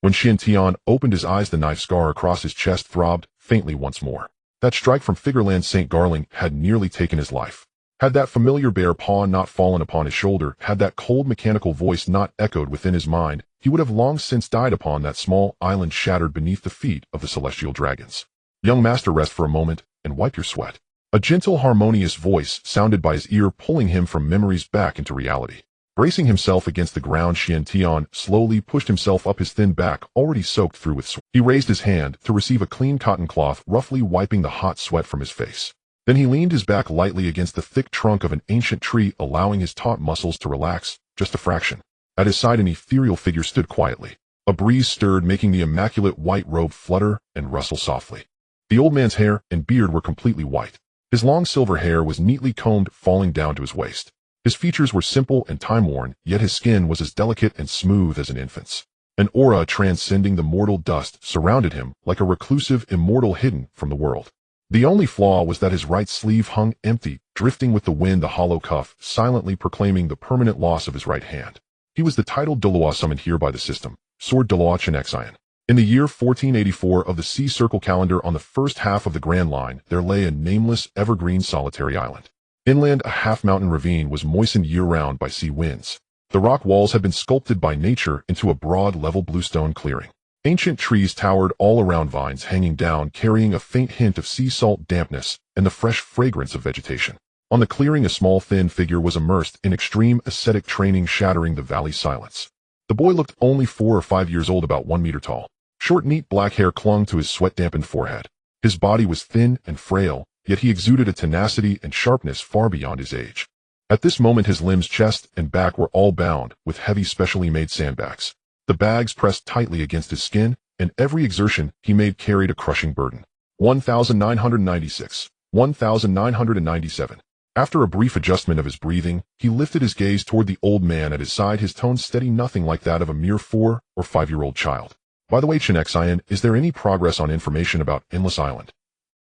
When Chen Xin opened his eyes, the knife scar across his chest throbbed faintly once more. That strike from Figureland St. Garling had nearly taken his life. Had that familiar bare paw not fallen upon his shoulder, had that cold mechanical voice not echoed within his mind, he would have long since died upon that small island shattered beneath the feet of the celestial dragons. Young master, rest for a moment, and wipe your sweat. A gentle, harmonious voice sounded by his ear, pulling him from memories back into reality. Bracing himself against the ground, Chen Xin slowly pushed himself up his thin back, already soaked through with sweat. He raised his hand to receive a clean cotton cloth, roughly wiping the hot sweat from his face. Then he leaned his back lightly against the thick trunk of an ancient tree, allowing his taut muscles to relax, just a fraction. At his side, an ethereal figure stood quietly. A breeze stirred, making the immaculate white robe flutter and rustle softly. The old man's hair and beard were completely white. His long silver hair was neatly combed, falling down to his waist. His features were simple and time-worn, yet his skin was as delicate and smooth as an infant's. An aura transcending the mortal dust surrounded him, like a reclusive immortal hidden from the world. The only flaw was that his right sleeve hung empty, drifting with the wind, the hollow cuff silently proclaiming the permanent loss of his right hand. He was the titled Douluo summoned here by the system, Sword Douluo Chen Xin. In the year 1484 of the Sea Circle calendar, on the first half of the Grand Line, there lay a nameless, evergreen solitary island. Inland, a half-mountain ravine was moistened year-round by sea winds. The rock walls had been sculpted by nature into a broad, level bluestone clearing. Ancient trees towered all around, vines hanging down, carrying a faint hint of sea salt dampness and the fresh fragrance of vegetation. On the clearing, a small, thin figure was immersed in extreme ascetic training, shattering the valley's silence. The boy looked only 4 or 5 years old, about 1 meter tall. Short, neat black hair clung to his sweat-dampened forehead. His body was thin and frail, yet he exuded a tenacity and sharpness far beyond his age. At this moment, his limbs, chest, and back were all bound with heavy, specially made sandbags. The bags pressed tightly against his skin, and every exertion he made carried a crushing burden. 1996. 1997. After a brief adjustment of his breathing, he lifted his gaze toward the old man at his side, his tone steady, nothing like that of a mere 4 or 5-year-old child. By the way, Chen Xin, is there any progress on information about Endless Island?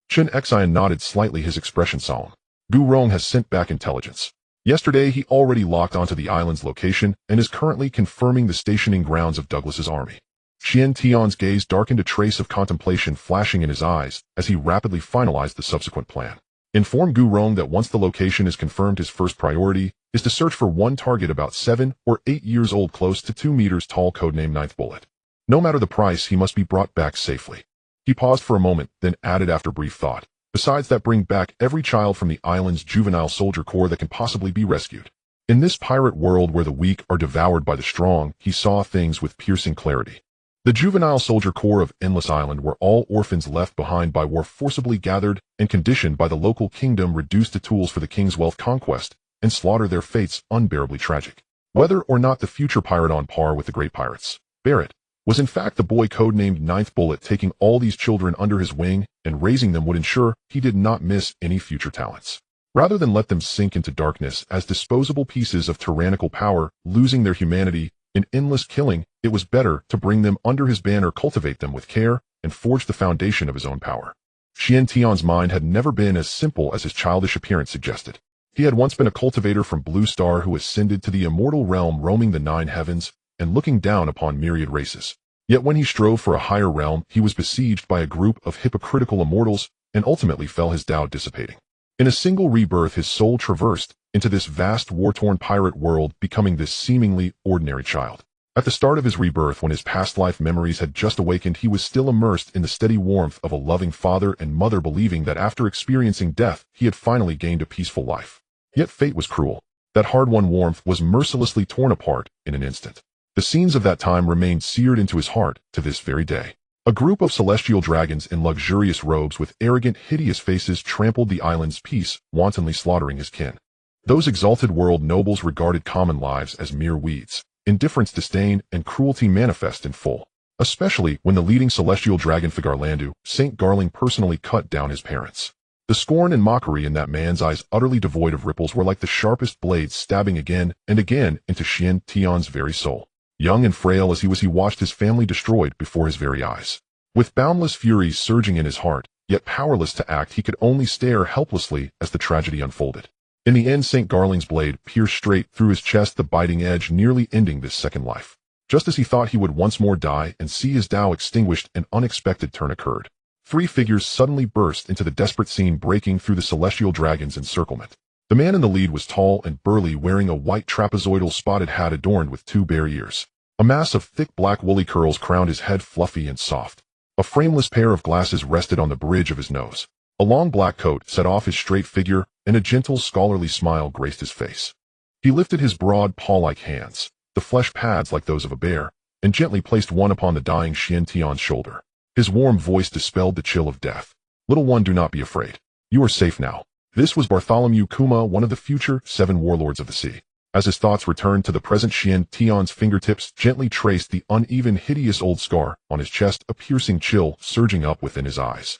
Chen Xin nodded slightly, his expression solemn. Rong has sent back intelligence. Yesterday, he already locked onto the island's location and is currently confirming the stationing grounds of Douglas's army. Chen Xion's gaze darkened, a trace of contemplation flashing in his eyes as he rapidly finalized the subsequent plan. Inform Rong that once the location is confirmed, his first priority is to search for one target about 7 or 8 years old, close to 2 meters tall, codenamed Ninth Bullet. No matter the price, he must be brought back safely. He paused for a moment, then added after brief thought, besides that, bring back every child from the island's juvenile soldier corps that can possibly be rescued. In this pirate world where the weak are devoured by the strong, he saw things with piercing clarity. The juvenile soldier corps of Endless Island were all orphans left behind by war, forcibly gathered and conditioned by the local kingdom, reduced to tools for the king's wealth conquest, and slaughter, their fates unbearably tragic. Whether or not the future pirate on par with the great pirates, Barrett, was in fact the boy codenamed Ninth Bullet. Taking all these children under his wing and raising them would ensure he did not miss any future talents. Rather than let them sink into darkness as disposable pieces of tyrannical power, losing their humanity in endless killing, it was better to bring them under his banner, cultivate them with care, and forge the foundation of his own power. Chen Xion's mind had never been as simple as his childish appearance suggested. He had once been a cultivator from Blue Star who ascended to the immortal realm, roaming the 9 heavens and looking down upon myriad races. Yet when he strove for a higher realm, he was besieged by a group of hypocritical immortals and ultimately fell, his Tao dissipating. In a single rebirth, his soul traversed into this vast war-torn pirate world, becoming this seemingly ordinary child. At the start of his rebirth, when his past life memories had just awakened, he was still immersed in the steady warmth of a loving father and mother, believing that after experiencing death, he had finally gained a peaceful life. Yet fate was cruel. That hard-won warmth was mercilessly torn apart in an instant. The scenes of that time remained seared into his heart to this very day. A group of celestial dragons in luxurious robes with arrogant, hideous faces trampled the island's peace, wantonly slaughtering his kin. Those exalted world nobles regarded common lives as mere weeds. Indifference, disdain, and cruelty manifest in full, especially when the leading celestial dragon Figureland St. Garling personally cut down his parents. The scorn and mockery in that man's eyes, utterly devoid of ripples, were like the sharpest blades stabbing again and again into Chen Xion's very soul. Young and frail as he was, he watched his family destroyed before his very eyes. With boundless fury surging in his heart, yet powerless to act, he could only stare helplessly as the tragedy unfolded. In the end, St. Garling's blade pierced straight through his chest, the biting edge nearly ending this second life. Just as he thought he would once more die and see his Tao extinguished, an unexpected turn occurred. Three figures suddenly burst into the desperate scene, breaking through the celestial dragon's encirclement. The man in the lead was tall and burly, wearing a white trapezoidal spotted hat adorned with two bare ears. A mass of thick black woolly curls crowned his head, fluffy and soft. A frameless pair of glasses rested on the bridge of his nose. A long black coat set off his straight figure, and a gentle scholarly smile graced his face. He lifted his broad paw-like hands, the flesh pads like those of a bear, and gently placed one upon the dying Chen Xin's shoulder. His warm voice dispelled the chill of death. "Little one, do not be afraid. You are safe now." This was Bartholomew Kuma, one of the future 7 warlords of the sea. As his thoughts returned to the present, Chen Xin's fingertips gently traced the uneven, hideous old scar on his chest, a piercing chill surging up within his eyes.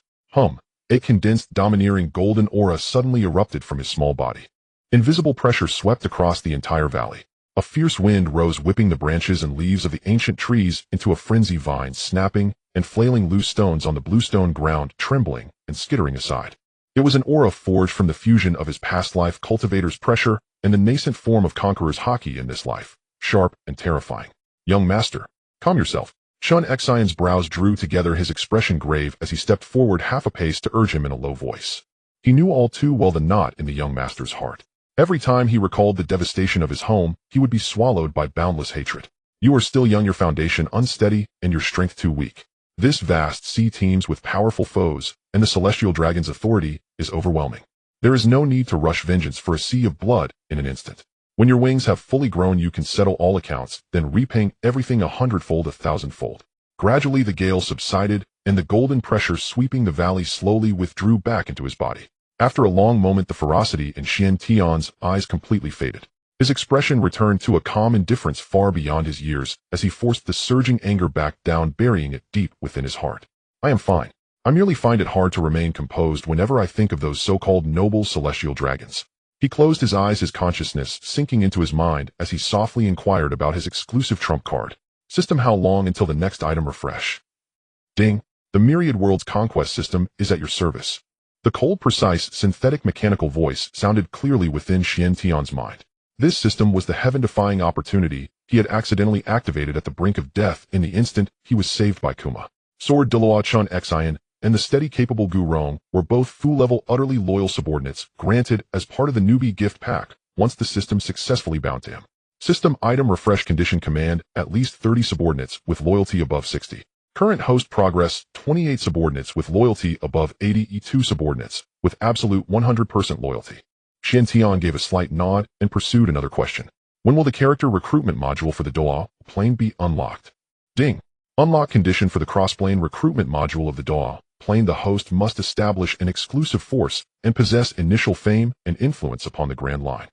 A condensed, domineering golden aura suddenly erupted from his small body. Invisible pressure swept across the entire valley. A fierce wind rose, whipping the branches and leaves of the ancient trees into a frenzy, vines snapping and flailing loose stones on the bluestone ground, trembling and skittering aside. It was an aura forged from the fusion of his past life cultivator's pressure and the nascent form of Conqueror's Haki in this life, sharp and terrifying. "Young master, calm yourself." Chen Xin's brows drew together, his expression grave as he stepped forward half a pace to urge him in a low voice. He knew all too well the knot in the young master's heart. Every time he recalled the devastation of his home, he would be swallowed by boundless hatred. "You are still young, your foundation unsteady, and your strength too weak. This vast sea teems with powerful foes, and the celestial dragon's authority is overwhelming. There is no need to rush vengeance for a sea of blood in an instant. When your wings have fully grown, you can settle all accounts, then repaying everything 100-fold, 1,000-fold. Gradually the gale subsided, and the golden pressure sweeping the valley slowly withdrew back into his body. After a long moment, the ferocity in Chen Xin's eyes completely faded. His expression returned to a calm indifference far beyond his years as he forced the surging anger back down, burying it deep within his heart. "I am fine. I merely find it hard to remain composed whenever I think of those so-called noble celestial dragons." He closed his eyes, his consciousness sinking into his mind as he softly inquired about his exclusive trump card. "System, how long until the next item refresh?" Ding. "The Myriad World's Conquest system is at your service." The cold, precise, synthetic mechanical voice sounded clearly within Chen Xin's mind. This system was the heaven-defying opportunity he had accidentally activated at the brink of death in the instant he was saved by Kuma. Sword Douluo, Chen Xin, and the steady, capable Gu Rong were both full-level, utterly loyal subordinates granted as part of the newbie gift pack once the system successfully bound to him. System item refresh condition: command at least 30 subordinates with loyalty above 60. Current host progress: 28 subordinates with loyalty above 80, 2 subordinates with absolute 100% loyalty. Chen Xin gave a slight nod and pursued another question. "When will the character recruitment module for the Douluo plane be unlocked?" Ding. Unlock condition for the cross-plane recruitment module of the Douluo plane: the host must establish an exclusive force and possess initial fame and influence upon the Grand Line.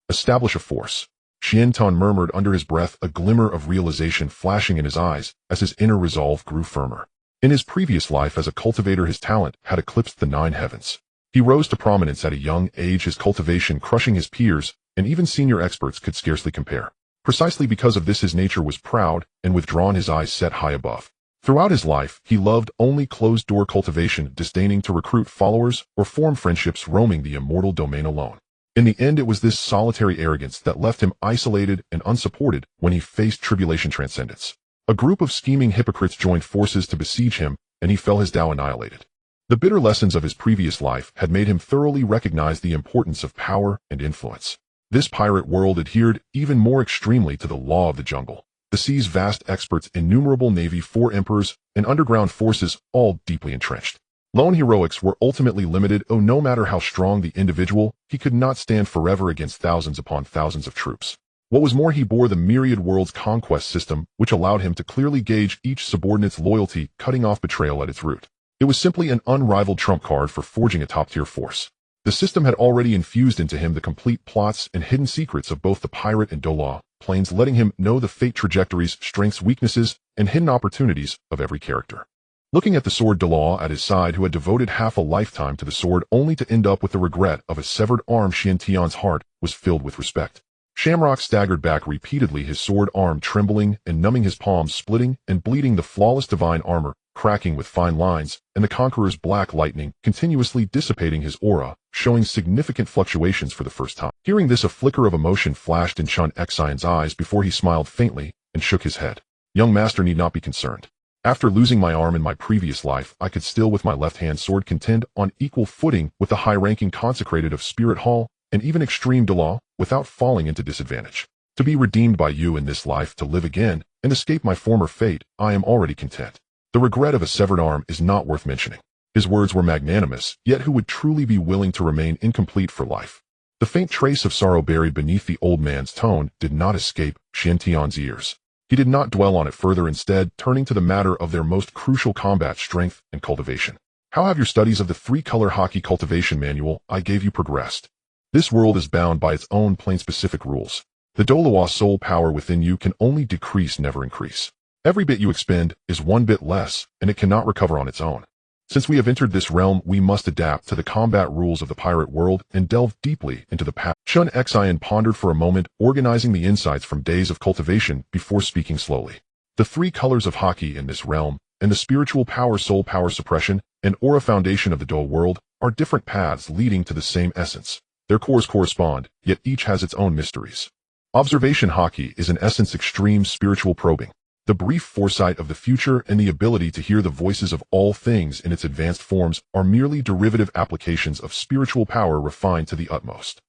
Establish a force. Chen Xin murmured under his breath, a glimmer of realization flashing in his eyes as his inner resolve grew firmer. In his previous life as a cultivator, his talent had eclipsed the 9 heavens. He rose to prominence at a young age, his cultivation crushing his peers, and even senior experts could scarcely compare. Precisely because of this, his nature was proud and withdrawn, his eyes set high above. Throughout his life, he loved only closed-door cultivation, disdaining to recruit followers or form friendships, roaming the immortal domain alone. In the end, it was this solitary arrogance that left him isolated and unsupported when he faced tribulation transcendence. A group of scheming hypocrites joined forces to besiege him, and he felt his Tao annihilated. The bitter lessons of his previous life had made him thoroughly recognize the importance of power and influence. This pirate world adhered even more extremely to the law of the jungle. The sea's vast experts, innumerable navy, 4 emperors, and underground forces, all deeply entrenched. Lone heroics were ultimately limited. No matter how strong the individual, he could not stand forever against thousands upon thousands of troops. What was more, he bore the Myriad World's Conquest system, which allowed him to clearly gauge each subordinate's loyalty, cutting off betrayal at its root. It was simply an unrivaled trump card for forging a top-tier force. The system had already infused into him the complete plots and hidden secrets of both the pirate and Douluo planes, letting him know the fate trajectories, strengths, weaknesses, and hidden opportunities of every character. Looking at the sword, Douluo at his side, who had devoted half a lifetime to the sword only to end up with the regret of a severed arm, Chen Xin's heart was filled with respect. Shamrock staggered back repeatedly, his sword arm trembling and numbing, his palms splitting and bleeding, the flawless divine armor cracking with fine lines, and the Conqueror's black lightning continuously dissipating his aura, showing significant fluctuations for the first time. Hearing this, a flicker of emotion flashed in Chen Xin's eyes before he smiled faintly and shook his head. Young master need not be concerned. After losing my arm in my previous life, I could still with my left-hand sword contend on equal footing with the high-ranking consecrated of Spirit Hall and even extreme Douluo without falling into disadvantage. To be redeemed by you in this life to live again and escape my former fate, I am already content. The regret of a severed arm is not worth mentioning. His words were magnanimous, yet who would truly be willing to remain incomplete for life? The faint trace of sorrow buried beneath the old man's tone did not escape Chen Xin's ears. He did not dwell on it further, instead turning to the matter of their most crucial combat strength and cultivation. How have your studies of the three-color Haki cultivation manual I gave you progressed? This world is bound by its own plane-specific rules. The Douluo soul power within you can only decrease, never increase. Every bit you expend is one bit less, and it cannot recover on its own. Since we have entered this realm, we must adapt to the combat rules of the pirate world and delve deeply into the past. Chen Xin pondered for a moment, organizing the insights from days of cultivation before speaking slowly. The three colors of Haki in this realm, and the spiritual power, soul power suppression, and aura foundation of the Douluo world, are different paths leading to the same essence. Their cores correspond, yet each has its own mysteries. Observation Haki is in essence extreme spiritual probing. The brief foresight of the future and the ability to hear the voices of all things in its advanced forms are merely derivative applications of spiritual power refined to the utmost.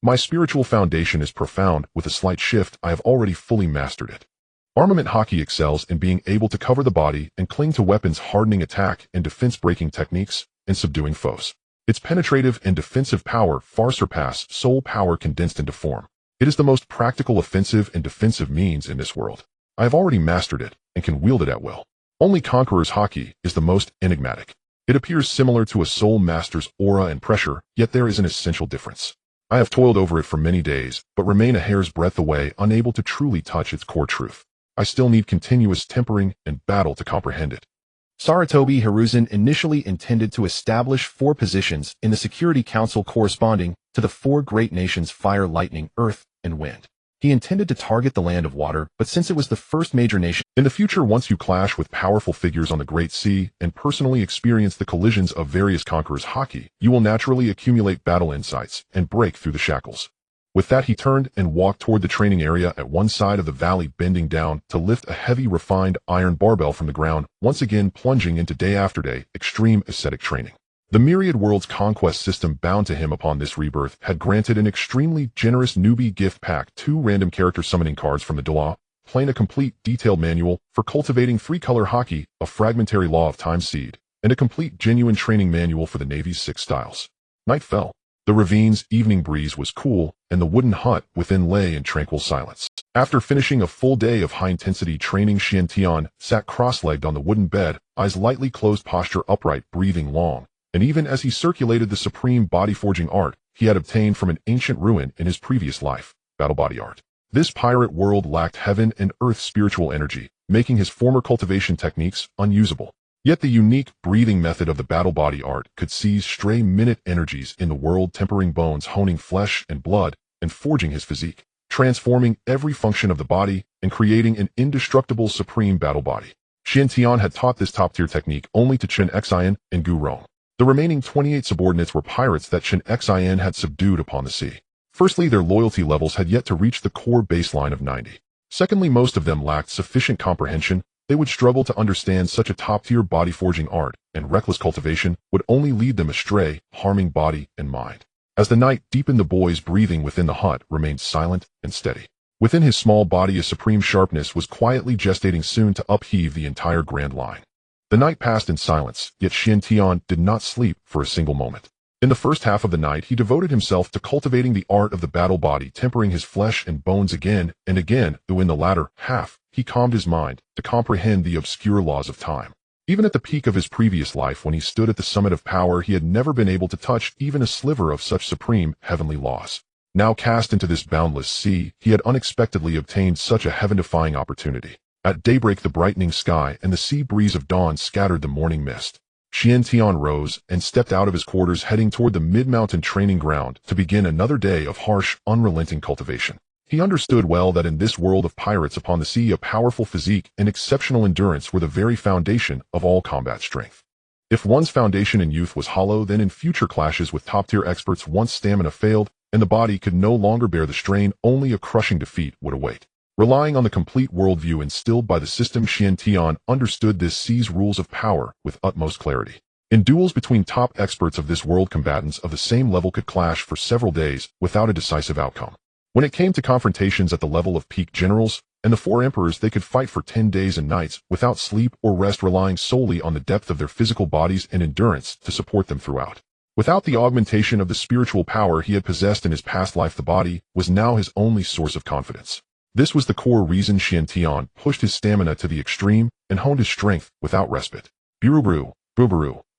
My spiritual foundation is profound. With a slight shift, I have already fully mastered it. Armament Haki excels in being able to cover the body and cling to weapons, hardening attack and defense-breaking techniques, and subduing foes. Its penetrative and defensive power far surpass soul power condensed into form. It is the most practical offensive and defensive means in this world. I have already mastered it and can wield it at will. Only Conqueror's Haki is the most enigmatic. It appears similar to a soul master's aura and pressure, yet there is an essential difference. I have toiled over it for many days, but remain a hair's breadth away, unable to truly touch its core truth. I still need continuous tempering and battle to comprehend it. Sarutobi Hiruzen initially intended to establish 4 positions in the Security Council corresponding to the 4 great nations: fire, lightning, earth, and wind. He intended to target the land of water, but since it was the first major nation in the future, once you clash with powerful figures on the Great Sea and personally experience the collisions of various conquerors' Haki, you will naturally accumulate battle insights and break through the shackles. With that, he turned and walked toward the training area at one side of the valley, bending down to lift a heavy refined iron barbell from the ground, once again plunging into day after day extreme ascetic training. The Myriad World's conquest system bound to him upon this rebirth had granted an extremely generous newbie gift pack, 2 random character summoning cards from the Douluo, plain a complete detailed manual for cultivating 3-color Haki, a fragmentary law of time seed, and a complete genuine training manual for the Navy's 6 styles. Night fell. The ravine's evening breeze was cool, and the wooden hut within lay in tranquil silence. After finishing a full day of high-intensity training, Chen Xin sat cross-legged on the wooden bed, eyes lightly closed, posture upright, breathing long. And even as he circulated the supreme body-forging art he had obtained from an ancient ruin in his previous life, battle body art. This pirate world lacked heaven and earth spiritual energy, making his former cultivation techniques unusable. Yet the unique breathing method of the battle body art could seize stray minute energies in the world, tempering bones, honing flesh and blood, and forging his physique, transforming every function of the body and creating an indestructible supreme battle body. Chen Xin had taught this top-tier technique only to Chen Xin and Rong. The remaining 28 subordinates were pirates that Chen Xin had subdued upon the sea. Firstly, their loyalty levels had yet to reach the core baseline of 90. Secondly, most of them lacked sufficient comprehension. They would struggle to understand such a top-tier body-forging art, and reckless cultivation would only lead them astray, harming body and mind. As the night deepened, the boy's breathing within the hut remained silent and steady. Within his small body, a supreme sharpness was quietly gestating, soon to upheave the entire Grand Line. The night passed in silence, yet Chen Xin did not sleep for a single moment. In the first half of the night, he devoted himself to cultivating the art of the battle body, tempering his flesh and bones again and again, though in the latter half, he calmed his mind to comprehend the obscure laws of time. Even at the peak of his previous life, when he stood at the summit of power, he had never been able to touch even a sliver of such supreme heavenly laws. Now cast into this boundless sea, he had unexpectedly obtained such a heaven-defying opportunity. At daybreak, the brightening sky and the sea breeze of dawn scattered the morning mist. Chen Xin rose and stepped out of his quarters, heading toward the mid-mountain training ground to begin another day of harsh, unrelenting cultivation. He understood well that in this world of pirates upon the sea, a powerful physique and exceptional endurance were the very foundation of all combat strength. If one's foundation in youth was hollow, then in future clashes with top-tier experts, once stamina failed and the body could no longer bear the strain, only a crushing defeat would await. Relying on the complete worldview instilled by the system, Chen Xin understood this C's rules of power with utmost clarity. In duels between top experts of this world, combatants of the same level could clash for several days without a decisive outcome. When it came to confrontations at the level of peak generals and the four emperors, they could fight for 10 days and nights without sleep or rest, relying solely on the depth of their physical bodies and endurance to support them throughout. Without the augmentation of the spiritual power he had possessed in his past life, the body was now his only source of confidence. This was the core reason Chen Xin pushed his stamina to the extreme and honed his strength without respite. Buru.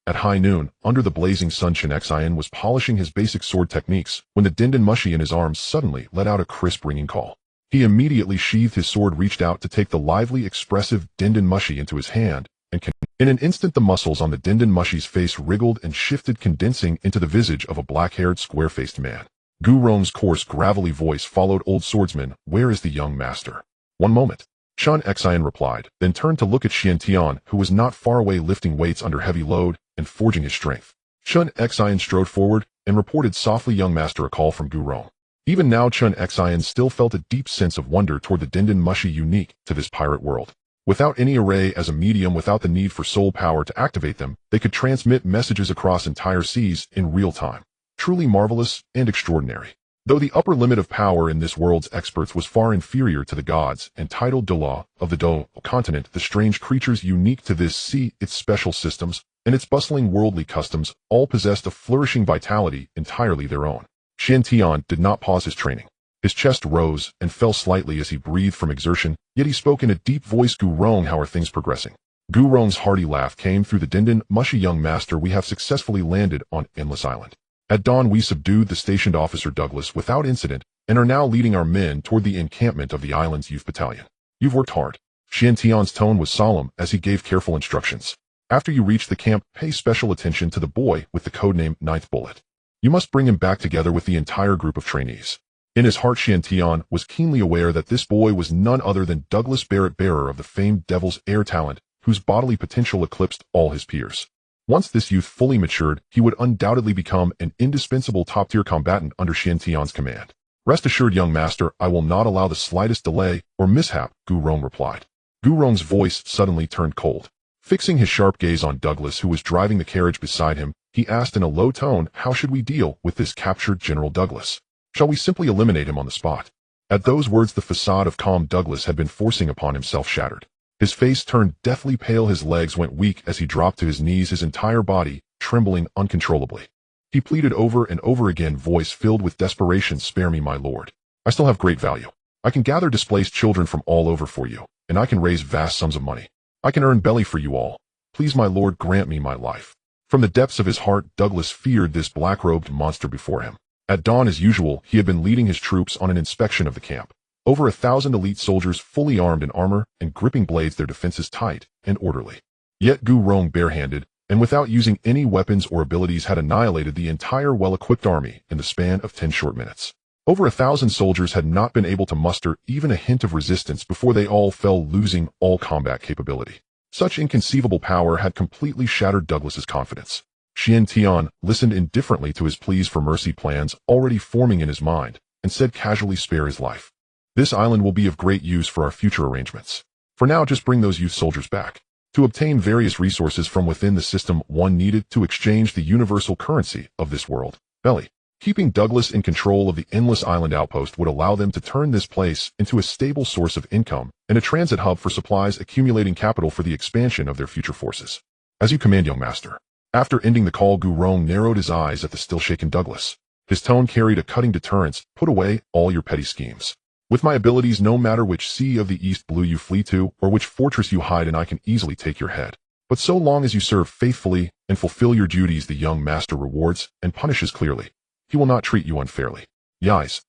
At high noon, under the blazing sun, Chen Xin was polishing his basic sword techniques when the Dindin Mushi in his arms suddenly let out a crisp ringing call. He immediately sheathed his sword, reached out to take the lively, expressive Dindin Mushi into his hand, and in an instant the muscles on the Dindin Mushi's face wriggled and shifted, condensing into the visage of a black-haired, square-faced man. Rong's coarse, gravelly voice followed, "Old swordsman, where is the young master?" "One moment," Chen Xin replied, then turned to look at Chen Xin, who was not far away lifting weights under heavy load and forging his strength. Chen Xin strode forward and reported softly, "Young master, a call from Rong." Even now Chen Xin still felt a deep sense of wonder toward the Dindin Mushi unique to this pirate world. Without any array as a medium, without the need for soul power to activate them, they could transmit messages across entire seas in real time. Truly marvelous and extraordinary. Though the upper limit of power in this world's experts was far inferior to the gods and titled Douluo of the Douluo continent, the strange creatures unique to this sea, its special systems, and its bustling worldly customs, all possessed a flourishing vitality entirely their own. Chen Xin did not pause his training. His chest rose and fell slightly as he breathed from exertion, yet he spoke in a deep voice. "Rong, how are things progressing?" Rong's hearty laugh came through the Dindin Mushi. "Young master, we have successfully landed on Endless Island. At dawn we subdued the stationed officer Douglas without incident and are now leading our men toward the encampment of the island's youth battalion. You've worked hard." Chen Xion's tone was solemn as he gave careful instructions. "After you reach the camp, pay special attention to the boy with the codename Ninth Bullet. You must bring him back together with the entire group of trainees." In his heart, Chen Xin was keenly aware that this boy was none other than Douglas Barrett, bearer of the famed Devil's Air talent, whose bodily potential eclipsed all his peers. Once this youth fully matured, he would undoubtedly become an indispensable top-tier combatant under Chen Xion's command. "Rest assured, young master, I will not allow the slightest delay or mishap," Rong replied. Rong's voice suddenly turned cold. Fixing his sharp gaze on Douglas, who was driving the carriage beside him, he asked in a low tone, "How should we deal with this captured General Douglas? Shall we simply eliminate him on the spot?" At those words, the facade of calm Douglas had been forcing upon himself shattered. His face turned deathly pale, his legs went weak as he dropped to his knees, his entire body trembling uncontrollably. He pleaded over and over again, voice filled with desperation, "Spare me, my lord. I still have great value. I can gather displaced children from all over for you, and I can raise vast sums of money. I can earn belly for you all. Please, my lord, grant me my life." From the depths of his heart, Douglas feared this black-robed monster before him. At dawn, as usual, he had been leading his troops on an inspection of the camp. Over 1,000 elite soldiers, fully armed in armor and gripping blades, their defenses tight and orderly. Yet Rong, barehanded and without using any weapons or abilities, had annihilated the entire well-equipped army in the span of 10 short minutes. Over 1,000 soldiers had not been able to muster even a hint of resistance before they all fell, losing all combat capability. Such inconceivable power had completely shattered Douglas's confidence. Chen Xin listened indifferently to his pleas for mercy, plans already forming in his mind, and said casually, "Spare his life. This island will be of great use for our future arrangements. For now, just bring those youth soldiers back." To obtain various resources from within the system, one needed to exchange the universal currency of this world, belly. Keeping Douglas in control of the Endless Island outpost would allow them to turn this place into a stable source of income and a transit hub for supplies, accumulating capital for the expansion of their future forces. "As you command, young master." After ending the call, Rong narrowed his eyes at the still-shaken Douglas. His tone carried a cutting deterrence. "Put away all your petty schemes. With my abilities, no matter which sea of the East Blue you flee to or which fortress you hide in, I can easily take your head. But so long as you serve faithfully and fulfill your duties, the young master rewards and punishes clearly. He will not treat you unfairly." Yes,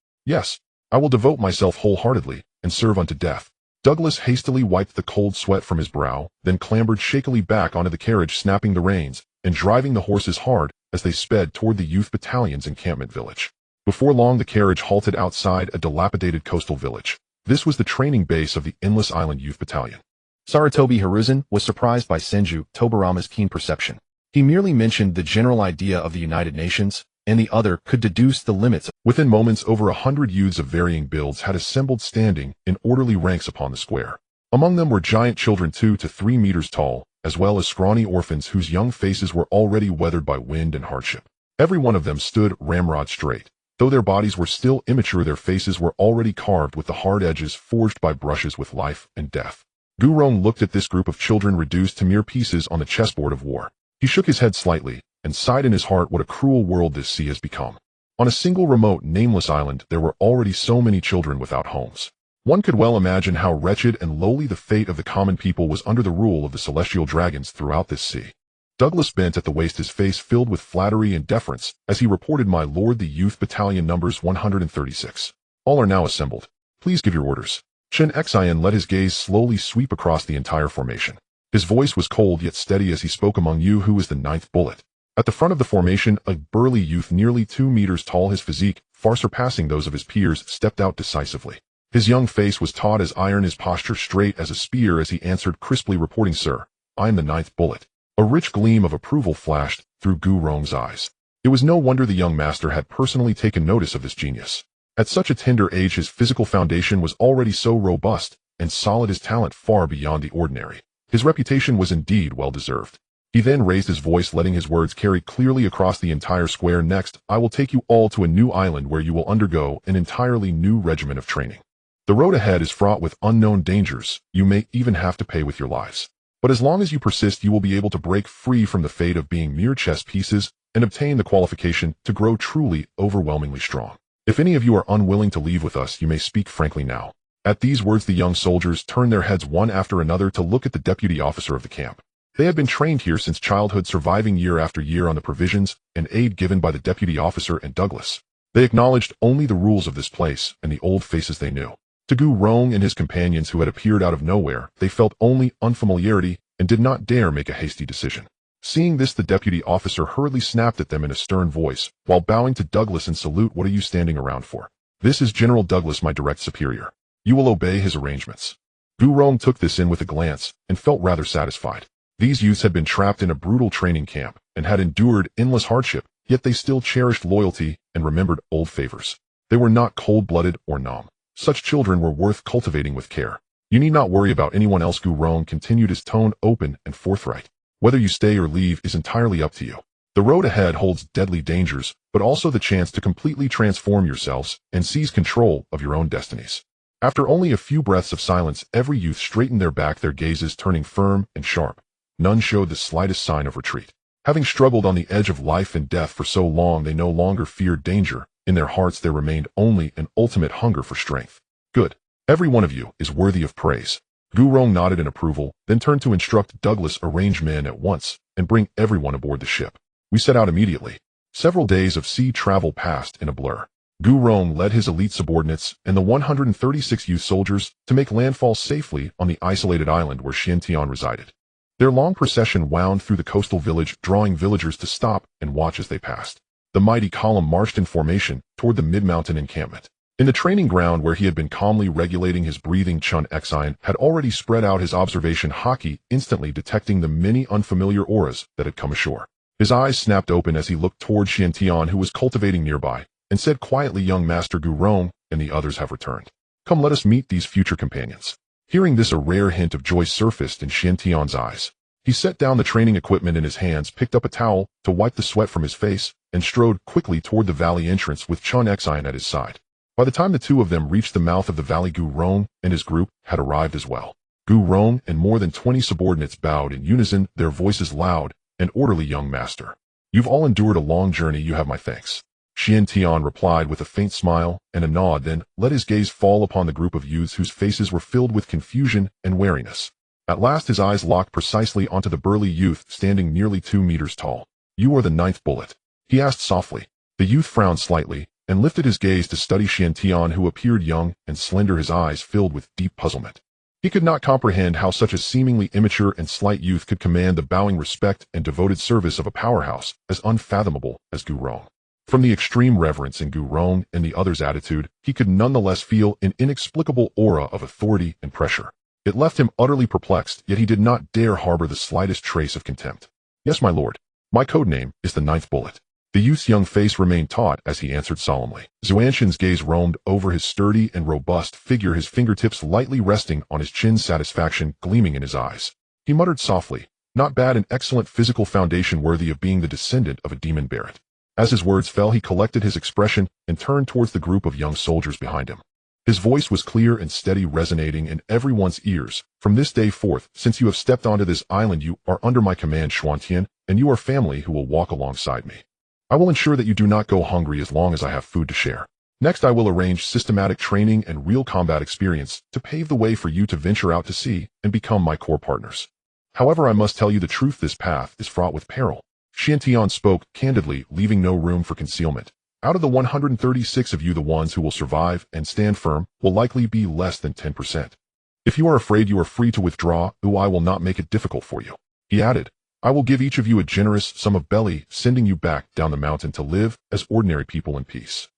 I will devote myself wholeheartedly and serve unto death." Douglas hastily wiped the cold sweat from his brow, then clambered shakily back onto the carriage, snapping the reins and driving the horses hard as they sped toward the youth battalion's encampment village. Before long, the carriage halted outside a dilapidated coastal village. This was the training base of the Endless Island Youth Battalion. Sarutobi Hiruzen was surprised by Senju Tobarama's keen perception. He merely mentioned the general idea of the United Nations, and the other could deduce the limits. Within moments, over 100 youths of varying builds had assembled standing in orderly ranks upon the square. Among them were giant children 2 to 3 meters tall, as well as scrawny orphans whose young faces were already weathered by wind and hardship. Every one of them stood ramrod straight. Though their bodies were still immature, their faces were already carved with the hard edges forged by brushes with life and death. Rong looked at this group of children reduced to mere pieces on the chessboard of war. He shook his head slightly, and sighed in his heart, what a cruel world this sea has become. On a single remote, nameless island, there were already so many children without homes. One could well imagine how wretched and lowly the fate of the common people was under the rule of the celestial dragons throughout this sea. Douglas bent at the waist, his face filled with flattery and deference, as he reported, "My lord, the youth battalion numbers 136. All are now assembled. Please give your orders." Chen Xin let his gaze slowly sweep across the entire formation. His voice was cold yet steady as he spoke, "Among you, who is the 9th bullet?" At the front of the formation, a burly youth nearly 2 meters tall, his physique far surpassing those of his peers, stepped out decisively. His young face was taut as iron, his posture straight as a spear as he answered crisply, reporting, "Sir, I am the 9th bullet." A rich gleam of approval flashed through Rong's eyes. It was no wonder the young master had personally taken notice of this genius. At such a tender age, his physical foundation was already so robust and solid, his talent far beyond the ordinary. His reputation was indeed well-deserved. He then raised his voice, letting his words carry clearly across the entire square. "Next, I will take you all to a new island where you will undergo an entirely new regimen of training. The road ahead is fraught with unknown dangers. You may even have to pay with your lives. But as long as you persist, you will be able to break free from the fate of being mere chess pieces and obtain the qualification to grow truly, overwhelmingly strong. If any of you are unwilling to leave with us, you may speak frankly now." At these words, the young soldiers turned their heads one after another to look at the deputy officer of the camp. They had been trained here since childhood, surviving year after year on the provisions and aid given by the deputy officer and Douglas. They acknowledged only the rules of this place and the old faces they knew. To Rong and his companions who had appeared out of nowhere, they felt only unfamiliarity and did not dare make a hasty decision. Seeing this, the deputy officer hurriedly snapped at them in a stern voice, while bowing to Douglas in salute, "What are you standing around for? This is General Douglas, my direct superior. You will obey his arrangements." Rong took this in with a glance and felt rather satisfied. These youths had been trapped in a brutal training camp and had endured endless hardship, yet they still cherished loyalty and remembered old favors. They were not cold-blooded or numb. Such children were worth cultivating with care. "You need not worry about anyone else," Rong continued, his tone open and forthright. "Whether you stay or leave is entirely up to you. The road ahead holds deadly dangers, but also the chance to completely transform yourselves and seize control of your own destinies." After only a few breaths of silence, every youth straightened their back, their gazes turning firm and sharp. None showed the slightest sign of retreat. Having struggled on the edge of life and death for so long, they no longer feared danger. In their hearts there remained only an ultimate hunger for strength. "Good. Every one of you is worthy of praise." Rong nodded in approval, then turned to instruct Douglas, "Arrange men at once and bring everyone aboard the ship." We set out immediately. Several days of sea travel passed in a blur. Rong led his elite subordinates and the 136 youth soldiers to make landfall safely on the isolated island where Chen Xin resided. Their long procession wound through the coastal village, drawing villagers to stop and watch as they passed. The mighty column marched in formation toward the mid-mountain encampment. In the training ground where he had been calmly regulating his breathing, Chen Xin had already spread out his observation Haki, instantly detecting the many unfamiliar auras that had come ashore. His eyes snapped open as he looked toward Chen Xin, who was cultivating nearby, and said quietly, "Young Master Rong and the others have returned. Come, let us meet these future companions." Hearing this, a rare hint of joy surfaced in Chen Xion's eyes. He set down the training equipment in his hands, picked up a towel to wipe the sweat from his face, and strode quickly toward the valley entrance with Chen Xin at his side. By the time the two of them reached the mouth of the valley, Rong and his group had arrived as well. Rong and more than 20 subordinates bowed in unison, their voices loud and orderly. "Young master, you've all endured a long journey. You have my thanks." Chen Xin replied with a faint smile and a nod, then let his gaze fall upon the group of youths whose faces were filled with confusion and wariness. At last his eyes locked precisely onto the burly youth standing nearly 2 meters tall. "You are the 9th bullet?" he asked softly. The youth frowned slightly and lifted his gaze to study Chen Xin, who appeared young and slender, his eyes filled with deep puzzlement. He could not comprehend how such a seemingly immature and slight youth could command the bowing respect and devoted service of a powerhouse as unfathomable as Rong. From the extreme reverence in Rong and the others' attitude, he could nonetheless feel an inexplicable aura of authority and pressure. It left him utterly perplexed, yet he did not dare harbor the slightest trace of contempt. "Yes, my lord. My code name is the 9th bullet." The youth's young face remained taut as he answered solemnly. Xuanxin's gaze roamed over his sturdy and robust figure, his fingertips lightly resting on his chin, satisfaction gleaming in his eyes. He muttered softly, "Not bad, an excellent physical foundation worthy of being the descendant of a demon Barrett." As his words fell, he collected his expression and turned towards the group of young soldiers behind him. His voice was clear and steady, resonating in everyone's ears. "From this day forth, since you have stepped onto this island, you are under my command, Xuantian, and you are family who will walk alongside me. I will ensure that you do not go hungry as long as I have food to share. Next, I will arrange systematic training and real combat experience to pave the way for you to venture out to sea and become my core partners. However, I must tell you the truth, this path is fraught with peril." Xiantian spoke candidly, leaving no room for concealment. "Out of the 136 of you, the ones who will survive and stand firm will likely be less than 10%. If you are afraid, you are free to withdraw, or I will not make it difficult for you." He added, "I will give each of you a generous sum of belly, sending you back down the mountain to live as ordinary people in peace.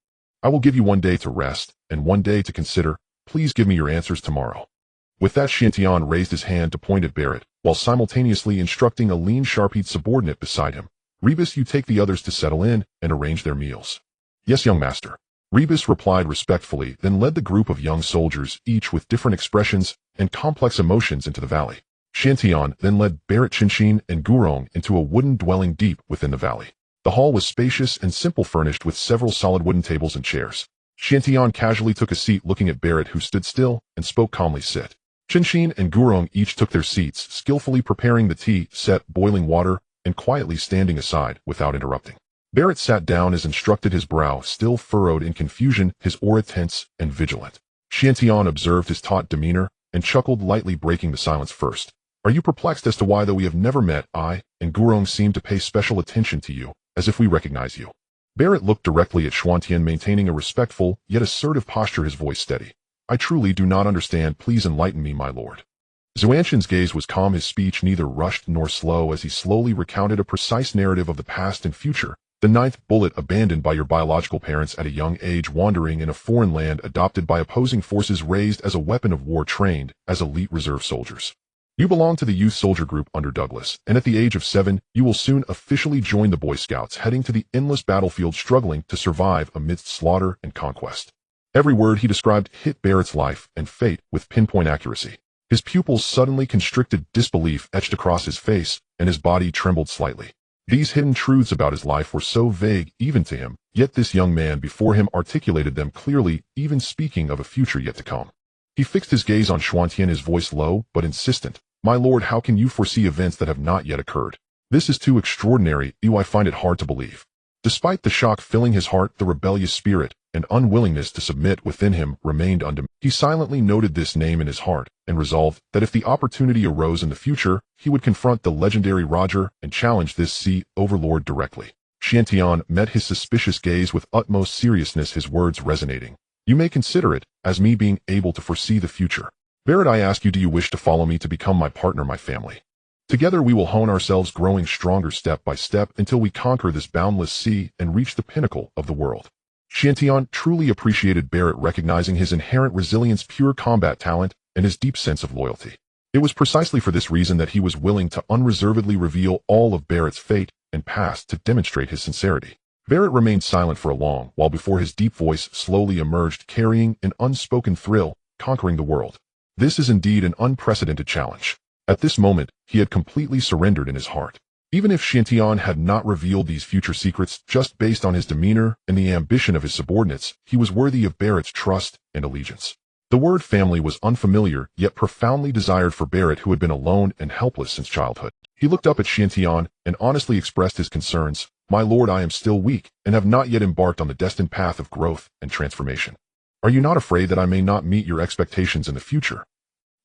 I will give you 1 day to rest and 1 day to consider. Please give me your answers tomorrow." With that, Xiantian raised his hand to point at Barrett, while simultaneously instructing a lean, sharp-eyed subordinate beside him. "Rebus, you take the others to settle in and arrange their meals." "Yes, young master." Rebus replied respectfully, then led the group of young soldiers, each with different expressions and complex emotions, into the valley. Xiantian then led Barrett, Chen Xin, and Rong into a wooden dwelling deep within the valley. The hall was spacious and simple, furnished with several solid wooden tables and chairs. Xiantian casually took a seat, looking at Barrett, who stood still and spoke calmly. "Sit." Chen Xin and Rong each took their seats, skillfully preparing the tea, set boiling water, and quietly standing aside without interrupting. Barrett sat down as instructed, his brow still furrowed in confusion, his aura tense and vigilant. Xiantian observed his taut demeanor and chuckled lightly, breaking the silence first. "Are you perplexed as to why, though we have never met, I and Rong seem to pay special attention to you, as if we recognize you?" Barrett looked directly at Xuantian, maintaining a respectful yet assertive posture, his voice steady. "I truly do not understand. Please enlighten me, my lord." Xuanxin's gaze was calm, his speech neither rushed nor slow, as he slowly recounted a precise narrative of the past and future. "The 9th bullet, abandoned by your biological parents at a young age, wandering in a foreign land, adopted by opposing forces, raised as a weapon of war, trained as elite reserve soldiers. You belong to the youth soldier group under Douglas, and at the age of 7, you will soon officially join the Boy Scouts, heading to the endless battlefield, struggling to survive amidst slaughter and conquest." Every word he described hit Barrett's life and fate with pinpoint accuracy. His pupils suddenly constricted, disbelief etched across his face, and his body trembled slightly. These hidden truths about his life were so vague even to him, yet this young man before him articulated them clearly, even speaking of a future yet to come. He fixed his gaze on Xuantian, his voice low but insistent. "My lord, how can you foresee events that have not yet occurred? This is too extraordinary. I find it hard to believe." Despite the shock filling his heart, the rebellious spirit and unwillingness to submit within him remained undiminished. He silently noted this name in his heart and resolved that if the opportunity arose in the future, he would confront the legendary Roger and challenge this sea overlord directly. Xiantian met his suspicious gaze with utmost seriousness, his words resonating. "You may consider it as me being able to foresee the future. Barrett, I ask you, do you wish to follow me to become my partner, my family? Together we will hone ourselves, growing stronger step by step until we conquer this boundless sea and reach the pinnacle of the world." Xiantian truly appreciated Barrett, recognizing his inherent resilience, pure combat talent, and his deep sense of loyalty. It was precisely for this reason that he was willing to unreservedly reveal all of Barrett's fate and past to demonstrate his sincerity. Barrett remained silent for a long while before his deep voice slowly emerged, carrying an unspoken thrill, "Conquering the world. This is indeed an unprecedented challenge." At this moment, he had completely surrendered in his heart. Even if Xiantian had not revealed these future secrets, just based on his demeanor and the ambition of his subordinates, he was worthy of Barrett's trust and allegiance. The word family was unfamiliar, yet profoundly desired for Barrett, who had been alone and helpless since childhood. He looked up at Xiantian and honestly expressed his concerns. "My lord, I am still weak and have not yet embarked on the destined path of growth and transformation. Are you not afraid that I may not meet your expectations in the future?"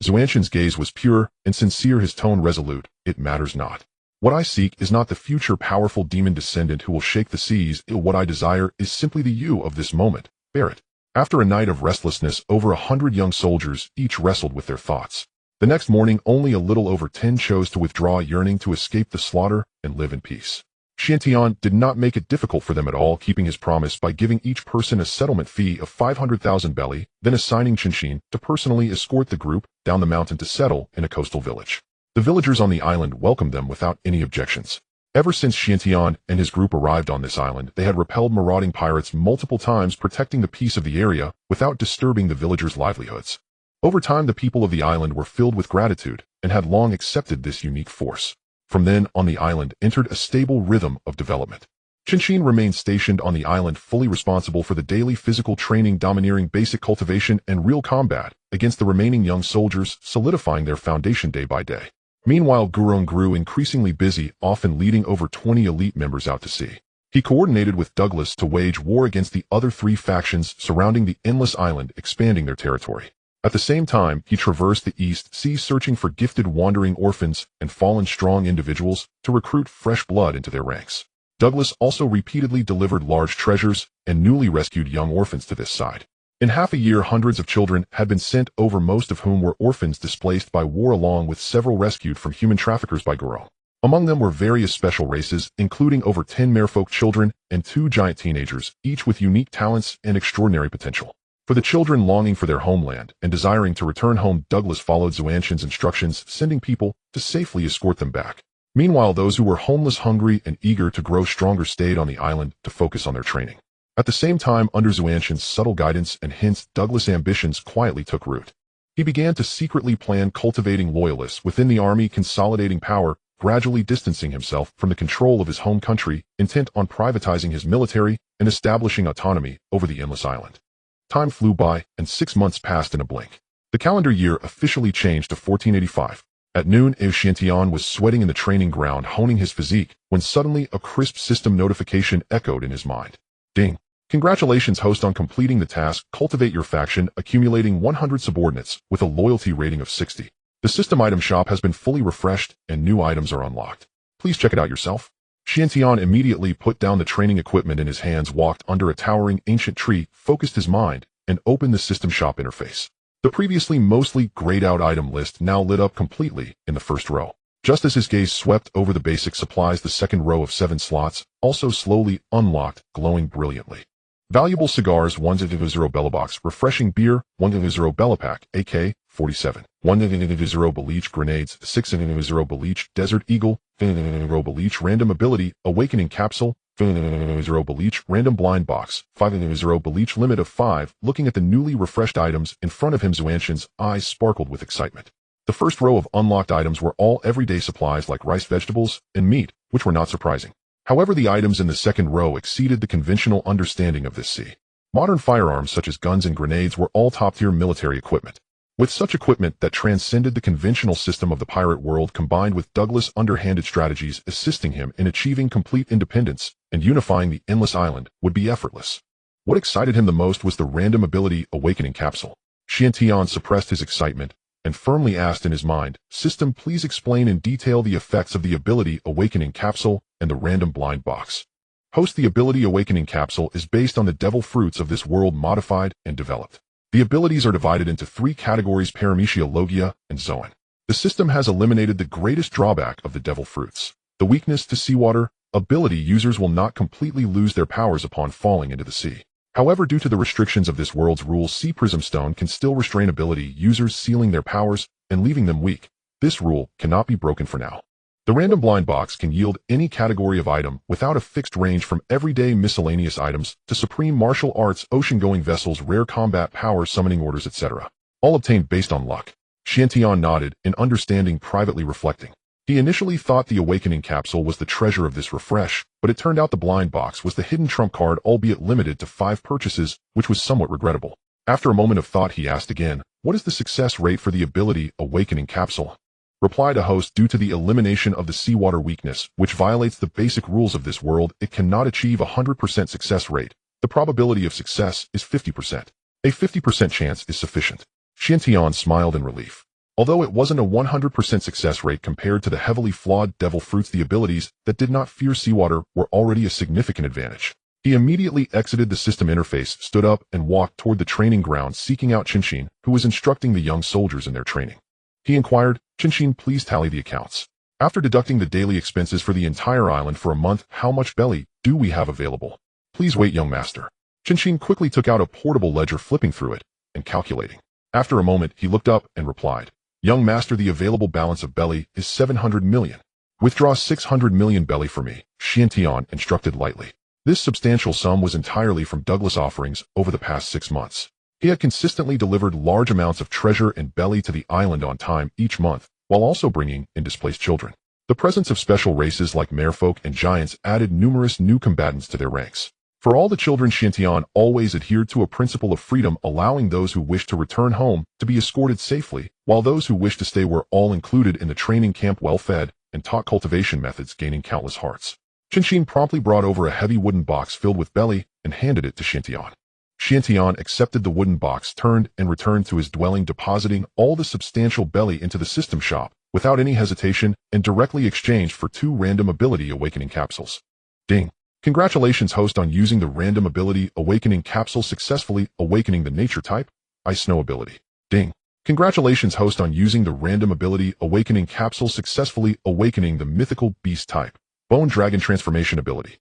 Xuanxin's gaze was pure and sincere, his tone resolute. "It matters not. What I seek is not the future powerful demon descendant who will shake the seas. What I desire is simply the you of this moment, Barrett." After a night of restlessness, over 100 young soldiers each wrestled with their thoughts. The next morning, only a little over 10 chose to withdraw, yearning to escape the slaughter and live in peace. Xiantian did not make it difficult for them at all, keeping his promise by giving each person a settlement fee of 500,000 belly, then assigning Chen Xin to personally escort the group down the mountain to settle in a coastal village. The villagers on the island welcomed them without any objections. Ever since Xiantian and his group arrived on this island, they had repelled marauding pirates multiple times, protecting the peace of the area without disturbing the villagers' livelihoods. Over time, the people of the island were filled with gratitude and had long accepted this unique force. From then on, the island entered a stable rhythm of development. Chen Xin remained stationed on the island, fully responsible for the daily physical training, domineering basic cultivation, and real combat against the remaining young soldiers, solidifying their foundation day by day. Meanwhile, Rong grew increasingly busy, often leading over 20 elite members out to sea. He coordinated with Douglas to wage war against the other 3 factions surrounding the endless island, expanding their territory. At the same time, he traversed the East Sea, searching for gifted wandering orphans and fallen strong individuals to recruit fresh blood into their ranks. Douglas also repeatedly delivered large treasures and newly rescued young orphans to this side. In half a year, hundreds of children had been sent over, most of whom were orphans displaced by war, along with several rescued from human traffickers by Rong. Among them were various special races, including over 10 merfolk children and 2 giant teenagers, each with unique talents and extraordinary potential. For the children longing for their homeland and desiring to return home, Douglas followed Xuantian's instructions, sending people to safely escort them back. Meanwhile, those who were homeless, hungry, and eager to grow stronger stayed on the island to focus on their training. At the same time, under Xuantian's subtle guidance and hints, Douglas' ambitions quietly took root. He began to secretly plan cultivating loyalists within the army, consolidating power, gradually distancing himself from the control of his home country, intent on privatizing his military and establishing autonomy over the endless island. Time flew by, and 6 months passed in a blink. The calendar year officially changed to 1485. At noon, Xiantian was sweating in the training ground, honing his physique, when suddenly a crisp system notification echoed in his mind. Ding! Congratulations, host, on completing the task. Cultivate your faction, accumulating 100 subordinates with a loyalty rating of 60. The system item shop has been fully refreshed, and new items are unlocked. Please check it out yourself. Xiantian immediately put down the training equipment in his hands, walked under a towering ancient tree, focused his mind, and opened the system shop interface. The previously mostly grayed-out item list now lit up completely in the first row. Just as his gaze swept over the basic supplies, the second row of 7 slots also slowly unlocked, glowing brilliantly. Valuable cigars, 100 Bella Box. Refreshing beer, 100 Bella Pack, AK-47. 100 Bleach Grenades, 600 Bleach Desert Eagle, 100 Bleach Random Ability, Awakening Capsule, 100 Bleach Random Blind Box, 500 Bleach Limit of 5. Looking at the newly refreshed items in front of him, Xuantian's eyes sparkled with excitement. The first row of unlocked items were all everyday supplies like rice, vegetables, and meat, which were not surprising. However, the items in the second row exceeded the conventional understanding of this sea. Modern firearms such as guns and grenades were all top-tier military equipment. With such equipment that transcended the conventional system of the pirate world, combined with Douglas' underhanded strategies assisting him in achieving complete independence and unifying the endless island, would be effortless. What excited him the most was the random ability Awakening Capsule. Xiantian suppressed his excitement and firmly asked in his mind, "System, please explain in detail the effects of the ability Awakening Capsule and the random blind box." Host, the ability Awakening Capsule is based on the devil fruits of this world, modified and developed. The abilities are divided into 3 categories: Paramecia, Logia, and Zoan. The system has eliminated the greatest drawback of the devil fruits, the weakness to seawater ability. Users will not completely lose their powers upon falling into the sea. However, due to the restrictions of this world's rules, Sea Prism Stone can still restrain ability users, sealing their powers and leaving them weak. This rule cannot be broken for now. The random blind box can yield any category of item without a fixed range, from everyday miscellaneous items to supreme martial arts, ocean-going vessels, rare combat power, summoning orders, etc. All obtained based on luck. Xiantian nodded in understanding, privately reflecting. He initially thought the Awakening Capsule was the treasure of this refresh, but it turned out the blind box was the hidden trump card, albeit limited to 5 purchases, which was somewhat regrettable. After a moment of thought, he asked again, "What is the success rate for the ability Awakening Capsule?" Replied a host, "Due to the elimination of the seawater weakness, which violates the basic rules of this world, it cannot achieve a 100% success rate. The probability of success is 50%. A 50% chance is sufficient." Xiantian smiled in relief. Although it wasn't a 100% success rate compared to the heavily flawed devil fruits, the abilities that did not fear seawater were already a significant advantage. He immediately exited the system interface, stood up, and walked toward the training ground, seeking out Chen Xin, who was instructing the young soldiers in their training. He inquired, "Chen Xin, please tally the accounts. After deducting the daily expenses for the entire island for a month, how much belly do we have available?" "Please wait, young master." Chen Xin quickly took out a portable ledger, flipping through it and calculating. After a moment, he looked up and replied, "Young master, the available balance of belly is 700 million. Withdraw 600 million belly for me, Xiantian instructed lightly. This substantial sum was entirely from Douglas' offerings over the past 6 months. He had consistently delivered large amounts of treasure and belly to the island on time each month, while also bringing in displaced children. The presence of special races like merfolk and giants added numerous new combatants to their ranks. For all the children, Xiantian always adhered to a principle of freedom, allowing those who wished to return home to be escorted safely, while those who wished to stay were all included in the training camp, well fed, and taught cultivation methods, gaining countless hearts. Chen Xin promptly brought over a heavy wooden box filled with belly and handed it to Xiantian. Xiantian accepted the wooden box, turned and returned to his dwelling, depositing all the substantial belly into the system shop without any hesitation and directly exchanged for 2 random ability awakening capsules. Ding! Congratulations, host, on using the random ability awakening capsule successfully, awakening the nature type, Ice Snow ability. Ding! Congratulations, host, on using the random ability awakening capsule successfully, awakening the mythical beast type, Bone Dragon transformation ability.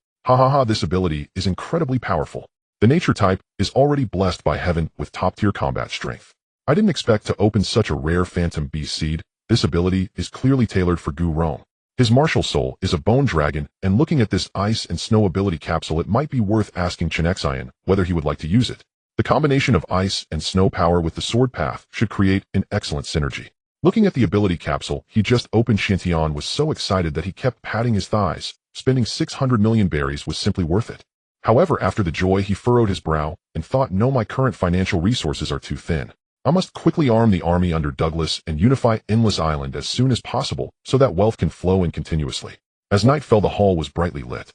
This ability is incredibly powerful. The nature type is already blessed by heaven with top-tier combat strength. I didn't expect to open such a rare phantom beast seed. This ability is clearly tailored for Rong. His martial soul is a bone dragon, and looking at this ice and snow ability capsule, it might be worth asking Chen Xin whether he would like to use it. The combination of ice and snow power with the sword path should create an excellent synergy. Looking at the ability capsule he just opened, Xiantian was so excited that he kept patting his thighs. Spending 600 million berries was simply worth it. However, after the joy, he furrowed his brow and thought, no, my current financial resources are too thin. I must quickly arm the army under Douglas and unify Endless Island as soon as possible so that wealth can flow in continuously. As night fell, the hall was brightly lit.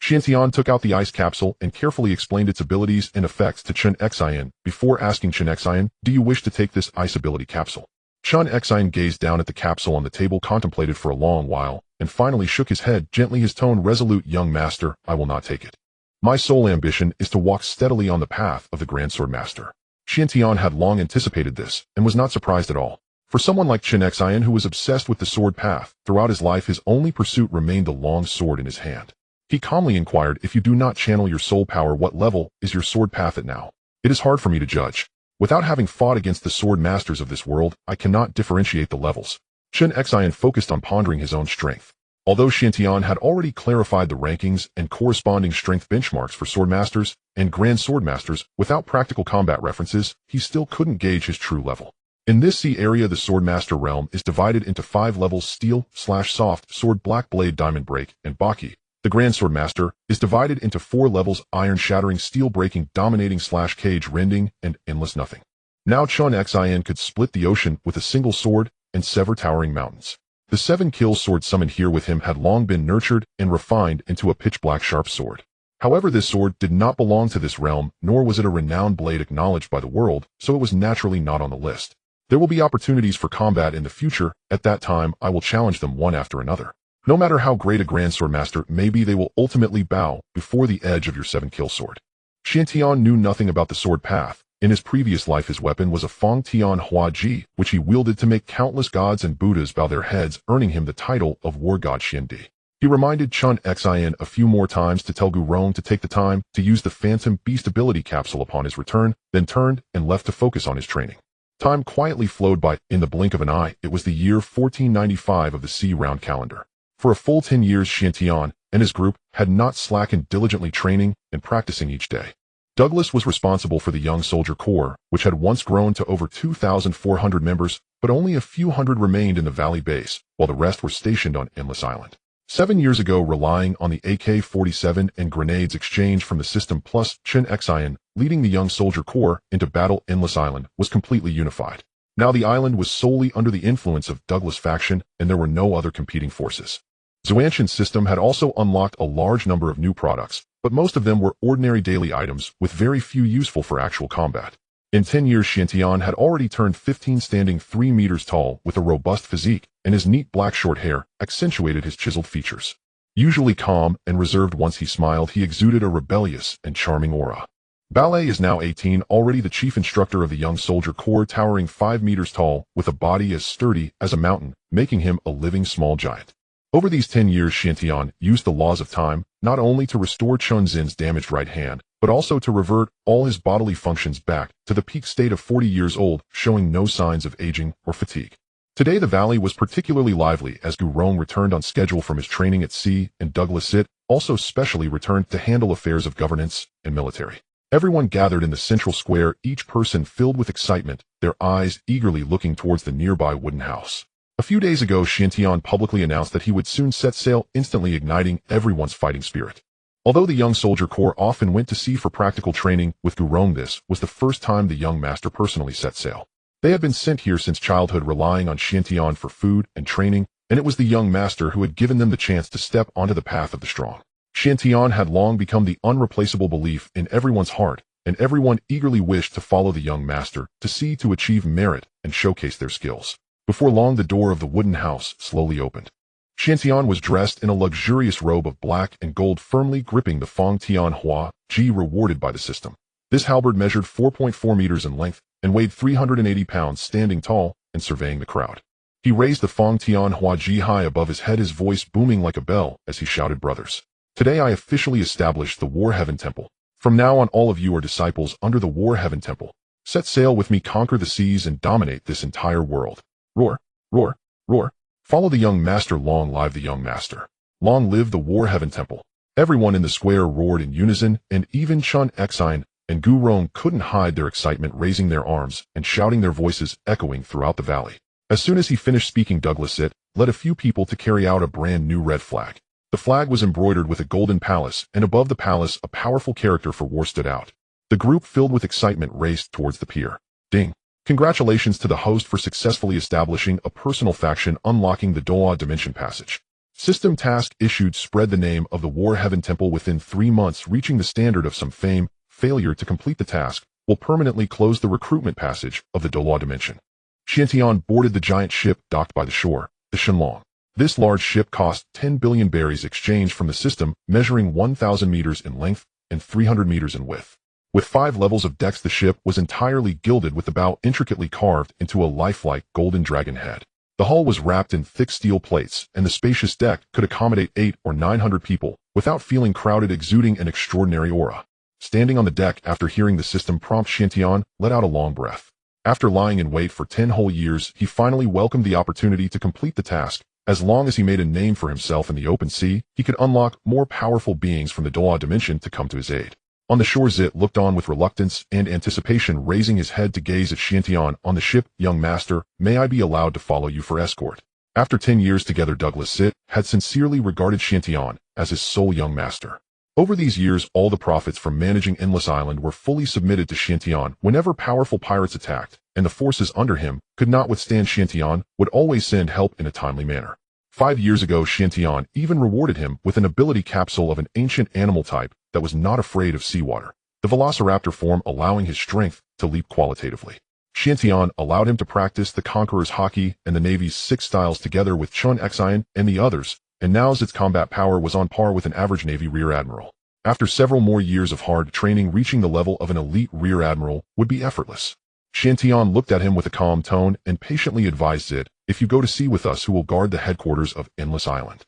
Xiantian took out the ice capsule and carefully explained its abilities and effects to Chen Xin before asking Chen Xin, do you wish to take this ice ability capsule? Chen Xin gazed down at the capsule on the table, contemplated for a long while, and finally shook his head gently, his tone resolute. Young master, I will not take it. My sole ambition is to walk steadily on the path of the Grand Sword Master. Xiantian had long anticipated this, and was not surprised at all. For someone like Chen Xin, who was obsessed with the sword path, throughout his life his only pursuit remained the long sword in his hand. He calmly inquired, if you do not channel your soul power, what level is your sword path at now? It is hard for me to judge. Without having fought against the sword masters of this world, I cannot differentiate the levels. Chen Xin focused on pondering his own strength. Although Xiantian had already clarified the rankings and corresponding strength benchmarks for swordmasters and grand swordmasters without practical combat references, he still couldn't gauge his true level. In this sea area, the swordmaster realm is divided into 5 levels: steel/soft sword, black blade, diamond break, and baki. The grand swordmaster is divided into 4 levels: iron shattering, steel breaking, dominating/cage rending, and endless nothing. Now Chen Xin could split the ocean with a single sword and sever towering mountains. The 7-kill sword summoned here with him had long been nurtured and refined into a pitch-black sharp sword. However, this sword did not belong to this realm, nor was it a renowned blade acknowledged by the world, so it was naturally not on the list. There will be opportunities for combat in the future. At that time, I will challenge them one after another. No matter how great a grand swordmaster may be, they will ultimately bow before the edge of your 7-kill sword. Xiantian knew nothing about the sword path. In his previous life, his weapon was a Fong Tian Hua Ji, which he wielded to make countless gods and Buddhas bow their heads, earning him the title of War God Xiandi. He reminded Chen Xin a few more times to tell Rong to take the time to use the Phantom Beast ability capsule upon his return, then turned and left to focus on his training. Time quietly flowed by. In the blink of an eye, it was the year 1495 of the sea-round calendar. For a full 10 years, Xiantian and his group had not slackened, diligently training and practicing each day. Douglas was responsible for the young soldier corps, which had once grown to over 2,400 members, but only a few hundred remained in the valley base, while the rest were stationed on Endless Island. 7 years ago, relying on the AK-47 and grenades exchanged from the system, plus Chen Xin leading the young soldier corps into battle, Endless Island was completely unified. Now the island was solely under the influence of Douglas faction, and there were no other competing forces. Xuanqian's system had also unlocked a large number of new products, but most of them were ordinary daily items with very few useful for actual combat. In 10 years, Xiantian had already turned 15, standing 3 meters tall with a robust physique, and his neat black short hair accentuated his chiseled features. Usually calm and reserved, once he smiled, he exuded a rebellious and charming aura. Ballet is now 18, already the chief instructor of the young soldier corps, towering 5 meters tall with a body as sturdy as a mountain, making him a living small giant. Over these 10 years, Xiantian used the laws of time, not only to restore Chen Xin's damaged right hand, but also to revert all his bodily functions back to the peak state of 40 years old, showing no signs of aging or fatigue. Today the valley was particularly lively as Rong returned on schedule from his training at sea, and Douglas also specially returned to handle affairs of governance and military. Everyone gathered in the central square, each person filled with excitement, their eyes eagerly looking towards the nearby wooden house. A few days ago, Chen Xin publicly announced that he would soon set sail, instantly igniting everyone's fighting spirit. Although the young soldier corps often went to sea for practical training, with Rong this was the first time the young master personally set sail. They had been sent here since childhood, relying on Chen Xin for food and training, and it was the young master who had given them the chance to step onto the path of the strong. Chen Xin had long become the unreplaceable belief in everyone's heart, and everyone eagerly wished to follow the young master to sea to achieve merit and showcase their skills. Before long, the door of the wooden house slowly opened. Chen Xin was dressed in a luxurious robe of black and gold, firmly gripping the Fong Tian Hua Ji rewarded by the system. This halberd measured 4.4 meters in length and weighed 380 pounds, standing tall and surveying the crowd. He raised the Fong Tian Hua Ji high above his head, his voice booming like a bell as he shouted, "Brothers, today I officially established the War Heaven Temple. From now on, all of you are disciples under the War Heaven Temple. Set sail with me, conquer the seas, and dominate this entire world. Roar, roar, roar. Follow the young master. Long live the young master. Long live the War Heaven Temple." Everyone in the square roared in unison, and even Chen Xin and Rong couldn't hide their excitement, raising their arms and shouting, their voices echoing throughout the valley. As soon as he finished speaking, Douglas led a few people to carry out a brand new red flag. The flag was embroidered with a golden palace, and above the palace a powerful character for war stood out. The group, filled with excitement, raced towards the pier. Ding! Congratulations to the host for successfully establishing a personal faction, unlocking the Douluo Dimension Passage. System task issued: spread the name of the War Heaven Temple within 3 months, reaching the standard of some fame. Failure to complete the task will permanently close the recruitment passage of the Douluo Dimension. Chen Xin boarded the giant ship docked by the shore, the Shenlong. This large ship cost 10 billion berries exchanged from the system, measuring 1,000 meters in length and 300 meters in width. With 5 levels of decks, the ship was entirely gilded, with the bow intricately carved into a lifelike golden dragon head. The hull was wrapped in thick steel plates, and the spacious deck could accommodate 800 or 900 people without feeling crowded, exuding an extraordinary aura. Standing on the deck after hearing the system prompt, Chen Xin let out a long breath. After lying in wait for 10 whole years, he finally welcomed the opportunity to complete the task. As long as he made a name for himself in the open sea, he could unlock more powerful beings from the Douluo Dimension to come to his aid. On the shore, Zit looked on with reluctance and anticipation, raising his head to gaze at Chen Xin on the ship. "Young master, may I be allowed to follow you for escort?" After 10 years together, Douglas had sincerely regarded Chen Xin as his sole young master. Over these years, all the profits from managing Endless Island were fully submitted to Chen Xin. Whenever powerful pirates attacked, and the forces under him could not withstand, Chen Xin would always send help in a timely manner. 5 years ago, Chen Xin even rewarded him with an ability capsule of an ancient animal type that was not afraid of seawater, the Velociraptor form, allowing his strength to leap qualitatively. Chen Xin allowed him to practice the Conqueror's Haki and the Navy's 6 styles together with Chen Xin and the others, and now its combat power was on par with an average Navy Rear Admiral. After several more years of hard training, reaching the level of an elite Rear Admiral would be effortless. Chen Xin looked at him with a calm tone and patiently advised Zid, "If you go to sea with us, who will guard the headquarters of Endless Island?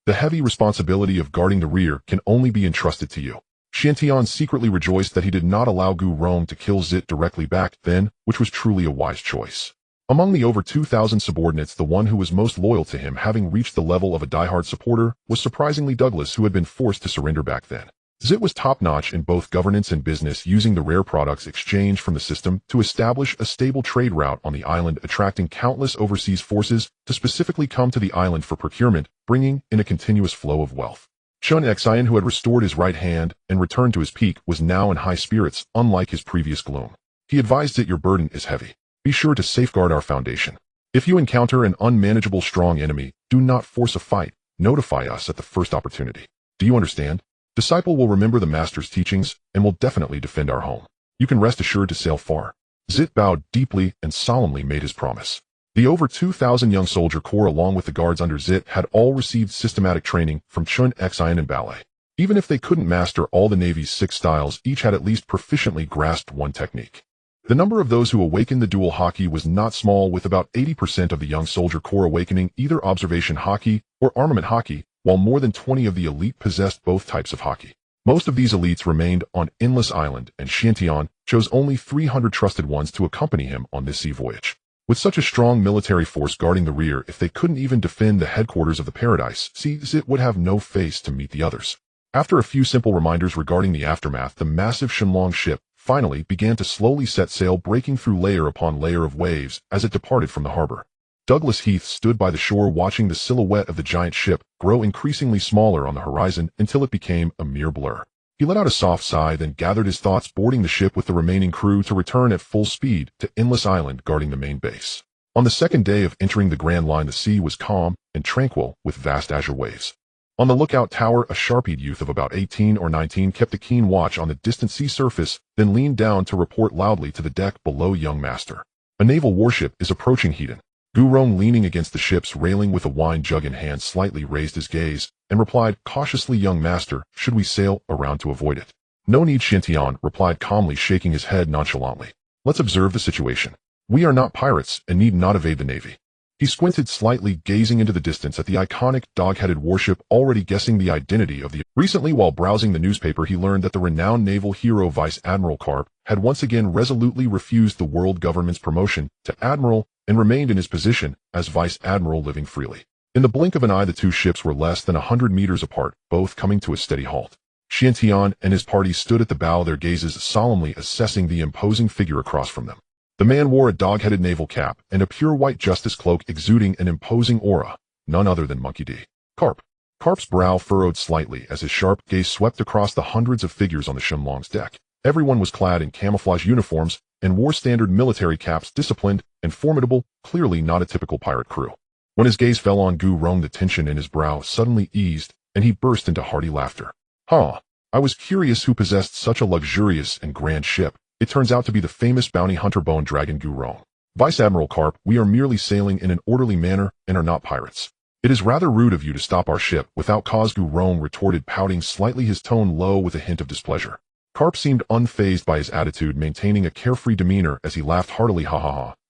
The heavy responsibility of guarding the rear can only be entrusted to you." Chen Xin secretly rejoiced that he did not allow Rong to kill Zit directly back then, which was truly a wise choice. Among the over 2,000 subordinates, the one who was most loyal to him, having reached the level of a diehard supporter, was surprisingly Douglas, who had been forced to surrender back then. Zit was top-notch in both governance and business, using the rare products exchanged from the system to establish a stable trade route on the island, attracting countless overseas forces to specifically come to the island for procurement, bringing in a continuous flow of wealth. Chen Xin, who had restored his right hand and returned to his peak, was now in high spirits, unlike his previous gloom. He advised Zit, "Your burden is heavy. Be sure to safeguard our foundation. If you encounter an unmanageable strong enemy, do not force a fight. Notify us at the first opportunity. Do you understand? Disciple will remember the master's teachings and will definitely defend our home. You can rest assured to sail far." Zit bowed deeply and solemnly made his promise. The over 2,000 young soldier corps, along with the guards under Zit, had all received systematic training from Chen Xin and Ballet. Even if they couldn't master all the Navy's 6 styles, each had at least proficiently grasped one technique. The number of those who awakened the dual Haki was not small, with about 80% of the young soldier corps awakening either observation Haki or armament Haki, while more than 20 of the elite possessed both types of Haki. Most of these elites remained on Endless Island, and Chen Xin chose only 300 trusted ones to accompany him on this sea voyage. With such a strong military force guarding the rear, if they couldn't even defend the headquarters of the Paradise Seas, it would have no face to meet the others. After a few simple reminders regarding the aftermath, the massive Shenlong ship finally began to slowly set sail, breaking through layer upon layer of waves as it departed from the harbor. Douglas Heath stood by the shore watching the silhouette of the giant ship grow increasingly smaller on the horizon until it became a mere blur. He let out a soft sigh, then gathered his thoughts, boarding the ship with the remaining crew to return at full speed to Endless Island guarding the main base. On the second day of entering the Grand Line, the sea was calm and tranquil with vast azure waves. On the lookout tower, a sharp-eyed youth of about 18 or 19 kept a keen watch on the distant sea surface, then leaned down to report loudly to the deck below. Young master, a naval warship is approaching Hedon. Rong, leaning against the ship's railing with a wine jug in hand, slightly raised his gaze and replied cautiously, young master, should we sail around to avoid it? No need, Chen Xin replied calmly, shaking his head nonchalantly. Let's observe the situation. We are not pirates and need not evade the navy. He squinted slightly, gazing into the distance at the iconic dog-headed warship, already guessing the identity of the... Recently, while browsing the newspaper, he learned that the renowned naval hero Vice Admiral Karp had once again resolutely refused the world government's promotion to admiral and remained in his position as Vice Admiral, living freely. In the blink of an eye, the two ships were less than 100 meters apart, both coming to a steady halt. Chen Xin and his party stood at the bow, their gazes solemnly assessing the imposing figure across from them. The man wore a dog-headed naval cap and a pure white justice cloak, exuding an imposing aura, none other than Monkey D. Karp. Karp's brow furrowed slightly as his sharp gaze swept across the hundreds of figures on the Shenlong's deck. Everyone was clad in camouflage uniforms and wore standard military caps, disciplined and formidable, clearly not a typical pirate crew. When his gaze fell on Rong, the tension in his brow suddenly eased, and he burst into hearty laughter. I was curious who possessed such a luxurious and grand ship. It turns out to be the famous bounty hunter Bone Dragon Rong. Vice Admiral Karp, we are merely sailing in an orderly manner and are not pirates. It is rather rude of you to stop our ship without cause, Rong retorted, pouting slightly, his tone low with a hint of displeasure. Karp seemed unfazed by his attitude, maintaining a carefree demeanor as he laughed heartily.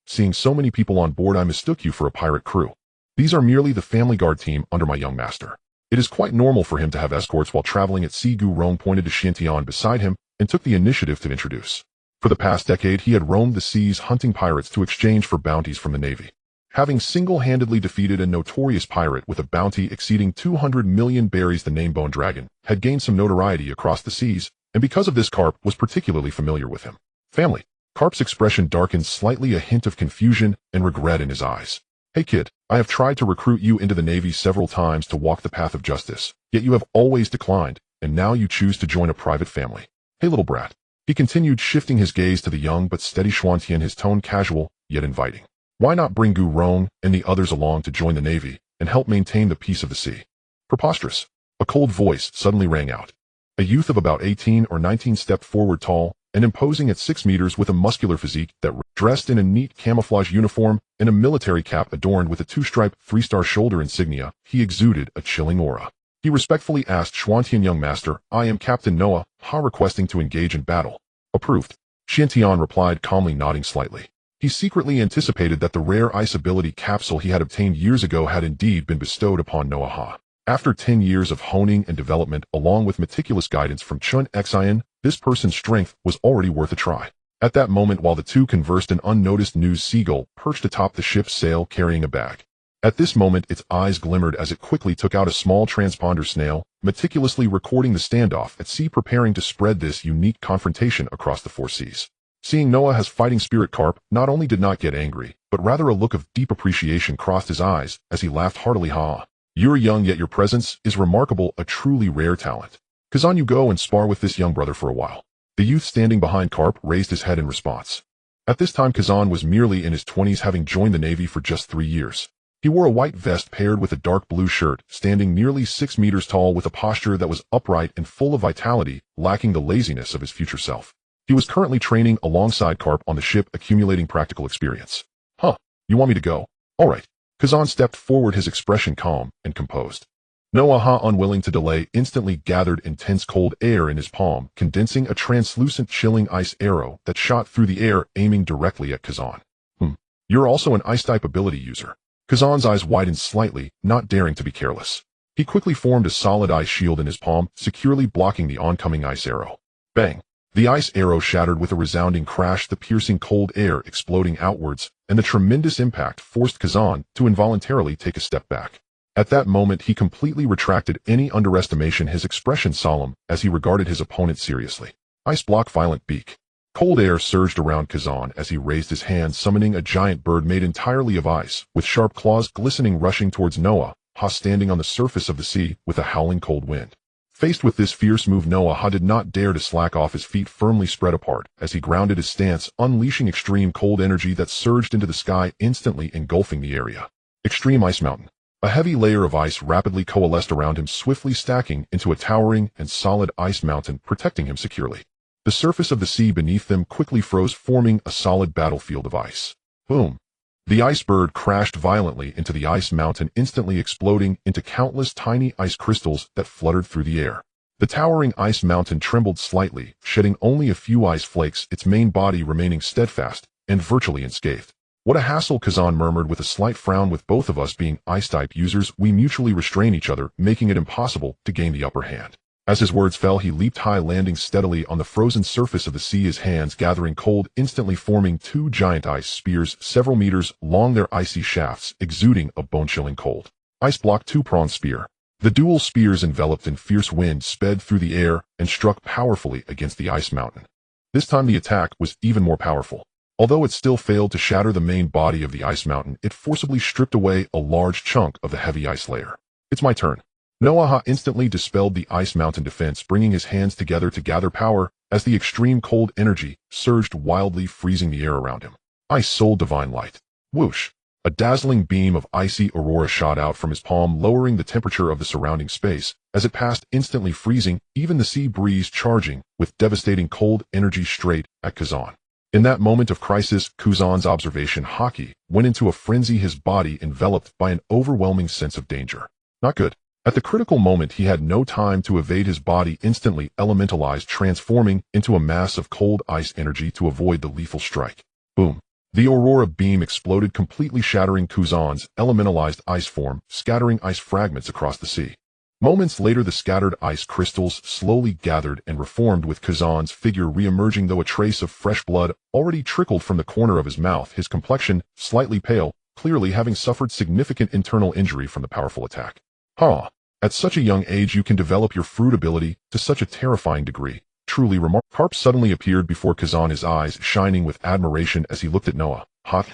Seeing so many people on board, I mistook you for a pirate crew. These are merely the family guard team under my young master. It is quite normal for him to have escorts while traveling at sea. Rong pointed to Chen Xin beside him and took the initiative to introduce. For the past decade, he had roamed the seas hunting pirates to exchange for bounties from the navy. Having single-handedly defeated a notorious pirate with a bounty exceeding 200 million berries, the name Bone Dragon had gained some notoriety across the seas, and because of this, Karp was particularly familiar with him. Family. Karp's expression darkened slightly, a hint of confusion and regret in his eyes. Hey kid, I have tried to recruit you into the navy several times to walk the path of justice, yet you have always declined, and now you choose to join a private family. Hey little brat. He continued, shifting his gaze to the young but steady Xuantian, his tone casual yet inviting. Why not bring Rong and the others along to join the navy and help maintain the peace of the sea? Preposterous. A cold voice suddenly rang out. A youth of about 18 or 19 stepped forward, tall and imposing at 6 meters, with a muscular physique that dressed in a neat camouflage uniform and a military cap adorned with a 2-stripe 3-star shoulder insignia. He exuded a chilling aura. He respectfully asked Xuantian, young master, I am Captain Noah, requesting to engage in battle. Approved. Chen Xin replied calmly, nodding slightly. He secretly anticipated that the rare ice ability capsule he had obtained years ago had indeed been bestowed upon Noah. After 10 years of honing and development, along with meticulous guidance from Chen Xin, this person's strength was already worth a try. At that moment, while the two conversed, an unnoticed news seagull perched atop the ship's sail carrying a bag. At this moment, its eyes glimmered as it quickly took out a small transponder snail, meticulously recording the standoff at sea, preparing to spread this unique confrontation across the 4 seas. Seeing Noah's fighting spirit, Karp not only did not get angry, but rather a look of deep appreciation crossed his eyes as he laughed heartily. You're young, yet your presence is remarkable, a truly rare talent. Kazan, you go and spar with this young brother for a while. The youth standing behind Karp raised his head in response. At this time, Kazan was merely in his 20s, having joined the navy for just 3 years. He wore a white vest paired with a dark blue shirt, standing nearly 6 meters tall with a posture that was upright and full of vitality, lacking the laziness of his future self. He was currently training alongside Karp on the ship, accumulating practical experience. You want me to go? All right. Kazan stepped forward, his expression calm and composed. Noah, unwilling to delay, instantly gathered intense cold air in his palm, condensing a translucent chilling ice arrow that shot through the air, aiming directly at Kazan. You're also an ice-type ability user. Kazan's eyes widened slightly, not daring to be careless. He quickly formed a solid ice shield in his palm, securely blocking the oncoming ice arrow. Bang! The ice arrow shattered with a resounding crash, the piercing cold air exploding outwards, and the tremendous impact forced Kazan to involuntarily take a step back. At that moment, he completely retracted any underestimation, his expression solemn as he regarded his opponent seriously. Ice block, violent beak. Cold air surged around Kazan as he raised his hand, summoning a giant bird made entirely of ice, with sharp claws glistening, rushing towards Noah, standing on the surface of the sea with a howling cold wind. Faced with this fierce move, Noah did not dare to slack off, his feet firmly spread apart as he grounded his stance, unleashing extreme cold energy that surged into the sky, instantly engulfing the area. Extreme Ice Mountain. A heavy layer of ice rapidly coalesced around him, swiftly stacking into a towering and solid ice mountain, protecting him securely. The surface of the sea beneath them quickly froze, forming a solid battlefield of ice. Boom! The ice bird crashed violently into the ice mountain, instantly exploding into countless tiny ice crystals that fluttered through the air. The towering ice mountain trembled slightly, shedding only a few ice flakes, its main body remaining steadfast and virtually unscathed. What a hassle, Kazan murmured with a slight frown. With both of us being ice-type users, we mutually restrain each other, making it impossible to gain the upper hand. As his words fell, he leaped high, landing steadily on the frozen surface of the sea, his hands gathering cold, instantly forming two giant ice spears several meters long, their icy shafts exuding a bone-chilling cold. Ice block, two-pronged spear. The dual spears, enveloped in fierce wind, sped through the air and struck powerfully against the ice mountain. This time the attack was even more powerful. Although it still failed to shatter the main body of the ice mountain, it forcibly stripped away a large chunk of the heavy ice layer. It's my turn. Noah instantly dispelled the ice mountain defense, bringing his hands together to gather power as the extreme cold energy surged wildly, freezing the air around him. Ice Soul, divine light. Whoosh! A dazzling beam of icy aurora shot out from his palm, lowering the temperature of the surrounding space as it passed, instantly freezing even the sea breeze, charging with devastating cold energy straight at Kazan. In that moment of crisis, Kazan's observation Haki went into a frenzy, his body enveloped by an overwhelming sense of danger. Not good. At the critical moment, he had no time to evade, his body instantly elementalized, transforming into a mass of cold ice energy to avoid the lethal strike. Boom! The aurora beam exploded, completely shattering Kazan's elementalized ice form, scattering ice fragments across the sea. Moments later, the scattered ice crystals slowly gathered and reformed, with Kazan's figure re-emerging, though a trace of fresh blood already trickled from the corner of his mouth, his complexion slightly pale, clearly having suffered significant internal injury from the powerful attack. At such a young age you can develop your fruit ability to such a terrifying degree. Truly remarkable. Carp suddenly appeared before Kazan, his eyes shining with admiration as he looked at Noah.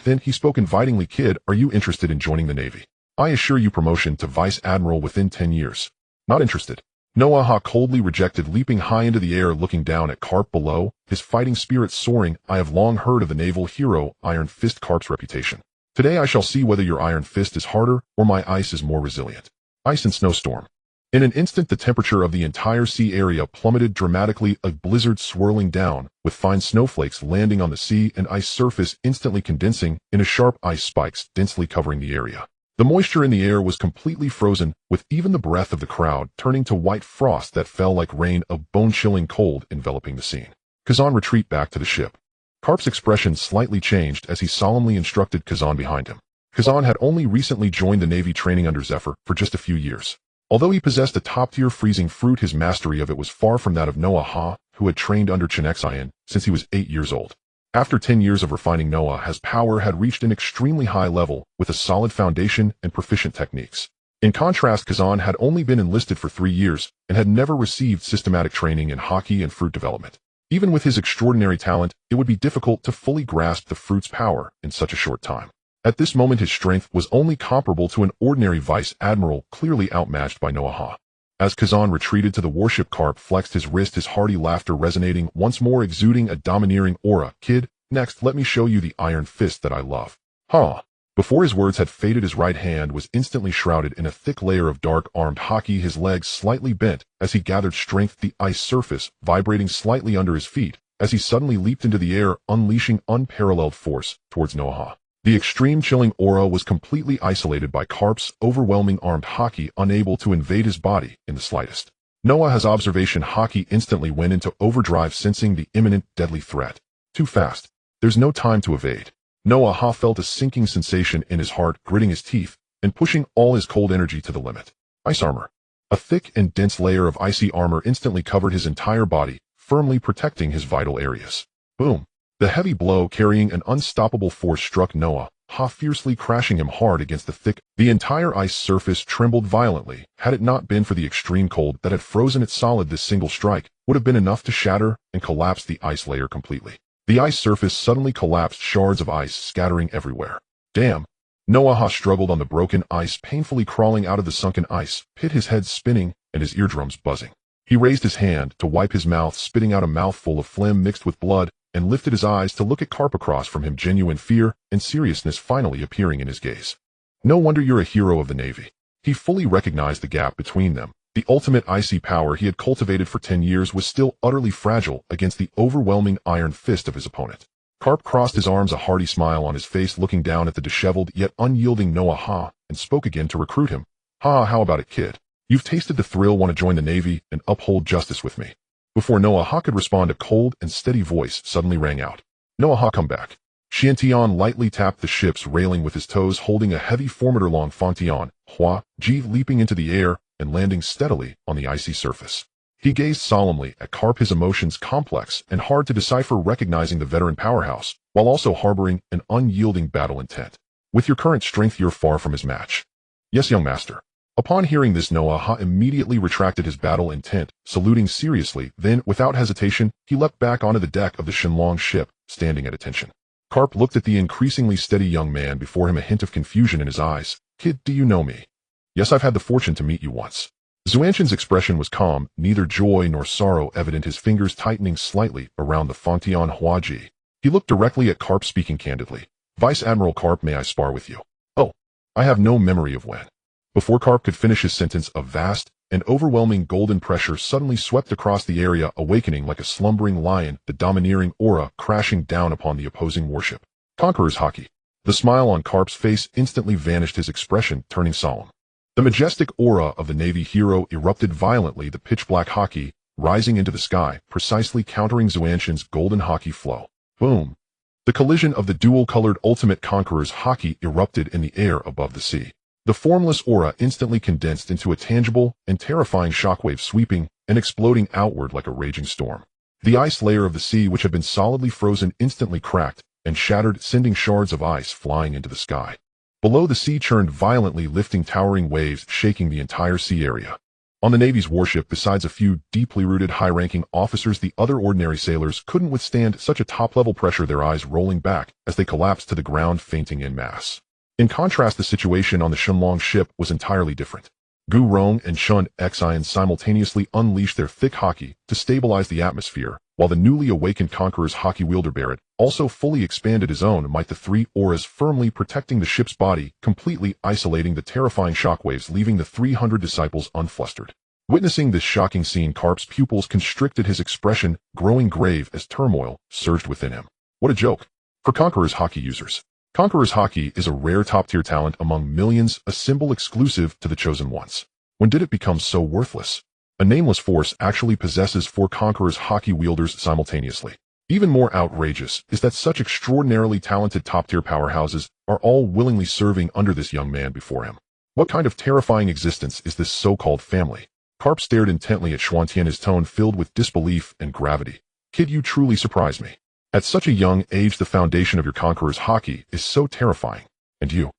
Then he spoke invitingly. Kid, are you interested in joining the Navy? I assure you promotion to Vice Admiral within 10 years. Not interested. Noah coldly rejected, leaping high into the air, looking down at Carp below, his fighting spirit soaring. I have long heard of the naval hero Iron Fist Carp's reputation. Today I shall see whether your Iron Fist is harder or my ice is more resilient. Ice and snowstorm. In an instant, the temperature of the entire sea area plummeted dramatically, a blizzard swirling down, with fine snowflakes landing on the sea and ice surface instantly condensing into sharp ice spikes densely covering the area. The moisture in the air was completely frozen, with even the breath of the crowd turning to white frost that fell like rain, a bone-chilling cold enveloping the scene. Kazan retreat back to the ship. Carp's expression slightly changed as he solemnly instructed Kazan behind him. Kazan had only recently joined the Navy, training under Zephyr for just a few years. Although he possessed a top-tier freezing fruit, his mastery of it was far from that of Noah, who had trained under Chen Xin since he was 8 years old. After 10 years of refining, Noah's power had reached an extremely high level, with a solid foundation and proficient techniques. In contrast, Kazan had only been enlisted for 3 years and had never received systematic training in Haki and fruit development. Even with his extraordinary talent, it would be difficult to fully grasp the fruit's power in such a short time. At this moment, his strength was only comparable to an ordinary vice admiral, clearly outmatched by Noah. As Kazan retreated to the warship, Carp flexed his wrist, his hearty laughter resonating once more, exuding a domineering aura. Kid, next let me show you the iron fist that I love. Before his words had faded, his right hand was instantly shrouded in a thick layer of dark-armed Haki, his legs slightly bent as he gathered strength, the ice surface vibrating slightly under his feet as he suddenly leaped into the air, unleashing unparalleled force towards Noah. The extreme chilling aura was completely isolated by Carp's overwhelming armed Haki, unable to invade his body in the slightest. Noah's observation Haki instantly went into overdrive, sensing the imminent deadly threat. Too fast. There's no time to evade. Noah felt a sinking sensation in his heart, gritting his teeth and pushing all his cold energy to the limit. Ice armor. A thick and dense layer of icy armor instantly covered his entire body, firmly protecting his vital areas. Boom! The heavy blow carrying an unstoppable force struck Noah, fiercely crashing him hard against the entire ice surface trembled violently. Had it not been for the extreme cold that had frozen it solid, this single strike would have been enough to shatter and collapse the ice layer completely. The ice surface suddenly collapsed, shards of ice scattering everywhere. Damn! Noah struggled on the broken ice, painfully crawling out of the sunken ice pit, his head spinning and his eardrums buzzing. He raised his hand to wipe his mouth, spitting out a mouthful of phlegm mixed with blood, and lifted his eyes to look at Karp across from him, genuine fear and seriousness finally appearing in his gaze. No wonder you're a hero of the Navy. He fully recognized the gap between them. The ultimate icy power he had cultivated for 10 years was still utterly fragile against the overwhelming iron fist of his opponent. Karp crossed his arms, a hearty smile on his face, looking down at the disheveled yet unyielding Noah, and spoke again to recruit him. How about it, kid? You've tasted the thrill, want to join the Navy and uphold justice with me? Before Noah could respond, a cold and steady voice suddenly rang out. Noah, come back. Chen Xin lightly tapped the ship's railing with his toes, holding a heavy formidable Fontian, leaping into the air and landing steadily on the icy surface. He gazed solemnly at Karp, his emotions complex and hard to decipher, recognizing the veteran powerhouse, while also harboring an unyielding battle intent. With your current strength, you're far from his match. Yes, young master. Upon hearing this, Noah immediately retracted his battle intent, saluting seriously. Then, without hesitation, he leapt back onto the deck of the Shenlong ship, standing at attention. Karp looked at the increasingly steady young man before him, a hint of confusion in his eyes. Kid, do you know me? Yes, I've had the fortune to meet you once. Xuanzhen's expression was calm, neither joy nor sorrow evident, his fingers tightening slightly around the Fontian Huaji. He looked directly at Karp, speaking candidly. Vice Admiral Karp, may I spar with you? Oh, I have no memory of when. Before Karp could finish his sentence, a vast and overwhelming golden pressure suddenly swept across the area, awakening like a slumbering lion, the domineering aura crashing down upon the opposing warship. Conqueror's Haki. The smile on Karp's face instantly vanished, his expression turning solemn. The majestic aura of the Navy hero erupted violently, the pitch-black Haki rising into the sky, precisely countering Xuanzhen's golden Haki flow. Boom! The collision of the dual-colored ultimate Conqueror's Haki erupted in the air above the sea. The formless aura instantly condensed into a tangible and terrifying shockwave, sweeping and exploding outward like a raging storm. The ice layer of the sea, which had been solidly frozen, instantly cracked and shattered, sending shards of ice flying into the sky. Below, the sea churned violently, lifting towering waves, shaking the entire sea area. On the Navy's warship, besides a few deeply rooted high-ranking officers, the other ordinary sailors couldn't withstand such a top-level pressure, their eyes rolling back as they collapsed to the ground, fainting en masse. In contrast, the situation on the Shenlong ship was entirely different. Rong and Chen Xin simultaneously unleashed their thick Haki to stabilize the atmosphere, while the newly awakened Conqueror's Haki wielder Barrett also fully expanded his own might, the three auras firmly protecting the ship's body, completely isolating the terrifying shockwaves, leaving the 300 disciples unflustered. Witnessing this shocking scene, Karp's pupils constricted, his expression growing grave as turmoil surged within him. What a joke! For Conqueror's Haki users. Conqueror's Haki is a rare top-tier talent among millions, a symbol exclusive to the chosen ones. When did it become so worthless? A nameless force actually possesses 4 Conqueror's Haki wielders simultaneously. Even more outrageous is that such extraordinarily talented top-tier powerhouses are all willingly serving under this young man before him. What kind of terrifying existence is this so-called family? Karp stared intently at Xuantian, his tone filled with disbelief and gravity. Kid, you truly surprise me. At such a young age, the foundation of your Conqueror's Haki is so terrifying. And you?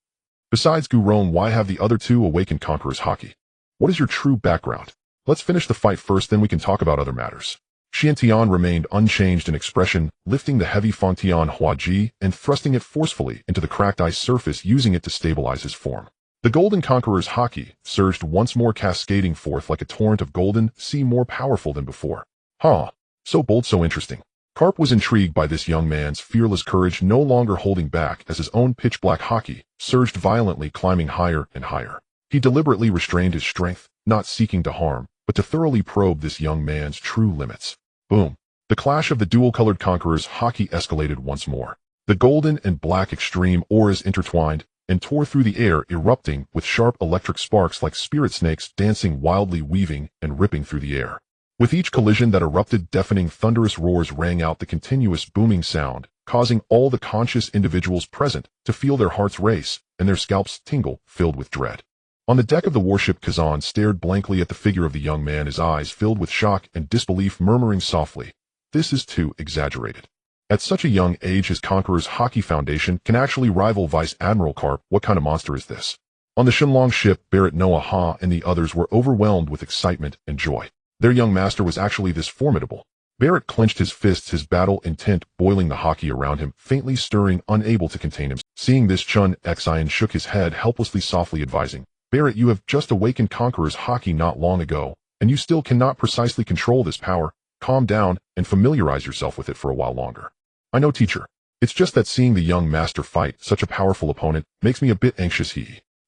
Besides Rong, why have the other 2 awakened Conqueror's Haki? What is your true background? Let's finish the fight first, then we can talk about other matters. Chen Xin remained unchanged in expression, lifting the heavy Fontian Huaji and thrusting it forcefully into the cracked ice surface, using it to stabilize his form. The golden Conqueror's Haki surged once more, cascading forth like a torrent of golden sea, more powerful than before. So bold, so interesting. Karp was intrigued by this young man's fearless courage, no longer holding back as his own pitch-black Haki surged violently, climbing higher and higher. He deliberately restrained his strength, not seeking to harm, but to thoroughly probe this young man's true limits. Boom! The clash of the dual-colored Conqueror's Haki escalated once more. The golden and black extreme auras intertwined and tore through the air, erupting with sharp electric sparks like spirit snakes dancing wildly, weaving and ripping through the air. With each collision that erupted, deafening thunderous roars rang out, the continuous booming sound, causing all the conscious individuals present to feel their hearts race and their scalps tingle, filled with dread. On the deck of the warship, Kazan stared blankly at the figure of the young man, his eyes filled with shock and disbelief, murmuring softly, This is too exaggerated. At such a young age, his Conqueror's Haki Foundation can actually rival Vice Admiral Karp. What kind of monster is this? On the Shenlong ship, Barrett, Noah Ha, and the others were overwhelmed with excitement and joy. Their young master was actually this formidable. Barrett clenched his fists, his battle intent boiling the Haki around him, faintly stirring, unable to contain him. Seeing this, Chen Xin shook his head helplessly, softly advising, Barrett, you have just awakened Conqueror's Haki not long ago, and you still cannot precisely control this power. Calm down and familiarize yourself with it for a while longer. I know, teacher. It's just that seeing the young master fight such a powerful opponent makes me a bit anxious.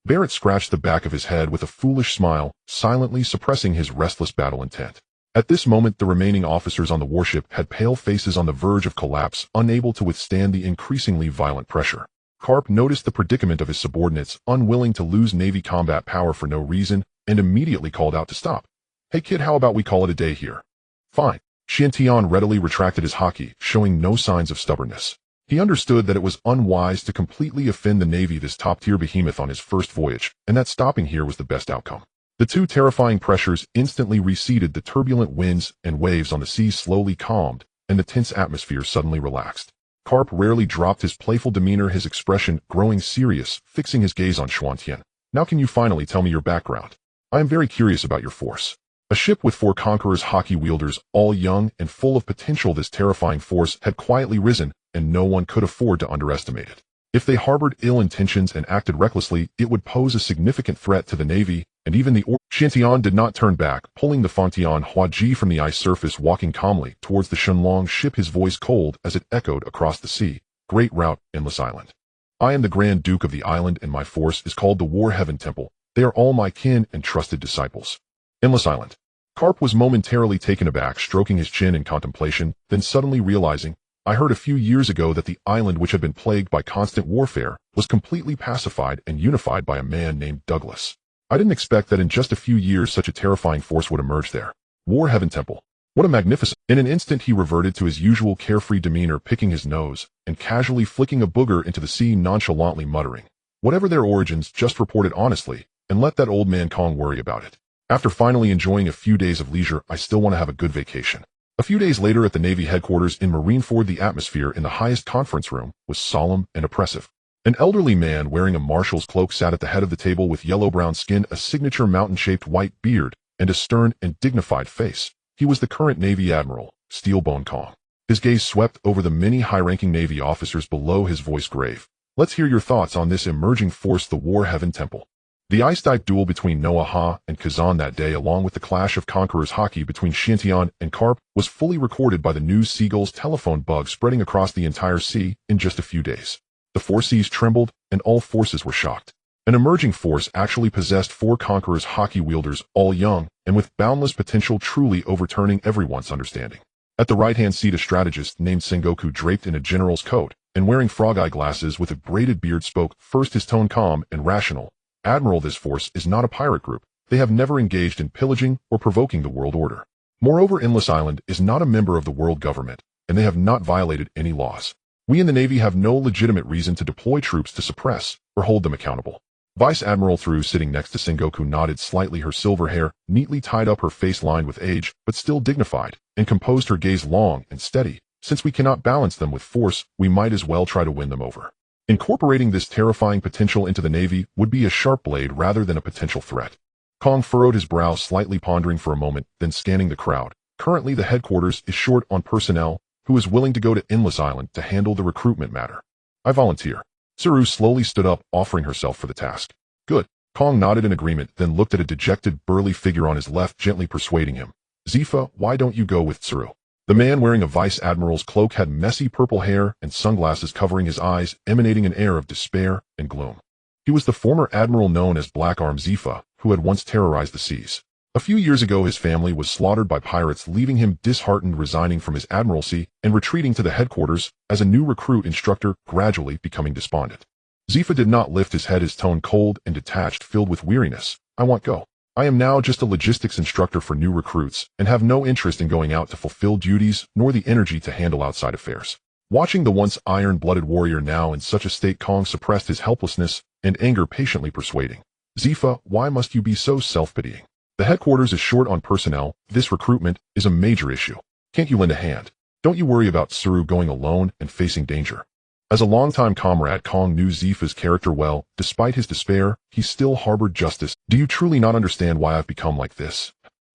Barrett scratched the back of his head with a foolish smile, silently suppressing his restless battle intent. At this moment, the remaining officers on the warship had pale faces on the verge of collapse, unable to withstand the increasingly violent pressure. Karp noticed the predicament of his subordinates, unwilling to lose Navy combat power for no reason, and immediately called out to stop. Hey kid, how about we call it a day here? Fine. Chen Xin readily retracted his Haki, showing no signs of stubbornness. He understood that it was unwise to completely offend the Navy, this top-tier behemoth, on his first voyage, and that stopping here was the best outcome. The two terrifying pressures instantly receded, the turbulent winds and waves on the seas slowly calmed, and the tense atmosphere suddenly relaxed. Karp rarely dropped his playful demeanor, his expression growing serious, fixing his gaze on Xuantian. Now can you finally tell me your background? I am very curious about your force. A ship with 4 Conqueror's Haki wielders, all young and full of potential, this terrifying force had quietly risen, and no one could afford to underestimate it. If they harbored ill intentions and acted recklessly, it would pose a significant threat to the Navy, and even the Chen Xin did not turn back, pulling the Fantian Huaji from the ice surface, walking calmly towards the Shenlong ship, his voice cold as it echoed across the sea. Great route, Endless Island. I am the Grand Duke of the island, and my force is called the War Heaven Temple. They are all my kin and trusted disciples. Endless Island. Karp was momentarily taken aback, stroking his chin in contemplation, then suddenly realizing, I heard a few years ago that the island, which had been plagued by constant warfare, was completely pacified and unified by a man named Douglas. I didn't expect that in just a few years such a terrifying force would emerge there. War Heaven Temple. What a magnificent... In an instant he reverted to his usual carefree demeanor, picking his nose and casually flicking a booger into the sea, nonchalantly muttering, whatever their origins, just report it honestly, and let that old man Kong worry about it. After finally enjoying a few days of leisure, I still want to have a good vacation. A few days later at the Navy headquarters in Marineford, the atmosphere in the highest conference room was solemn and oppressive. An elderly man wearing a marshal's cloak sat at the head of the table with yellow-brown skin, a signature mountain-shaped white beard, and a stern and dignified face. He was the current Navy Admiral, Steelbone Kong. His gaze swept over the many high-ranking Navy officers below, his voice grave. Let's hear your thoughts on this emerging force, the War Heaven Temple. The ice-type duel between Noah Ha and Kazan that day, along with the clash of Conqueror's Haki between Xuantian and Karp, was fully recorded by the News Seagull's telephone bug, spreading across the entire sea in just a few days. The 4 seas trembled, and all forces were shocked. An emerging force actually possessed 4 Conqueror's Haki wielders, all young, and with boundless potential, truly overturning everyone's understanding. At the right-hand seat, a strategist named Sengoku, draped in a general's coat and wearing frog-eye glasses with a braided beard, spoke, first, his tone calm and rational. Admiral, this force is not a pirate group. They have never engaged in pillaging or provoking the world order. Moreover, Endless Island is not a member of the world government, and they have not violated any laws. We in the Navy have no legitimate reason to deploy troops to suppress or hold them accountable. Vice Admiral Thru, sitting next to Sengoku, nodded slightly, her silver hair neatly tied up, her face lined with age, but still dignified, and composed, her gaze long and steady. Since we cannot balance them with force, we might as well try to win them over. Incorporating this terrifying potential into the Navy would be a sharp blade rather than a potential threat. Kong furrowed his brow, slightly pondering for a moment, then scanning the crowd. Currently, the headquarters is short on personnel. Who is willing to go to Endless Island to handle the recruitment matter? I volunteer. Saru slowly stood up, offering herself for the task. Good. Kong nodded in agreement, then looked at a dejected, burly figure on his left, gently persuading him. Zifa, why don't you go with Saru? The man wearing a vice admiral's cloak had messy purple hair and sunglasses covering his eyes, emanating an air of despair and gloom. He was the former admiral known as Black Arm Zifa, who had once terrorized the seas. A few years ago, his family was slaughtered by pirates, leaving him disheartened, resigning from his admiralcy and retreating to the headquarters as a new recruit instructor, gradually becoming despondent. Zifa did not lift his head, his tone cold and detached, filled with weariness. I want go. I am now just a logistics instructor for new recruits and have no interest in going out to fulfill duties nor the energy to handle outside affairs. Watching the once iron-blooded warrior now in such a state, Kong suppressed his helplessness and anger, patiently persuading. Zifa, why must you be so self-pitying? The headquarters is short on personnel. This recruitment is a major issue. Can't you lend a hand? Don't you worry about Suru going alone and facing danger. As a longtime comrade, Kong knew Zifa's character well. Despite his despair, he still harbored justice. Do you truly not understand why I've become like this?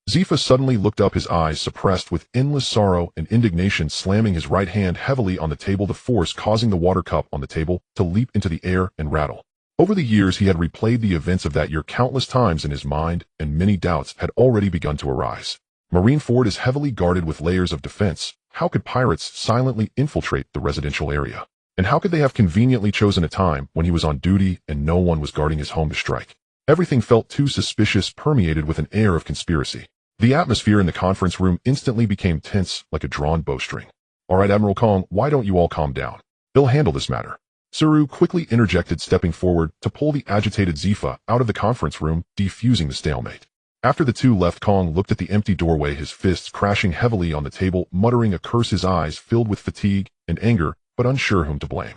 Zifa suddenly looked up, his eyes suppressed with endless sorrow and indignation, slamming his right hand heavily on the table, the force causing the water cup on the table to leap into the air and rattle. Over the years, he had replayed the events of that year countless times in his mind, and many doubts had already begun to arise. Marineford is heavily guarded with layers of defense. How could pirates silently infiltrate the residential area? And how could they have conveniently chosen a time when he was on duty and no one was guarding his home to strike? Everything felt too suspicious, permeated with an air of conspiracy. The atmosphere in the conference room instantly became tense, like a drawn bowstring. All right, Admiral Kong, why don't you all calm down? They'll handle this matter. Suru quickly interjected, stepping forward to pull the agitated Zifa out of the conference room, defusing the stalemate. After the two left, Kong looked at the empty doorway, his fists crashing heavily on the table, muttering a curse, his eyes filled with fatigue and anger, but unsure whom to blame.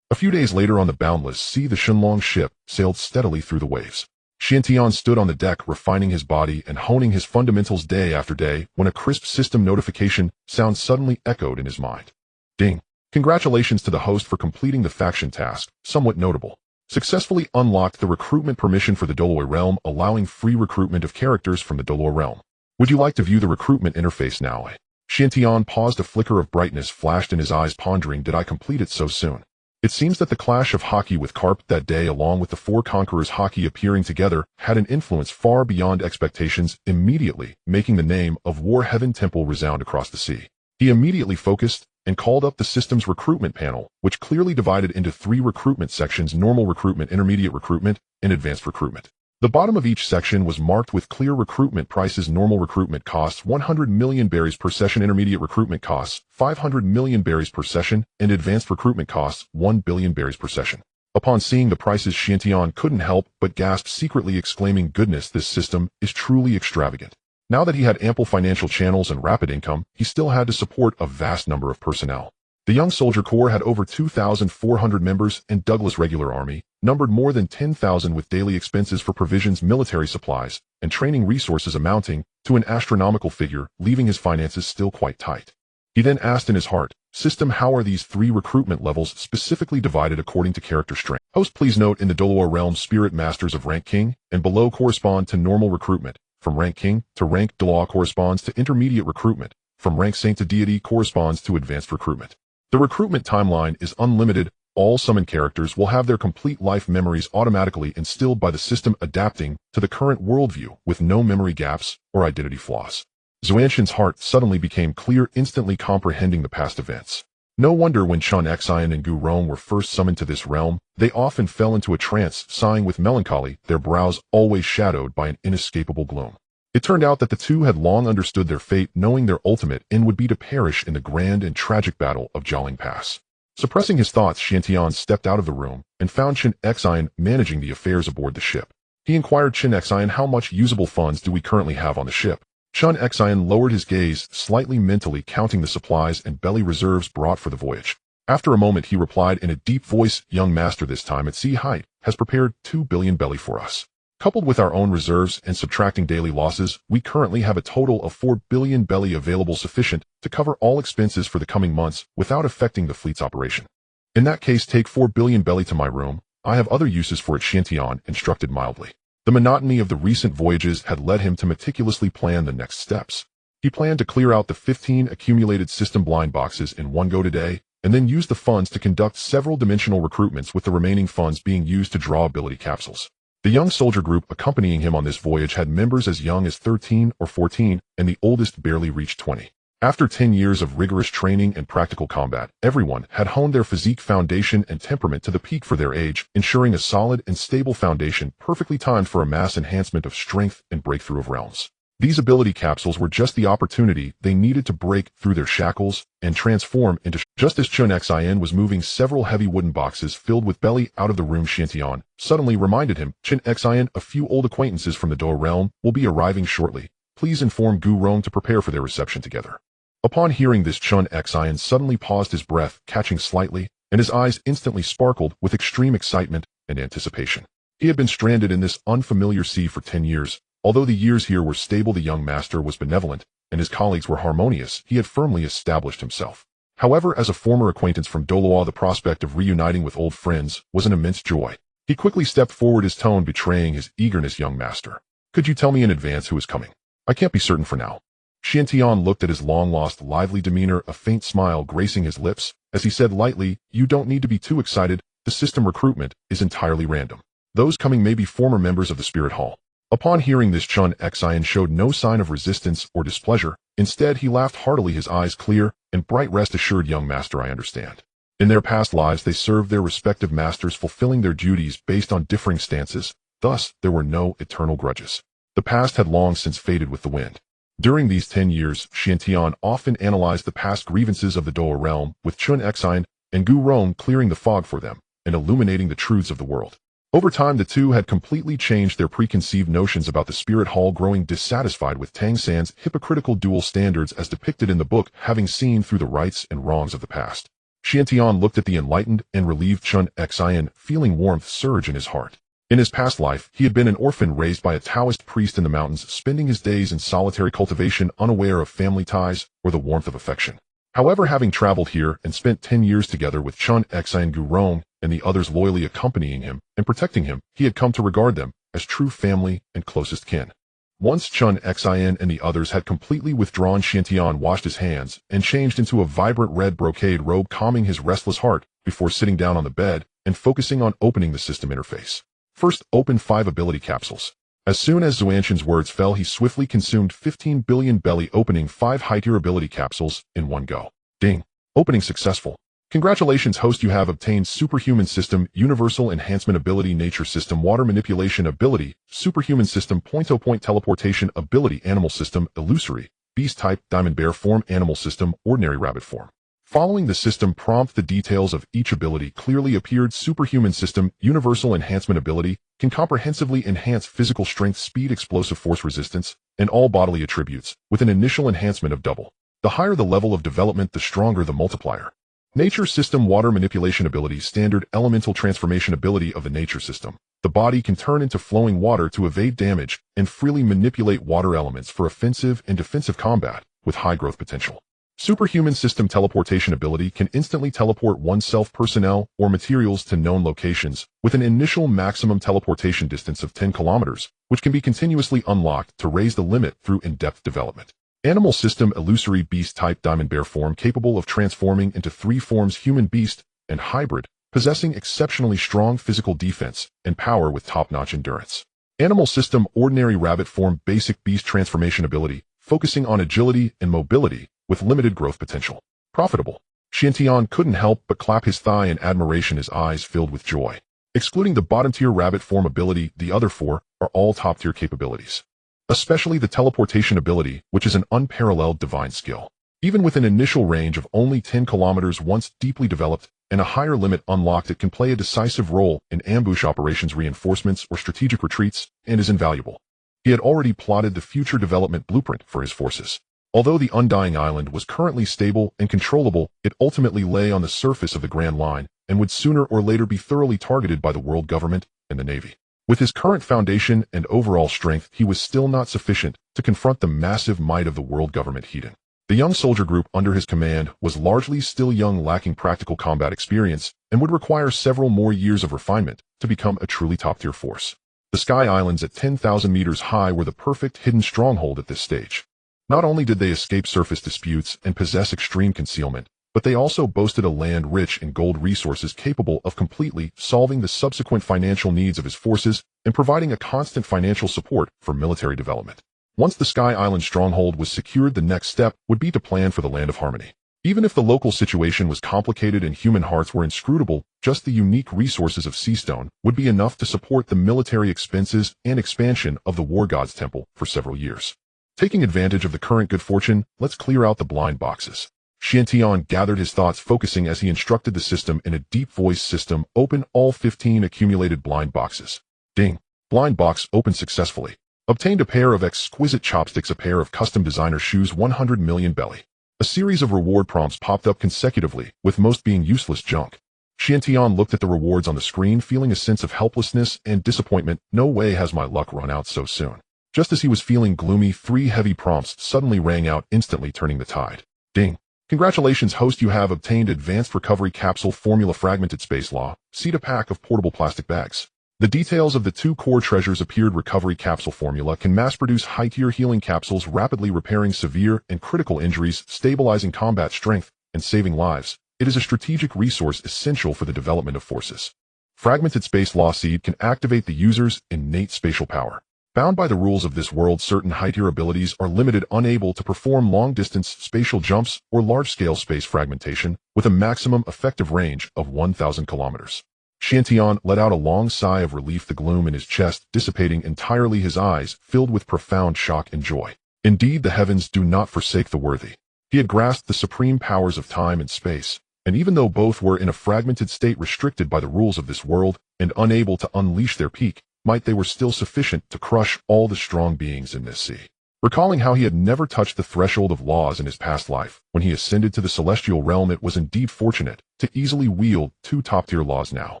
A few days later, on the boundless sea, the Shenlong ship sailed steadily through the waves. Xiantian stood on the deck, refining his body and honing his fundamentals day after day, when a crisp system notification sound suddenly echoed in his mind. Ding! Congratulations to the host for completing the faction task, somewhat notable. Successfully unlocked the recruitment permission for the Douluo realm, allowing free recruitment of characters from the Douluo realm. Would you like to view the recruitment interface now? Xiantian paused, a flicker of brightness flashed in his eyes, pondering, did I complete it so soon? It seems that the clash of Haki with Carp that day, along with the four Conquerors Haki appearing together, had an influence far beyond expectations, immediately making the name of War Heaven Temple resound across the sea. He immediately focused and called up the system's recruitment panel, which clearly divided into 3 recruitment sections: normal recruitment, intermediate recruitment, and advanced recruitment. The bottom of each section was marked with clear recruitment prices. Normal recruitment costs 100 million berries per session, intermediate recruitment costs 500 million berries per session, and advanced recruitment costs 1 billion berries per session. Upon seeing the prices, Xiantian couldn't help but gasp, secretly exclaiming, goodness, this system is truly extravagant. Now that he had ample financial channels and rapid income, he still had to support a vast number of personnel. The young soldier corps had over 2,400 members, and Douglas regular army numbered more than 10,000, with daily expenses for provisions, military supplies, and training resources amounting to an astronomical figure, leaving his finances still quite tight. He then asked in his heart, system, how are these 3 recruitment levels specifically divided according to character strength? Host, please note, in the Douluo realm, spirit masters of rank king and below correspond to normal recruitment. From rank king to rank Douluo corresponds to intermediate recruitment. From rank saint to deity corresponds to advanced recruitment. The recruitment timeline is unlimited. All summoned characters will have their complete life memories automatically instilled by the system, adapting to the current worldview with no memory gaps or identity flaws. Xuanxin's heart suddenly became clear, instantly comprehending the past events. No wonder when Chen Xin and Rong were first summoned to this realm, they often fell into a trance, sighing with melancholy, their brows always shadowed by an inescapable gloom. It turned out that the two had long understood their fate, knowing their ultimate end would be to perish in the grand and tragic battle of Jialing Pass. Suppressing his thoughts, Xiantian stepped out of the room and found Chen Xin managing the affairs aboard the ship. He inquired, Chen Xin, how much usable funds do we currently have on the ship? Chen Xin lowered his gaze, slightly mentally counting the supplies and belly reserves brought for the voyage. After a moment, he replied in a deep voice, young master, this time at sea height has prepared 2 billion belly for us. Coupled with our own reserves and subtracting daily losses, we currently have a total of 4 billion belly available, sufficient to cover all expenses for the coming months without affecting the fleet's operation. In that case, take 4 billion belly to my room. I have other uses for it, Xiantian instructed mildly. The monotony of the recent voyages had led him to meticulously plan the next steps. He planned to clear out the 15 accumulated system blind boxes in one go today, and then use the funds to conduct several dimensional recruitments, with the remaining funds being used to draw ability capsules. The young soldier group accompanying him on this voyage had members as young as 13 or 14, and the oldest barely reached 20. After 10 years of rigorous training and practical combat, everyone had honed their physique foundation and temperament to the peak for their age, ensuring a solid and stable foundation perfectly timed for a mass enhancement of strength and breakthrough of realms. These ability capsules were just the opportunity they needed to break through their shackles and transform into. Just as Chen Xin was moving several heavy wooden boxes filled with belly out of the room, Xiantian suddenly reminded him, Chen Xin, a few old acquaintances from the Douluo realm will be arriving shortly. Please inform Rong to prepare for their reception together. Upon hearing this, Chen Xin suddenly paused, his breath catching slightly, and his eyes instantly sparkled with extreme excitement and anticipation. He had been stranded in this unfamiliar sea for 10 years, Although the years here were stable, the young master was benevolent, and his colleagues were harmonious. He had firmly established himself. However, as a former acquaintance from Douluo, the prospect of reuniting with old friends was an immense joy. He quickly stepped forward, his tone betraying his eagerness. Young master, could you tell me in advance who is coming? I can't be certain for now. Chen Xin looked at his long-lost lively demeanor, a faint smile gracing his lips, as he said lightly, you don't need to be too excited. The system recruitment is entirely random. Those coming may be former members of the Spirit Hall. Upon hearing this, Chen Xin showed no sign of resistance or displeasure. Instead, he laughed heartily, his eyes clear and bright. Rest assured, young master, I understand. In their past lives, they served their respective masters, fulfilling their duties based on differing stances. Thus, there were no eternal grudges. The past had long since faded with the wind. During these 10 years, Chen Xin often analyzed the past grievances of the Douluo realm, with Chen Xin and Rong clearing the fog for them and illuminating the truths of the world. Over time, the two had completely changed their preconceived notions about the Spirit Hall, growing dissatisfied with Tang San's hypocritical dual standards as depicted in the book, having seen through the rights and wrongs of the past. Chen Xin looked at the enlightened and relieved Chen Xin, feeling warmth surge in his heart. In his past life, he had been an orphan raised by a Taoist priest in the mountains, spending his days in solitary cultivation, unaware of family ties or the warmth of affection. However, having traveled here and spent 10 years together with Chen Xin, Rong, and the others loyally accompanying him and protecting him, he had come to regard them as true family and closest kin. Once Chen Xin and the others had completely withdrawn, Chen Xin washed his hands and changed into a vibrant red brocade robe, calming his restless heart before sitting down on the bed and focusing on opening the system interface. First, open 5 ability capsules. As soon as Xuanxin's words fell, he swiftly consumed 15 billion belly, opening 5 high-tier ability capsules in one go. Ding. Opening successful. Congratulations, host, you have obtained Superhuman System, Universal Enhancement Ability, Nature System, Water Manipulation Ability, Superhuman System, Point-to-Point Teleportation Ability, Animal System, Illusory, Beast Type, Diamond Bear Form, Animal System, Ordinary Rabbit Form. Following the system prompt, the details of each ability clearly appeared. Superhuman System, Universal Enhancement Ability, can comprehensively enhance physical strength, speed, explosive force resistance, and all bodily attributes, with an initial enhancement of double. The higher the level of development, the stronger the multiplier. Nature System, Water Manipulation Ability, Standard Elemental Transformation Ability of the Nature System. The body can turn into flowing water to evade damage and freely manipulate water elements for offensive and defensive combat, with high growth potential. Superhuman System, Teleportation Ability, can instantly teleport oneself, personnel, or materials to known locations, with an initial maximum teleportation distance of 10 kilometers, which can be continuously unlocked to raise the limit through in-depth development. Animal System, Illusory, Beast Type, Diamond Bear Form, capable of transforming into 3 forms: human, beast, and hybrid, possessing exceptionally strong physical defense and power with top-notch endurance. Animal System, Ordinary Rabbit Form, Basic Beast Transformation Ability, focusing on agility and mobility, with limited growth potential. Profitable. Chen Xin couldn't help but clap his thigh in admiration, his eyes filled with joy. Excluding the bottom-tier rabbit form ability, the other 4 are all top-tier capabilities. Especially the teleportation ability, which is an unparalleled divine skill. Even with an initial range of only 10 kilometers, once deeply developed and a higher limit unlocked, it can play a decisive role in ambush operations, reinforcements, or strategic retreats, and is invaluable. He had already plotted the future development blueprint for his forces. Although the Undying Island was currently stable and controllable, it ultimately lay on the surface of the Grand Line and would sooner or later be thoroughly targeted by the world government and the Navy. With his current foundation and overall strength, he was still not sufficient to confront the massive might of the world government Hedon. The young soldier group under his command was largely still young, lacking practical combat experience, and would require several more years of refinement to become a truly top-tier force. The Sky Islands at 10,000 meters high were the perfect hidden stronghold at this stage. Not only did they escape surface disputes and possess extreme concealment, but they also boasted a land rich in gold resources, capable of completely solving the subsequent financial needs of his forces and providing a constant financial support for military development. Once the Sky Island stronghold was secured, the next step would be to plan for the Land of Harmony. Even if the local situation was complicated and human hearts were inscrutable, just the unique resources of Seastone would be enough to support the military expenses and expansion of the War God's Temple for several years. Taking advantage of the current good fortune, let's clear out the blind boxes. Chen Xin gathered his thoughts, focusing as he instructed the system in a deep voice. System, open all 15 accumulated blind boxes. Ding. Blind box opened successfully. Obtained a pair of exquisite chopsticks, a pair of custom designer shoes, 100 million belly. A series of reward prompts popped up consecutively, with most being useless junk. Chen Xin looked at the rewards on the screen, feeling a sense of helplessness and disappointment. No way has my luck run out so soon. Just as he was feeling gloomy, 3 heavy prompts suddenly rang out, instantly turning the tide. Ding. Congratulations, host, you have obtained Advanced Recovery Capsule Formula Fragmented Space Law. Seed a pack of portable plastic bags. The details of the 2 core treasures appeared. Recovery Capsule Formula can mass-produce high-tier healing capsules, rapidly repairing severe and critical injuries, stabilizing combat strength, and saving lives. It is a strategic resource essential for the development of forces. Fragmented Space Law Seed can activate the user's innate spatial power. Bound by the rules of this world, certain high-tier abilities are limited, unable to perform long-distance spatial jumps or large-scale space fragmentation with a maximum effective range of 1,000 kilometers. Chen Xin let out a long sigh of relief, the gloom in his chest dissipating entirely, his eyes filled with profound shock and joy. Indeed, the heavens do not forsake the worthy. He had grasped the supreme powers of time and space, and even though both were in a fragmented state, restricted by the rules of this world and unable to unleash their peak, they were still sufficient to crush all the strong beings in this sea. Recalling how he had never touched the threshold of laws in his past life, when he ascended to the celestial realm, it was indeed fortunate to easily wield 2 top-tier laws now.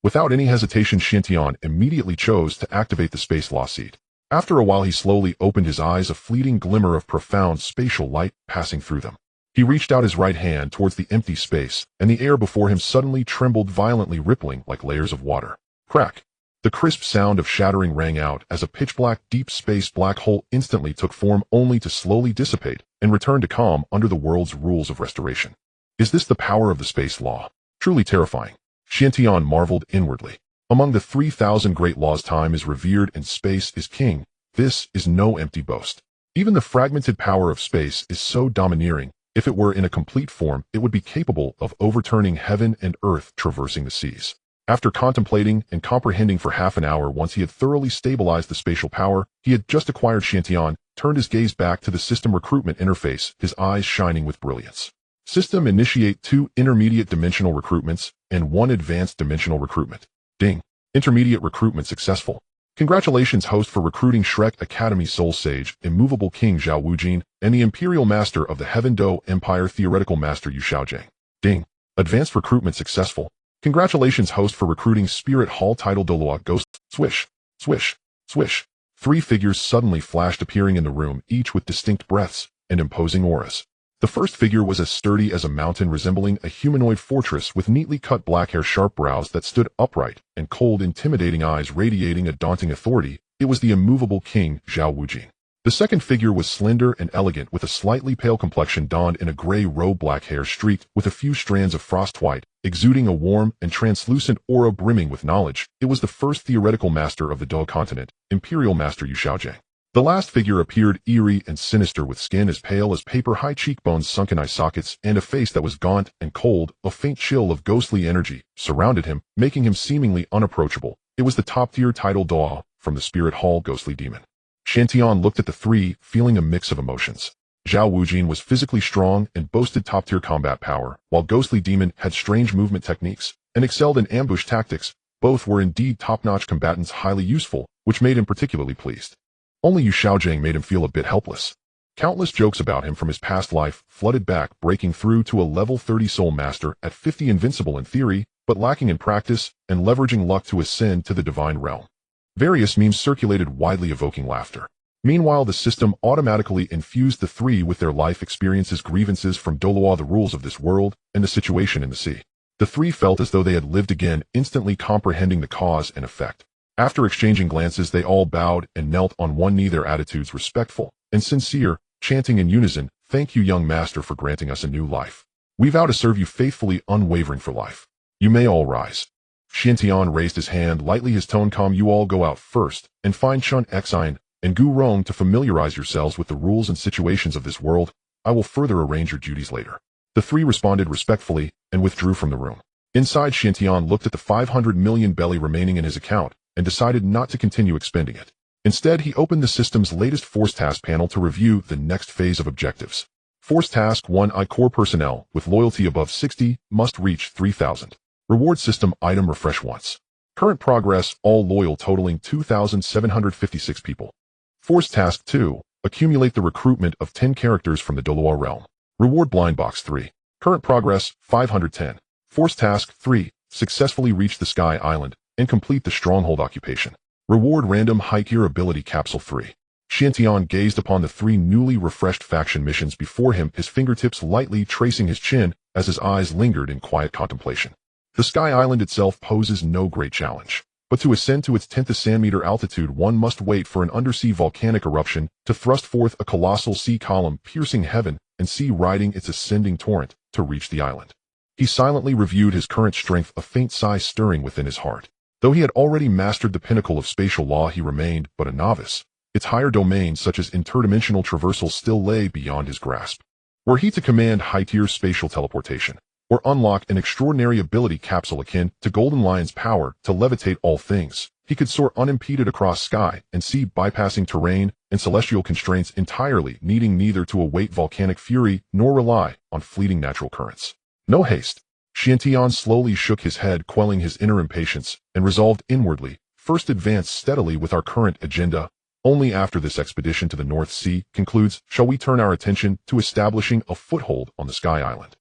Without any hesitation, Chen Xin immediately chose to activate the Space Law Seed. After a while, he slowly opened his eyes, a fleeting glimmer of profound spatial light passing through them. He reached out his right hand towards the empty space, and the air before him suddenly trembled violently, rippling like layers of water. Crack! The crisp sound of shattering rang out as a pitch-black deep space black hole instantly took form, only to slowly dissipate and return to calm under the world's rules of restoration. Is this the power of the space law? Truly terrifying. Chen Xin marveled inwardly. Among the 3,000 great laws, time is revered and space is king. This is no empty boast. Even the fragmented power of space is so domineering. If it were in a complete form, it would be capable of overturning heaven and earth, traversing the seas. After contemplating and comprehending for half an hour, once he had thoroughly stabilized the spatial power he had just acquired, Chen Xin turned his gaze back to the system recruitment interface, his eyes shining with brilliance. System initiate 2 intermediate dimensional recruitments and 1 advanced dimensional recruitment. Ding. Intermediate recruitment successful. Congratulations, host, for recruiting Shrek Academy Soul Sage, Immovable King Zhao Wujin, and the Imperial Master of the Heaven Do Empire Theoretical Master Yu Xiaojing. Ding. Advanced recruitment successful. Congratulations, host, for recruiting Spirit Hall title Douluo Ghost. Swish, swish, swish. 3 figures suddenly flashed, appearing in the room, each with distinct breaths and imposing auras. The first figure was as sturdy as a mountain, resembling a humanoid fortress with neatly cut black hair, sharp brows that stood upright, and cold, intimidating eyes radiating a daunting authority. It was the immovable king, Zhao Wujin. The second figure was slender and elegant, with a slightly pale complexion, donned in a gray robe, black hair streaked with a few strands of frost white, exuding a warm and translucent aura brimming with knowledge. It was the first theoretical master of the Dou continent, Imperial Master Yu Xiaojing. The last figure appeared eerie and sinister, with skin as pale as paper, high cheekbones, sunken eye sockets, and a face that was gaunt and cold. A faint chill of ghostly energy surrounded him, making him seemingly unapproachable. It was the top-tier title Douluo from the Spirit Hall Ghostly Demon. Chen Xin looked at the 3, feeling a mix of emotions. Zhao Wujin was physically strong and boasted top-tier combat power, while Ghostly Demon had strange movement techniques and excelled in ambush tactics. Both were indeed top-notch combatants, highly useful, which made him particularly pleased. Only Yu Xiaojing made him feel a bit helpless. Countless jokes about him from his past life flooded back, breaking through to a level 30 soul master, at 50 invincible in theory, but lacking in practice, and leveraging luck to ascend to the divine realm. Various memes circulated widely, evoking laughter. Meanwhile, the system automatically infused the 3 with their life experiences, grievances from Douluo, the rules of this world, and the situation in the sea. The 3 felt as though they had lived again, instantly comprehending the cause and effect. After exchanging glances, they all bowed and knelt on one knee, their attitudes respectful and sincere, chanting in unison, "Thank you, young master, for granting us a new life. We vow to serve you faithfully, unwavering for life. You may all rise." Chen Xin raised his hand lightly, his tone calm. "You all go out first and find Chen Xin and Gu Rong to familiarize yourselves with the rules and situations of this world. I will further arrange your duties later." The 3 responded respectfully and withdrew from the room. Inside, Chen Xin looked at the 500 million belly remaining in his account and decided not to continue expending it. Instead, he opened the system's latest Force Task panel to review the next phase of objectives. Force Task 1: Core personnel with loyalty above 60 must reach 3,000. Reward system item: refresh once. Current progress: all loyal, totaling 2,756 people. Force Task 2: accumulate the recruitment of 10 characters from the Douluo realm. Reward: blind box 3. Current progress: 510. Force Task 3: successfully reach the Sky Island and complete the stronghold occupation. Reward: random high-tier ability capsule 3. Xiantian gazed upon the three newly refreshed faction missions before him, his fingertips lightly tracing his chin as his eyes lingered in quiet contemplation. The Sky Island itself poses no great challenge, but to ascend to its 10th ascend-meter altitude one must wait for an undersea volcanic eruption to thrust forth a colossal sea column piercing heaven and sea riding its ascending torrent to reach the island. He silently reviewed his current strength, a faint sigh stirring within his heart. Though he had already mastered the pinnacle of spatial law, he remained but a novice. Its higher domains, such as interdimensional traversal, still lay beyond his grasp. Were he to command high-tier spatial teleportation, or unlock an extraordinary ability capsule akin to Golden Lion's power to levitate all things, he could soar unimpeded across sky and sea, bypassing terrain and celestial constraints entirely, needing neither to await volcanic fury nor rely on fleeting natural currents. No haste. Xiantian slowly shook his head, quelling his inner impatience, and resolved inwardly, first advance steadily with our current agenda. Only after this expedition to the North Sea concludes shall we turn our attention to establishing a foothold on the Sky Island.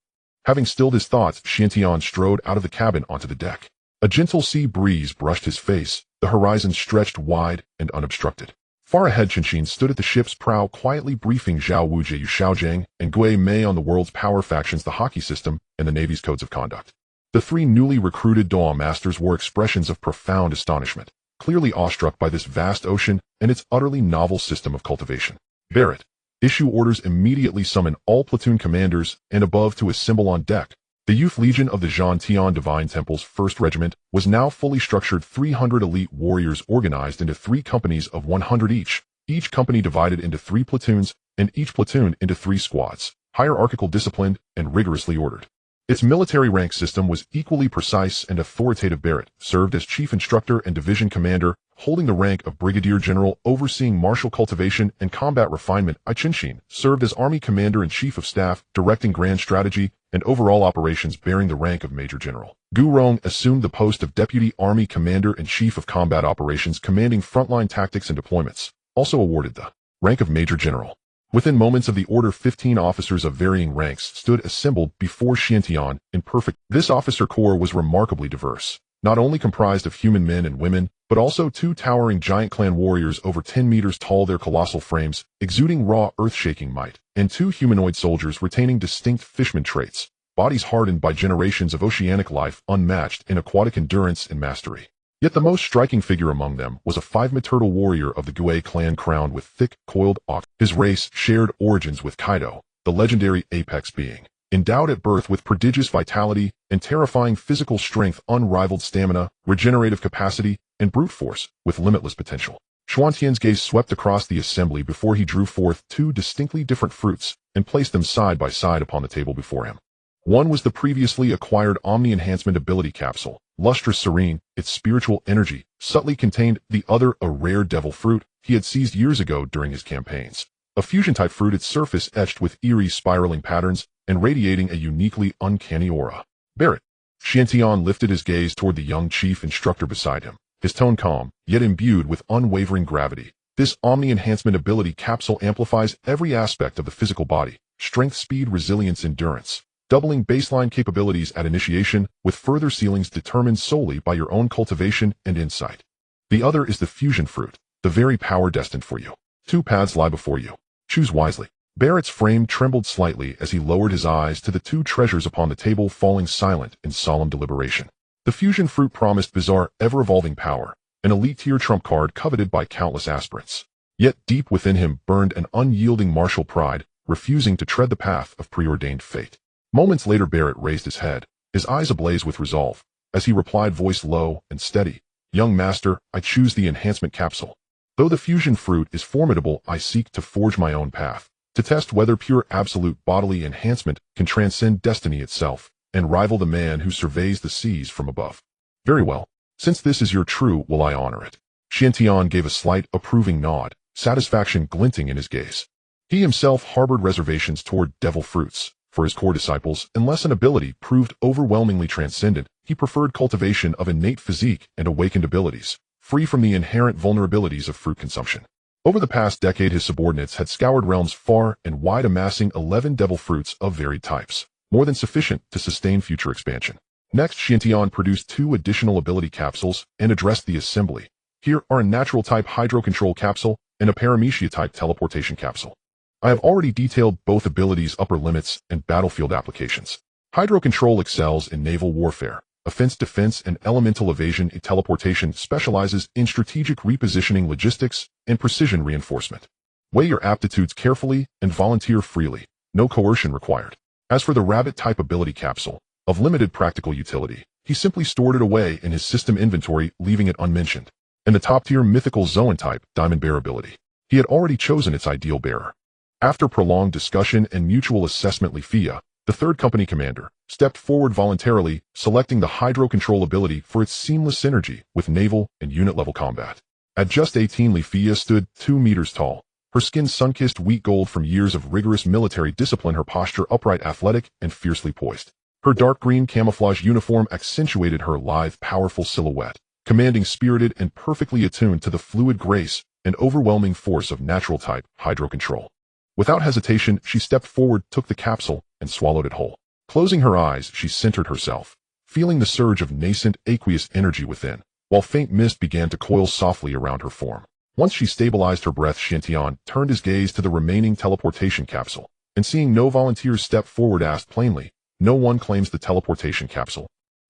Having stilled his thoughts, Xiantian strode out of the cabin onto the deck. A gentle sea breeze brushed his face, the horizon stretched wide and unobstructed. Far ahead, Chen Xin stood at the ship's prow, quietly briefing Zhao Wujie, Xiaojiang, and Gui Mei on the world's power factions, the Haki system, and the Navy's codes of conduct. The three newly recruited Douluo masters wore expressions of profound astonishment, clearly awestruck by this vast ocean and its utterly novel system of cultivation. Barrett, issue orders immediately, summon all platoon commanders and above to assemble on deck. The Youth Legion of the Zhantian Divine Temple's 1st Regiment was now fully structured, 300 elite warriors organized into 3 companies of 100 each company divided into 3 platoons, and each platoon into 3 squads, hierarchical, disciplined, and rigorously ordered. Its military rank system was equally precise and authoritative. Barrett served as chief instructor and division commander, holding the rank of brigadier general, overseeing martial cultivation and combat refinement. Chen Xin served as army commander and chief of staff, directing grand strategy and overall operations, bearing the rank of major general. Rong assumed the post of deputy army commander and chief of combat operations, commanding frontline tactics and deployments, also awarded the rank of major general. Within moments of the order, 15 officers of varying ranks stood assembled before Xiantian in perfect. This officer corps was remarkably diverse, not only comprised of human men and women, but also 2 towering giant clan warriors over 10 meters tall, their colossal frames exuding raw earth-shaking might, and 2 humanoid soldiers retaining distinct fishman traits, bodies hardened by generations of oceanic life, unmatched in aquatic endurance and mastery. Yet the most striking figure among them was a 5-meter turtle warrior of the Gui clan, crowned with thick, coiled ox. His race shared origins with Kaido, the legendary apex being, endowed at birth with prodigious vitality and terrifying physical strength, unrivaled stamina, regenerative capacity, and brute force with limitless potential. Xuantian's gaze swept across the assembly before he drew forth 2 distinctly different fruits and placed them side by side upon the table before him. One was the previously acquired Omni Enhancement Ability Capsule, lustrous, serene, its spiritual energy subtly contained; the other, a rare devil fruit he had seized years ago during his campaigns. A fusion-type fruit, its surface etched with eerie spiraling patterns and radiating a uniquely uncanny aura. Barrett. Xiantian lifted his gaze toward the young chief instructor beside him, his tone calm, yet imbued with unwavering gravity. This Omni Enhancement Ability Capsule amplifies every aspect of the physical body: strength, speed, resilience, endurance, doubling baseline capabilities at initiation, with further ceilings determined solely by your own cultivation and insight. The other is the fusion fruit, the very power destined for you. 2 paths lie before you. Choose wisely. Barrett's frame trembled slightly as he lowered his eyes to the 2 treasures upon the table, falling silent in solemn deliberation. The fusion fruit promised bizarre, ever-evolving power, an elite-tier trump card coveted by countless aspirants. Yet deep within him burned an unyielding martial pride, refusing to tread the path of preordained fate. Moments later, Barrett raised his head, his eyes ablaze with resolve, as he replied, voice low and steady, "Young master, I choose the enhancement capsule. Though the fusion fruit is formidable, I seek to forge my own path, to test whether pure absolute bodily enhancement can transcend destiny itself, and rival the man who surveys the seas from above." Very well. Since this is your true will, I honor it. Xiantian gave a slight, approving nod, satisfaction glinting in his gaze. He himself harbored reservations toward devil fruits. For his core disciples, unless an ability proved overwhelmingly transcendent, he preferred cultivation of innate physique and awakened abilities, free from the inherent vulnerabilities of fruit consumption. Over the past decade, his subordinates had scoured realms far and wide, amassing 11 devil fruits of varied types, more than sufficient to sustain future expansion. Next, Xiantian produced 2 additional ability capsules and addressed the assembly. Here are a natural-type hydro-control capsule and a paramecia-type teleportation capsule. I have already detailed both abilities' upper limits and battlefield applications. Hydro-control excels in naval warfare. Offense defense and elemental evasion. Teleportation specializes in strategic repositioning, logistics, and precision reinforcement. Weigh your aptitudes carefully and volunteer freely. No coercion required. As for the rabbit-type ability capsule, of limited practical utility, he simply stored it away in his system inventory, leaving it unmentioned. And the top-tier mythical Zoan-type diamond bear ability, he had already chosen its ideal bearer. After prolonged discussion and mutual assessment, Lifia, the third company commander, stepped forward voluntarily, selecting the hydro control ability for its seamless synergy with naval and unit-level combat. At just 18, Lifia stood 2 meters tall, her skin sun-kissed wheat gold from years of rigorous military discipline, her posture upright, athletic, and fiercely poised. Her dark green camouflage uniform accentuated her lithe, powerful silhouette, commanding, spirited, and perfectly attuned to the fluid grace and overwhelming force of natural-type hydro control. Without hesitation, she stepped forward, took the capsule, and swallowed it whole. Closing her eyes, she centered herself, feeling the surge of nascent aqueous energy within, while faint mist began to coil softly around her form. Once she stabilized her breath, Chen Xin turned his gaze to the remaining teleportation capsule, and seeing no volunteers step forward, asked plainly, "No one claims the teleportation capsule?"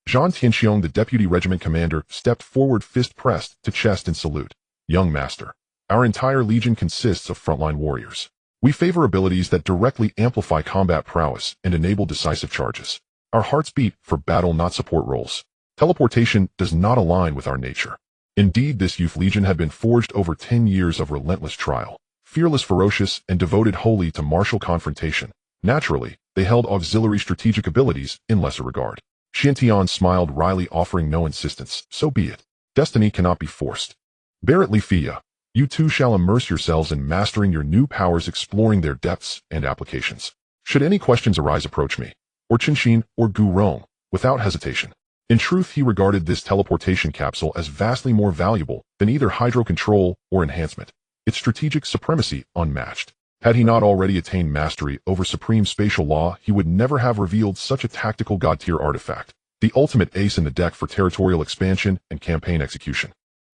Zhang Tianxiong, the deputy regiment commander, stepped forward, fist pressed to chest in salute. "Young master, our entire legion consists of frontline warriors. We favor abilities that directly amplify combat prowess and enable decisive charges. Our hearts beat for battle, not support roles. Teleportation does not align with our nature." Indeed, this youth legion had been forged over 10 years of relentless trial, fearless, ferocious, and devoted wholly to martial confrontation. Naturally, they held auxiliary strategic abilities in lesser regard. Chen Xin smiled wryly, offering no insistence. "So be it. Destiny cannot be forced. Barrett, Lifia, you two shall immerse yourselves in mastering your new powers, exploring their depths and applications. Should any questions arise, approach me, or Chen Xin, or Gu Rong, without hesitation." In truth, he regarded this teleportation capsule as vastly more valuable than either hydro control or enhancement, its strategic supremacy unmatched. Had he not already attained mastery over supreme spatial law, he would never have revealed such a tactical god-tier artifact, the ultimate ace in the deck for territorial expansion and campaign execution.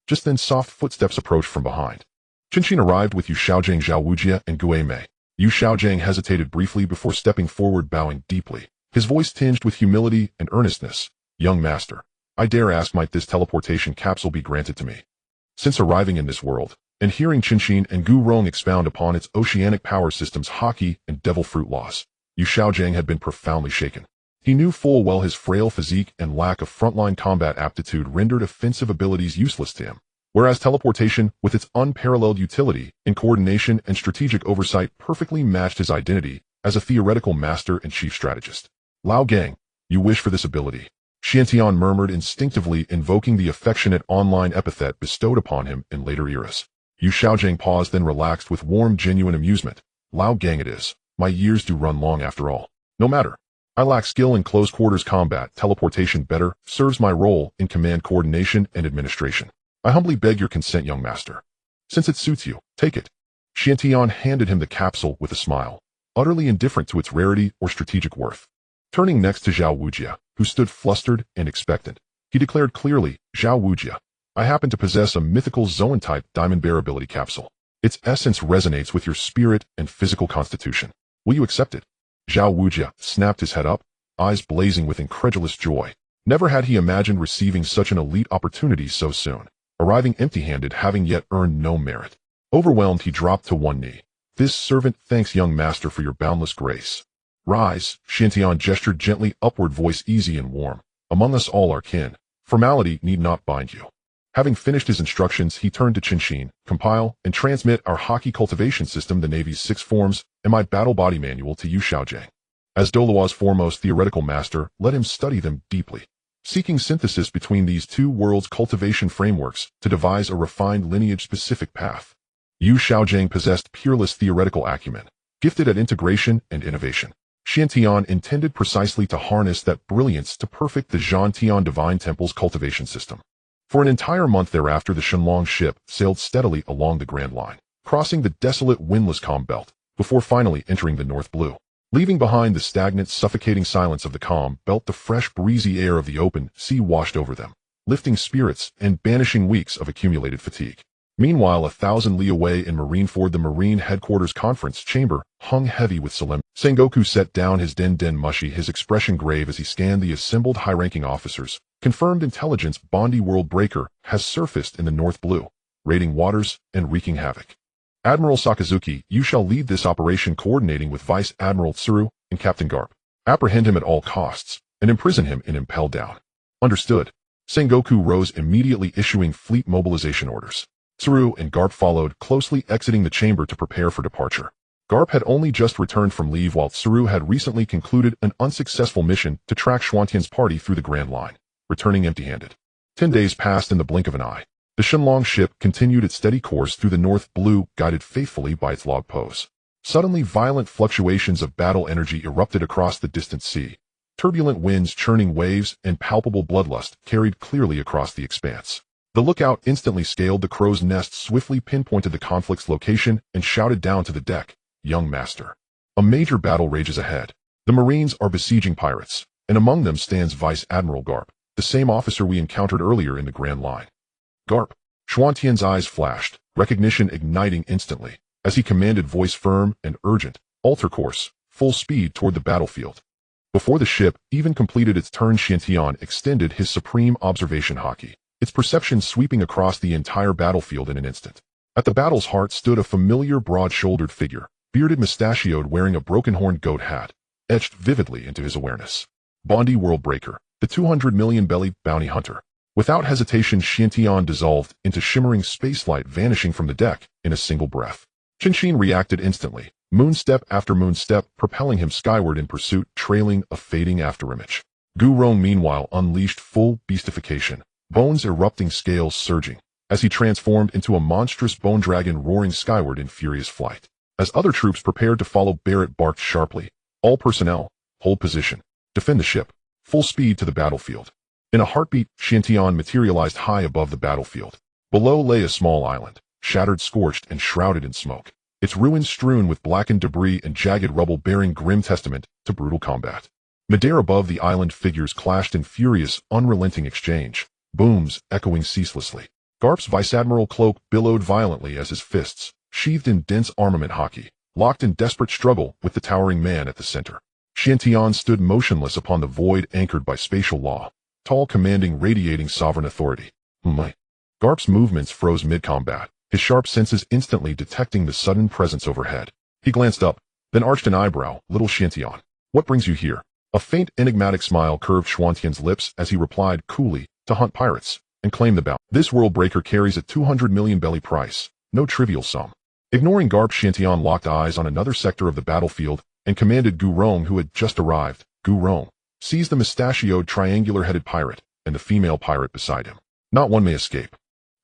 Just then, soft footsteps approached from behind. Chen Xin arrived with Yu Xiaojing, Zhao Wujia, and Gu Mei. Yu Xiaojing hesitated briefly before stepping forward, bowing deeply, his voice tinged with humility and earnestness. "Young master, I dare ask, might this teleportation capsule be granted to me?" Since arriving in this world, and hearing Chen Xin and Gu Rong expound upon its oceanic power systems, Haki, and devil fruit laws, Yu Xiaojing had been profoundly shaken. He knew full well his frail physique and lack of frontline combat aptitude rendered offensive abilities useless to him, whereas teleportation, with its unparalleled utility in coordination and strategic oversight, perfectly matched his identity as a theoretical master and chief strategist. "Lao Gang, you wish for this ability?" Chen Xin murmured instinctively, invoking the affectionate online epithet bestowed upon him in later eras. Yu Xiaojing paused, then relaxed with warm, genuine amusement. "Lao Gang it is. My years do run long after all. No matter. I lack skill in close quarters combat. Teleportation better serves my role in command coordination and administration. I humbly beg your consent, young master. Since it suits you, take it." Chen Xin handed him the capsule with a smile, utterly indifferent to its rarity or strategic worth. Turning next to Zhao Wujia, who stood flustered and expectant, he declared clearly, "Zhao Wujia, I happen to possess a mythical Zoan-type diamond bear ability capsule. Its essence resonates with your spirit and physical constitution. Will you accept it?" Zhao Wujia snapped his head up, eyes blazing with incredulous joy. Never had he imagined receiving such an elite opportunity so soon, arriving empty-handed, having yet earned no merit. Overwhelmed, he dropped to one knee. "This servant thanks young master for your boundless grace." "Rise," Chen Xin gestured gently upward, voice easy and warm. "Among us all are kin. Formality need not bind you." Having finished his instructions, he turned to Chen Xin. "Compile and transmit our Haki cultivation system, the Navy's 6 forms, and my battle body manual to Yu Xiaojing. As Douluo's foremost theoretical master, let him study them deeply, seeking synthesis between these two worlds' cultivation frameworks to devise a refined lineage-specific path." Yu Xiaojing possessed peerless theoretical acumen, gifted at integration and innovation. Chen Xin intended precisely to harness that brilliance to perfect the Zhantian Divine Temple's cultivation system. For an entire month thereafter, the Shenlong ship sailed steadily along the Grand Line, crossing the desolate windless calm belt, before finally entering the North Blue. Leaving behind the stagnant, suffocating silence of the calm belt, the fresh, breezy air of the open sea washed over them, lifting spirits and banishing weeks of accumulated fatigue. Meanwhile, 1,000 li away in Marineford, the Marine Headquarters Conference Chamber hung heavy with solemnity. Sengoku set down his den mushy, his expression grave as he scanned the assembled high-ranking officers. Confirmed intelligence Bondi World Breaker has surfaced in the North Blue, raiding waters and wreaking havoc. Admiral Sakazuki, you shall lead this operation, coordinating with Vice Admiral Tsuru and Captain Garp. Apprehend him at all costs and imprison him in Impel Down. Understood. Sengoku rose immediately, issuing fleet mobilization orders. Tsuru and Garp followed, closely exiting the chamber to prepare for departure. Garp had only just returned from leave, while Tsuru had recently concluded an unsuccessful mission to track Xuantian's party through the Grand Line, returning empty-handed. 10 days passed in the blink of an eye. The Shenlong ship continued its steady course through the North Blue, guided faithfully by its log pose. Suddenly, violent fluctuations of battle energy erupted across the distant sea. Turbulent winds, churning waves, and palpable bloodlust carried clearly across the expanse. The lookout instantly scaled the crow's nest, swiftly pinpointed the conflict's location, and shouted down to the deck, "Young master, a major battle rages ahead. The Marines are besieging pirates, and among them stands Vice Admiral Garp, the same officer we encountered earlier in the Grand Line." Garp. Xuantian's eyes flashed, recognition igniting instantly, as he commanded, voice firm and urgent, "Alter course, full speed toward the battlefield." Before the ship even completed its turn, Xuantian extended his supreme observation Haki, its perception sweeping across the entire battlefield in an instant. At the battle's heart stood a familiar broad-shouldered figure, bearded, mustachioed, wearing a broken-horned goat hat, etched vividly into his awareness. Bondi World Breaker, the 200 million belly bounty hunter. Without hesitation, Xuantian dissolved into shimmering spacelight, vanishing from the deck in a single breath. Chen Xin reacted instantly, moonstep after moonstep, propelling him skyward in pursuit, trailing a fading afterimage. Rong meanwhile unleashed full beastification, bones erupting, scales surging, as he transformed into a monstrous bone dragon roaring skyward in furious flight. As other troops prepared to follow, Barrett barked sharply, "All personnel, hold position. Defend the ship. Full speed to the battlefield." In a heartbeat, Xuantian materialized high above the battlefield. Below lay a small island, shattered, scorched, and shrouded in smoke, its ruins strewn with blackened debris and jagged rubble, bearing grim testament to brutal combat. Midair above the island, figures clashed in furious, unrelenting exchange, booms echoing ceaselessly. Garp's Vice Admiral cloak billowed violently as his fists, sheathed in dense armament Haki, locked in desperate struggle with the towering man at the center. Xuantian stood motionless upon the void, anchored by spatial law, tall, commanding, radiating sovereign authority. Garp's movements froze mid-combat, his sharp senses instantly detecting the sudden presence overhead. He glanced up, then arched an eyebrow. "Little Xuantian, what brings you here?" A faint, enigmatic smile curved Xuantian's lips as he replied coolly, "To hunt pirates and claim the bounty. This world breaker carries a 200 million belly price, no trivial sum." Ignoring Garp, Xuantian locked eyes on another sector of the battlefield and commanded Rong, who had just arrived. Rong, seize the mustachioed, triangular-headed pirate and the female pirate beside him. Not one may escape.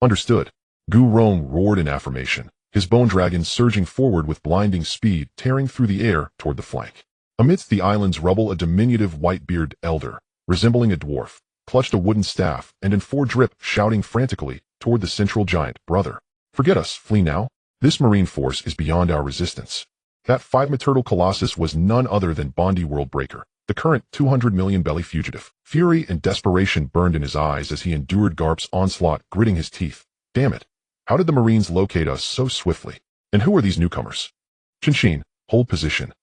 Understood. Rong roared in affirmation, his bone dragon surging forward with blinding speed, tearing through the air toward the flank. Amidst the island's rubble, a diminutive white-bearded elder, resembling a dwarf, clutched a wooden staff and in full drip, shouting frantically toward the central giant, "Brother, forget us, flee now. This marine force is beyond our resistance." That five-meter colossus was none other than Bondi World Breaker, the current 200 million belly fugitive. Fury and desperation burned in his eyes as he endured Garp's onslaught, gritting his teeth. Damn it. How did the Marines locate us so swiftly? And who are these newcomers? Chen Xin, hold position.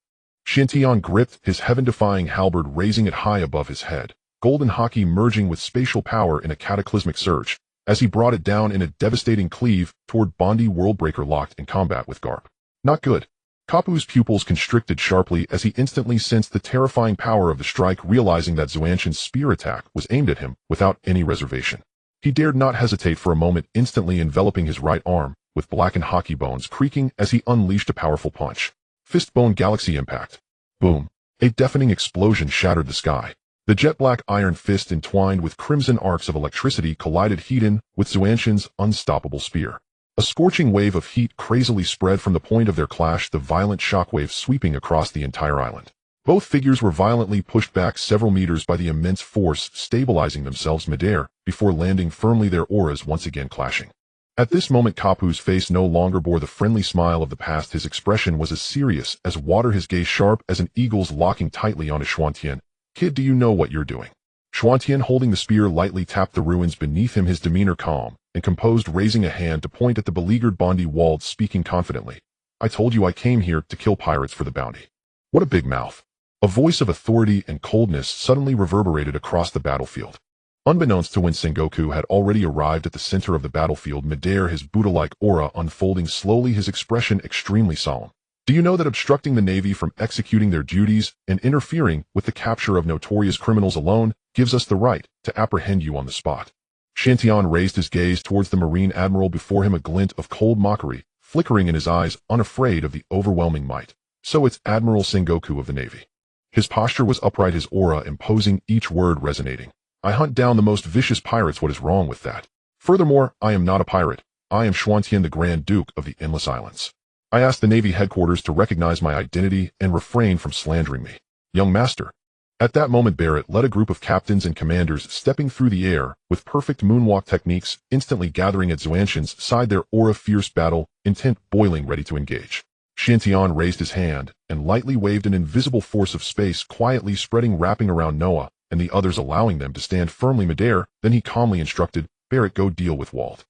Xuantian gripped his heaven-defying halberd, raising it high above his head, golden Haki merging with spatial power in a cataclysmic surge, as he brought it down in a devastating cleave toward Bondi World Breaker locked in combat with Garp. Not good. Kapu's pupils constricted sharply as he instantly sensed the terrifying power of the strike, realizing that Xuantian's spear attack was aimed at him without any reservation. He dared not hesitate for a moment, instantly enveloping his right arm with blackened Haki bones creaking as he unleashed a powerful punch. Fistbone galaxy impact. Boom. A deafening explosion shattered the sky. The jet-black iron fist, entwined with crimson arcs of electricity, collided head-on with Xuantian's unstoppable spear. A scorching wave of heat crazily spread from the point of their clash, the violent shockwave sweeping across the entire island. Both figures were violently pushed back several meters by the immense force, stabilizing themselves midair before landing firmly, their auras once again clashing. At this moment, Kapu's face no longer bore the friendly smile of the past. His expression was as serious as water, his gaze sharp as an eagle's, locking tightly onto Xuantian. "Kid, do you know what you're doing?" Xuantian, holding the spear, lightly tapped the ruins beneath him, his demeanor calm and composed, raising a hand to point at the beleaguered Bondi Wald, speaking confidently. I told you I came here to kill pirates for the bounty. What a big mouth. A voice of authority and coldness suddenly reverberated across the battlefield. Unbeknownst to when Sengoku had already arrived at the center of the battlefield midair, his Buddha-like aura unfolding slowly, his expression extremely solemn. Do you know that obstructing the Navy from executing their duties and interfering with the capture of notorious criminals alone gives us the right to apprehend you on the spot? Shantian raised his gaze towards the Marine Admiral, before him a glint of cold mockery flickering in his eyes, unafraid of the overwhelming might. So it's Admiral Sengoku of the Navy. His posture was upright, his aura imposing, each word resonating. I hunt down the most vicious pirates. What is wrong with that? Furthermore, I am not a pirate. I am Xuantian, the Grand Duke of the Endless Islands. I asked the Navy headquarters to recognize my identity and refrain from slandering me. Young master. At that moment, Barrett led a group of captains and commanders stepping through the air with perfect moonwalk techniques, instantly gathering at Xuantian's side, their aura fierce battle intent boiling, ready to engage. Shantian raised his hand and lightly waved an invisible force of space, quietly spreading, wrapping around Noah and the others, allowing them to stand firmly midair. Then he calmly instructed, Barrett, go deal with Wald.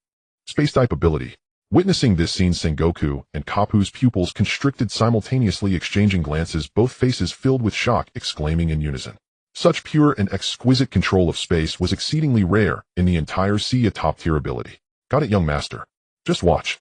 Space-type ability. Witnessing this scene, Sengoku and Kapu's pupils constricted, simultaneously exchanging glances, both faces filled with shock, exclaiming in unison. Such pure and exquisite control of space was exceedingly rare in the entire sea, a top-tier ability. Got it, young master. Just watch.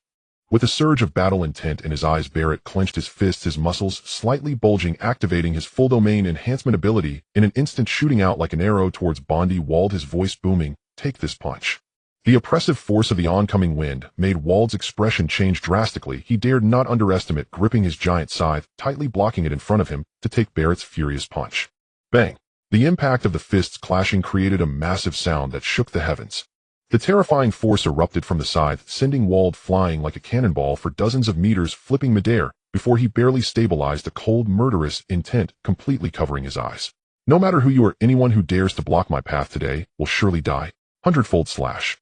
With a surge of battle intent in his eyes, Barrett clenched his fists, his muscles slightly bulging, activating his full domain enhancement ability, in an instant shooting out like an arrow towards Bondi Wald, his voice booming, take this punch. The oppressive force of the oncoming wind made Wald's expression change drastically. He dared not underestimate, gripping his giant scythe, tightly blocking it in front of him, to take Barrett's furious punch. Bang! The impact of the fists clashing created a massive sound that shook the heavens. The terrifying force erupted from the scythe, sending Wald flying like a cannonball for dozens of meters, flipping midair, before he barely stabilized, a cold, murderous intent completely covering his eyes. No matter who you are, anyone who dares to block my path today will surely die. 100-fold slash.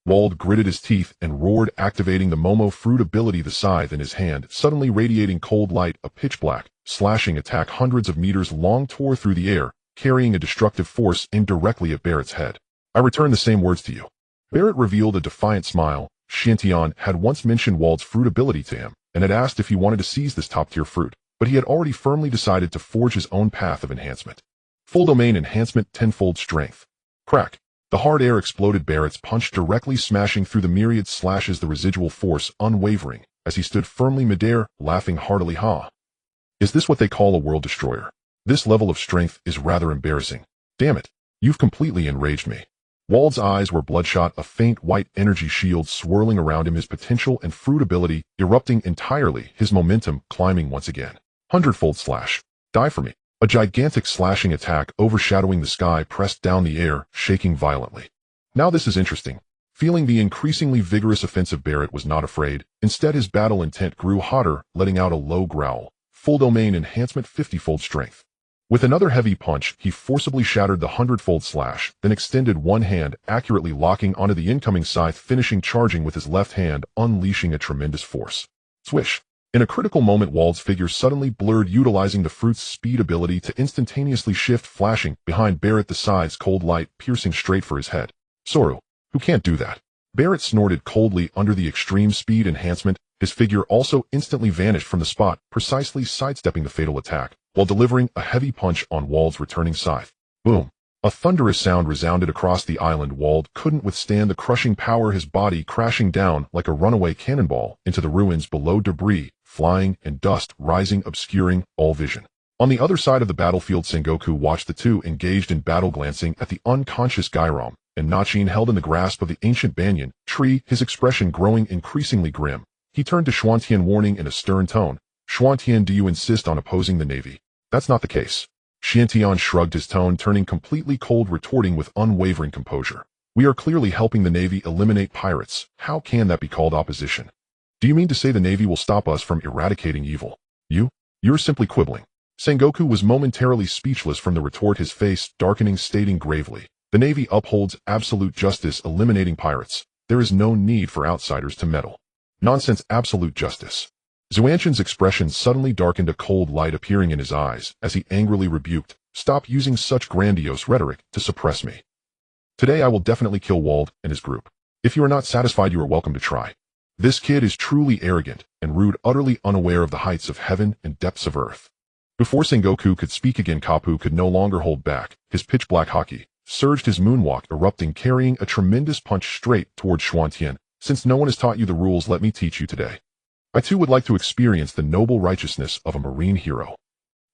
Wald gritted his teeth and roared, activating the Momo fruit ability, the scythe in his hand suddenly radiating cold light, a pitch-black, slashing attack hundreds of meters long tore through the air, carrying a destructive force aimed directly at Barrett's head. I return the same words to you. Barrett revealed a defiant smile. Shantian had once mentioned Wald's fruit ability to him, and had asked if he wanted to seize this top-tier fruit, but he had already firmly decided to forge his own path of enhancement. Full domain enhancement, 10-fold strength. Crack. The hard air exploded, Barrett's punch directly smashing through the myriad slashes, the residual force unwavering, as he stood firmly midair, laughing heartily. Ha! Is this what they call a world destroyer? This level of strength is rather embarrassing. Damn it, you've completely enraged me. Wald's eyes were bloodshot, a faint white energy shield swirling around him, his potential and fruit ability erupting entirely, his momentum climbing once again. 100-fold slash. Die for me. A gigantic slashing attack overshadowing the sky pressed down the air, shaking violently. Now this is interesting. Feeling the increasingly vigorous offensive, Barrett was not afraid. Instead, his battle intent grew hotter, letting out a low growl. Full domain enhancement, 50-fold strength. With another heavy punch, he forcibly shattered the 100-fold slash, then extended one hand, accurately locking onto the incoming scythe, finishing charging with his left hand, unleashing a tremendous force. Swish. In a critical moment, Wald's figure suddenly blurred, utilizing the fruit's speed ability to instantaneously shift, flashing behind Barrett, the scythe's cold light piercing straight for his head. Soru, who can't do that? Barrett snorted coldly. Under the extreme speed enhancement, his figure also instantly vanished from the spot, precisely sidestepping the fatal attack, while delivering a heavy punch on Wald's returning scythe. Boom. A thunderous sound resounded across the island. Wald couldn't withstand the crushing power, his body crashing down like a runaway cannonball into the ruins below, debris flying and dust rising, obscuring all vision. On the other side of the battlefield, Sengoku watched the two engaged in battle, glancing at the unconscious Gairam and Nachin held in the grasp of the ancient banyan tree, his expression growing increasingly grim. He turned to Xuantian, warning in a stern tone, Xuantian, do you insist on opposing the Navy? That's not the case. Shantian shrugged, his tone turning completely cold, retorting with unwavering composure. We are clearly helping the Navy eliminate pirates. How can that be called opposition? Do you mean to say the Navy will stop us from eradicating evil? You're simply quibbling. Sengoku was momentarily speechless from the retort, his face darkening, stating gravely, the Navy upholds absolute justice, eliminating pirates. There is no need for outsiders to meddle. Nonsense, absolute justice. Xuantian's expression suddenly darkened, a cold light appearing in his eyes as he angrily rebuked, stop using such grandiose rhetoric to suppress me. Today I will definitely kill Wald and his group. If you are not satisfied, you are welcome to try. This kid is truly arrogant and rude, utterly unaware of the heights of heaven and depths of earth. Before Sengoku could speak again, Kapu could no longer hold back. His pitch-black Haki surged, his moonwalk erupting, carrying a tremendous punch straight towards Xuantian. Since no one has taught you the rules, let me teach you today. I too would like to experience the noble righteousness of a marine hero.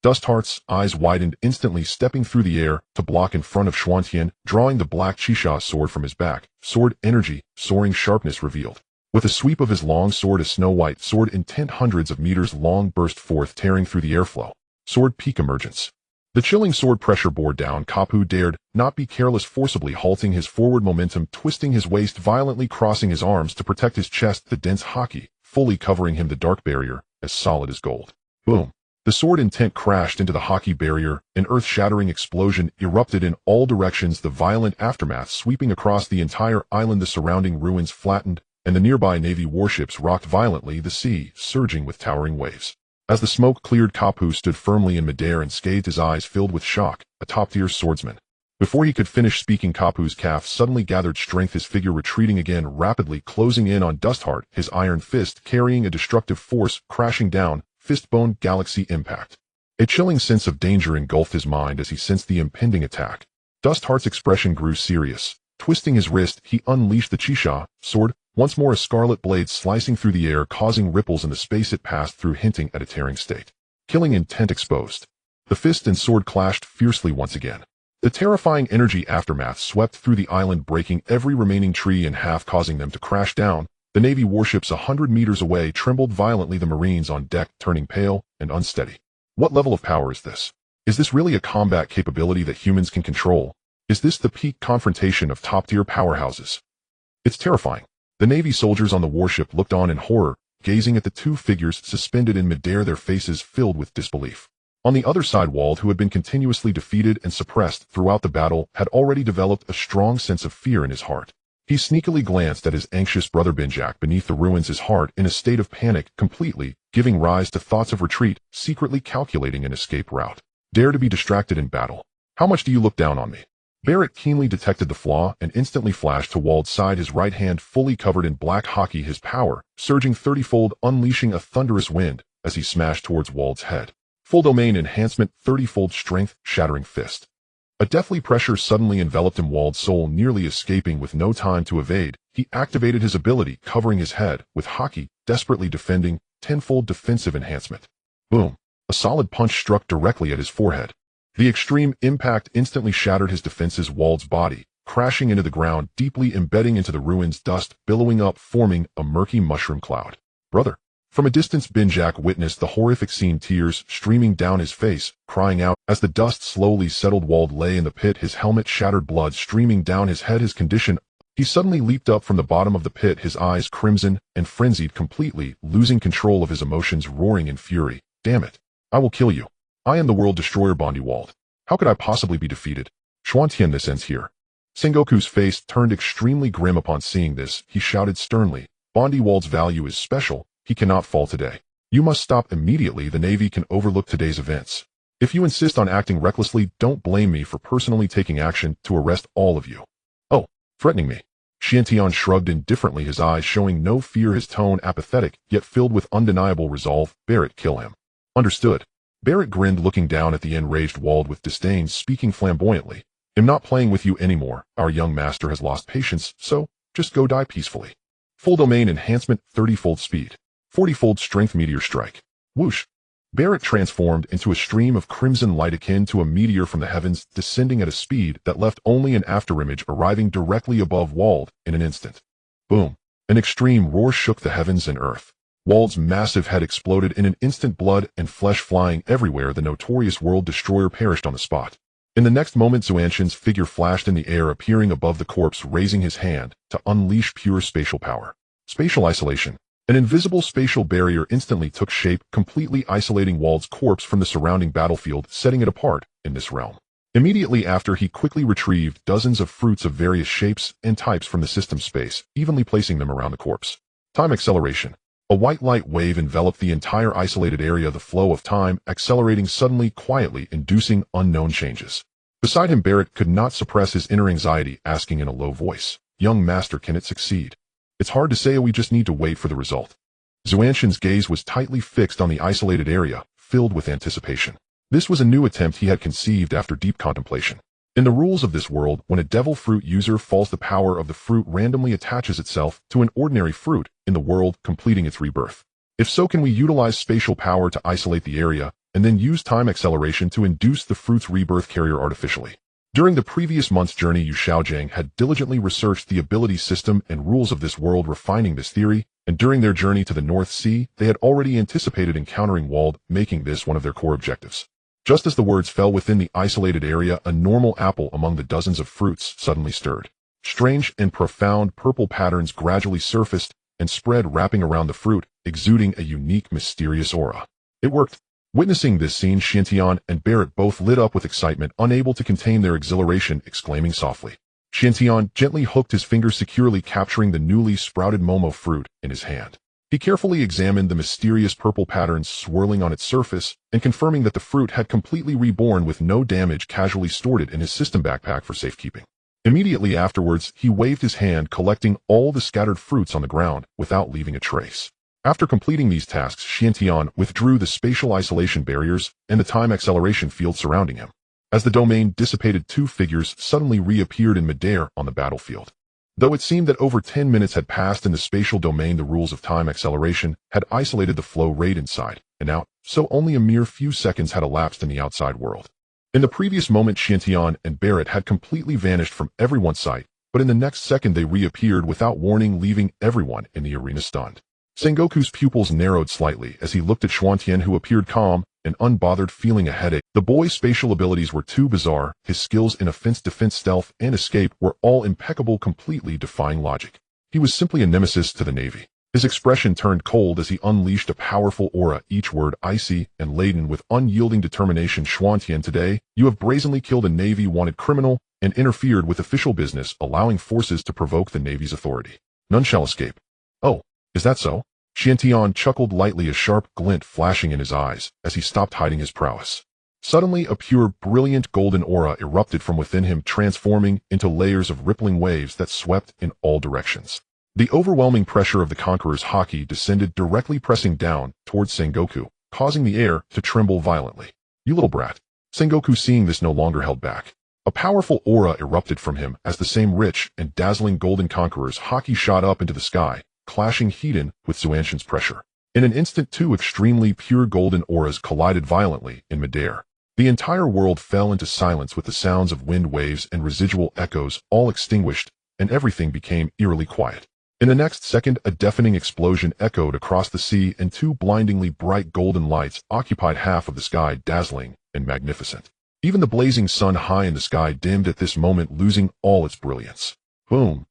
Dustheart's eyes widened, instantly stepping through the air to block in front of Xuantian, drawing the black Chisha sword from his back. Sword energy, soaring sharpness revealed. With a sweep of his long sword, a snow-white sword intent hundreds of meters long burst forth, tearing through the airflow. Sword peak emergence. The chilling sword pressure bore down. Kapu dared not be careless, forcibly halting his forward momentum, twisting his waist violently, crossing his arms to protect his chest, the dense Haki fully covering him, the dark barrier as solid as gold. Boom. The sword intent crashed into the Haki barrier. An earth-shattering explosion erupted in all directions, the violent aftermath sweeping across the entire island. The surrounding ruins flattened, and the nearby Navy warships rocked violently, the sea surging with towering waves. As the smoke cleared, Kapu stood firmly in midair and scathed, his eyes filled with shock, a top-tier swordsman. Before he could finish speaking, Kapu's calf suddenly gathered strength, his figure retreating again, rapidly closing in on Dustheart, his iron fist carrying a destructive force, crashing down, fistbone galaxy impact. A chilling sense of danger engulfed his mind as he sensed the impending attack. Dustheart's expression grew serious. Twisting his wrist, he unleashed the Chisha sword, once more a scarlet blade slicing through the air, causing ripples in the space it passed through, hinting at a tearing state. Killing intent exposed. The fist and sword clashed fiercely once again. The terrifying energy aftermath swept through the island, breaking every remaining tree in half, causing them to crash down. The Navy warships 100 meters away trembled violently, the Marines on deck turning pale and unsteady. What level of power is this? Is this really a combat capability that humans can control? Is this the peak confrontation of top-tier powerhouses? It's terrifying. The Navy soldiers on the warship looked on in horror, gazing at the two figures suspended in midair, their faces filled with disbelief. On the other side, Wald, who had been continuously defeated and suppressed throughout the battle, had already developed a strong sense of fear in his heart. He sneakily glanced at his anxious brother Benjak beneath the ruins, his heart in a state of panic, completely giving rise to thoughts of retreat, secretly calculating an escape route. Dare to be distracted in battle. How much do you look down on me? Barrett keenly detected the flaw and instantly flashed to Wald's side, his right hand fully covered in black Haki, his power surging 30-fold, unleashing a thunderous wind as he smashed towards Wald's head. Full domain enhancement, 30-fold strength, shattering fist. A deathly pressure suddenly enveloped him, Wald's soul nearly escaping. With no time to evade, he activated his ability, covering his head with Haki, desperately defending, 10-fold defensive enhancement. Boom. A solid punch struck directly at his forehead. The extreme impact instantly shattered his defenses, Wald's body crashing into the ground, deeply embedding into the ruins, dust billowing up, forming a murky mushroom cloud. Brother. From a distance, Benjak witnessed the horrific scene, tears streaming down his face, crying out. As the dust slowly settled, Wald lay in the pit, his helmet shattered, blood streaming down his head, his condition. He suddenly leaped up from the bottom of the pit, his eyes crimson and frenzied, completely losing control of his emotions, roaring in fury. Damn it. I will kill you. I am the world destroyer, Bondi Wald. How could I possibly be defeated? Xuantian, this ends here. Sengoku's face turned extremely grim upon seeing this. He shouted sternly, Bondi Wald's value is special. He cannot fall today. You must stop immediately. The Navy can overlook today's events. If you insist on acting recklessly, don't blame me for personally taking action to arrest all of you. Oh, threatening me. Xiantian shrugged indifferently, his eyes showing no fear, his tone apathetic, yet filled with undeniable resolve. Barrett, kill him. Understood. Barrett grinned, looking down at the enraged Wald with disdain, speaking flamboyantly. I'm not playing with you anymore. Our young master has lost patience, so just go die peacefully. Full domain enhancement, 30-fold speed. 40-fold strength, meteor strike. Whoosh. Barrett transformed into a stream of crimson light akin to a meteor from the heavens, descending at a speed that left only an afterimage, arriving directly above Wald in an instant. Boom. An extreme roar shook the heavens and earth. Wald's massive head exploded in an instant, blood and flesh flying everywhere. The notorious world destroyer perished on the spot. In the next moment, Xuantian's figure flashed in the air, appearing above the corpse, raising his hand to unleash pure spatial power. Spatial isolation. An invisible spatial barrier instantly took shape, completely isolating Wald's corpse from the surrounding battlefield, setting it apart in this realm. Immediately after, he quickly retrieved dozens of fruits of various shapes and types from the system space, evenly placing them around the corpse. Time acceleration. A white light wave enveloped the entire isolated area, the flow of time accelerating suddenly, quietly, inducing unknown changes. Beside him, Barrett could not suppress his inner anxiety, asking in a low voice, "Young master, can it succeed?" "It's hard to say, we just need to wait for the result." Xuanxin's gaze was tightly fixed on the isolated area, filled with anticipation. This was a new attempt he had conceived after deep contemplation. In the rules of this world, when a devil fruit user falls, the power of the fruit randomly attaches itself to an ordinary fruit in the world, completing its rebirth. If so, can we utilize spatial power to isolate the area, and then use time acceleration to induce the fruit's rebirth carrier artificially? During the previous month's journey, Yu Xiaojiang had diligently researched the ability system and rules of this world, refining this theory, and during their journey to the North Sea, they had already anticipated encountering Wald, making this one of their core objectives. Just as the words fell within the isolated area, a normal apple among the dozens of fruits suddenly stirred. Strange and profound purple patterns gradually surfaced and spread, wrapping around the fruit, exuding a unique, mysterious aura. It worked. Witnessing this scene, Xiantian and Barrett both lit up with excitement, unable to contain their exhilaration, exclaiming softly. Xiantian gently hooked his fingers, securely capturing the newly sprouted momo fruit in his hand. He carefully examined the mysterious purple patterns swirling on its surface, and confirming that the fruit had completely reborn with no damage, casually stored it in his system backpack for safekeeping. Immediately afterwards, he waved his hand, collecting all the scattered fruits on the ground without leaving a trace. After completing these tasks, Xiantian withdrew the spatial isolation barriers and the time acceleration field surrounding him. As the domain dissipated, two figures suddenly reappeared in midair on the battlefield. Though it seemed that over 10 minutes had passed in the spatial domain, the rules of time acceleration had isolated the flow rate inside and out, so only a mere few seconds had elapsed in the outside world. In the previous moment, Xiantian and Barrett had completely vanished from everyone's sight, but in the next second they reappeared without warning, leaving everyone in the arena stunned. Sengoku's pupils narrowed slightly as he looked at Xuantian, who appeared calm and unbothered, feeling a headache. The boy's spatial abilities were too bizarre. His skills in offense, defense, stealth, and escape were all impeccable, completely defying logic. He was simply a nemesis to the Navy. His expression turned cold as he unleashed a powerful aura, each word icy and laden with unyielding determination. "Xuantian, today, you have brazenly killed a Navy-wanted criminal and interfered with official business, allowing forces to provoke the Navy's authority. None shall escape." "Oh, is that so?" Xiantian chuckled lightly, a sharp glint flashing in his eyes as he stopped hiding his prowess. Suddenly, a pure, brilliant golden aura erupted from within him, transforming into layers of rippling waves that swept in all directions. The overwhelming pressure of the Conqueror's Haki descended, directly pressing down towards Sengoku, causing the air to tremble violently. "You little brat." Sengoku, seeing this, no longer held back. A powerful aura erupted from him as the same rich and dazzling golden Conqueror's Haki shot up into the sky, clashing heat-in with Xuanxin's pressure. In an instant, two extremely pure golden auras collided violently in midair. The entire world fell into silence, with the sounds of wind waves and residual echoes all extinguished, and everything became eerily quiet. In the next second, a deafening explosion echoed across the sea, and two blindingly bright golden lights occupied half of the sky, dazzling and magnificent. Even the blazing sun high in the sky dimmed at this moment, losing all its brilliance. Boom!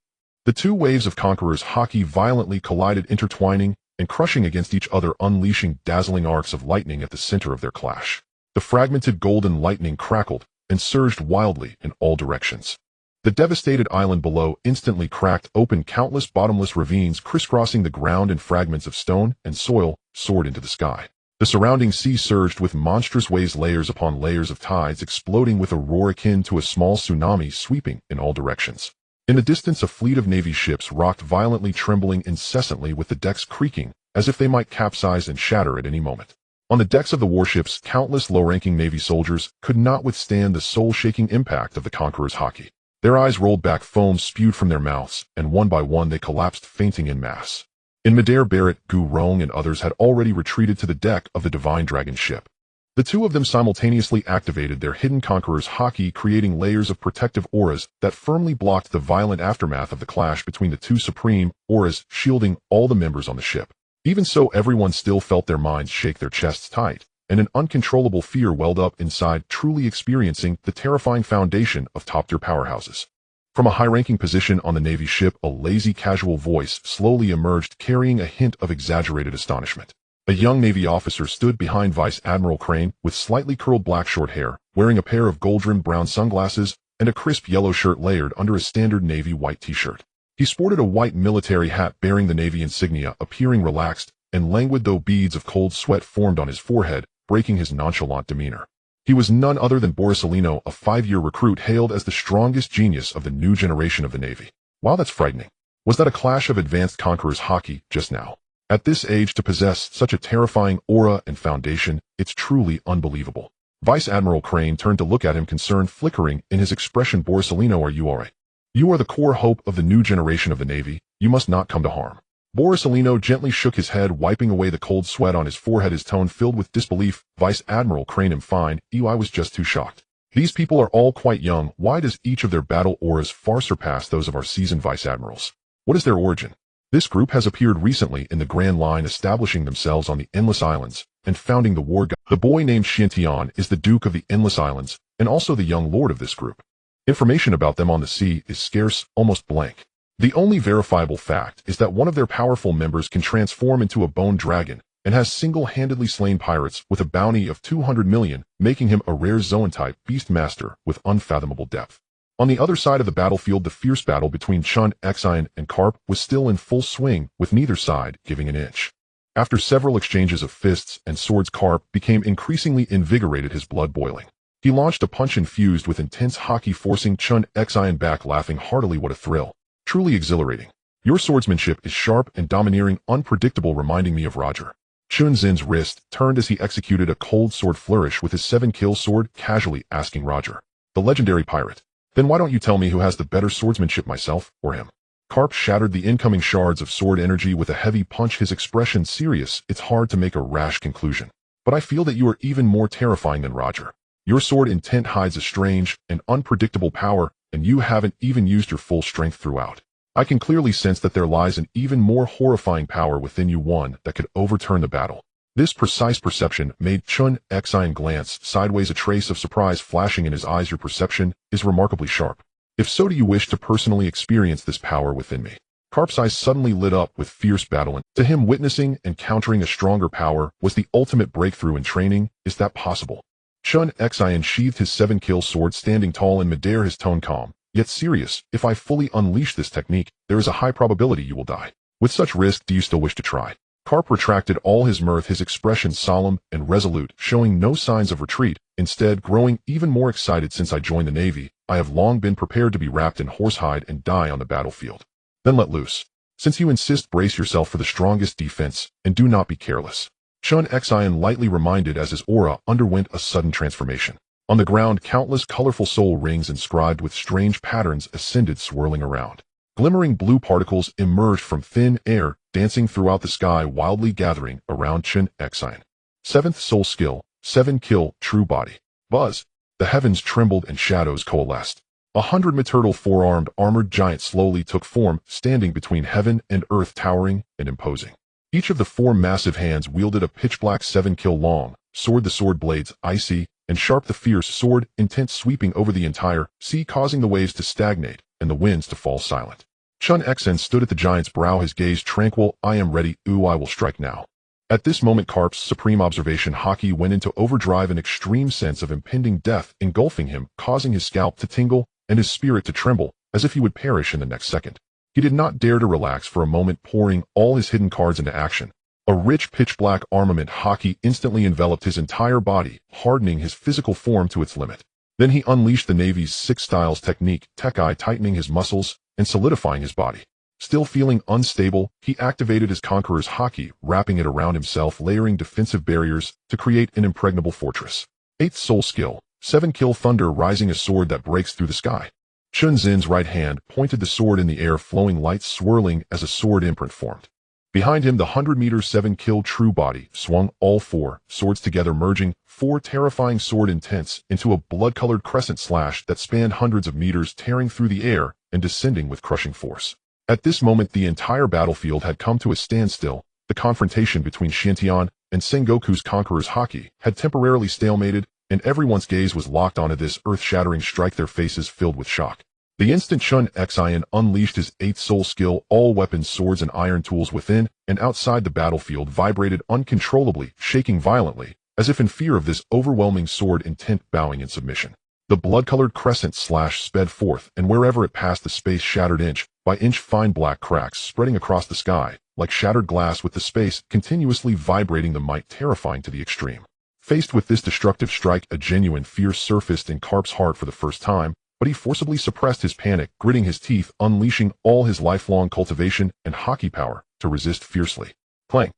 The two waves of Conqueror's Haki violently collided, intertwining and crushing against each other, unleashing dazzling arcs of lightning at the center of their clash. The fragmented golden lightning crackled and surged wildly in all directions. The devastated island below instantly cracked open, countless bottomless ravines crisscrossing the ground, and fragments of stone and soil soared into the sky. The surrounding sea surged with monstrous waves, layers upon layers of tides exploding with a roar akin to a small tsunami, sweeping in all directions. In the distance, a fleet of Navy ships rocked violently, trembling incessantly, with the decks creaking as if they might capsize and shatter at any moment. On the decks of the warships, countless low-ranking Navy soldiers could not withstand the soul-shaking impact of the Conqueror's Haki. Their eyes rolled back, foam spewed from their mouths, and one by one they collapsed, fainting en masse. In midair, Barrett, Rong, and others had already retreated to the deck of the Divine Dragon ship. The two of them simultaneously activated their hidden Conqueror's Haki, creating layers of protective auras that firmly blocked the violent aftermath of the clash between the two supreme auras, shielding all the members on the ship. Even so, everyone still felt their minds shake, their chests tight, and an uncontrollable fear welled up inside, truly experiencing the terrifying foundation of top-tier powerhouses. From a high-ranking position on the Navy ship, a lazy, casual voice slowly emerged, carrying a hint of exaggerated astonishment. A young Navy officer stood behind Vice Admiral Crane, with slightly curled black short hair, wearing a pair of gold-rimmed brown sunglasses and a crisp yellow shirt layered under a standard Navy white t-shirt. He sported a white military hat bearing the Navy insignia, appearing relaxed and languid though beads of cold sweat formed on his forehead, breaking his nonchalant demeanor. He was none other than Borsalino, a 5-year recruit hailed as the strongest genius of the new generation of the Navy. Wow, that's frightening. Was that a clash of advanced Conqueror's Haki just now? At this age to possess such a terrifying aura and foundation, it's truly unbelievable. Vice Admiral Crane turned to look at him, concern flickering in his expression. Borsalino, are you alright? You are the core hope of the new generation of the Navy. You must not come to harm. Borsalino gently shook his head, wiping away the cold sweat on his forehead, his tone filled with disbelief. Vice Admiral Crane, I'm fine. I was just too shocked. These people are all quite young. Why does each of their battle auras far surpass those of our seasoned Vice Admirals? What is their origin? This group has appeared recently in the Grand Line, establishing themselves on the Endless Islands and founding the war god. The boy named Chen Xin is the Duke of the Endless Islands and also the young lord of this group. Information about them on the sea is scarce, almost blank. The only verifiable fact is that one of their powerful members can transform into a bone dragon and has single-handedly slain pirates with a bounty of 200 million, making him a rare Zoan-type beast master with unfathomable depth. On the other side of the battlefield, the fierce battle between Chen Xin and Carp was still in full swing, with neither side giving an inch. After several exchanges of fists and swords, Carp became increasingly invigorated, his blood boiling. He launched a punch infused with intense Haki, forcing Chen Xin back, laughing heartily. What a thrill. Truly exhilarating. Your swordsmanship is sharp and domineering, unpredictable, reminding me of Roger. Chen Xin's wrist turned as he executed a cold sword flourish with his 7-kill sword, casually asking Roger, the legendary pirate, then why don't you tell me who has the better swordsmanship, myself or him? Carp shattered the incoming shards of sword energy with a heavy punch, his expression serious. It's hard to make a rash conclusion, but I feel that you are even more terrifying than Roger. Your sword intent hides a strange and unpredictable power, and you haven't even used your full strength throughout. I can clearly sense that there lies an even more horrifying power within you, one that could overturn the battle. This precise perception made Chen Xin glance sideways, a trace of surprise flashing in his eyes. Your perception is remarkably sharp. If so, do you wish to personally experience this power within me? Carp's eyes suddenly lit up with fierce battle, and to him, witnessing and countering a stronger power was the ultimate breakthrough in training. Is that possible? Chen Xin sheathed his 7-kill sword, standing tall in midair, his tone calm, yet serious. If I fully unleash this technique, there is a high probability you will die. With such risk, do you still wish to try? Carp retracted all his mirth, his expression solemn and resolute, showing no signs of retreat, instead growing even more excited. Since I joined the Navy, I have long been prepared to be wrapped in horsehide and die on the battlefield. Then let loose. Since you insist, brace yourself for the strongest defense, and do not be careless. Chen Xin lightly reminded as his aura underwent a sudden transformation. On the ground, countless colorful soul rings inscribed with strange patterns ascended, swirling around. Glimmering blue particles emerged from thin air, dancing throughout the sky, wildly gathering around Chen Xin. 7th soul skill, 7-kill, true body. Buzz. The heavens trembled and shadows coalesced. 100-meter four-armed armored giant slowly took form, standing between heaven and earth, towering and imposing. Each of the 4 massive hands wielded a pitch-black 7-kill long sword, the sword blades icy and sharp, the fierce sword intent sweeping over the entire sea, causing the waves to stagnate and the winds to fall silent. Chen Xin stood at the giant's brow, his gaze tranquil. I am ready. I will strike now. At this moment, Carp's supreme observation Haki went into overdrive, an extreme sense of impending death engulfing him, causing his scalp to tingle and his spirit to tremble as if he would perish in the next second. He did not dare to relax for a moment, pouring all his hidden cards into action. A rich pitch-black armament Haki instantly enveloped his entire body, hardening his physical form to its limit. Then he unleashed the Navy's 6 styles technique, Tekkai, tightening his muscles and solidifying his body. Still feeling unstable, he activated his Conqueror's Haki, wrapping it around himself, layering defensive barriers to create an impregnable fortress. 8th soul skill, 7-kill thunder, rising, a sword that breaks through the sky. Chen Xin's right hand pointed the sword in the air, flowing light swirling as a sword imprint formed. Behind him, the 100-meter 7-kill true body swung, all 4 swords together merging, 4 terrifying sword intents into a blood-colored crescent slash that spanned hundreds of meters, tearing through the air and descending with crushing force. At this moment, the entire battlefield had come to a standstill. The confrontation between Xiantian and Sengoku's Conqueror's Haki had temporarily stalemated, and everyone's gaze was locked onto this earth-shattering strike, their faces filled with shock. The instant Chen Xin unleashed his 8th soul skill, all weapons, swords, and iron tools within and outside the battlefield vibrated uncontrollably, shaking violently, as if in fear of this overwhelming sword intent, bowing in submission. The blood-colored crescent slash sped forth, and wherever it passed, the space shattered inch by inch, fine black cracks spreading across the sky, like shattered glass with the space continuously vibrating, the might terrifying to the extreme. Faced with this destructive strike, a genuine fear surfaced in Karp's heart for the first time, but he forcibly suppressed his panic, gritting his teeth, unleashing all his lifelong cultivation and Haki power to resist fiercely. Clang!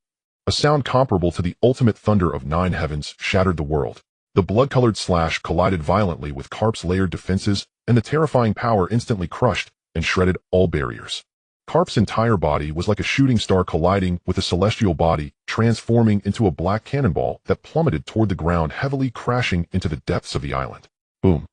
A sound comparable to the ultimate thunder of 9 heavens shattered the world. The blood-colored slash collided violently with Karp's layered defenses, and the terrifying power instantly crushed and shredded all barriers. Karp's entire body was like a shooting star colliding with a celestial body, transforming into a black cannonball that plummeted toward the ground, heavily crashing into the depths of the island. Boom!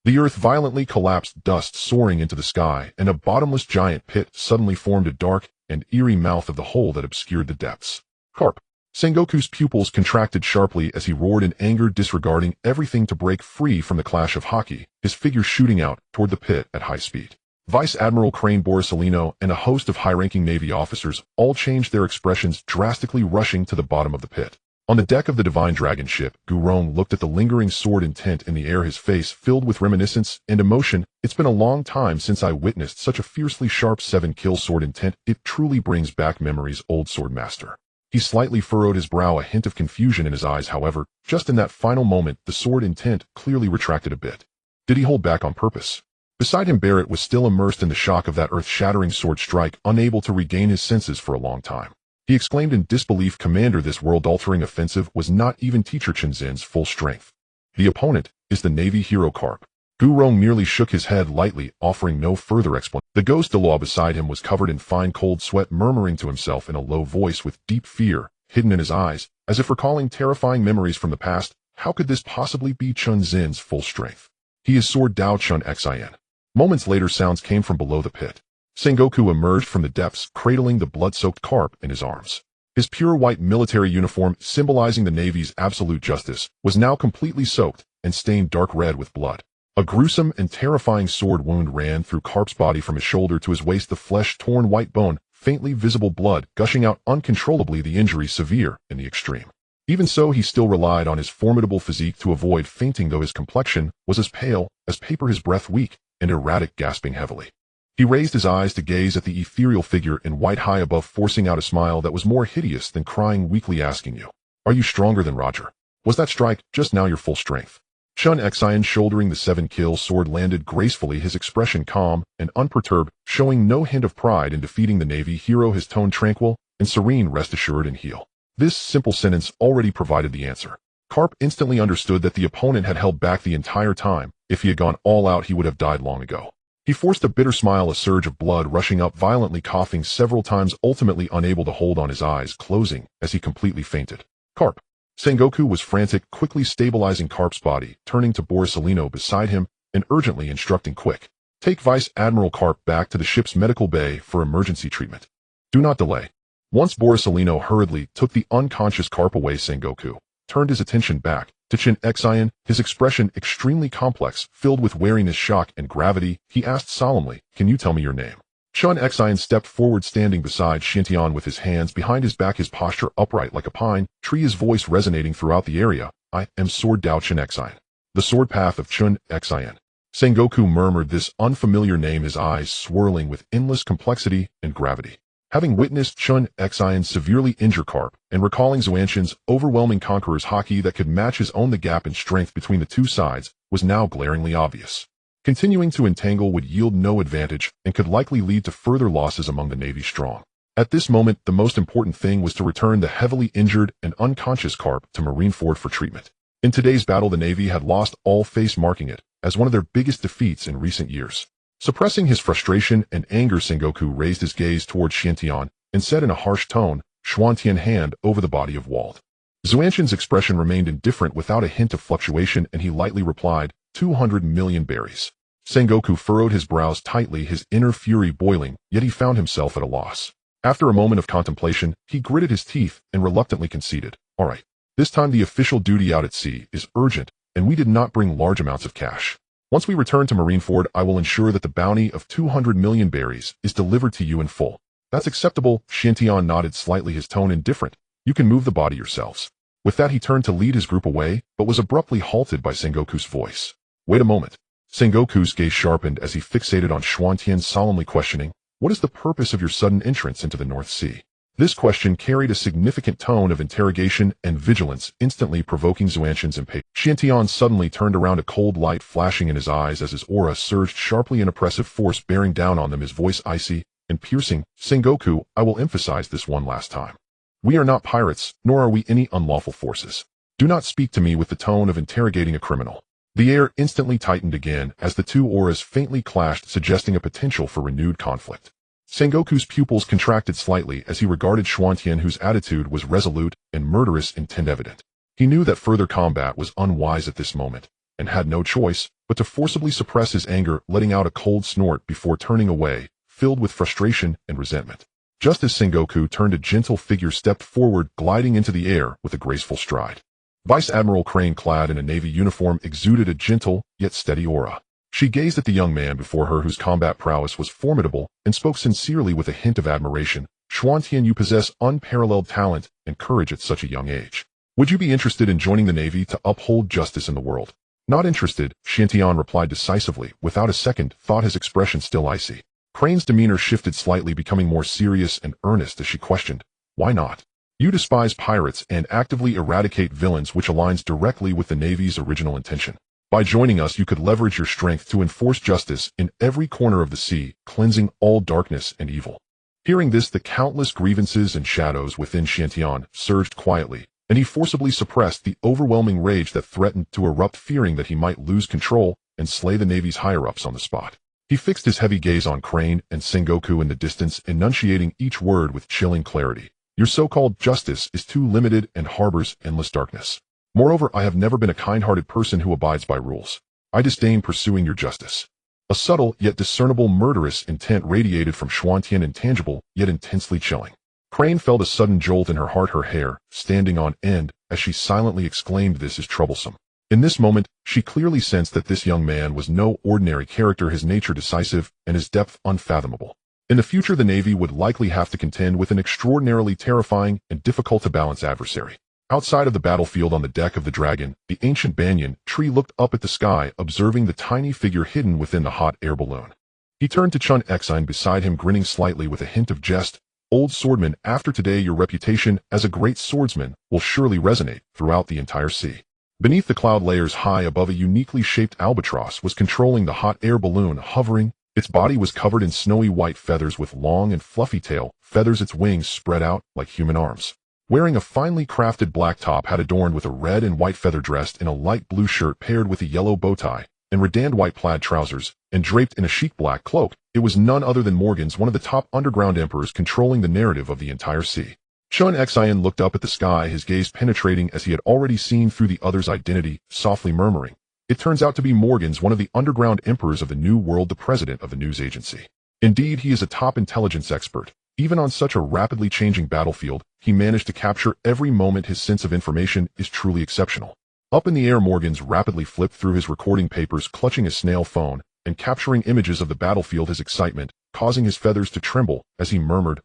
The earth violently collapsed, dust soaring into the sky, and a bottomless giant pit suddenly formed, a dark and eerie mouth of the hole that obscured the depths. Karp! Sengoku's pupils contracted sharply as he roared in anger, disregarding everything to break free from the clash of Haki, his figure shooting out toward the pit at high speed. Vice Admiral Crane Borsalino and a host of high-ranking Navy officers all changed their expressions, drastically rushing to the bottom of the pit. On the deck of the Divine Dragon ship, Rong looked at the lingering sword intent in the air, his face filled with reminiscence and emotion. It's been a long time since I witnessed such a fiercely sharp 7-kill sword intent. It truly brings back memories, old sword master. He slightly furrowed his brow, a hint of confusion in his eyes. However, just in that final moment, the sword intent clearly retracted a bit. Did he hold back on purpose? Beside him, Barrett was still immersed in the shock of that earth-shattering sword strike, unable to regain his senses for a long time. He exclaimed in disbelief, "Commander, this world-altering offensive was not even Teacher Chen Xin's full strength. The opponent is the Navy hero Karp." Rong merely shook his head lightly, offering no further explanation. The ghost Douluo beside him was covered in fine cold sweat, murmuring to himself in a low voice with deep fear hidden in his eyes, as if recalling terrifying memories from the past. How could this possibly be Chen Xin's full strength? He is Sword Dao Chen Xin. Moments later, sounds came from below the pit. Sengoku emerged from the depths, cradling the blood-soaked Karp in his arms. His pure white military uniform, symbolizing the Navy's absolute justice, was now completely soaked and stained dark red with blood. A gruesome and terrifying sword wound ran through Karp's body from his shoulder to his waist, the flesh-torn white bone, faintly visible blood gushing out uncontrollably, the injury severe in the extreme. Even so, he still relied on his formidable physique to avoid fainting, though his complexion was as pale as paper, his breath weak and erratic, gasping heavily. He raised his eyes to gaze at the ethereal figure in white high above, forcing out a smile that was more hideous than crying, weakly asking, "You, are you stronger than Roger? Was that strike just now your full strength?" Chen Xin, shouldering the 7-kill sword, landed gracefully, his expression calm and unperturbed, showing no hint of pride in defeating the Navy hero, his tone tranquil and serene. "Rest assured and heal." This simple sentence already provided the answer. Karp instantly understood that the opponent had held back the entire time. If he had gone all out, he would have died long ago. He forced a bitter smile, a surge of blood rushing up, violently coughing several times, ultimately unable to hold on, his eyes closing as he completely fainted. "Karp!" Sengoku was frantic, quickly stabilizing Karp's body, turning to Borsalino beside him and urgently instructing, "Quick, take Vice Admiral Karp back to the ship's medical bay for emergency treatment. Do not delay." Once Borsalino hurriedly took the unconscious Karp away, Sengoku turned his attention back to Chen Xin, his expression extremely complex, filled with wariness, shock, and gravity. He asked solemnly, "Can you tell me your name?" Chen Xin stepped forward, standing beside Xiantian with his hands behind his back, his posture upright like a pine tree, his voice resonating throughout the area. "I am Sword Dao Chen Xin, the sword path of Chen Xin." Sengoku murmured this unfamiliar name, his eyes swirling with endless complexity and gravity. Having witnessed Chen Xin severely injure Karp, and recalling Xuantian's overwhelming Conqueror's Haki that could match his own, the gap in strength between the two sides was now glaringly obvious. Continuing to entangle would yield no advantage and could likely lead to further losses among the Navy's strong. At this moment, the most important thing was to return the heavily injured and unconscious Karp to Marineford for treatment. In today's battle, the Navy had lost all face, marking it as one of their biggest defeats in recent years. Suppressing his frustration and anger, Sengoku raised his gaze toward Xiantian and said in a harsh tone, "Xuantian, hand over the body of Wald." Xuantian's expression remained indifferent without a hint of fluctuation, and he lightly replied, 200 million berries. Sengoku furrowed his brows tightly, his inner fury boiling, yet he found himself at a loss. After a moment of contemplation, he gritted his teeth and reluctantly conceded, "All right, this time the official duty out at sea is urgent, and we did not bring large amounts of cash. Once we return to Marineford, I will ensure that the bounty of 200 million berries is delivered to you in full." "That's acceptable." Xiantian nodded slightly, his tone indifferent. "You can move the body yourselves." With that, he turned to lead his group away, but was abruptly halted by Sengoku's voice. "Wait a moment." Sengoku's gaze sharpened as he fixated on Xuantian, solemnly questioning, "What is the purpose of your sudden entrance into the North Sea?" This question carried a significant tone of interrogation and vigilance, instantly provoking Xuantian's impatience. Xiantian suddenly turned around, a cold light flashing in his eyes as his aura surged sharply, an oppressive force bearing down on them, his voice icy and piercing. Sengoku, I will emphasize this one last time. We are not pirates, nor are we any unlawful forces. Do not speak to me with the tone of interrogating a criminal. The air instantly tightened again as the two auras faintly clashed, suggesting a potential for renewed conflict. Sengoku's pupils contracted slightly as he regarded Xuantian, whose attitude was resolute and murderous intent evident. He knew that further combat was unwise at this moment, and had no choice but to forcibly suppress his anger, letting out a cold snort before turning away, filled with frustration and resentment. Just as Sengoku turned, a gentle figure stepped forward, gliding into the air with a graceful stride. Vice Admiral Crane, clad in a Navy uniform, exuded a gentle yet steady aura. She gazed at the young man before her, whose combat prowess was formidable, and spoke sincerely with a hint of admiration. Xuantian, you possess unparalleled talent and courage at such a young age. Would you be interested in joining the Navy to uphold justice in the world? Not interested, Xiantian replied decisively, without a second thought, his expression still icy. Crane's demeanor shifted slightly, becoming more serious and earnest as she questioned, why not? You despise pirates and actively eradicate villains, which aligns directly with the Navy's original intention. By joining us, you could leverage your strength to enforce justice in every corner of the sea, cleansing all darkness and evil. Hearing this, the countless grievances and shadows within Xiantian surged quietly, and he forcibly suppressed the overwhelming rage that threatened to erupt, fearing that he might lose control and slay the Navy's higher-ups on the spot. He fixed his heavy gaze on Crane and Sengoku in the distance, enunciating each word with chilling clarity. Your so-called justice is too limited and harbors endless darkness. Moreover, I have never been a kind-hearted person who abides by rules. I disdain pursuing your justice. A subtle yet discernible murderous intent radiated from Xuantian, intangible yet intensely chilling. Crane felt a sudden jolt in her heart, her hair standing on end as she silently exclaimed, this is troublesome. In this moment, she clearly sensed that this young man was no ordinary character, his nature decisive and his depth unfathomable. In the future, the Navy would likely have to contend with an extraordinarily terrifying and difficult-to-balance adversary. Outside of the battlefield, on the deck of the Dragon, the ancient banyan tree looked up at the sky, observing the tiny figure hidden within the hot air balloon. He turned to Chen Xin beside him, grinning slightly with a hint of jest. Old swordman, after today your reputation as a great swordsman will surely resonate throughout the entire sea. Beneath the cloud layers, high above, a uniquely shaped albatross was controlling the hot air balloon, hovering. Its body was covered in snowy white feathers with long and fluffy tail feathers, its wings spread out like human arms. Wearing a finely crafted black top hat adorned with a red and white feather, dressed in a light blue shirt paired with a yellow bow tie, and redanned white plaid trousers, and draped in a chic black cloak, it was none other than Morgans, one of the top underground emperors, controlling the narrative of the entire sea. Chen Xin looked up at the sky, his gaze penetrating as he had already seen through the other's identity, softly murmuring, it turns out to be Morgans, one of the underground emperors of the New World, the president of the news agency. Indeed, he is a top intelligence expert. Even on such a rapidly changing battlefield, he managed to capture every moment. His sense of information is truly exceptional. Up in the air, Morgans rapidly flipped through his recording papers, clutching a snail phone and capturing images of the battlefield, his excitement causing his feathers to tremble as he murmured,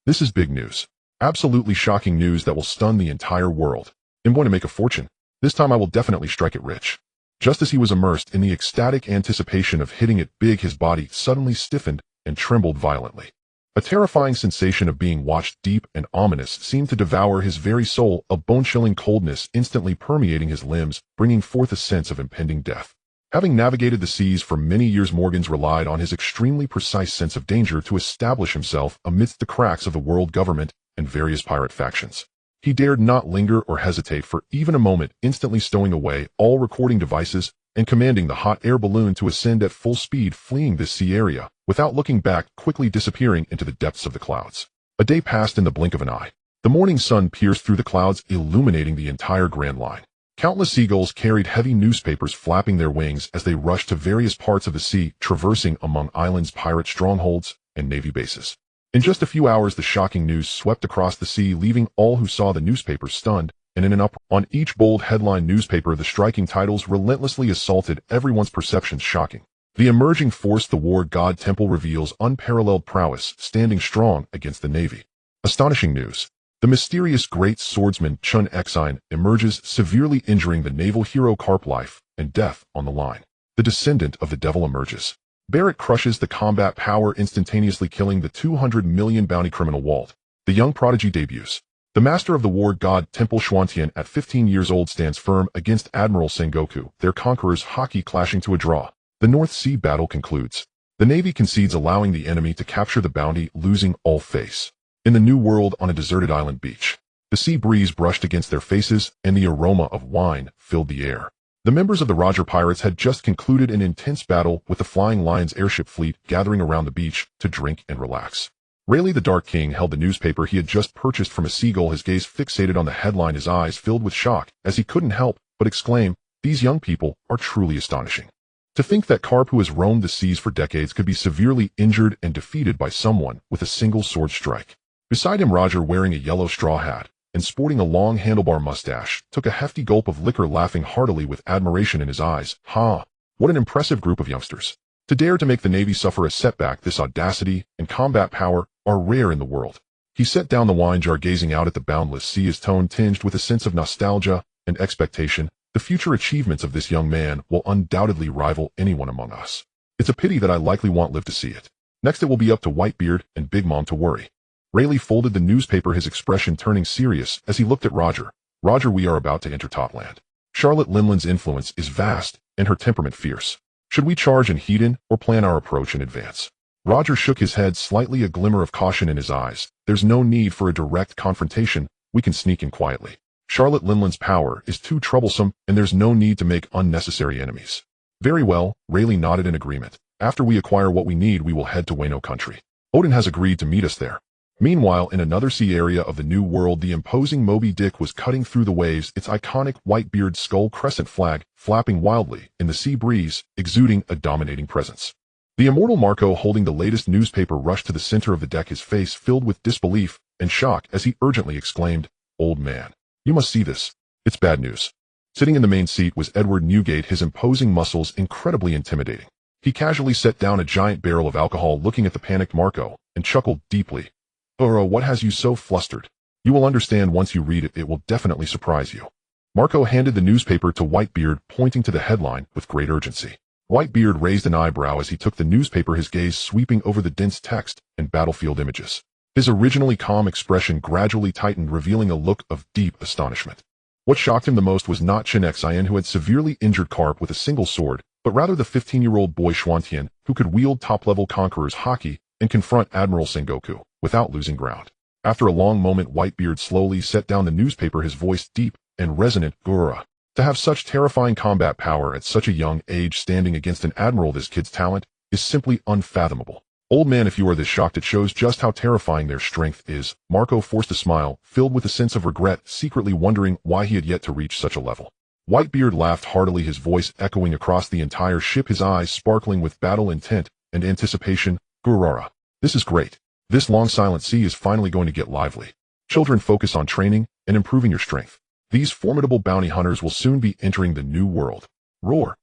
this is big news. Absolutely shocking news that will stun the entire world. I'm going to make a fortune. This time I will definitely strike it rich. Just as he was immersed in the ecstatic anticipation of hitting it big, his body suddenly stiffened and trembled violently. A terrifying sensation of being watched, deep and ominous, seemed to devour his very soul, a bone-chilling coldness instantly permeating his limbs, bringing forth a sense of impending death. Having navigated the seas for many years, Morgans relied on his extremely precise sense of danger to establish himself amidst the cracks of the world government and various pirate factions. He dared not linger or hesitate for even a moment, instantly stowing away all recording devices and commanding the hot air balloon to ascend at full speed, fleeing this sea area without looking back, quickly disappearing into the depths of the clouds. A day passed in the blink of an eye. The morning sun pierced through the clouds, illuminating the entire Grand Line. Countless seagulls carried heavy newspapers, flapping their wings as they rushed to various parts of the sea, traversing among islands, pirate strongholds, and Navy bases. In just a few hours, the shocking news swept across the sea, leaving all who saw the newspapers stunned and in an uproar. On each bold headline newspaper, the striking titles relentlessly assaulted everyone's perceptions. Shocking. The emerging force, the war god temple, reveals unparalleled prowess, standing strong against the Navy. Astonishing news. The mysterious great swordsman Chen Xin emerges, severely injuring the naval hero. Carp, life and death on the line. The descendant of the devil emerges. Barrett crushes the combat power, instantaneously killing the 200 million bounty criminal Walt. The young prodigy debuts. The master of the war god Temple Xuantian at 15 years old stands firm against Admiral Sengoku, their conquerors Haki clashing to a draw. The North Sea battle concludes. The Navy concedes, allowing the enemy to capture the bounty, losing all face. In the New World, on a deserted island beach, the sea breeze brushed against their faces and the aroma of wine filled the air. The members of the Roger Pirates had just concluded an intense battle with the Flying Lions airship fleet gathering around the beach to drink and relax. Rayleigh the Dark King held the newspaper he had just purchased from a seagull, his gaze fixated on the headline, his eyes filled with shock as he couldn't help but exclaim, "These young people are truly astonishing." To think that Carp, who has roamed the seas for decades, could be severely injured and defeated by someone with a single sword strike. Beside him, Roger, wearing a yellow straw hat and sporting a long handlebar mustache, took a hefty gulp of liquor, laughing heartily with admiration in his eyes. What an impressive group of youngsters. To dare to make the Navy suffer a setback, this audacity and combat power are rare in the world. He set down the wine jar, gazing out at the boundless sea, his tone tinged with a sense of nostalgia and expectation. The future achievements of this young man will undoubtedly rival anyone among us. It's a pity that I likely won't live to see it. Next it will be up to Whitebeard and Big Mom to worry. Rayleigh folded the newspaper, his expression turning serious as he looked at Roger. Roger, we are about to enter Topland. Charlotte Linland's influence is vast and her temperament fierce. Should we charge and heed in, or plan our approach in advance? Roger shook his head, slightly a glimmer of caution in his eyes. There's no need for a direct confrontation. We can sneak in quietly. Charlotte Linland's power is too troublesome, and there's no need to make unnecessary enemies. Very well, Rayleigh nodded in agreement. After we acquire what we need, we will head to Wano country. Odin has agreed to meet us there. Meanwhile, in another sea area of the New World, the imposing Moby Dick was cutting through the waves, its iconic Whitebeard skull crescent flag flapping wildly in the sea breeze, exuding a dominating presence. The immortal Marco, holding the latest newspaper, rushed to the center of the deck, his face filled with disbelief and shock as he urgently exclaimed, "Old man, you must see this. It's bad news." Sitting in the main seat was Edward Newgate, his imposing muscles incredibly intimidating. He casually set down a giant barrel of alcohol, looking at the panicked Marco, and chuckled deeply. What has you so flustered? You will understand once you read it. It will definitely surprise you." Marco handed the newspaper to Whitebeard, pointing to the headline with great urgency. Whitebeard raised an eyebrow as he took the newspaper, his gaze sweeping over the dense text and battlefield images. His originally calm expression gradually tightened, revealing a look of deep astonishment. What shocked him the most was not Chen Xin, who had severely injured Carp with a single sword, but rather the 15-year-old boy Xuantian, who could wield top-level Conqueror's Haki and confront Admiral Sengoku without losing ground. After a long moment, Whitebeard slowly set down the newspaper, his voice deep and resonant. "Gura. To have such terrifying combat power at such a young age, standing against an admiral, this kid's talent is simply unfathomable. Old man, if you are this shocked, it shows just how terrifying their strength is." Marco forced a smile, filled with a sense of regret, secretly wondering why he had yet to reach such a level. Whitebeard laughed heartily, his voice echoing across the entire ship, his eyes sparkling with battle intent and anticipation. "Gurara. This is great. This long silent sea is finally going to get lively. Children, focus on training and improving your strength. These formidable bounty hunters will soon be entering the New World." Roar.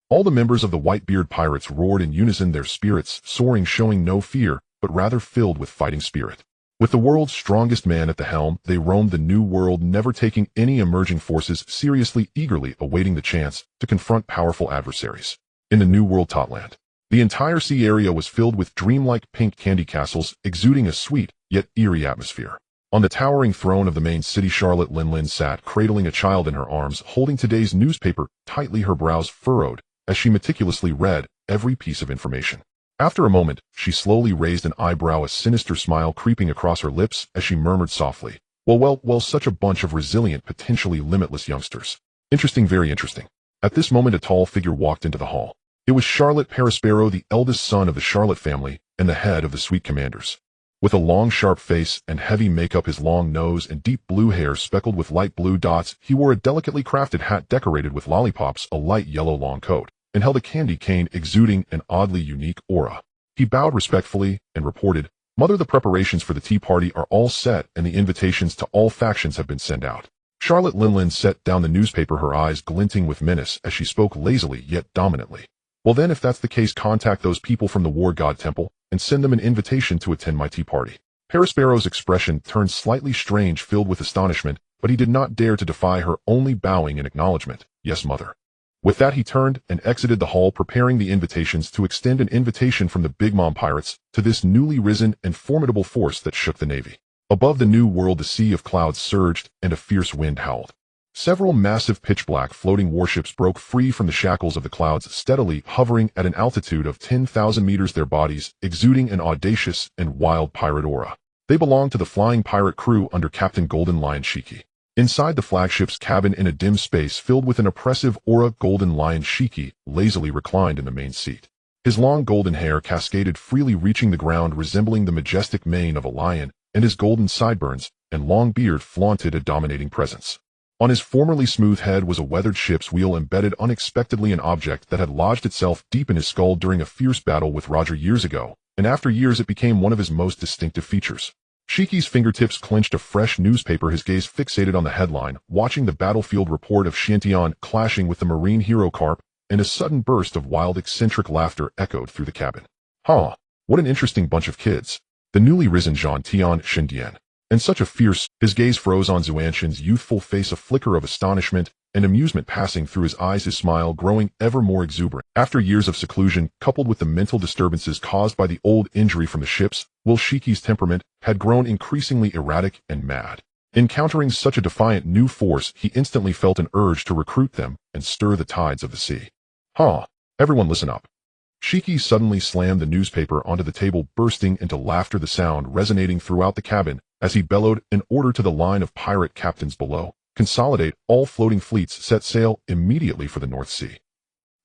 All the members of the Whitebeard pirates roared in unison, their spirits soaring, showing no fear, but rather filled with fighting spirit. With the world's strongest man at the helm, they roamed the New World, never taking any emerging forces seriously, eagerly awaiting the chance to confront powerful adversaries. In the New World Totland, the entire sea area was filled with dreamlike pink candy castles, exuding a sweet yet eerie atmosphere. On the towering throne of the main city, Charlotte Linland sat, cradling a child in her arms, holding today's newspaper tightly, her brows furrowed as she meticulously read every piece of information. After a moment, she slowly raised an eyebrow, a sinister smile creeping across her lips as she murmured softly, Well, such a bunch of resilient, potentially limitless youngsters. Interesting, very interesting." At this moment, a tall figure walked into the hall. It was Charlotte Perospero, the eldest son of the Charlotte family and the head of the Sweet Commanders. With a long, sharp face and heavy makeup, his long nose and deep blue hair speckled with light blue dots, he wore a delicately crafted hat decorated with lollipops, a light yellow long coat, and held a candy cane exuding an oddly unique aura. He bowed respectfully and reported, "Mother, the preparations for the tea party are all set and the invitations to all factions have been sent out." Charlotte Linland set down the newspaper, her eyes glinting with menace as she spoke lazily yet dominantly. "Well then, if that's the case, contact those people from the War God Temple and send them an invitation to attend my tea party." Perospero's expression turned slightly strange, filled with astonishment, but he did not dare to defy her, only bowing in acknowledgement. "Yes, mother." With that, he turned and exited the hall, preparing the invitations to extend an invitation from the Big Mom Pirates to this newly risen and formidable force that shook the Navy. Above the new world, the sea of clouds surged and a fierce wind howled. Several massive pitch-black floating warships broke free from the shackles of the clouds, steadily hovering at an altitude of 10,000 meters, their bodies exuding an audacious and wild pirate aura. They belonged to the flying pirate crew under Captain Golden Lion Shiki. Inside the flagship's cabin, in a dim space filled with an oppressive aura, Golden Lion Shiki lazily reclined in the main seat. His long golden hair cascaded freely, reaching the ground, resembling the majestic mane of a lion, and his golden sideburns and long beard flaunted a dominating presence. On his formerly smooth head was a weathered ship's wheel, embedded unexpectedly, an object that had lodged itself deep in his skull during a fierce battle with Roger years ago, and after years it became one of his most distinctive features. Shiki's fingertips clenched a fresh newspaper, his gaze fixated on the headline, watching the battlefield report of Xiantian clashing with the Marine hero Carp, and a sudden burst of wild, eccentric laughter echoed through the cabin. Huh, what an interesting bunch of kids. The newly risen Zhang Tian Shindian. And such a fierce, his gaze froze on Xuanxin's youthful face, a flicker of astonishment and amusement passing through his eyes, his smile growing ever more exuberant. After years of seclusion, coupled with the mental disturbances caused by the old injury from the ships, Will Shiki's temperament had grown increasingly erratic and mad. Encountering such a defiant new force, he instantly felt an urge to recruit them and stir the tides of the sea. Huh, everyone listen up. Shiki suddenly slammed the newspaper onto the table, bursting into laughter, the sound resonating throughout the cabin as he bellowed an order to the line of pirate captains below. Consolidate all floating fleets, set sail immediately for the North Sea.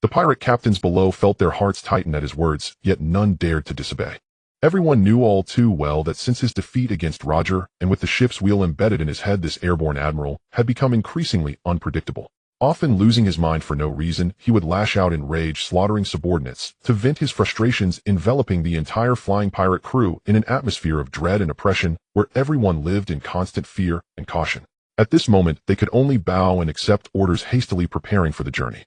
The pirate captains below felt their hearts tighten at his words, yet none dared to disobey. Everyone knew all too well that since his defeat against Roger, and with the ship's wheel embedded in his head, this airborne admiral had become increasingly unpredictable. Often losing his mind for no reason, he would lash out in rage, slaughtering subordinates, to vent his frustrations, enveloping the entire flying pirate crew in an atmosphere of dread and oppression, where everyone lived in constant fear and caution. At this moment, they could only bow and accept orders, hastily preparing for the journey.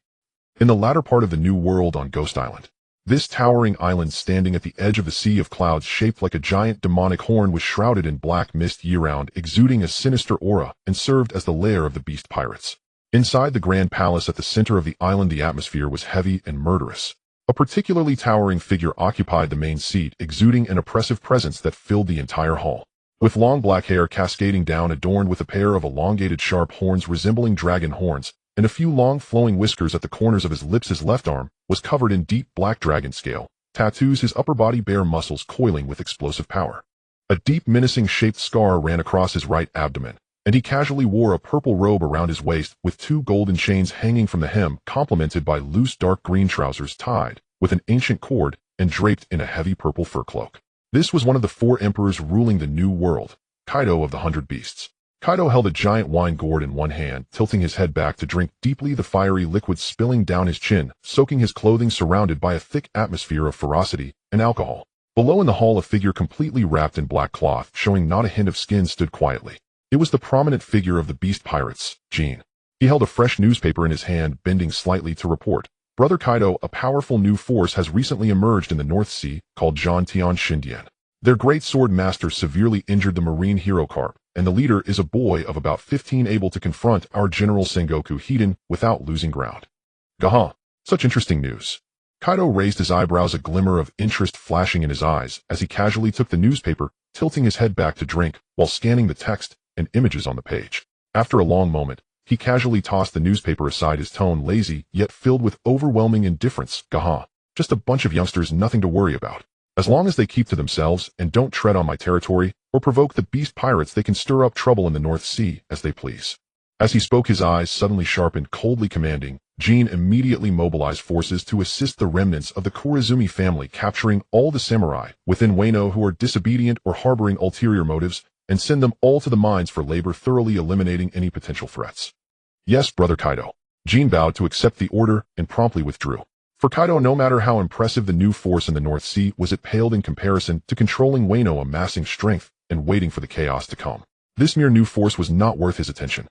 In the latter part of the New World on Ghost Island, this towering island standing at the edge of the sea of clouds shaped like a giant demonic horn was shrouded in black mist year-round, exuding a sinister aura, and served as the lair of the beast pirates. Inside the grand palace at the center of the island, the atmosphere was heavy and murderous. A particularly towering figure occupied the main seat, exuding an oppressive presence that filled the entire hall. With long black hair cascading down, adorned with a pair of elongated sharp horns resembling dragon horns, and a few long flowing whiskers at the corners of his lips, his left arm was covered in deep black dragon scale tattoos, his upper body bare muscles coiling with explosive power. A deep menacing shaped scar ran across his right abdomen, and he casually wore a purple robe around his waist with two golden chains hanging from the hem, complemented by loose dark green trousers tied with an ancient cord and draped in a heavy purple fur cloak. This was one of the 4 emperors ruling the New World, Kaido of the 100 Beasts. Kaido held a giant wine gourd in one hand, tilting his head back to drink deeply, the fiery liquid spilling down his chin, soaking his clothing, surrounded by a thick atmosphere of ferocity and alcohol. Below in the hall, a figure completely wrapped in black cloth, showing not a hint of skin, stood quietly. It was the prominent figure of the beast pirates, Jean. He held a fresh newspaper in his hand, bending slightly to report. Brother Kaido, a powerful new force has recently emerged in the North Sea, called Zhang Tian Shindian. Their great sword master severely injured the Marine hero Carp, and the leader is a boy of about 15 able to confront our General Sengoku Hiden without losing ground. Gaha, such interesting news. Kaido raised his eyebrows, a glimmer of interest flashing in his eyes as he casually took the newspaper, tilting his head back to drink while scanning the text and images on the page. After a long moment, he casually tossed the newspaper aside, his tone lazy yet filled with overwhelming indifference. Gaha, just a bunch of youngsters, nothing to worry about. As long as they keep to themselves and don't tread on my territory or provoke the beast pirates, they can stir up trouble in the North Sea as they please. As he spoke, his eyes suddenly sharpened, coldly commanding. Jean immediately mobilized forces to assist the remnants of the Korizumi family, capturing all the samurai within Wano who are disobedient or harboring ulterior motives, and send them all to the mines for labor, thoroughly eliminating any potential threats. Yes, Brother Kaido. Jean bowed to accept the order and promptly withdrew. For Kaido, no matter how impressive the new force in the North Sea was, it paled in comparison to controlling Wano, amassing strength and waiting for the chaos to come. This mere new force was not worth his attention.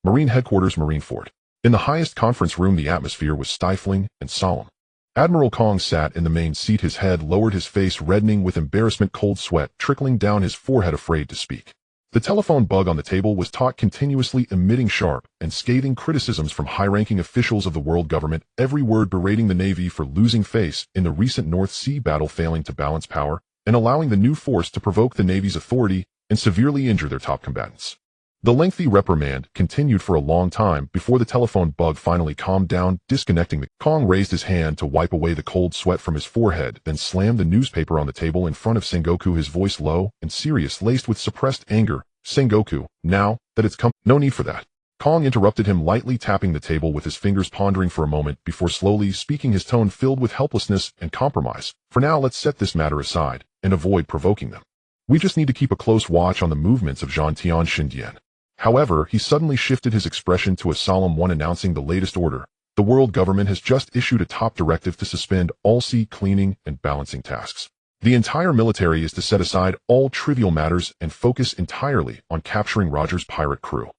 Marine Headquarters, Marineford. In the highest conference room, the atmosphere was stifling and solemn. Admiral Kong sat in the main seat, his head lowered, his face reddening with embarrassment, cold sweat trickling down his forehead, afraid to speak. The telephone bug on the table was taut, continuously emitting sharp and scathing criticisms from high-ranking officials of the world government, every word berating the Navy for losing face in the recent North Sea battle, failing to balance power, and allowing the new force to provoke the Navy's authority and severely injure their top combatants. The lengthy reprimand continued for a long time before the telephone bug finally calmed down, disconnecting the Kong raised his hand to wipe away the cold sweat from his forehead, then slammed the newspaper on the table in front of Sengoku, his voice low and serious, laced with suppressed anger. Sengoku, now that it's come, no need for that. Kong interrupted him, lightly tapping the table with his fingers, pondering for a moment before slowly speaking, his tone filled with helplessness and compromise. For now, let's set this matter aside and avoid provoking them. We just need to keep a close watch on the movements of Chen Xin. However, he suddenly shifted his expression to a solemn one, announcing the latest order. The world government has just issued a top directive to suspend all sea cleaning and balancing tasks. The entire military is to set aside all trivial matters and focus entirely on capturing Roger's pirate crew.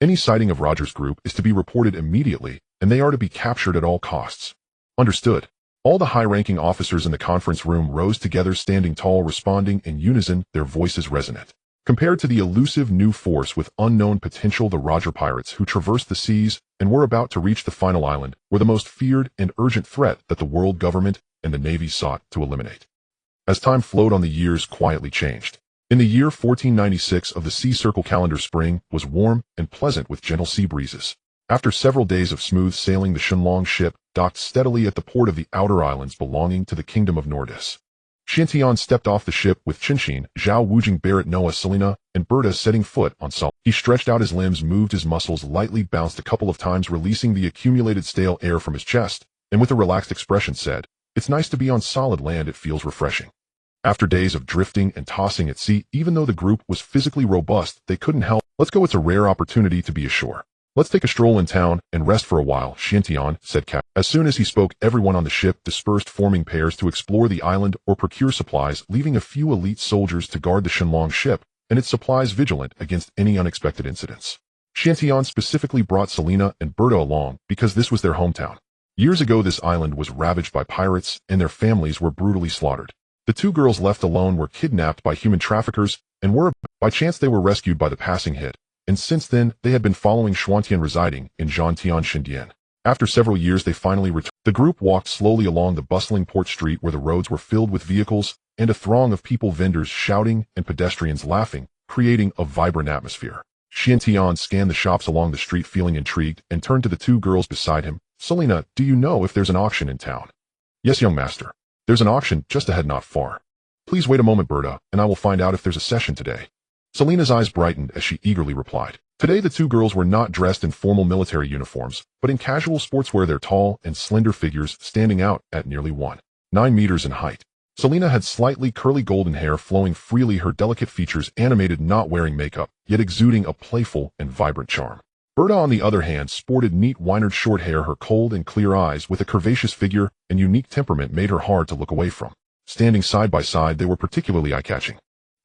Any sighting of Roger's group is to be reported immediately, and they are to be captured at all costs. Understood. All the high-ranking officers in the conference room rose together, standing tall, responding in unison, their voices resonant. Compared to the elusive new force with unknown potential, the Roger pirates who traversed the seas and were about to reach the final island were the most feared and urgent threat that the world government and the Navy sought to eliminate. As time flowed on, the years quietly changed. In the year 1496 of the sea circle calendar, spring was warm and pleasant with gentle sea breezes. After several days of smooth sailing, the Shenlong ship docked steadily at the port of the outer islands belonging to the Kingdom of Nordis. Chen Xin stepped off the ship with Chen Xin, Zhao Wujing, Barrett, Noah, Selena, and Berta setting foot on solid. He stretched out his limbs, moved his muscles, lightly bounced a couple of times, releasing the accumulated stale air from his chest, and with a relaxed expression said, "It's nice to be on solid land, it feels refreshing." After days of drifting and tossing at sea, even though the group was physically robust, they couldn't help. "Let's go, it's a rare opportunity to be ashore. Let's take a stroll in town and rest for a while," Chen Xin said. As soon as he spoke, everyone on the ship dispersed, forming pairs to explore the island or procure supplies, leaving a few elite soldiers to guard the Shenlong ship and its supplies, vigilant against any unexpected incidents. Chen Xin specifically brought Selena and Berta along because this was their hometown. Years ago, this island was ravaged by pirates and their families were brutally slaughtered. The two girls left alone were kidnapped by human traffickers and were, by chance, they were rescued by the passing hit. And since then, they had been following Xuantian, residing in Zhangtian. After several years, they finally returned. The group walked slowly along the bustling port street where the roads were filled with vehicles and a throng of people, vendors shouting and pedestrians laughing, creating a vibrant atmosphere. Chen Xin scanned the shops along the street, feeling intrigued, and turned to the two girls beside him. "Selena, do you know if there's an auction in town?" "Yes, young master. There's an auction just ahead, not far." "Please wait a moment, Berta, and I will find out if there's a session today." Selena's eyes brightened as she eagerly replied. Today, the two girls were not dressed in formal military uniforms, but in casual sportswear, their tall and slender figures standing out at nearly 1.9 meters in height. Selena had slightly curly golden hair flowing freely, her delicate features animated, not wearing makeup, yet exuding a playful and vibrant charm. Berta, on the other hand, sported neat winered short hair. Her cold and clear eyes, with a curvaceous figure and unique temperament, made her hard to look away from. Standing side by side, they were particularly eye-catching.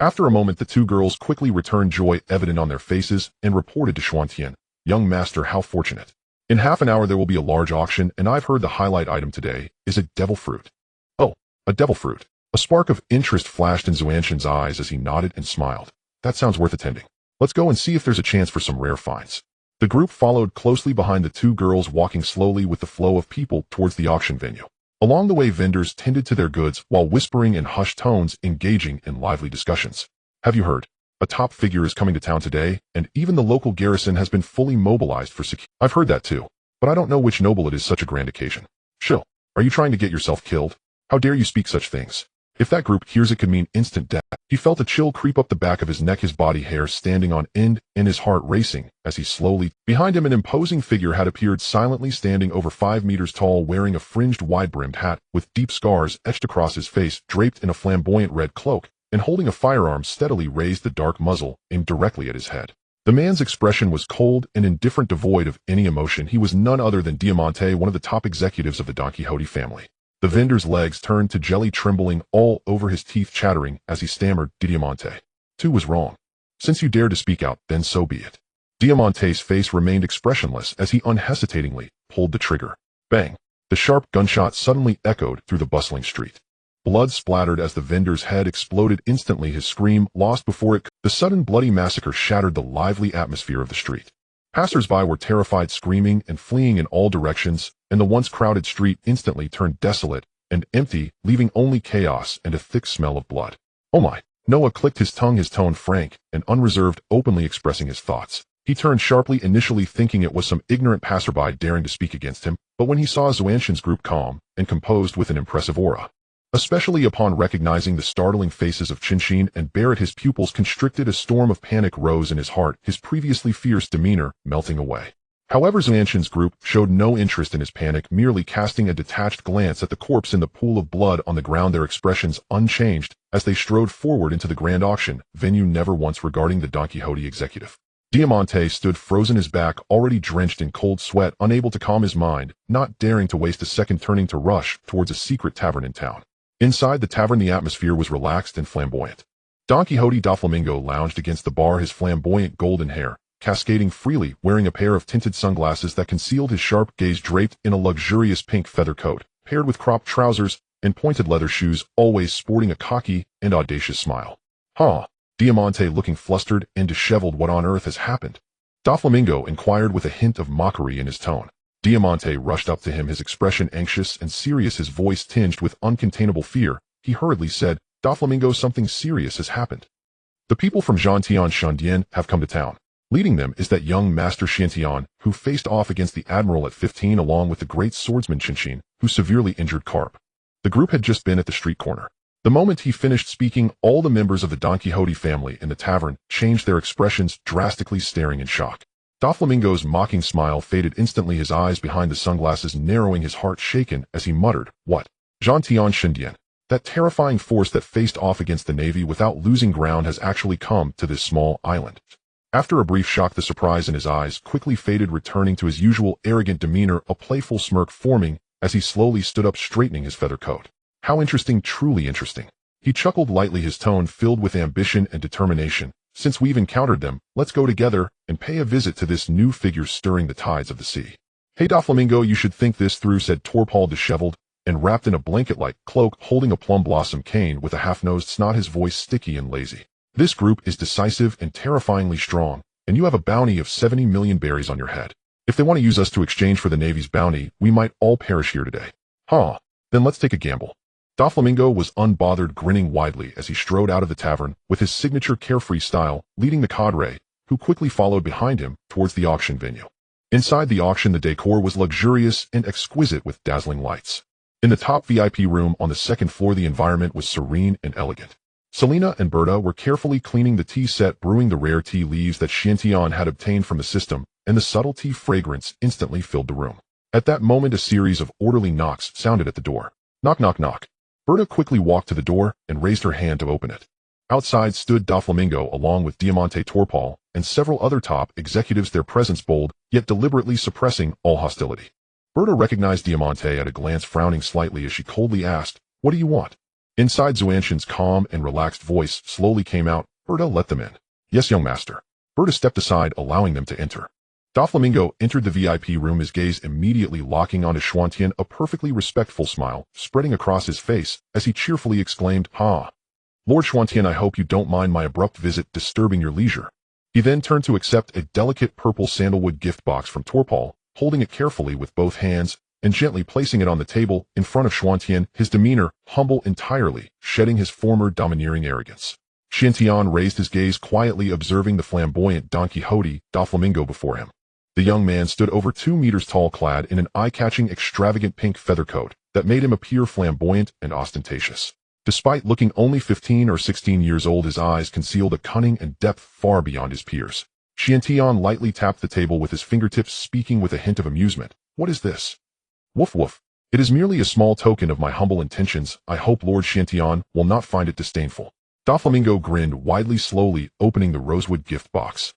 After a moment, the two girls quickly returned, joy evident on their faces, and reported to Xuantian, "Young master, how fortunate. In half an hour there will be a large auction, and I've heard the highlight item today is a devil fruit." "Oh, a devil fruit." A spark of interest flashed in Xuantian's eyes as he nodded and smiled. "That sounds worth attending. Let's go and see if there's a chance for some rare finds." The group followed closely behind the two girls, walking slowly with the flow of people towards the auction venue. Along the way, vendors tended to their goods while whispering in hushed tones, engaging in lively discussions. "Have you heard? A top figure is coming to town today, and even the local garrison has been fully mobilized for security." "I've heard that too, but I don't know which noble it is. Such a grand occasion." "Chill. Are you trying to get yourself killed? How dare you speak such things? If that group hears, it could mean instant death." He felt a chill creep up the back of his neck, his body hair standing on end and his heart racing as he slowly. Behind him, an imposing figure had appeared, silently standing over 5 meters tall, wearing a fringed wide-brimmed hat with deep scars etched across his face, draped in a flamboyant red cloak, and holding a firearm steadily raised, the dark muzzle aimed directly at his head. The man's expression was cold and indifferent, devoid of any emotion. He was none other than Diamante, one of the top executives of the Don Quixote family. The vendor's legs turned to jelly, trembling all over, his teeth chattering as he stammered, "Diamante. Two was wrong. Since you dared to speak out, then so be it." Diamante's face remained expressionless as he unhesitatingly pulled the trigger. Bang! The sharp gunshot suddenly echoed through the bustling street. Blood splattered as the vendor's head exploded. Instantly, his scream lost before it. The sudden bloody massacre shattered the lively atmosphere of the street. Passers-by were terrified, screaming and fleeing in all directions, and the once crowded street instantly turned desolate and empty, leaving only chaos and a thick smell of blood. "Oh my, Noah clicked his tone frank and unreserved, openly expressing his thoughts. He turned sharply, initially thinking it was some ignorant passerby daring to speak against him, but when he saw Xuantian's group calm and composed with an impressive aura, especially upon recognizing the startling faces of Chen Xin and Barrett, his pupils constricted, a storm of panic rose in his heart, his previously fierce demeanor melting away. However, Xuantian's group showed no interest in his panic, merely casting a detached glance at the corpse in the pool of blood on the ground, their expressions unchanged as they strode forward into the grand auction venue, never once regarding the Don Quixote executive. Diamante stood frozen, his back already drenched in cold sweat, unable to calm his mind, not daring to waste a second, turning to rush towards a secret tavern in town. Inside the tavern, the atmosphere was relaxed and flamboyant. Don Quixote Doflamingo lounged against the bar, his flamboyant golden hair cascading freely, wearing a pair of tinted sunglasses that concealed his sharp gaze, draped in a luxurious pink feather coat, paired with cropped trousers and pointed leather shoes, always sporting a cocky and audacious smile. Huh? Diamante, looking flustered and disheveled. What on earth has happened? Doflamingo inquired with a hint of mockery in his tone. Diamante rushed up to him, his expression anxious and serious, his voice tinged with uncontainable fear. He hurriedly said, Doflamingo, something serious has happened. The people from Zhantian Shandian have come to town. Leading them is that young Master Xiantian, who faced off against the Admiral at 15, along with the great swordsman Chen Xin, who severely injured Carp. The group had just been at the street corner. The moment he finished speaking, all the members of the Don Quixote family in the tavern changed their expressions, drastically staring in shock. Doflamingo's mocking smile faded instantly, his eyes behind the sunglasses narrowing, his heart shaken as he muttered, What? Zhantian Shandian, that terrifying force that faced off against the Navy without losing ground, has actually come to this small island. After a brief shock, the surprise in his eyes quickly faded, returning to his usual arrogant demeanor, a playful smirk forming as he slowly stood up, straightening his feather coat. How interesting, truly interesting. He chuckled lightly, his tone filled with ambition and determination. Since we've encountered them, let's go together and pay a visit to this new figure stirring the tides of the sea. Hey Doflamingo, you should think this through, said Torpal, disheveled and wrapped in a blanket-like cloak, holding a plum blossom cane with a half-nosed snot, his voice sticky and lazy. This group is decisive and terrifyingly strong, and you have a bounty of 70 million berries on your head. If they want to use us to exchange for the Navy's bounty, we might all perish here today. Huh? Then let's take a gamble. Doflamingo was unbothered, grinning widely as he strode out of the tavern with his signature carefree style, leading the cadre, who quickly followed behind him towards the auction venue. Inside the auction, the decor was luxurious and exquisite with dazzling lights. In the top VIP room on the second floor, the environment was serene and elegant. Selena and Berta were carefully cleaning the tea set, brewing the rare tea leaves that Xiantian had obtained from the system, and the subtle tea fragrance instantly filled the room. At that moment, a series of orderly knocks sounded at the door. Knock, knock, knock. Berta quickly walked to the door and raised her hand to open it. Outside stood Doflamingo along with Diamante, Torpal, and several other top executives, their presence bold, yet deliberately suppressing all hostility. Berta recognized Diamante at a glance, frowning slightly as she coldly asked, What do you want? Inside, Xuantian's calm and relaxed voice slowly came out, Berta, let them in. Yes, young master. Berta stepped aside, allowing them to enter. Doflamingo entered the VIP room, his gaze immediately locking onto Xuantian, a perfectly respectful smile spreading across his face as he cheerfully exclaimed, Ha! Lord Xuantian, I hope you don't mind my abrupt visit disturbing your leisure. He then turned to accept a delicate purple sandalwood gift box from Torpal, holding it carefully with both hands and gently placing it on the table in front of Xuantian, his demeanor humble entirely, shedding his former domineering arrogance. Xiantian raised his gaze, quietly observing the flamboyant Don Quixote Doflamingo before him. The young man stood over 2 meters tall, clad in an eye-catching, extravagant pink feather coat that made him appear flamboyant and ostentatious. Despite looking only 15 or 16 years old, his eyes concealed a cunning and depth far beyond his peers. Xiantian lightly tapped the table with his fingertips, speaking with a hint of amusement. What is this? Woof woof. It is merely a small token of my humble intentions. I hope Lord Xiantian will not find it disdainful. Doflamingo grinned widely, slowly opening the rosewood gift box.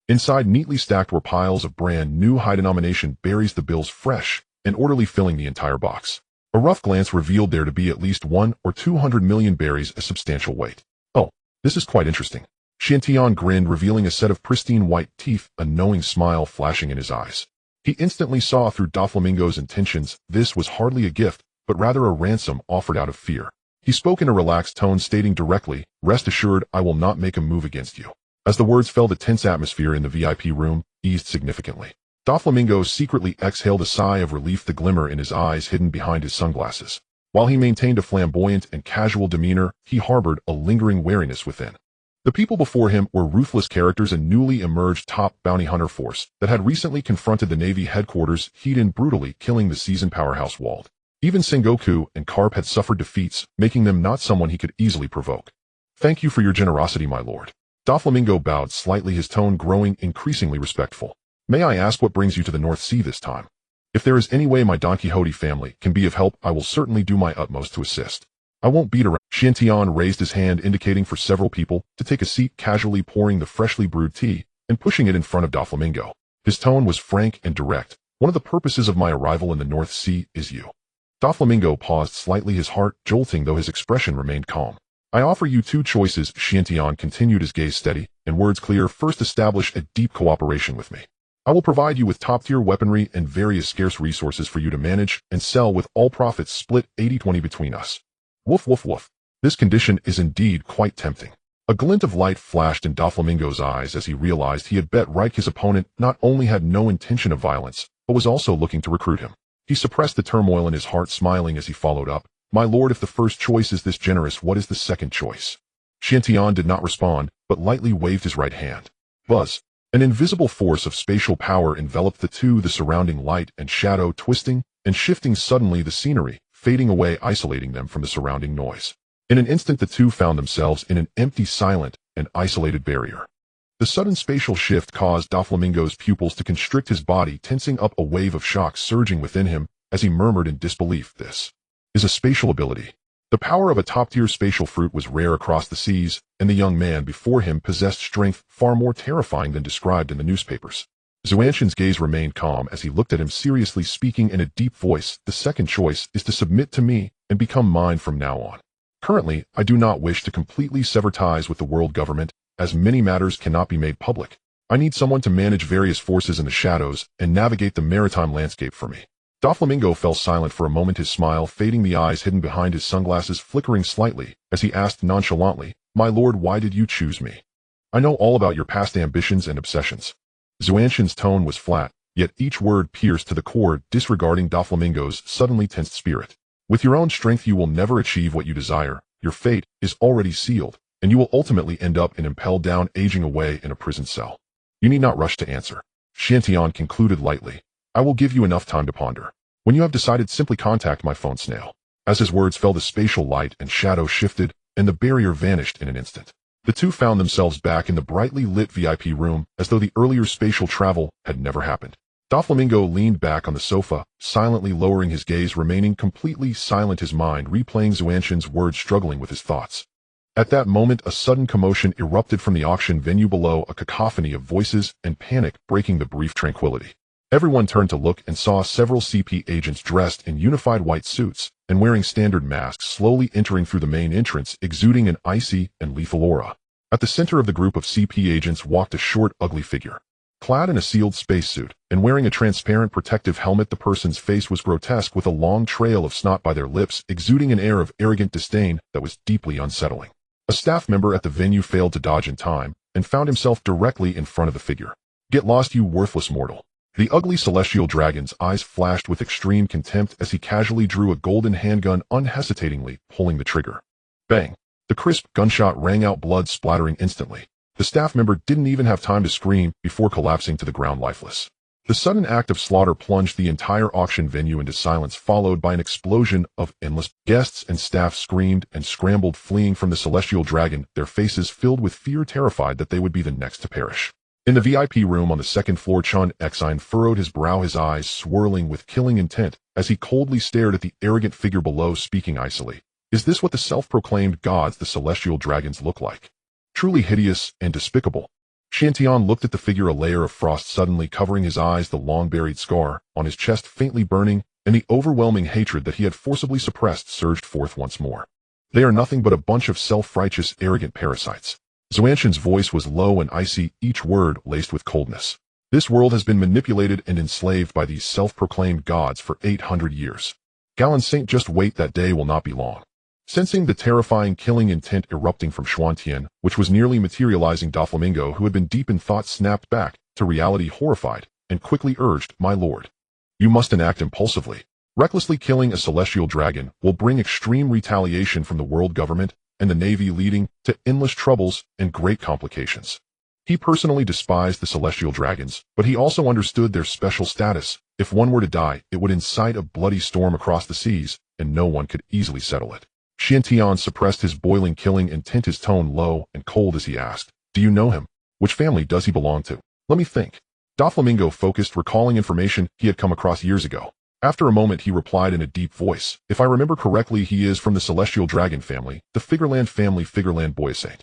Inside, neatly stacked, were piles of brand new high-denomination berries, the bills fresh and orderly filling the entire box. A rough glance revealed there to be at least 1 or 200 million berries, a substantial weight. Oh, this is quite interesting. Xiantian grinned, revealing a set of pristine white teeth, a knowing smile flashing in his eyes. He instantly saw through Doflamingo's intentions. This was hardly a gift, but rather a ransom offered out of fear. He spoke in a relaxed tone, stating directly, Rest assured, I will not make a move against you. As the words fell, the tense atmosphere in the VIP room eased significantly. Doflamingo secretly exhaled a sigh of relief, the glimmer in his eyes hidden behind his sunglasses. While he maintained a flamboyant and casual demeanor, he harbored a lingering wariness within. The people before him were ruthless characters and newly emerged top bounty hunter force that had recently confronted the Navy headquarters, he'd in brutally killing the seasoned powerhouse Wald. Even Sengoku and Karp had suffered defeats, making them not someone he could easily provoke. "Thank you for your generosity, my lord." Doflamingo bowed slightly, his tone growing increasingly respectful. "May I ask what brings you to the North Sea this time? If there is any way my Don Quixote family can be of help, I will certainly do my utmost to assist. I won't beat around." Xiantian raised his hand, indicating for several people to take a seat, casually pouring the freshly brewed tea and pushing it in front of Doflamingo. His tone was frank and direct. "One of the purposes of my arrival in the North Sea is you." Doflamingo paused slightly, his heart jolting though his expression remained calm. "I offer you two choices," Xiantian continued, his gaze steady and words clear. "First, establish a deep cooperation with me. I will provide you with top-tier weaponry and various scarce resources for you to manage and sell, with all profits split 80-20 between us." Woof woof woof. This condition is indeed quite tempting. A glint of light flashed in Doflamingo's eyes as he realized he had bet right. His opponent not only had no intention of violence, but was also looking to recruit him. He suppressed the turmoil in his heart, smiling as he followed up. "My lord, if the first choice is this generous, what is the second choice?" Xiantian did not respond, but lightly waved his right hand. Buzz. An invisible force of spatial power enveloped the two, the surrounding light and shadow twisting and shifting suddenly, the scenery fading away, isolating them from the surrounding noise. In an instant, the two found themselves in an empty, silent, and isolated barrier. The sudden spatial shift caused Doflamingo's pupils to constrict, his body tensing up, a wave of shock surging within him as he murmured in disbelief, "This is a spatial ability." The power of a top-tier spatial fruit was rare across the seas, and the young man before him possessed strength far more terrifying than described in the newspapers. Xuantian's gaze remained calm as he looked at him, seriously speaking in a deep voice. "The second choice is to submit to me and become mine from now on. Currently, I do not wish to completely sever ties with the world government, as many matters cannot be made public. I need someone to manage various forces in the shadows and navigate the maritime landscape for me." Doflamingo fell silent for a moment, his smile fading, the eyes hidden behind his sunglasses flickering slightly, as he asked nonchalantly, "My lord, why did you choose me? I know all about your past ambitions and obsessions." Xuantian's tone was flat, yet each word pierced to the core, disregarding Doflamingo's suddenly tensed spirit. "With your own strength you will never achieve what you desire. Your fate is already sealed, and you will ultimately end up in impelled down, aging away in a prison cell. You need not rush to answer." Xiantian concluded lightly. "I will give you enough time to ponder. When you have decided, simply contact my phone snail." As his words fell, the spatial light and shadow shifted, and the barrier vanished in an instant. The two found themselves back in the brightly lit VIP room, as though the earlier spatial travel had never happened. Doflamingo leaned back on the sofa, silently lowering his gaze, remaining completely silent, his mind replaying Xuantian's words, struggling with his thoughts. At that moment, a sudden commotion erupted from the auction venue below, a cacophony of voices and panic breaking the brief tranquility. Everyone turned to look and saw several CP agents dressed in unified white suits and wearing standard masks slowly entering through the main entrance, exuding an icy and lethal aura. At the center of the group of CP agents walked a short, ugly figure. Clad in a sealed spacesuit and wearing a transparent protective helmet, the person's face was grotesque, with a long trail of snot by their lips, exuding an air of arrogant disdain that was deeply unsettling. A staff member at the venue failed to dodge in time and found himself directly in front of the figure. "Get lost, you worthless mortal." The ugly celestial dragon's eyes flashed with extreme contempt as he casually drew a golden handgun, unhesitatingly pulling the trigger. Bang! The crisp gunshot rang out, blood splattering instantly. The staff member didn't even have time to scream before collapsing to the ground lifeless. The sudden act of slaughter plunged the entire auction venue into silence, followed by an explosion of endless. Guests and staff screamed and scrambled, fleeing from the celestial dragon, their faces filled with fear, terrified that they would be the next to perish. In the VIP room on the second floor, Chen Xin furrowed his brow, his eyes swirling with killing intent as he coldly stared at the arrogant figure below, speaking icily. "Is this what the self-proclaimed gods, the celestial dragons, look like? Truly hideous and despicable." Xiantian looked at the figure, a layer of frost suddenly covering his eyes, the long-buried scar on his chest faintly burning, and the overwhelming hatred that he had forcibly suppressed surged forth once more. "They are nothing but a bunch of self-righteous, arrogant parasites." Xuantian's voice was low and icy, each word laced with coldness. "This world has been manipulated and enslaved by these self-proclaimed gods for 800 years. Gallant Saint, just wait, that day will not be long." Sensing the terrifying killing intent erupting from Xuantian, which was nearly materializing, Doflamingo, who had been deep in thought, snapped back to reality, horrified, and quickly urged, "My lord, you must act impulsively. Recklessly killing a celestial dragon will bring extreme retaliation from the world government and the Navy, leading to endless troubles and great complications. He personally despised the celestial dragons, but he also understood their special status. If one were to die, it would incite a bloody storm across the seas, and no one could easily settle it. Chen Xin suppressed his boiling killing intent, his tone low and cold as he asked, "Do you know him? Which family does he belong to?" "Let me think." Doflamingo focused, recalling information he had come across years ago. After a moment he replied in a deep voice, "If I remember correctly, he is from the Celestial Dragon family, the Figureland family, Figureland Boysaint."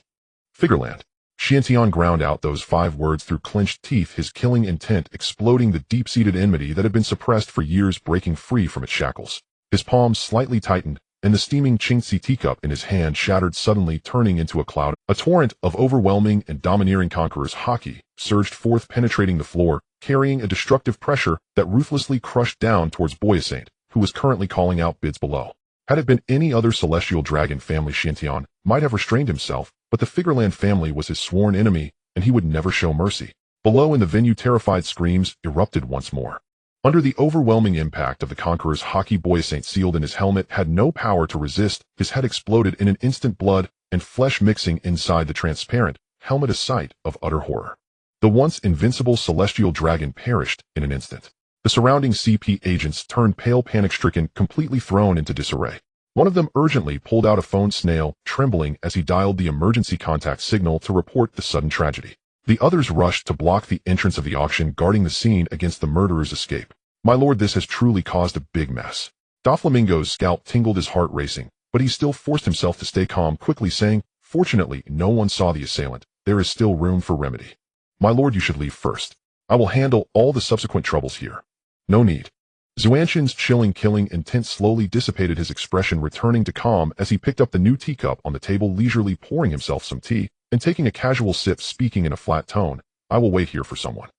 Figureland. Chen Xin ground out those 5 words through clenched teeth, his killing intent exploding, the deep-seated enmity that had been suppressed for years breaking free from its shackles. His palms slightly tightened, and the steaming Qingxi teacup in his hand shattered, suddenly turning into a cloud. A torrent of overwhelming and domineering Conqueror's Haki surged forth, penetrating the floor, carrying a destructive pressure that ruthlessly crushed down towards Boysaint, who was currently calling out bids below. Had it been any other celestial dragon family, Chen Xin might have restrained himself, but the Figureland family was his sworn enemy, and he would never show mercy. Below in the venue, terrified screams erupted once more. Under the overwhelming impact of the Conqueror's Haki, Boysaint, sealed in his helmet, had no power to resist. His head exploded in an instant, blood and flesh mixing inside the transparent helmet, a sight of utter horror. The once invincible celestial dragon perished in an instant. The surrounding CP agents turned pale, panic-stricken, completely thrown into disarray. One of them urgently pulled out a phone, snail, trembling as he dialed the emergency contact signal to report the sudden tragedy. The others rushed to block the entrance of the auction, guarding the scene against the murderer's escape. "My lord, this has truly caused a big mess." Doflamingo's scalp tingled, his heart racing, but he still forced himself to stay calm, quickly saying, "Fortunately, no one saw the assailant. There is still room for remedy. My lord, you should leave first. I will handle all the subsequent troubles here." "No need." Xuanxin's chilling killing intent slowly dissipated, his expression returning to calm as he picked up the new teacup on the table, leisurely pouring himself some tea and taking a casual sip, speaking in a flat tone, "I will wait here for someone."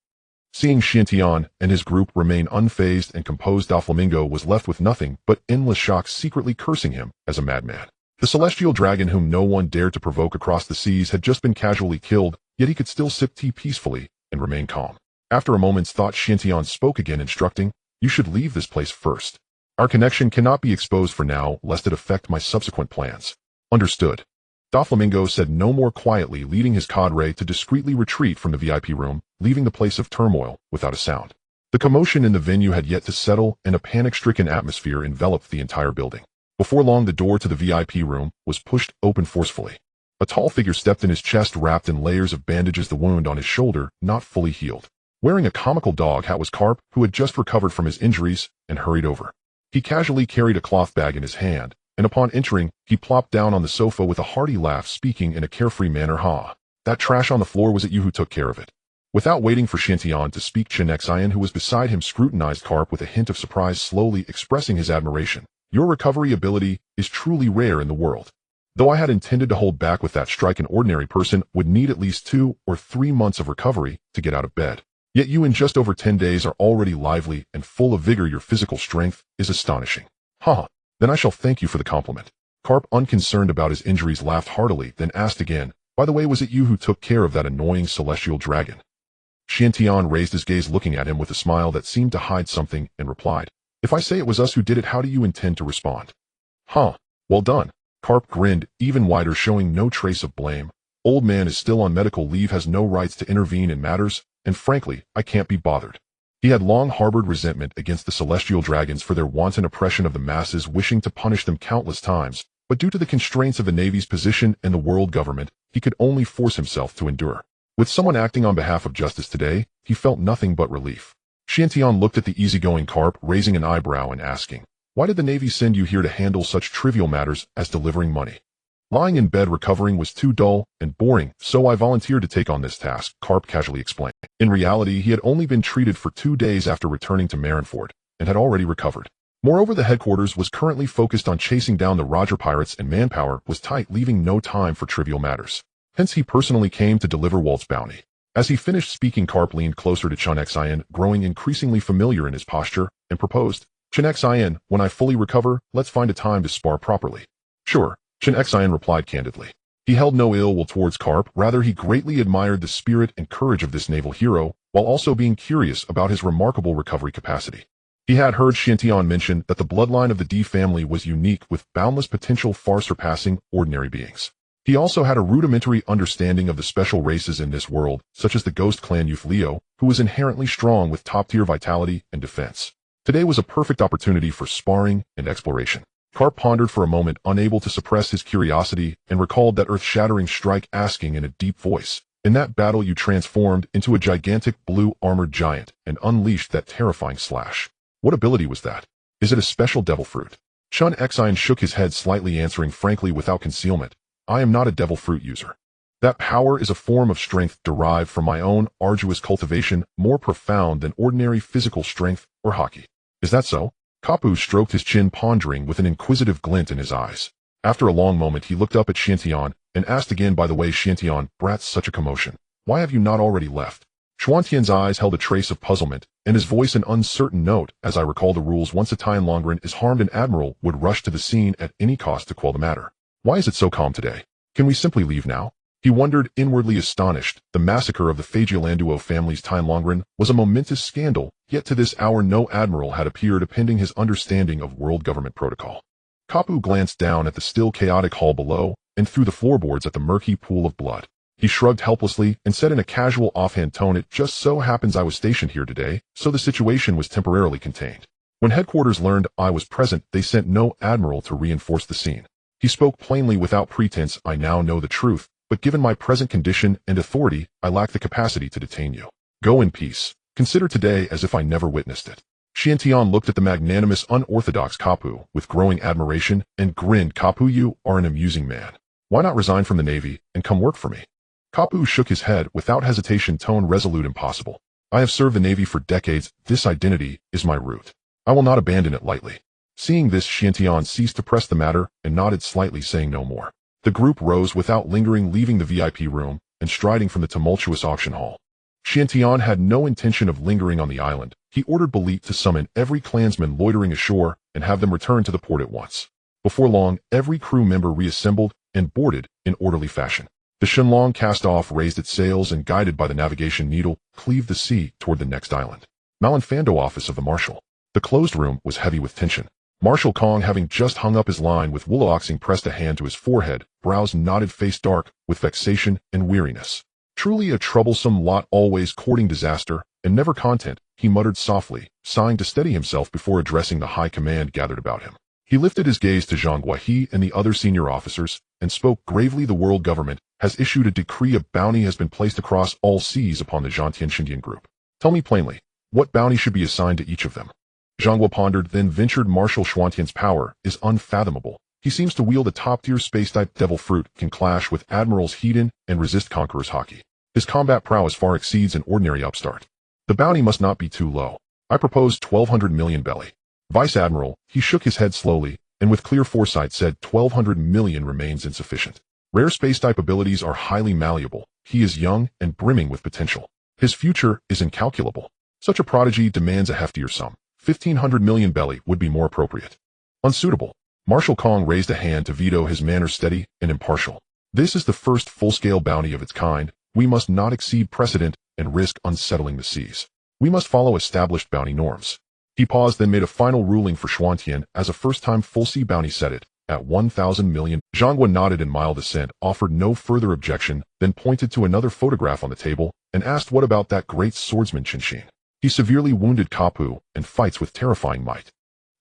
Seeing Chen Xin and his group remain unfazed and composed, Doflamingo was left with nothing but endless shock, secretly cursing him as a madman. The celestial dragon whom no one dared to provoke across the seas had just been casually killed, yet he could still sip tea peacefully and remain calm. After a moment's thought, Chen Xin spoke again, instructing, "You should leave this place first. Our connection cannot be exposed for now, lest it affect my subsequent plans." "Understood." Doflamingo said no more, quietly leading his cadre to discreetly retreat from the VIP room, leaving the place of turmoil without a sound. The commotion in the venue had yet to settle, and a panic-stricken atmosphere enveloped the entire building. Before long, the door to the VIP room was pushed open forcefully. A tall figure stepped in, his chest wrapped in layers of bandages, the wound on his shoulder not fully healed. Wearing a comical dog hat was Carp, who had just recovered from his injuries and hurried over. He casually carried a cloth bag in his hand, and upon entering, he plopped down on the sofa with a hearty laugh, speaking in a carefree manner, "Ha! That trash on the floor, was it you who took care of it?" Without waiting for Chen Xin to speak, Chen Xin, who was beside him, scrutinized Carp with a hint of surprise, slowly expressing his admiration. "Your recovery ability is truly rare in the world. Though I had intended to hold back with that strike, an ordinary person would need at least 2 or 3 months of recovery to get out of bed. Yet you in just over 10 days are already lively and full of vigor. Your physical strength is astonishing." "Ha! Then I shall thank you for the compliment." Carp, unconcerned about his injuries, laughed heartily, then asked again, "By the way, was it you who took care of that annoying celestial dragon?" Chen Xin raised his gaze, looking at him with a smile that seemed to hide something, and replied, "If I say it was us who did it, how do you intend to respond?" "Huh, well done." Carp grinned even wider, showing no trace of blame. "Old man is still on medical leave, has no rights to intervene in matters, and frankly, I can't be bothered." He had long harbored resentment against the celestial dragons for their wanton oppression of the masses, wishing to punish them countless times, but due to the constraints of the Navy's position and the world government, he could only force himself to endure. With someone acting on behalf of justice today, he felt nothing but relief. Chen Xin looked at the easygoing Carp, raising an eyebrow and asking, "Why did the Navy send you here to handle such trivial matters as delivering money?" "Lying in bed recovering was too dull and boring, so I volunteered to take on this task," Carp casually explained. In reality, he had only been treated for 2 days after returning to Marineford, and had already recovered. Moreover, the headquarters was currently focused on chasing down the Roger pirates, and manpower was tight, leaving no time for trivial matters. Hence, he personally came to deliver Walt's bounty. As he finished speaking, Carp leaned closer to Chen Xin, growing increasingly familiar in his posture, and proposed, "Chen Xin, when I fully recover, let's find a time to spar properly." "Sure," Chen Xin replied candidly. He held no ill will towards Carp, rather he greatly admired the spirit and courage of this naval hero, while also being curious about his remarkable recovery capacity. He had heard Xiantian mention that the bloodline of the D family was unique with boundless potential far surpassing ordinary beings. He also had a rudimentary understanding of the special races in this world, such as the ghost clan youth Leo, who was inherently strong with top-tier vitality and defense. Today was a perfect opportunity for sparring and exploration. Karp pondered for a moment, unable to suppress his curiosity, and recalled that earth-shattering strike asking in a deep voice, "In that battle you transformed into a gigantic blue armored giant and unleashed that terrifying slash. What ability was that? Is it a special devil fruit?" Chen Xin shook his head slightly, answering frankly without concealment, "I am not a devil fruit user. That power is a form of strength derived from my own arduous cultivation, more profound than ordinary physical strength or Haki." "Is that so?" Kapu stroked his chin, pondering with an inquisitive glint in his eyes. After a long moment he looked up at Xiantian and asked again, "By the way, Xiantian, brats, such a commotion. Why have you not already left?" Xuantian's eyes held a trace of puzzlement, and his voice an uncertain note. "As I recall the rules, once a Tian Longren is harmed, an admiral would rush to the scene at any cost to quell the matter. Why is it so calm today? Can we simply leave now?" He wondered, inwardly astonished. The massacre of the Douluo family's Tian Longren was a momentous scandal, yet to this hour no admiral had appeared, pending his understanding of world government protocol. Kapu glanced down at the still chaotic hall below, and through the floorboards at the murky pool of blood. He shrugged helplessly and said in a casual offhand tone, "It just so happens I was stationed here today, so the situation was temporarily contained. When headquarters learned I was present, they sent no admiral to reinforce the scene." He spoke plainly without pretense. "I now know the truth, but given my present condition and authority, I lack the capacity to detain you. Go in peace. Consider today as if I never witnessed it." Xiantian looked at the magnanimous, unorthodox Kapu with growing admiration and grinned. "Kapu, you are an amusing man. Why not resign from the Navy and come work for me?" Kapu shook his head without hesitation, tone resolute. "Impossible. I have served the Navy for decades. This identity is my root. I will not abandon it lightly." Seeing this, Xiantian ceased to press the matter and nodded slightly, saying no more. The group rose without lingering, leaving the VIP room and striding from the tumultuous auction hall. Xiantian had no intention of lingering on the island. He ordered Belit to summon every clansman loitering ashore and have them return to the port at once. Before long, every crew member reassembled and boarded in orderly fashion. The Shenlong cast off, raised its sails, and guided by the navigation needle, cleaved the sea toward the next island. Malinfando office of the Marshal. The closed room was heavy with tension. Marshal Kong, having just hung up his line with Wulooxing, pressed a hand to his forehead, brows knotted, face dark with vexation and weariness. "Truly a troublesome lot, always courting disaster and never content," he muttered softly, sighing to steady himself before addressing the high command gathered about him. He lifted his gaze to Zhang Guahi and the other senior officers and spoke gravely. "The world government has issued a decree. A bounty has been placed across all seas upon the Zhantian group. Tell me plainly, what bounty should be assigned to each of them?" Zhangguo pondered, then ventured. "Marshal Xuantian's power is unfathomable. He seems to wield a top-tier space-type devil fruit, can clash with Admirals Hedon and resist Conqueror's Haki. His combat prowess far exceeds an ordinary upstart. The bounty must not be too low. I propose 1,200 million belly." Vice Admiral, he shook his head slowly, and with clear foresight said, 1,200 million remains insufficient. Rare space-type abilities are highly malleable. He is young and brimming with potential. His future is incalculable. Such a prodigy demands a heftier sum. 1,500 million belly would be more appropriate. Unsuitable. Marshal Kong raised a hand to veto, his manner steady and impartial. "This is the first full-scale bounty of its kind. We must not exceed precedent and risk unsettling the seas. We must follow established bounty norms." He paused, then made a final ruling for Xuantian as a first-time full-sea bounty, set it at 1,000 million. Zhangguo nodded in mild assent, offered no further objection, then pointed to another photograph on the table and asked, "What about that great swordsman Chen Xin? He severely wounded Kapu and fights with terrifying might.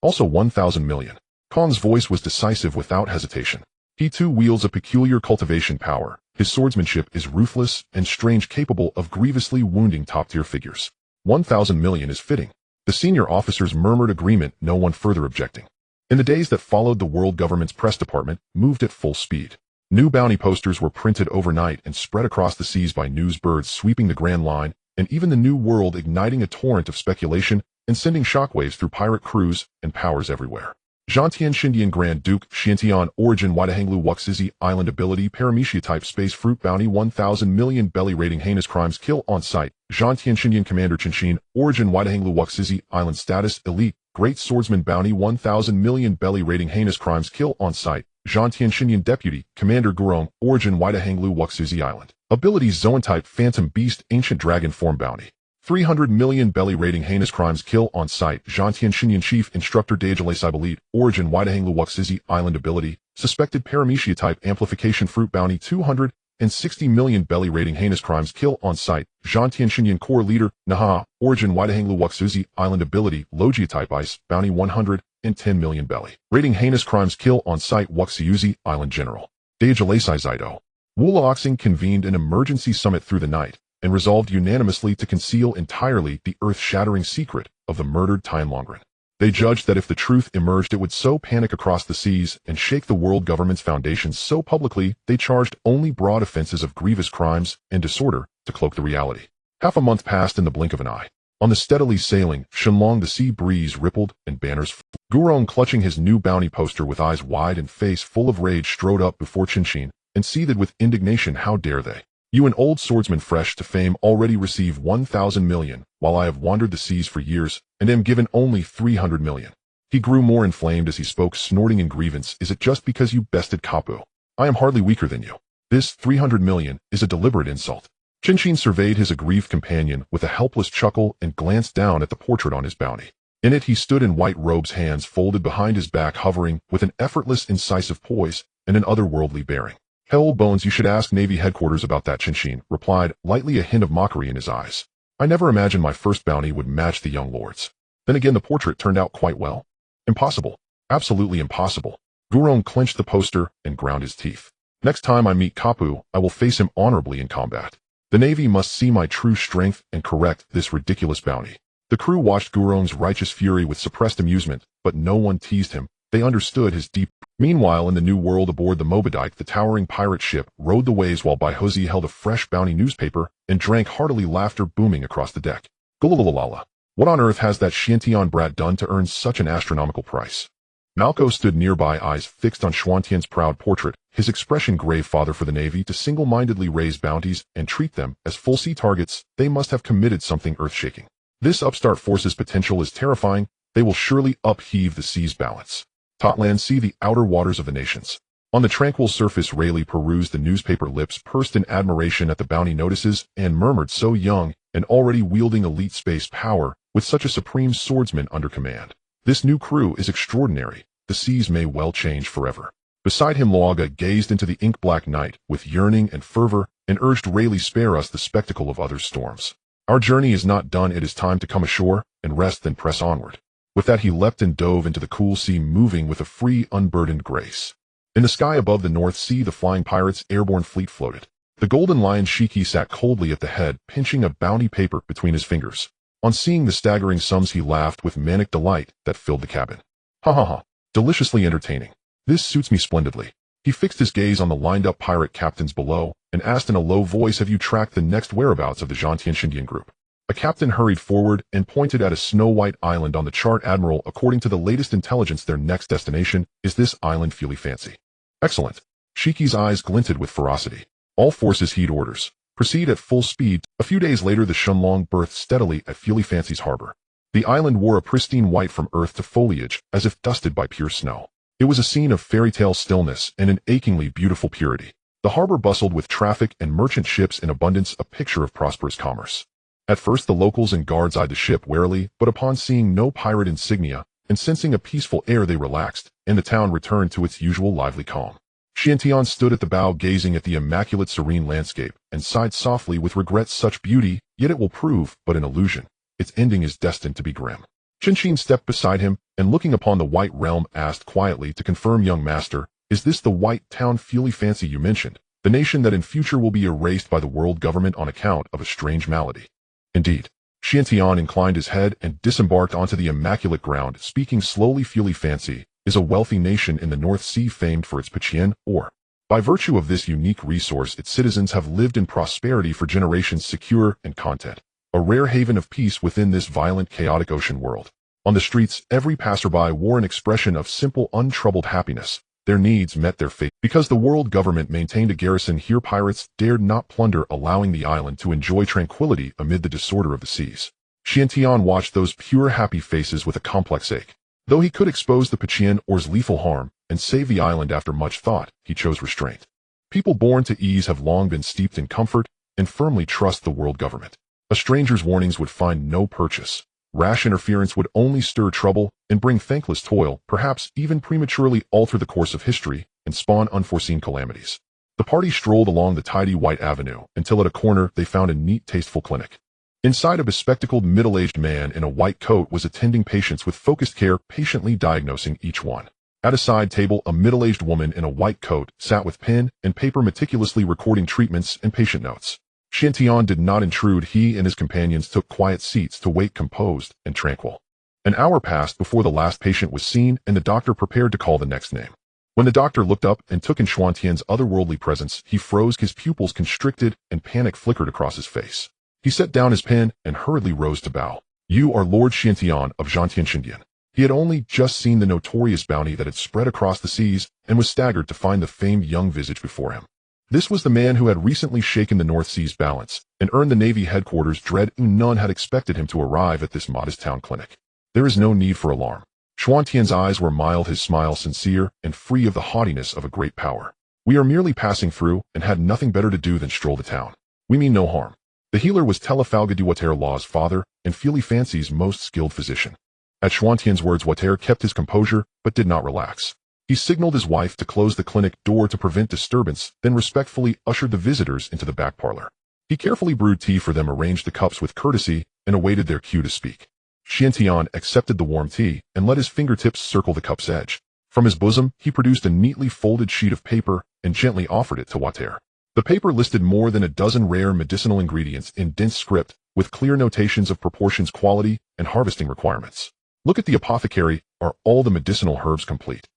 Also 1,000 million. Kong's voice was decisive without hesitation. "He too wields a peculiar cultivation power. His swordsmanship is ruthless and strange, capable of grievously wounding top-tier figures. 1,000 million is fitting." The senior officers murmured agreement, no one further objecting. In the days that followed, the world government's press department moved at full speed. New bounty posters were printed overnight and spread across the seas by news birds sweeping the Grand Line, and even the New World igniting a torrent of speculation and sending shockwaves through pirate crews and powers everywhere. Zhantian Shindian Grand Duke, Xiantian Origin, Waidahanglu Wuxizi Island Ability, Paramecia Type Space Fruit Bounty, 1,000 million belly rating, heinous crimes, kill on sight. Zhantian Shindian Commander Chen Xin, Origin, Waidahanglu Wuxizi Island Status, Elite, Great Swordsman Bounty, 1,000 million belly rating, heinous crimes, kill on sight. Zhantian Shindian Deputy, Commander Gurong, Origin, Waidahanglu Wuxizi Island. Abilities, Zoan Type Phantom Beast, Ancient Dragon Form Bounty. 300 million belly rating heinous crimes kill on sight. Chen Xin chief instructor Dajalais Ibelit, origin Widahanglu Wuxizi Island ability, suspected paramecia type amplification fruit bounty 260 million belly rating heinous crimes kill on sight. Chen Xin core leader, Naha, origin Widahanglu Wuxizi Island ability, Logia type ice, bounty 110 million belly rating heinous crimes kill on sight. Wuxizi Island general. Dajalais Zido. Wulaoxing convened an emergency summit through the night, and resolved unanimously to conceal entirely the earth-shattering secret of the murdered Tianlongren. They judged that if the truth emerged it would sow panic across the seas and shake the world government's foundations so publicly they charged only broad offenses of grievous crimes and disorder to cloak the reality. Half a month passed in the blink of an eye. On the steadily sailing Shenlong the sea breeze rippled and banners flew. Rong, clutching his new bounty poster with eyes wide and face full of rage, strode up before Chen Xin and seethed with indignation. How dare they? You, an old swordsman fresh to fame, already receive 1,000 million, while I have wandered the seas for years, and am given only 300 million. He grew more inflamed as he spoke, snorting in grievance. Is it just because you bested Kapu? I am hardly weaker than you. This 300 million is a deliberate insult. Chen Xin surveyed his aggrieved companion with a helpless chuckle and glanced down at the portrait on his bounty. In it he stood in white robes, hands folded behind his back, hovering with an effortless, incisive poise and an otherworldly bearing. Hell bones, you should ask Navy headquarters about that, Chen Xin replied, lightly, a hint of mockery in his eyes. I never imagined my first bounty would match the young lord's. Then again, the portrait turned out quite well. Impossible. Absolutely impossible. Rong clenched the poster and ground his teeth. Next time I meet Kapu, I will face him honorably in combat. The Navy must see my true strength and correct this ridiculous bounty. The crew watched Rong's righteous fury with suppressed amusement, but no one teased him. They understood his deep. Meanwhile, in the New World, aboard the Mobadike, the towering pirate ship rode the waves while Baihuzi held a fresh bounty newspaper and drank heartily, laughter booming across the deck. Gulalalala. What on earth has that Xiantian brat done to earn such an astronomical price? Malco stood nearby, eyes fixed on Xuantian's proud portrait, his expression grave. Father, for the Navy to single-mindedly raise bounties and treat them as full sea targets, they must have committed something earth-shaking. This upstart force's potential is terrifying. They will surely upheave the sea's balance. Totland, see the outer waters of the nations. On the tranquil surface, Rayleigh perused the newspaper, lips pursed in admiration at the bounty notices, and murmured, so young and already wielding elite space power, with such a supreme swordsman under command. This new crew is extraordinary. The seas may well change forever. Beside him, Loaga gazed into the ink-black night with yearning and fervor, and urged Rayleigh, spare us the spectacle of others' storms. Our journey is not done. It is time to come ashore and rest, then press onward. With that he leapt and dove into the cool sea, moving with a free, unburdened grace. In the sky above the North Sea, the flying pirates' airborne fleet floated. The golden lion Shiki sat coldly at the head, pinching a bounty paper between his fingers. On seeing the staggering sums he laughed with manic delight that filled the cabin. Ha ha ha, deliciously entertaining. This suits me splendidly. He fixed his gaze on the lined-up pirate captains below, and asked in a low voice, have you tracked the next whereabouts of the Zhantian group? A captain hurried forward and pointed at a snow-white island on the chart. Admiral, according to the latest intelligence, their next destination is this island. Feely fancy. Excellent. Shiki's eyes glinted with ferocity. All forces heed orders. Proceed at full speed. A few days later, the Shenlong berthed steadily at Feely Fancy's harbor. The island wore a pristine white from earth to foliage, as if dusted by pure snow. It was a scene of fairy-tale stillness and an achingly beautiful purity. The harbor bustled with traffic and merchant ships in abundance, a picture of prosperous commerce. At first the locals and guards eyed the ship warily, but upon seeing no pirate insignia and sensing a peaceful air they relaxed, and the town returned to its usual lively calm. Xiantian stood at the bow gazing at the immaculate serene landscape, and sighed softly with regret. Such beauty, yet it will prove but an illusion. Its ending is destined to be grim. Chen Xin stepped beside him, and looking upon the white realm asked quietly, to confirm, young master, is this the white town Feely Fancy you mentioned, the nation that in future will be erased by the world government on account of a strange malady? Indeed. Xiantian inclined his head and disembarked onto the immaculate ground, speaking slowly. Feely Fancy is a wealthy nation in the North Sea, famed for its Pichian ore. By virtue of this unique resource, its citizens have lived in prosperity for generations, secure and content, a rare haven of peace within this violent, chaotic ocean world. On the streets, every passerby wore an expression of simple, untroubled happiness. Their needs met their fate. Because the world government maintained a garrison here, pirates dared not plunder, allowing the island to enjoy tranquility amid the disorder of the seas. Xiantian watched those pure, happy faces with a complex ache. Though he could expose the Pichian ore's lethal harm and save the island after much thought, he chose restraint. People born to ease have long been steeped in comfort and firmly trust the world government. A stranger's warnings would find no purchase. Rash interference would only stir trouble and bring thankless toil, perhaps even prematurely alter the course of history and spawn unforeseen calamities. The party strolled along the tidy white avenue until at a corner they found a neat, tasteful clinic. Inside, a bespectacled middle-aged man in a white coat was attending patients with focused care, patiently diagnosing each one. At a side table, a middle-aged woman in a white coat sat with pen and paper meticulously recording treatments and patient notes. Chen Xin did not intrude. He and his companions took quiet seats to wait, composed and tranquil. An hour passed before the last patient was seen and the doctor prepared to call the next name. When the doctor looked up and took in Xuantian's otherworldly presence, he froze, his pupils constricted, and panic flickered across his face. He set down his pen and hurriedly rose to bow. "You are Lord Xuantian of Zhantian." He had only just seen the notorious bounty that had spread across the seas and was staggered to find the famed young visage before him. This was the man who had recently shaken the North Sea's balance and earned the Navy headquarters dread. None had expected him to arrive at this modest town clinic. There is no need for alarm. Xuantian's eyes were mild, his smile sincere and free of the haughtiness of a great power. "We are merely passing through and had nothing better to do than stroll the town. We mean no harm." The healer was Telefalga de Water Law's father and Feely Fancy's most skilled physician. At Xuantian's words, Water kept his composure but did not relax. He signaled his wife to close the clinic door to prevent disturbance, then respectfully ushered the visitors into the back parlor. He carefully brewed tea for them, arranged the cups with courtesy, and awaited their cue to speak. Xuantian accepted the warm tea and let his fingertips circle the cup's edge. From his bosom, he produced a neatly folded sheet of paper and gently offered it to Water. The paper listed more than a dozen rare medicinal ingredients in dense script, with clear notations of proportions, quality, and harvesting requirements. "Look at the apothecary. Are all the medicinal herbs complete?"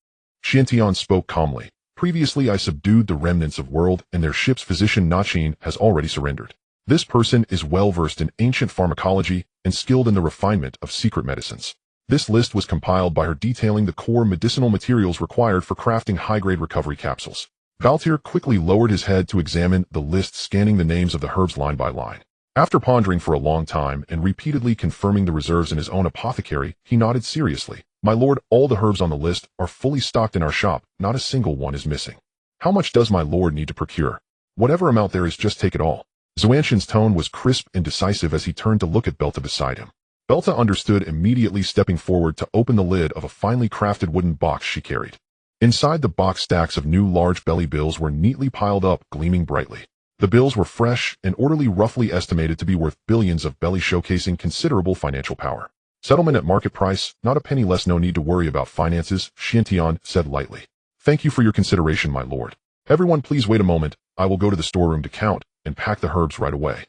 Xuantian spoke calmly. "Previously I subdued the remnants of world, and their ship's physician Nachin has already surrendered. This person is well versed in ancient pharmacology and skilled in the refinement of secret medicines." This list was compiled by her, detailing the core medicinal materials required for crafting high-grade recovery capsules. Valtier quickly lowered his head to examine the list, scanning the names of the herbs line by line. After pondering for a long time and repeatedly confirming the reserves in his own apothecary, he nodded seriously. "My lord, all the herbs on the list are fully stocked in our shop. Not a single one is missing. How much does my lord need to procure?" "Whatever amount there is, just take it all." Xuantian's tone was crisp and decisive as he turned to look at Belta beside him. Belta understood immediately, stepping forward to open the lid of a finely crafted wooden box she carried. Inside the box, stacks of new large belly bills were neatly piled up, gleaming brightly. The bills were fresh and orderly, roughly estimated to be worth billions of belly, showcasing considerable financial power. "Settlement at market price, not a penny less. No need to worry about finances," Xuantian said lightly. "Thank you for your consideration, my lord. Everyone please wait a moment. I will go to the storeroom to count and pack the herbs right away."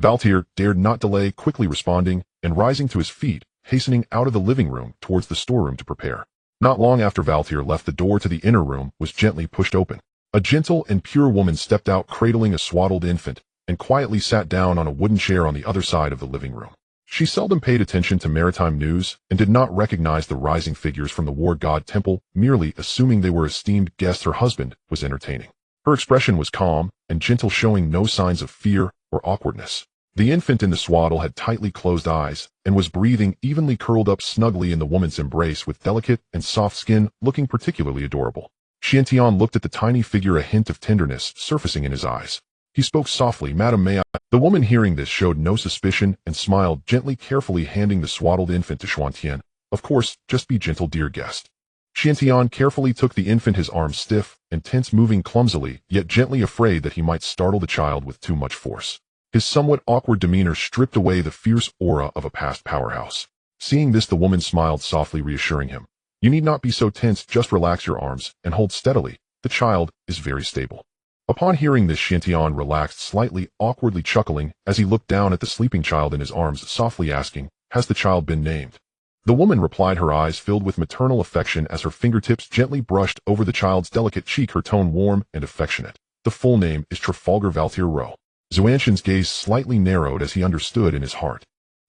Valtier dared not delay, quickly responding and rising to his feet, hastening out of the living room towards the storeroom to prepare. Not long after Valtier left, the door to the inner room was gently pushed open. A gentle and pure woman stepped out, cradling a swaddled infant, and quietly sat down on a wooden chair on the other side of the living room. She seldom paid attention to maritime news and did not recognize the rising figures from the war god temple, merely assuming they were esteemed guests her husband was entertaining. Her expression was calm and gentle, showing no signs of fear or awkwardness. The infant in the swaddle had tightly closed eyes and was breathing evenly, curled up snugly in the woman's embrace with delicate and soft skin, looking particularly adorable. Xuantian looked at the tiny figure, a hint of tenderness surfacing in his eyes. He spoke softly, "Madam, may I?" The woman, hearing this, showed no suspicion and smiled gently, carefully handing the swaddled infant to Xuantian. "Of course, just be gentle, dear guest." Xuantian carefully took the infant, his arms stiff and tense, moving clumsily, yet gently, afraid that he might startle the child with too much force. His somewhat awkward demeanor stripped away the fierce aura of a past powerhouse. Seeing this, the woman smiled softly, reassuring him. "You need not be so tense, just relax your arms and hold steadily. The child is very stable." Upon hearing this, Xuantian relaxed slightly, awkwardly chuckling as he looked down at the sleeping child in his arms, softly asking, "Has the child been named?" The woman replied, her eyes filled with maternal affection as her fingertips gently brushed over the child's delicate cheek, her tone warm and affectionate. "The full name is Trafalgar Valtier Rowe." Xuantian's gaze slightly narrowed as he understood in his heart.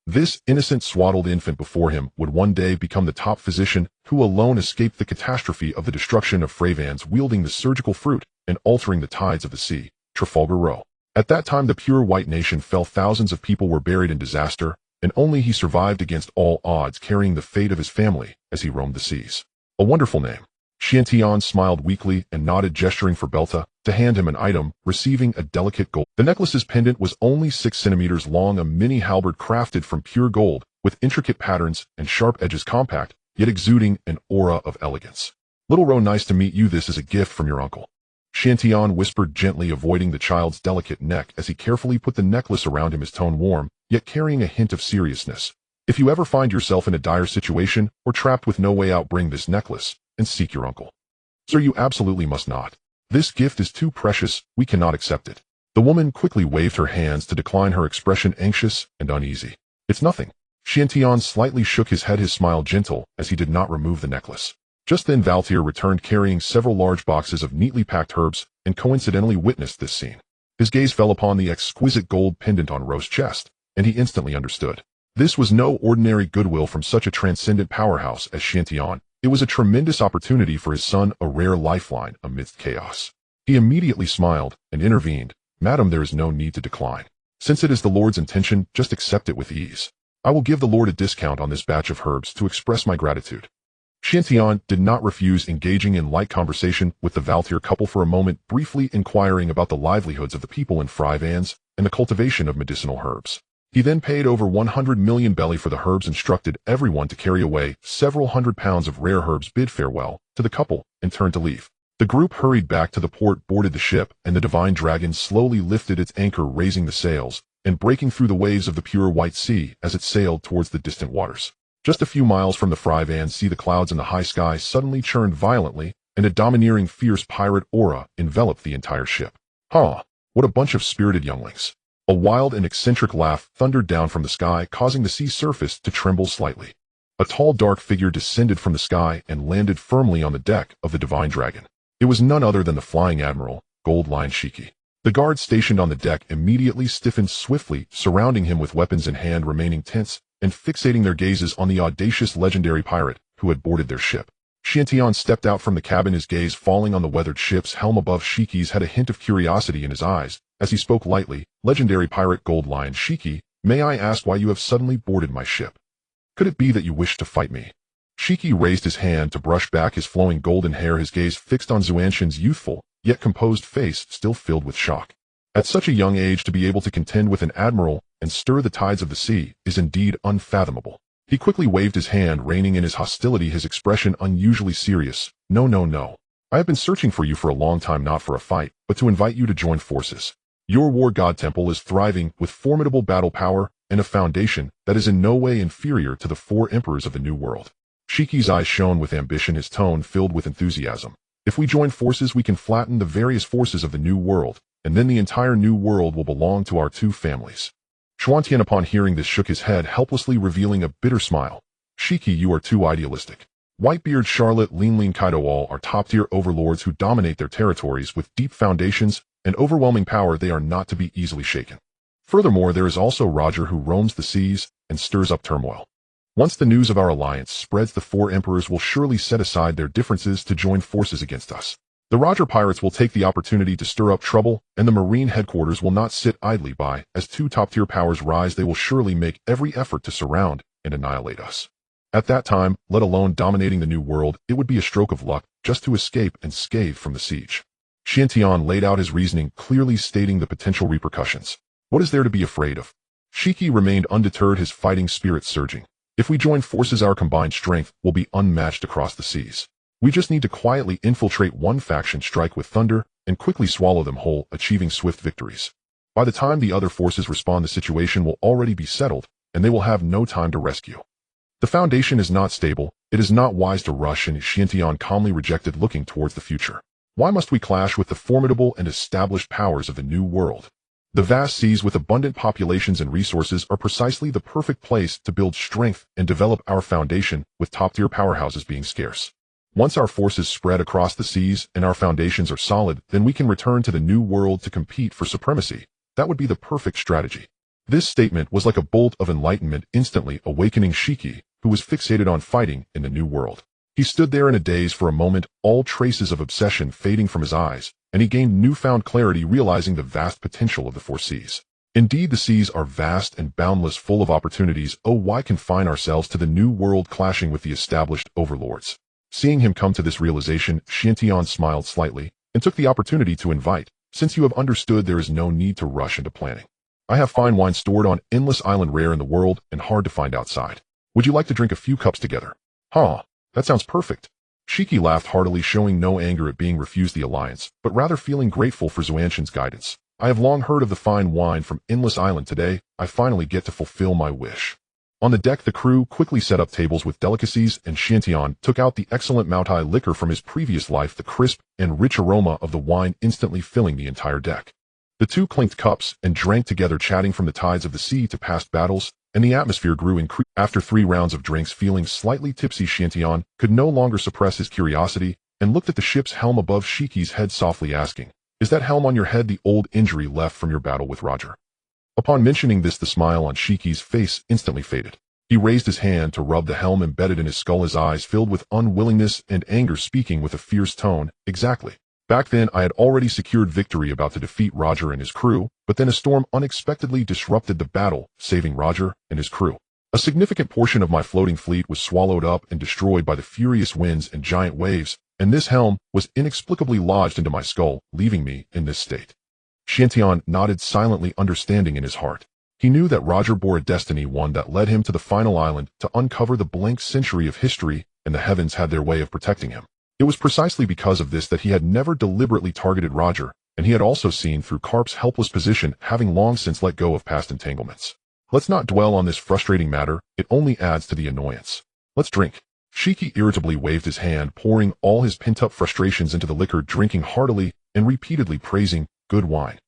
This innocent swaddled infant before him would one day become the top physician who alone escaped the catastrophe of the destruction of Fravans, wielding the surgical fruit and altering the tides of the sea, Trafalgar Rowe. At that time, the pure white nation fell. Thousands of people were buried in disaster, and only he survived against all odds, carrying the fate of his family as he roamed the seas. A wonderful name. Xiantian smiled weakly and nodded, gesturing for Belta to hand him an item, receiving a delicate gold. The necklace's pendant was only 6 centimeters long, a mini halberd crafted from pure gold, with intricate patterns and sharp edges, compact, yet exuding an aura of elegance. Little Ro, nice to meet you. This is a gift from your uncle. Xiantian whispered gently, avoiding the child's delicate neck as he carefully put the necklace around him, his tone warm, yet carrying a hint of seriousness. If you ever find yourself in a dire situation or trapped with no way out, bring this necklace and seek your uncle. Sir, you absolutely must not. This gift is too precious, we cannot accept it. The woman quickly waved her hands to decline, her expression anxious and uneasy. It's nothing. Xiantian slightly shook his head, his smile gentle as he did not remove the necklace. Just then Valtier returned carrying several large boxes of neatly packed herbs and coincidentally witnessed this scene. His gaze fell upon the exquisite gold pendant on Ro's chest, and he instantly understood. This was no ordinary goodwill from such a transcendent powerhouse as Xiantian. It was a tremendous opportunity for his son, a rare lifeline amidst chaos. He immediately smiled and intervened. Madam, there is no need to decline. Since it is the Lord's intention, just accept it with ease. I will give the Lord a discount on this batch of herbs to express my gratitude. Xiantian did not refuse engaging in light conversation with the Valtier couple for a moment, briefly inquiring about the livelihoods of the people in Frivans and the cultivation of medicinal herbs. He then paid over 100 million belly for the herbs, instructed everyone to carry away several hundred pounds of rare herbs, bid farewell to the couple, and turned to leave. The group hurried back to the port, boarded the ship, and the Divine Dragon slowly lifted its anchor, raising the sails and breaking through the waves of the pure white sea as it sailed towards the distant waters. Just a few miles from the Frivans Sea, the clouds in the high sky suddenly churned violently, and a domineering, fierce pirate aura enveloped the entire ship. Huh, what a bunch of spirited younglings. A wild and eccentric laugh thundered down from the sky, causing the sea surface to tremble slightly. A tall, dark figure descended from the sky and landed firmly on the deck of the Divine Dragon. It was none other than the Flying Admiral, Gold Lion Shiki. The guards stationed on the deck immediately stiffened swiftly, surrounding him with weapons in hand, remaining tense and fixating their gazes on the audacious legendary pirate who had boarded their ship. Xiantian stepped out from the cabin, his gaze falling on the weathered ship's helm above. Shiki's had a hint of curiosity in his eyes as he spoke lightly. Legendary pirate Gold Lion Shiki, may I ask why you have suddenly boarded my ship? Could it be that you wish to fight me? Shiki raised his hand to brush back his flowing golden hair, his gaze fixed on Xuanxin's youthful, yet composed face still filled with shock. At such a young age to be able to contend with an admiral and stir the tides of the sea is indeed unfathomable. He quickly waved his hand, reining in his hostility, his expression unusually serious. No, no, no. I have been searching for you for a long time, not for a fight, but to invite you to join forces. Your war god temple is thriving with formidable battle power and a foundation that is in no way inferior to the 4 emperors of the New World. Shiki's eyes shone with ambition, his tone filled with enthusiasm. If we join forces, we can flatten the various forces of the New World, and then the entire New World will belong to our 2 families. Xuantian, upon hearing this, shook his head helplessly, revealing a bitter smile. Shiki, you are too idealistic. Whitebeard, Charlotte, Lean Kaido, all are top-tier overlords who dominate their territories with deep foundations and overwhelming power. They are not to be easily shaken. Furthermore, there is also Roger, who roams the seas and stirs up turmoil. Once the news of our alliance spreads, the 4 emperors will surely set aside their differences to join forces against us. The Roger pirates will take the opportunity to stir up trouble, and the Marine headquarters will not sit idly by. As 2 top-tier powers rise, they will surely make every effort to surround and annihilate us. At that time, let alone dominating the New World, it would be a stroke of luck just to escape unscathed from the siege. Xiantian laid out his reasoning, clearly stating the potential repercussions. What is there to be afraid of? Shiki remained undeterred, his fighting spirit surging. If we join forces, our combined strength will be unmatched across the seas. We just need to quietly infiltrate one faction, strike with thunder, and quickly swallow them whole, achieving swift victories. By the time the other forces respond, the situation will already be settled, and they will have no time to rescue. The foundation is not stable, it is not wise to rush, and Xiantian calmly rejected, looking towards the future. Why must we clash with the formidable and established powers of the New World? The vast seas with abundant populations and resources are precisely the perfect place to build strength and develop our foundation, with top-tier powerhouses being scarce. Once our forces spread across the seas and our foundations are solid, then we can return to the New World to compete for supremacy. That would be the perfect strategy. This statement was like a bolt of enlightenment, instantly awakening Shiki, who was fixated on fighting in the New World. He stood there in a daze for a moment, all traces of obsession fading from his eyes, and he gained newfound clarity, realizing the vast potential of the 4 seas. Indeed, the seas are vast and boundless, full of opportunities. Oh, why confine ourselves to the New World clashing with the established overlords? Seeing him come to this realization, Xiantian smiled slightly and took the opportunity to invite, since you have understood there is no need to rush into planning. I have fine wine stored on Endless Island, rare in the world and hard to find outside. Would you like to drink a few cups together? Huh, that sounds perfect. Shiki laughed heartily, showing no anger at being refused the alliance, but rather feeling grateful for Xuanqian's guidance. I have long heard of the fine wine from Endless Island. Today, I finally get to fulfill my wish. On the deck, the crew quickly set up tables with delicacies, and Xiantian took out the excellent Maotai liquor from his previous life, the crisp and rich aroma of the wine instantly filling the entire deck. The two clinked cups and drank together, chatting from the tides of the sea to past battles, and the atmosphere grew increasingly. After 3 rounds of drinks, feeling slightly tipsy, Xiantian could no longer suppress his curiosity and looked at the ship's helm above Shiki's head, softly asking, "Is that helm on your head the old injury left from your battle with Roger?" Upon mentioning this, the smile on Shiki's face instantly faded. He raised his hand to rub the helm embedded in his skull, his eyes filled with unwillingness and anger, speaking with a fierce tone, "Exactly. Back then, I had already secured victory, about to defeat Roger and his crew, but then a storm unexpectedly disrupted the battle, saving Roger and his crew. A significant portion of my floating fleet was swallowed up and destroyed by the furious winds and giant waves, and this helm was inexplicably lodged into my skull, leaving me in this state." Xiantian nodded silently, understanding in his heart. He knew that Roger bore a destiny, one that led him to the final island to uncover the blank century of history, and the heavens had their way of protecting him. It was precisely because of this that he had never deliberately targeted Roger, and he had also seen through Karp's helpless position, having long since let go of past entanglements. Let's not dwell on this frustrating matter, it only adds to the annoyance. Let's drink. Shiki irritably waved his hand, pouring all his pent-up frustrations into the liquor, drinking heartily and repeatedly praising, "Good wine.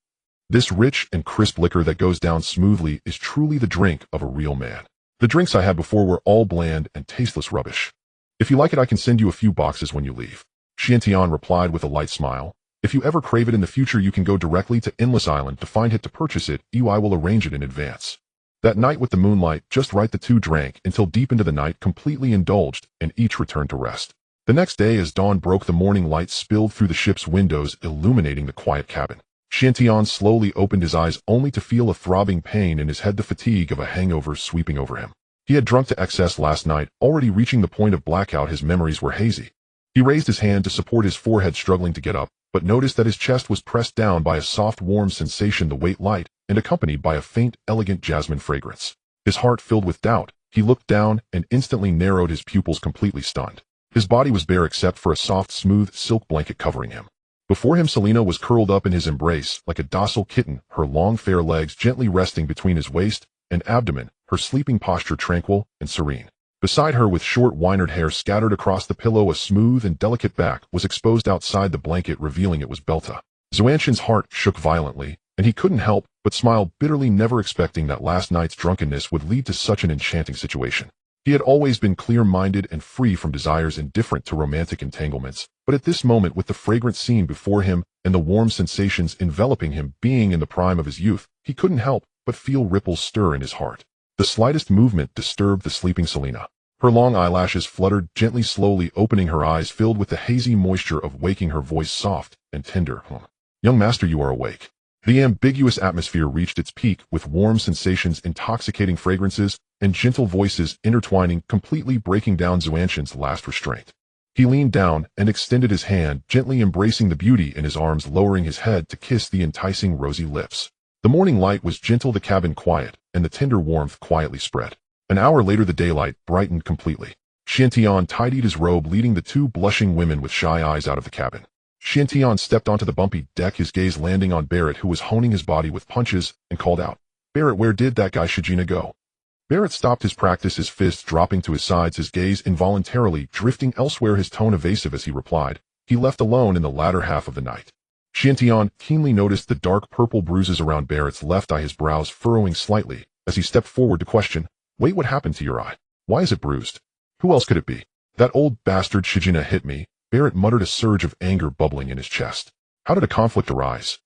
This rich and crisp liquor that goes down smoothly is truly the drink of a real man. The drinks I had before were all bland and tasteless rubbish. If you like it, I can send you a few boxes when you leave." Xiantian replied with a light smile. "If you ever crave it in the future, you can go directly to Endless Island to find it to purchase it. I will arrange it in advance." That night, with the moonlight just right, the two drank until deep into the night, completely indulged, and each returned to rest. The next day, as dawn broke, the morning light spilled through the ship's windows, illuminating the quiet cabin. Xiantian slowly opened his eyes, only to feel a throbbing pain in his head, the fatigue of a hangover sweeping over him. He had drunk to excess last night, already reaching the point of blackout. His memories were hazy. He raised his hand to support his forehead, struggling to get up, but noticed that his chest was pressed down by a soft, warm sensation, the weight light, and accompanied by a faint, elegant jasmine fragrance. His heart filled with doubt. He looked down and instantly narrowed his pupils, completely stunned. His body was bare except for a soft, smooth silk blanket covering him. Before him, Selena was curled up in his embrace like a docile kitten, her long, fair legs gently resting between his waist and abdomen, her sleeping posture tranquil and serene. Beside her, with short, winded hair scattered across the pillow, a smooth and delicate back was exposed outside the blanket, revealing it was Belta. Xuanqian's heart shook violently, and he couldn't help but smile bitterly, never expecting that last night's drunkenness would lead to such an enchanting situation. He had always been clear-minded and free from desires indifferent to romantic entanglements, but at this moment, with the fragrant scene before him and the warm sensations enveloping him, being in the prime of his youth, he couldn't help but feel ripples stir in his heart. The slightest movement disturbed the sleeping Selena. Her long eyelashes fluttered gently, slowly opening her eyes filled with the hazy moisture of waking, her voice soft and tender. "Young master, you are awake." The ambiguous atmosphere reached its peak, with warm sensations, intoxicating fragrances, and gentle voices intertwining, completely breaking down Xuanqian's last restraint. He leaned down and extended his hand, gently embracing the beauty in his arms, lowering his head to kiss the enticing rosy lips. The morning light was gentle, the cabin quiet, and the tender warmth quietly spread. An hour later, the daylight brightened completely. Xiantian tidied his robe, leading the two blushing women with shy eyes out of the cabin. Xiantian stepped onto the bumpy deck, his gaze landing on Barrett, who was honing his body with punches, and called out, "Barrett, where did that guy Shijina go?" Barrett stopped his practice, his fists dropping to his sides, his gaze involuntarily drifting elsewhere, his tone evasive as he replied, "He left alone in the latter half of the night." Xiantian keenly noticed the dark purple bruises around Barrett's left eye, his brows furrowing slightly as he stepped forward to question, "Wait, what happened to your eye? Why is it bruised? Who else could it be?" "That old bastard Shijina hit me," Barrett muttered, a surge of anger bubbling in his chest. "How did a conflict arise?"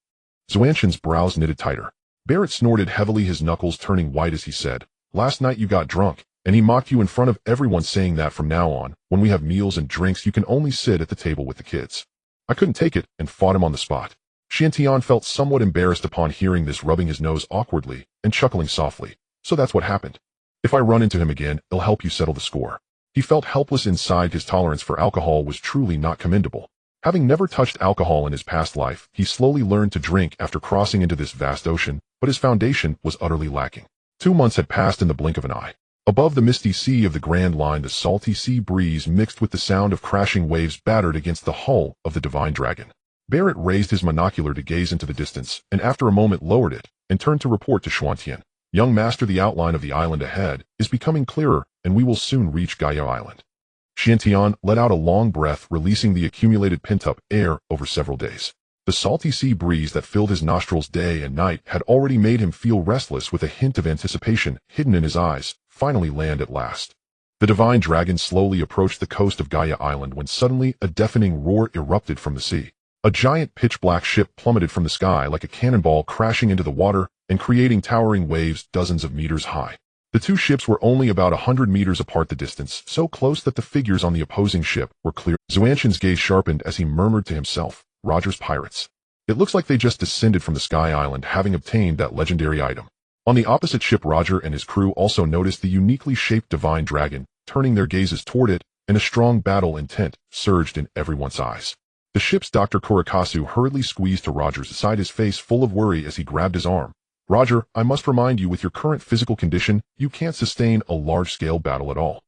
Xuanqian's brows knitted tighter. Barrett snorted heavily, his knuckles turning white as he said, "Last night you got drunk, and he mocked you in front of everyone, saying that from now on, when we have meals and drinks, you can only sit at the table with the kids. I couldn't take it and fought him on the spot." Xiantian felt somewhat embarrassed upon hearing this, rubbing his nose awkwardly and chuckling softly. "So that's what happened. If I run into him again, it'll help you settle the score." He felt helpless inside. His tolerance for alcohol was truly not commendable. Having never touched alcohol in his past life, he slowly learned to drink after crossing into this vast ocean, but his foundation was utterly lacking. 2 months had passed in the blink of an eye. Above the misty sea of the Grand Line, the salty sea breeze mixed with the sound of crashing waves battered against the hull of the Divine Dragon. Barrett raised his monocular to gaze into the distance, and after a moment lowered it, and turned to report to Chen Xin. Young master, the outline of the island ahead is becoming clearer, and we will soon reach Gaia Island. Chen Xin let out a long breath, releasing the accumulated pent-up air over several days. The salty sea breeze that filled his nostrils day and night had already made him feel restless, with a hint of anticipation hidden in his eyes. Finally land at last. The Divine Dragon slowly approached the coast of Gaia Island when suddenly a deafening roar erupted from the sea. A giant pitch-black ship plummeted from the sky like a cannonball, crashing into the water and creating towering waves dozens of meters high. The two ships were only about 100 meters apart, the distance so close that the figures on the opposing ship were clear. Xuanqian's gaze sharpened as he murmured to himself, "Roger's pirates. It looks like they just descended from the Sky Island, having obtained that legendary item." On the opposite ship, Roger and his crew also noticed the uniquely shaped Divine Dragon, turning their gazes toward it, and a strong battle intent surged in everyone's eyes. The ship's Dr. Kurikasu hurriedly squeezed to Roger's side, his face full of worry as he grabbed his arm. "Roger, I must remind you, with your current physical condition, you can't sustain a large-scale battle at all."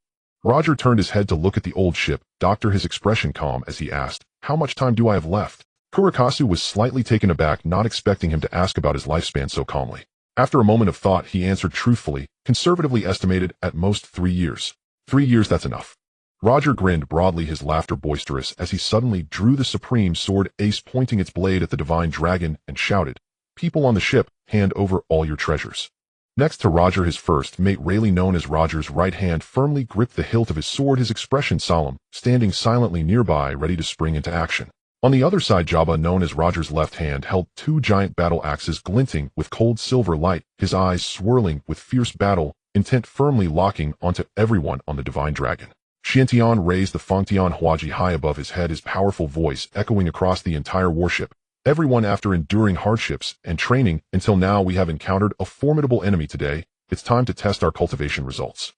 Roger turned his head to look at the old ship, Doctor, his expression calm as he asked, "How much time do I have left?" Kurikasu was slightly taken aback, not expecting him to ask about his lifespan so calmly. After a moment of thought, he answered truthfully, "Conservatively estimated, at most 3 years. 3 years, that's enough." Roger grinned broadly, his laughter boisterous, as he suddenly drew the supreme sword ace, pointing its blade at the Divine Dragon, and shouted, "People on the ship, hand over all your treasures." Next to Roger, his first mate Rayleigh, known as Roger's right hand, firmly gripped the hilt of his sword, his expression solemn, standing silently nearby, ready to spring into action. On the other side, Jabba, known as Roger's left hand, held 2 giant battle axes glinting with cold silver light, his eyes swirling with fierce battle intent, firmly locking onto everyone on the Divine Dragon. Chen Xin raised the Fangtian Huaji high above his head, his powerful voice echoing across the entire warship. "Everyone, after enduring hardships and training until now, we have encountered a formidable enemy today. It's time to test our cultivation results."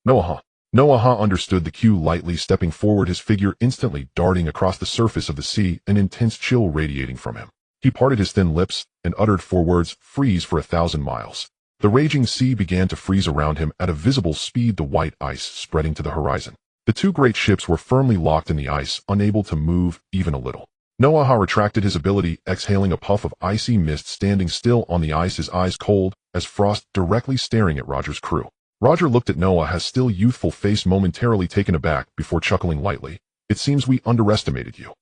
Noah understood the cue, lightly stepping forward, his figure instantly darting across the surface of the sea, an intense chill radiating from him. He parted his thin lips and uttered 4 words, "Freeze for 1,000 miles." The raging sea began to freeze around him at a visible speed, the white ice spreading to the horizon. The 2 great ships were firmly locked in the ice, unable to move even a little. Noah retracted his ability, exhaling a puff of icy mist, standing still on the ice, his eyes cold as frost, directly staring at Roger's crew. Roger looked at Noah's still youthful face, momentarily taken aback, before chuckling lightly, "It seems we underestimated you."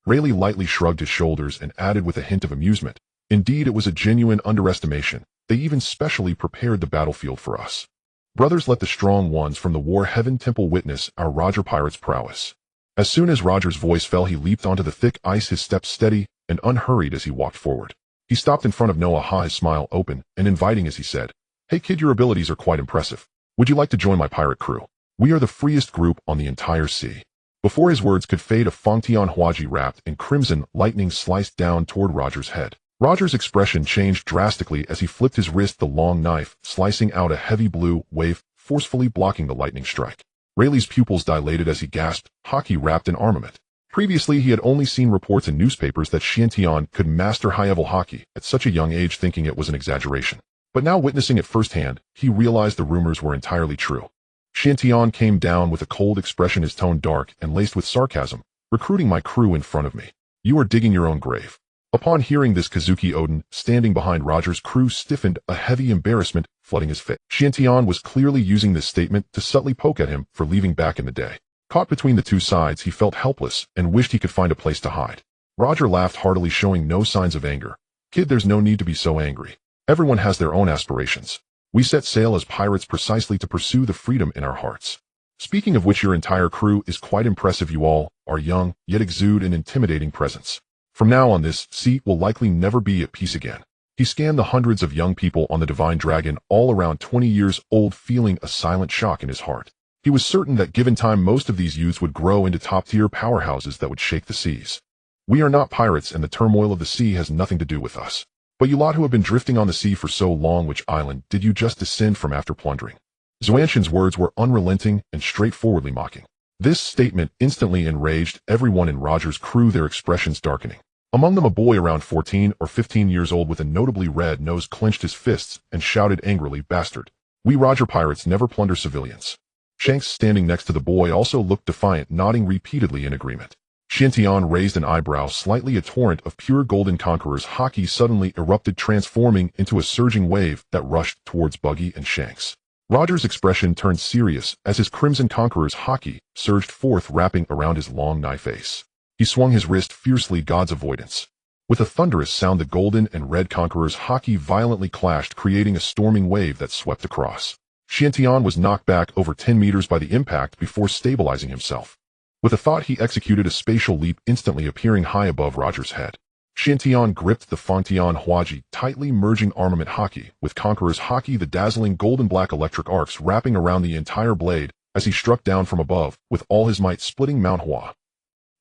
Rayleigh lightly shrugged his shoulders and added with a hint of amusement, "Indeed, it was a genuine underestimation. They even specially prepared the battlefield for us. Brothers, let the strong ones from the War Heaven Temple witness our Roger pirate's prowess." As soon as Roger's voice fell, he leaped onto the thick ice, his steps steady and unhurried as he walked forward. He stopped in front of Noah, his smile open and inviting as he said, "Hey kid, your abilities are quite impressive. Would you like to join my pirate crew? We are the freest group on the entire sea." Before his words could fade, a Fangtian Huaji wrapped in crimson lightning sliced down toward Roger's head. Roger's expression changed drastically as he flipped his wrist, the long knife slicing out a heavy blue wave, forcefully blocking the lightning strike. Rayleigh's pupils dilated as he gasped, Haki wrapped in armament. Previously, he had only seen reports in newspapers that Chen Xin could master high-level Haki at such a young age, thinking it was an exaggeration. But now, witnessing it firsthand, he realized the rumors were entirely true. Chen Xin came down with a cold expression, his tone dark and laced with sarcasm, "Recruiting my crew in front of me. You are digging your own grave." Upon hearing this, Kazuki Odin, standing behind Roger's crew, stiffened, a heavy embarrassment flooding his face. Chen Xin was clearly using this statement to subtly poke at him for leaving back in the day. Caught between the 2 sides, he felt helpless and wished he could find a place to hide. Roger laughed heartily, showing no signs of anger. "Kid, there's no need to be so angry. Everyone has their own aspirations. We set sail as pirates precisely to pursue the freedom in our hearts. Speaking of which, your entire crew is quite impressive. You all are young, yet exude an intimidating presence. From now on, this sea will likely never be at peace again." He scanned the hundreds of young people on the Divine Dragon, all around 20 years old, feeling a silent shock in his heart. He was certain that given time, most of these youths would grow into top-tier powerhouses that would shake the seas. "We are not pirates, and the turmoil of the sea has nothing to do with us. But you lot who have been drifting on the sea for so long, which island did you just descend from after plundering?" Xuanxin's words were unrelenting and straightforwardly mocking. This statement instantly enraged everyone in Roger's crew, their expressions darkening. Among them, a boy around 14 or 15 years old with a notably red nose clenched his fists and shouted angrily, "Bastard! We Roger pirates never plunder civilians." Shanks, standing next to the boy, also looked defiant, nodding repeatedly in agreement. Xiantian raised an eyebrow slightly. A torrent of pure golden Conqueror's Haki suddenly erupted, transforming into a surging wave that rushed towards Buggy and Shanks. Roger's expression turned serious as his Crimson Conqueror's Haki surged forth, wrapping around his long knife ace. He swung his wrist fiercely, God's avoidance. With a thunderous sound, the golden and red Conqueror's Haki violently clashed, creating a storming wave that swept across. Xiantian was knocked back over 10 meters by the impact before stabilizing himself. With a thought, he executed a spatial leap, instantly appearing high above Roger's head. Xiantian gripped the Fangtian Huaji, tightly merging armament Haki with Conqueror's Haki, the dazzling golden-black electric arcs wrapping around the entire blade as he struck down from above, with all his might splitting Mount Hua.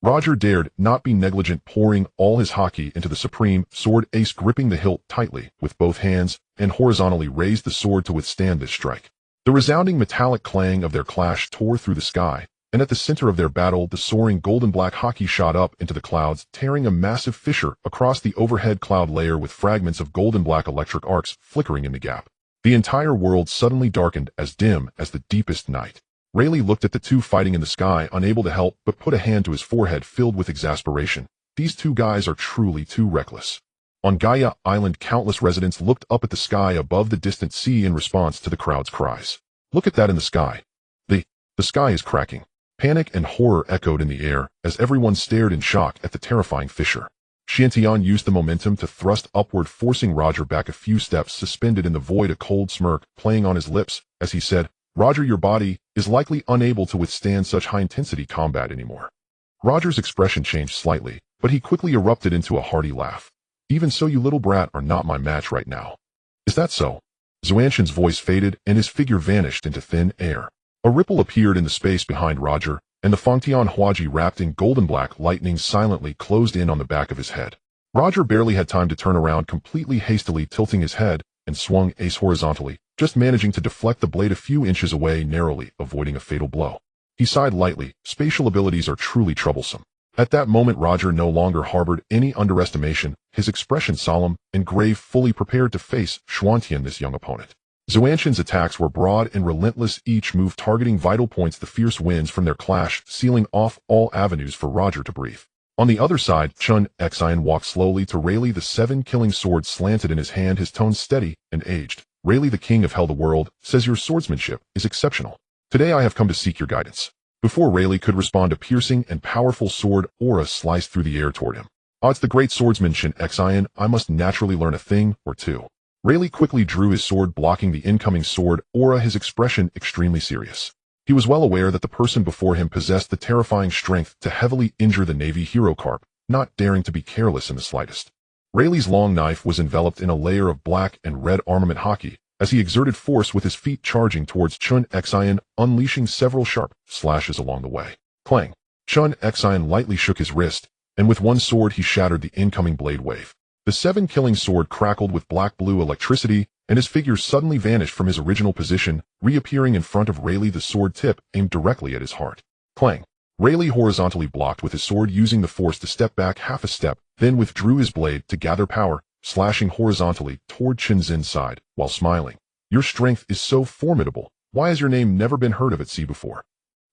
Roger dared not be negligent, pouring all his Haki into the supreme sword ace, gripping the hilt tightly with both hands, and horizontally raised the sword to withstand this strike. The resounding metallic clang of their clash tore through the sky, and at the center of their battle, the soaring golden-black Haki shot up into the clouds, tearing a massive fissure across the overhead cloud layer with fragments of golden-black electric arcs flickering in the gap. The entire world suddenly darkened, as dim as the deepest night. Rayleigh looked at the two fighting in the sky, unable to help but put a hand to his forehead, filled with exasperation. These two guys are truly too reckless. On Gaia Island, countless residents looked up at the sky above the distant sea in response to the crowd's cries. "Look at that in the sky. The sky is cracking." Panic and horror echoed in the air as everyone stared in shock at the terrifying fissure. Xiantian used the momentum to thrust upward, forcing Roger back a few steps, suspended in the void, a cold smirk playing on his lips as he said, "Roger, your body is likely unable to withstand such high-intensity combat anymore." Roger's expression changed slightly, but he quickly erupted into a hearty laugh. "Even so, you little brat are not my match right now." "Is that so?" Xuanxin's voice faded and his figure vanished into thin air. A ripple appeared in the space behind Roger, and the Fangtian Huaji, wrapped in golden-black lightning, silently closed in on the back of his head. Roger barely had time to turn around, completely hastily tilting his head, and swung ace horizontally, just managing to deflect the blade a few inches away, narrowly avoiding a fatal blow. He sighed lightly. Spatial abilities are truly troublesome. At that moment, Roger no longer harbored any underestimation, his expression solemn and grave, fully prepared to face Xuantian, this young opponent. Xuanxin's attacks were broad and relentless, each move targeting vital points, the fierce winds from their clash sealing off all avenues for Roger to breathe. On the other side, Chen Xin walked slowly to Rayleigh, the 7-killing sword slanted in his hand, his tone steady and aged. "Rayleigh, the king of Hell, the world, says your swordsmanship is exceptional. Today I have come to seek your guidance." Before Rayleigh could respond, a piercing and powerful sword aura sliced through the air toward him. "Odds the great swordsman Chen Xin, I must naturally learn a thing or two." Rayleigh quickly drew his sword, blocking the incoming sword aura, his expression extremely serious. He was well aware that the person before him possessed the terrifying strength to heavily injure the Navy hero Carp, not daring to be careless in the slightest. Rayleigh's long knife was enveloped in a layer of black and red armament Haki as he exerted force with his feet, charging towards Chen Xin, unleashing several sharp slashes along the way. Clang! Chen Xin lightly shook his wrist, and with one sword he shattered the incoming blade wave. The 7-killing sword crackled with black-blue electricity, and his figure suddenly vanished from his original position, reappearing in front of Rayleigh, the sword tip aimed directly at his heart. Clang! Rayleigh horizontally blocked with his sword, using the force to step back half a step, then withdrew his blade to gather power, slashing horizontally toward Chen Xin's side, while smiling. "Your strength is so formidable. Why has your name never been heard of at sea before?"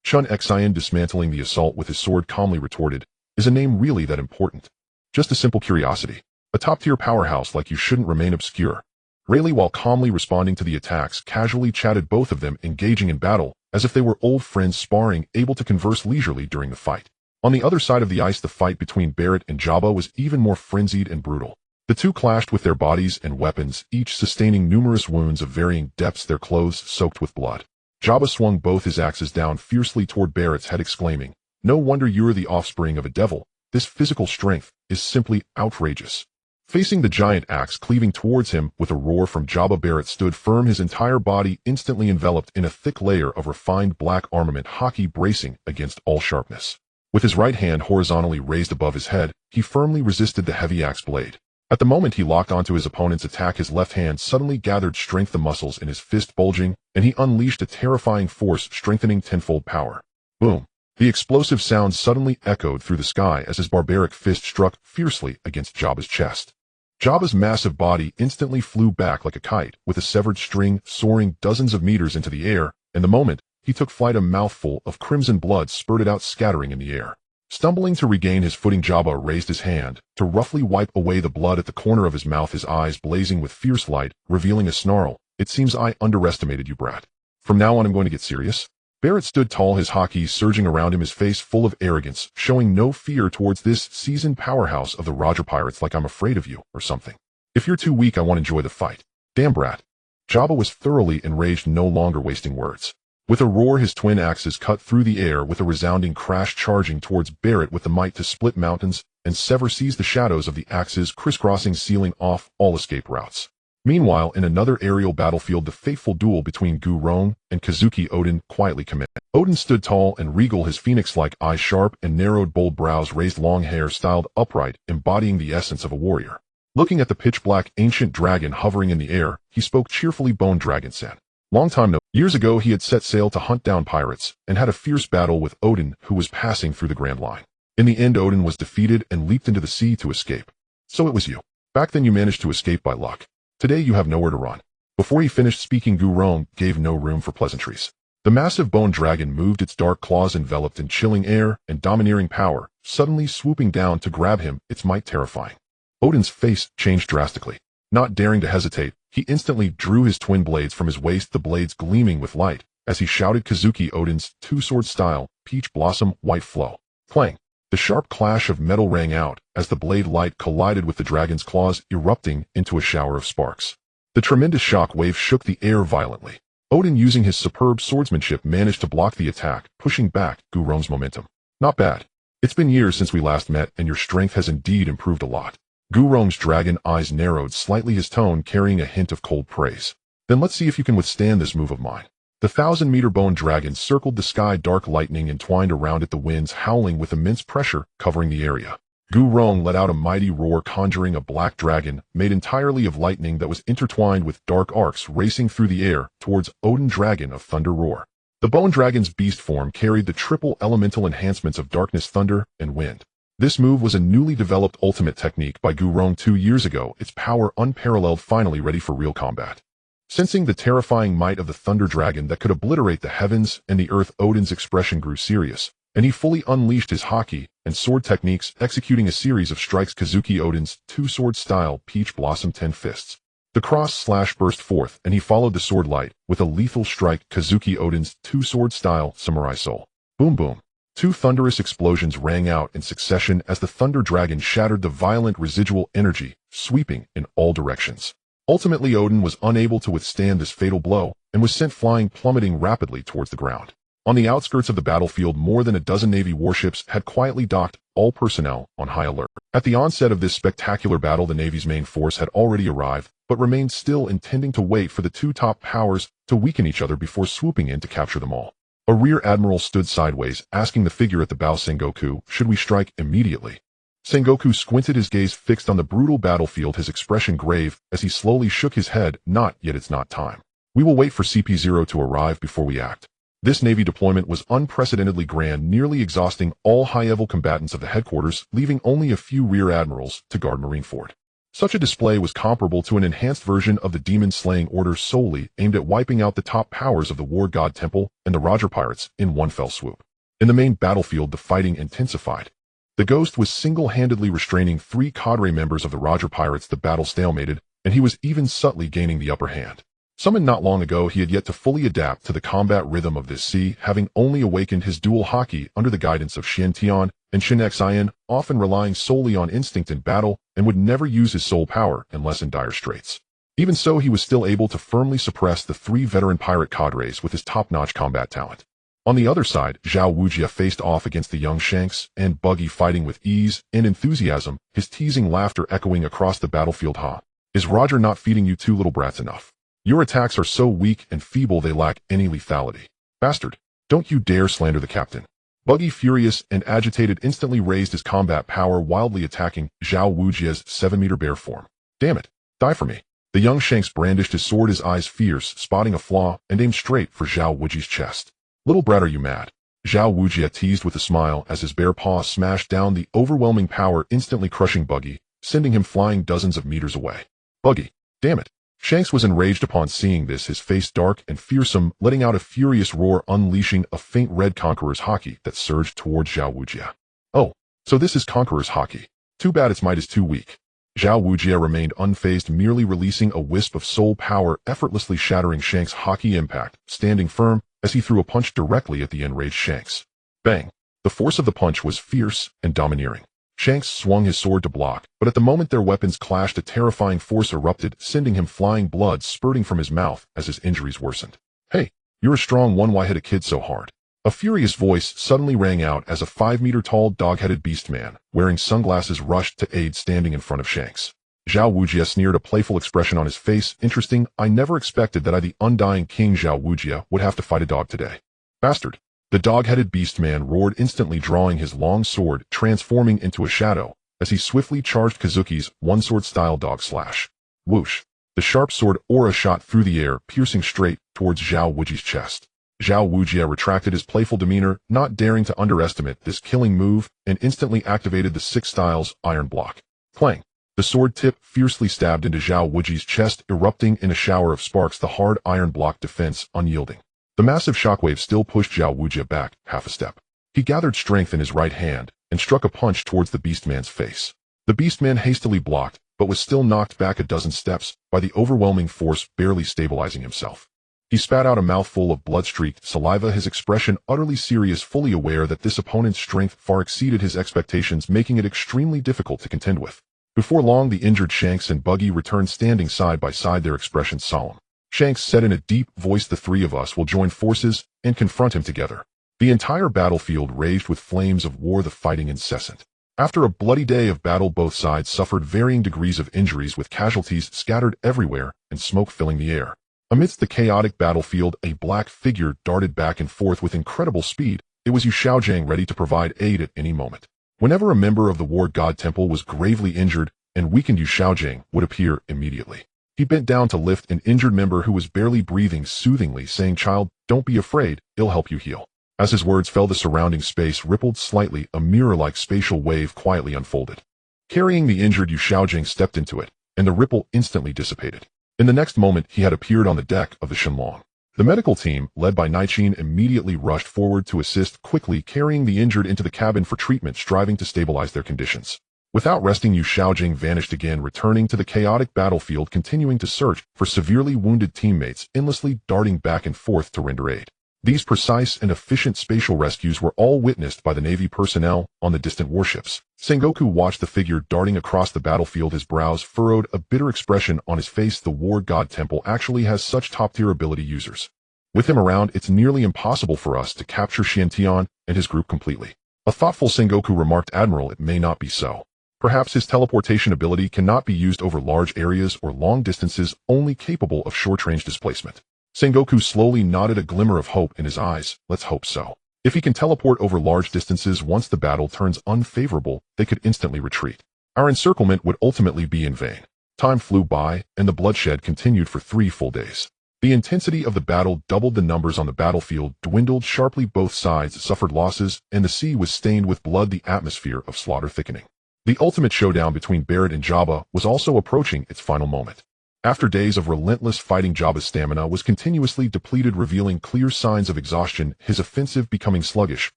Chen Xin, dismantling the assault with his sword, calmly retorted, "Is a name really that important? Just a simple curiosity. A top-tier powerhouse like you shouldn't remain obscure." Rayleigh, while calmly responding to the attacks, casually chatted, both of them engaging in battle as if they were old friends sparring, able to converse leisurely during the fight. On the other side of the ice, the fight between Barrett and Jabba was even more frenzied and brutal. The two clashed with their bodies and weapons, each sustaining numerous wounds of varying depths, their clothes soaked with blood. Jabba swung both his axes down fiercely toward Barrett's head, exclaiming, "No wonder you're the offspring of a devil. This physical strength is simply outrageous." Facing the giant axe cleaving towards him with a roar from Jabba, Barrett stood firm, his entire body instantly enveloped in a thick layer of refined black armament Haki, bracing against all sharpness. With his right hand horizontally raised above his head, he firmly resisted the heavy axe blade. At the moment he locked onto his opponent's attack, his left hand suddenly gathered strength, the muscles in his fist bulging, and he unleashed a terrifying force, strengthening tenfold power. Boom! The explosive sound suddenly echoed through the sky as his barbaric fist struck fiercely against Jabba's chest. Jabba's massive body instantly flew back like a kite, with a severed string soaring dozens of meters into the air, and the moment he took flight, a mouthful of crimson blood spurted out, scattering in the air. Stumbling to regain his footing, Jabba raised his hand to roughly wipe away the blood at the corner of his mouth, his eyes blazing with fierce light, revealing a snarl. "It seems I underestimated you, brat. From now on I'm going to get serious." Barrett stood tall, his Haki surging around him, his face full of arrogance, showing no fear towards this seasoned powerhouse of the Roger Pirates. "Like I'm afraid of you, or something. If you're too weak, I want to enjoy the fight." "Damn, brat." Jabba was thoroughly enraged, no longer wasting words. With a roar, his twin axes cut through the air with a resounding crash, charging towards Barrett with the might to split mountains and sever seas, the shadows of the axes crisscrossing, sealing off all escape routes. Meanwhile, in another aerial battlefield, the fateful duel between Rong and Kazuki Odin quietly commenced. Odin stood tall and regal, his phoenix-like eyes sharp and narrowed, bold brows raised, long hair styled upright, embodying the essence of a warrior. Looking at the pitch-black ancient dragon hovering in the air, he spoke cheerfully. "Bone Dragon said. Long time no. Years ago he had set sail to hunt down pirates and had a fierce battle with Odin, who was passing through the Grand Line. In the end, Odin was defeated and leaped into the sea to escape. So it was you. Back then you managed to escape by luck. Today you have nowhere to run." Before he finished speaking, Rong gave no room for pleasantries. The massive bone dragon moved, its dark claws enveloped in chilling air and domineering power, suddenly swooping down to grab him, its might terrifying. Odin's face changed drastically. Not daring to hesitate, he instantly drew his twin blades from his waist, the blades gleaming with light, as he shouted Kazuki Odin's two-sword style, "Peach Blossom, White Flow." Clang! The sharp clash of metal rang out as the blade light collided with the dragon's claws, erupting into a shower of sparks. The tremendous shock wave shook the air violently. Odin, using his superb swordsmanship, managed to block the attack, pushing back Rong's momentum. "Not bad. It's been years since we last met, and your strength has indeed improved a lot." Rong's dragon eyes narrowed slightly, his tone carrying a hint of cold praise. "Then let's see if you can withstand this move of mine." The 1,000-meter bone dragon circled the sky, dark lightning entwined around it, the winds howling with immense pressure covering the area. Rong let out a mighty roar, conjuring a black dragon made entirely of lightning that was intertwined with dark arcs racing through the air towards Odin, dragon of thunder roar. The bone dragon's beast form carried the triple elemental enhancements of darkness, thunder, and wind. This move was a newly developed ultimate technique by Rong 2 years ago, its power unparalleled, finally ready for real combat. Sensing the terrifying might of the thunder dragon that could obliterate the heavens and the earth, Odin's expression grew serious, and he fully unleashed his Haki and sword techniques, executing a series of strikes. Kazuki Odin's two-sword style, Peach Blossom, 10 fists. The cross slash burst forth, and he followed the sword light with a lethal strike, Kazuki Odin's two-sword style, Samurai Soul. Boom boom. 2 thunderous explosions rang out in succession as the thunder dragon shattered the violent residual energy, sweeping in all directions. Ultimately, Odin was unable to withstand this fatal blow and was sent flying, plummeting rapidly towards the ground. On the outskirts of the battlefield, more than a dozen Navy warships had quietly docked, all personnel on high alert. At the onset of this spectacular battle, the Navy's main force had already arrived, but remained still, intending to wait for the 2 top powers to weaken each other before swooping in to capture them all. A rear admiral stood sideways, asking the figure at the bow, "Sengoku, should we strike immediately?" Sengoku squinted, his gaze fixed on the brutal battlefield, his expression grave as he slowly shook his head. "Not yet, it's not time. We will wait for CP0 to arrive before we act." This Navy deployment was unprecedentedly grand, nearly exhausting all high-level combatants of the headquarters, leaving only a few rear admirals to guard Marineford. Such a display was comparable to an enhanced version of the demon-slaying order, solely aimed at wiping out the top powers of the War God Temple and the Roger Pirates in one fell swoop. In the main battlefield, the fighting intensified. The Ghost was single-handedly restraining 3 cadre members of the Roger Pirates. The battle stalemated, and he was even subtly gaining the upper hand. Summoned not long ago, he had yet to fully adapt to the combat rhythm of this sea, having only awakened his dual Haki under the guidance of Chen Xin and Chen Xin, often relying solely on instinct in battle, and would never use his soul power unless in dire straits. Even so, he was still able to firmly suppress the 3 veteran pirate cadres with his top-notch combat talent. On the other side, Zhao Wujia faced off against the young Shanks and Buggy, fighting with ease and enthusiasm, his teasing laughter echoing across the battlefield. "Ha! Is Roger not feeding you 2 little brats enough? Your attacks are so weak and feeble they lack any lethality. Bastard, don't you dare slander the captain. Buggy, furious and agitated, instantly raised his combat power, wildly attacking Zhao Wujia's 7-meter bear form. Damn it! Die for me! The young Shanks brandished his sword, his eyes fierce, spotting a flaw, and aimed straight for Zhao Wujia's chest. Little brat, are you mad? Zhao Wujia teased with a smile as his bare paw smashed down the overwhelming power, instantly crushing Buggy, sending him flying dozens of meters away. Buggy! Damn it! Shanks was enraged upon seeing this, his face dark and fearsome, letting out a furious roar, unleashing a faint red Conqueror's Haki that surged towards Zhao Wujia. Oh, so this is Conqueror's Haki. Too bad its might is too weak. Zhao Wujia remained unfazed, merely releasing a wisp of soul power, effortlessly shattering Shanks' Haki impact, standing firm as he threw a punch directly at the enraged Shanks. Bang! The force of the punch was fierce and domineering. Shanks swung his sword to block, but at the moment their weapons clashed, a terrifying force erupted, sending him flying, blood spurting from his mouth as his injuries worsened. Hey, you're a strong one, why hit a kid so hard? A furious voice suddenly rang out as a 5-meter-tall dog-headed beast man, wearing sunglasses, rushed to aid, standing in front of Shanks. Zhao Wujia sneered, a playful expression on his face. Interesting, I never expected that I, the undying King Zhao Wujia, would have to fight a dog today. Bastard! The dog-headed beast man roared, instantly drawing his long sword, transforming into a shadow, as he swiftly charged Kazuki's one-sword-style dog slash. Whoosh! The sharp sword aura shot through the air, piercing straight towards Zhao Wujia's chest. Zhao Wujia retracted his playful demeanor, not daring to underestimate this killing move, and instantly activated the 6 styles iron block. Clang! The sword tip fiercely stabbed into Zhao Wujia's chest, erupting in a shower of sparks, the hard iron block defense unyielding. The massive shockwave still pushed Zhao Wujia back half a step. He gathered strength in his right hand and struck a punch towards the beastman's face. The beastman hastily blocked, but was still knocked back a dozen steps by the overwhelming force, barely stabilizing himself. He spat out a mouthful of blood-streaked saliva, his expression utterly serious, fully aware that this opponent's strength far exceeded his expectations, making it extremely difficult to contend with. Before long, the injured Shanks and Buggy returned, standing side by side, their expressions solemn. Shanks said in a deep voice, the 3 of us will join forces and confront him together. The entire battlefield raged with flames of war, the fighting incessant. After a bloody day of battle, both sides suffered varying degrees of injuries, with casualties scattered everywhere and smoke filling the air. Amidst the chaotic battlefield, a black figure darted back and forth with incredible speed. It was Yu Shaojing, ready to provide aid at any moment. Whenever a member of the War God Temple was gravely injured and weakened, Yu Shaojing would appear immediately. He bent down to lift an injured member who was barely breathing, soothingly saying, "Child, don't be afraid, it'll help you heal." As his words fell, the surrounding space rippled slightly, a mirror-like spatial wave quietly unfolded. Carrying the injured, Yu Shaojing stepped into it, and the ripple instantly dissipated. In the next moment, he had appeared on the deck of the Shenlong. The medical team, led by Naiqin, immediately rushed forward to assist, quickly carrying the injured into the cabin for treatment, striving to stabilize their conditions. Without resting, Yu Shaojing vanished again, returning to the chaotic battlefield, continuing to search for severely wounded teammates, endlessly darting back and forth to render aid. These precise and efficient spatial rescues were all witnessed by the Navy personnel on the distant warships. Sengoku watched the figure darting across the battlefield, his brows furrowed, a bitter expression on his face. The War God Temple actually has such top-tier ability users. With him around, it's nearly impossible for us to capture Xiantian and his group completely. A thoughtful Sengoku remarked, "Admiral, it may not be so. Perhaps his teleportation ability cannot be used over large areas or long distances, only capable of short-range displacement." Sengoku slowly nodded, a glimmer of hope in his eyes. "Let's hope so. If he can teleport over large distances, once the battle turns unfavorable, they could instantly retreat. Our encirclement would ultimately be in vain." Time flew by, and the bloodshed continued for 3 full days. The intensity of the battle doubled, the numbers on the battlefield dwindled sharply, both sides suffered losses, and the sea was stained with blood, the atmosphere of slaughter thickening. The ultimate showdown between Barrett and Jabba was also approaching its final moment. After days of relentless fighting, Jabba's stamina was continuously depleted, revealing clear signs of exhaustion, his offensive becoming sluggish,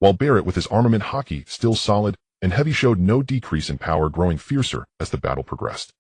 while Barrett, with his armament Haki still solid and heavy, showed no decrease in power, growing fiercer as the battle progressed.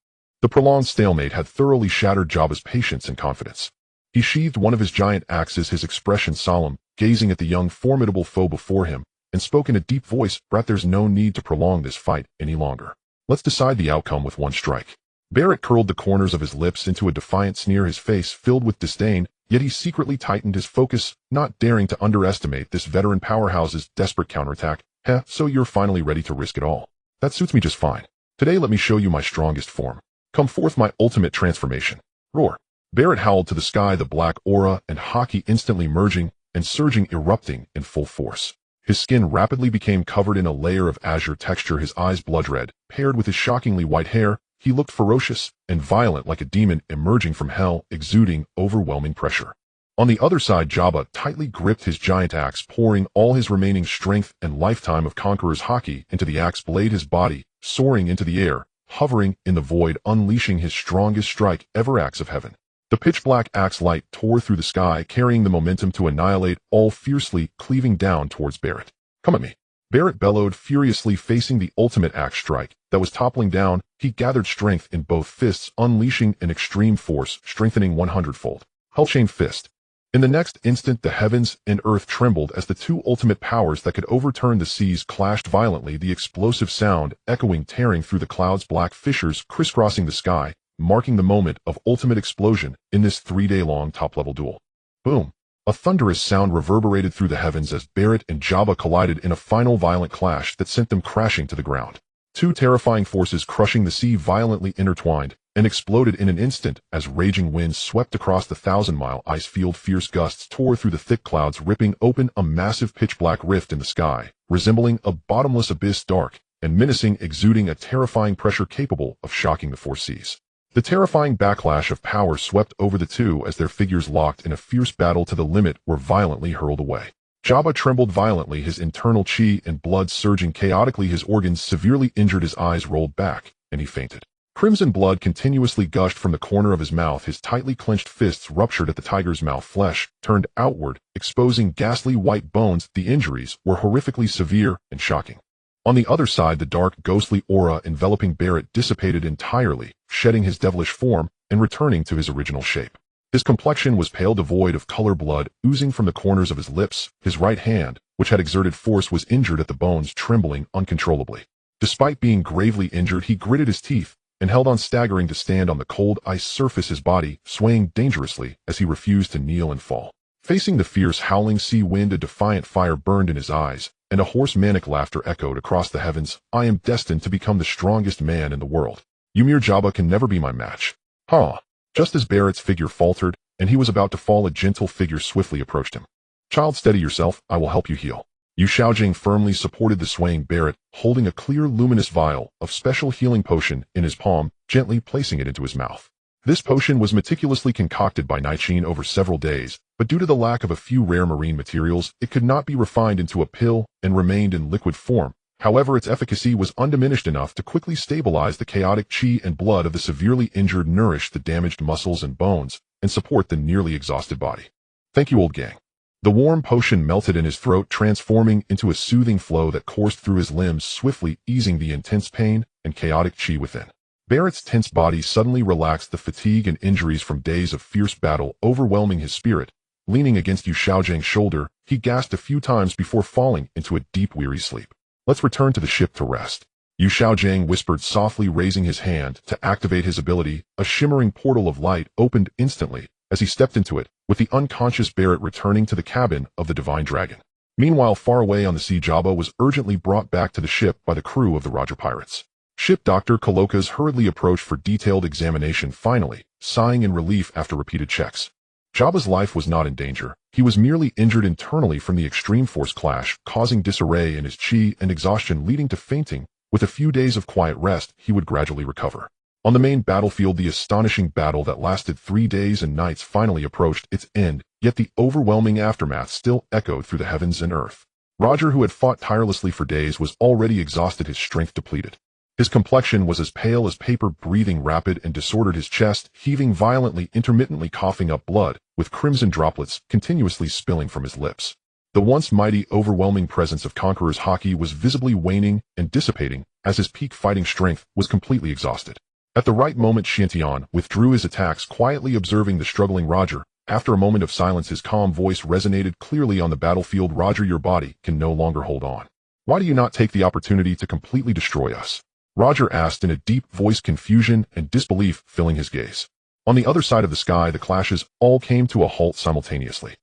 The prolonged stalemate had thoroughly shattered Jabba's patience and confidence. He sheathed one of his giant axes, his expression solemn, gazing at the young, formidable foe before him, and spoke in a deep voice, "Brat, there's no need to prolong this fight any longer. Let's decide the outcome with one strike." Barrett curled the corners of his lips into a defiant sneer, his face filled with disdain, yet he secretly tightened his focus, not daring to underestimate this veteran powerhouse's desperate counterattack. "Heh, so you're finally ready to risk it all. That suits me just fine. Today let me show you my strongest form. Come forth, my ultimate transformation." Roar! Barrett howled to the sky, the black aura and Haki instantly merging and surging, erupting in full force. His skin rapidly became covered in a layer of azure texture, his eyes blood-red. Paired with his shockingly white hair, he looked ferocious and violent like a demon emerging from hell, exuding overwhelming pressure. On the other side, Jabba tightly gripped his giant axe, pouring all his remaining strength and lifetime of Conqueror's Haki into the axe blade, his body soaring into the air, hovering in the void, unleashing his strongest strike ever, axe of heaven. The pitch-black axe light tore through the sky, carrying the momentum to annihilate all, fiercely cleaving down towards Barrett. "Come at me!" Barrett bellowed, furiously facing the ultimate axe strike that was toppling down. He gathered strength in both fists, unleashing an extreme force, strengthening 100-fold. Hellchain Fist. In the next instant, the heavens and earth trembled as the two ultimate powers that could overturn the seas clashed violently, the explosive sound echoing, tearing through the clouds, black fissures crisscrossing the sky, marking the moment of ultimate explosion in this 3-day-long top-level duel. Boom! A thunderous sound reverberated through the heavens as Barrett and Jabba collided in a final violent clash that sent them crashing to the ground. Two terrifying forces crushing the sea violently intertwined and exploded in an instant as raging winds swept across the 1,000-mile ice field. Fierce gusts tore through the thick clouds, ripping open a massive pitch-black rift in the sky, resembling a bottomless abyss, dark and menacing, exuding a terrifying pressure capable of shocking the four seas. The terrifying backlash of power swept over the two as their figures locked in a fierce battle to the limit were violently hurled away. Jabba trembled violently, his internal chi and blood surging chaotically, his organs severely injured, his eyes rolled back, and he fainted. Crimson blood continuously gushed from the corner of his mouth, his tightly clenched fists ruptured at the tiger's mouth, flesh turned outward, exposing ghastly white bones. The injuries were horrifically severe and shocking. On the other side, the dark, ghostly aura enveloping Barrett dissipated entirely, shedding his devilish form and returning to his original shape. His complexion was pale, devoid of color, blood oozing from the corners of his lips. His right hand, which had exerted force, was injured at the bones, trembling uncontrollably. Despite being gravely injured, he gritted his teeth and held on, staggering to stand on the cold ice surface, his body swaying dangerously as he refused to kneel and fall. Facing the fierce, howling sea wind, a defiant fire burned in his eyes, and a hoarse, manic laughter echoed across the heavens. "I am destined to become the strongest man in the world. Ymir Jabba can never be my match." "Huh." Just as Barrett's figure faltered, and he was about to fall, a gentle figure swiftly approached him. "Child, steady yourself. I will help you heal." Yu Xiaojing firmly supported the swaying Barrett, holding a clear, luminous vial of special healing potion in his palm, gently placing it into his mouth. This potion was meticulously concocted by Naiqin over several days, but due to the lack of a few rare marine materials, it could not be refined into a pill and remained in liquid form. However, its efficacy was undiminished enough to quickly stabilize the chaotic chi and blood of the severely injured, nourish the damaged muscles and bones, and support the nearly exhausted body. "Thank you, old gang." The warm potion melted in his throat, transforming into a soothing flow that coursed through his limbs, swiftly easing the intense pain and chaotic chi within. Barrett's tense body suddenly relaxed, the fatigue and injuries from days of fierce battle overwhelming his spirit. Leaning against Yu Xiaojing's shoulder, he gasped a few times before falling into a deep, weary sleep. "Let's return to the ship to rest," Yu Xiaojing whispered softly, raising his hand to activate his ability. A shimmering portal of light opened instantly as he stepped into it, with the unconscious Barrett returning to the cabin of the Divine Dragon. Meanwhile, far away on the sea, Jabba was urgently brought back to the ship by the crew of the Roger Pirates. Ship Dr. Kalokas hurriedly approached for detailed examination, finally, sighing in relief after repeated checks. Jabba's life was not in danger. He was merely injured internally from the extreme force clash, causing disarray in his chi and exhaustion leading to fainting. With a few days of quiet rest, he would gradually recover. On the main battlefield, the astonishing battle that lasted 3 days and nights finally approached its end, yet the overwhelming aftermath still echoed through the heavens and earth. Roger, who had fought tirelessly for days, was already exhausted, his strength depleted. His complexion was as pale as paper, breathing rapid and disordered, his chest heaving violently, intermittently coughing up blood, with crimson droplets continuously spilling from his lips. The once mighty, overwhelming presence of Conqueror's Haki was visibly waning and dissipating as his peak fighting strength was completely exhausted. At the right moment, Xiantian withdrew his attacks, quietly observing the struggling Roger. After a moment of silence, his calm voice resonated clearly on the battlefield. "Roger, your body can no longer hold on. Why do you not take the opportunity to completely destroy us?" Roger asked in a deep voice, confusion and disbelief filling his gaze. On the other side of the sky, the clashes all came to a halt simultaneously.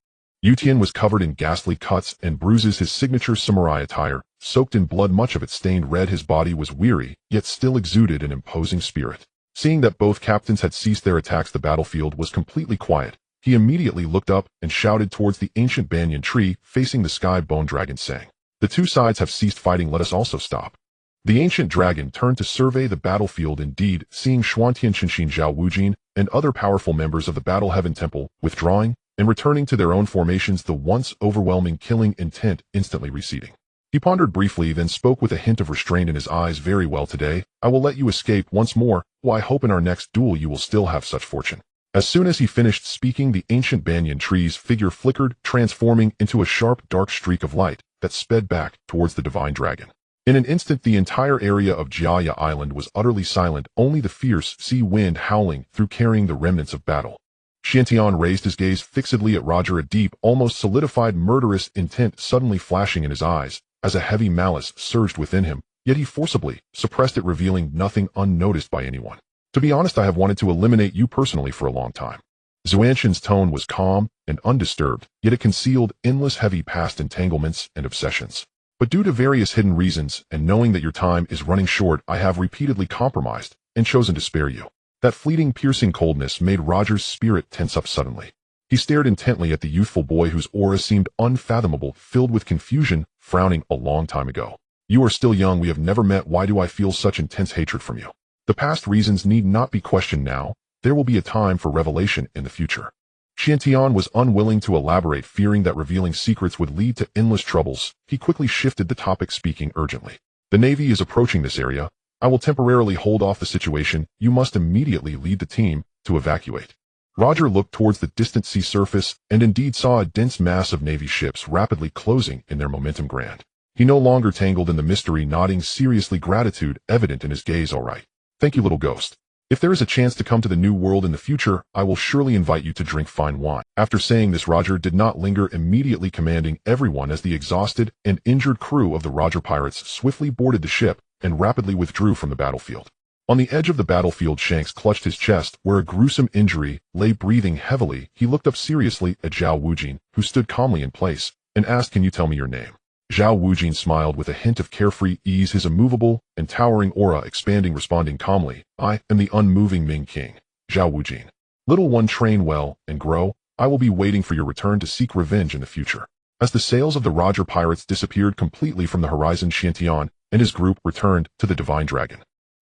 Yutian was covered in ghastly cuts and bruises, his signature samurai attire soaked in blood, much of it stained red. His body was weary, yet still exuded an imposing spirit. Seeing that both captains had ceased their attacks, the battlefield was completely quiet. He immediately looked up and shouted towards the ancient banyan tree facing the sky. "Bone Dragon," saying, The two sides have ceased fighting, let us also stop. The ancient dragon turned to survey the battlefield. Indeed, seeing Xuantian Chen Xin Zhao Wujin and other powerful members of the Battle Heaven Temple withdrawing and returning to their own formations, the once overwhelming killing intent instantly receding. He pondered briefly, then spoke with a hint of restraint in his eyes. Very well, today I will let you escape once more, while I hope in our next duel you will still have such fortune. As soon as he finished speaking, the ancient banyan tree's figure flickered, transforming into a sharp dark streak of light that sped back towards the divine dragon. In an instant, the entire area of Jiaya Island was utterly silent, only the fierce sea wind howling through, carrying the remnants of battle. Xiantian raised his gaze fixedly at Roger, a deep, almost solidified murderous intent suddenly flashing in his eyes, as a heavy malice surged within him, yet he forcibly suppressed it, revealing nothing unnoticed by anyone. To be honest, I have wanted to eliminate you personally for a long time. Xuantian's tone was calm and undisturbed, yet it concealed endless heavy past entanglements and obsessions. But due to various hidden reasons, and knowing that your time is running short, I have repeatedly compromised and chosen to spare you. That fleeting, piercing coldness made Roger's spirit tense up suddenly. He stared intently at the youthful boy whose aura seemed unfathomable, filled with confusion, frowning. A long time ago. You are still young, we have never met, why do I feel such intense hatred from you? The past reasons need not be questioned now, there will be a time for revelation in the future. Xiantian was unwilling to elaborate, fearing that revealing secrets would lead to endless troubles. He quickly shifted the topic, speaking urgently. The Navy is approaching this area. I will temporarily hold off the situation. You must immediately lead the team to evacuate. Roger looked towards the distant sea surface and indeed saw a dense mass of Navy ships rapidly closing in their momentum. Grand. He no longer tangled in the mystery, nodding seriously, gratitude evident in his gaze. All right. Thank you, little ghost. If there is a chance to come to the new world in the future, I will surely invite you to drink fine wine. After saying this, Roger did not linger, immediately commanding everyone as the exhausted and injured crew of the Roger pirates swiftly boarded the ship and rapidly withdrew from the battlefield. On the edge of the battlefield, Shanks clutched his chest, where a gruesome injury lay, breathing heavily. He looked up seriously at Zhao Wujin, who stood calmly in place, and asked, "Can you tell me your name?" Zhao Wujin smiled with a hint of carefree ease, his immovable and towering aura expanding, responding calmly, "I am the unmoving Ming King, Zhao Wujin. Little one, train well and grow. I will be waiting for your return to seek revenge in the future." As the sails of the Roger pirates disappeared completely from the horizon, Xiantian and his group returned to the Divine Dragon.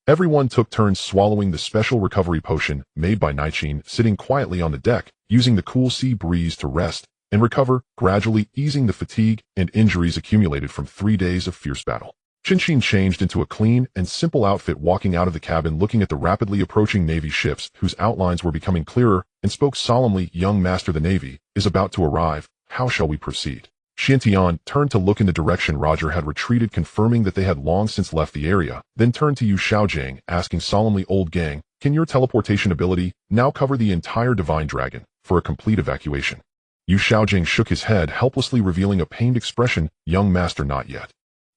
Everyone took turns swallowing the special recovery potion made by Naiqin, sitting quietly on the deck, using the cool sea breeze to rest and recover, gradually easing the fatigue and injuries accumulated from 3 days of fierce battle. Chen Xin changed into a clean and simple outfit, walking out of the cabin looking at the rapidly approaching Navy ships whose outlines were becoming clearer, and spoke solemnly, "Young master, the Navy is about to arrive. How shall we proceed?" Xiantian turned to look in the direction Roger had retreated, confirming that they had long since left the area, then turned to Yu Xiaojiang, asking solemnly, "Old gang, can your teleportation ability now cover the entire Divine Dragon for a complete evacuation?" Yu Xiaojiang shook his head, helplessly revealing a pained expression. "Young master, not yet.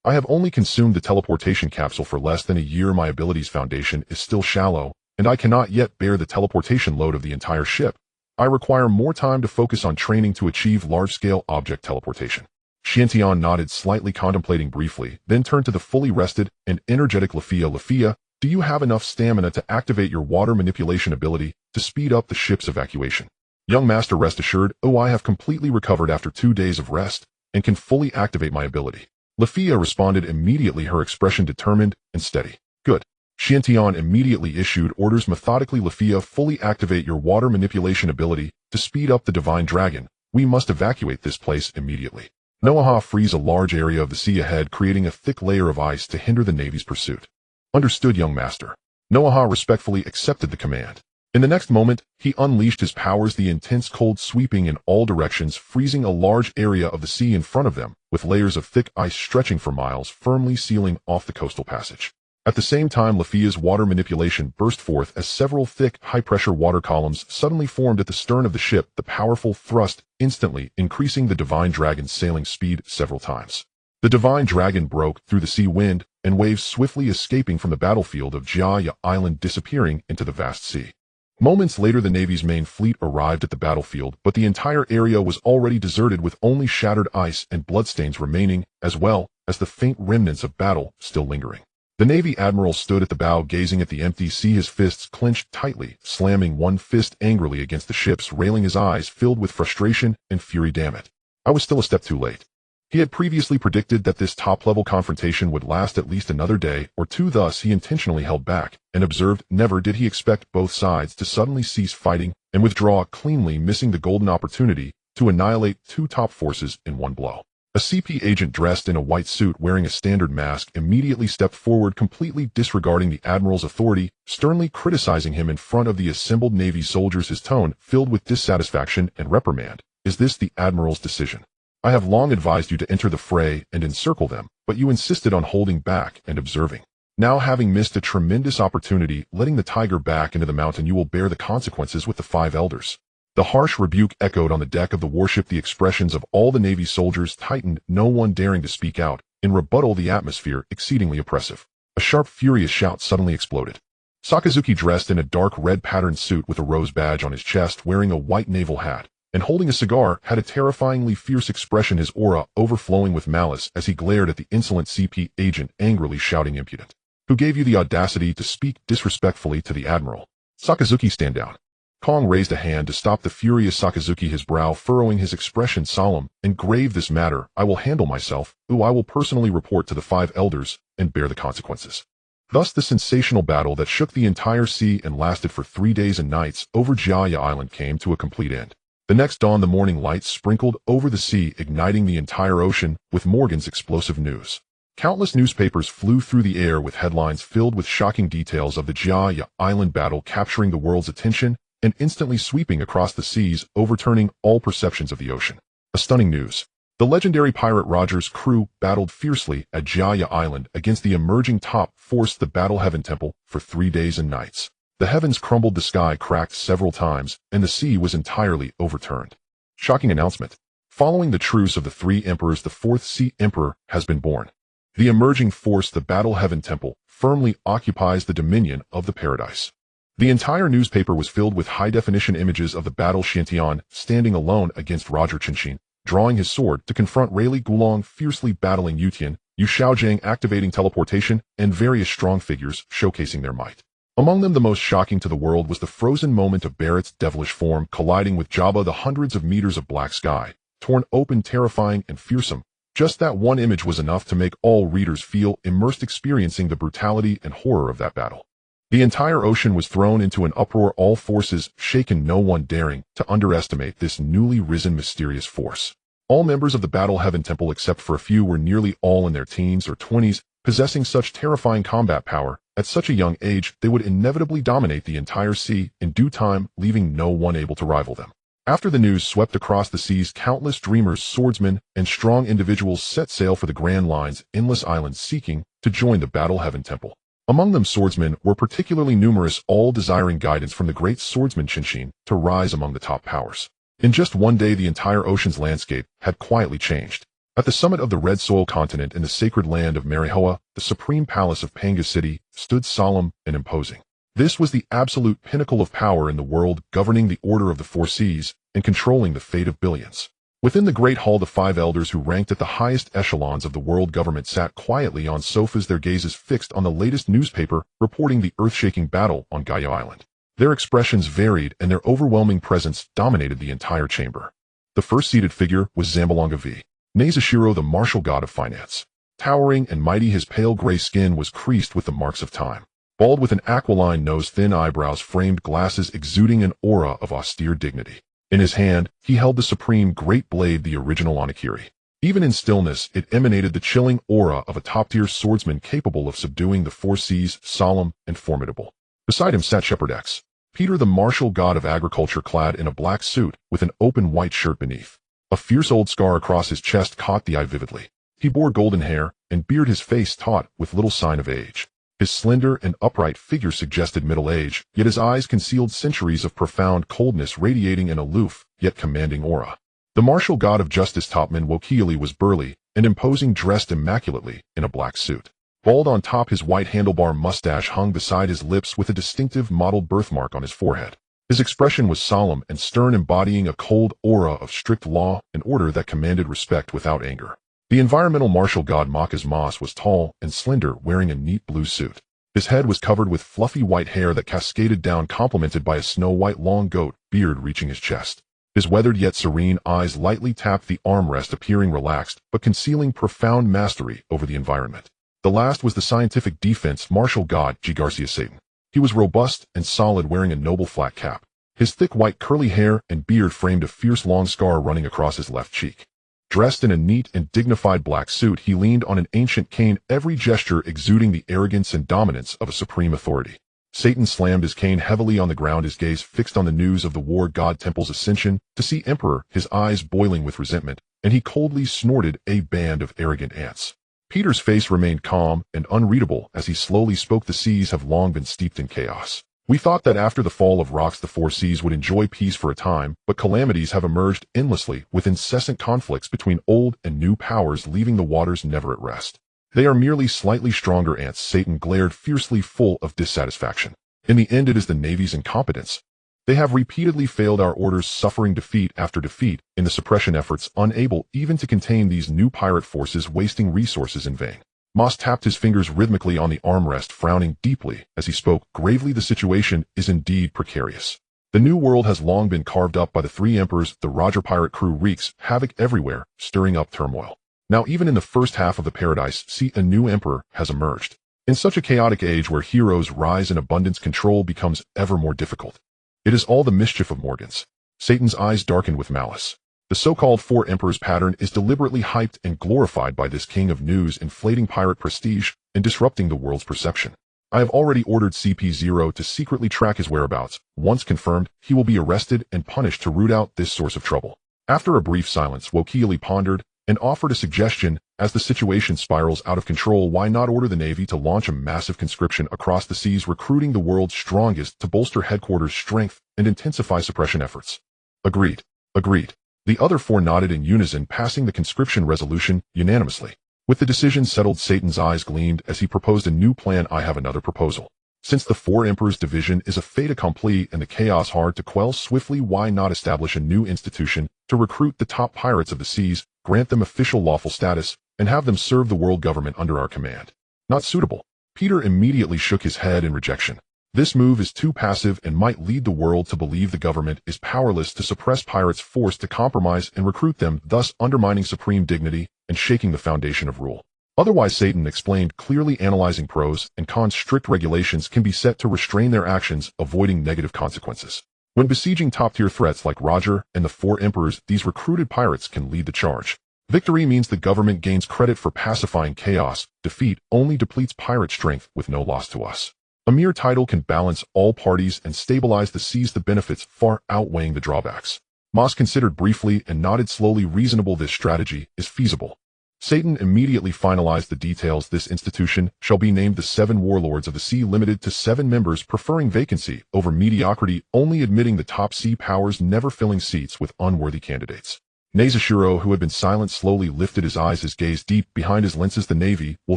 I have only consumed the teleportation capsule for less than a year. My ability's foundation is still shallow, and I cannot yet bear the teleportation load of the entire ship. I require more time to focus on training to achieve large-scale object teleportation." Xiantian nodded, slightly contemplating briefly, then turned to the fully rested and energetic Lafia. "Lafia, do you have enough stamina to activate your water manipulation ability to speed up the ship's evacuation?" "Young master, rest assured, I have completely recovered after 2 days of rest and can fully activate my ability." Lafia responded immediately, her expression determined and steady. "Good." Xiantian immediately issued orders methodically. "Lafia, fully activate your water manipulation ability to speed up the Divine Dragon. We must evacuate this place immediately. Noaha, freeze a large area of the sea ahead, creating a thick layer of ice to hinder the Navy's pursuit." "Understood, young master." Noaha respectfully accepted the command. In the next moment, he unleashed his powers, the intense cold sweeping in all directions, freezing a large area of the sea in front of them, with layers of thick ice stretching for miles, firmly sealing off the coastal passage. At the same time, Lafia's water manipulation burst forth as several thick, high-pressure water columns suddenly formed at the stern of the ship, the powerful thrust instantly increasing the Divine Dragon's sailing speed several times. The Divine Dragon broke through the sea wind, and waves swiftly escaping from the battlefield of Jiaya Island, disappearing into the vast sea. Moments later, the Navy's main fleet arrived at the battlefield, but the entire area was already deserted, with only shattered ice and bloodstains remaining, as well as the faint remnants of battle still lingering. The Navy Admiral stood at the bow, gazing at the empty sea, his fists clenched tightly, slamming one fist angrily against the ship's railing, his eyes filled with frustration and fury. "Damn it. I was still a step too late. He had previously predicted that this top-level confrontation would last at least another day or two, thus he intentionally held back and observed. Never did he expect both sides to suddenly cease fighting and withdraw cleanly, missing the golden opportunity to annihilate two top forces in one blow. A CP agent dressed in a white suit wearing a standard mask immediately stepped forward, completely disregarding the Admiral's authority, sternly criticizing him in front of the assembled Navy soldiers, his tone filled with dissatisfaction and reprimand. Is this the Admiral's decision? I have long advised you to enter the fray and encircle them, but you insisted on holding back and observing. Now, having missed a tremendous opportunity, letting the tiger back into the mountain, you will bear the consequences with the 5 elders. The harsh rebuke echoed on the deck of the warship. The expressions of all the Navy soldiers tightened, no one daring to speak out. In rebuttal, the atmosphere exceedingly oppressive. A sharp, furious shout suddenly exploded. Sakazuki, dressed in a dark red patterned suit with a rose badge on his chest, wearing a white naval hat, and holding a cigar, had a terrifyingly fierce expression, his aura overflowing with malice as he glared at the insolent CP agent, angrily shouting, "Impudent! Who gave you the audacity to speak disrespectfully to the Admiral?" "Sakazuki, stand down." Kong raised a hand to stop the furious Sakazuki, his brow furrowing, his expression solemn and grave. "This matter I will handle myself. I will personally report to the 5 elders and bear the consequences." Thus the sensational battle that shook the entire sea and lasted for 3 days and nights over Jiaya Island came to a complete end. The next dawn, the morning lights sprinkled over the sea, igniting the entire ocean with Morgan's explosive news. Countless newspapers flew through the air with headlines filled with shocking details of the Jiaya Island battle, capturing the world's attention and instantly sweeping across the seas, overturning all perceptions of the ocean. A stunning news. The legendary pirate Roger's crew battled fiercely at Jiaya Island against the emerging top force, the Battle Heaven Temple, for 3 days and nights. The heavens crumbled, the sky cracked several times, and the sea was entirely overturned. Shocking announcement. Following the truce of the 3 emperors, the 4th Sea Emperor has been born. The emerging force, the Battle Heaven Temple, firmly occupies the dominion of the paradise. The entire newspaper was filled with high-definition images of the battle, Xiantian standing alone against Roger, Chen Xin drawing his sword to confront Rayleigh Gulong fiercely battling Yutian, Yu Xiaojiang activating teleportation, and various strong figures showcasing their might. Among them, the most shocking to the world was the frozen moment of Barrett's devilish form colliding with Jabba, the hundreds of meters of black sky, torn open, terrifying and fearsome. Just that one image was enough to make all readers feel immersed, experiencing the brutality and horror of that battle. The entire ocean was thrown into an uproar, all forces shaken, no one daring to underestimate this newly risen mysterious force. All members of the Battle Heaven Temple, except for a few, were nearly all in their teens or 20s, possessing such terrifying combat power. At such a young age, they would inevitably dominate the entire sea in due time, leaving no one able to rival them. After the news swept across the seas, countless dreamers, swordsmen, and strong individuals set sail for the Grand Line's endless islands, seeking to join the Battle Heaven Temple. Among them, swordsmen were particularly numerous, all desiring guidance from the great swordsman Chen Xin to rise among the top powers. In just one day, the entire ocean's landscape had quietly changed. At the summit of the Red Soil continent in the sacred land of Marihoa, the supreme palace of Panga City stood solemn and imposing. This was the absolute pinnacle of power in the world, governing the order of the 4 seas and controlling the fate of billions. Within the great hall, the 5 elders who ranked at the highest echelons of the world government sat quietly on sofas, their gazes fixed on the latest newspaper reporting the earth-shaking battle on Gaia Island. Their expressions varied, and their overwhelming presence dominated the entire chamber. The first seated figure was Zambalonga V. Nezushiro, the martial god of finance. Towering and mighty, his pale gray skin was creased with the marks of time. Bald, with an aquiline nose, thin eyebrows, framed glasses exuding an aura of austere dignity. In his hand, he held the supreme great blade, the original Onakiri. Even in stillness, it emanated the chilling aura of a top-tier swordsman capable of subduing the 4 seas, solemn and formidable. Beside him sat Shepherd X. Peter, the martial god of agriculture, clad in a black suit with an open white shirt beneath. A fierce old scar across his chest caught the eye vividly. He bore golden hair and beard, his face taut with little sign of age. His slender and upright figure suggested middle age, yet his eyes concealed centuries of profound coldness, radiating an aloof yet commanding aura. The martial god of justice, Topman Wokieli, was burly and imposing, dressed immaculately in a black suit. Bald on top, his white handlebar mustache hung beside his lips with a distinctive mottled birthmark on his forehead. His expression was solemn and stern, embodying a cold aura of strict law and order that commanded respect without anger. The environmental martial god Makas Mas was tall and slender, wearing a neat blue suit. His head was covered with fluffy white hair that cascaded down, complemented by a snow-white long goat beard reaching his chest. His weathered yet serene eyes lightly tapped the armrest, appearing relaxed, but concealing profound mastery over the environment. The last was the scientific defense martial god G. Garcia Satan. He was robust and solid, wearing a noble flat cap. His thick white curly hair and beard framed a fierce long scar running across his left cheek. Dressed in a neat and dignified black suit, he leaned on an ancient cane, every gesture exuding the arrogance and dominance of a supreme authority. Satan slammed his cane heavily on the ground, his gaze fixed on the news of the war god temple's ascension, to see Emperor, his eyes boiling with resentment, and he coldly snorted, "A band of arrogant ants." Peter's face remained calm and unreadable as he slowly spoke. "The seas have long been steeped in chaos. We thought that after the fall of rocks the four seas would enjoy peace for a time, but calamities have emerged endlessly, with incessant conflicts between old and new powers, leaving the waters never at rest. They are merely slightly stronger ants." Satan glared fiercely, full of dissatisfaction. "In the end, it is the Navy's incompetence. They have repeatedly failed our orders, suffering defeat after defeat in the suppression efforts, unable even to contain these new pirate forces, wasting resources in vain." Moss tapped his fingers rhythmically on the armrest, frowning deeply as he spoke gravely. "The situation is indeed precarious. The New World has long been carved up by the three emperors. The Roger pirate crew wreaks havoc everywhere, stirring up turmoil. Now even in the first half of the Paradise Sea, a new emperor has emerged. In such a chaotic age where heroes rise in abundance, control becomes ever more difficult. It is all the mischief of Morgans." Satan's eyes darkened with malice. "The so-called Four Emperors pattern is deliberately hyped and glorified by this king of news, inflating pirate prestige and disrupting the world's perception. I have already ordered CP0 to secretly track his whereabouts. Once confirmed, he will be arrested and punished to root out this source of trouble." After a brief silence, Wokili pondered and offered a suggestion. "As the situation spirals out of control, why not order the Navy to launch a massive conscription across the seas, recruiting the world's strongest to bolster headquarters' strength and intensify suppression efforts?" "Agreed. Agreed." The other four nodded in unison, passing the conscription resolution unanimously. With the decision settled, Satan's eyes gleamed as he proposed a new plan. "I have another proposal. Since the Four Emperors division is a fait accompli and the chaos hard to quell swiftly, why not establish a new institution to recruit the top pirates of the seas, grant them official lawful status, and have them serve the world government under our command?" "Not suitable." Peter immediately shook his head in rejection. "This move is too passive and might lead the world to believe the government is powerless to suppress pirates, forced to compromise and recruit them, thus undermining supreme dignity and shaking the foundation of rule. Otherwise," Satan explained, clearly analyzing pros and cons. "Strict regulations can be set to restrain their actions, avoiding negative consequences. When besieging top-tier threats like Roger and the Four Emperors, these recruited pirates can lead the charge. Victory means the government gains credit for pacifying chaos. Defeat only depletes pirate strength with no loss to us. A mere title can balance all parties and stabilize the seas, the benefits far outweighing the drawbacks." Moss considered briefly and nodded slowly. "Reasonable. This strategy is feasible." Satan immediately finalized the details. "This institution shall be named the Seven Warlords of the Sea, limited to 7 members, preferring vacancy over mediocrity, only admitting the top sea powers, never filling seats with unworthy candidates." Nezashiro, who had been silent, slowly lifted his eyes, his gaze deep behind his lenses. "The Navy will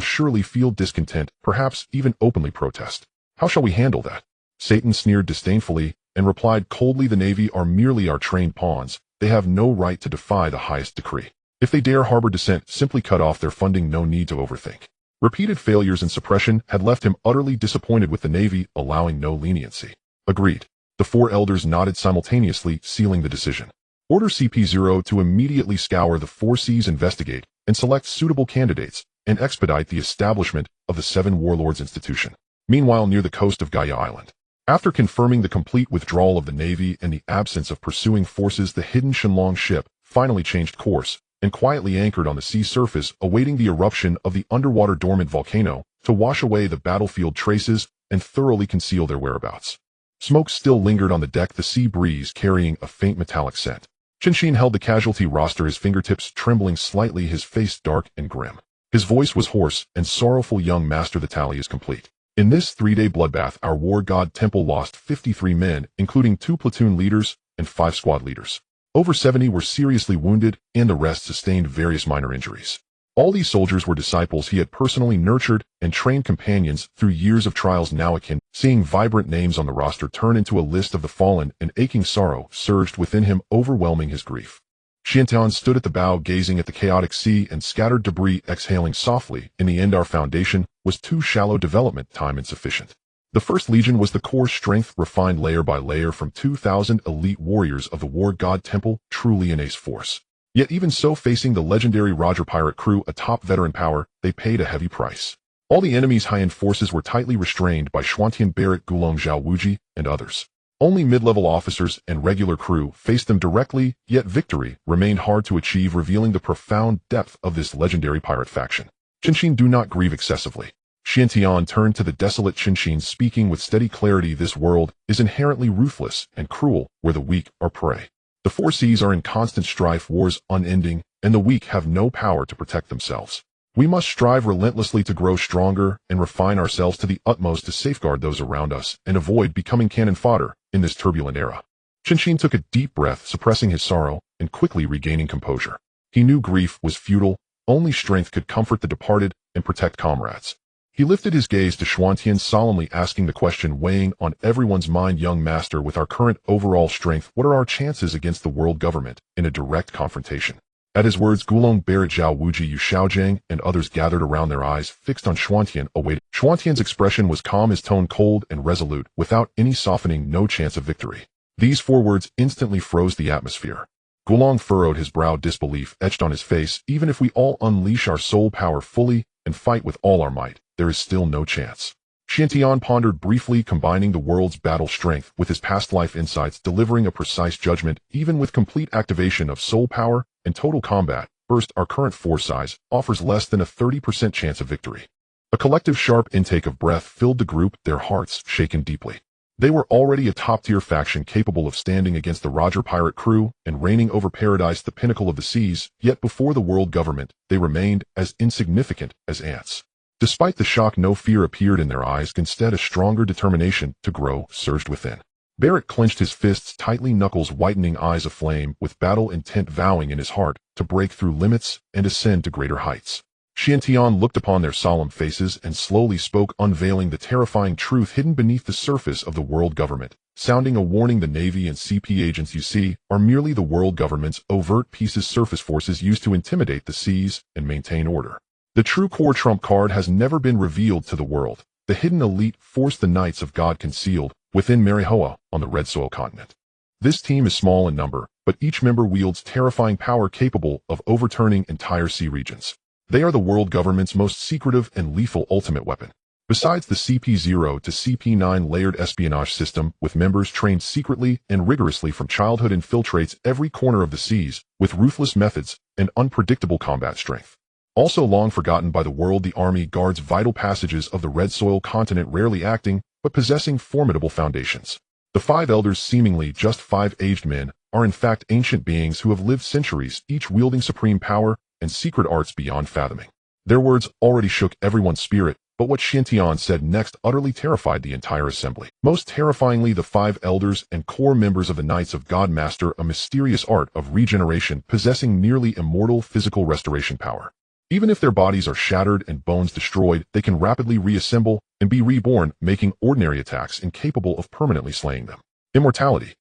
surely feel discontent, perhaps even openly protest. How shall we handle that?" Satan sneered disdainfully and replied coldly, "The Navy are merely our trained pawns. They have no right to defy the highest decree. If they dare harbor dissent, simply cut off their funding. No need to overthink." Repeated failures and suppression had left him utterly disappointed with the Navy, allowing no leniency. "Agreed." The four elders nodded simultaneously, sealing the decision. "Order CP0 to immediately scour the four seas, investigate, and select suitable candidates, and expedite the establishment of the Seven Warlords Institution. Meanwhile, near the coast of Gaia Island." After confirming the complete withdrawal of the Navy and the absence of pursuing forces, the hidden Shenlong ship finally changed course and quietly anchored on the sea surface, awaiting the eruption of the underwater dormant volcano to wash away the battlefield traces and thoroughly conceal their whereabouts. Smoke still lingered on the deck, the sea breeze carrying a faint metallic scent. Chen Xin held the casualty roster, his fingertips trembling slightly, his face dark and grim. His voice was hoarse and sorrowful. "Young master, the tally is complete. In this 3-day bloodbath, our war god temple lost 53 men, including 2 platoon leaders and 5 squad leaders. Over 70 were seriously wounded, and the rest sustained various minor injuries. All these soldiers were disciples he had personally nurtured and trained, companions through years of trials. Now akin, seeing vibrant names on the roster turn into a list of the fallen, an aching sorrow surged within him, overwhelming his grief. Xiantian stood at the bow, gazing at the chaotic sea and scattered debris, exhaling softly. "In the end, our foundation was too shallow, development time insufficient. The First Legion was the core strength refined layer by layer from 2,000 elite warriors of the War God Temple, truly an ace force. Yet even so, facing the legendary Roger Pirate crew atop veteran power, they paid a heavy price. All the enemy's high-end forces were tightly restrained by Xuantian Barrett, Gulong Zhao Wuji, and others. Only mid-level officers and regular crew faced them directly, yet victory remained hard to achieve, revealing the profound depth of this legendary pirate faction. Chen Xin, do not grieve excessively. Xiantian turned to the desolate Chen Xin, speaking with steady clarity. This world is inherently ruthless and cruel, where the weak are prey. The four seas are in constant strife, wars unending, and the weak have no power to protect themselves. We must strive relentlessly to grow stronger and refine ourselves to the utmost to safeguard those around us and avoid becoming cannon fodder in this turbulent era. Chen Xin took a deep breath, suppressing his sorrow and quickly regaining composure. He knew grief was futile. Only strength could comfort the departed and protect comrades. He lifted his gaze to Xuantian, solemnly asking the question weighing on everyone's mind, young master, with our current overall strength, what are our chances against the world government in a direct confrontation? At his words, Gulong, Barrett, Zhao Wuji, Yu Xiaojiang, and others gathered around, their eyes fixed on Xuantian, awaiting. Xuantian's expression was calm, his tone cold and resolute, without any softening. No chance of victory. These four words instantly froze the atmosphere. Gulong furrowed his brow, disbelief etched on his face. Even if we all unleash our soul power fully and fight with all our might, there is still no chance. Xiantian pondered briefly, combining the world's battle strength with his past life insights, delivering a precise judgment. Even with complete activation of soul power and total combat burst, our current force size offers less than a 30% chance of victory. A collective sharp intake of breath filled the group, their hearts shaken deeply. They were already a top-tier faction capable of standing against the Roger Pirate crew and reigning over Paradise, the pinnacle of the seas, yet before the world government, they remained as insignificant as ants. Despite the shock, no fear appeared in their eyes. Instead, a stronger determination to grow surged within. Barrett clenched his fists tightly, knuckles whitening, eyes aflame with battle intent, vowing in his heart to break through limits and ascend to greater heights. Xiantian looked upon their solemn faces and slowly spoke, unveiling the terrifying truth hidden beneath the surface of the world government, sounding a warning. The Navy and CP agents you see are merely the world government's overt pieces, surface forces used to intimidate the seas and maintain order. The true core trump card has never been revealed to the world. The hidden elite force, the Knights of God, concealed within Marihoa on the Red Soil continent. This team is small in number, but each member wields terrifying power capable of overturning entire sea regions. They are the world government's most secretive and lethal ultimate weapon. Besides the CP0 to CP9 layered espionage system, with members trained secretly and rigorously from childhood, infiltrates every corner of the seas with ruthless methods and unpredictable combat strength. Also long forgotten by the world, the army guards vital passages of the Red Soil continent, rarely acting, but possessing formidable foundations. The five elders, seemingly just five aged men, are in fact ancient beings who have lived centuries, each wielding supreme power and secret arts beyond fathoming. Their words already shook everyone's spirit, but what Xiantian said next utterly terrified the entire assembly. Most terrifyingly, the five elders and core members of the Knights of God master a mysterious art of regeneration, possessing nearly immortal physical restoration power. Even if their bodies are shattered and bones destroyed, they can rapidly reassemble and be reborn, making ordinary attacks incapable of permanently slaying them. Immortality.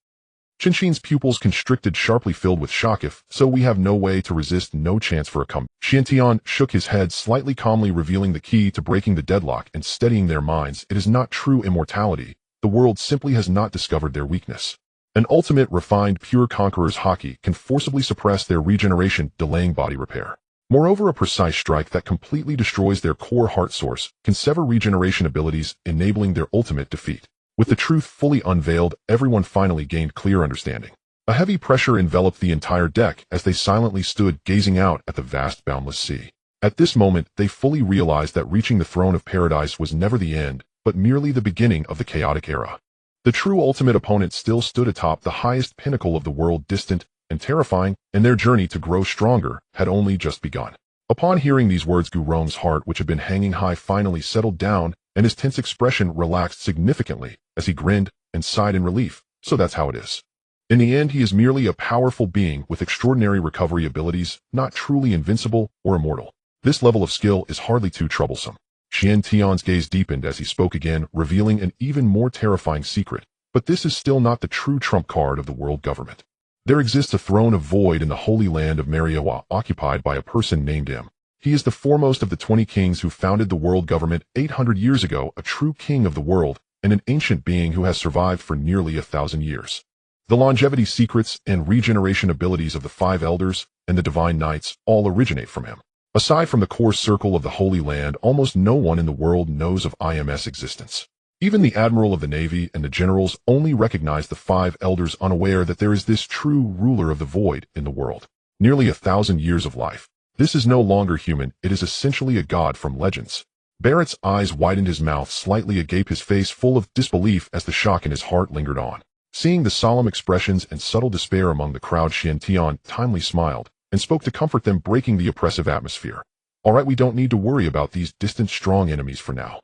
Chen Xin's pupils constricted, sharply filled with shock. If so, we have no way to resist, no chance for a comeback. Xiantian shook his head slightly, calmly revealing the key to breaking the deadlock and steadying their minds. It is not true immortality. The world simply has not discovered their weakness. An ultimate, refined, pure Conqueror's Haki can forcibly suppress their regeneration, delaying body repair. Moreover, a precise strike that completely destroys their core heart source can sever regeneration abilities, enabling their ultimate defeat. With the truth fully unveiled, everyone finally gained clear understanding. A heavy pressure enveloped the entire deck as they silently stood gazing out at the vast, boundless sea. At this moment, they fully realized that reaching the throne of paradise was never the end, but merely the beginning of the chaotic era. The true ultimate opponent still stood atop the highest pinnacle of the world, distant and terrifying, and their journey to grow stronger had only just begun. Upon hearing these words, Rong's heart, which had been hanging high, finally settled down, and his tense expression relaxed significantly as he grinned and sighed in relief. So that's how it is. In the end, he is merely a powerful being with extraordinary recovery abilities, not truly invincible or immortal. This level of skill is hardly too troublesome. Xiantian's gaze deepened as he spoke again, revealing an even more terrifying secret. But this is still not the true trump card of the world government. There exists a throne of void in the holy land of Marihoa, occupied by a person named him. He is the foremost of the 20 kings who founded the world government 800 years ago, a true king of the world, and an ancient being who has survived for nearly 1,000 years. The longevity secrets and regeneration abilities of the five elders and the divine knights all originate from him. Aside from the core circle of the Holy Land, almost no one in the world knows of IMS' existence. Even the Admiral of the Navy and the generals only recognize the five elders, unaware that there is this true ruler of the void in the world. Nearly 1,000 years of life. This is no longer human, it is essentially a god from legends. Barrett's eyes widened, his mouth slightly agape, his face full of disbelief as the shock in his heart lingered on. Seeing the solemn expressions and subtle despair among the crowd, Chen Xin timely smiled and spoke to comfort them, breaking the oppressive atmosphere. All right, we don't need to worry about these distant, strong enemies for now.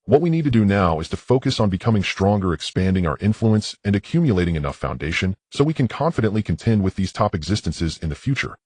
What we need to do now is to focus on becoming stronger, expanding our influence, and accumulating enough foundation so we can confidently contend with these top existences in the future.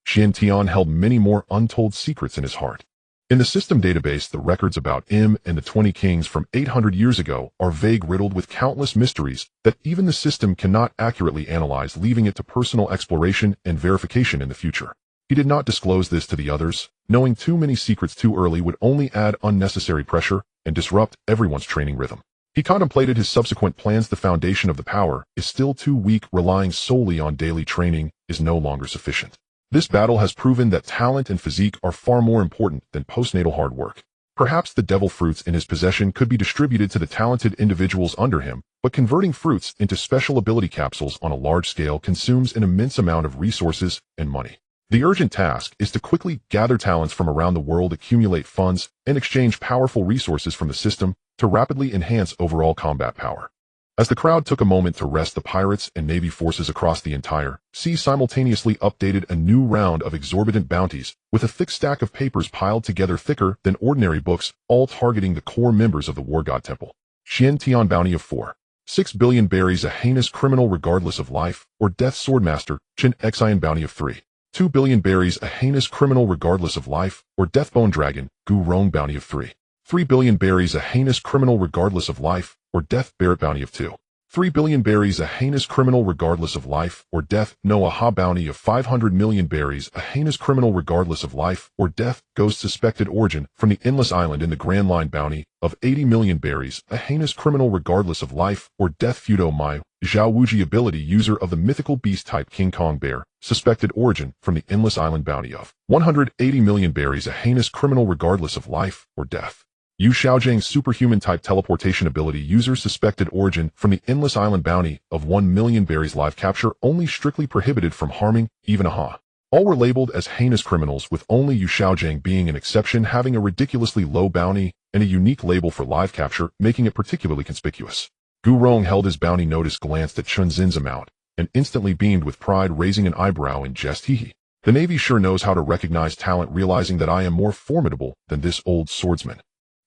Chen Xin held many more untold secrets in his heart. In the system database, the records about and the 20 kings from 800 years ago are vague, riddled with countless mysteries that even the system cannot accurately analyze, leaving it to personal exploration and verification in the future. He did not disclose this to the others. Knowing too many secrets too early would only add unnecessary pressure and disrupt everyone's training rhythm. He contemplated his subsequent plans. The foundation of the power is still too weak. Relying solely on daily training is no longer sufficient. This battle has proven that talent and physique are far more important than postnatal hard work. Perhaps the devil fruits in his possession could be distributed to the talented individuals under him, but converting fruits into special ability capsules on a large scale consumes an immense amount of resources and money. The urgent task is to quickly gather talents from around the world, accumulate funds, and exchange powerful resources from the system to rapidly enhance overall combat power. As the crowd took a moment to rest, the pirates and Navy forces across the entire sea simultaneously updated a new round of exorbitant bounties, with a thick stack of papers piled together, thicker than ordinary books, all targeting the core members of the War God Temple. Chen Xin bounty of 4.6 billion berries, a heinous criminal regardless of life or death. Swordmaster Chen Xin bounty of 3.2 billion berries, a heinous criminal regardless of life or death. Bone Dragon Rong bounty of 3 billion berries, a heinous criminal regardless of life or death. Barrett bounty of 2.3 billion berries, a heinous criminal regardless of life or death. Noah bounty of 500 million berries, a heinous criminal regardless of life or death. Ghost suspected origin from the Endless Island in the Grand Line bounty of 80 million berries, a heinous criminal regardless of life or death. Fudo Mai Zhao Wuji ability user of the mythical beast type King Kong bear, suspected origin from the Endless Island bounty of 180 million berries, a heinous criminal regardless of life or death. Yu Xiaojing superhuman type teleportation ability user, suspected origin from the Endless Island bounty of 1 million berries. Live capture only, strictly prohibited from harming even a Ha. All were labeled as heinous criminals, with only Yu Xiaojing being an exception, having a ridiculously low bounty and a unique label for live capture, making it particularly conspicuous. Rong held his bounty notice, glanced at Chen Xin's amount, and instantly beamed with pride, raising an eyebrow in jest. Hee. The Navy sure knows how to recognize talent, realizing that I am more formidable than this old swordsman.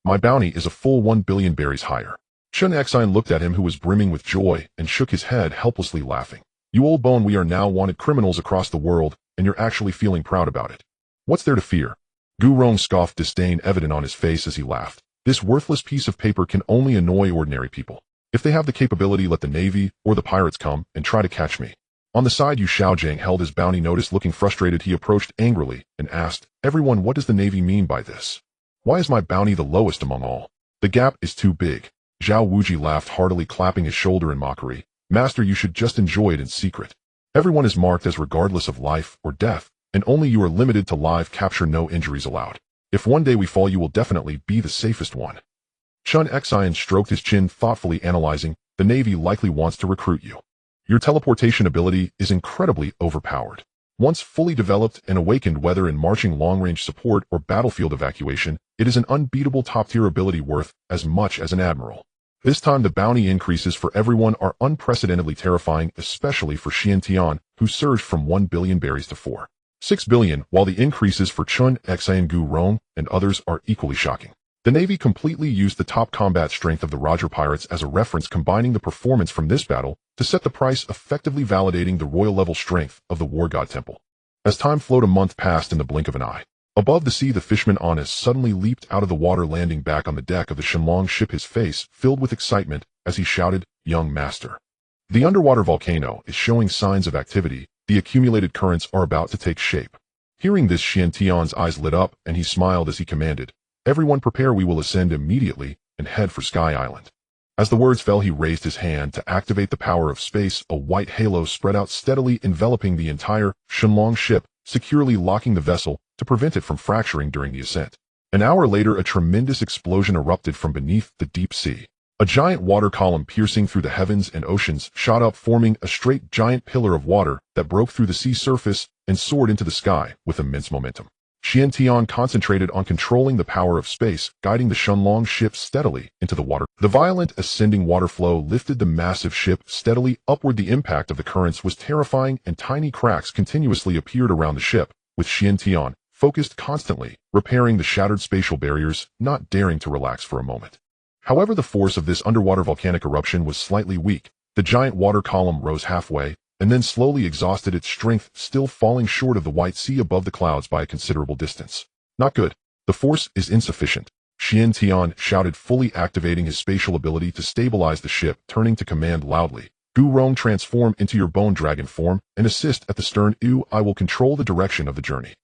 My bounty is a full 1 billion berries higher. Chen Xin looked at him, who was brimming with joy, and shook his head, helplessly laughing. You old bone, we are now wanted criminals across the world, and you're actually feeling proud about it. What's there to fear? Rong scoffed, disdain evident on his face as he laughed. This worthless piece of paper can only annoy ordinary people. If they have the capability, let the Navy or the pirates come and try to catch me. On the side, Yu Xiaojing held his bounty notice, looking frustrated. He approached angrily and asked, Everyone, what does the Navy mean by this? Why is my bounty the lowest among all? The gap is too big. Zhao Wuji laughed heartily, clapping his shoulder in mockery. Master, you should just enjoy it in secret. Everyone is marked as regardless of life or death, and only you are limited to live capture, no injuries allowed. If one day we fall, you will definitely be the safest one. Chen Xin stroked his chin, thoughtfully analyzing. The Navy likely wants to recruit you. Your teleportation ability is incredibly overpowered. Once fully developed and awakened, whether in marching, long-range support, or battlefield evacuation, it is an unbeatable top-tier ability worth as much as an admiral. This time the bounty increases for everyone are unprecedentedly terrifying, especially for Chen Xin, who surged from 1 billion berries to 4.6 billion, while the increases for Chen Xin, Rong, and others are equally shocking. The Navy completely used the top combat strength of the Roger Pirates as a reference, combining the performance from this battle to set the price, effectively validating the royal-level strength of the War God Temple. As time flowed, a month passed in the blink of an eye. Above the sea, the fishman Honest suddenly leaped out of the water, landing back on the deck of the Shenlong ship, his face filled with excitement as he shouted, Young master. The underwater volcano is showing signs of activity. The accumulated currents are about to take shape. Hearing this, Chen Xin's eyes lit up, and he smiled as he commanded, Everyone prepare, we will ascend immediately and head for Sky Island. As the words fell, he raised his hand to activate the power of space. A white halo spread out, steadily enveloping the entire Shenlong ship, securely locking the vessel to prevent it from fracturing during the ascent. An hour later, a tremendous explosion erupted from beneath the deep sea. A giant water column piercing through the heavens and oceans shot up, forming a straight giant pillar of water that broke through the sea surface and soared into the sky with immense momentum. Chen Xin concentrated on controlling the power of space, guiding the Shenlong ship steadily into the water. The violent ascending water flow lifted the massive ship steadily upward. The impact of the currents was terrifying, and tiny cracks continuously appeared around the ship, with Chen Xin focused constantly, repairing the shattered spatial barriers, not daring to relax for a moment. However, the force of this underwater volcanic eruption was slightly weak. The giant water column rose halfway, and then slowly exhausted its strength, still falling short of the white sea above the clouds by a considerable distance. Not good. The force is insufficient. Chen Xin shouted, fully activating his spatial ability to stabilize the ship, turning to command loudly. Rong, transform into your bone dragon form and assist at the stern. I will control the direction of the journey.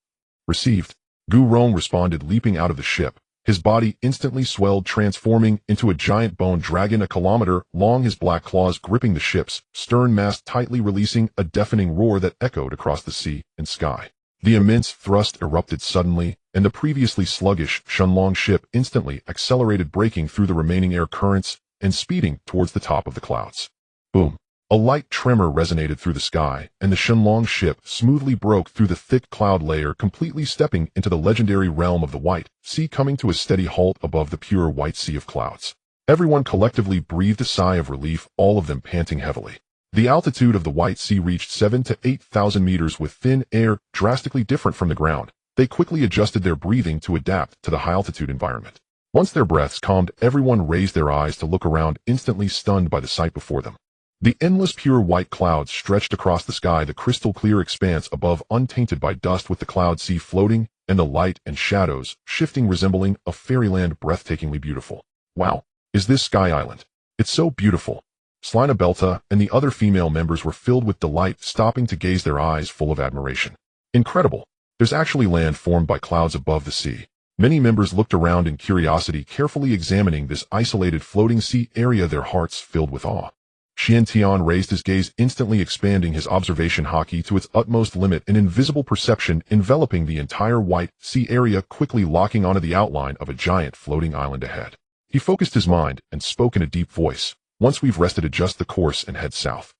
Received. Rong responded, leaping out of the ship. His body instantly swelled, transforming into a giant bone dragon 1 kilometer long, his black claws gripping the ship's stern mast tightly, releasing a deafening roar that echoed across the sea and sky. The immense thrust erupted suddenly, and the previously sluggish Shenlong ship instantly accelerated, breaking through the remaining air currents and speeding towards the top of the clouds. Boom! A light tremor resonated through the sky, and the Shenlong ship smoothly broke through the thick cloud layer, completely stepping into the legendary realm of the White Sea, coming to a steady halt above the pure white sea of clouds. Everyone collectively breathed a sigh of relief, all of them panting heavily. The altitude of the White Sea reached 7,000 to 8,000 meters with thin air, drastically different from the ground. They quickly adjusted their breathing to adapt to the high-altitude environment. Once their breaths calmed, everyone raised their eyes to look around, instantly stunned by the sight before them. The endless pure white clouds stretched across the sky, the crystal-clear expanse above untainted by dust, with the cloud sea floating, and the light and shadows shifting, resembling a fairyland, breathtakingly beautiful. Wow, is this Sky Island? It's so beautiful. Slina Belta and the other female members were filled with delight, stopping to gaze, their eyes full of admiration. Incredible. There's actually land formed by clouds above the sea. Many members looked around in curiosity, carefully examining this isolated floating sea area, their hearts filled with awe. Chen Xin raised his gaze, instantly expanding his observation Haki to its utmost limit, an invisible perception enveloping the entire white sea area, quickly locking onto the outline of a giant floating island ahead. He focused his mind and spoke in a deep voice. Once we've rested, adjust the course and head south.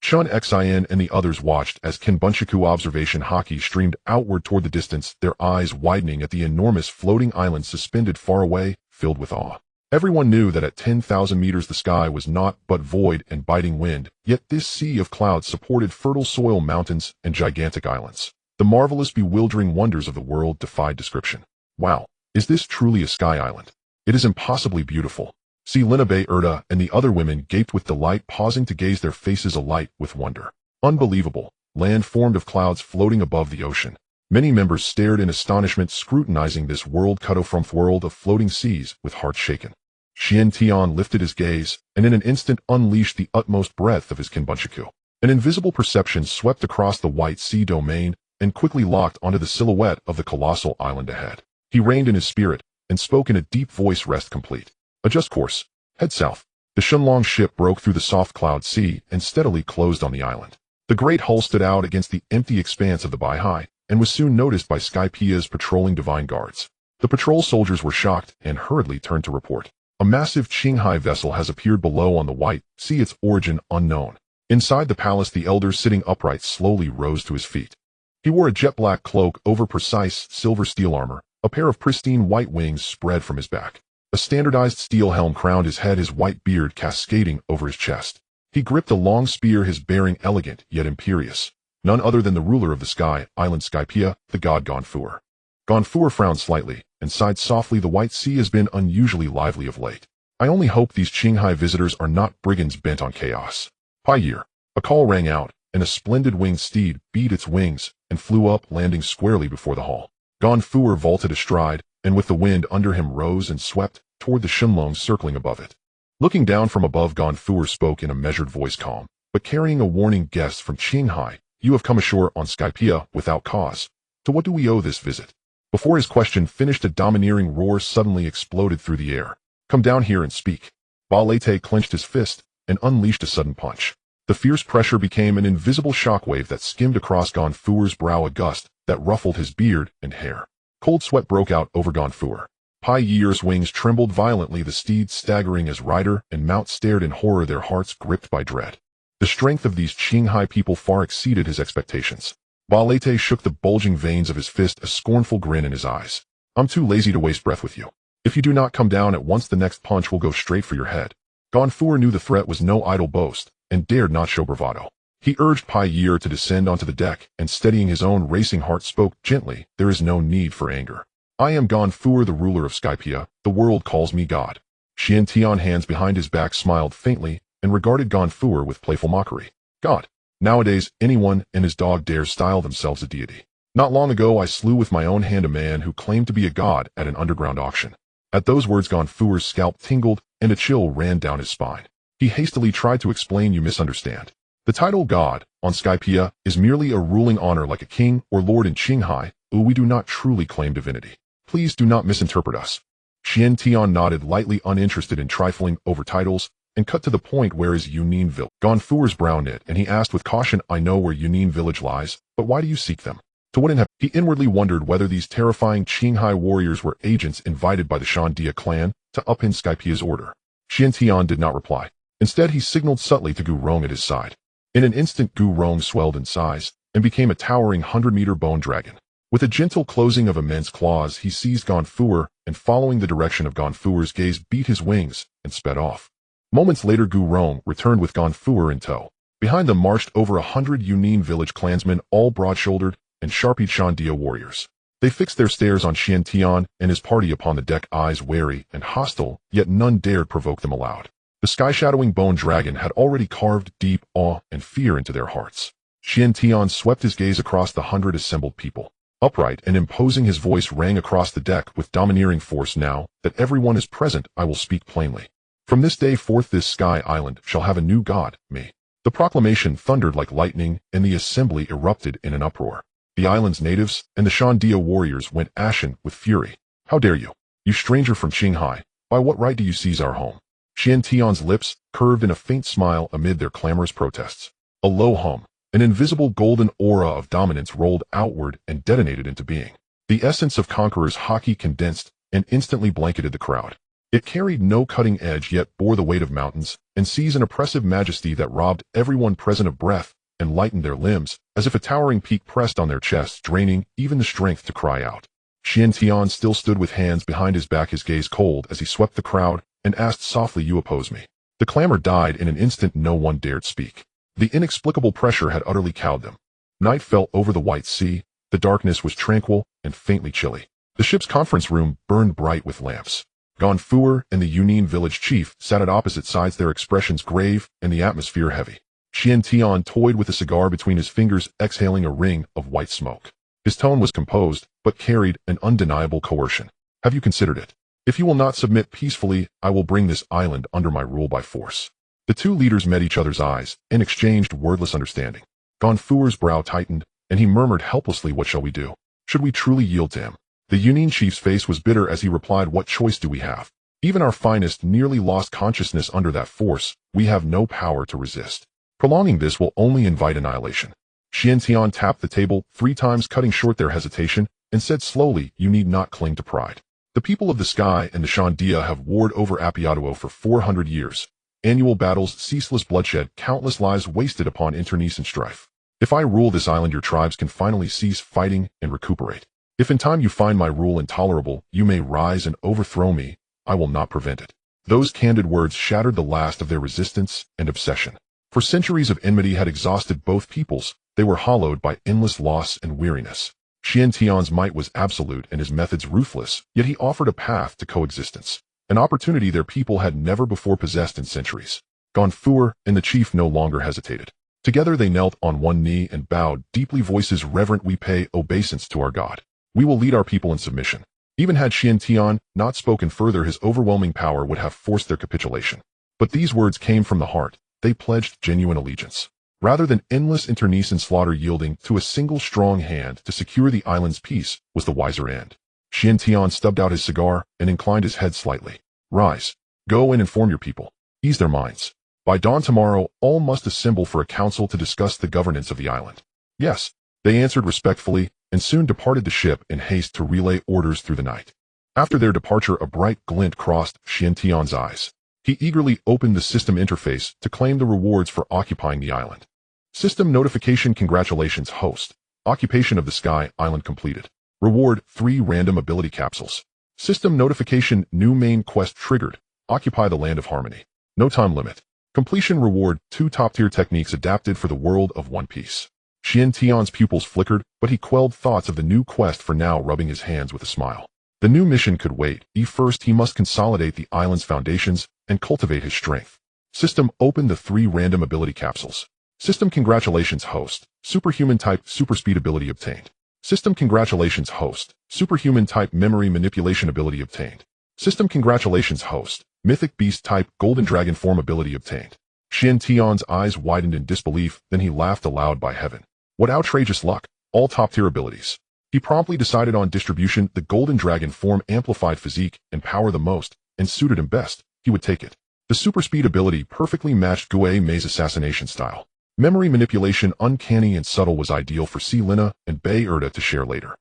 Chen Xin and the others watched as Kenbunchaku observation Haki streamed outward toward the distance, their eyes widening at the enormous floating island suspended far away, filled with awe. Everyone knew that at 10,000 meters the sky was naught but void and biting wind, yet this sea of clouds supported fertile soil, mountains, and gigantic islands. The marvelous, bewildering wonders of the world defied description. Wow, is this truly a sky island? It is impossibly beautiful. See, Lina Bay Erda and the other women gaped with delight, pausing to gaze, their faces alight with wonder. Unbelievable, land formed of clouds floating above the ocean. Many members stared in astonishment, scrutinizing this world cut off from world of floating seas with hearts shaken. Chen Xin lifted his gaze, and in an instant unleashed the utmost breadth of his Kenbunchaku. An invisible perception swept across the white sea domain, and quickly locked onto the silhouette of the colossal island ahead. He reined in his spirit, and spoke in a deep voice, rest complete. Adjust course. Head south. The Shenlong ship broke through the soft cloud sea, and steadily closed on the island. The great hull stood out against the empty expanse of the Baihai, and was soon noticed by Skypia's patrolling divine guards. The patrol soldiers were shocked, and hurriedly turned to report. A massive Qinghai vessel has appeared below on the white sea, its origin unknown. Inside the palace, the elder, sitting upright, slowly rose to his feet. He wore a jet-black cloak over precise silver steel armor. A pair of pristine white wings spread from his back. A standardized steel helm crowned his head, his white beard cascading over his chest. He gripped a long spear, his bearing elegant yet imperious. None other than the ruler of the sky island, Skypia, the god Gonfur. Gonfur frowned slightly, and sighed softly. The white sea has been unusually lively of late. I only hope these Qinghai visitors are not brigands bent on chaos. Pyre. A call rang out, and a splendid winged steed beat its wings and flew up, landing squarely before the hall. Gonfur vaulted astride, and with the wind under him rose and swept toward the Shenlong circling above it. Looking down from above, Gonfur spoke in a measured voice, calm, but carrying a warning. Guests from Qinghai, you have come ashore on Skypia without cause. To what do we owe this visit? Before his question finished, a domineering roar suddenly exploded through the air. Come down here and speak. Ba Lete clenched his fist and unleashed a sudden punch. The fierce pressure became an invisible shockwave that skimmed across Gonfuer's brow, a gust that ruffled his beard and hair. Cold sweat broke out over Gonfuer. Pai Yir's wings trembled violently, the steed staggering as rider and mount stared in horror, their hearts gripped by dread. The strength of these Qinghai people far exceeded his expectations. Ba Lete shook the bulging veins of his fist, a scornful grin in his eyes. I'm too lazy to waste breath with you. If you do not come down at once, the next punch will go straight for your head. Gonfuer knew the threat was no idle boast, and dared not show bravado. He urged Pai Yir to descend onto the deck, and steadying his own racing heart spoke gently, there is no need for anger. I am Gonfuer, the ruler of Skypiea. The world calls me God. Chen Xin, hands behind his back, smiled faintly, and regarded Gonfuer with playful mockery. God. Nowadays, anyone and his dog dares style themselves a deity. Not long ago I slew with my own hand a man who claimed to be a god at an underground auction. At those words Gonfuer's scalp tingled, and a chill ran down his spine. He hastily tried to explain, you misunderstand. The title God, on Skypiea, is merely a ruling honor like a king or lord in Qinghai, we do not truly claim divinity. Please do not misinterpret us. Chen Xin nodded, lightly uninterested in trifling over titles, and cut to the point. Where is Yunin Village? Gonfuer's brow knit, and he asked with caution, I know where Yunin Village lies, but why do you seek them? To what end? He inwardly wondered whether these terrifying Qinghai warriors were agents invited by the Shandia clan to upend Skypiea's order. Chen Xin did not reply. Instead, he signaled subtly to Gu Rong at his side. In an instant, Gu Rong swelled in size and became a towering 100-meter bone dragon. With a gentle closing of immense claws, he seized Gonfuer and, following the direction of Gonfuer's gaze, beat his wings and sped off. Moments later, Gu Rong returned with Gonfuer in tow. Behind them marched over 100 Yunin village clansmen, all broad-shouldered and sharp-eyed Shandia warriors. They fixed their stares on Chen Xin and his party upon the deck, eyes wary and hostile, yet none dared provoke them aloud. The sky-shadowing bone dragon had already carved deep awe and fear into their hearts. Chen Xin swept his gaze across the 100 assembled people. Upright and imposing, his voice rang across the deck with domineering force. Now that everyone is present, I will speak plainly. From this day forth, this sky island shall have a new god, me. The proclamation thundered like lightning, and the assembly erupted in an uproar. The island's natives and the Shandia warriors went ashen with fury. How dare you? You stranger from Qinghai, by what right do you seize our home? Chen Xion's lips curved in a faint smile amid their clamorous protests. A low hum, an invisible golden aura of dominance rolled outward and detonated into being. The essence of Conqueror's Haki condensed and instantly blanketed the crowd. It carried no cutting edge, yet bore the weight of mountains, and seized an oppressive majesty that robbed everyone present of breath and lightened their limbs, as if a towering peak pressed on their chests, draining even the strength to cry out. Chen Xin still stood with hands behind his back, his gaze cold as he swept the crowd and asked softly, you oppose me? The clamor died in an instant. No one dared speak. The inexplicable pressure had utterly cowed them. Night fell over the white sea. The darkness was tranquil and faintly chilly. The ship's conference room burned bright with lamps. Gonfuer and the Yunin village chief sat at opposite sides, their expressions grave and the atmosphere heavy. Chen Xin toyed with a cigar between his fingers, exhaling a ring of white smoke. His tone was composed, but carried an undeniable coercion. Have you considered it? If you will not submit peacefully, I will bring this island under my rule by force. The two leaders met each other's eyes and exchanged wordless understanding. Gonfuer's brow tightened, and he murmured helplessly, what shall we do? Should we truly yield to him? The Yunin chief's face was bitter as he replied, what choice do we have? Even our finest nearly lost consciousness under that force. We have no power to resist. Prolonging this will only invite annihilation. Chen Xin tapped the table 3 times, cutting short their hesitation, and said slowly, you need not cling to pride. The people of the sky and the Shandia have warred over Apiaduo for 400 years. Annual battles, ceaseless bloodshed, countless lives wasted upon internecine strife. If I rule this island, your tribes can finally cease fighting and recuperate. If in time you find my rule intolerable, you may rise and overthrow me. I will not prevent it. Those candid words shattered the last of their resistance and obsession. For centuries of enmity had exhausted both peoples. They were hollowed by endless loss and weariness. Chen Xion's might was absolute and his methods ruthless, yet he offered a path to coexistence. An opportunity their people had never before possessed in centuries. Gonfuer and the chief no longer hesitated. Together they knelt on one knee and bowed, deeply, voices reverent, we pay obeisance to our God. We will lead our people in submission. Even had Chen Xin not spoken further, his overwhelming power would have forced their capitulation. But these words came from the heart. They pledged genuine allegiance. Rather than endless internecine slaughter, yielding to a single strong hand to secure the island's peace was the wiser end. Chen Xin stubbed out his cigar and inclined his head slightly. Rise. Go and inform your people. Ease their minds. By dawn tomorrow, all must assemble for a council to discuss the governance of the island. Yes, they answered respectfully, and soon departed the ship in haste to relay orders through the night. After their departure, a bright glint crossed Chen Xian's eyes. He eagerly opened the system interface to claim the rewards for occupying the island. System notification: congratulations, host. Occupation of the Sky Island completed. Reward: 3 random ability capsules. System notification: new main quest triggered. Occupy the Land of Harmony. No time limit. Completion reward: 2 top-tier techniques adapted for the world of One Piece. Chen Xian's pupils flickered, but he quelled thoughts of the new quest for now, rubbing his hands with a smile. The new mission could wait. First, he must consolidate the island's foundations and cultivate his strength. System: open the 3 random ability capsules. System: congratulations, host. Superhuman type super speed ability obtained. System: congratulations, host. Superhuman type memory manipulation ability obtained. System: congratulations, host. Mythic beast type golden dragon form ability obtained. Chen Xian's eyes widened in disbelief, then he laughed aloud. By heaven, what outrageous luck! All top-tier abilities. He promptly decided on distribution. The golden dragon form amplified physique and power the most, and suited him best. He would take it. The super speed ability perfectly matched Gue Mei's assassination style. Memory manipulation, uncanny and subtle, was ideal for C. Lina and Barrett to share later.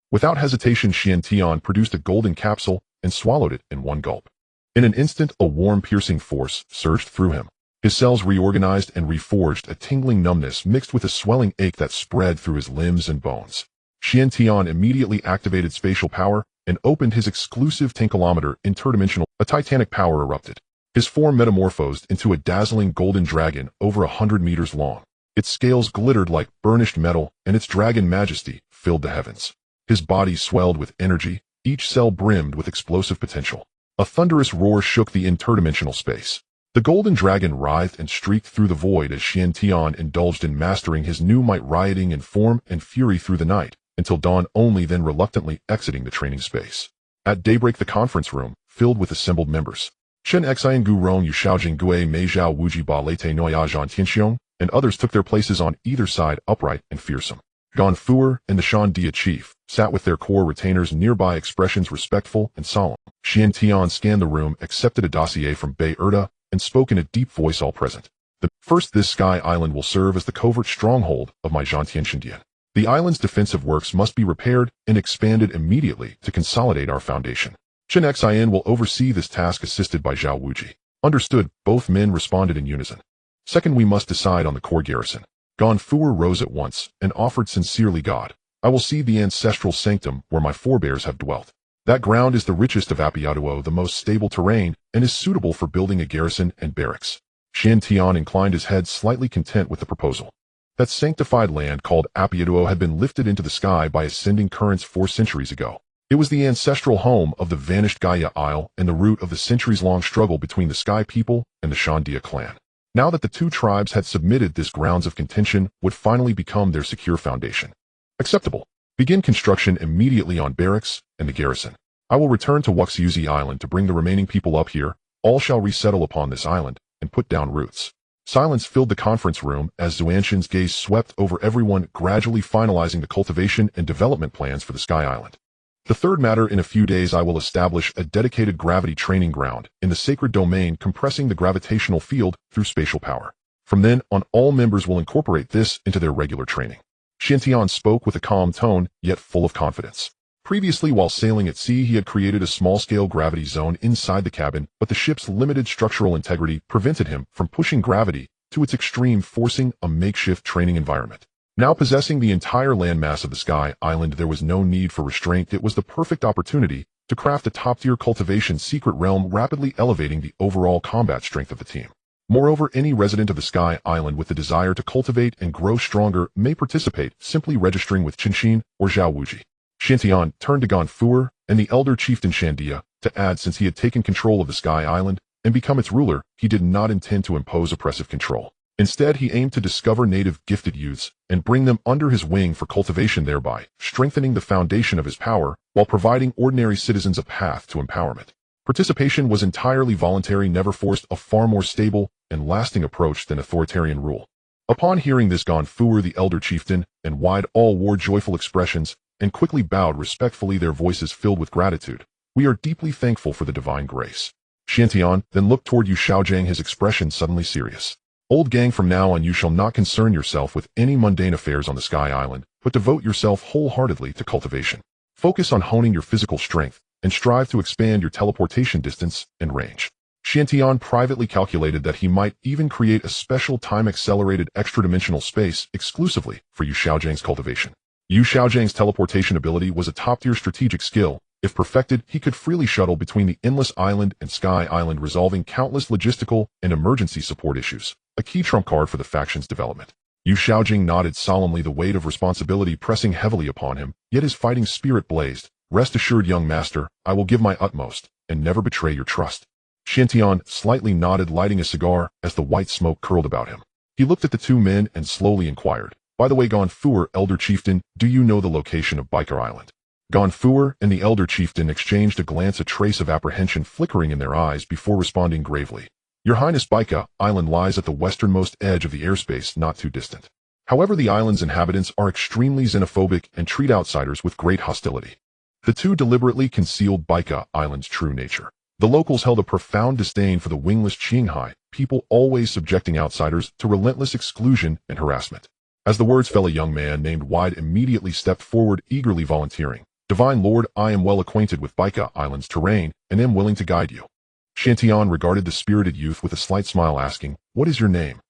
Without hesitation, Chen Xian produced a golden capsule and swallowed it in one gulp. In an instant, a warm, piercing force surged through him. His cells reorganized and reforged, a tingling numbness mixed with a swelling ache that spread through his limbs and bones. Chen Xian immediately activated spatial power and opened his exclusive 10-kilometer interdimensional. A titanic power erupted. His form metamorphosed into a dazzling golden dragon over 100 meters long. Its scales glittered like burnished metal, and its dragon majesty filled the heavens. His body swelled with energy, each cell brimmed with explosive potential. A thunderous roar shook the interdimensional space. The golden dragon writhed and streaked through the void as Chen Xian indulged in mastering his new might, rioting in form and fury through the night, until dawn, only then reluctantly exiting the training space. At daybreak, the conference room filled with assembled members. Chen Xin, Gu Rong, Yu Shaojing, Gue Mei Zhao, Wuji Ba Leite Noya Zhan Tianxiong, and others took their places on either side, upright and fearsome. Conqueror and the Shan Dia chief sat with their core retainers nearby, expressions respectful and solemn. Chen Xian scanned the room, accepted a dossier from Barrett, and spoke in a deep voice all present. First, this Sky Island will serve as the covert stronghold of my Zhan Tianxian. The island's defensive works must be repaired and expanded immediately to consolidate our foundation. Chen Xin will oversee this task, assisted by Zhao Wuji. Understood, both men responded in unison. Second, we must decide on the core garrison. Conqueror rose at once and offered sincerely, God, I will see the ancestral sanctum where my forebears have dwelt. That ground is the richest of Douluo, the most stable terrain, and is suitable for building a garrison and barracks. Chen Xian inclined his head, slightly content with the proposal. That sanctified land called Douluo had been lifted into the sky by ascending currents 4 centuries ago. It was the ancestral home of the vanished Gaia Isle and the root of the centuries-long struggle between the Sky people and the Shandia clan. Now that the 2 tribes had submitted, this grounds of contention would finally become their secure foundation. Acceptable. Begin construction immediately on barracks and the garrison. I will return to Wuxiuzi Island to bring the remaining people up here. All shall resettle upon this island and put down roots. Silence filled the conference room as Xuanxin's gaze swept over everyone, gradually finalizing the cultivation and development plans for the Sky Island. The third matter: in a few days I will establish a dedicated gravity training ground in the sacred domain, compressing the gravitational field through spatial power. From then on, all members will incorporate this into their regular training. Chen Xian spoke with a calm tone, yet full of confidence. Previously, while sailing at sea, he had created a small-scale gravity zone inside the cabin, but the ship's limited structural integrity prevented him from pushing gravity to its extreme, forcing a makeshift training environment. Now possessing the entire landmass of the Sky Island, there was no need for restraint. It was the perfect opportunity to craft a top-tier cultivation secret realm, rapidly elevating the overall combat strength of the team. Moreover, any resident of the Sky Island with the desire to cultivate and grow stronger may participate, simply registering with Chen Xin or Zhao Wuji. Chen Xian turned to Conqueror and the elder chieftain Shandia to add, since he had taken control of the Sky Island and become its ruler, he did not intend to impose oppressive control. Instead, he aimed to discover native gifted youths and bring them under his wing for cultivation, thereby strengthening the foundation of his power while providing ordinary citizens a path to empowerment. Participation was entirely voluntary, never forced, a far more stable and lasting approach than authoritarian rule. Upon hearing this, Conqueror, the elder chieftain, and Wide all wore joyful expressions and quickly bowed respectfully, their voices filled with gratitude. We are deeply thankful for the divine grace. Xiantian then looked toward Yu Xiaojing, his expression suddenly serious. Old gang, from now on you shall not concern yourself with any mundane affairs on the Sky Island, but devote yourself wholeheartedly to cultivation. Focus on honing your physical strength, and strive to expand your teleportation distance and range. Xiantian privately calculated that he might even create a special time-accelerated extra-dimensional space exclusively for Yu Xiaojing's cultivation. Yu Xiaojing's teleportation ability was a top-tier strategic skill. If perfected, he could freely shuttle between the Endless Island and Sky Island, resolving countless logistical and emergency support issues, a key trump card for the faction's development. Yu Xiaojing nodded solemnly, the weight of responsibility pressing heavily upon him, yet his fighting spirit blazed. Rest assured, young master, I will give my utmost, and never betray your trust. Xiantian slightly nodded, lighting a cigar as the white smoke curled about him. He looked at the two men and slowly inquired, by the way, Conqueror, Elder Chieftain, do you know the location of Biker Island? Conqueror and the Elder Chieftain exchanged a glance, a trace of apprehension flickering in their eyes before responding gravely. Your Highness, Biker Island lies at the westernmost edge of the airspace, not too distant. However, the island's inhabitants are extremely xenophobic and treat outsiders with great hostility. The two deliberately concealed Biker Island's true nature. The locals held a profound disdain for the wingless Qinghai, people always subjecting outsiders to relentless exclusion and harassment. As the words fell, a young man named Wide immediately stepped forward, eagerly volunteering. Divine Lord, I am well acquainted with Biker Island's terrain and am willing to guide you. Xiantian regarded the spirited youth with a slight smile, asking, what is your name?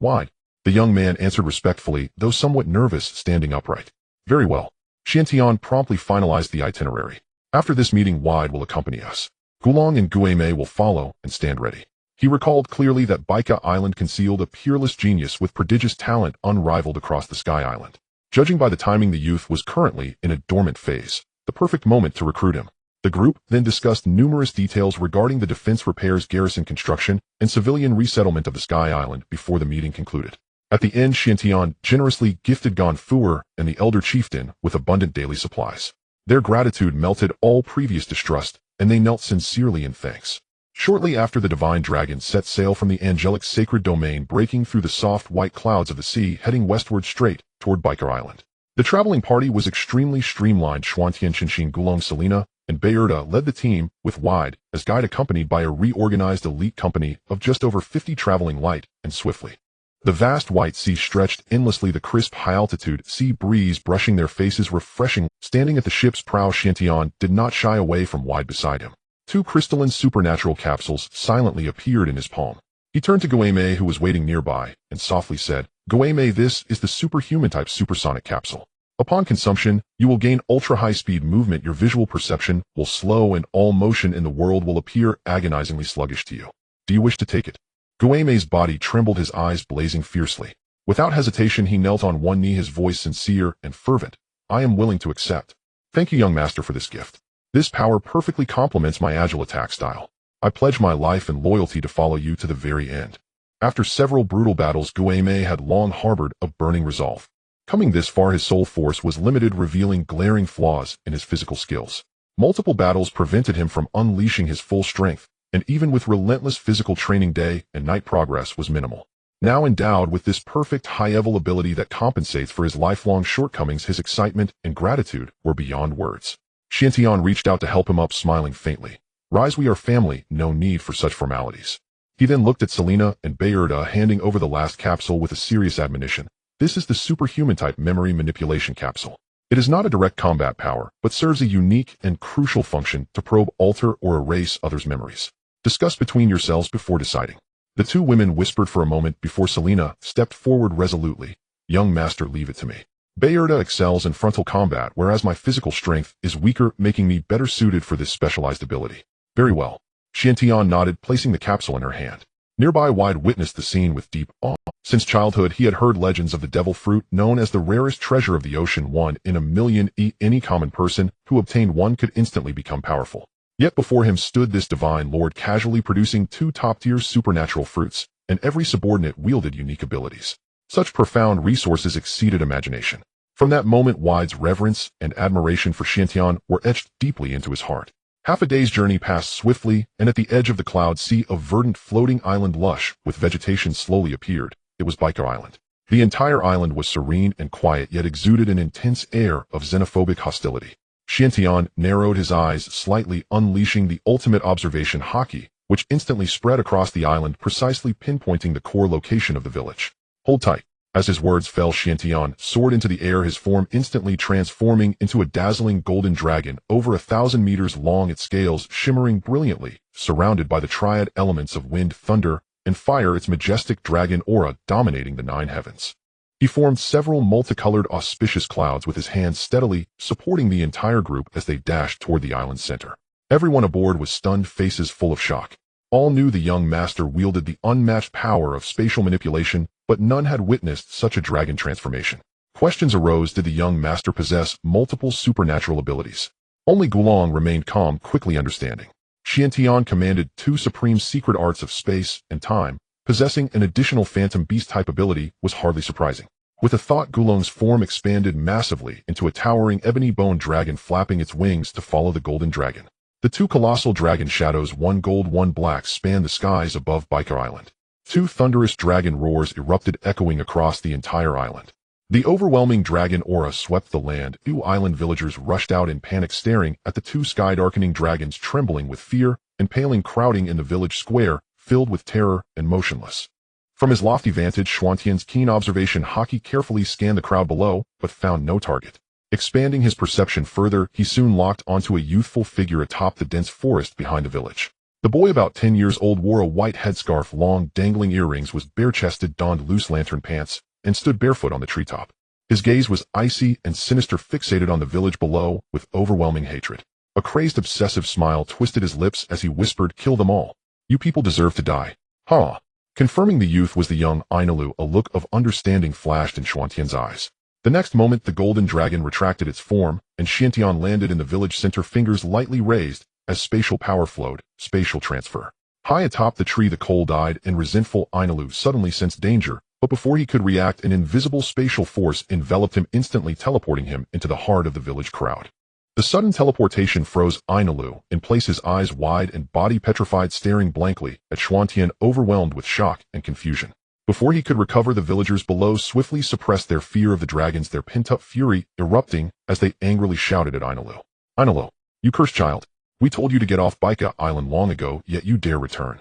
Wide. The young man answered respectfully, though somewhat nervous, standing upright. Very well. Xiantian promptly finalized the itinerary. After this meeting, Wide will accompany us. Gulong and Guimei will follow and stand ready. He recalled clearly that Biker Island concealed a peerless genius with prodigious talent unrivaled across the Sky Island. Judging by the timing, the youth was currently in a dormant phase, the perfect moment to recruit him. The group then discussed numerous details regarding the defense repairs, garrison construction, and civilian resettlement of the Sky Island before the meeting concluded. At the end, Xiantian generously gifted Conqueror and the Elder Chieftain with abundant daily supplies. Their gratitude melted all previous distrust, and they knelt sincerely in thanks. Shortly after, the divine dragon set sail from the angelic sacred domain, breaking through the soft white clouds of the sea, heading westward straight toward Biker Island. The traveling party was extremely streamlined. Chen Xin, Gulong, Selena, and Barrett led the team, with Wide as guide, accompanied by a reorganized elite company of just over 50, traveling light and swiftly. The vast white sea stretched endlessly, the crisp high-altitude sea breeze brushing their faces refreshing. Standing at the ship's prow, Xiantian did not shy away from Wide beside him. 2 crystalline supernatural capsules silently appeared in his palm. He turned to Guimei, who was waiting nearby, and softly said, Guimei, this is the superhuman-type supersonic capsule. Upon consumption, you will gain ultra-high-speed movement, your visual perception will slow, and all motion in the world will appear agonizingly sluggish to you. Do you wish to take it? Guimei's body trembled, his eyes blazing fiercely. Without hesitation, he knelt on one knee, his voice sincere and fervent. I am willing to accept. Thank you, young master, for this gift. This power perfectly complements my agile attack style. I pledge my life and loyalty to follow you to the very end. After several brutal battles, Guimei had long harbored a burning resolve. Coming this far, his soul force was limited, revealing glaring flaws in his physical skills. Multiple battles prevented him from unleashing his full strength, and even with relentless physical training, day and night progress was minimal. Now endowed with this perfect high-level ability that compensates for his lifelong shortcomings, his excitement and gratitude were beyond words. Xiantian reached out to help him up, smiling faintly. Rise, we are family, no need for such formalities. He then looked at Selena and Barrett, handing over the last capsule with a serious admonition. This is the superhuman-type memory manipulation capsule. It is not a direct combat power, but serves a unique and crucial function to probe, alter, or erase others' memories. Discuss between yourselves before deciding. The two women whispered for a moment before Selena stepped forward resolutely. Young master, leave it to me. Barrett excels in frontal combat, whereas my physical strength is weaker, making me better suited for this specialized ability. Very well. Xiantian nodded, placing the capsule in her hand. Nearby, Wide witnessed the scene with deep awe. Since childhood, he had heard legends of the devil fruit, known as the rarest treasure of the ocean, 1 in a million. Any common person who obtained one could instantly become powerful. Yet before him stood this divine lord, casually producing 2 top-tier supernatural fruits, and every subordinate wielded unique abilities. Such profound resources exceeded imagination. From that moment, Wide's reverence and admiration for Xiantian were etched deeply into his heart. Half a day's journey passed swiftly, and at the edge of the cloud sea, a verdant floating island lush with vegetation slowly appeared. It was Biker Island. The entire island was serene and quiet, yet exuded an intense air of xenophobic hostility. Xiantian narrowed his eyes slightly, unleashing the ultimate observation Haki, which instantly spread across the island, precisely pinpointing the core location of the village. Hold tight. As his words fell, Chen Xin soared into the air, his form instantly transforming into a dazzling golden dragon, over 1,000 meters long, its scales shimmering brilliantly, surrounded by the triad elements of wind, thunder, and fire, its majestic dragon aura dominating the 9 heavens. He formed several multicolored auspicious clouds with his hands, steadily supporting the entire group as they dashed toward the island's center. Everyone aboard was stunned, faces full of shock. All knew the young master wielded the unmatched power of spatial manipulation, but none had witnessed such a dragon transformation. Questions arose: did the young master possess multiple supernatural abilities? Only Douluo remained calm, quickly understanding. Chen Xin commanded 2 supreme secret arts of space and time. Possessing an additional phantom beast-type ability was hardly surprising. With a thought, Douluo's form expanded massively into a towering ebony bone dragon, flapping its wings to follow the golden dragon. The 2 colossal dragon shadows, one gold, one black, spanned the skies above Baika Island. 2 thunderous dragon roars erupted, echoing across the entire island. The overwhelming dragon aura swept the land. 2 island villagers rushed out in panic, staring at the 2 sky-darkening dragons, trembling with fear and paling, crowding in the village square, filled with terror and motionless. From his lofty vantage, Xuantian's keen observation, Haki carefully scanned the crowd below, but found no target. Expanding his perception further, he soon locked onto a youthful figure atop the dense forest behind the village. The boy, about 10 years old, wore a white headscarf, long dangling earrings, was bare-chested, donned loose lantern pants, and stood barefoot on the treetop. His gaze was icy and sinister, fixated on the village below with overwhelming hatred. A crazed, obsessive smile twisted his lips as he whispered, "Kill them all. You people deserve to die." "Huh." Confirming the youth was the young Ainalu, a look of understanding flashed in Xuantian's eyes. The next moment, the golden dragon retracted its form, and Chen Xin landed in the village center, fingers lightly raised as spatial power flowed. Spatial transfer. High atop the tree, the cold-eyed and resentful Ainalu suddenly sensed danger, but before he could react, an invisible spatial force enveloped him, instantly teleporting him into the heart of the village crowd. The sudden teleportation froze Ainalu in place, his eyes wide and body petrified, staring blankly at Xuantian, overwhelmed with shock and confusion. Before he could recover, the villagers below swiftly suppressed their fear of the dragons, their pent-up fury erupting as they angrily shouted at Ainalu. "Ainalu, you cursed child. We told you to get off Baika Island long ago, yet you dare return."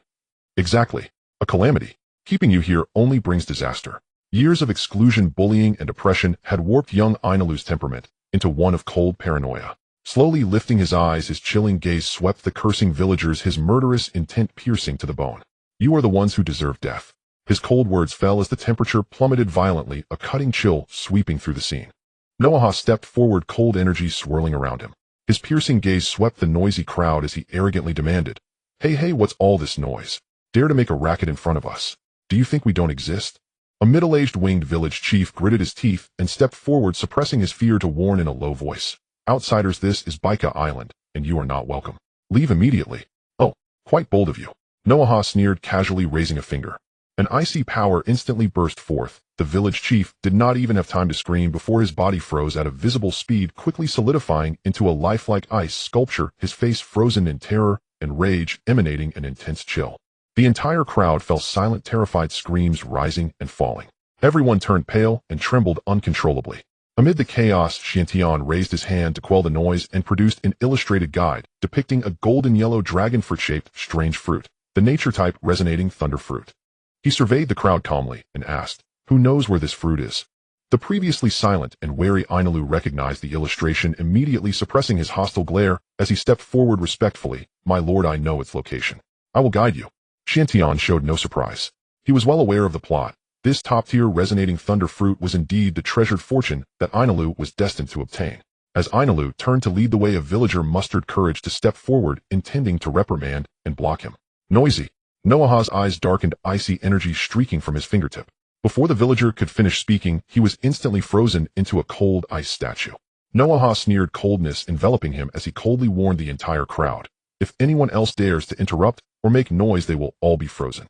"Exactly. A calamity. Keeping you here only brings disaster." Years of exclusion, bullying, and oppression had warped young Ainalu's temperament into one of cold paranoia. Slowly lifting his eyes, his chilling gaze swept the cursing villagers, his murderous intent piercing to the bone. "You are the ones who deserve death." His cold words fell as the temperature plummeted violently, a cutting chill sweeping through the scene. Noah stepped forward, cold energy swirling around him. His piercing gaze swept the noisy crowd as he arrogantly demanded, Hey, what's all this noise? Dare to make a racket in front of us? Do you think we don't exist?" A middle-aged winged village chief gritted his teeth and stepped forward, suppressing his fear, to warn in a low voice. "Outsiders, this is Baika Island, and you are not welcome. Leave immediately." "Oh, quite bold of you." Noah sneered, casually raising a finger. An icy power instantly burst forth. The village chief did not even have time to scream before his body froze at a visible speed, quickly solidifying into a lifelike ice sculpture, his face frozen in terror and rage, emanating an intense chill. The entire crowd fell silent, terrified screams rising and falling. Everyone turned pale and trembled uncontrollably. Amid the chaos, Chen Xin raised his hand to quell the noise and produced an illustrated guide depicting a golden-yellow dragon fruit-shaped strange fruit, the nature type resonating thunder fruit. He surveyed the crowd calmly and asked, "Who knows where this fruit is?" The previously silent and wary Ainalu recognized the illustration, immediately suppressing his hostile glare as he stepped forward respectfully. "My lord, I know its location. I will guide you." Chen Xin showed no surprise. He was well aware of the plot. This top-tier resonating thunder fruit was indeed the treasured fortune that Ainalu was destined to obtain. As Ainalu turned to lead the way, a villager mustered courage to step forward, intending to reprimand and block him. "Noisy." Noah's eyes darkened, icy energy streaking from his fingertip. Before the villager could finish speaking, he was instantly frozen into a cold ice statue. Noah sneered, coldness enveloping him as he coldly warned the entire crowd. "If anyone else dares to interrupt or make noise, they will all be frozen."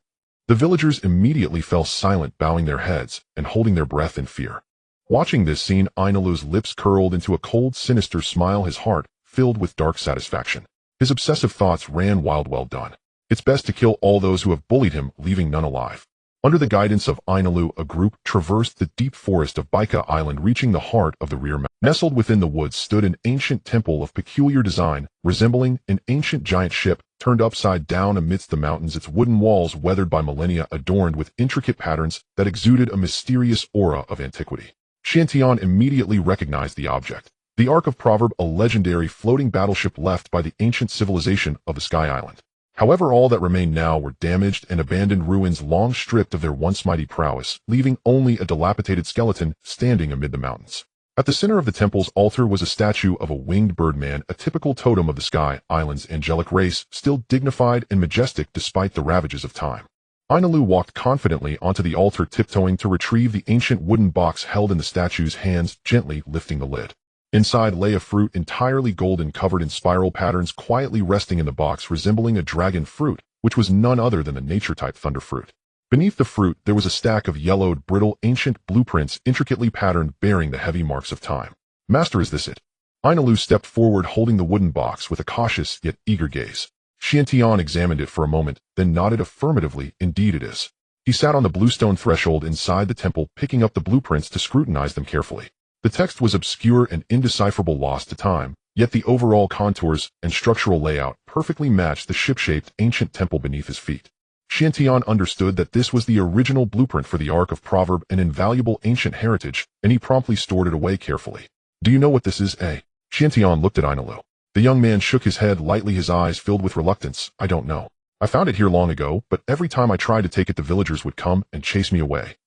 The villagers immediately fell silent, bowing their heads and holding their breath in fear. Watching this scene, Ainalu's lips curled into a cold, sinister smile, his heart filled with dark satisfaction. His obsessive thoughts ran wild. "Well done. It's best to kill all those who have bullied him, leaving none alive." Under the guidance of Ainalu, a group traversed the deep forest of Baika Island, reaching the heart of the rear mountain. Nestled within the woods stood an ancient temple of peculiar design, resembling an ancient giant ship turned upside down amidst the mountains, its wooden walls weathered by millennia adorned with intricate patterns that exuded a mysterious aura of antiquity. Chen Xin immediately recognized the object. The Ark of Proverb, a legendary floating battleship left by the ancient civilization of the Sky Island. However, all that remained now were damaged and abandoned ruins long stripped of their once mighty prowess, leaving only a dilapidated skeleton standing amid the mountains. At the center of the temple's altar was a statue of a winged birdman, a typical totem of the Sky Island's angelic race, still dignified and majestic despite the ravages of time. Ainalu walked confidently onto the altar, tiptoeing to retrieve the ancient wooden box held in the statue's hands, gently lifting the lid. Inside lay a fruit entirely golden, covered in spiral patterns, quietly resting in the box, resembling a dragon fruit, which was none other than the nature-type thunder fruit. Beneath the fruit, there was a stack of yellowed, brittle, ancient blueprints intricately patterned, bearing the heavy marks of time. Master, is this it? Ainalu stepped forward, holding the wooden box with a cautious yet eager gaze. Chen Xin examined it for a moment, then nodded affirmatively. Indeed it is. He sat on the bluestone threshold inside the temple, picking up the blueprints to scrutinize them carefully. The text was obscure and indecipherable, lost to time, yet the overall contours and structural layout perfectly matched the ship-shaped ancient temple beneath his feet. Chen Xin understood that this was the original blueprint for the Ark of Proverb, an invaluable ancient heritage, and he promptly stored it away carefully. Do you know what this is, eh? Chen Xin looked at Ainalu. The young man shook his head lightly, his eyes filled with reluctance. I don't know. I found it here long ago, but every time I tried to take it, the villagers would come and chase me away.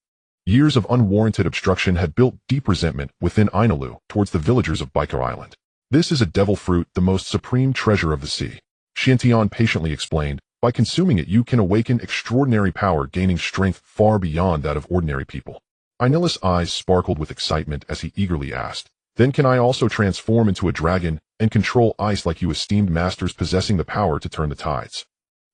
Years of unwarranted obstruction had built deep resentment within Ainalu towards the villagers of Baikar Island. This is a devil fruit, the most supreme treasure of the sea. Chen Xin patiently explained. By consuming it, you can awaken extraordinary power, gaining strength far beyond that of ordinary people. Ainalu's eyes sparkled with excitement as he eagerly asked, then can I also transform into a dragon and control ice like you esteemed masters, possessing the power to turn the tides?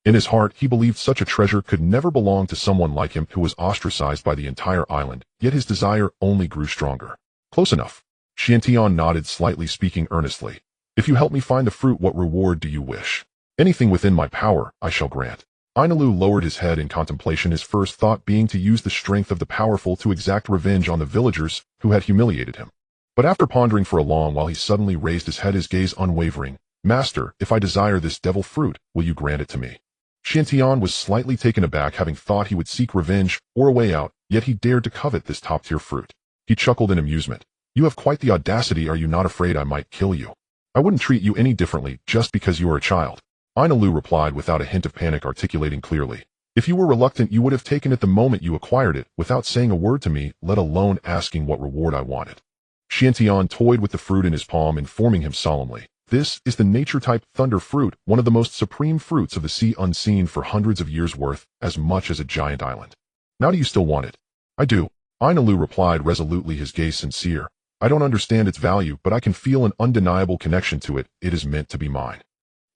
In his heart, he believed such a treasure could never belong to someone like him who was ostracized by the entire island, yet his desire only grew stronger. Close enough. Chen Xin nodded slightly, speaking earnestly. If you help me find the fruit, what reward do you wish? Anything within my power, I shall grant. Ainalu lowered his head in contemplation, his first thought being to use the strength of the powerful to exact revenge on the villagers who had humiliated him. But after pondering for a long while, he suddenly raised his head, his gaze unwavering. Master, if I desire this devil fruit, will you grant it to me? Chen Xin was slightly taken aback, having thought he would seek revenge or a way out, yet he dared to covet this top-tier fruit. He chuckled in amusement. You have quite the audacity. Are you not afraid I might kill you? I wouldn't treat you any differently just because you are a child. Ainalu replied without a hint of panic, articulating clearly. If you were reluctant, you would have taken it the moment you acquired it, without saying a word to me, let alone asking what reward I wanted. Chen Xin toyed with the fruit in his palm, informing him solemnly. This is the nature-type thunder fruit, one of the most supreme fruits of the sea, unseen for hundreds of years, worth as much as a giant island. Now do you still want it? I do. Ainalu replied resolutely, his gaze sincere. I don't understand its value, but I can feel an undeniable connection to it. It is meant to be mine.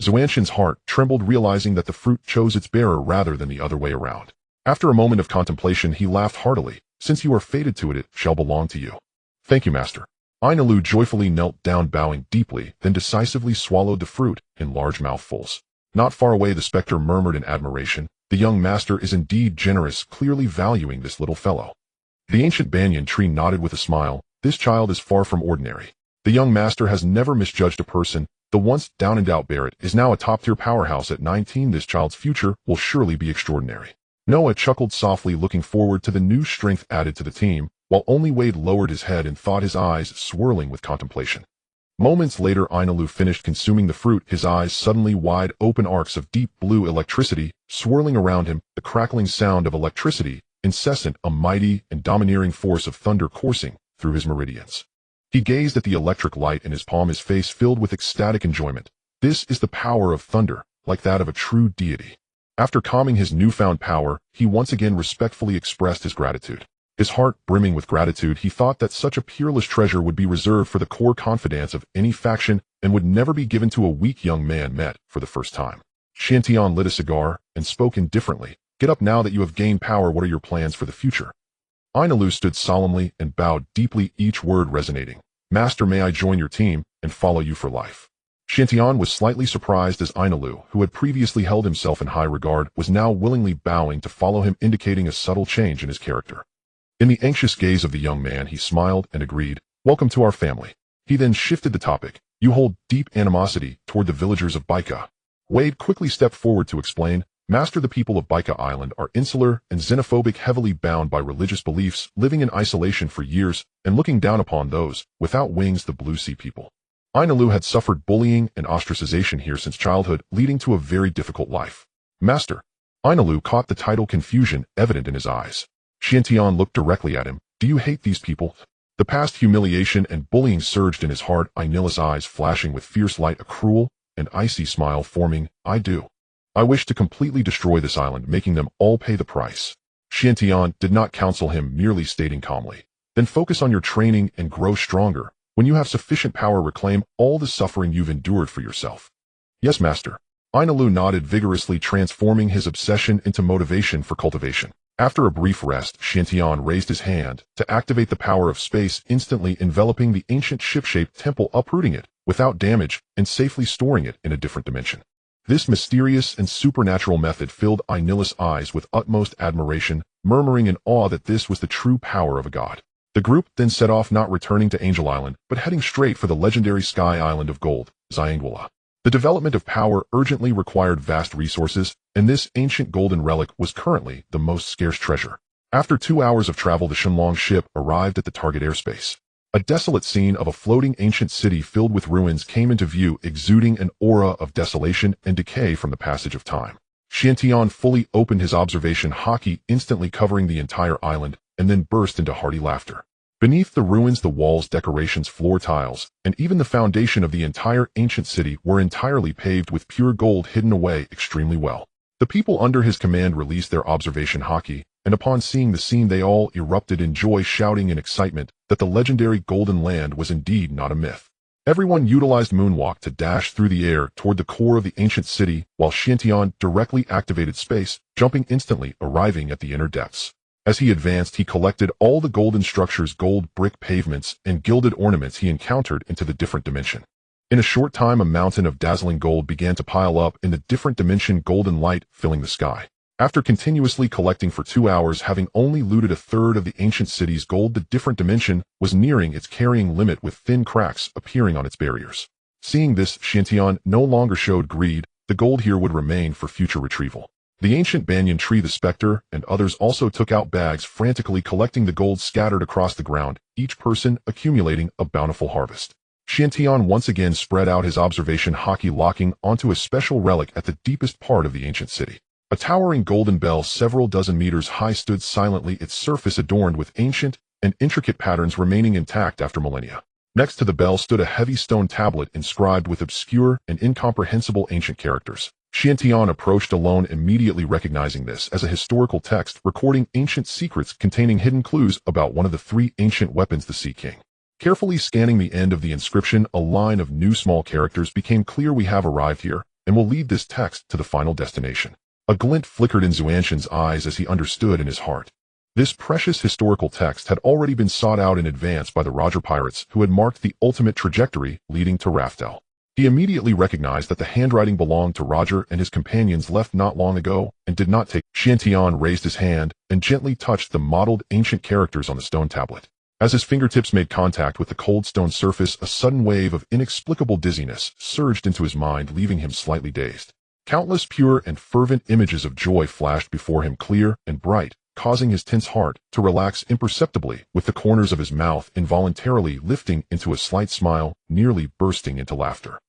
Xuanxin's heart trembled, realizing that the fruit chose its bearer rather than the other way around. After a moment of contemplation, he laughed heartily. Since you are fated to it, it shall belong to you. Thank you, master. Ainalu joyfully knelt down, bowing deeply, then decisively swallowed the fruit in large mouthfuls. Not far away, the spectre murmured in admiration. The young master is indeed generous, clearly valuing this little fellow. The ancient banyan tree nodded with a smile. This child is far from ordinary. The young master has never misjudged a person. The once down-and-out Barrett is now a top-tier powerhouse at 19. This child's future will surely be extraordinary. Noah chuckled softly, looking forward to the new strength added to the team, while only Wade lowered his head in thought, his eyes swirling with contemplation. Moments later, Ainalu finished consuming the fruit, his eyes suddenly wide open, arcs of deep blue electricity swirling around him, the crackling sound of electricity, incessant, a mighty and domineering force of thunder coursing through his meridians. He gazed at the electric light in his palm, his face filled with ecstatic enjoyment. This is the power of thunder, like that of a true deity. After calming his newfound power, he once again respectfully expressed his gratitude. His heart brimming with gratitude, he thought that such a peerless treasure would be reserved for the core confidants of any faction and would never be given to a weak young man met for the first time. Chen Xin lit a cigar and spoke indifferently. Get up now that you have gained power. What are your plans for the future? Ainalu stood solemnly and bowed deeply, each word resonating. Master, may I join your team and follow you for life? Chen Xin was slightly surprised as Ainalu, who had previously held himself in high regard, was now willingly bowing to follow him, indicating a subtle change in his character. In the anxious gaze of the young man, he smiled and agreed. Welcome to our family. He then shifted the topic. You hold deep animosity toward the villagers of Baika. Wade quickly stepped forward to explain, Master, the people of Baika Island are insular and xenophobic, heavily bound by religious beliefs, living in isolation for years and looking down upon those without wings, the Blue Sea people. Ainalu had suffered bullying and ostracization here since childhood, leading to a very difficult life. Master. Ainalu caught the title confusion evident in his eyes. Xiantian looked directly at him. Do you hate these people? The past humiliation and bullying surged in his heart, Ainila's eyes flashing with fierce light, a cruel and icy smile forming. I do. I wish to completely destroy this island, making them all pay the price. Xiantian did not counsel him, merely stating calmly. Then focus on your training and grow stronger. When you have sufficient power, reclaim all the suffering you've endured for yourself. Yes, Master. Ainalu nodded vigorously, transforming his obsession into motivation for cultivation. After a brief rest, Xiantian raised his hand to activate the power of space, instantly enveloping the ancient ship-shaped temple, uprooting it without damage and safely storing it in a different dimension. This mysterious and supernatural method filled Ainila's eyes with utmost admiration, murmuring in awe that this was the true power of a god. The group then set off, not returning to Angel Island, but heading straight for the legendary Sky Island of Gold, Xianguala. The development of power urgently required vast resources, and this ancient golden relic was currently the most scarce treasure. After 2 hours of travel, the Shenlong ship arrived at the target airspace. A desolate scene of a floating ancient city filled with ruins came into view, exuding an aura of desolation and decay from the passage of time. Xiantian fully opened his observation Haki, instantly covering the entire island, and then burst into hearty laughter. Beneath the ruins, the walls, decorations, floor tiles, and even the foundation of the entire ancient city were entirely paved with pure gold, hidden away extremely well. The people under his command released their observation Haki, and upon seeing the scene they all erupted in joy, shouting in excitement that the legendary Golden Land was indeed not a myth. Everyone utilized Moonwalk to dash through the air toward the core of the ancient city, while Xiantian directly activated space, jumping instantly, arriving at the inner depths. As he advanced, he collected all the golden structures, gold brick pavements, and gilded ornaments he encountered into the different dimension. In a short time, a mountain of dazzling gold began to pile up in the different dimension, golden light filling the sky. After continuously collecting for 2 hours, having only looted a third of the ancient city's gold, the different dimension was nearing its carrying limit, with thin cracks appearing on its barriers. Seeing this, Xiantian no longer showed greed. The gold here would remain for future retrieval. The ancient banyan tree, the specter, and others also took out bags, frantically collecting the gold scattered across the ground, each person accumulating a bountiful harvest. Xiantian once again spread out his observation Haki, locking onto a special relic at the deepest part of the ancient city. A towering golden bell several dozen meters high stood silently, its surface adorned with ancient and intricate patterns remaining intact after millennia. Next to the bell stood a heavy stone tablet inscribed with obscure and incomprehensible ancient characters. Xiantian approached alone, immediately recognizing this as a historical text recording ancient secrets containing hidden clues about one of the 3 ancient weapons the Sea King. Carefully scanning the end of the inscription, a line of new small characters became clear. We have arrived here, and will lead this text to the final destination. A glint flickered in Xuantian's eyes as he understood in his heart. This precious historical text had already been sought out in advance by the Roger pirates, who had marked the ultimate trajectory leading to Raftel. He immediately recognized that the handwriting belonged to Roger and his companions, left not long ago, and did not take. Xiantian raised his hand and gently touched the mottled ancient characters on the stone tablet. As his fingertips made contact with the cold stone surface, a sudden wave of inexplicable dizziness surged into his mind, leaving him slightly dazed. Countless pure and fervent images of joy flashed before him, clear and bright, causing his tense heart to relax imperceptibly, with the corners of his mouth involuntarily lifting into a slight smile, nearly bursting into laughter.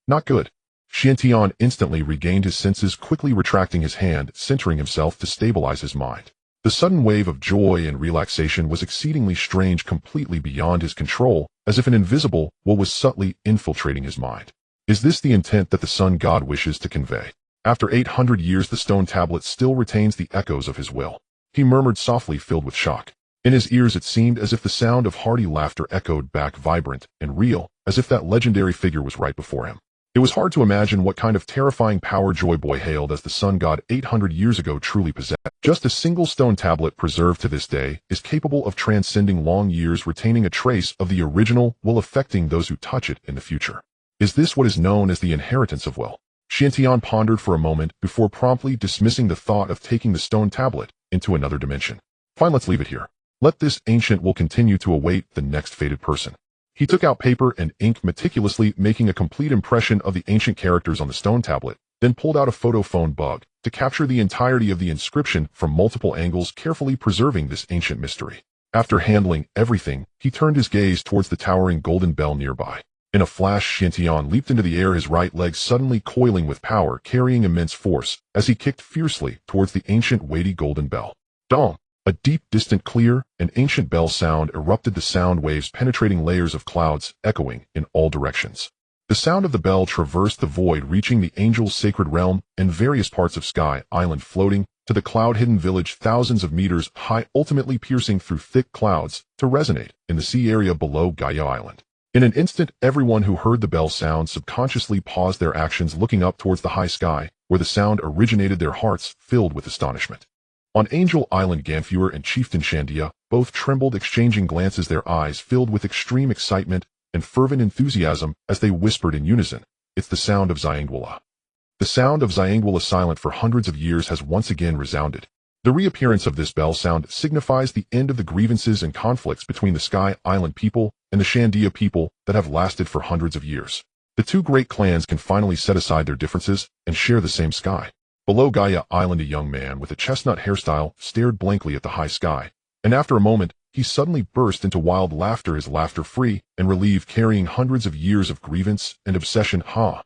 Not good. Xiantian instantly regained his senses, quickly retracting his hand, centering himself to stabilize his mind. The sudden wave of joy and relaxation was exceedingly strange, completely beyond his control, as if an invisible will was subtly infiltrating his mind. Is this the intent that the sun god wishes to convey? After 800 years, the stone tablet still retains the echoes of his will. He murmured softly, filled with shock. In his ears it seemed as if the sound of hearty laughter echoed back, vibrant and real, as if that legendary figure was right before him. It was hard to imagine what kind of terrifying power Joy Boy, hailed as the sun god 800 years ago, truly possessed. Just a single stone tablet preserved to this day is capable of transcending long years, retaining a trace of the original will, affecting those who touch it in the future. Is this what is known as the inheritance of will? Xiantian pondered for a moment before promptly dismissing the thought of taking the stone tablet into another dimension. Fine, let's leave it here. Let this ancient will continue to await the next fated person. He took out paper and ink, meticulously making a complete impression of the ancient characters on the stone tablet, then pulled out a photo phone bug to capture the entirety of the inscription from multiple angles, carefully preserving this ancient mystery. After handling everything, he turned his gaze towards the towering golden bell nearby. In a flash, Chen Xin leaped into the air, his right leg suddenly coiling with power, carrying immense force, as he kicked fiercely towards the ancient weighty golden bell. Dong! A deep, distant, clear, and ancient bell sound erupted, the sound waves penetrating layers of clouds, echoing in all directions. The sound of the bell traversed the void, reaching the angels' sacred realm and various parts of Sky Island, floating to the cloud-hidden village thousands of meters high, ultimately piercing through thick clouds to resonate in the sea area below Gaia Island. In an instant, everyone who heard the bell sound subconsciously paused their actions, looking up towards the high sky, where the sound originated, their hearts filled with astonishment. On Angel Island, Ganfuer and Chieftain Shandia both trembled, exchanging glances, their eyes filled with extreme excitement and fervent enthusiasm as they whispered in unison, "It's the sound of Xiangwala." The sound of Xiangwala, silent for hundreds of years, has once again resounded. The reappearance of this bell sound signifies the end of the grievances and conflicts between the Sky Island people and the Shandia people that have lasted for hundreds of years. The two great clans can finally set aside their differences and share the same sky. Below Gaia Island, a young man with a chestnut hairstyle stared blankly at the high sky, and after a moment, he suddenly burst into wild laughter, his laughter free and relieved, carrying hundreds of years of grievance and obsession. "Ha!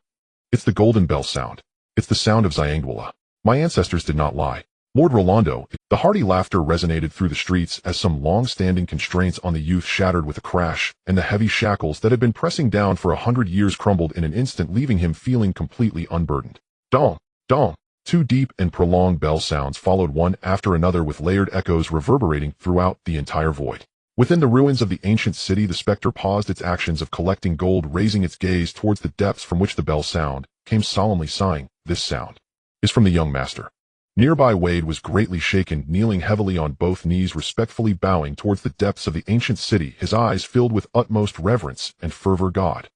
It's the golden bell sound. It's the sound of Xiangwala. My ancestors did not lie. Lord Rolando." The hearty laughter resonated through the streets as some long-standing constraints on the youth shattered with a crash, and the heavy shackles that had been pressing down for 100 years crumbled in an instant, leaving him feeling completely unburdened. Dong! Dong! Two deep and prolonged bell sounds followed one after another, with layered echoes reverberating throughout the entire void. Within the ruins of the ancient city, the specter paused its actions of collecting gold, raising its gaze towards the depths from which the bell sound came, solemnly sighing. "This sound is from the young master." Nearby, Wade was greatly shaken, kneeling heavily on both knees, respectfully bowing towards the depths of the ancient city, his eyes filled with utmost reverence and fervor. "God,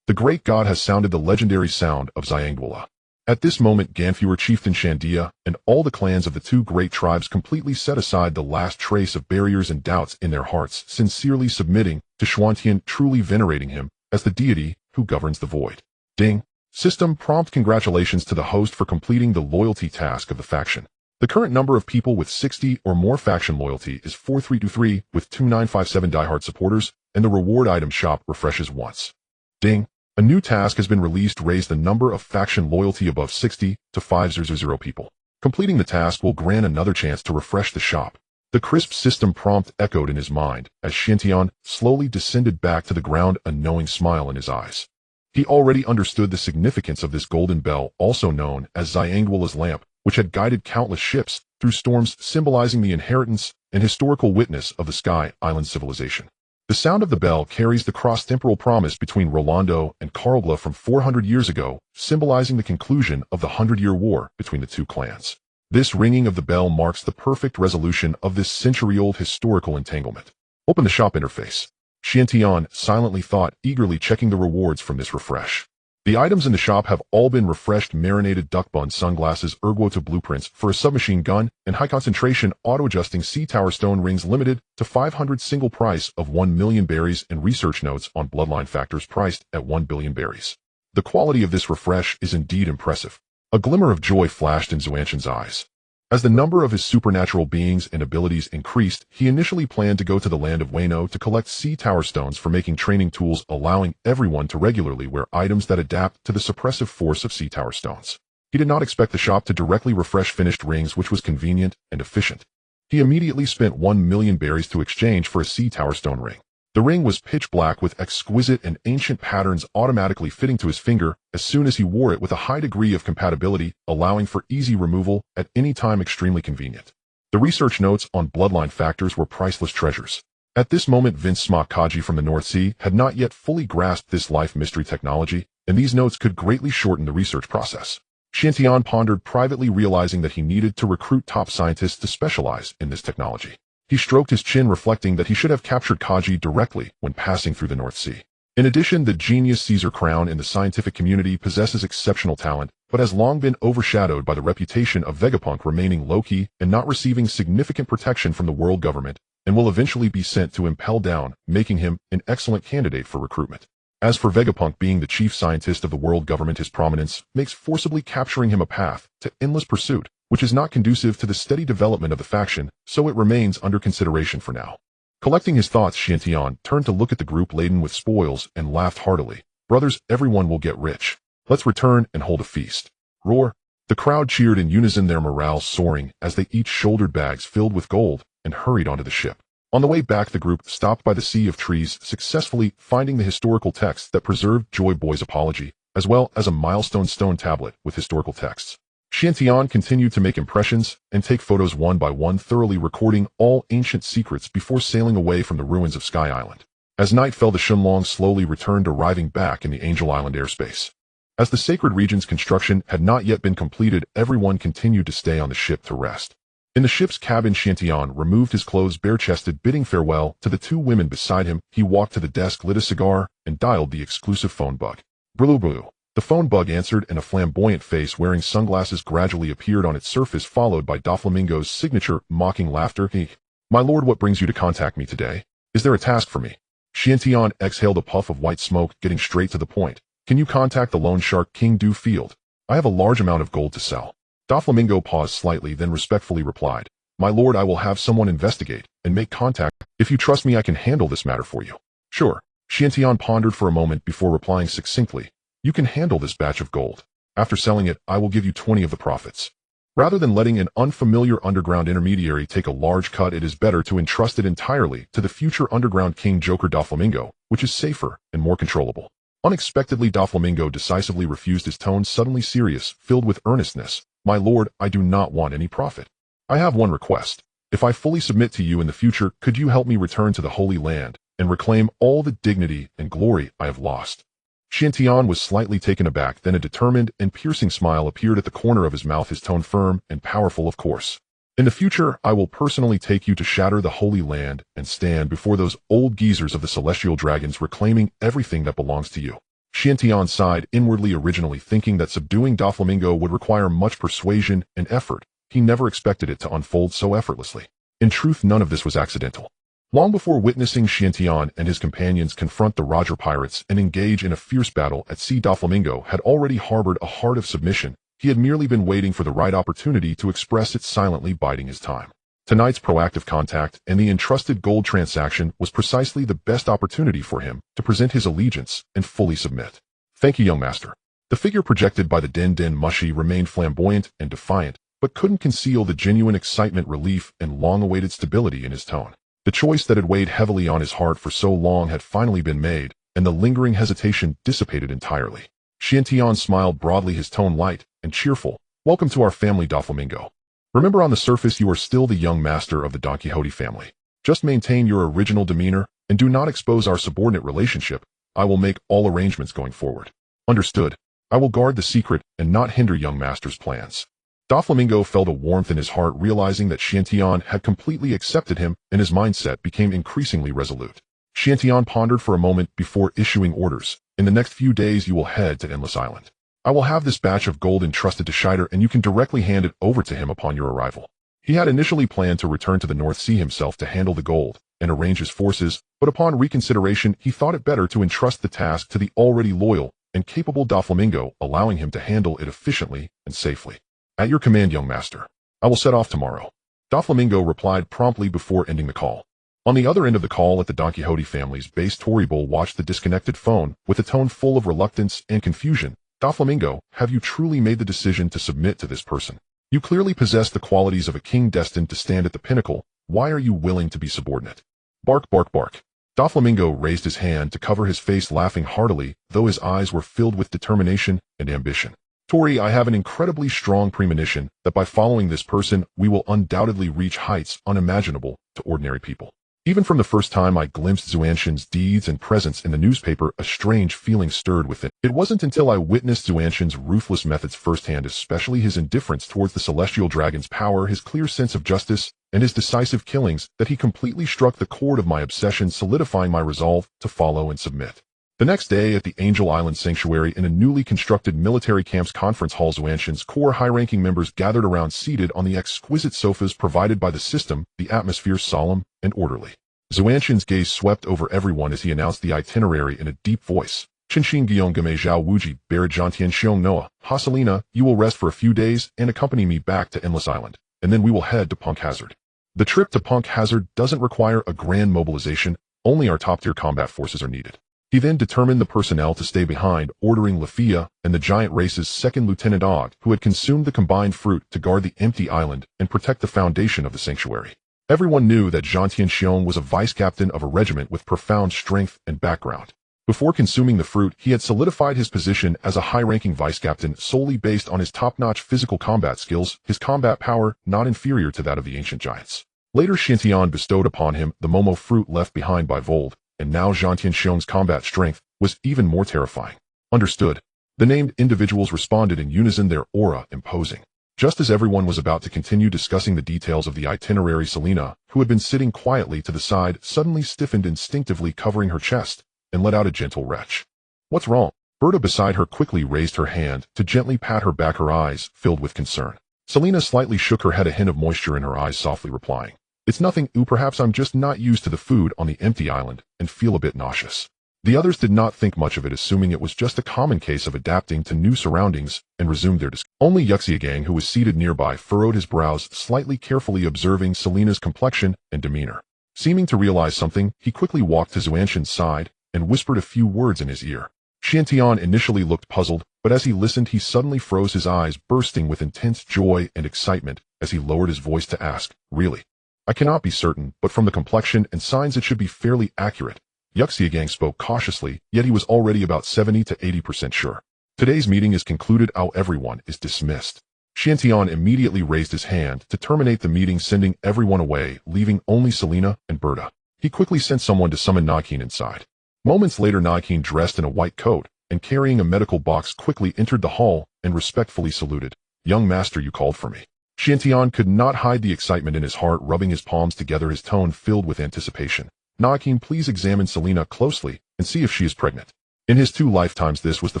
the great God has sounded the legendary sound of Xiangwala." At this moment, Ganfuer, Chieftain Shandia, and all the clans of the two great tribes completely set aside the last trace of barriers and doubts in their hearts, sincerely submitting to Xuantian, truly venerating him as the deity who governs the void. Ding! System prompt. Congratulations to the host for completing the loyalty task of the faction. The current number of people with 60 or more faction loyalty is 4323, with 2957 diehard supporters, and the reward item shop refreshes once. Ding! A new task has been released. Raise the number of faction loyalty above 60 to 500 people. Completing the task will grant another chance to refresh the shop. The crisp system prompt echoed in his mind as Shintian slowly descended back to the ground, a knowing smile in his eyes. He already understood the significance of this golden bell, also known as Xiangwala's lamp, which had guided countless ships through storms, symbolizing the inheritance and historical witness of the Sky Island civilization. The sound of the bell carries the cross-temporal promise between Rolando and Karlgla from 400 years ago, symbolizing the conclusion of the 100-year war between the two clans. This ringing of the bell marks the perfect resolution of this century-old historical entanglement. Open the shop interface. Xiantian silently thought, eagerly checking the rewards from this refresh. The items in the shop have all been refreshed: marinated duck bun, sunglasses, ergota blueprints for a submachine gun, and high-concentration auto-adjusting sea tower stone rings, limited to 500, single price of 1 million berries, and research notes on bloodline factors priced at 1 billion berries. The quality of this refresh is indeed impressive. A glimmer of joy flashed in Xuantian's eyes. As the number of his supernatural beings and abilities increased, he initially planned to go to the land of Wayno to collect sea tower stones for making training tools, allowing everyone to regularly wear items that adapt to the suppressive force of sea tower stones. He did not expect the shop to directly refresh finished rings, which was convenient and efficient. He immediately spent 1 million berries to exchange for a sea tower stone ring. The ring was pitch black with exquisite and ancient patterns automatically fitting to his finger as soon as he wore it, with a high degree of compatibility, allowing for easy removal at any time, extremely convenient. The research notes on bloodline factors were priceless treasures. At this moment, Vince Smock Kaji from the North Sea had not yet fully grasped this life mystery technology, and these notes could greatly shorten the research process. Shintian pondered privately, realizing that he needed to recruit top scientists to specialize in this technology. He stroked his chin, reflecting that he should have captured Kaji directly when passing through the North Sea. In addition, the genius Caesar Crown in the scientific community possesses exceptional talent, but has long been overshadowed by the reputation of Vegapunk remaining low-key and not receiving significant protection from the world government, and will eventually be sent to Impel Down, making him an excellent candidate for recruitment. As for Vegapunk being the chief scientist of the world government, his prominence makes forcibly capturing him a path to endless pursuit, which is not conducive to the steady development of the faction, so it remains under consideration for now. Collecting his thoughts, Chen Xin turned to look at the group laden with spoils and laughed heartily. Brothers, everyone will get rich. Let's return and hold a feast. Roar! The crowd cheered in unison, their morale soaring as they each shouldered bags filled with gold and hurried onto the ship. On the way back, the group stopped by the Sea of Trees, successfully finding the historical text that preserved Joy Boy's apology, as well as a milestone stone tablet with historical texts. Chen Xin continued to make impressions and take photos one by one, thoroughly recording all ancient secrets before sailing away from the ruins of Sky Island. As night fell, the Shenlong slowly returned, arriving back in the Angel Island airspace. As the sacred region's construction had not yet been completed, everyone continued to stay on the ship to rest. In the ship's cabin, Chen Xin removed his clothes bare-chested, bidding farewell to the two women beside him. He walked to the desk, lit a cigar, and dialed the exclusive phone bug. Blue blue. The phone bug answered, and a flamboyant face wearing sunglasses gradually appeared on its surface, followed by Doflamingo's signature mocking laughter. "Hey, my lord, what brings you to contact me today? Is there a task for me?" Chen Xin exhaled a puff of white smoke, getting straight to the point. "Can you contact the loan shark King Du Field? I have a large amount of gold to sell." Doflamingo paused slightly, then respectfully replied, "My lord, I will have someone investigate and make contact. If you trust me, I can handle this matter for you." "Sure." Chen Xin pondered for a moment before replying succinctly, "You can handle this batch of gold. After selling it, I will give you 20 of the profits." Rather than letting an unfamiliar underground intermediary take a large cut, it is better to entrust it entirely to the future underground king Joker Doflamingo, which is safer and more controllable. Unexpectedly, Doflamingo decisively refused, his tone suddenly serious, filled with earnestness. "My lord, I do not want any profit. I have one request. If I fully submit to you in the future, could you help me return to the Holy Land and reclaim all the dignity and glory I have lost?" Chen Xin was slightly taken aback, then a determined and piercing smile appeared at the corner of his mouth, his tone firm and powerful. "Of course. In the future, I will personally take you to shatter the Holy Land and stand before those old geezers of the Celestial Dragons, reclaiming everything that belongs to you." Chen Xin sighed inwardly, originally thinking that subduing Doflamingo would require much persuasion and effort. He never expected it to unfold so effortlessly. In truth, none of this was accidental. Long before witnessing Chen Xin and his companions confront the Roger pirates and engage in a fierce battle at sea, Doflamingo had already harbored a heart of submission. He had merely been waiting for the right opportunity to express it, silently biding his time. Tonight's proactive contact and the entrusted gold transaction was precisely the best opportunity for him to present his allegiance and fully submit. "Thank you, young master." The figure projected by the Den Den Mushi remained flamboyant and defiant, but couldn't conceal the genuine excitement, relief, and long-awaited stability in his tone. The choice that had weighed heavily on his heart for so long had finally been made, and the lingering hesitation dissipated entirely. Chen Xin smiled broadly, his tone light and cheerful. "Welcome to our family, Doflamingo. Remember, on the surface you are still the young master of the Don Quixote family. Just maintain your original demeanor, and do not expose our subordinate relationship. I will make all arrangements going forward." "Understood. I will guard the secret and not hinder young master's plans." Doflamingo felt a warmth in his heart, realizing that Chen Xin had completely accepted him, and his mindset became increasingly resolute. Chen Xin pondered for a moment before issuing orders. "In the next few days you will head to Endless Island. I will have this batch of gold entrusted to Scheider, and you can directly hand it over to him upon your arrival." He had initially planned to return to the North Sea himself to handle the gold and arrange his forces, but upon reconsideration he thought it better to entrust the task to the already loyal and capable Doflamingo, allowing him to handle it efficiently and safely. "At your command, young master. I will set off tomorrow." Doflamingo replied promptly before ending the call. On the other end of the call at the Don Quixote family's base, Toribol watched the disconnected phone with a tone full of reluctance and confusion. "Doflamingo, have you truly made the decision to submit to this person? You clearly possess the qualities of a king destined to stand at the pinnacle. Why are you willing to be subordinate?" "Bark, bark, bark." Doflamingo raised his hand to cover his face, laughing heartily, though his eyes were filled with determination and ambition. "Tori, I have an incredibly strong premonition that by following this person, we will undoubtedly reach heights unimaginable to ordinary people." Even from the first time I glimpsed Xuanxin's deeds and presence in the newspaper, a strange feeling stirred within. It wasn't until I witnessed Xuanxin's ruthless methods firsthand, especially his indifference towards the Celestial Dragon's power, his clear sense of justice, and his decisive killings, that he completely struck the chord of my obsession, solidifying my resolve to follow and submit. The next day at the Angel Island Sanctuary in a newly constructed military camp's conference hall, Xuanxin's core high-ranking members gathered around seated on the exquisite sofas provided by the system, the atmosphere solemn and orderly. Xuanxin's gaze swept over everyone as he announced the itinerary in a deep voice. Chen Xin Guillaume Game Zhao Wuji, Barrett Zhantian Xiong Noah, Haselina, you will rest for a few days and accompany me back to Endless Island, and then we will head to Punk Hazard. The trip to Punk Hazard doesn't require a grand mobilization, only our top-tier combat forces are needed. He then determined the personnel to stay behind, ordering Lafia and the giant race's second Lieutenant Og, who had consumed the combined fruit, to guard the empty island and protect the foundation of the sanctuary. Everyone knew that Zhan Tianxiong was a vice-captain of a regiment with profound strength and background. Before consuming the fruit, he had solidified his position as a high-ranking vice-captain solely based on his top-notch physical combat skills, his combat power not inferior to that of the ancient giants. Later Xiantian bestowed upon him the Momo fruit left behind by Vold, and now Zhan Tianxiong's combat strength was even more terrifying. Understood. The named individuals responded in unison, their aura imposing. Just as everyone was about to continue discussing the details of the itinerary, Selena, who had been sitting quietly to the side, suddenly stiffened, instinctively covering her chest, and let out a gentle retch. What's wrong? Berta beside her quickly raised her hand to gently pat her back, her eyes filled with concern. Selena slightly shook her head, a hint of moisture in her eyes, softly replying, "It's nothing, perhaps I'm just not used to the food on the empty island and feel a bit nauseous." The others did not think much of it, assuming it was just a common case of adapting to new surroundings, and resumed their discussion. Only Yuxiagang, who was seated nearby, furrowed his brows slightly, carefully observing Selena's complexion and demeanor. Seeming to realize something, he quickly walked to Xuanxin's side and whispered a few words in his ear. Xiantian initially looked puzzled, but as he listened he suddenly froze, his eyes bursting with intense joy and excitement as he lowered his voice to ask, "Really? I cannot be certain, but from the complexion and signs it should be fairly accurate." Yuxiagang spoke cautiously, yet he was already about 70 to 80% sure. "Today's meeting is concluded. Everyone is dismissed." Xiantian immediately raised his hand to terminate the meeting, sending everyone away, leaving only Selena and Berta. He quickly sent someone to summon Naqin inside. Moments later, Naqin, dressed in a white coat and carrying a medical box, quickly entered the hall and respectfully saluted. "Young master, you called for me." Xiantian could not hide the excitement in his heart, rubbing his palms together, his tone filled with anticipation. "Naqin, please examine Selena closely and see if she is pregnant." In his 2 lifetimes this was the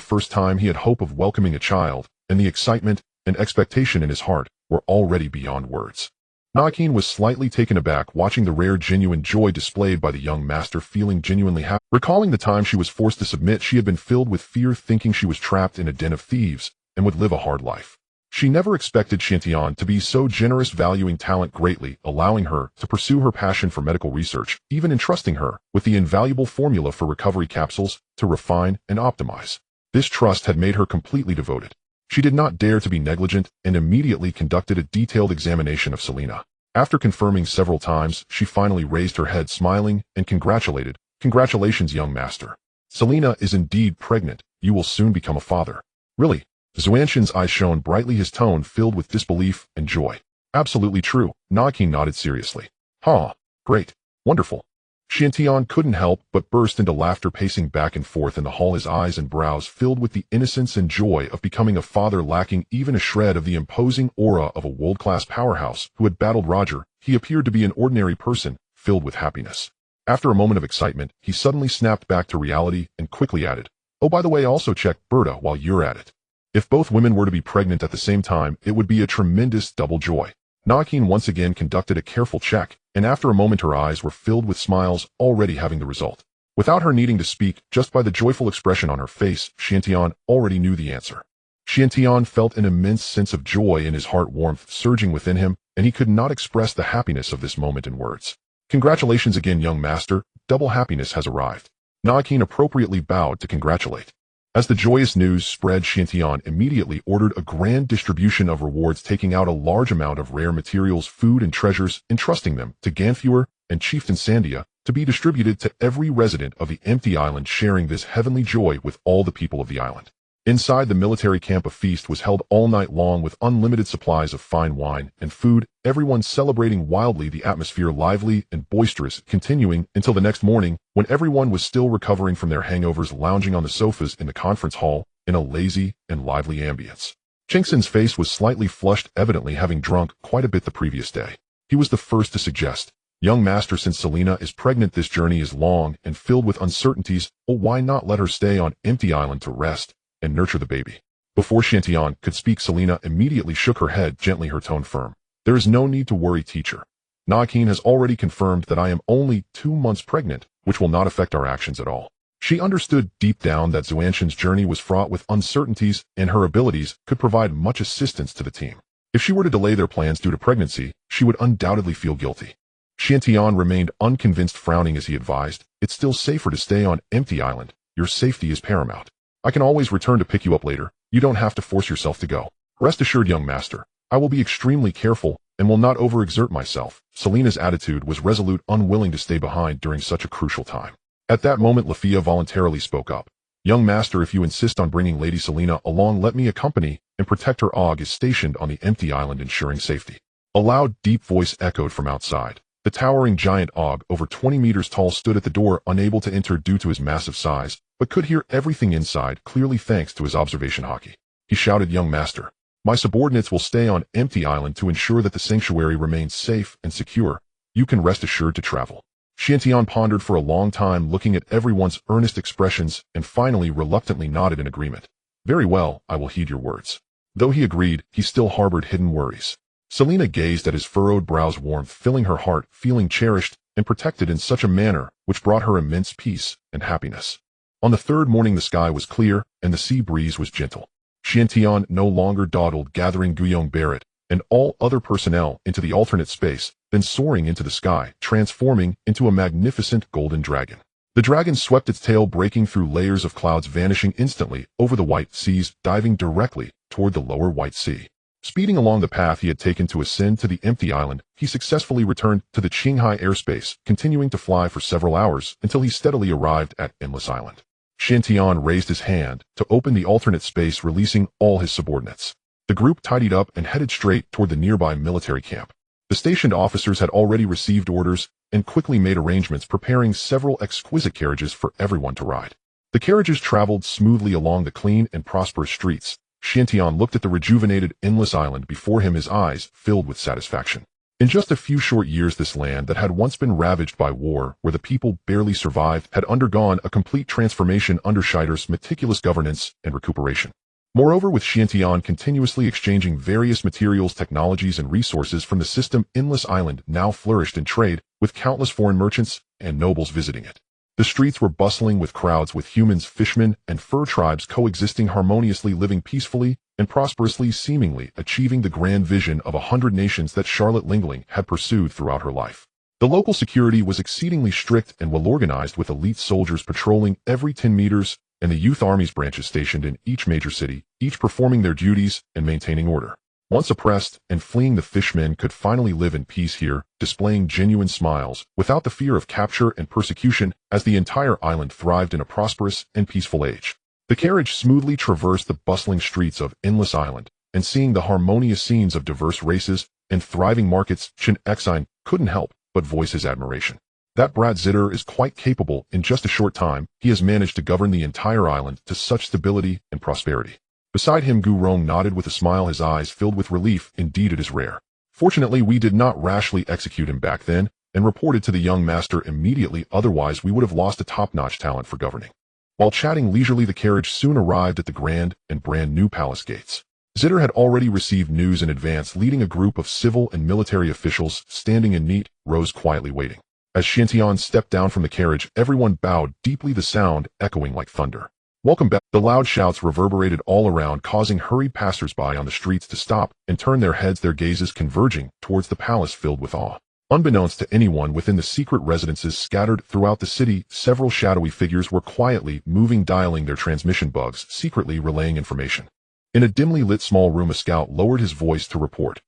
first time he had hope of welcoming a child, and the excitement and expectation in his heart were already beyond words. Naqin was slightly taken aback, watching the rare genuine joy displayed by the young master, feeling genuinely happy. Recalling the time she was forced to submit, she had been filled with fear, thinking she was trapped in a den of thieves and would live a hard life. She never expected Xiantian to be so generous, valuing talent greatly, allowing her to pursue her passion for medical research, even entrusting her with the invaluable formula for recovery capsules to refine and optimize. This trust had made her completely devoted. She did not dare to be negligent and immediately conducted a detailed examination of Selena. After confirming several times, she finally raised her head, smiling, and congratulated. "Congratulations, young master. Selena is indeed pregnant. You will soon become a father." "Really?" Xuanxin's eyes shone brightly, his tone filled with disbelief and joy. "Absolutely true." Naqin nodded seriously. "Huh. Great. Wonderful." Xiantian couldn't help but burst into laughter, pacing back and forth in the hall, his eyes and brows filled with the innocence and joy of becoming a father, lacking even a shred of the imposing aura of a world-class powerhouse who had battled Roger. He appeared to be an ordinary person, filled with happiness. After a moment of excitement, he suddenly snapped back to reality and quickly added, "Oh, by the way, also check Berta while you're at it. If both women were to be pregnant at the same time, it would be a tremendous double joy." Naqin once again conducted a careful check, and after a moment her eyes were filled with smiles, already having the result. Without her needing to speak, just by the joyful expression on her face, Xiantian already knew the answer. Xiantian felt an immense sense of joy in his heart, warmth surging within him, and he could not express the happiness of this moment in words. "Congratulations again, young master. Double happiness has arrived." Naqin appropriately bowed to congratulate. As the joyous news spread, Xiantian immediately ordered a grand distribution of rewards, taking out a large amount of rare materials, food, and treasures, entrusting them to Ganfuer and Chieftain Sandia to be distributed to every resident of the empty island, sharing this heavenly joy with all the people of the island. Inside the military camp, a feast was held all night long with unlimited supplies of fine wine and food, everyone celebrating wildly, the atmosphere lively and boisterous, continuing until the next morning, when everyone was still recovering from their hangovers, lounging on the sofas in the conference hall in a lazy and lively ambience. Chen Xin's face was slightly flushed, evidently having drunk quite a bit the previous day. He was the first to suggest, Young master, since Selena is pregnant, this journey is long and filled with uncertainties. Well, why not let her stay on empty island to rest and nurture the baby? Before Chen Xin could speak, Selena immediately shook her head gently, her tone firm. There is no need to worry, teacher. Nakin has already confirmed that I am only 2 months pregnant, which will not affect our actions at all. She understood deep down that Xuanxin's journey was fraught with uncertainties, and her abilities could provide much assistance to the team. If she were to delay their plans due to pregnancy, she would undoubtedly feel guilty. Chen Xin remained unconvinced, frowning as he advised, "It's still safer to stay on empty island. Your safety is paramount. I can always return to pick you up later. You don't have to force yourself to go. Rest assured, young master, I will be extremely careful and will not overexert myself." Selena's attitude was resolute, unwilling to stay behind during such a crucial time. At that moment, Lafia voluntarily spoke up. "Young master, if you insist on bringing Lady Selena along, let me accompany and protect her. Og is stationed on the empty island, ensuring safety." A loud, deep voice echoed from outside. The towering giant Og, over 20 meters tall, stood at the door, unable to enter due to his massive size, but could hear everything inside clearly thanks to his observation Haki. He shouted, "Young master, my subordinates will stay on empty island to ensure that the sanctuary remains safe and secure. You can rest assured to travel." Chen Xin pondered for a long time, looking at everyone's earnest expressions, and finally reluctantly nodded in agreement. "Very well, I will heed your words." Though he agreed, he still harbored hidden worries. Selena gazed at his furrowed brows, warmth filling her heart, feeling cherished and protected in such a manner which brought her immense peace and happiness. On the third morning, the sky was clear and the sea breeze was gentle. Chen Xin no longer dawdled, gathering Guiyong, Barrett, and all other personnel into the alternate space, then soaring into the sky, transforming into a magnificent golden dragon. The dragon swept its tail, breaking through layers of clouds, vanishing instantly over the white seas, diving directly toward the lower White Sea. Speeding along the path he had taken to ascend to the empty island, he successfully returned to the Qinghai airspace, continuing to fly for several hours until he steadily arrived at Endless Island. Chen Xin raised his hand to open the alternate space, releasing all his subordinates. The group tidied up and headed straight toward the nearby military camp. The stationed officers had already received orders and quickly made arrangements, preparing several exquisite carriages for everyone to ride. The carriages traveled smoothly along the clean and prosperous streets. Chen Xin looked at the rejuvenated Endless Island before him, his eyes filled with satisfaction. In just a few short years, this land that had once been ravaged by war, where the people barely survived, had undergone a complete transformation under Scheider's meticulous governance and recuperation. Moreover, with Chen Xin continuously exchanging various materials, technologies, and resources from the system, Endless Island now flourished in trade, with countless foreign merchants and nobles visiting it. The streets were bustling with crowds, with humans, fishermen, and fur tribes coexisting harmoniously, living peacefully and prosperously, seemingly achieving the grand vision of 100 nations that Charlotte Lingling had pursued throughout her life. The local security was exceedingly strict and well organized, with elite soldiers patrolling every 10 meters and the youth armies branches stationed in each major city, each performing their duties and maintaining order. Once oppressed and fleeing, the fishmen could finally live in peace here, displaying genuine smiles, without the fear of capture and persecution, as the entire island thrived in a prosperous and peaceful age. The carriage smoothly traversed the bustling streets of Endless Island, and seeing the harmonious scenes of diverse races and thriving markets, Chen Xin couldn't help but voice his admiration. That brat Zitter is quite capable. In just a short time, he has managed to govern the entire island to such stability and prosperity. Beside him, Rong nodded with a smile, his eyes filled with relief. Indeed, it is rare. Fortunately, we did not rashly execute him back then, and reported to the young master immediately, otherwise we would have lost a top-notch talent for governing. While chatting leisurely, the carriage soon arrived at the grand and brand new palace gates. Zitter had already received news in advance, leading a group of civil and military officials standing in neat rows quietly waiting. As Chen Xin stepped down from the carriage, everyone bowed deeply, the sound echoing like thunder. "Welcome back." The loud shouts reverberated all around, causing hurried passers-by on the streets to stop and turn their heads, their gazes converging towards the palace filled with awe. Unbeknownst to anyone within the secret residences scattered throughout the city, several shadowy figures were quietly moving, dialing their transmission bugs, secretly relaying information. In a dimly lit small room, a scout lowered his voice to report.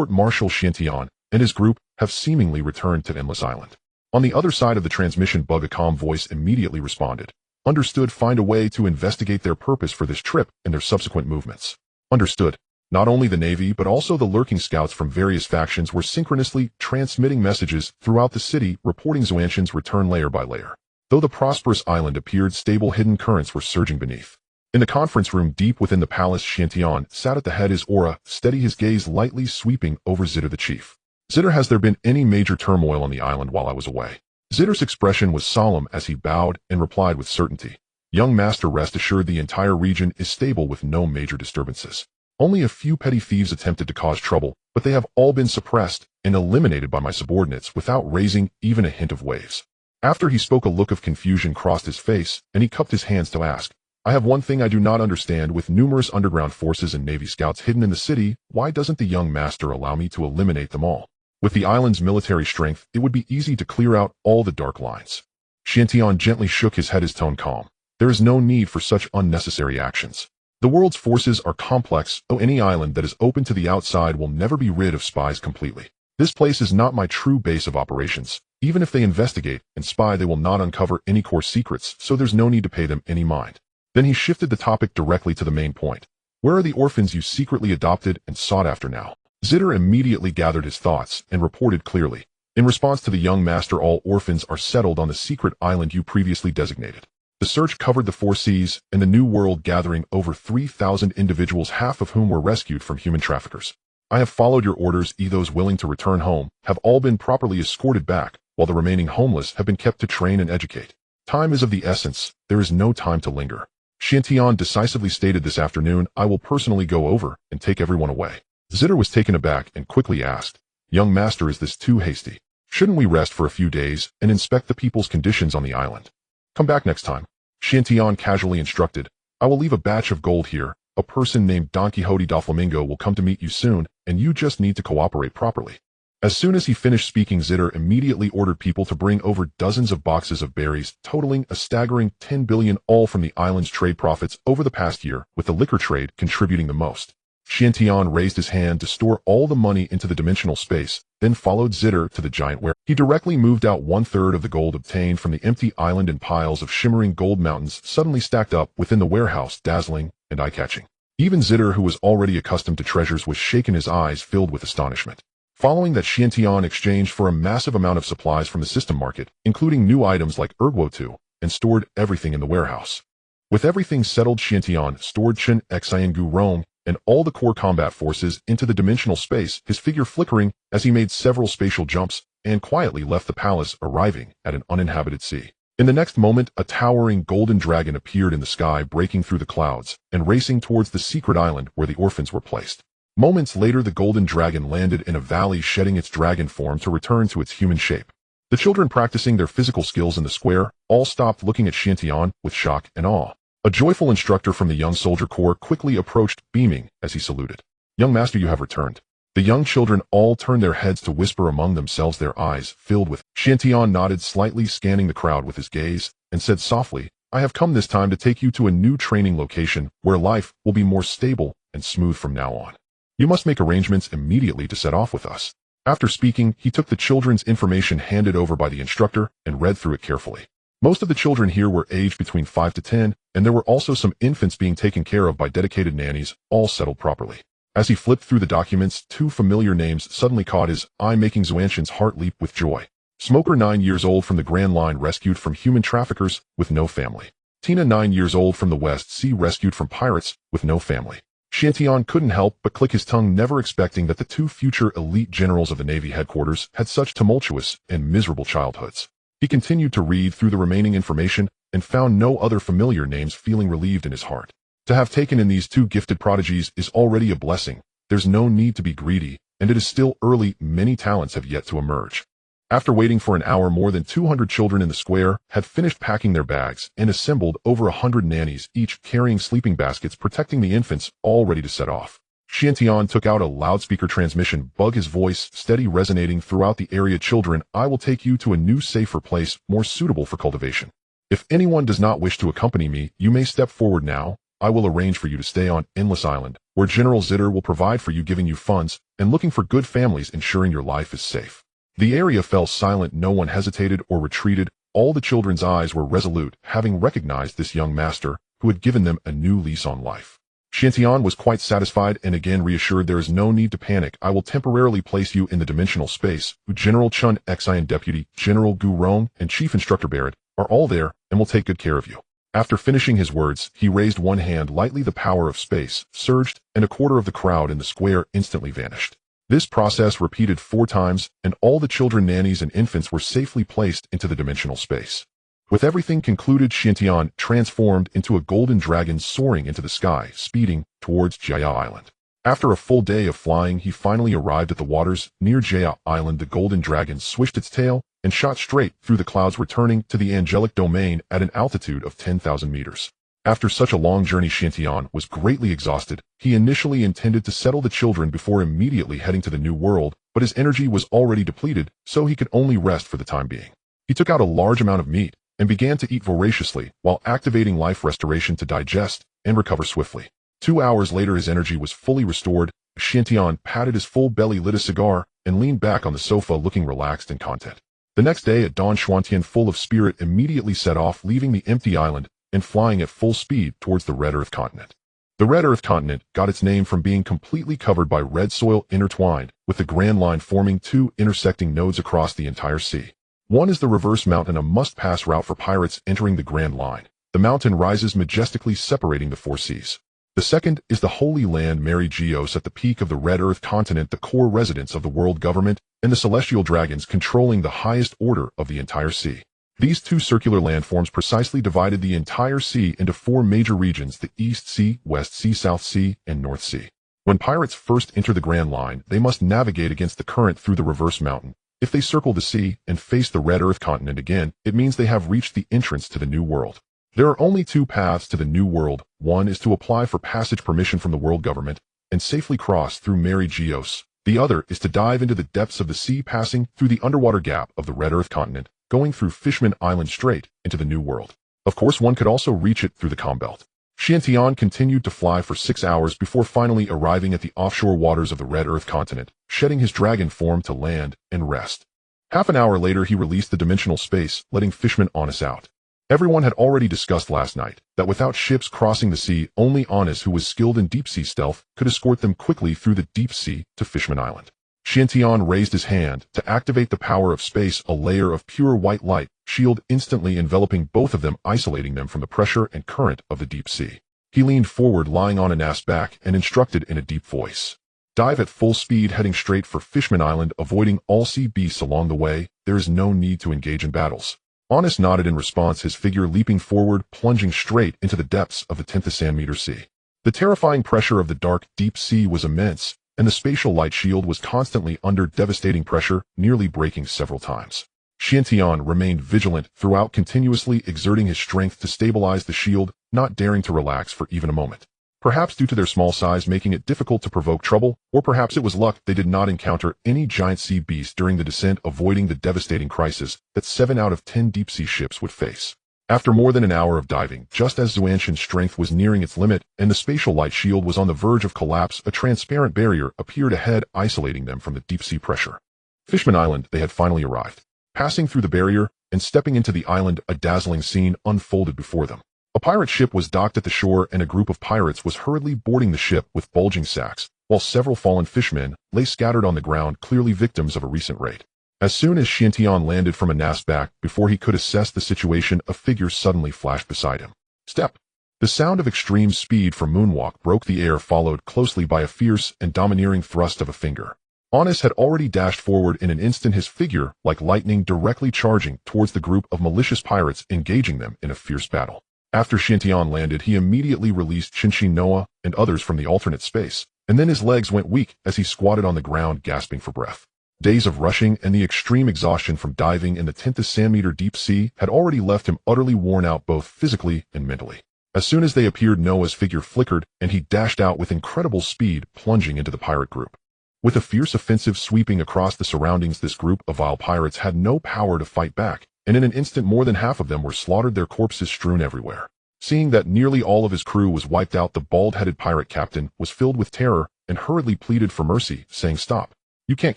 Marshal Chen Xin and his group have seemingly returned to Endless Island. On the other side of the transmission bug, a calm voice immediately responded. Understood. Find a way to investigate their purpose for this trip and their subsequent movements. Understood. Not only the Navy, but also the lurking scouts from various factions were synchronously transmitting messages throughout the city, reporting Xuanxin's return layer by layer. Though the prosperous island appeared stable, hidden currents were surging beneath. In the conference room deep within the palace, Chen Xin sat at the head, his aura steady, his gaze lightly sweeping over Zitter the chief. Zitter, has there been any major turmoil on the island while I was away? Zitter's expression was solemn as he bowed and replied with certainty. Young master, rest assured the entire region is stable with no major disturbances. Only a few petty thieves attempted to cause trouble, but they have all been suppressed and eliminated by my subordinates without raising even a hint of waves. After he spoke, a look of confusion crossed his face, and he cupped his hands to ask, I have one thing I do not understand. With numerous underground forces and Navy scouts hidden in the city, why doesn't the young master allow me to eliminate them all? With the island's military strength, it would be easy to clear out all the dark lines. Chen Xin gently shook his head, his tone calm. There is no need for such unnecessary actions. The world's forces are complex, so any island that is open to the outside will never be rid of spies completely. This place is not my true base of operations. Even if they investigate and spy, they will not uncover any core secrets, so there's no need to pay them any mind. Then he shifted the topic directly to the main point. Where are the orphans you secretly adopted and sought after now? Zitter immediately gathered his thoughts and reported clearly. In response to the young master, all orphans are settled on the secret island you previously designated. The search covered the 4 seas and the New World, gathering over 3,000 individuals, half of whom were rescued from human traffickers. I have followed your orders. Those willing to return home have all been properly escorted back, while the remaining homeless have been kept to train and educate. Time is of the essence. There is no time to linger. Chen Xin decisively stated, this afternoon I will personally go over and take everyone away. Zitter was taken aback and quickly asked, Young master, is this too hasty? Shouldn't we rest for a few days and inspect the people's conditions on the island? Come back next time. Chen Xin casually instructed, I will leave a batch of gold here. A person named Don Quixote da Flamingo will come to meet you soon, and you just need to cooperate properly. As soon as he finished speaking, Zitter immediately ordered people to bring over dozens of boxes of berries, totaling a staggering 10 billion, all from the island's trade profits over the past year, with the liquor trade contributing the most. Chen Xin raised his hand to store all the money into the dimensional space, then followed Zitter to the giant warehouse. He directly moved out 1/3 of the gold obtained from the empty island, and piles of shimmering gold mountains suddenly stacked up within the warehouse, dazzling and eye-catching. Even Zitter, who was already accustomed to treasures, was shaken, his eyes filled with astonishment. Following that, Chen Xin exchanged for a massive amount of supplies from the system market, including new items like Erguo, and stored everything in the warehouse. With everything settled, Chen Xin stored Chen Xin, Rong, and all the core combat forces into the dimensional space, his figure flickering as he made several spatial jumps and quietly left the palace, arriving at an uninhabited sea. In the next moment, a towering golden dragon appeared in the sky, breaking through the clouds and racing towards the secret island where the orphans were placed. Moments later, the golden dragon landed in a valley, shedding its dragon form to return to its human shape. The children practicing their physical skills in the square all stopped, looking at Chen Xin with shock and awe. A joyful instructor from the young soldier corps quickly approached, beaming as he saluted. Young master, you have returned. The young children all turned their heads to whisper among themselves, their eyes filled with. Chen Xin nodded slightly, scanning the crowd with his gaze, and said softly, I have come this time to take you to a new training location where life will be more stable and smooth from now on. You must make arrangements immediately to set off with us. After speaking, he took the children's information handed over by the instructor and read through it carefully. Most of the children here were aged between 5 to 10, and there were also some infants being taken care of by dedicated nannies, all settled properly. As he flipped through the documents, 2 familiar names suddenly caught his eye, making Xuanshan's heart leap with joy. Smoker, 9 years old, from the Grand Line, rescued from human traffickers with no family. Tina, 9 years old, from the West Sea, rescued from pirates with no family. Chen Xin couldn't help but click his tongue, never expecting that the 2 future elite generals of the Navy headquarters had such tumultuous and miserable childhoods. He continued to read through the remaining information and found no other familiar names, feeling relieved in his heart. To have taken in these 2 gifted prodigies is already a blessing. There's no need to be greedy, and it is still early. Many talents have yet to emerge. After waiting for an hour, more than 200 children in the square had finished packing their bags and assembled over 100 nannies, each carrying sleeping baskets protecting the infants, all ready to set off. Chen Xin took out a loudspeaker transmission bug, his voice steady, resonating throughout the area. Children, I will take you to a new, safer place, more suitable for cultivation. If anyone does not wish to accompany me, you may step forward now. I will arrange for you to stay on Endless Island, where General Zitter will provide for you, giving you funds and looking for good families, ensuring your life is safe. The area fell silent. No one hesitated or retreated. All the children's eyes were resolute, having recognized this young master who had given them a new lease on life. Chen Xin was quite satisfied and again reassured, there is no need to panic. I will temporarily place you in the dimensional space. General Chen Xin, Deputy General Rong, and Chief Instructor Barrett are all there and will take good care of you. After finishing his words, he raised one hand lightly. The power of space surged, and 1/4 of the crowd in the square instantly vanished. This process repeated 4 times, and all the children, nannies, and infants were safely placed into the dimensional space. With everything concluded, Xiantian transformed into a golden dragon soaring into the sky, speeding towards Jaya Island. After a full day of flying, he finally arrived at the waters near Jaya Island. The golden dragon swished its tail and shot straight through the clouds, returning to the angelic domain at an altitude of 10,000 meters. After such a long journey, Xiantian was greatly exhausted. He initially intended to settle the children before immediately heading to the new world, but his energy was already depleted, so he could only rest for the time being. He took out a large amount of meat and began to eat voraciously while activating life restoration to digest and recover swiftly. 2 hours later, his energy was fully restored. Xiantian patted his full belly, lit a cigar, and leaned back on the sofa looking relaxed and content. The next day at dawn, Xuantian, full of spirit, immediately set off, leaving the empty island and flying at full speed towards the Red Earth continent. The Red Earth continent got its name from being completely covered by red soil intertwined, with the Grand Line forming 2 intersecting nodes across the entire sea. One is the Reverse Mountain, a must-pass route for pirates entering the Grand Line. The mountain rises majestically, separating the 4 seas. The second is the Holy Land Mary Geos, at the peak of the Red Earth continent, the core residence of the world government and the celestial dragons controlling the highest order of the entire sea. These 2 circular landforms precisely divided the entire sea into 4 major regions: the East Sea, West Sea, South Sea, and North Sea. When pirates first enter the Grand Line, they must navigate against the current through the Reverse Mountain. If they circle the sea and face the Red Earth continent again, it means they have reached the entrance to the New World. There are only 2 paths to the New World. One is to apply for passage permission from the world government and safely cross through Mary Geos. The other is to dive into the depths of the sea, passing through the underwater gap of the Red Earth continent, going through Fishman Island straight into the New World. Of course, one could also reach it through the Calm Belt. Xiantian continued to fly for 6 hours before finally arriving at the offshore waters of the Red Earth continent, shedding his dragon form to land and rest. Half an hour later, he released the dimensional space, letting Fishman Honest out. Everyone had already discussed last night that without ships crossing the sea, only Honest, who was skilled in deep-sea stealth, could escort them quickly through the deep sea to Fishman Island. Xiantian raised his hand to activate the power of space. A layer of pure white light shield instantly enveloping both of them, isolating them from the pressure and current of the deep sea. He leaned forward, lying on Anast's back, and instructed in a deep voice. Dive at full speed, heading straight for Fishman Island, avoiding all sea beasts along the way. There is no need to engage in battles. Honest nodded in response, his figure leaping forward, plunging straight into the depths of the 10th meter sea. The terrifying pressure of the dark, deep sea was immense, and the spatial light shield was constantly under devastating pressure, nearly breaking several times. Xiantian remained vigilant throughout, continuously exerting his strength to stabilize the shield, not daring to relax for even a moment. Perhaps due to their small size making it difficult to provoke trouble, or perhaps it was luck they did not encounter any giant sea beasts during the descent, avoiding the devastating crisis that 7 out of 10 deep-sea ships would face. After more than an hour of diving, just as Xuanshan's strength was nearing its limit and the spatial light shield was on the verge of collapse, a transparent barrier appeared ahead, isolating them from the deep-sea pressure. Fishman Island, they had finally arrived. Passing through the barrier and stepping into the island, a dazzling scene unfolded before them. A pirate ship was docked at the shore, and a group of pirates was hurriedly boarding the ship with bulging sacks, while several fallen fishmen lay scattered on the ground, clearly victims of a recent raid. As soon as Xiantian landed from Anast's back, before he could assess the situation, a figure suddenly flashed beside him. Step! The sound of extreme speed from Moonwalk broke the air, followed closely by a fierce and domineering thrust of a finger. Honest had already dashed forward in an instant, his figure, like lightning, directly charging towards the group of malicious pirates, engaging them in a fierce battle. After Xiantian landed, he immediately released Chen Xin, Noah, and others from the alternate space, and then his legs went weak as he squatted on the ground, gasping for breath. Days of rushing and the extreme exhaustion from diving in the 10th meter deep sea had already left him utterly worn out, both physically and mentally. As soon as they appeared, Noah's figure flickered, and he dashed out with incredible speed, plunging into the pirate group. With a fierce offensive sweeping across the surroundings, this group of vile pirates had no power to fight back, and in an instant more than half of them were slaughtered, their corpses strewn everywhere. Seeing that nearly all of his crew was wiped out, the bald-headed pirate captain was filled with terror and hurriedly pleaded for mercy, saying, "Stop. You can't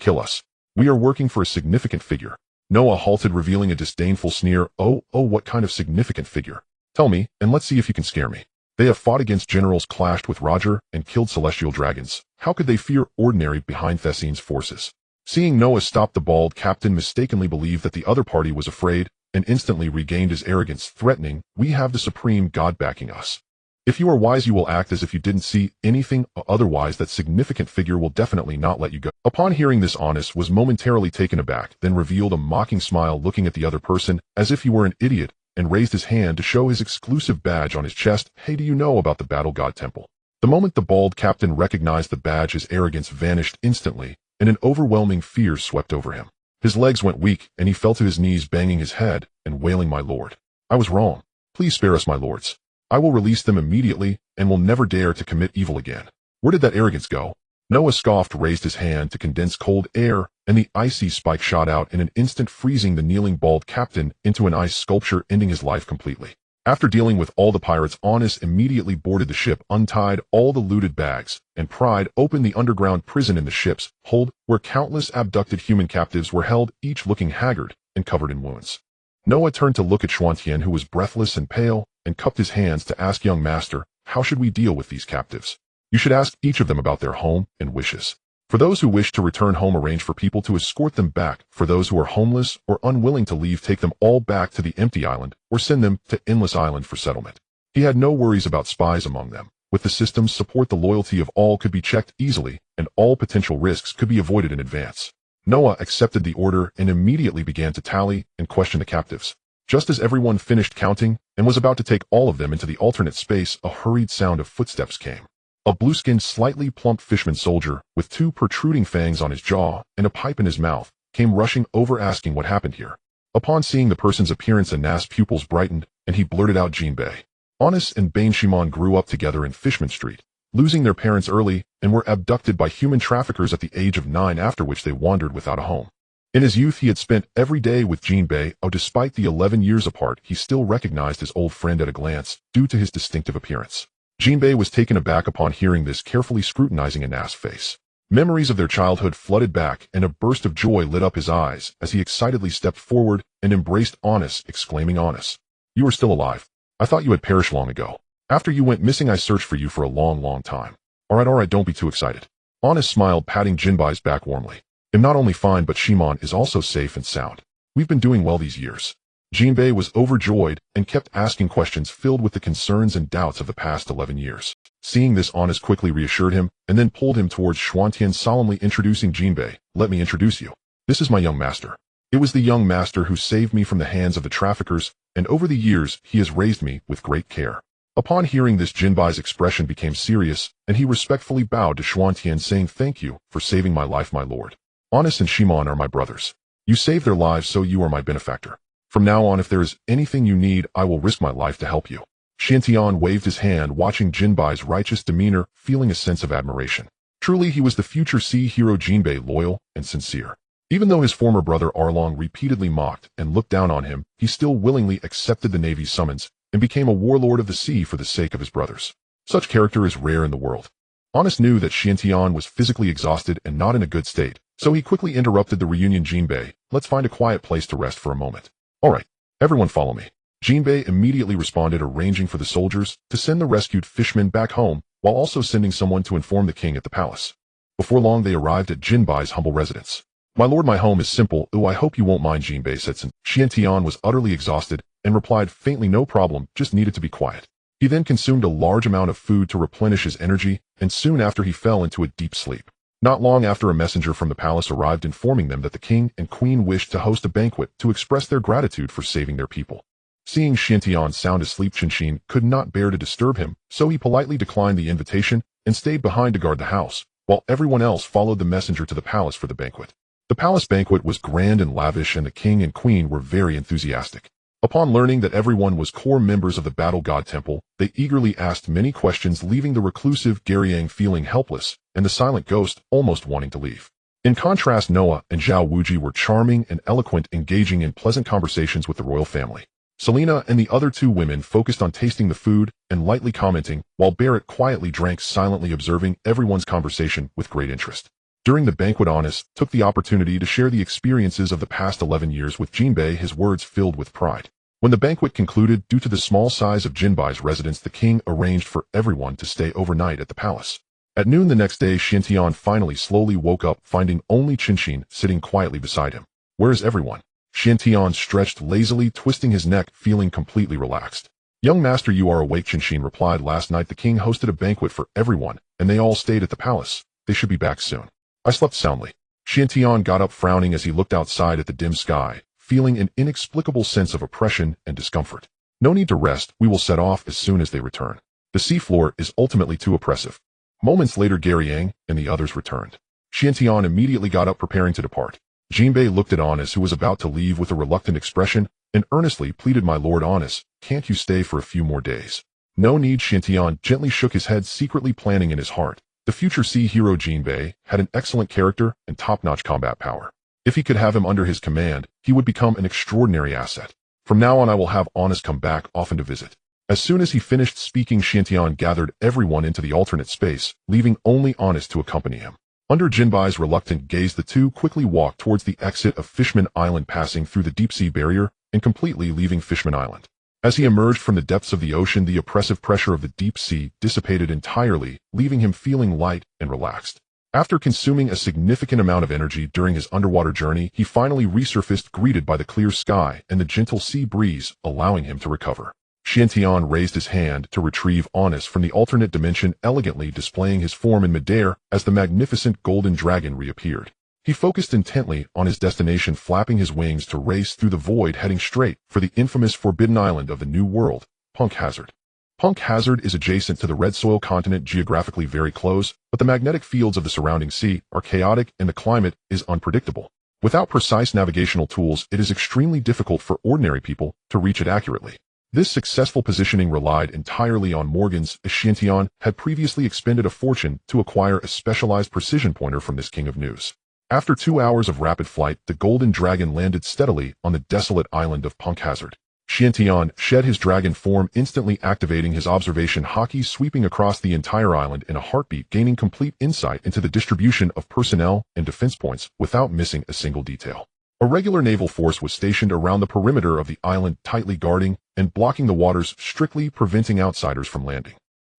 kill us. We are working for a significant figure." Noah halted, revealing a disdainful sneer. Oh, what kind of significant figure? Tell me, and let's see if you can scare me." They have fought against generals, clashed with Roger, and killed celestial dragons. How could they fear ordinary behind Thessine's forces? Seeing Noah stop, the bald captain mistakenly believed that the other party was afraid, and instantly regained his arrogance, threatening, "We have the supreme god backing us. If you are wise, you will act as if you didn't see anything, otherwise that significant figure will definitely not let you go. Upon hearing this, Honest was momentarily taken aback, then revealed a mocking smile looking at the other person as if he were an idiot, and raised his hand to show his exclusive badge on his chest. Hey, do you know about the Battle God Temple? The moment the bald captain recognized the badge, his arrogance vanished instantly, and an overwhelming fear swept over him. His legs went weak, and he fell to his knees, banging his head and wailing, "My lord, I was wrong. Please spare us, my lords. I will release them immediately and will never dare to commit evil again." Where did that arrogance go? Noah scoffed, raised his hand to condense cold air, and the icy spike shot out in an instant, freezing the kneeling bald captain into an ice sculpture, ending his life completely. After dealing with all the pirates, Honest immediately boarded the ship, untied all the looted bags, and pried open the underground prison in the ship's hold, where countless abducted human captives were held, each looking haggard and covered in wounds. Noah turned to look at Chen Xin, who was breathless and pale, and cupped his hands to ask, "Young master, how should we deal with these captives?" "You should ask each of them about their home and wishes. For those who wish to return home, arrange for people to escort them back. For those who are homeless or unwilling to leave, take them all back to the empty island or send them to Endless Island for settlement." He had no worries about spies among them. With the system's support, the loyalty of all could be checked easily, and all potential risks could be avoided in advance. Noah accepted the order and immediately began to tally and question the captives. Just as everyone finished counting and was about to take all of them into the alternate space, a hurried sound of footsteps came. A blue-skinned, slightly plump fishman soldier, with two protruding fangs on his jaw and a pipe in his mouth, came rushing over, asking what happened here. Upon seeing the person's appearance, Anas's pupils brightened, and he blurted out, "Jinbei." Honest and Bane Shimon grew up together in Fishman Street, losing their parents early, and were abducted by human traffickers at the age of 9, after which they wandered without a home. In his youth, he had spent every day with Jinbei. Despite the 11 years apart, he still recognized his old friend at a glance, due to his distinctive appearance. Jinbei was taken aback upon hearing this, carefully scrutinizing Anas's face. Memories of their childhood flooded back, and a burst of joy lit up his eyes as he excitedly stepped forward and embraced Honest, exclaiming, "Honest, you are still alive. I thought you had perished long ago. After you went missing, I searched for you for a long time." All right, don't be too excited." Honest smiled, patting Jinbei's back warmly. "I'm not only fine, but Shimon is also safe and sound. We've been doing well these years." Jinbei was overjoyed and kept asking questions filled with the concerns and doubts of the past 11 years. Seeing this, Honest quickly reassured him and then pulled him towards Chen Xin, solemnly introducing Jinbei. "Let me introduce you. This is my young master. It was the young master who saved me from the hands of the traffickers, and over the years he has raised me with great care." Upon hearing this, Jinbei's expression became serious, and he respectfully bowed to Chen Xin, saying, "Thank you for saving my life, my lord. Honest and Shimon are my brothers. You saved their lives, so you are my benefactor. From now on, if there is anything you need, I will risk my life to help you." Chen Xin waved his hand, watching Jinbei's righteous demeanor, feeling a sense of admiration. Truly, he was the future sea hero Jinbei, loyal and sincere. Even though his former brother Arlong repeatedly mocked and looked down on him, he still willingly accepted the Navy's summons and became a warlord of the sea for the sake of his brothers. Such character is rare in the world. Honest knew that Chen Xin was physically exhausted and not in a good state, so he quickly interrupted the reunion. "Jinbei, let's find a quiet place to rest for a moment." "All right, everyone follow me." Jinbei immediately responded, arranging for the soldiers to send the rescued fishermen back home, while also sending someone to inform the king at the palace. Before long, they arrived at Jinbei's humble residence. "My lord, my home is simple. I hope you won't mind," Jinbei said. Chen Xin was utterly exhausted and replied faintly, "No problem, just needed to be quiet." He then consumed a large amount of food to replenish his energy, and soon after he fell into a deep sleep. Not long after, a messenger from the palace arrived, informing them that the king and queen wished to host a banquet to express their gratitude for saving their people. Seeing Chen Xin sound asleep, Chen Xin could not bear to disturb him, so he politely declined the invitation and stayed behind to guard the house, while everyone else followed the messenger to the palace for the banquet. The palace banquet was grand and lavish, and the king and queen were very enthusiastic. Upon learning that everyone was core members of the Battle God Temple, they eagerly asked many questions, leaving the reclusive Garyang feeling helpless and the silent ghost almost wanting to leave. In contrast, Noah and Zhao Wuji were charming and eloquent, engaging in pleasant conversations with the royal family. Selena and the other two women focused on tasting the food and lightly commenting, while Barrett quietly drank, silently observing everyone's conversation with great interest. During the banquet, Honest took the opportunity to share the experiences of the past 11 years with Jinbei, his words filled with pride. When the banquet concluded, due to the small size of Jinbei's residence, the king arranged for everyone to stay overnight at the palace. At noon the next day, Chen Xin finally slowly woke up, finding only Chen Xin sitting quietly beside him. "Where is everyone?" Chen Xin stretched lazily, twisting his neck, feeling completely relaxed. Young master, you are awake, Chen Xin replied. Last night the king hosted a banquet for everyone, and they all stayed at the palace. They should be back soon. I slept soundly. Xiantian got up frowning as he looked outside at the dim sky, feeling an inexplicable sense of oppression and discomfort. No need to rest, we will set off as soon as they return. The seafloor is ultimately too oppressive. Moments later Gary Yang and the others returned. Xiantian immediately got up preparing to depart. Jinbei looked at Honest, who was about to leave, with a reluctant expression, and earnestly pleaded, My lord Honest, can't you stay for a few more days? No need. Xiantian gently shook his head, secretly planning in his heart. The future sea hero Jinbei had an excellent character and top-notch combat power. If he could have him under his command, he would become an extraordinary asset. From now on I will have Honest come back often to visit. As soon as he finished speaking, Xiantian gathered everyone into the alternate space, leaving only Honest to accompany him. Under Jinbei's reluctant gaze, the two quickly walked towards the exit of Fishman Island, passing through the deep-sea barrier and completely leaving Fishman Island. As he emerged from the depths of the ocean, the oppressive pressure of the deep sea dissipated entirely, leaving him feeling light and relaxed. After consuming a significant amount of energy during his underwater journey, he finally resurfaced, greeted by the clear sky and the gentle sea breeze, allowing him to recover. Xiantian raised his hand to retrieve Honest from the alternate dimension, elegantly displaying his form in midair as the magnificent golden dragon reappeared. He focused intently on his destination, flapping his wings to race through the void, heading straight for the infamous Forbidden Island of the New World, Punk Hazard. Punk Hazard is adjacent to the Red Soil continent, geographically very close, but the magnetic fields of the surrounding sea are chaotic and the climate is unpredictable. Without precise navigational tools, it is extremely difficult for ordinary people to reach it accurately. This successful positioning relied entirely on Morgan's, as Xiantian had previously expended a fortune to acquire a specialized precision pointer from this king of news. After 2 hours of rapid flight, the golden dragon landed steadily on the desolate island of Punk Hazard. Xiantian shed his dragon form, instantly activating his observation Haki, sweeping across the entire island in a heartbeat, gaining complete insight into the distribution of personnel and defense points without missing a single detail. A regular naval force was stationed around the perimeter of the island, tightly guarding and blocking the waters, strictly preventing outsiders from landing.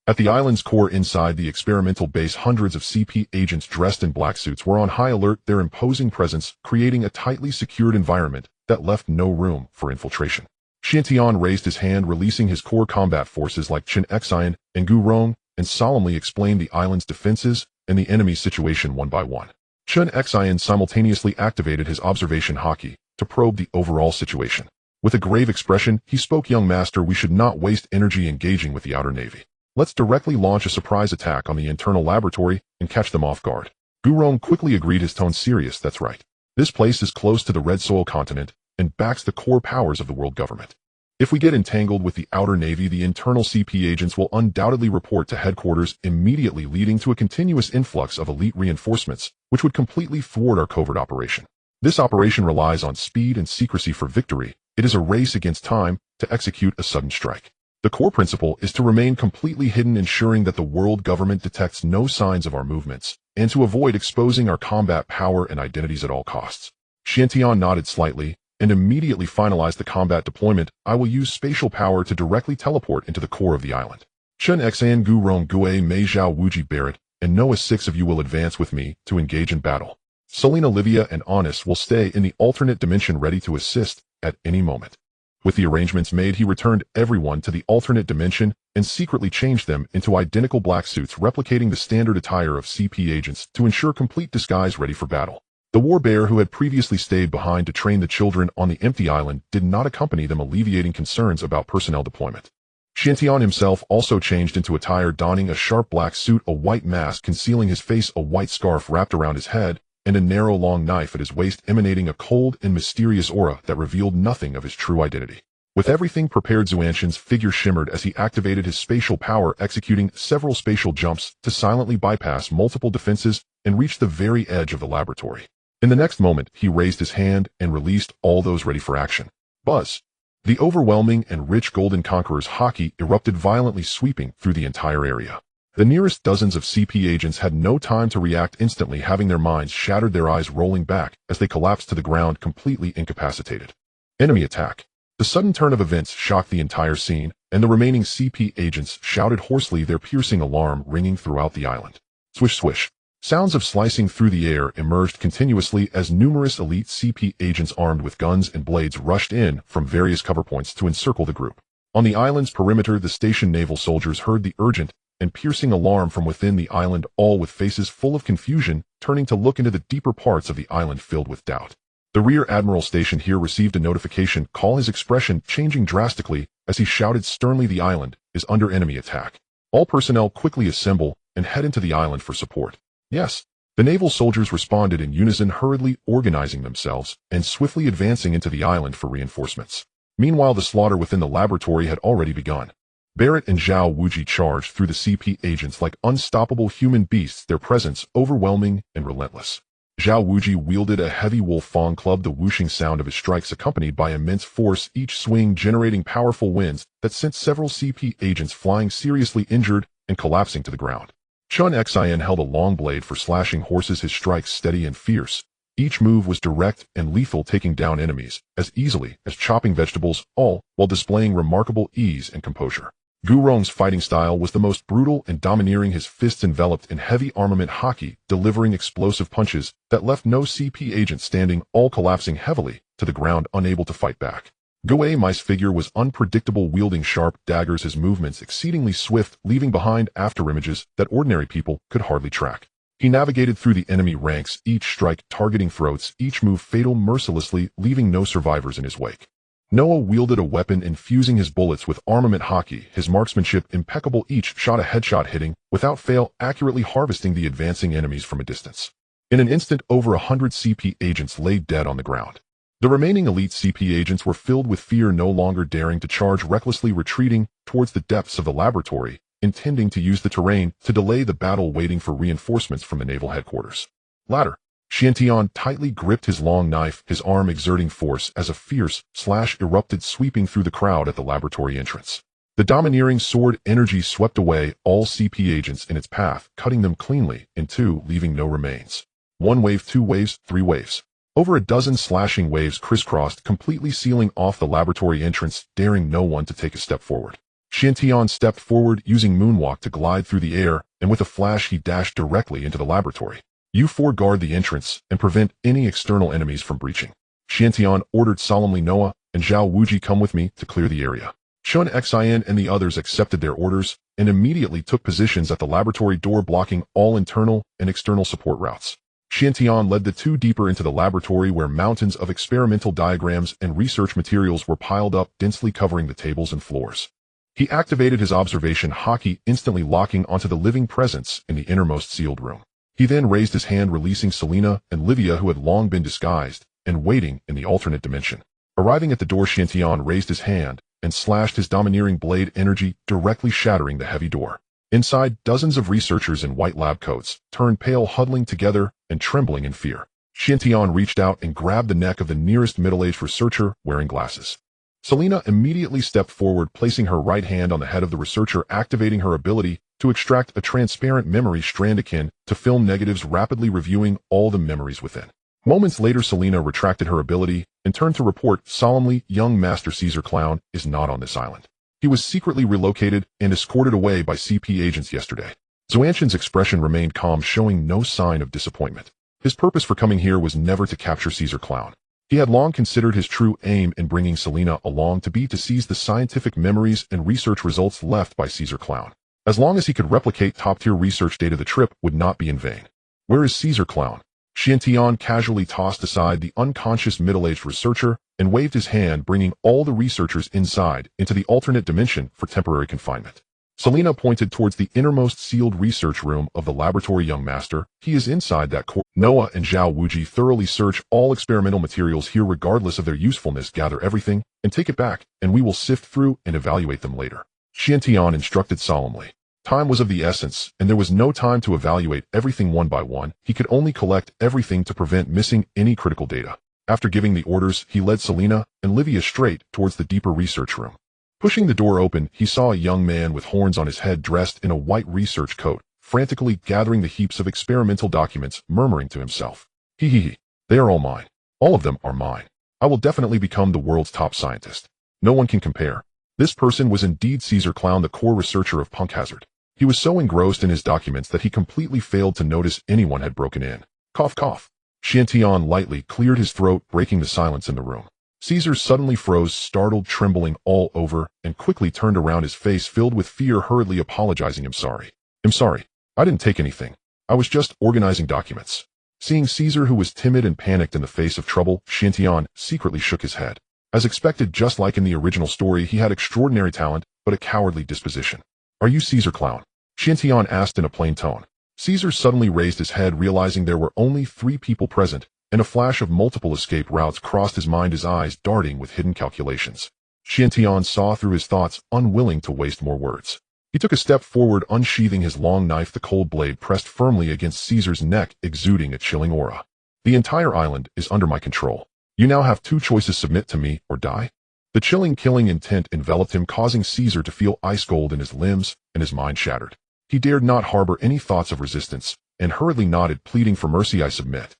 At the island's core inside the experimental base, hundreds of CP agents dressed in black suits were on high alert, their imposing presence creating a tightly secured environment that left no room for infiltration. Xiantian raised his hand, releasing his core combat forces like Chen Xin and Rong, and solemnly explained the island's defenses and the enemy's situation one by one. Chen Xin simultaneously activated his observation Haki to probe the overall situation. With a grave expression, he spoke, Young master, we should not waste energy engaging with the outer navy. Let's directly launch a surprise attack on the internal laboratory and catch them off guard. Rong quickly agreed, his tone serious. That's right. This place is close to the Red Soil continent and backs the core powers of the world government. If we get entangled with the outer navy, the internal CP agents will undoubtedly report to headquarters immediately, leading to a continuous influx of elite reinforcements, which would completely thwart our covert operation. This operation relies on speed and secrecy for victory. It is a race against time to execute a sudden strike. The core principle is to remain completely hidden, ensuring that the world government detects no signs of our movements, and to avoid exposing our combat power and identities at all costs. Xiantian nodded slightly and immediately finalized the combat deployment. I will use spatial power to directly teleport into the core of the island. Chen Xin, Rong, Gue, Mei Zhao, Wuji, Barrett, and Noah, 6 of you will advance with me to engage in battle. Selena, Olivia, and Honest will stay in the alternate dimension, ready to assist at any moment. With the arrangements made, he returned everyone to the alternate dimension and secretly changed them into identical black suits, replicating the standard attire of CP agents to ensure complete disguise, ready for battle. The war bear, who had previously stayed behind to train the children on the empty island, did not accompany them, alleviating concerns about personnel deployment. Xiantian himself also changed into attire, donning a sharp black suit, a white mask concealing his face, a white scarf wrapped around his head, and a narrow long knife at his waist, emanating a cold and mysterious aura that revealed nothing of his true identity. With everything prepared, Zuanshan's figure shimmered as he activated his spatial power, executing several spatial jumps to silently bypass multiple defenses and reach the very edge of the laboratory. In the next moment, he raised his hand and released all those ready for action. Buzz! The overwhelming and rich golden Conqueror's Haki erupted violently, sweeping through the entire area. The nearest dozens of CP agents had no time to react, instantly having their minds shattered, their eyes rolling back as they collapsed to the ground, completely incapacitated. Enemy attack. The sudden turn of events shocked the entire scene, and the remaining CP agents shouted hoarsely, their piercing alarm ringing throughout the island. Swish swish. Sounds of slicing through the air emerged continuously as numerous elite CP agents armed with guns and blades rushed in from various cover points to encircle the group. On the island's perimeter, the station naval soldiers heard the urgent and piercing alarm from within the island, all with faces full of confusion, turning to look into the deeper parts of the island filled with doubt. The rear admiral stationed here received a notification call, his expression changing drastically as he shouted sternly, "The island is under enemy attack. All personnel quickly assemble and head into the island for support." Yes. The naval soldiers responded in unison, hurriedly organizing themselves and swiftly advancing into the island for reinforcements. Meanwhile, the slaughter within the laboratory had already begun. Barrett and Zhao Wuji charged through the CP agents like unstoppable human beasts, their presence overwhelming and relentless. Zhao Wuji wielded a heavy wolf fang club, the whooshing sound of his strikes accompanied by immense force, each swing generating powerful winds that sent several CP agents flying seriously injured and collapsing to the ground. Chen Xin held a long blade for slashing horses, his strikes steady and fierce. Each move was direct and lethal, taking down enemies as easily as chopping vegetables, all while displaying remarkable ease and composure. Rong's fighting style was the most brutal and domineering, his fists enveloped in heavy armament Haki, delivering explosive punches that left no CP agent standing, all collapsing heavily to the ground, unable to fight back. Mai's figure was unpredictable, wielding sharp daggers, his movements exceedingly swift, leaving behind afterimages that ordinary people could hardly track. He navigated through the enemy ranks, each strike targeting throats, each move fatal, mercilessly leaving no survivors in his wake. Noah wielded a weapon, infusing his bullets with armament Haki, his marksmanship impeccable, each shot a headshot, hitting, without fail, accurately harvesting the advancing enemies from a distance. In an instant, over 100 CP agents lay dead on the ground. The remaining elite CP agents were filled with fear, no longer daring to charge, recklessly retreating towards the depths of the laboratory, intending to use the terrain to delay the battle, waiting for reinforcements from the naval headquarters. Ladder. Chen Xin tightly gripped his long knife, his arm exerting force as a fierce slash erupted, sweeping through the crowd at the laboratory entrance. The domineering sword energy swept away all CP agents in its path, cutting them cleanly in two, leaving no remains. 1 wave, 2 waves, 3 waves. Over a dozen slashing waves crisscrossed, completely sealing off the laboratory entrance, daring no one to take a step forward. Chen Xin stepped forward, using moonwalk to glide through the air, and with a flash he dashed directly into the laboratory. "You four guard the entrance and prevent any external enemies from breaching." Chen Xin ordered solemnly. "Noah and Zhao Wuji, come with me to clear the area." Chen Xin and the others accepted their orders and immediately took positions at the laboratory door, blocking all internal and external support routes. Chen Xin led the two deeper into the laboratory, where mountains of experimental diagrams and research materials were piled up, densely covering the tables and floors. He activated his observation Haki, instantly locking onto the living presence in the innermost sealed room. He then raised his hand, releasing Selena and Livia, who had long been disguised and waiting in the alternate dimension. Arriving at the door, Chen Xin raised his hand and slashed his domineering blade energy, directly shattering the heavy door. Inside, dozens of researchers in white lab coats turned pale, huddling together and trembling in fear. Chen Xin reached out and grabbed the neck of the nearest middle-aged researcher wearing glasses. Selena immediately stepped forward, placing her right hand on the head of the researcher, activating her ability to extract a transparent memory strand akin to film negatives, rapidly reviewing all the memories within. Moments later, Selena retracted her ability and turned to report solemnly, "Young Master Caesar Clown is not on this island. He was secretly relocated and escorted away by CP agents yesterday." Xuanqian's expression remained calm, showing no sign of disappointment. His purpose for coming here was never to capture Caesar Clown. He had long considered his true aim in bringing Selena along to be to seize the scientific memories and research results left by Caesar Clown. As long as he could replicate top-tier research data, the trip would not be in vain. "Where is Caesar Clown?" Chen Xin casually tossed aside the unconscious middle-aged researcher and waved his hand, bringing all the researchers inside into the alternate dimension for temporary confinement. Selena pointed towards the innermost sealed research room of the laboratory. "Young master, he is inside that core." Noah and Zhao Wuji thoroughly search all experimental materials here regardless of their usefulness. "Gather everything and take it back, and we will sift through and evaluate them later," Chen Xin instructed solemnly. Time was of the essence, and there was no time to evaluate everything one by one. He could only collect everything to prevent missing any critical data. After giving the orders, he led Selena and Livia straight towards the deeper research room. Pushing the door open, he saw a young man with horns on his head, dressed in a white research coat, frantically gathering the heaps of experimental documents, murmuring to himself, "He, they are all mine. All of them are mine. I will definitely become the world's top scientist. No one can compare." This person was indeed Caesar Clown, the core researcher of Punk Hazard. He was so engrossed in his documents that he completely failed to notice anyone had broken in. Cough, cough. Chen Xin lightly cleared his throat, breaking the silence in the room. Caesar suddenly froze, startled, trembling all over, and quickly turned around, his face filled with fear, hurriedly apologizing. I'm sorry. I didn't take anything. I was just organizing documents. Seeing Caesar, who was timid and panicked in the face of trouble, Chen Xin secretly shook his head. As expected, just like in the original story, he had extraordinary talent, but a cowardly disposition. Are you Caesar, clown? Chen Xin asked in a plain tone. Caesar suddenly raised his head, realizing there were only 3 people present, and a flash of multiple escape routes crossed his mind, his eyes darting with hidden calculations. Chen Xin saw through his thoughts, unwilling to waste more words. He took a step forward, unsheathing his long knife, the cold blade pressed firmly against Caesar's neck, exuding a chilling aura. The entire island is under my control. You now have 2 choices: submit to me or die. The chilling, killing intent enveloped him, causing Caesar to feel ice cold in his limbs, and his mind shattered. He dared not harbor any thoughts of resistance, and hurriedly nodded, pleading for mercy. I submit.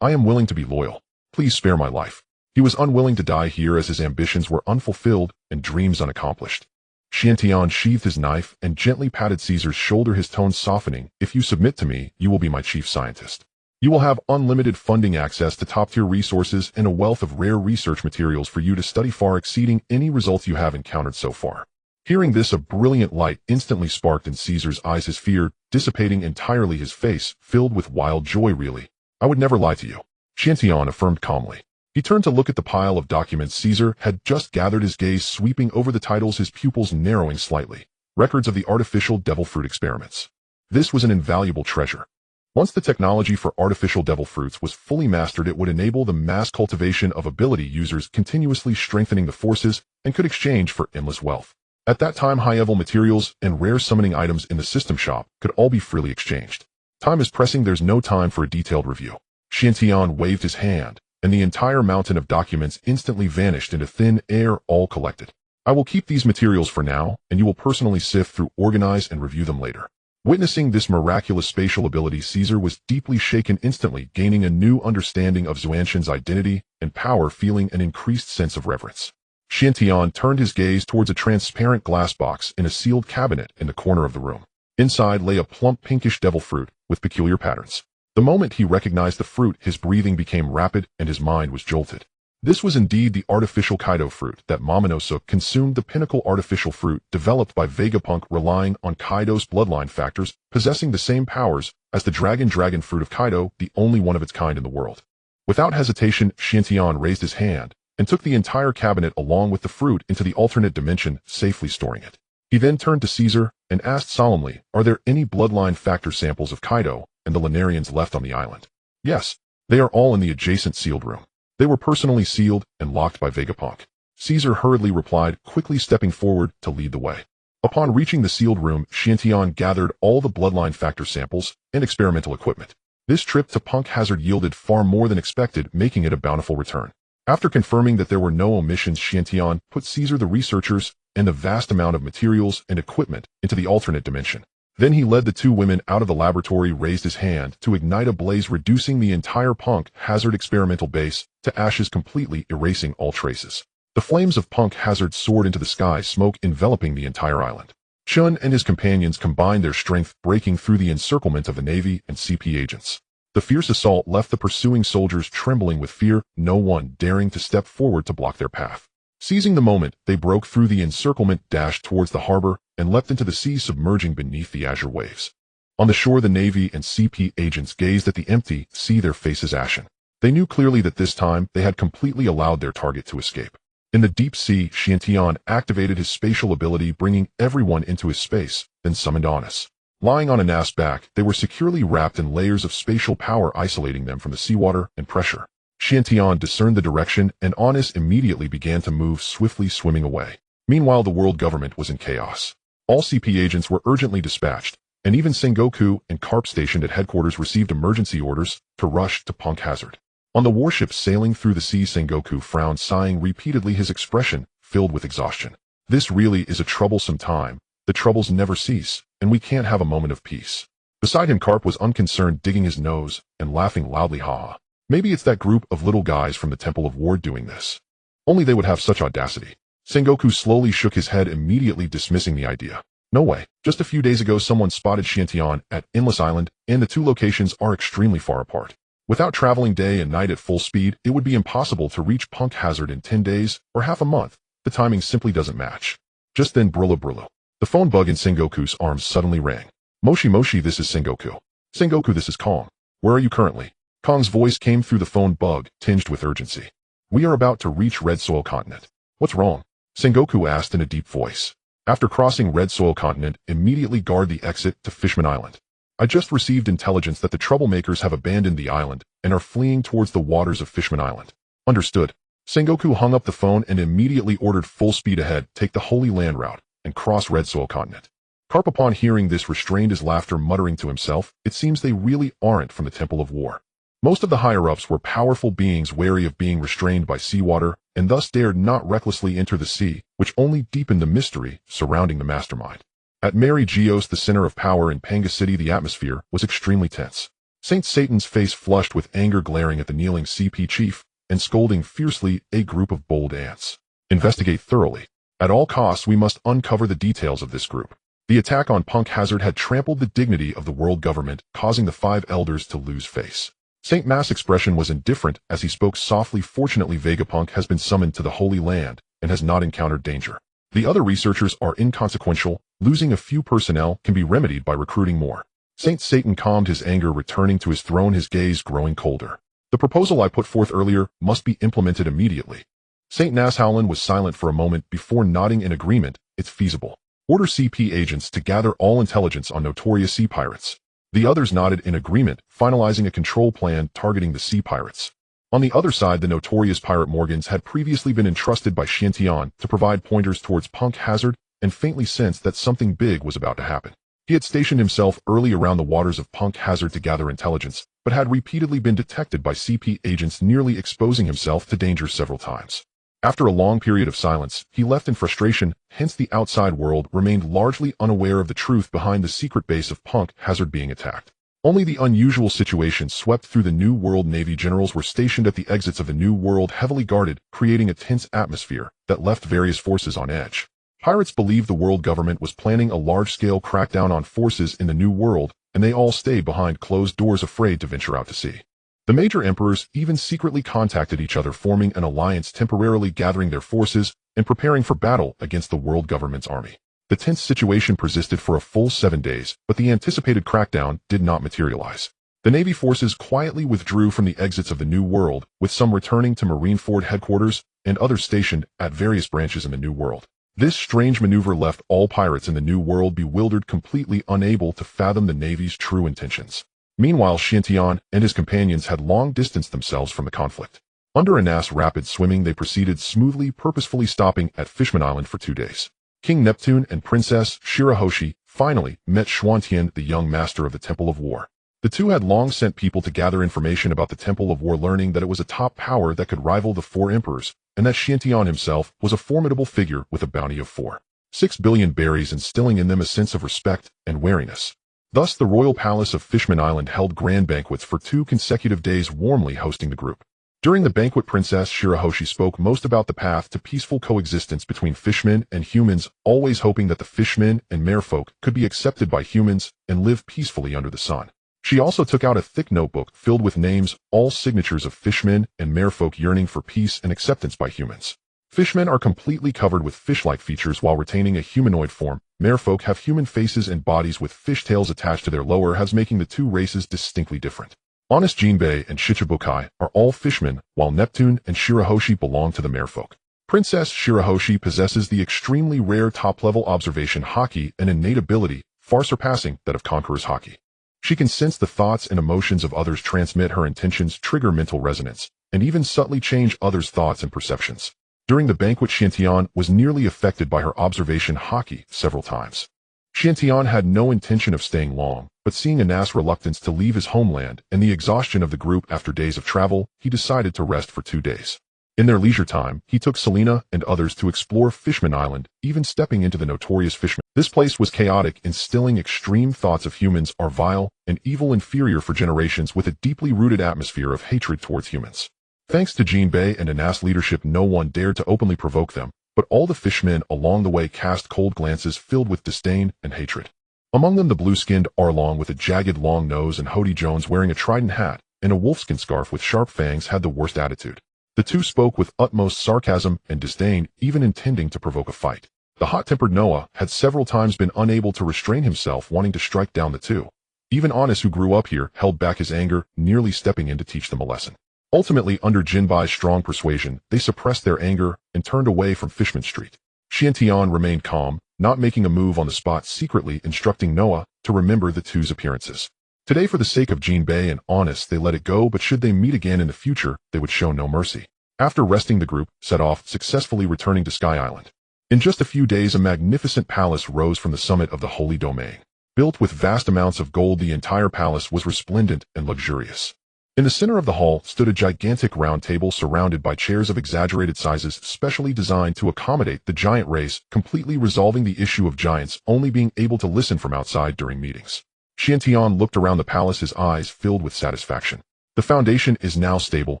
I am willing to be loyal. Please spare my life. He was unwilling to die here, as his ambitions were unfulfilled and dreams unaccomplished. Chen Xin sheathed his knife and gently patted Caesar's shoulder, his tone softening. If you submit to me, you will be my chief scientist. You will have unlimited funding, access to top-tier resources, and a wealth of rare research materials for you to study, far exceeding any results you have encountered so far. Hearing this, a brilliant light instantly sparked in Caesar's eyes, his fear dissipating entirely, his face filled with wild joy. Really? I would never lie to you, Chen Xin affirmed calmly. He turned to look at the pile of documents Caesar had just gathered, his gaze sweeping over the titles, his pupils narrowing slightly. Records of the artificial devil fruit experiments. This was an invaluable treasure. Once the technology for artificial devil fruits was fully mastered, it would enable the mass cultivation of ability users, continuously strengthening the forces, and could exchange for endless wealth. At that time, high-level materials and rare summoning items in the system shop could all be freely exchanged. Time is pressing, there's no time for a detailed review. Chen Xin waved his hand, and the entire mountain of documents instantly vanished into thin air, all collected. I will keep these materials for now, and you will personally sift through, organize, and review them later. Witnessing this miraculous spatial ability, Caesar was deeply shaken, instantly gaining a new understanding of Xuanzhen's identity and power, feeling an increased sense of reverence. Chen Xin turned his gaze towards a transparent glass box in a sealed cabinet in the corner of the room. Inside lay a plump pinkish devil fruit with peculiar patterns. The moment he recognized the fruit, his breathing became rapid and his mind was jolted. This was indeed the artificial Kaido fruit that Momonosuke consumed, the pinnacle artificial fruit developed by Vegapunk, relying on Kaido's bloodline factors, possessing the same powers as the dragon fruit of Kaido, the only one of its kind in the world. Without hesitation, Chen Xin raised his hand and took the entire cabinet along with the fruit into the alternate dimension, safely storing it. He then turned to Caesar and asked solemnly, are there any bloodline factor samples of Kaido and the Lunarians left on the island? Yes, they are all in the adjacent sealed room. They were personally sealed and locked by Vegapunk. Caesar hurriedly replied, quickly stepping forward to lead the way. Upon reaching the sealed room, Chen Xin gathered all the bloodline factor samples and experimental equipment. This trip to Punk Hazard yielded far more than expected, making it a bountiful return. After confirming that there were no omissions, Chen Xin put Caesar, the researchers, and the vast amount of materials and equipment into the alternate dimension. Then he led the 2 women out of the laboratory, raised his hand to ignite a blaze, reducing the entire Punk Hazard experimental base to ashes, completely erasing all traces. The flames of Punk Hazard soared into the sky, smoke enveloping the entire island. Chen and his companions combined their strength, breaking through the encirclement of the Navy and CP agents. The fierce assault left the pursuing soldiers trembling with fear, no one daring to step forward to block their path. Seizing the moment, they broke through the encirclement, dashed towards the harbor, and leapt into the sea, submerging beneath the azure waves. On the shore, the Navy and CP agents gazed at the empty sea, their faces ashen. They knew clearly that this time they had completely allowed their target to escape. In the deep sea, Chen Xin activated his spatial ability, bringing everyone into his space, then summoned Honest. Lying on Anast's back, they were securely wrapped in layers of spatial power, isolating them from the seawater and pressure. Chen Xin discerned the direction, and Honest immediately began to move swiftly, swimming away. Meanwhile, the world government was in chaos. All CP agents were urgently dispatched, and even Sengoku and Carp stationed at headquarters received emergency orders to rush to Punk Hazard. On the warships sailing through the sea, Sengoku frowned, sighing repeatedly, his expression filled with exhaustion. This really is a troublesome time. The troubles never cease, and we can't have a moment of peace. Beside him, Carp was unconcerned, digging his nose and laughing loudly. Ha! Maybe it's that group of little guys from the Temple of War doing this. Only they would have such audacity. Sengoku slowly shook his head, immediately dismissing the idea. No way. Just a few days ago, someone spotted Chen Xin at Endless Island, and the 2 locations are extremely far apart. Without traveling day and night at full speed, it would be impossible to reach Punk Hazard in 10 days or half a month. The timing simply doesn't match. Just then, brullo. The phone bug in Sengoku's arms suddenly rang. Moshi, this is Sengoku. Sengoku, this is Kong. Where are you currently? Kong's voice came through the phone bug, tinged with urgency. We are about to reach Red Soil Continent. What's wrong? Sengoku asked in a deep voice. After crossing Red Soil Continent, immediately guard the exit to Fishman Island. I just received intelligence that the troublemakers have abandoned the island and are fleeing towards the waters of Fishman Island. Understood. Sengoku hung up the phone and immediately ordered full speed ahead, take the Holy Land route, and cross Red Soil Continent. Karp, upon hearing this, restrained his laughter, muttering to himself, it seems they really aren't from the Temple of War. Most of the higher-ups were powerful beings wary of being restrained by seawater, and thus dared not recklessly enter the sea, which only deepened the mystery surrounding the mastermind. At Mary Geos, the center of power in Panga City, the atmosphere was extremely tense. Saint Satan's face flushed with anger, glaring at the kneeling CP chief, and scolding fiercely a group of bold ants. Investigate thoroughly. At all costs, we must uncover the details of this group. The attack on Punk Hazard had trampled the dignity of the world government, causing the 5 elders to lose face. Saint Mass' expression was indifferent as he spoke softly. Fortunately, Vegapunk has been summoned to the Holy Land and has not encountered danger. The other researchers are inconsequential. Losing a few personnel can be remedied by recruiting more. Saint Satan calmed his anger, returning to his throne, his gaze growing colder. The proposal I put forth earlier must be implemented immediately. Saint Nashowland was silent for a moment before nodding in agreement. It's feasible. Order CP agents to gather all intelligence on notorious sea pirates. The others nodded in agreement, finalizing a control plan targeting the sea pirates. On the other side, the notorious pirate Morgans had previously been entrusted by Xiantian to provide pointers towards Punk Hazard and faintly sensed that something big was about to happen. He had stationed himself early around the waters of Punk Hazard to gather intelligence, but had repeatedly been detected by CP agents, nearly exposing himself to danger several times. After a long period of silence, he left in frustration, hence the outside world remained largely unaware of the truth behind the secret base of Punk Hazard being attacked. Only the unusual situation swept through the New World. Navy generals were stationed at the exits of the New World, heavily guarded, creating a tense atmosphere that left various forces on edge. Pirates believed the world government was planning a large-scale crackdown on forces in the New World, and they all stayed behind closed doors, afraid to venture out to sea. The major emperors even secretly contacted each other, forming an alliance, temporarily gathering their forces and preparing for battle against the world government's army. The tense situation persisted for a full 7 days, but the anticipated crackdown did not materialize. The Navy forces quietly withdrew from the exits of the New World, with some returning to Marineford headquarters and others stationed at various branches in the New World. This strange maneuver left all pirates in the New World bewildered, completely unable to fathom the Navy's true intentions. Meanwhile, Xiantian and his companions had long distanced themselves from the conflict. Under Anas' rapid swimming, they proceeded smoothly, purposefully stopping at Fishman Island for 2 days. King Neptune and Princess Shirahoshi finally met Xuantian, the young master of the Temple of War. The two had long sent people to gather information about the Temple of War, learning that it was a top power that could rival the 4 emperors, and that Xiantian himself was a formidable figure with a bounty of 4.6 billion berries, instilling in them a sense of respect and wariness. Thus, the royal palace of Fishman Island held grand banquets for 2 consecutive days, warmly hosting the group. During the banquet, Princess Shirahoshi spoke most about the path to peaceful coexistence between fishmen and humans, always hoping that the fishmen and merfolk could be accepted by humans and live peacefully under the sun. She also took out a thick notebook filled with names, all signatures of fishmen and merfolk yearning for peace and acceptance by humans. Fishmen are completely covered with fish-like features while retaining a humanoid form. Merfolk have human faces and bodies with fishtails attached to their lower halves, making the 2 races distinctly different. Honest Jinbei and Shichibukai are all fishmen, while Neptune and Shirahoshi belong to the merfolk. Princess Shirahoshi possesses the extremely rare top-level observation Haki, an innate ability far surpassing that of Conqueror's Haki. She can sense the thoughts and emotions of others, transmit her intentions, trigger mental resonance, and even subtly change others' thoughts and perceptions. During the banquet, Xiantian was nearly affected by her observation Haki several times. Xiantian had no intention of staying long, but seeing Anas' reluctance to leave his homeland and the exhaustion of the group after days of travel, he decided to rest for 2 days. In their leisure time, he took Selena and others to explore Fishman Island, even stepping into the notorious Fishman. This place was chaotic, instilling extreme thoughts of humans are vile and evil, inferior for generations, with a deeply rooted atmosphere of hatred towards humans. Thanks to Jinbei and Anas' leadership, no one dared to openly provoke them, but all the fishmen along the way cast cold glances filled with disdain and hatred. Among them, the blue-skinned Arlong with a jagged long nose and Hody Jones wearing a trident hat, and a wolfskin scarf with sharp fangs had the worst attitude. The two spoke with utmost sarcasm and disdain, even intending to provoke a fight. The hot-tempered Noah had several times been unable to restrain himself, wanting to strike down the two. Even Honest, who grew up here, held back his anger, nearly stepping in to teach them a lesson. Ultimately, under Jinbai's strong persuasion, they suppressed their anger and turned away from Fishman Street. Xiantian remained calm, not making a move on the spot, secretly instructing Noah to remember the two's appearances. Today, for the sake of Jinbai and Honest, they let it go, but should they meet again in the future, they would show no mercy. After resting, the group set off, successfully returning to Sky Island. In just a few days, a magnificent palace rose from the summit of the Holy Domain. Built with vast amounts of gold, the entire palace was resplendent and luxurious. In the center of the hall stood a gigantic round table surrounded by chairs of exaggerated sizes, specially designed to accommodate the giant race, completely resolving the issue of giants only being able to listen from outside during meetings. Xiantian looked around the palace, his eyes filled with satisfaction. The foundation is now stable.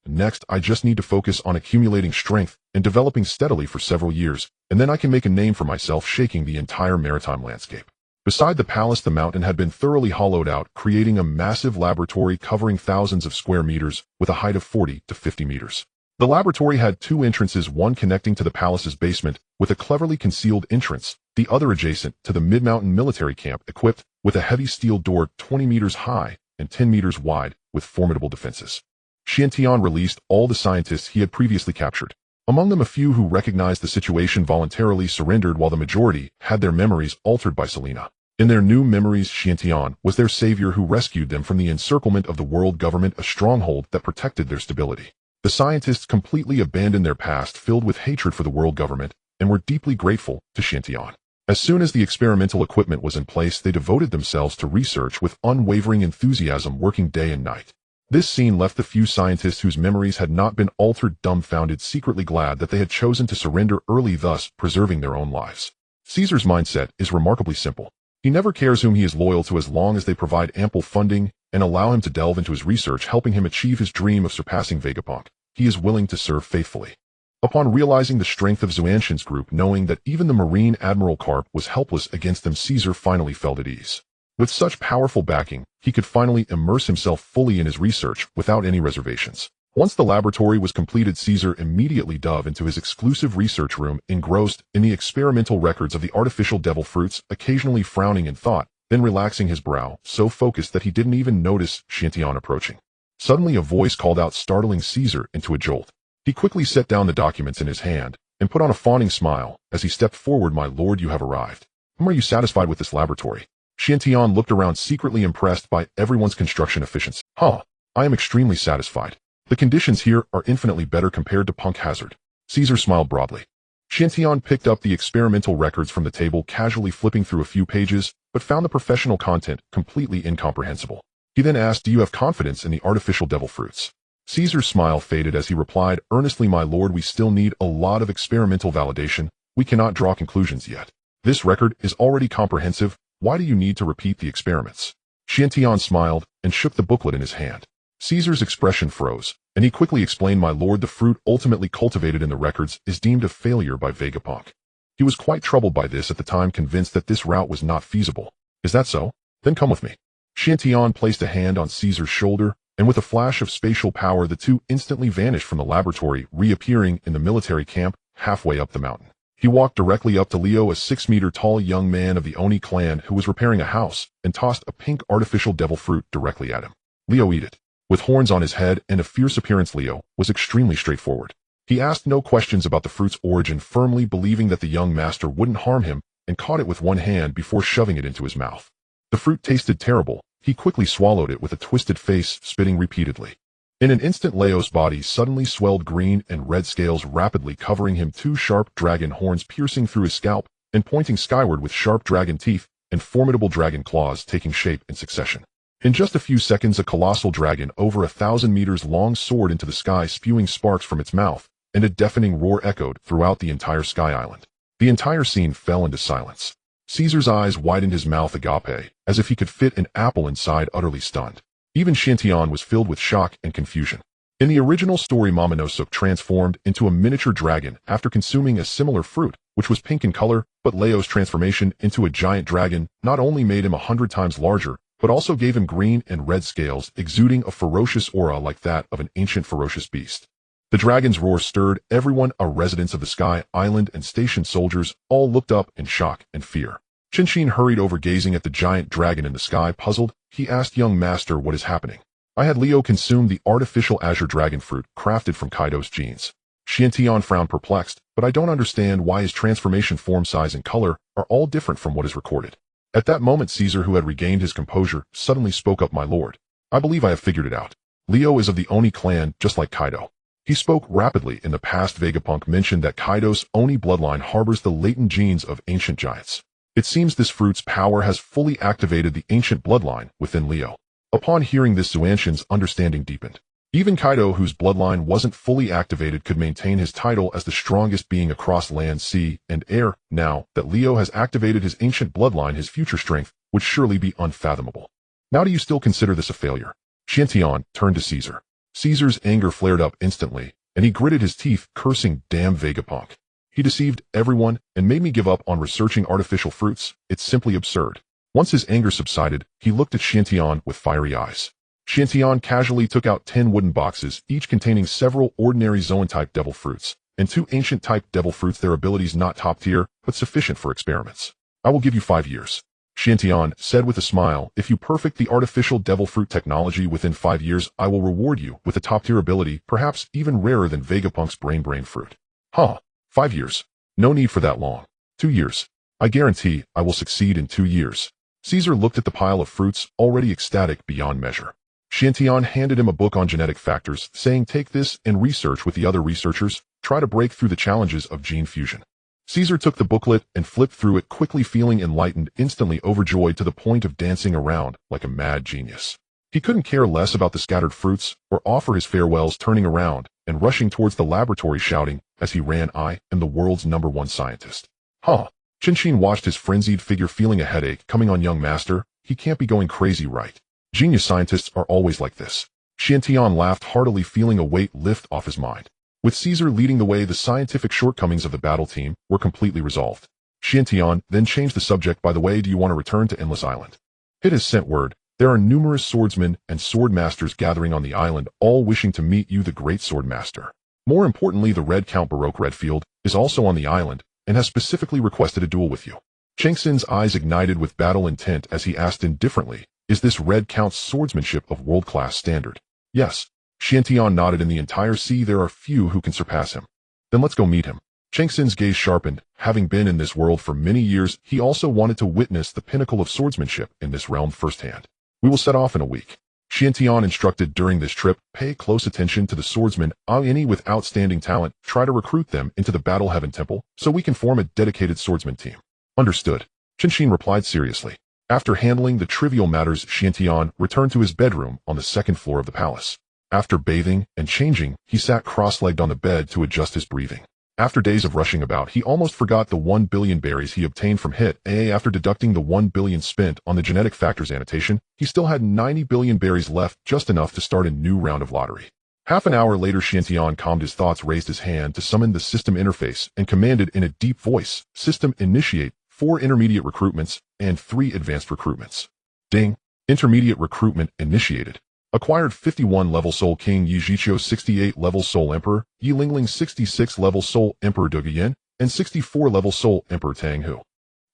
Next, I just need to focus on accumulating strength and developing steadily for several years, and then I can make a name for myself, shaking the entire maritime landscape. Beside the palace, the mountain had been thoroughly hollowed out, creating a massive laboratory covering thousands of square meters with a height of 40 to 50 meters. The laboratory had two entrances, one connecting to the palace's basement with a cleverly concealed entrance, the other adjacent to the mid-mountain military camp, equipped with a heavy steel door 20 meters high and 10 meters wide with formidable defenses. Xiantian released all the scientists he had previously captured. Among them, a few who recognized the situation voluntarily surrendered, while the majority had their memories altered by Selena. In their new memories, Xiantian was their savior who rescued them from the encirclement of the world government, a stronghold that protected their stability. The scientists completely abandoned their past, filled with hatred for the world government, and were deeply grateful to Xiantian. As soon as the experimental equipment was in place, they devoted themselves to research with unwavering enthusiasm, working day and night. This scene left the few scientists whose memories had not been altered dumbfounded, secretly glad that they had chosen to surrender early, thus preserving their own lives. Caesar's mindset is remarkably simple. He never cares whom he is loyal to as long as they provide ample funding and allow him to delve into his research, helping him achieve his dream of surpassing Vegapunk. He is willing to serve faithfully. Upon realizing the strength of Xuanzhen's group, knowing that even the Marine Admiral Karp was helpless against them, Caesar finally felt at ease. With such powerful backing, he could finally immerse himself fully in his research without any reservations. Once the laboratory was completed, Caesar immediately dove into his exclusive research room, engrossed in the experimental records of the artificial devil fruits, occasionally frowning in thought, then relaxing his brow, so focused that he didn't even notice Xiantian approaching. Suddenly a voice called out, startling Caesar into a jolt. He quickly set down the documents in his hand and put on a fawning smile as he stepped forward. "My lord, you have arrived. Are you satisfied with this laboratory?" Xiantian looked around, secretly impressed by everyone's construction efficiency. I am extremely satisfied. The conditions here are infinitely better compared to Punk Hazard." Caesar smiled broadly. Xiantian picked up the experimental records from the table, casually flipping through a few pages, but found the professional content completely incomprehensible. He then asked, "Do you have confidence in the artificial devil fruits?" Caesar's smile faded as he replied earnestly, "My lord, we still need a lot of experimental validation. We cannot draw conclusions yet. This record is already comprehensive. Why do you need to repeat the experiments?" Xiantian smiled and shook the booklet in his hand. Caesar's expression froze, and he quickly explained, "My lord, the fruit ultimately cultivated in the records is deemed a failure by Vegapunk. He was quite troubled by this at the time, convinced that this route was not feasible." "Is that so? Then come with me." Xiantian placed a hand on Caesar's shoulder, and with a flash of spatial power, the two instantly vanished from the laboratory, reappearing in the military camp halfway up the mountain. He walked directly up to Leo, a 6-meter-tall young man of the Oni clan who was repairing a house, and tossed a pink artificial devil fruit directly at him. "Leo, eat it." With horns on his head and a fierce appearance, Leo was extremely straightforward. He asked no questions about the fruit's origin, firmly believing that the young master wouldn't harm him, and caught it with one hand before shoving it into his mouth. The fruit tasted terrible. He quickly swallowed it with a twisted face, spitting repeatedly. In an instant, Leo's body suddenly swelled, green and red scales rapidly covering him, two sharp dragon horns piercing through his scalp and pointing skyward with sharp dragon teeth, and formidable dragon claws taking shape in succession. In just a few seconds, a colossal dragon over 1,000 meters long soared into the sky, spewing sparks from its mouth, and a deafening roar echoed throughout the entire Sky Island. The entire scene fell into silence. Caesar's eyes widened, his mouth agape, as if he could fit an apple inside, utterly stunned. Even Xiantian was filled with shock and confusion. In the original story, Momonosuke transformed into a miniature dragon after consuming a similar fruit, which was pink in color, but Leo's transformation into a giant dragon not only made him 100 times larger, but also gave him green and red scales, exuding a ferocious aura like that of an ancient ferocious beast. The dragon's roar stirred everyone. Residents of the Sky Island and stationed soldiers all looked up in shock and fear. Chen Xin hurried over, gazing at the giant dragon in the sky. Puzzled, he asked, "Young master, what is happening?" "I had Leo consume the artificial azure dragon fruit crafted from Kaido's genes." Xiantian frowned, perplexed, "But I don't understand why his transformation form, size, and color are all different from what is recorded." At that moment, Caesar, who had regained his composure, suddenly spoke up. "My lord, I believe I have figured it out. Leo is of the Oni clan, just like Kaido." He spoke rapidly. In the past, Vegapunk mentioned that Kaido's Oni bloodline harbors the latent genes of ancient giants. It seems this fruit's power has fully activated the ancient bloodline within Leo. Upon hearing this, Xuanxian's understanding deepened. Even Kaido, whose bloodline wasn't fully activated, could maintain his title as the strongest being across land, sea, and air. Now that Leo has activated his ancient bloodline, his future strength would surely be unfathomable. "Now do you still consider this a failure?" Xiantian turned to Caesar. Caesar's anger flared up instantly, and he gritted his teeth, cursing, "Damn Vegapunk. He deceived everyone and made me give up on researching artificial fruits. It's simply absurd." Once his anger subsided, he looked at Xiantian with fiery eyes. Xiantian casually took out 10 wooden boxes, each containing several ordinary Zoan-type devil fruits, and 2 ancient-type devil fruits, their abilities not top-tier, but sufficient for experiments. "I will give you 5 years. Xiantian said with a smile. "If you perfect the artificial devil fruit technology within 5 years, I will reward you with a top-tier ability, perhaps even rarer than Vegapunk's brain fruit." "Huh. 5 years. No need for that long. 2 years. I guarantee I will succeed in 2 years. Caesar looked at the pile of fruits, already ecstatic beyond measure. Xiantian handed him a book on genetic factors, saying, "Take this and research with the other researchers. Try to break through the challenges of gene fusion." Caesar took the booklet and flipped through it quickly, feeling enlightened, instantly overjoyed to the point of dancing around like a mad genius. He couldn't care less about the scattered fruits or offer his farewells, turning around and rushing towards the laboratory, shouting as he ran, "I am the world's #1 scientist." "Huh." Chen Xin watched his frenzied figure, feeling a headache coming on. "Young master, he can't be going crazy, right? Genius scientists are always like this." Xiantian laughed heartily, feeling a weight lift off his mind. With Caesar leading the way, the scientific shortcomings of the battle team were completely resolved. Xiantian then changed the subject. "By the way, do you want to return to Endless Island? It has sent word. There are numerous swordsmen and sword masters gathering on the island, all wishing to meet you, the great sword master. More importantly, the Red Count Baroque Redfield is also on the island and has specifically requested a duel with you." Chen Xin's eyes ignited with battle intent as he asked indifferently, "Is this Red Count's swordsmanship of world-class standard?" "Yes." Xiantian nodded. "In the entire sea, there are few who can surpass him." "Then let's go meet him." Chen Xin's gaze sharpened. Having been in this world for many years, he also wanted to witness the pinnacle of swordsmanship in this realm firsthand. "We will set off in a week." Xiantian instructed. "During this trip, pay close attention to the swordsmen. Any with outstanding talent, try to recruit them into the Battle Heaven Temple so we can form a dedicated swordsman team." "Understood," Chen Xin replied seriously. After handling the trivial matters, Xiantian returned to his bedroom on the 2nd floor of the palace. After bathing and changing, he sat cross-legged on the bed to adjust his breathing. After days of rushing about, he almost forgot the 1 billion berries he obtained from Hit. After deducting the 1 billion spent on the genetic factors annotation, he still had 90 billion berries left, just enough to start a new round of lottery. Half an hour later, Xiantian calmed his thoughts, raised his hand to summon the system interface, and commanded in a deep voice, "System initiate 4 intermediate recruitments and 3 advanced recruitments." Ding! Intermediate recruitment initiated. Acquired 51 level Soul King Yi Zhiqiu, 68 level Soul Emperor Yi Lingling, 66 level Soul Emperor Dogu Yin, and 64 level Soul Emperor Tang Hu.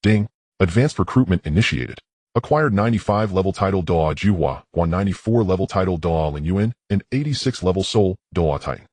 Ding! Advanced recruitment initiated. Acquired 95 level title Doa Juhua, 194 level title Doa Lin Yuan, and 86 level Soul Doa Titan.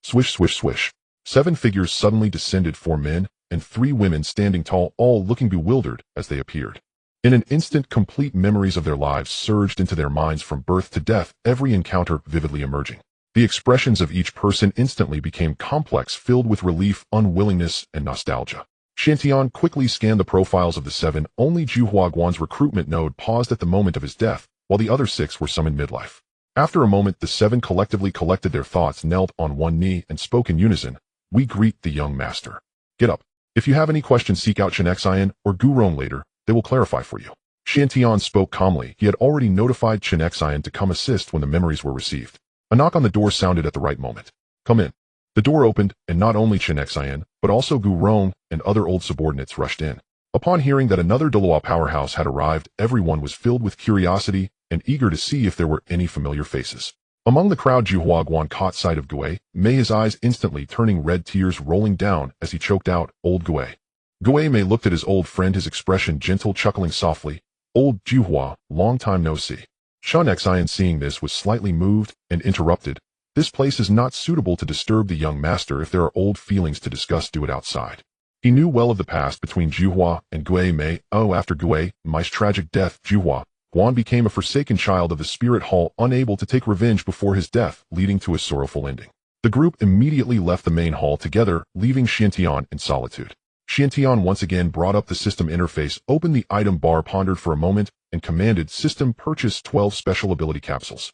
Swish, swish, swish. 7 figures suddenly descended, 4 men and 3 women standing tall, all looking bewildered as they appeared. In an instant, complete memories of their lives surged into their minds from birth to death, every encounter vividly emerging. The expressions of each person instantly became complex, filled with relief, unwillingness, and nostalgia. Xiantian quickly scanned the profiles of the 7. Only Juhua Guan's recruitment node paused at the moment of his death, while the other 6 were summoned midlife. After a moment, the 7 collectively collected their thoughts, knelt on one knee, and spoke in unison, "We greet the young master. Get up. If you have any questions, seek out Chen Xin or Rong later. They will clarify for you." Xiantian spoke calmly. He had already notified Chen Xin to come assist when the memories were received. A knock on the door sounded at the right moment. "Come in." The door opened, and not only Chen Xin, but also Rong and other old subordinates rushed in. Upon hearing that another Douluo powerhouse had arrived, everyone was filled with curiosity and eager to see if there were any familiar faces. Among the crowd, Zhuhua Guan caught sight of Gui Mei, his eyes instantly turning red, tears rolling down as he choked out, "Old Gui." Gui Mei looked at his old friend, his expression gentle, chuckling softly. "Old Zhuhua, long time no see." Chen Xin, seeing this, was slightly moved and interrupted. "This place is not suitable to disturb the young master. If there are old feelings to discuss, do it outside." He knew well of the past between Zhuhua and Gui Mei. After Gui Mei's tragic death, Zhuhua Guan became a forsaken child of the spirit hall, unable to take revenge before his death, leading to a sorrowful ending. The group immediately left the main hall together, leaving Xiantian in solitude. Xiantian once again brought up the system interface, opened the item bar, pondered for a moment, and commanded, "System, purchase 12 special ability capsules."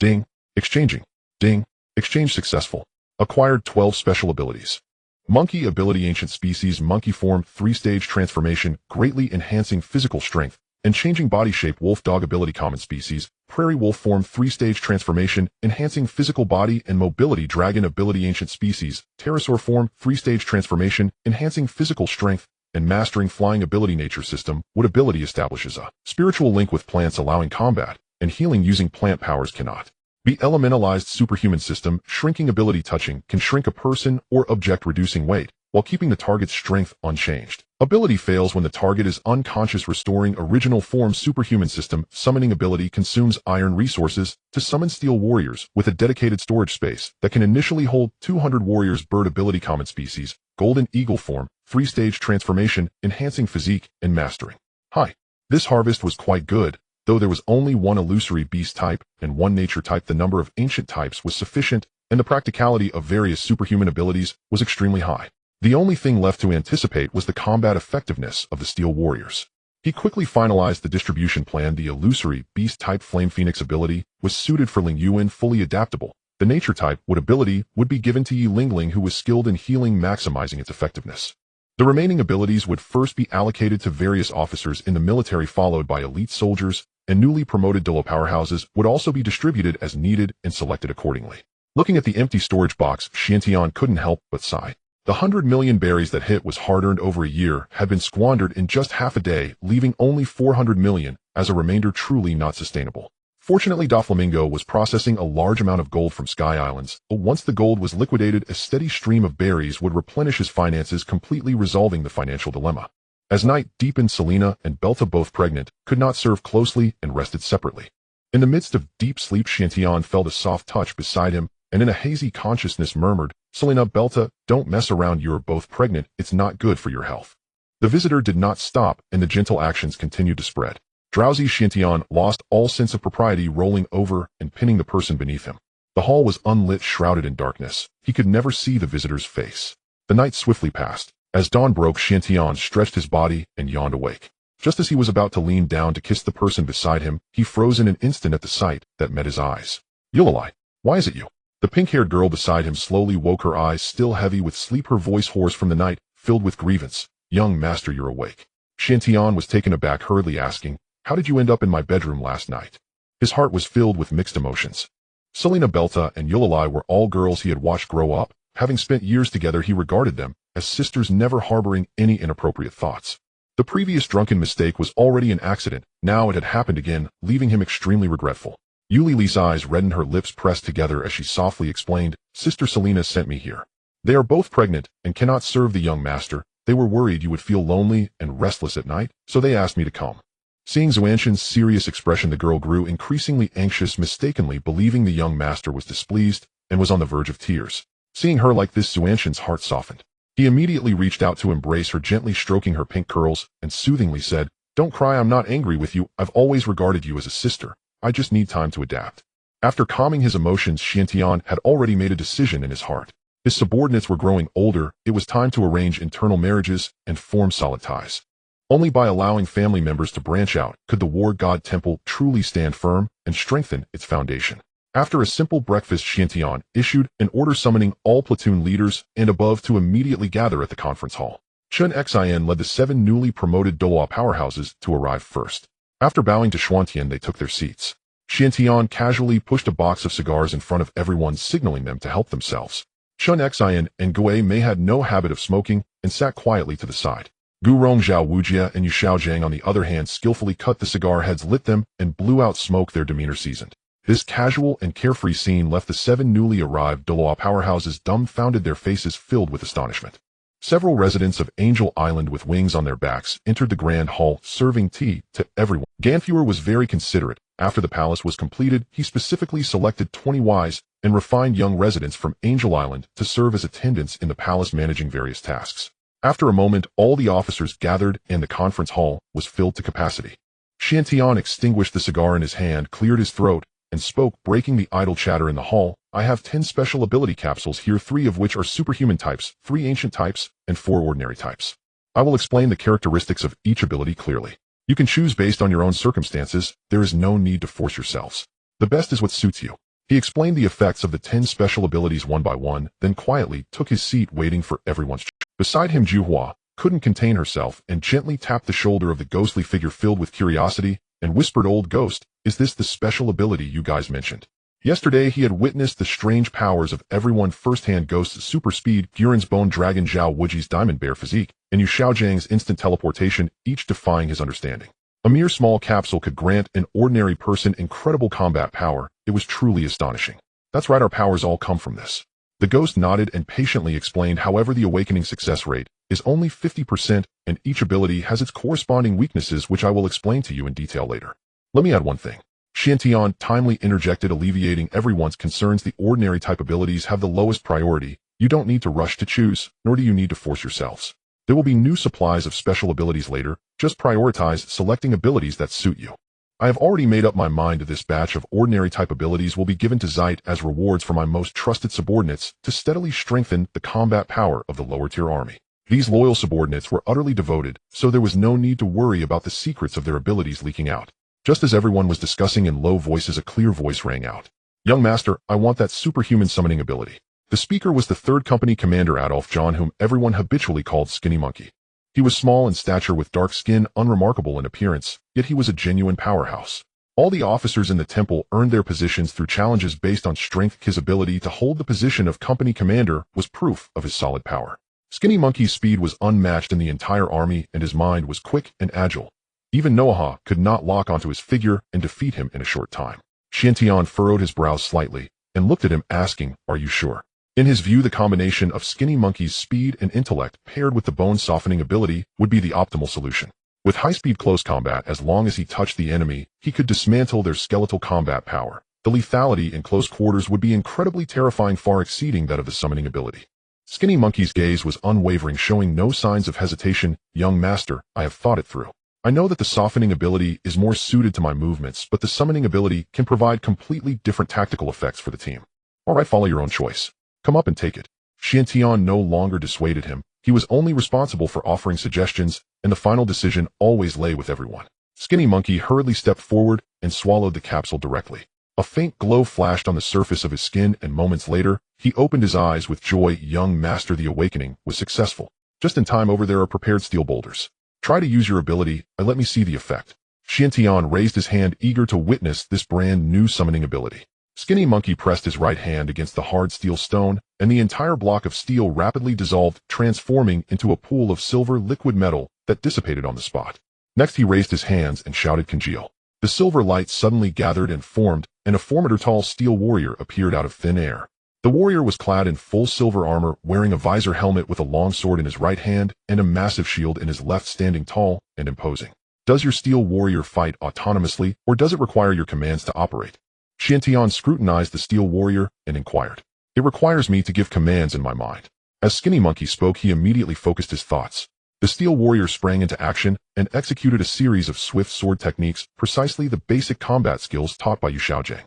Ding. Exchanging. Ding. Exchange successful. Acquired 12 special abilities. Monkey ability, ancient species, monkey form, 3-stage transformation, greatly enhancing physical strength and changing body shape. Wolf dog ability, common species, prairie wolf form, 3-stage transformation, enhancing physical body and mobility. Dragon ability, ancient species, pterosaur form, 3-stage transformation, enhancing physical strength and mastering flying ability. Nature system, wood ability establishes a spiritual link with plants, allowing combat and healing using plant powers. Cannot be elementalized. Superhuman system, shrinking ability, touching can shrink a person or object, reducing weight while keeping the target's strength unchanged. Ability fails when the target is unconscious, restoring original form. Superhuman system, summoning ability consumes iron resources to summon steel warriors with a dedicated storage space that can initially hold 200 warriors. Bird ability, common species, golden eagle form, 3-stage transformation, enhancing physique and mastering. Hi. This harvest was quite good, though there was only one illusory beast type and one nature type. The number of ancient types was sufficient, and the practicality of various superhuman abilities was extremely high. The only thing left to anticipate was the combat effectiveness of the steel warriors. He quickly finalized the distribution plan. The illusory beast type Flame Phoenix ability was suited for Ling Yuan, fully adaptable. The nature type wood ability would be given to Yi Lingling, who was skilled in healing, maximizing its effectiveness. The remaining abilities would first be allocated to various officers in the military, followed by elite soldiers, and newly promoted Douluo powerhouses would also be distributed as needed and selected accordingly. Looking at the empty storage box, Xiantian couldn't help but sigh. The 100 million berries that hit was hard-earned over a year had been squandered in just half a day, leaving only 400 million as a remainder, truly not sustainable. Fortunately, Doflamingo was processing a large amount of gold from Sky Islands, but once the gold was liquidated, a steady stream of berries would replenish his finances, completely resolving the financial dilemma. As night deepened, Selena and Belta, both pregnant, could not serve closely and rested separately. In the midst of deep sleep, Xiantian felt a soft touch beside him, and in a hazy consciousness murmured, "Selena, Belta, don't mess around. You're both pregnant. It's not good for your health." The visitor did not stop, and the gentle actions continued to spread. Drowsy Xiantian lost all sense of propriety, rolling over and pinning the person beneath him. The hall was unlit, shrouded in darkness. He could never see the visitor's face. The night swiftly passed. As dawn broke, Xiantian stretched his body and yawned awake. Just as he was about to lean down to kiss the person beside him, he froze in an instant at the sight that met his eyes. "Yulalai, why is it you?" The pink-haired girl beside him slowly woke, her eyes still heavy with sleep, her voice hoarse from the night, filled with grievance. "Young master, you're awake." Xiantian was taken aback, hurriedly asking, "How did you end up in my bedroom last night?" His heart was filled with mixed emotions. Selena, Belta, and Yulalai were all girls he had watched grow up. Having spent years together, he regarded them as sisters, never harboring any inappropriate thoughts. The previous drunken mistake was already an accident. Now it had happened again, leaving him extremely regretful. Yuli's eyes reddened, her lips pressed together as she softly explained, "Sister Selena sent me here. They are both pregnant and cannot serve the young master. They were worried you would feel lonely and restless at night, so they asked me to come." Seeing Xuanxin's serious expression, the girl grew increasingly anxious, mistakenly believing the young master was displeased and was on the verge of tears. Seeing her like this, Xuanxin's heart softened. He immediately reached out to embrace her, gently stroking her pink curls, and soothingly said, "Don't cry, I'm not angry with you. I've always regarded you as a sister. I just need time to adapt." After calming his emotions, Xiantian had already made a decision in his heart. His subordinates were growing older. It was time to arrange internal marriages and form solid ties. Only by allowing family members to branch out could the War God Temple truly stand firm and strengthen its foundation. After a simple breakfast, Xiantian issued an order summoning all platoon leaders and above to immediately gather at the conference hall. Chen Xin led the 7 newly promoted Douluo powerhouses to arrive first. After bowing to Xuantian, they took their seats. Xiantian casually pushed a box of cigars in front of everyone, signaling them to help themselves. Chen Xin and Gui Mei had no habit of smoking and sat quietly to the side. Gu Rong, Zhao Wujia, and Yu Xiaojiang, on the other hand, skillfully cut the cigar heads, lit them, and blew out smoke. Their demeanor seasoned. This casual and carefree scene left the 7 newly arrived Douluo powerhouses dumbfounded, their faces filled with astonishment. Several residents of Angel Island with wings on their backs entered the grand hall, serving tea to everyone. Ganfuer was very considerate. After the palace was completed, he specifically selected 20 wise and refined young residents from Angel Island to serve as attendants in the palace, managing various tasks. After a moment, all the officers gathered and the conference hall was filled to capacity. Chen Xin extinguished the cigar in his hand, cleared his throat, and spoke, breaking the idle chatter in the hall. I have 10 special ability capsules here, 3 of which are superhuman types, 3 ancient types, and 4 ordinary types. I will explain the characteristics of each ability clearly. You can choose based on your own circumstances. There is no need to force yourselves. The best is what suits you. He explained the effects of the 10 special abilities one by one, then quietly took his seat, waiting for everyone's turn. Beside him, Juhua couldn't contain herself and gently tapped the shoulder of the ghostly figure, filled with curiosity, and whispered, "Old ghost, is this the special ability you guys mentioned?" Yesterday he had witnessed the strange powers of everyone firsthand: Ghost's super speed, Guren's bone dragon, Zhao Wuji's diamond bear physique, and Yu Xiaojiang's instant teleportation, each defying his understanding. A mere small capsule could grant an ordinary person incredible combat power. It was truly astonishing. That's right, our powers all come from this. The ghost nodded and patiently explained. However, the awakening success rate is only 50%, and each ability has its corresponding weaknesses, which I will explain to you in detail later. Let me add one thing. Chen Xin timely interjected, alleviating everyone's concerns. The ordinary type abilities have the lowest priority. You don't need to rush to choose, nor do you need to force yourselves. There will be new supplies of special abilities later. Just prioritize selecting abilities that suit you. I have already made up my mind. This batch of ordinary type abilities will be given to Zeit as rewards for my most trusted subordinates to steadily strengthen the combat power of the lower tier army. These loyal subordinates were utterly devoted, so there was no need to worry about the secrets of their abilities leaking out. Just as everyone was discussing in low voices, a clear voice rang out. "Young master, I want that superhuman summoning ability." The speaker was the 3rd Company Commander Adolf John, whom everyone habitually called Skinny Monkey. He was small in stature with dark skin, unremarkable in appearance, yet he was a genuine powerhouse. All the officers in the temple earned their positions through challenges based on strength. His ability to hold the position of Company Commander was proof of his solid power. Skinny Monkey's speed was unmatched in the entire army, and his mind was quick and agile. Even Noah could not lock onto his figure and defeat him in a short time. Chen Xin furrowed his brows slightly and looked at him, asking, "Are you sure?" In his view, the combination of Skinny Monkey's speed and intellect paired with the bone-softening ability would be the optimal solution. With high-speed close combat, as long as he touched the enemy, he could dismantle their skeletal combat power. The lethality in close quarters would be incredibly terrifying, far exceeding that of the summoning ability. Skinny Monkey's gaze was unwavering, showing no signs of hesitation. "Young master, I have thought it through. I know that the softening ability is more suited to my movements, but the summoning ability can provide completely different tactical effects for the team. All right, follow your own choice. Come up and take it." Chen Xin no longer dissuaded him. He was only responsible for offering suggestions, and the final decision always lay with everyone. Skinny Monkey hurriedly stepped forward and swallowed the capsule directly. A faint glow flashed on the surface of his skin, and moments later, he opened his eyes with joy. "Young master, the awakening was successful. Just in time. Over there are prepared steel boulders. Try to use your ability, and let me see the effect." Chen Xin raised his hand, eager to witness this brand new summoning ability. Skinny Monkey pressed his right hand against the hard steel stone, and the entire block of steel rapidly dissolved, transforming into a pool of silver liquid metal that dissipated on the spot. Next he raised his hands and shouted, "Congeal." The silver light suddenly gathered and formed, and a formidable steel warrior appeared out of thin air. The warrior was clad in full silver armor, wearing a visor helmet with a long sword in his right hand and a massive shield in his left, standing tall and imposing. "Does your steel warrior fight autonomously, or does it require your commands to operate?" Chen Xin scrutinized the steel warrior and inquired. "It requires me to give commands in my mind." As Skinny Monkey spoke, he immediately focused his thoughts. The steel warrior sprang into action and executed a series of swift sword techniques, precisely the basic combat skills taught by Yu Xiaojiang.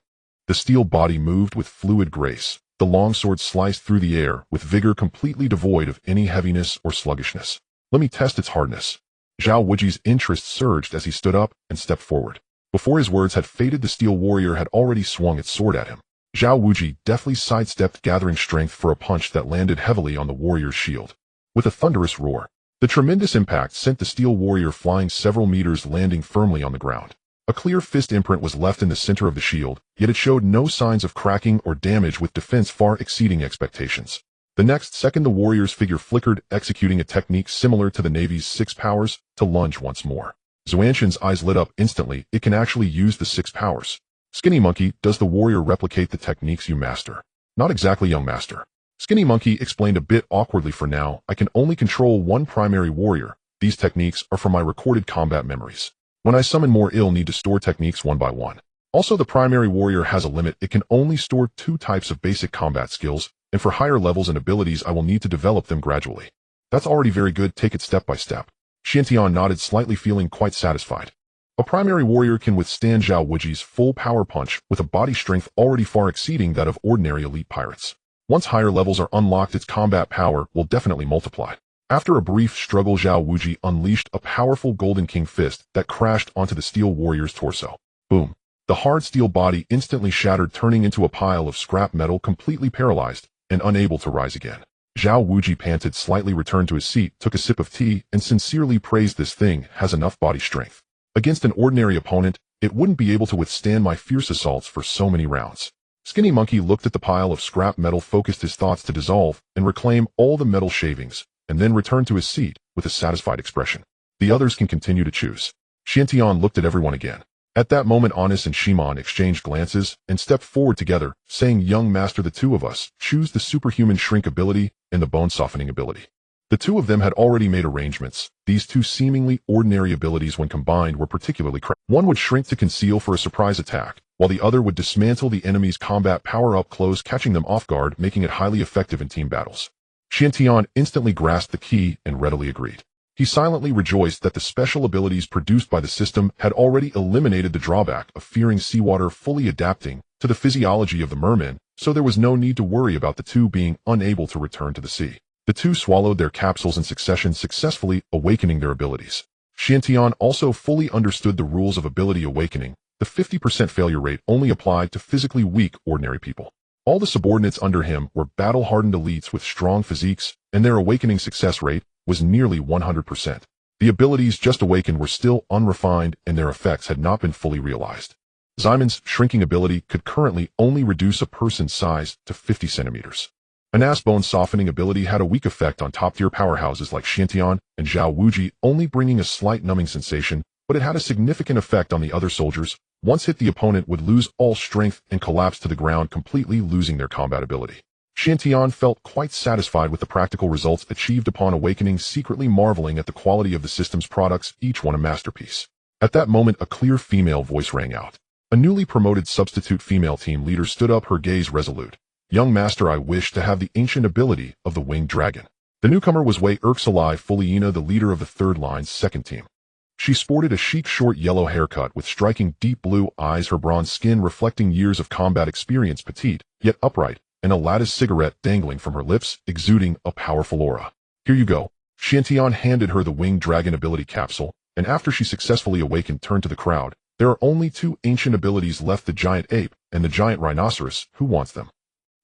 The steel body moved with fluid grace. The long sword sliced through the air with vigor, completely devoid of any heaviness or sluggishness. "Let me test its hardness." Zhao Wuji's interest surged as he stood up and stepped forward. Before his words had faded, the steel warrior had already swung its sword at him. Zhao Wuji deftly sidestepped, gathering strength for a punch that landed heavily on the warrior's shield. With a thunderous roar, the tremendous impact sent the steel warrior flying several meters, landing firmly on the ground. A clear fist imprint was left in the center of the shield, yet it showed no signs of cracking or damage, with defense far exceeding expectations. The next second the warrior's figure flickered, executing a technique similar to the Navy's 6 powers, to lunge once more. Xuantian's eyes lit up instantly. It can actually use the 6 powers. Skinny Monkey, does the warrior replicate the techniques you master? Not exactly, young master. Skinny Monkey explained a bit awkwardly. For now, I can only control one primary warrior. These techniques are from my recorded combat memories. When I summon more, I'll need to store techniques one by one. Also, the primary warrior has a limit. It can only store 2 types of basic combat skills, and for higher levels and abilities I will need to develop them gradually. That's already very good. Take it step by step. Xiantian nodded slightly, feeling quite satisfied. A primary warrior can withstand Zhao Wuji's full power punch with a body strength already far exceeding that of ordinary elite pirates. Once higher levels are unlocked, its combat power will definitely multiply. After a brief struggle, Zhao Wuji unleashed a powerful Golden King fist that crashed onto the steel warrior's torso. Boom. The hard steel body instantly shattered, turning into a pile of scrap metal, completely paralyzed and unable to rise again. Zhao Wuji panted slightly, returned to his seat, took a sip of tea, and sincerely praised, this thing has enough body strength. Against an ordinary opponent, it wouldn't be able to withstand my fierce assaults for so many rounds. Skinny Monkey looked at the pile of scrap metal, focused his thoughts to dissolve and reclaim all the metal shavings, and then returned to his seat with a satisfied expression. The others can continue to choose. Xiantian looked at everyone again. At that moment, Honest and Shimon exchanged glances and stepped forward together, saying, "Young master, the 2 of us choose the superhuman shrink ability and the bone softening ability." The 2 of them had already made arrangements. These 2 seemingly ordinary abilities, when combined, were particularly crafty. One would shrink to conceal for a surprise attack, while the other would dismantle the enemy's combat power up close, catching them off guard, making it highly effective in team battles. Xiantian instantly grasped the key and readily agreed. He silently rejoiced that the special abilities produced by the system had already eliminated the drawback of fearing seawater, fully adapting to the physiology of the mermen, so there was no need to worry about the 2 being unable to return to the sea. The 2 swallowed their capsules in succession, successfully awakening their abilities. Xiantian also fully understood the rules of ability awakening. The 50% failure rate only applied to physically weak ordinary people. All the subordinates under him were battle-hardened elites with strong physiques, and their awakening success rate was nearly 100%. The abilities just awakened were still unrefined, and their effects had not been fully realized. Ximon's shrinking ability could currently only reduce a person's size to 50 centimeters. Anas's bone softening ability had a weak effect on top-tier powerhouses like Xiantian and Zhao Wuji, only bringing a slight numbing sensation, but it had a significant effect on the other soldiers. Once hit, the opponent would lose all strength and collapse to the ground, completely losing their combat ability. Xiantian felt quite satisfied with the practical results achieved upon awakening, secretly marveling at the quality of the system's products, each one a masterpiece. At that moment, a clear female voice rang out. A newly promoted substitute female team leader stood up, her gaze resolute. "Young master, I wish to have the ancient ability of the winged dragon." The newcomer was Wei Urxalai Fuliina, the leader of the 3rd line's 2nd team. She sported a chic short yellow haircut with striking deep blue eyes, her bronze skin reflecting years of combat experience, petite, yet upright, and a lattice cigarette dangling from her lips, exuding a powerful aura. "Here you go." Xiantian handed her the winged dragon ability capsule, and after she successfully awakened, turned to the crowd. "There are only 2 ancient abilities left, the giant ape and the giant rhinoceros. Who wants them?"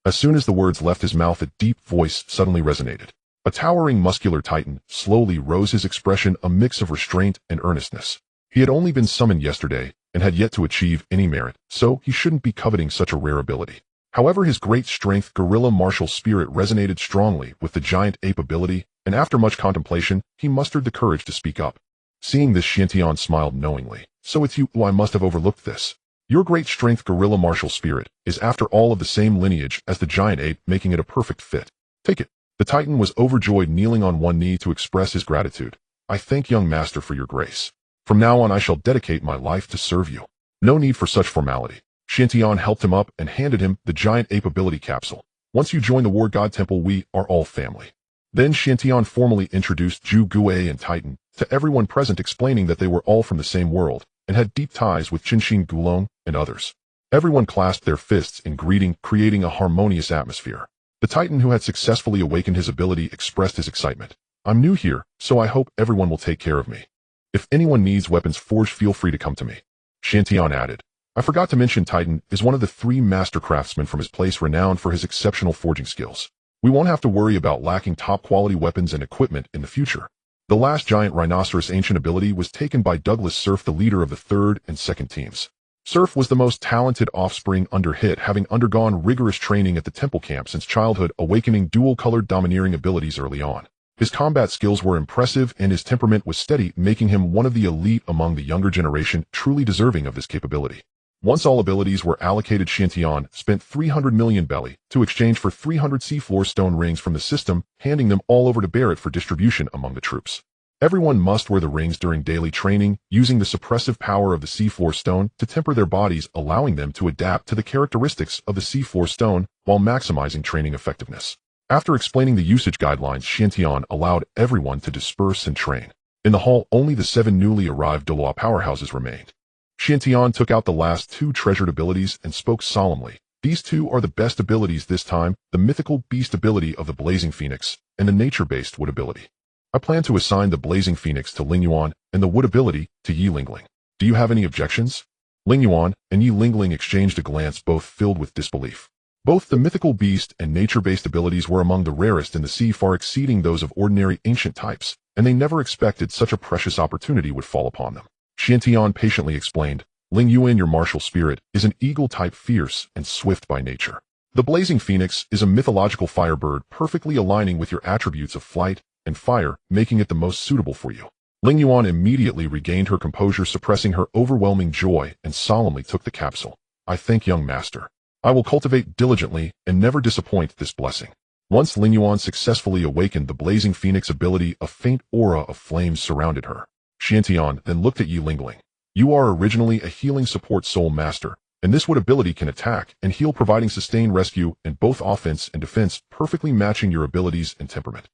As soon as the words left his mouth, a deep voice suddenly resonated. A towering muscular titan slowly rose, his expression a mix of restraint and earnestness. He had only been summoned yesterday and had yet to achieve any merit, so he shouldn't be coveting such a rare ability. However, his great strength, guerrilla martial spirit resonated strongly with the giant ape ability, and after much contemplation, he mustered the courage to speak up. Seeing this, Xiantian smiled knowingly. "So it's you. Oh, I must have overlooked this. Your great strength, guerrilla martial spirit, is after all of the same lineage as the giant ape, making it a perfect fit. Take it." The titan was overjoyed, kneeling on one knee to express his gratitude. "I thank young master for your grace. From now on I shall dedicate my life to serve you." No need for such formality. Xiantian helped him up and handed him the giant ape ability capsule. "Once you join the War God Temple, we are all family." Then Xiantian formally introduced Zhu Guei and Titan to everyone present, explaining that they were all from the same world and had deep ties with Chen Xin, Gulong, and others. Everyone clasped their fists in greeting, creating a harmonious atmosphere. The Titan, who had successfully awakened his ability, expressed his excitement. "I'm new here, so I hope everyone will take care of me. If anyone needs weapons forged, feel free to come to me." Xiantian added, "I forgot to mention, Titan is one of the 3 master craftsmen from his place, renowned for his exceptional forging skills. We won't have to worry about lacking top-quality weapons and equipment in the future." The last giant rhinoceros ancient ability was taken by Douglas Surf, the leader of the 3rd and 2nd teams. Surf was the most talented offspring under Hit, having undergone rigorous training at the temple camp since childhood, awakening dual-colored domineering abilities early on. His combat skills were impressive and his temperament was steady, making him one of the elite among the younger generation, truly deserving of this capability. Once all abilities were allocated, Chen Xin spent 300 million belly to exchange for 300 seafloor stone rings from the system, handing them all over to Barrett for distribution among the troops. Everyone must wear the rings during daily training, using the suppressive power of the seafloor stone to temper their bodies, allowing them to adapt to the characteristics of the seafloor stone while maximizing training effectiveness. After explaining the usage guidelines, Chen Xin allowed everyone to disperse and train. In the hall, only the 7 newly arrived Douluo powerhouses remained. Chen Xin took out the last 2 treasured abilities and spoke solemnly. These 2 are the best abilities this time, the mythical beast ability of the Blazing Phoenix and the nature-based wood ability. I plan to assign the Blazing Phoenix to Ling Yuan and the wood ability to Yi Lingling. Do you have any objections? Ling Yuan and Yi Lingling exchanged a glance, both filled with disbelief. Both the mythical beast and nature-based abilities were among the rarest in the sea, far exceeding those of ordinary ancient types, and they never expected such a precious opportunity would fall upon them. Chen Xin patiently explained, Ling Yuan, your martial spirit is an eagle-type, fierce and swift by nature. The Blazing Phoenix is a mythological firebird, perfectly aligning with your attributes of flight and fire, making it the most suitable for you. Ling Yuan immediately regained her composure, suppressing her overwhelming joy, and solemnly took the capsule. I thank young master. I will cultivate diligently and never disappoint this blessing. Once Ling Yuan successfully awakened the Blazing Phoenix ability, a faint aura of flames surrounded her. Chen Xin then looked at Yi Lingling. You are originally a healing support soul master, and this wood ability can attack and heal, providing sustained rescue in both offense and defense, perfectly matching your abilities and temperament.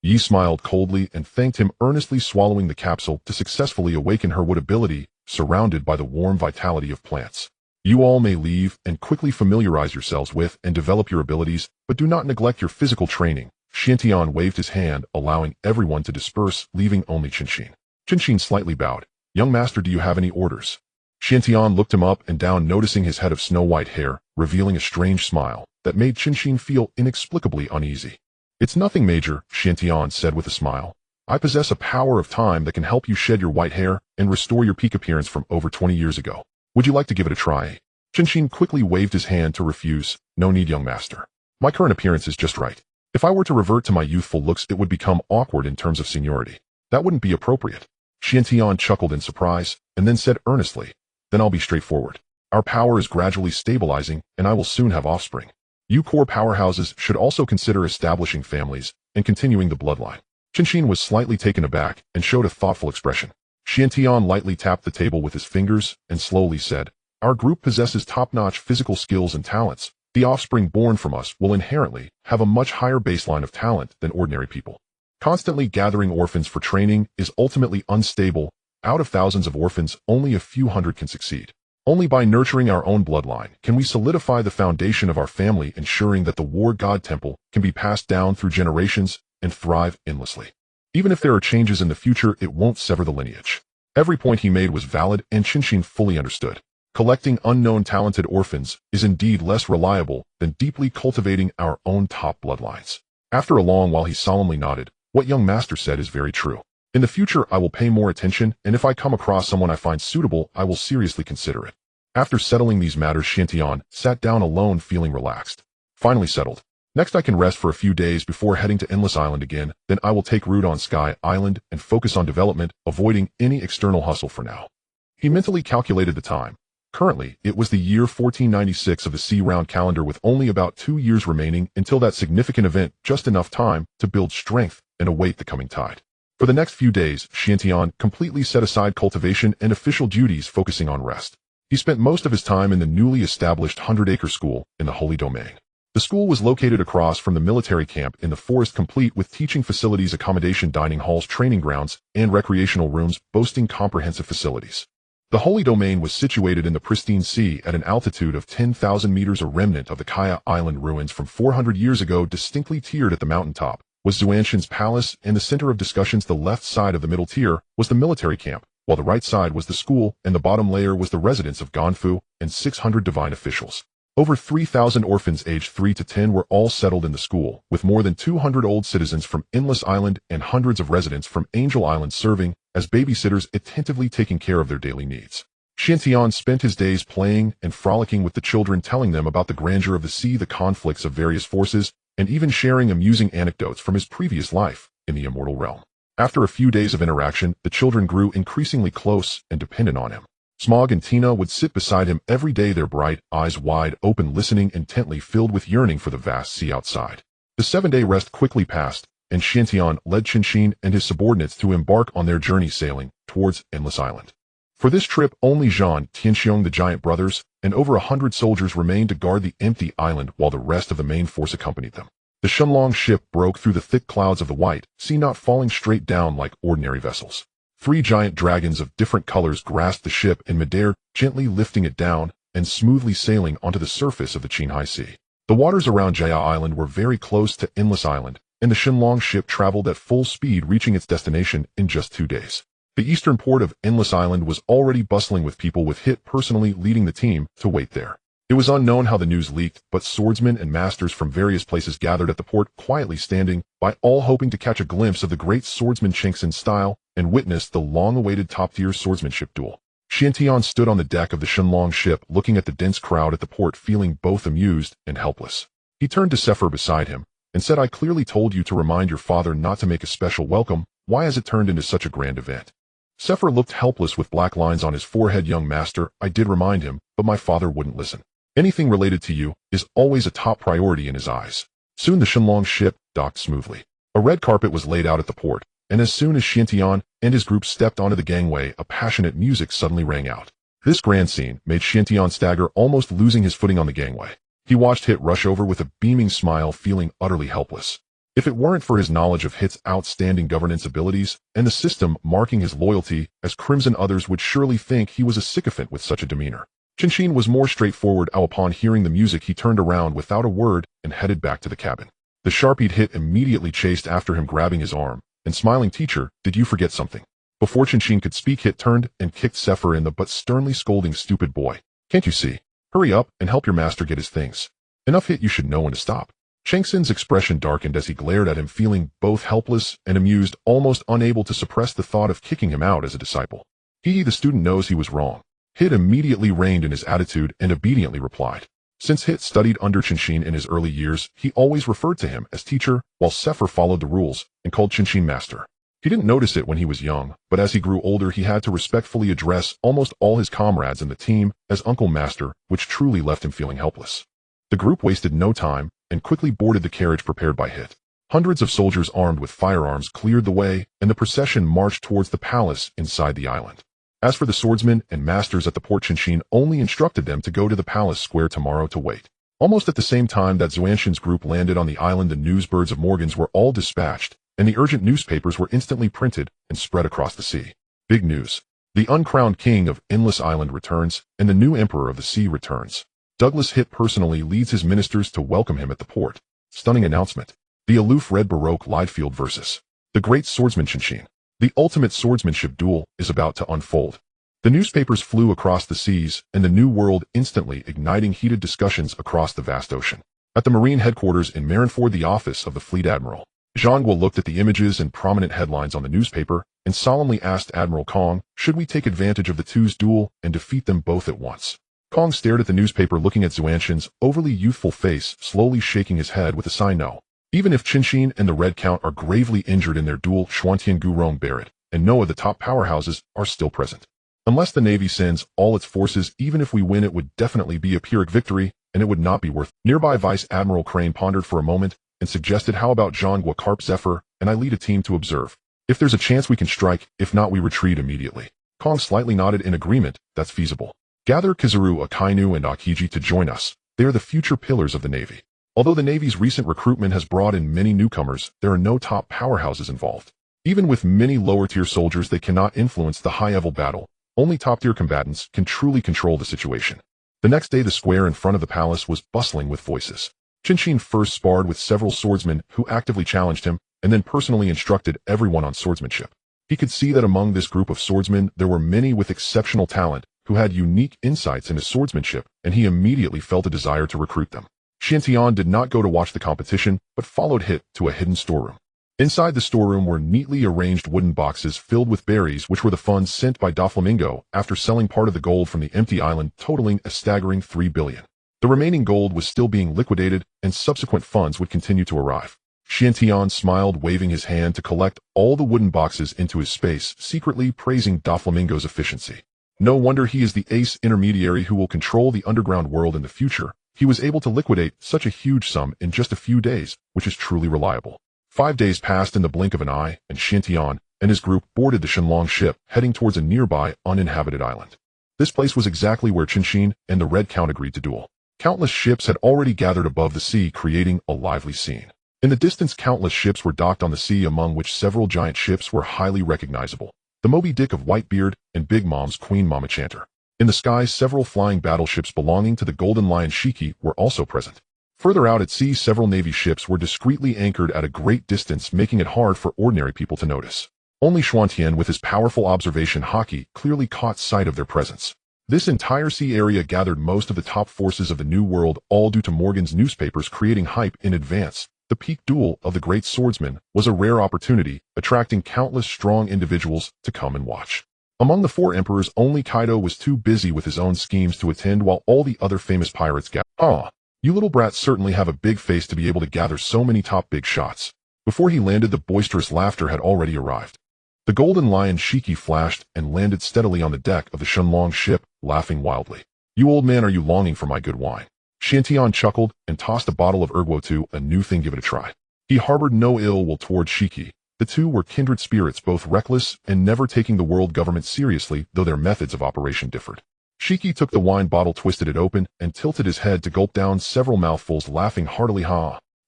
Yi smiled coldly and thanked him earnestly, swallowing the capsule to successfully awaken her wood ability, surrounded by the warm vitality of plants. You all may leave and quickly familiarize yourselves with and develop your abilities, but do not neglect your physical training. Chen Xin waved his hand, allowing everyone to disperse, leaving only Chen Xin. Chen Xin slightly bowed. Young master, do you have any orders? Chen Xin looked him up and down, noticing his head of snow-white hair, revealing a strange smile that made Chen Xin feel inexplicably uneasy. It's nothing major, Chen Xin said with a smile. I possess a power of time that can help you shed your white hair and restore your peak appearance from over 20 years ago. Would you like to give it a try? Chen Xin quickly waved his hand to refuse. No need, young master. My current appearance is just right. If I were to revert to my youthful looks, it would become awkward in terms of seniority. That wouldn't be appropriate. Chen Xin chuckled in surprise and then said earnestly, Then I'll be straightforward. Our power is gradually stabilizing and I will soon have offspring. You core powerhouses should also consider establishing families and continuing the bloodline. Chen Xin was slightly taken aback and showed a thoughtful expression. Chen Xin lightly tapped the table with his fingers and slowly said, Our group possesses top-notch physical skills and talents. The offspring born from us will inherently have a much higher baseline of talent than ordinary people. Constantly gathering orphans for training is ultimately unstable. Out of thousands of orphans, only a few hundred can succeed. Only by nurturing our own bloodline can we solidify the foundation of our family, ensuring that the War God Temple can be passed down through generations and thrive endlessly. Even if there are changes in the future, it won't sever the lineage. Every point he made was valid, and Chen Xin fully understood. Collecting unknown talented orphans is indeed less reliable than deeply cultivating our own top bloodlines. After a long while, he solemnly nodded. What young master said is very true. In the future, I will pay more attention, and if I come across someone I find suitable, I will seriously consider it. After settling these matters, Chen Xin sat down alone, feeling relaxed. Finally settled. Next, I can rest for a few days before heading to Endless Island again. Then I will take root on Sky Island and focus on development, avoiding any external hustle for now. He mentally calculated the time. Currently, it was the year 1496 of the sea-round calendar, with only about 2 years remaining until that significant event, just enough time to build strength and await the coming tide. For the next few days, Chen Xin completely set aside cultivation and official duties, focusing on rest. He spent most of his time in the newly established 100-acre school in the Holy Domain. The school was located across from the military camp in the forest, complete with teaching facilities, accommodation, dining halls, training grounds, and recreational rooms, boasting comprehensive facilities. The Holy Domain was situated in the pristine sea at an altitude of 10,000 meters, a remnant of the Kaya Island ruins from 400 years ago, distinctly tiered at the mountaintop was Xuanshin's palace, and the center of discussions. The left side of the middle tier was the military camp, while the right side was the school, and the bottom layer was the residence of Ganfu and 600 divine officials. Over 3,000 orphans aged 3 to 10 were all settled in the school, with more than 200 old citizens from Endless Island and hundreds of residents from Angel Island serving as babysitters, attentively taking care of their daily needs. Chen Xin spent his days playing and frolicking with the children, telling them about the grandeur of the sea, the conflicts of various forces, and even sharing amusing anecdotes from his previous life in the immortal realm. After a few days of interaction, the children grew increasingly close and dependent on him. Smog and Tina would sit beside him every day, their bright eyes wide open, listening intently, filled with yearning for the vast sea outside. The 7-day rest quickly passed, and Chen Xin led Chen Xin and his subordinates to embark on their journey, sailing towards Endless Island. For this trip, only Zhang, Tianxiong, the giant brothers, and over 100 soldiers remained to guard the empty island while the rest of the main force accompanied them. The Shenlong ship broke through the thick clouds of the white sea, not falling straight down like ordinary vessels. 3 giant dragons of different colors grasped the ship in midair, gently lifting it down and smoothly sailing onto the surface of the Qinghai Sea. The waters around Jia Island were very close to Endless Island, and the Shenlong ship traveled at full speed, reaching its destination in just 2 days. The eastern port of Endless Island was already bustling with people, with Hit personally leading the team to wait there. It was unknown how the news leaked, but swordsmen and masters from various places gathered at the port, quietly standing by, all hoping to catch a glimpse of the great swordsman Chen Xin style and witness the long-awaited top-tier swordsmanship duel. Chen Xin stood on the deck of the Shenlong ship, looking at the dense crowd at the port, feeling both amused and helpless. He turned to Sefer beside him and said, "I clearly told you to remind your father not to make a special welcome. Why has it turned into such a grand event?" Sefer looked helpless with black lines on his forehead. "Young master, I did remind him, but my father wouldn't listen. Anything related to you is always a top priority in his eyes." Soon the Shenlong ship docked smoothly. A red carpet was laid out at the port, and as soon as Chen Xin and his group stepped onto the gangway, a passionate music suddenly rang out. This grand scene made Chen Xin stagger, almost losing his footing on the gangway. He watched Hit rush over with a beaming smile, feeling utterly helpless. If it weren't for his knowledge of Hit's outstanding governance abilities and the system marking his loyalty as Crimson, others would surely think he was a sycophant with such a demeanor. Chen Xin was more straightforward. Upon hearing the music, he turned around without a word and headed back to the cabin. The sharp-eyed Hit immediately chased after him, grabbing his arm and smiling. "Teacher, did you forget something?" Before Chen Xin could speak, Hit turned and kicked Sefer in the butt, sternly scolding, "Stupid boy. Can't you see? Hurry up and help your master get his things." "Enough, Hit, you should know when to stop." Chen Xin's expression darkened as he glared at him, feeling both helpless and amused, almost unable to suppress the thought of kicking him out as a disciple. "The student knows he was wrong." Hit immediately reined in his attitude and obediently replied. Since Hit studied under Chen Xin in his early years, he always referred to him as teacher, while Sefer followed the rules and called Chen Xin master. He didn't notice it when he was young, but as he grew older, he had to respectfully address almost all his comrades in the team as Uncle Master, which truly left him feeling helpless. The group wasted no time and quickly boarded the carriage prepared by Hit. Hundreds of soldiers armed with firearms cleared the way, and the procession marched towards the palace inside the island. As for the swordsmen and masters at the port, Chen Xin only instructed them to go to the palace square tomorrow to wait. Almost at the same time that Xuanxin's group landed on the island, the newsbirds of Morgan's were all dispatched, and the urgent newspapers were instantly printed and spread across the sea. Big news. The uncrowned king of Endless Island returns, and the new emperor of the sea returns. Douglas Hit personally leads his ministers to welcome him at the port. Stunning announcement. The aloof red Baroque Lidefield versus the great swordsman Chen Xin. The ultimate swordsmanship duel is about to unfold. The newspapers flew across the seas and the new world, instantly igniting heated discussions across the vast ocean. At the Marine headquarters in Marineford, the office of the Fleet Admiral, Zhang Guo looked at the images and prominent headlines on the newspaper and solemnly asked Admiral Kong, "Should we take advantage of the two's duel and defeat them both at once?" Kong stared at the newspaper, looking at Xuanxin's overly youthful face, slowly shaking his head with a sigh. "No. Even if Chen Xin and the Red Count are gravely injured in their duel, Xuantiangu, Rong, Barrett, and Noah, the top powerhouses, are still present. Unless the Navy sends all its forces, even if we win, it would definitely be a Pyrrhic victory, and it would not be worth." Nearby Vice Admiral Crane pondered for a moment and suggested, "How about Zhang Guo, Carp, Zephyr, and I lead a team to observe? If there's a chance, we can strike. If not, we retreat immediately." Kong slightly nodded in agreement. "That's feasible. Gather Kizaru, Akainu, and Akiji to join us. They are the future pillars of the Navy." Although the Navy's recent recruitment has brought in many newcomers, there are no top powerhouses involved. Even with many lower-tier soldiers, they cannot influence the high-level battle. Only top-tier combatants can truly control the situation. The next day, the square in front of the palace was bustling with voices. Chen Xin first sparred with several swordsmen who actively challenged him, and then personally instructed everyone on swordsmanship. He could see that among this group of swordsmen, there were many with exceptional talent who had unique insights into swordsmanship, and he immediately felt a desire to recruit them. Chen Xin did not go to watch the competition, but followed Hit to a hidden storeroom. Inside the storeroom were neatly arranged wooden boxes filled with berries, which were the funds sent by Doflamingo after selling part of the gold from the empty island, totaling a staggering 3 billion. The remaining gold was still being liquidated, and subsequent funds would continue to arrive. Chen Xin smiled, waving his hand to collect all the wooden boxes into his space, secretly praising Doflamingo's efficiency. No wonder he is the ace intermediary who will control the underground world in the future. He was able to liquidate such a huge sum in just a few days, which is truly reliable. 5 days passed in the blink of an eye, and Chen Xin and his group boarded the Shenlong ship, heading towards a nearby, uninhabited island. This place was exactly where Chen Xin and the Red Count agreed to duel. Countless ships had already gathered above the sea, creating a lively scene. In the distance, countless ships were docked on the sea, among which several giant ships were highly recognizable. The Moby Dick of Whitebeard and Big Mom's Queen Mama Chanter. In the sky, several flying battleships belonging to the Golden Lion Shiki were also present. Further out at sea, several Navy ships were discreetly anchored at a great distance, making it hard for ordinary people to notice. Only Xuantian, with his powerful observation Haki, clearly caught sight of their presence. This entire sea area gathered most of the top forces of the New World, all due to Morgan's newspapers creating hype in advance. The peak duel of the great swordsman was a rare opportunity, attracting countless strong individuals to come and watch. Among the 4 emperors, only Kaido was too busy with his own schemes to attend, while all the other famous pirates gathered. You little brats certainly have a big face to be able to gather so many top big shots. Before he landed, the boisterous laughter had already arrived. The Golden Lion Shiki flashed and landed steadily on the deck of the Shenlong ship, laughing wildly. You old man, are you longing for my good wine? Chen Xin chuckled and tossed a bottle of Erguo to a new thing. Give it a try. He harbored no ill will toward Shiki. The two were kindred spirits, both reckless and never taking the world government seriously, though their methods of operation differed. Shiki took the wine bottle, twisted it open, and tilted his head to gulp down several mouthfuls, laughing heartily.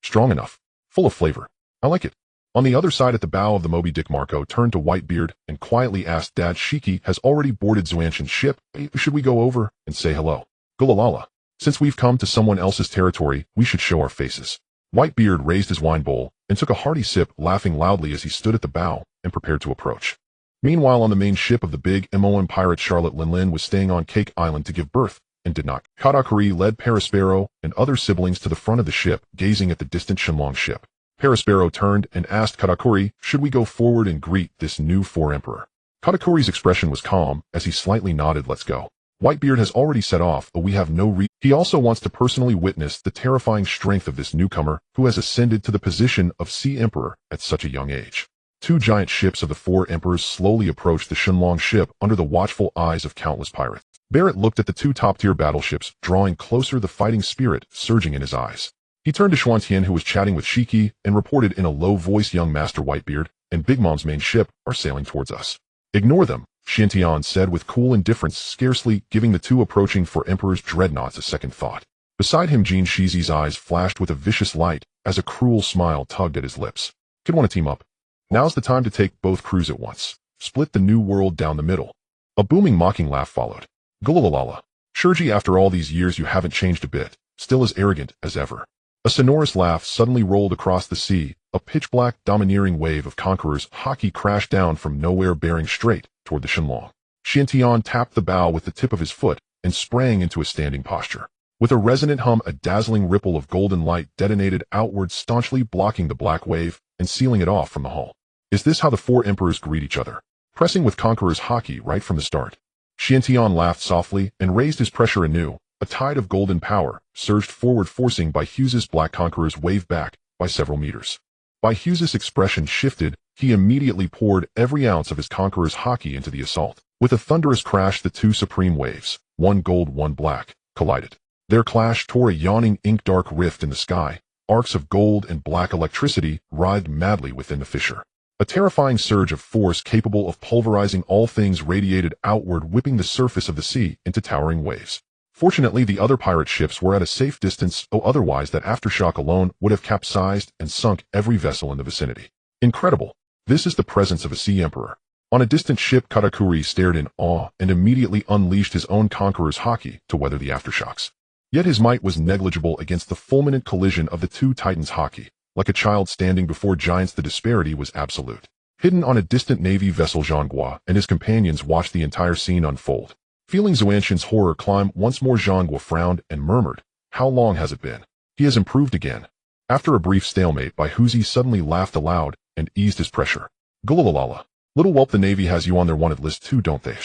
Strong enough. Full of flavor. I like it. On the other side at the bow of the Moby Dick, Marco turned to Whitebeard and quietly asked, Dad, Shiki has already boarded Xuantian's ship. Should we go over and say hello? Gulalala. Since we've come to someone else's territory, we should show our faces. Whitebeard raised his wine bowl and took a hearty sip, laughing loudly as he stood at the bow and prepared to approach. Meanwhile, on the main ship of the big MOM pirate, Charlotte Linlin was staying on Cake Island to give birth, and did not. Katakuri led Paraspero and other siblings to the front of the ship, gazing at the distant Shenlong ship. Paraspero turned and asked Katakuri, should we go forward and greet this new 4 emperor? Katakuri's expression was calm as he slightly nodded. Let's go. Whitebeard has already set off, but we have no reason. He also wants to personally witness the terrifying strength of this newcomer who has ascended to the position of Sea Emperor at such a young age. 2 giant ships of the 4 emperors slowly approached the Shenlong ship under the watchful eyes of countless pirates. Barrett looked at the 2 top-tier battleships, drawing closer, the fighting spirit surging in his eyes. He turned to Xuantian, who was chatting with Shiki, and reported in a low voice, Young Master Whitebeard and Big Mom's main ship are sailing towards us. Ignore them, Chen Xin said with cool indifference, scarcely giving the 2 approaching 4 emperors dreadnoughts a second thought. Beside him, Jin Shizi's eyes flashed with a vicious light as a cruel smile tugged at his lips. Could want to team up? Now's the time to take both crews at once. Split the new world down the middle. A booming mocking laugh followed. Gulalala. Shurji, after all these years you haven't changed a bit, still as arrogant as ever. A sonorous laugh suddenly rolled across the sea. A pitch-black domineering wave of Conqueror's Haki crashed down from nowhere, bearing straight toward the Shenlong. Chen Xin tapped the bow with the tip of his foot and sprang into a standing posture. With a resonant hum, a dazzling ripple of golden light detonated outward, staunchly blocking the black wave and sealing it off from the hull. Is this how the 4 emperors greet each other? Pressing with Conqueror's Haki right from the start. Chen Xin laughed softly and raised his pressure anew. A tide of golden power surged forward, forcing Hughes's black Conqueror's wave back by several meters. Hughes's expression shifted. He immediately poured every ounce of his Conqueror's Haki into the assault. With a thunderous crash, the 2 supreme waves, one gold, one black, collided. Their clash tore a yawning ink-dark rift in the sky. Arcs of gold and black electricity writhed madly within the fissure. A terrifying surge of force capable of pulverizing all things radiated outward, whipping the surface of the sea into towering waves. Fortunately, the other pirate ships were at a safe distance, otherwise that aftershock alone would have capsized and sunk every vessel in the vicinity. Incredible. This is the presence of a Sea Emperor. On a distant ship, Katakuri stared in awe and immediately unleashed his own Conqueror's Haki to weather the aftershocks. Yet his might was negligible against the fulminant collision of the 2 titans' Haki. Like a child standing before giants, the disparity was absolute. Hidden on a distant Navy vessel, Zhanghua and his companions watched the entire scene unfold. Feeling Xuantian's horror climb once more, Zhanghua frowned and murmured, "How long has it been? He has improved again." After a brief stalemate, Huzi suddenly laughed aloud and eased his pressure. Gulalala. Little whelp, the Navy has you on their wanted list too, don't they?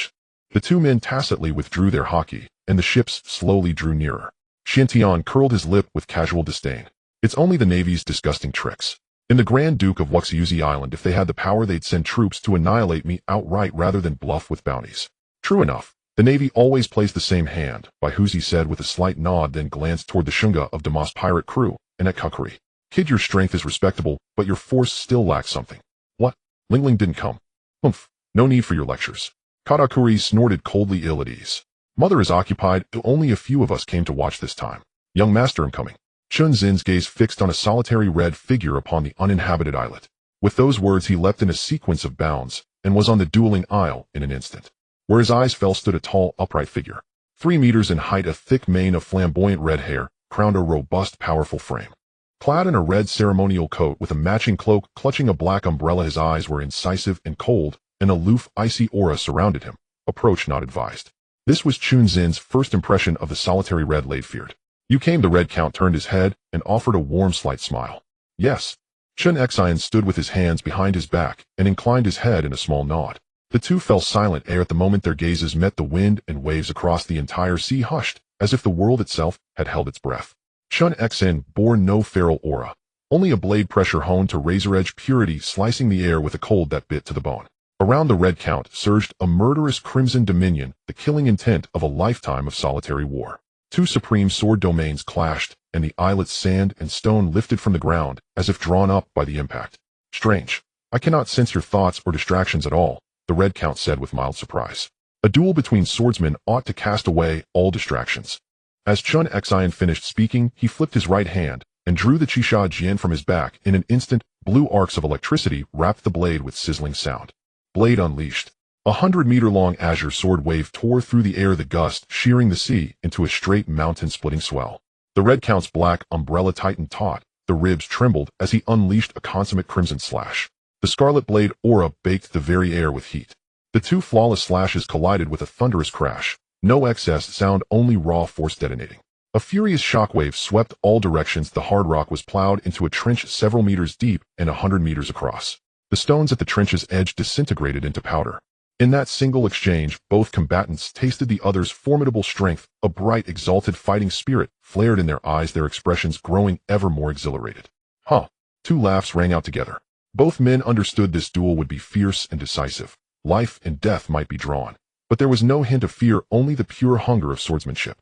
The two men tacitly withdrew their Haki, and the ships slowly drew nearer. Chen Xin curled his lip with casual disdain. It's only the Navy's disgusting tricks. In the Grand Duke of Wuxiuzi Island, if they had the power, they'd send troops to annihilate me outright rather than bluff with bounties. True enough. The Navy always plays the same hand, by Huzi said with a slight nod, then glanced toward the Shunga of Damas' pirate crew, and at Conqueror. Kid, your strength is respectable, but your force still lacks something. What? Lingling didn't come. Humph. No need for your lectures. Katakuri snorted coldly, ill at ease. Mother is occupied, only a few of us came to watch this time. Young master, I'm coming. Chen Xin's gaze fixed on a solitary red figure upon the uninhabited islet. With those words he leapt in a sequence of bounds, and was on the dueling isle in an instant. Where his eyes fell stood a tall, upright figure. 3 meters in height, a thick mane of flamboyant red hair, crowned a robust, powerful frame. Clad in a red ceremonial coat with a matching cloak, clutching a black umbrella, his eyes were incisive and cold, an aloof, icy aura surrounded him. Approach not advised. This was Chen Xin's first impression of the solitary red lady-feared. You came. The Red Count turned his head and offered a warm, slight smile. Yes. Chen Xin stood with his hands behind his back and inclined his head in a small nod. The two fell silent ere at the moment their gazes met. The wind and waves across the entire sea hushed, as if the world itself had held its breath. Chen Xin bore no feral aura, only a blade pressure honed to razor-edge purity, slicing the air with a cold that bit to the bone. Around the Red Count surged a murderous crimson dominion, the killing intent of a lifetime of solitary war. 2 supreme sword domains clashed, and the islet's sand and stone lifted from the ground, as if drawn up by the impact. Strange. I cannot sense your thoughts or distractions at all, the Red Count said with mild surprise. A duel between swordsmen ought to cast away all distractions. As Chen Xin finished speaking, he flipped his right hand, and drew the Qisha Jian from his back. In an instant, blue arcs of electricity wrapped the blade with sizzling sound. Blade unleashed. 100-meter-long azure sword wave tore through the air, the gust shearing the sea into a straight mountain-splitting swell. The Red Count's black umbrella tightened taut, the ribs trembled as he unleashed a consummate crimson slash. The scarlet blade aura baked the very air with heat. The 2 flawless slashes collided with a thunderous crash. No excess sound, only raw force detonating. A furious shockwave swept all directions. The hard rock was plowed into a trench several meters deep and 100 meters across. The stones at the trench's edge disintegrated into powder. In that single exchange, both combatants tasted the other's formidable strength. A bright, exalted fighting spirit flared in their eyes, their expressions growing ever more exhilarated. Huh. 2 laughs rang out together. Both men understood this duel would be fierce and decisive. Life and death might be drawn. But there was no hint of fear, only the pure hunger of swordsmanship.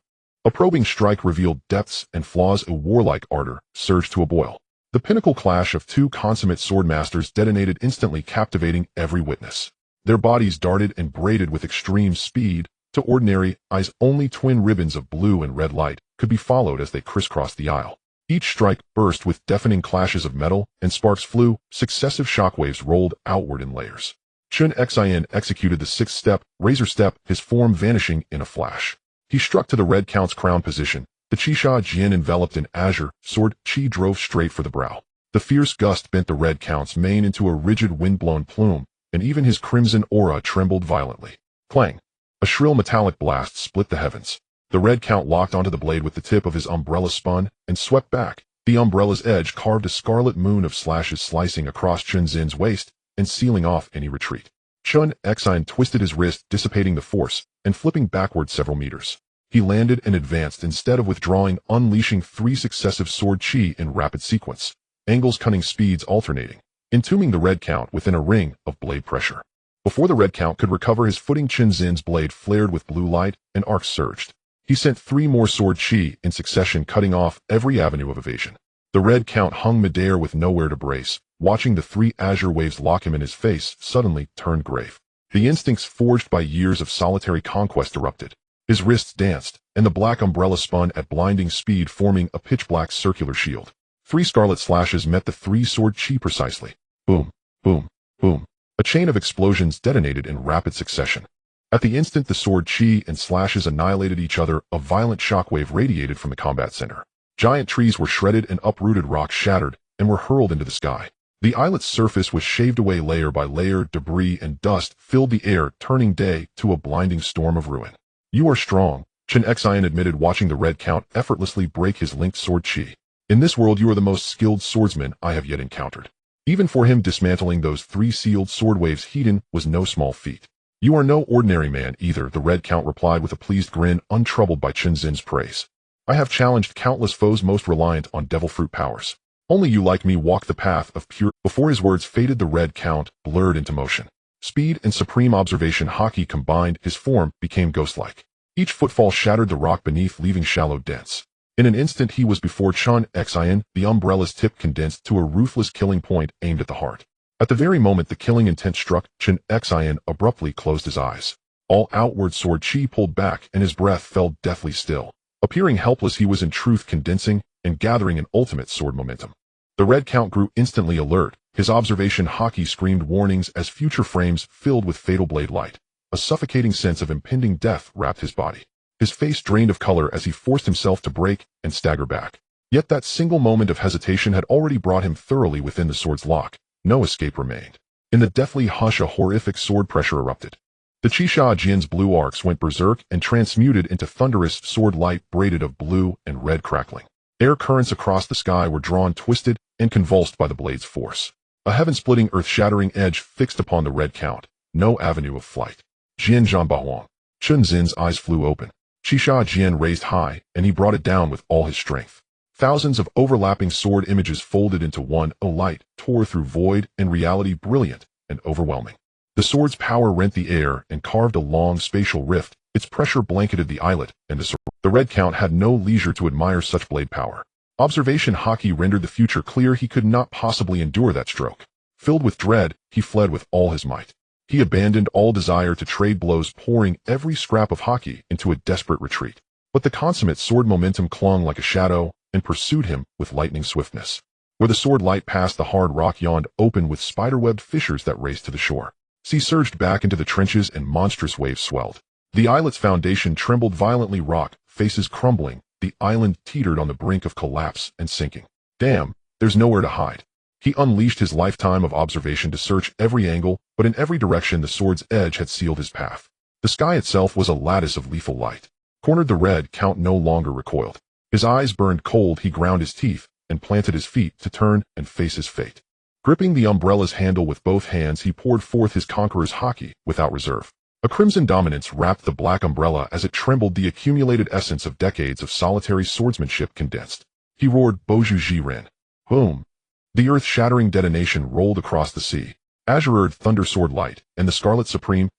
A probing strike revealed depths and flaws. A warlike ardor surged to a boil. The pinnacle clash of 2 consummate swordmasters detonated instantly, captivating every witness. Their bodies darted and braided with extreme speed. To ordinary eyes, only twin ribbons of blue and red light could be followed as they crisscrossed the isle. Each strike burst with deafening clashes of metal, and sparks flew. Successive shockwaves rolled outward in layers. Chen Xin executed the 6th step, razor step, his form vanishing in a flash. He struck to the Red Count's crown position. The Qisha Jian, enveloped in azure sword chi, drove straight for the brow. The fierce gust bent the Red Count's mane into a rigid wind-blown plume, and even his crimson aura trembled violently. Clang! A shrill metallic blast split the heavens. The Red Count locked onto the blade with the tip of his umbrella, spun, and swept back. The umbrella's edge carved a scarlet moon of slashes, slicing across Chen Xin's waist and sealing off any retreat. Chen Xin twisted his wrist, dissipating the force, and flipping backward several meters. He landed and advanced instead of withdrawing, unleashing 3 successive sword chi in rapid sequence, angles, cunning speeds alternating, entombing the Red Count within a ring of blade pressure. Before the Red Count could recover his footing, Chen Xin's blade flared with blue light, and arcs surged. He sent 3 more sword chi in succession, cutting off every avenue of evasion. The Red Count hung midair with nowhere to brace, watching the 3 azure waves lock him in. His face suddenly turned grave. The instincts forged by years of solitary conquest erupted. His wrists danced, and the black umbrella spun at blinding speed, forming a pitch-black circular shield. 3 scarlet slashes met the 3 sword chi precisely. Boom, boom, boom. A chain of explosions detonated in rapid succession. At the instant the sword chi and slashes annihilated each other, a violent shockwave radiated from the combat center. Giant trees were shredded and uprooted, rocks shattered, and were hurled into the sky. The islet's surface was shaved away layer by layer. Debris and dust filled the air, turning day to a blinding storm of ruin. You are strong, Chen Xin admitted, watching the Red Count effortlessly break his linked sword chi. In this world you are the most skilled swordsman I have yet encountered. Even for him, dismantling those 3 sealed sword waves Hedon was no small feat. You are no ordinary man either, the Red Count replied with a pleased grin, untroubled by Chen Xin's praise. I have challenged countless foes most reliant on devil fruit powers. Only you like me walk the path of pure. Before his words faded, the Red Count blurred into motion. Speed and supreme observation Haki combined, his form became ghost-like. Each footfall shattered the rock beneath, leaving shallow dents. In an instant he was before Chen Xin, the umbrella's tip condensed to a ruthless killing point aimed at the heart. At the very moment the killing intent struck, Chen Xin abruptly closed his eyes. All outward sword chi pulled back and his breath fell deathly still. Appearing helpless, he was in truth condensing and gathering an ultimate sword momentum. The Red Count grew instantly alert. His observation Haki screamed warnings as future frames filled with fatal blade light. A suffocating sense of impending death wrapped his body. His face drained of color as he forced himself to break and stagger back. Yet that single moment of hesitation had already brought him thoroughly within the sword's lock. No escape remained. In the deathly hush, a horrific sword pressure erupted. The Qixia Jin's blue arcs went berserk and transmuted into thunderous sword light braided of blue and red crackling. Air currents across the sky were drawn, twisted, and convulsed by the blade's force. A heaven-splitting, earth-shattering edge fixed upon the Red Count. No avenue of flight. Jian Zhanbahuang. Chen Xin's eyes flew open. Qixia Jin raised high, and he brought it down with all his strength. Thousands of overlapping sword images folded into one. A light tore through void and reality, brilliant and overwhelming. The sword's power rent the air and carved a long spatial rift. Its pressure blanketed the islet and the sword. The Red Count had no leisure to admire such blade power. Observation Haki rendered the future clear. He could not possibly endure that stroke. Filled with dread, he fled with all his might. He abandoned all desire to trade blows, pouring every scrap of Haki into a desperate retreat. But the consummate sword momentum clung like a shadow and pursued him with lightning swiftness. Where the sword light passed, the hard rock yawned open with spider-webbed fissures that raced to the shore. Sea surged back into the trenches and monstrous waves swelled. The islet's foundation trembled violently, rock faces crumbling. The island teetered on the brink of collapse and sinking. Damn, there's nowhere to hide. He unleashed his lifetime of observation to search every angle, but in every direction the sword's edge had sealed his path. The sky itself was a lattice of lethal light. Cornered, the Red Count no longer recoiled. His eyes burned cold. He ground his teeth and planted his feet to turn and face his fate. Gripping the umbrella's handle with both hands, he poured forth his Conqueror's Haki without reserve. A crimson dominance wrapped the black umbrella as it trembled, the accumulated essence of decades of solitary swordsmanship condensed. He roared, Boju Ji-Ren. Boom! The earth-shattering detonation rolled across the sea. Azured thunder sword light and the Scarlet Supreme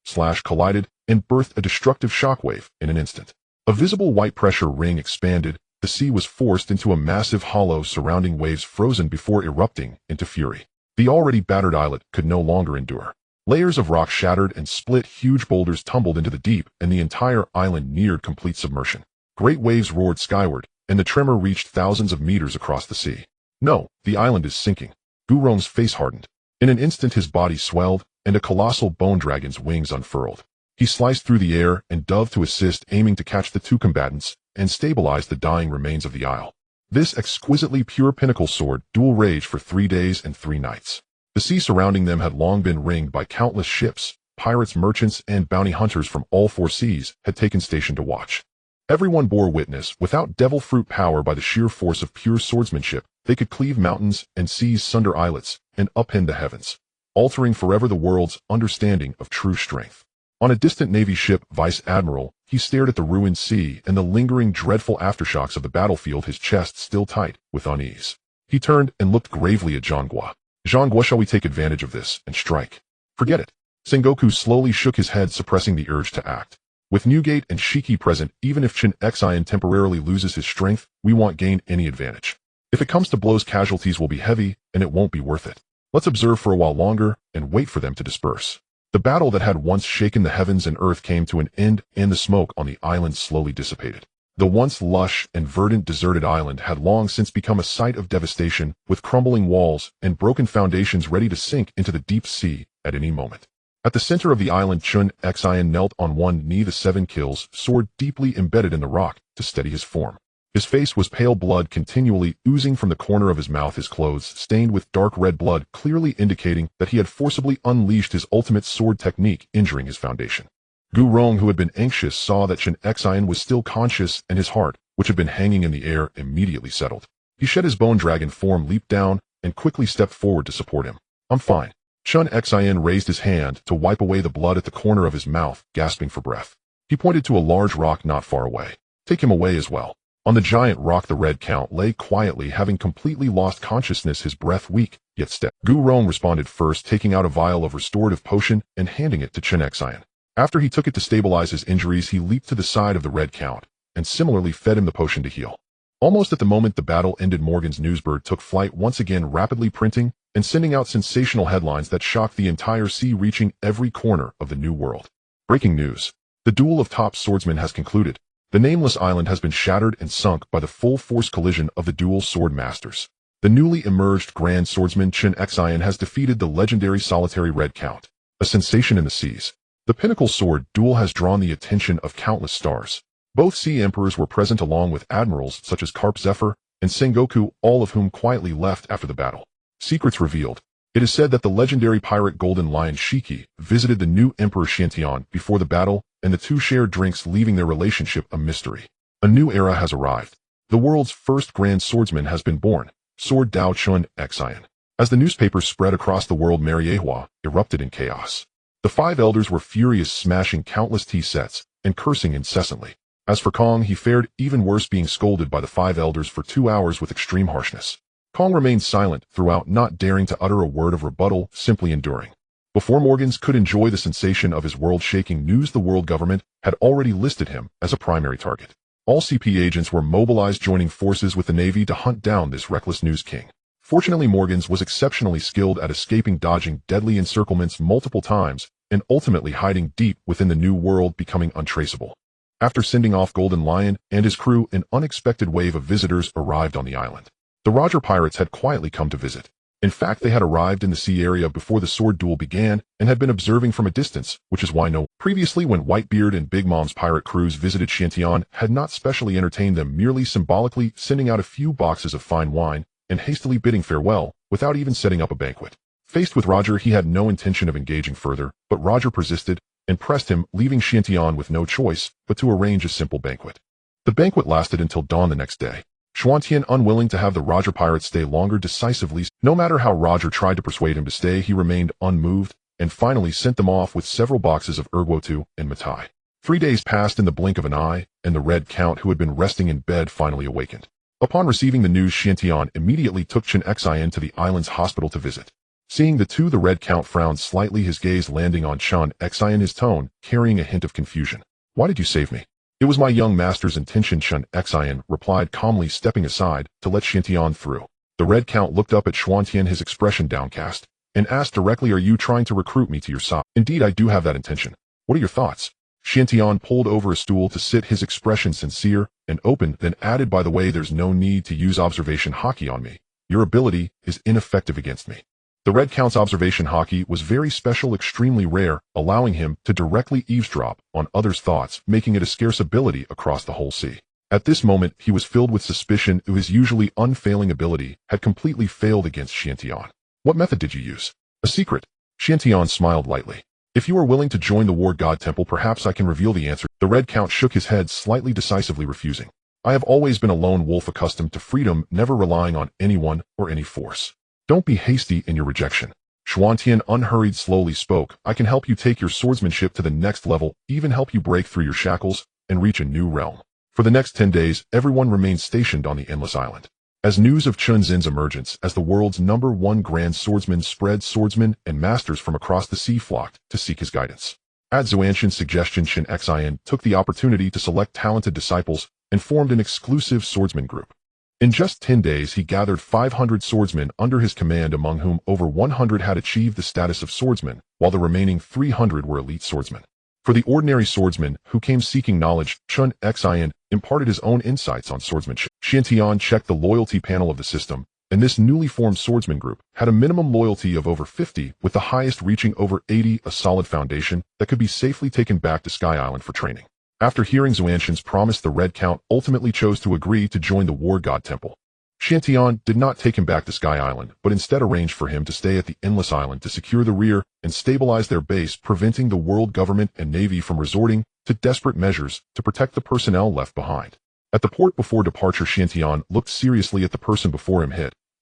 collided and birthed a destructive shockwave in an instant. A visible white pressure ring expanded. The sea was forced into a massive hollow, surrounding waves frozen before erupting into fury. The already battered islet could no longer endure. Layers of rock shattered and split, huge boulders tumbled into the deep, and the entire island neared complete submersion. Great waves roared skyward, and the tremor reached thousands of meters across the sea. No, the island is sinking. Gu Rong's face hardened. In an instant his body swelled, and a colossal bone dragon's wings unfurled. He sliced through the air and dove to assist, aiming to catch the two combatants and stabilize the dying remains of the isle. This exquisitely pure pinnacle sword duel raged for 3 days and 3 nights. The sea surrounding them had long been ringed by countless ships. Pirates, merchants, and bounty hunters from all 4 seas had taken station to watch. Everyone bore witness. Without devil fruit power, by the sheer force of pure swordsmanship, they could cleave mountains and seas, sunder islets, and upend the heavens, altering forever the world's understanding of true strength. On a distant Navy ship, Vice Admiral, he stared at the ruined sea and the lingering dreadful aftershocks of the battlefield, his chest still tight with unease. He turned and looked gravely at Zhanghua. Zhanghua, shall we take advantage of this and strike? Forget it. Sengoku slowly shook his head, suppressing the urge to act. With Newgate and Shiki present, even if Chen Xin temporarily loses his strength, we won't gain any advantage. If it comes to blows, casualties will be heavy, and it won't be worth it. Let's observe for a while longer and wait for them to disperse. The battle that had once shaken the heavens and earth came to an end, and the smoke on the island slowly dissipated. The once lush and verdant deserted island had long since become a site of devastation, with crumbling walls and broken foundations ready to sink into the deep sea at any moment. At the center of the island, Chen Xin knelt on one knee, the 7 kills sword deeply embedded in the rock to steady his form. His face was pale, blood continually oozing from the corner of his mouth, his clothes stained with dark red blood, clearly indicating that he had forcibly unleashed his ultimate sword technique, injuring his foundation. Gu Rong, who had been anxious, saw that Chen Xin was still conscious, and his heart, which had been hanging in the air, immediately settled. He shed his bone dragon form, leaped down, and quickly stepped forward to support him. I'm fine. Chen Xin raised his hand to wipe away the blood at the corner of his mouth, gasping for breath. He pointed to a large rock not far away. Take him away as well. On the giant rock the Red Count lay quietly, having completely lost consciousness, his breath weak, yet steady. Rong responded first, taking out a vial of restorative potion and handing it to Chen Xin. After he took it to stabilize his injuries, he leaped to the side of the Red Count, and similarly fed him the potion to heal. Almost at the moment the battle ended, Morgan's newsbird took flight once again, rapidly printing and sending out sensational headlines that shocked the entire sea, reaching every corner of the New World. Breaking news. The duel of top swordsmen has concluded. The nameless island has been shattered and sunk by the full-force collision of the dual sword masters. The newly emerged Grand Swordsman Chen Xin has defeated the legendary solitary Red Count, a sensation in the seas. The pinnacle sword duel has drawn the attention of countless stars. Both sea emperors were present, along with admirals such as Carp Zephyr and Sengoku, all of whom quietly left after the battle. Secrets revealed. It is said that the legendary pirate Golden Lion Shiki visited the new Emperor Xiantian before the battle, and the two shared drinks, leaving their relationship a mystery. A new era has arrived. The world's first Grand Swordsman has been born, Sword Dao Chen Xin. As the newspapers spread across the world, Myriad erupted in chaos. The five elders were furious, smashing countless tea sets and cursing incessantly. As for Kong, he fared even worse, being scolded by the five elders for 2 hours with extreme harshness. Kong remained silent throughout, not daring to utter a word of rebuttal, simply enduring. Before Morgans could enjoy the sensation of his world-shaking news, the world government had already listed him as a primary target. All CP agents were mobilized, joining forces with the Navy to hunt down this reckless news king. Fortunately, Morgans was exceptionally skilled at escaping, dodging deadly encirclements multiple times, and ultimately hiding deep within the New World, becoming untraceable. After sending off Golden Lion and his crew, an unexpected wave of visitors arrived on the island. The Roger pirates had quietly come to visit. In fact, they had arrived in the sea area before the sword duel began and had been observing from a distance, which is why previously when Whitebeard and Big Mom's pirate crews visited Xiantian had not specially entertained them, merely symbolically sending out a few boxes of fine wine and hastily bidding farewell without even setting up a banquet. Faced with Roger, he had no intention of engaging further, but Roger persisted and pressed him, leaving Xiantian with no choice but to arrange a simple banquet. The banquet lasted until dawn the next day. Xuantian, unwilling to have the Roger pirates stay longer, decisively, no matter how Roger tried to persuade him to stay, he remained unmoved, and finally sent them off with several boxes of erguotu and matai. 3 days passed in the blink of an eye, and the Red Count, who had been resting in bed, finally awakened. Upon receiving the news, Xiantian immediately took Chen Xin to the island's hospital to visit. Seeing the two, the Red Count frowned slightly, his gaze landing on Chen Xin, his tone carrying a hint of confusion. "Why did you save me?" "It was my young master's intention," Chen Xin replied calmly, stepping aside to let Xiantian through. The Red Count looked up at Xuantian, his expression downcast, and asked directly, "Are you trying to recruit me to your side?" "Indeed, I do have that intention. What are your thoughts?" Xiantian pulled over a stool to sit, his expression sincere and open, then added, "By the way, there's no need to use observation Haki on me. Your ability is ineffective against me." The Red Count's observation Haki was very special, extremely rare, allowing him to directly eavesdrop on others' thoughts, making it a scarce ability across the whole sea. At this moment, he was filled with suspicion. His usually unfailing ability had completely failed against Xiantian. "What method did you use?" "A secret." Xiantian smiled lightly. "If you are willing to join the War God Temple, perhaps I can reveal the answer." The Red Count shook his head slightly, decisively refusing. "I have always been a lone wolf, accustomed to freedom, never relying on anyone or any force." "Don't be hasty in your rejection." Xuantian, unhurried, slowly spoke. "I can help you take your swordsmanship to the next level, even help you break through your shackles and reach a new realm." For the next 10 days, everyone remained stationed on the Endless Island. As news of Chen Xin's emergence as the world's #1 Grand Swordsman spread, swordsmen and masters from across the sea flocked to seek his guidance. At Xuantian's suggestion, Chen Xin took the opportunity to select talented disciples and formed an exclusive swordsman group. In just 10 days, he gathered 500 swordsmen under his command, among whom over 100 had achieved the status of swordsman, while the remaining 300 were elite swordsmen. For the ordinary swordsman who came seeking knowledge, Chen Xin imparted his own insights on swordsmanship. Xiantian checked the loyalty panel of the system, and this newly formed swordsman group had a minimum loyalty of over 50, with the highest reaching over 80, a solid foundation that could be safely taken back to Sky Island for training. After hearing Xuantian's promise, the Red Count ultimately chose to agree to join the War God Temple. Xiantian did not take him back to Sky Island, but instead arranged for him to stay at the Endless Island to secure the rear and stabilize their base, preventing the world government and navy from resorting to desperate measures to protect the personnel left behind. At the port before departure, Xiantian looked seriously at the person before him.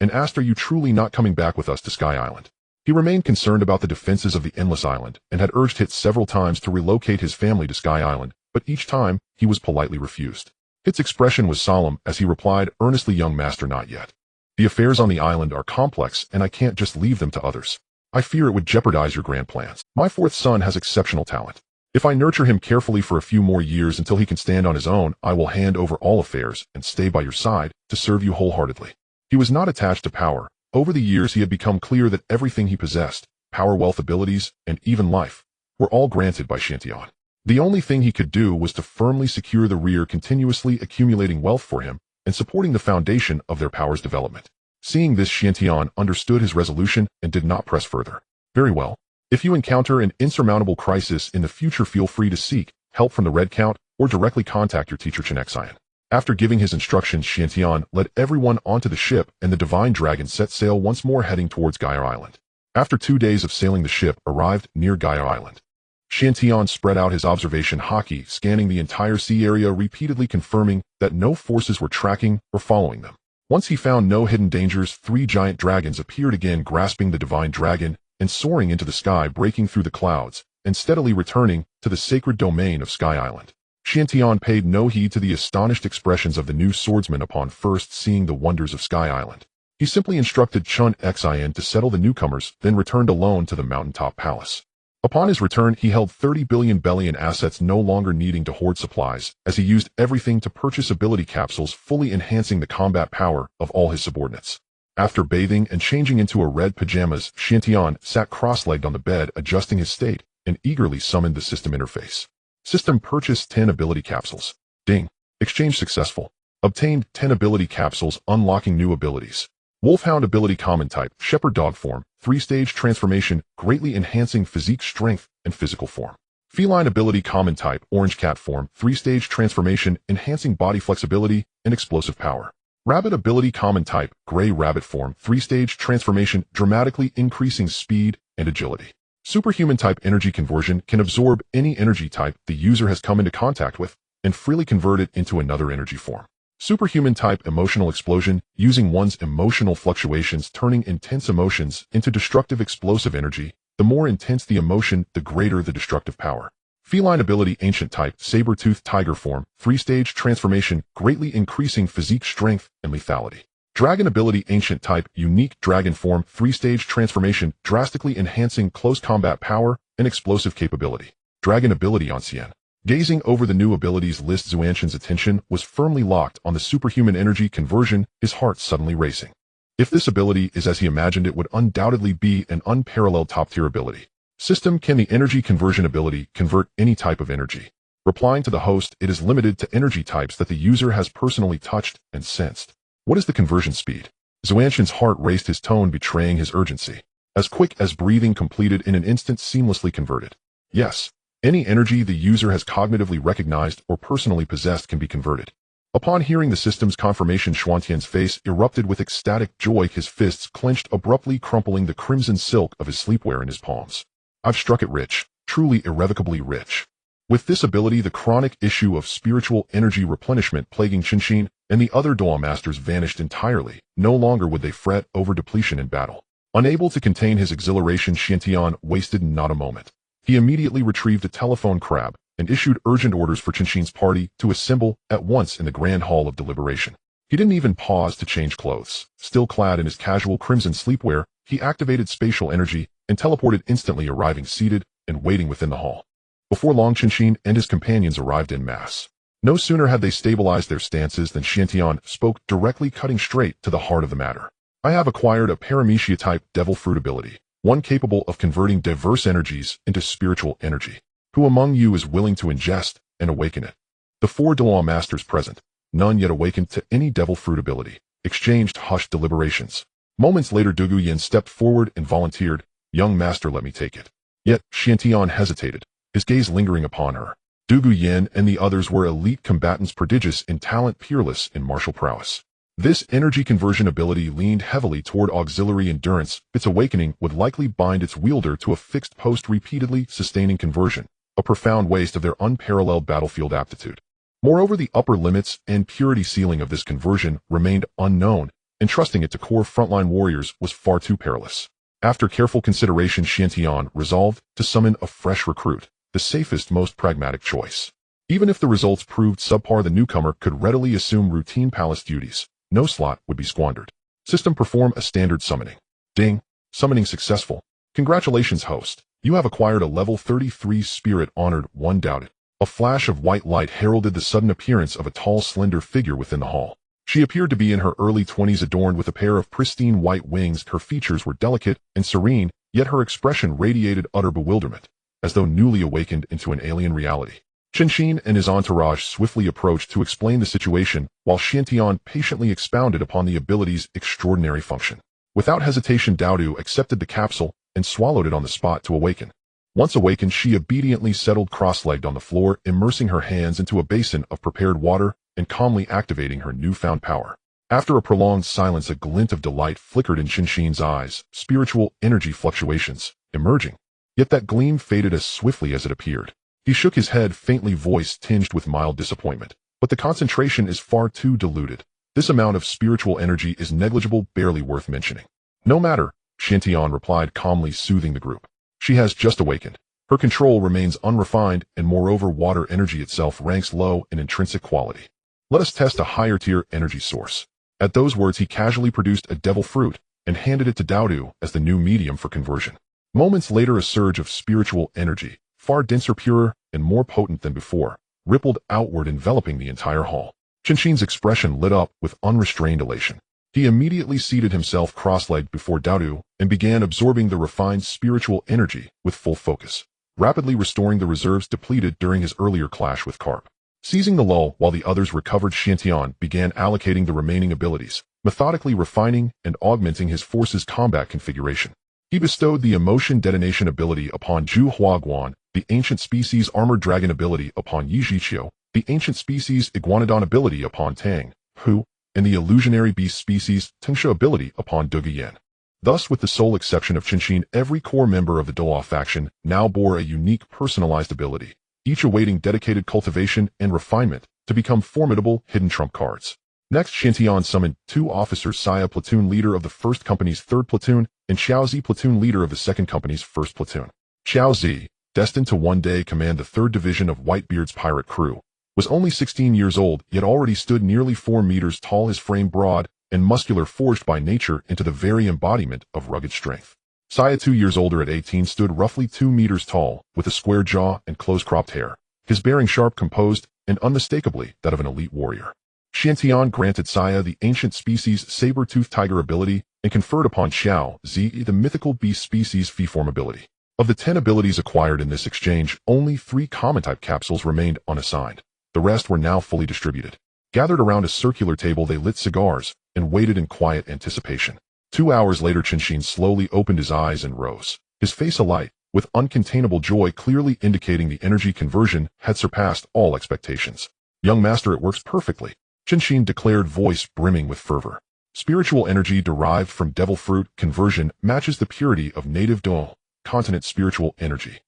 and asked, "Are you truly not coming back with us to Sky Island?" He remained concerned about the defenses of the Endless Island and had urged Hit several times to relocate his family to Sky Island, but each time he was politely refused. Hit's expression was solemn as he replied, "Earnestly, young master, not yet. The affairs on the island are complex and I can't just leave them to others. I fear it would jeopardize your grand plans. My fourth son has exceptional talent. If I nurture him carefully for a few more years until he can stand on his own, I will hand over all affairs and stay by your side to serve you wholeheartedly." He was not attached to power. Over the years he had become clear that everything he possessed, power, wealth, abilities, and even life, were all granted by Chen Xin. The only thing he could do was to firmly secure the rear, continuously accumulating wealth for him and supporting the foundation of their power's development. Seeing this, Chen Xin understood his resolution and did not press further. "Very well. If you encounter an insurmountable crisis in the future, feel free to seek help from the Red Count or directly contact your teacher Chen Xin." After giving his instructions, Chen Xin led everyone onto the ship and the Divine Dragon set sail once more, heading towards Gaia Island. After 2 days of sailing, the ship arrived near Gaia Island. Chen Xin spread out his observation Haki, scanning the entire sea area, repeatedly confirming that no forces were tracking or following them. Once he found no hidden dangers, 3 giant dragons appeared again, grasping the Divine Dragon and soaring into the sky, breaking through the clouds and steadily returning to the sacred domain of Sky Island. Chen Xin paid no heed to the astonished expressions of the new swordsman upon first seeing the wonders of Sky Island. He simply instructed Chen Xin to settle the newcomers, then returned alone to the mountaintop palace. Upon his return, he held 30 billion belly in assets, no longer needing to hoard supplies, as he used everything to purchase ability capsules, fully enhancing the combat power of all his subordinates. After bathing and changing into a red pajamas, Chen Xin sat cross-legged on the bed, adjusting his state, and eagerly summoned the system interface. System purchased 10 ability capsules. Ding. Exchange successful. Obtained 10 ability capsules, unlocking new abilities. Wolfhound ability common type, shepherd dog form, 3-stage transformation, greatly enhancing physique strength and physical form. Feline ability common type, orange cat form, 3-stage transformation, enhancing body flexibility and explosive power. Rabbit ability common type, gray rabbit form, 3-stage transformation, dramatically increasing speed and agility. Superhuman type energy conversion, can absorb any energy type the user has come into contact with and freely convert it into another energy form. Superhuman type emotional explosion, using one's emotional fluctuations, turning intense emotions into destructive explosive energy. The more intense the emotion, the greater the destructive power. Feline ability ancient type, saber-toothed tiger form, 3-stage transformation, greatly increasing physique strength and lethality. Dragon ability ancient type, unique dragon form, 3-stage transformation, drastically enhancing close combat power and explosive capability. Dragon ability ancien. Gazing over the new abilities list, Xuanqian's attention was firmly locked on the superhuman energy conversion, his heart suddenly racing. If this ability is as he imagined, it would undoubtedly be an unparalleled top-tier ability. System, can the energy conversion ability convert any type of energy? Replying to the host, it is limited to energy types that the user has personally touched and sensed. What is the conversion speed? Xuanqian's heart raced, his tone betraying his urgency. As quick as breathing, completed in an instant, seamlessly converted. Yes. Any energy the user has cognitively recognized or personally possessed can be converted. Upon hearing the system's confirmation, Xuanqian's face erupted with ecstatic joy, his fists clenched, abruptly crumpling the crimson silk of his sleepwear in his palms. I've struck it rich, truly irrevocably rich. With this ability, the chronic issue of spiritual energy replenishment plaguing Chen Xin and the other Douluo masters vanished entirely. No longer would they fret over depletion in battle. Unable to contain his exhilaration, Chen Xin wasted not a moment. He immediately retrieved a telephone crab and issued urgent orders for Chen Xin's party to assemble at once in the Grand Hall of Deliberation. He didn't even pause to change clothes. Still clad in his casual crimson sleepwear, he activated spatial energy and teleported, instantly arriving seated and waiting within the hall. Before long, Chen Xin and his companions arrived en masse. No sooner had they stabilized their stances than Chen Xin spoke directly, cutting straight to the heart of the matter. I have acquired a paramecia-type devil fruit ability, one capable of converting diverse energies into spiritual energy. Who among you is willing to ingest and awaken it? The 4 Douluo masters present, none yet awakened to any devil fruit ability, exchanged hushed deliberations. Moments later, Douluo Yin stepped forward and volunteered, "Young master, let me take it." Yet, Chen Xin hesitated, his gaze lingering upon her. Douluo Yin and the others were elite combatants, prodigious in talent, peerless in martial prowess. This energy conversion ability leaned heavily toward auxiliary endurance. Its awakening would likely bind its wielder to a fixed post, repeatedly sustaining conversion, a profound waste of their unparalleled battlefield aptitude. Moreover, the upper limits and purity ceiling of this conversion remained unknown, entrusting it to core frontline warriors was far too perilous. After careful consideration, Chen Xin resolved to summon a fresh recruit, the safest, most pragmatic choice. Even if the results proved subpar, the newcomer could readily assume routine palace duties. No slot would be squandered. System, perform a standard summoning. Ding. Summoning successful. Congratulations, host. You have acquired a level 33 spirit. Honored 1. Doubted. A flash of white light heralded the sudden appearance of a tall, slender figure within the hall. She appeared to be in her early 20s, adorned with a pair of pristine white wings. Her features were delicate and serene, yet her expression radiated utter bewilderment, as though newly awakened into an alien reality. Chen Xin and his entourage swiftly approached to explain the situation, while Chen Xin patiently expounded upon the ability's extraordinary function. Without hesitation, Douluo accepted the capsule and swallowed it on the spot to awaken. Once awakened, she obediently settled cross-legged on the floor, immersing her hands into a basin of prepared water and calmly activating her newfound power. After a prolonged silence, a glint of delight flickered in Chen Xin's eyes, spiritual energy fluctuations emerging. Yet that gleam faded as swiftly as it appeared. He shook his head, faintly, voice tinged with mild disappointment. But the concentration is far too diluted. This amount of spiritual energy is negligible, barely worth mentioning. No matter, Chen Xin replied calmly, soothing the group. She has just awakened. Her control remains unrefined, and moreover, water energy itself ranks low in intrinsic quality. Let us test a higher tier energy source. At those words, he casually produced a devil fruit and handed it to Douluo as the new medium for conversion. Moments later, a surge of spiritual energy, far denser, purer, and more potent than before, rippled outward, enveloping the entire hall. Chen Xin's expression lit up with unrestrained elation. He immediately seated himself cross-legged before Douluo and began absorbing the refined spiritual energy with full focus, rapidly restoring the reserves depleted during his earlier clash with Carp. Seizing the lull while the others recovered, Chen Xin began allocating the remaining abilities, methodically refining and augmenting his force's combat configuration. He bestowed the emotion detonation ability upon Zhu Huaguan, the ancient species armored dragon ability upon Yi Zhiqiu, the ancient species iguanodon ability upon Tang Hu, and the illusionary beast species Tengsha ability upon Duge Yan. Thus, with the sole exception of Chen Xin, every core member of the Douluo faction now bore a unique personalized ability, each awaiting dedicated cultivation and refinement to become formidable hidden trump cards. Next, Chen Xin summoned 2 officers: Saya, platoon leader of the 1st Company's 3rd Platoon, and Xiaozi, platoon leader of the 2nd Company's 1st Platoon. Xiaozi, destined to one day command the 3rd Division of Whitebeard's pirate crew, was only 16 years old, yet already stood nearly 4 meters tall, his frame broad and muscular, forged by nature into the very embodiment of rugged strength. Saya, 2 years older at 18, stood roughly 2 meters tall, with a square jaw and close-cropped hair, his bearing sharp, composed, and unmistakably that of an elite warrior. Chen Xin granted Saya the ancient species saber-toothed tiger ability and conferred upon Xiaozi the mythical beast species Fee-form ability. Of the 10 abilities acquired in this exchange, only 3 common-type capsules remained unassigned. The rest were now fully distributed. Gathered around a circular table, they lit cigars and waited in quiet anticipation. 2 hours later, Chen Xin slowly opened his eyes and rose, his face alight with uncontainable joy, clearly indicating the energy conversion had surpassed all expectations. Young master, it works perfectly, Chen Xin declared, voice brimming with fervor. Spiritual energy derived from devil fruit conversion matches the purity of native Douluo continent spiritual energy.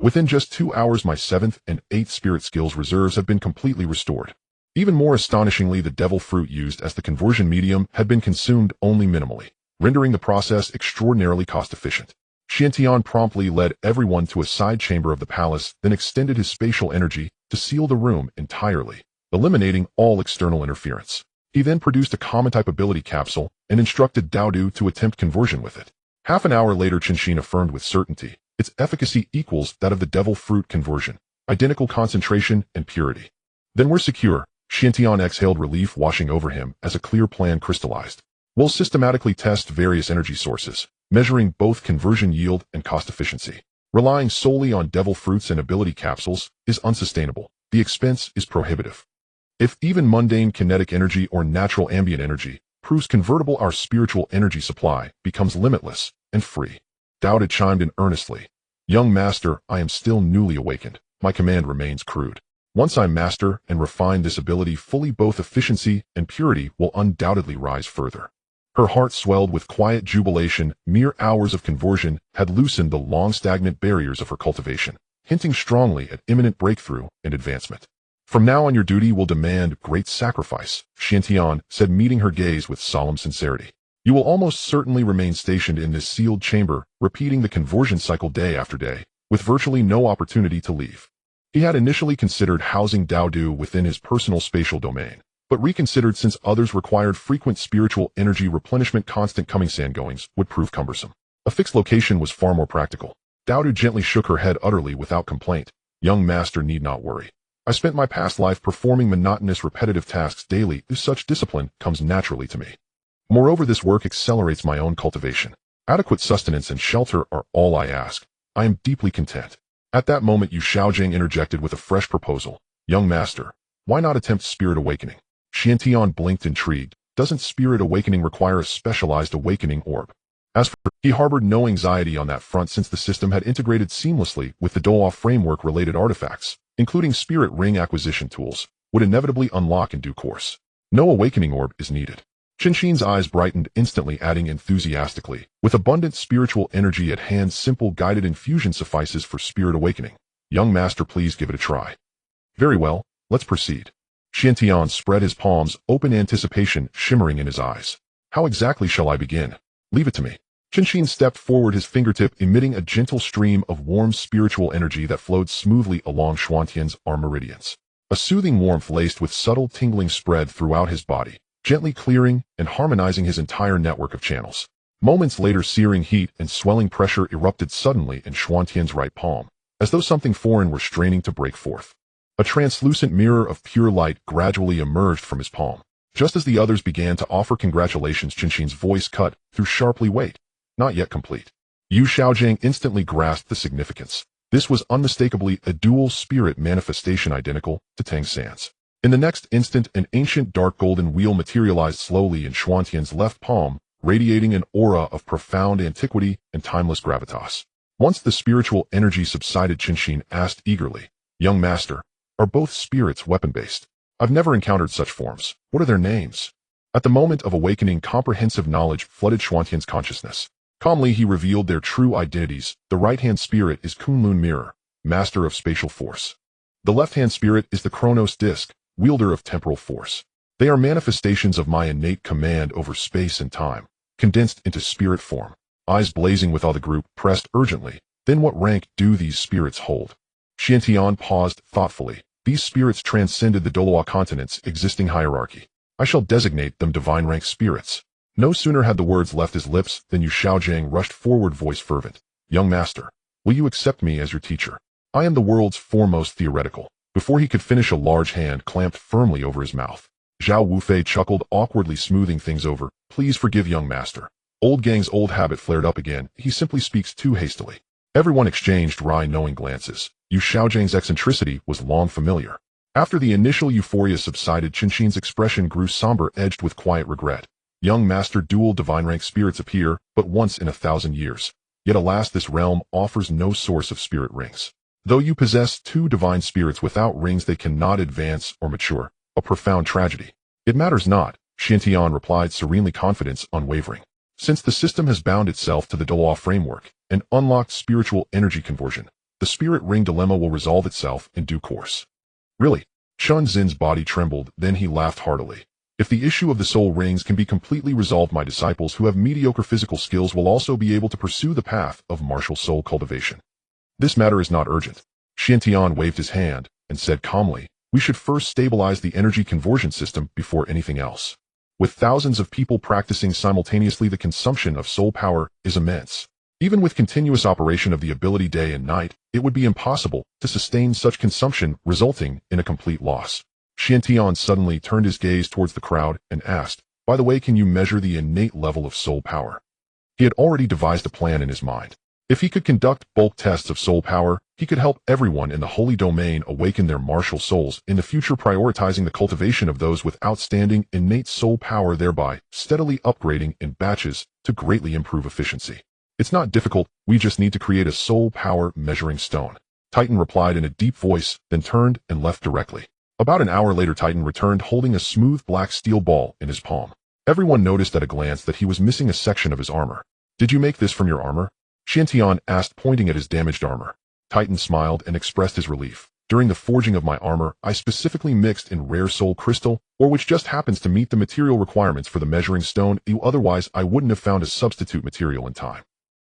Within just 2 hours, my 7th and 8th spirit skills reserves have been completely restored. Even more astonishingly, the devil fruit used as the conversion medium had been consumed only minimally, rendering the process extraordinarily cost-efficient. Chen Xin promptly led everyone to a side chamber of the palace, then extended his spatial energy to seal the room entirely, eliminating all external interference. He then produced a common-type ability capsule and instructed Douluo to attempt conversion with it. Half an hour later, Chen Xin affirmed with certainty, its efficacy equals that of the devil fruit conversion, identical concentration and purity. Then we're secure. Chen Xin exhaled, relief washing over him as a clear plan crystallized. We'll systematically test various energy sources, measuring both conversion yield and cost efficiency. Relying solely on devil fruits and ability capsules is unsustainable. The expense is prohibitive. If even mundane kinetic energy or natural ambient energy proves convertible, our spiritual energy supply becomes limitless and free. Douluo chimed in earnestly. Young master, I am still newly awakened. My command remains crude. Once I master and refine this ability fully, both efficiency and purity will undoubtedly rise further. Her heart swelled with quiet jubilation. Mere hours of conversion had loosened the long stagnant barriers of her cultivation, hinting strongly at imminent breakthrough and advancement. From now on your duty will demand great sacrifice, Xiantian said, meeting her gaze with solemn sincerity. You will almost certainly remain stationed in this sealed chamber, repeating the conversion cycle day after day, with virtually no opportunity to leave. He had initially considered housing Douluo within his personal spatial domain, but reconsidered since others required frequent spiritual energy replenishment. Constant comings-and-goings would prove cumbersome. A fixed location was far more practical. Douluo gently shook her head, utterly without complaint. Young master need not worry. I spent my past life performing monotonous repetitive tasks daily, such discipline comes naturally to me. Moreover, this work accelerates my own cultivation. Adequate sustenance and shelter are all I ask. I am deeply content. At that moment Yu Xiaojing interjected with a fresh proposal. Young master, why not attempt spirit awakening? Xiantian blinked, intrigued. Doesn't spirit awakening require a specialized awakening orb? As for he harbored no anxiety on that front, since the system had integrated seamlessly with the Douluo framework-related artifacts, including spirit ring acquisition tools, would inevitably unlock in due course. No awakening orb is needed. Chen Xin's eyes brightened instantly, adding enthusiastically, with abundant spiritual energy at hand, simple guided infusion suffices for spirit awakening. Young master, please give it a try. Very well, let's proceed. Xiantian spread his palms, open anticipation shimmering in his eyes. How exactly shall I begin? Leave it to me. Chen Xin stepped forward, his fingertip emitting a gentle stream of warm spiritual energy that flowed smoothly along Xiantian's arm meridians. A soothing warmth laced with subtle tingling spread throughout his body, gently clearing and harmonizing his entire network of channels. Moments later, searing heat and swelling pressure erupted suddenly in Xiantian's right palm, as though something foreign were straining to break forth. A translucent mirror of pure light gradually emerged from his palm. Just as the others began to offer congratulations, Chen Xin's voice cut through sharply. Wait, not yet complete. Yu Xiaojing instantly grasped the significance. This was unmistakably a dual spirit manifestation identical to Tang San's. In the next instant, an ancient dark golden wheel materialized slowly in Xiantian's left palm, radiating an aura of profound antiquity and timeless gravitas. Once the spiritual energy subsided, Chen Xin asked eagerly, Young master, are both spirits weapon-based? I've never encountered such forms. What are their names? At the moment of awakening, comprehensive knowledge flooded Xiantian's consciousness. Calmly, he revealed their true identities. The right-hand spirit is Kunlun Mirror, master of spatial force. The left-hand spirit is the Chronos Disc, wielder of temporal force. They are manifestations of my innate command over space and time, condensed into spirit form. Eyes blazing with awe, the group pressed urgently. Then what rank do these spirits hold? Xiantian paused thoughtfully. These spirits transcended the Douluo continent's existing hierarchy. I shall designate them divine rank spirits. No sooner had the words left his lips than Yu Xiaojing rushed forward, voice fervent. Young master, will you accept me as your teacher? I am the world's foremost theoretical. Before he could finish, a large hand clamped firmly over his mouth. Zhao Wufei chuckled, awkwardly smoothing things over. Please forgive, young master. Old Gang's old habit flared up again. He simply speaks too hastily. Everyone exchanged wry, knowing glances. Yu Xiaojing's eccentricity was long familiar. After the initial euphoria subsided, Chen Xin's expression grew somber, edged with quiet regret. Young master, dual divine rank spirits appear but once in 1,000 years. Yet alas, this realm offers no source of spirit rings. Though you possess 2 divine spirits, without rings they cannot advance or mature. A profound tragedy. It matters not, Xiantian replied, serenely, confidence unwavering. Since the system has bound itself to the Douluo framework and unlocked spiritual energy conversion, the spirit ring dilemma will resolve itself in due course. Really? Chen Xin's body trembled, then he laughed heartily. If the issue of the soul rings can be completely resolved, my disciples who have mediocre physical skills will also be able to pursue the path of martial soul cultivation. This matter is not urgent. Xiantian waved his hand and said calmly, we should first stabilize the energy conversion system before anything else. With thousands of people practicing simultaneously, the consumption of soul power is immense. Even with continuous operation of the ability day and night, it would be impossible to sustain such consumption, resulting in a complete loss. Xiantian suddenly turned his gaze towards the crowd and asked, by the way, can you measure the innate level of soul power? He had already devised a plan in his mind. If he could conduct bulk tests of soul power, he could help everyone in the holy domain awaken their martial souls, in the future prioritizing the cultivation of those with outstanding innate soul power, thereby steadily upgrading in batches to greatly improve efficiency. It's not difficult, we just need to create a soul power measuring stone. Titan replied in a deep voice, then turned and left directly. About an hour later, Titan returned holding a smooth black steel ball in his palm. Everyone noticed at a glance that he was missing a section of his armor. Did you make this from your armor? Xiantian asked, pointing at his damaged armor. Titan smiled and expressed his relief. During the forging of my armor, I specifically mixed in rare soul crystal, or which just happens to meet the material requirements for the measuring stone, otherwise I wouldn't have found a substitute material in time.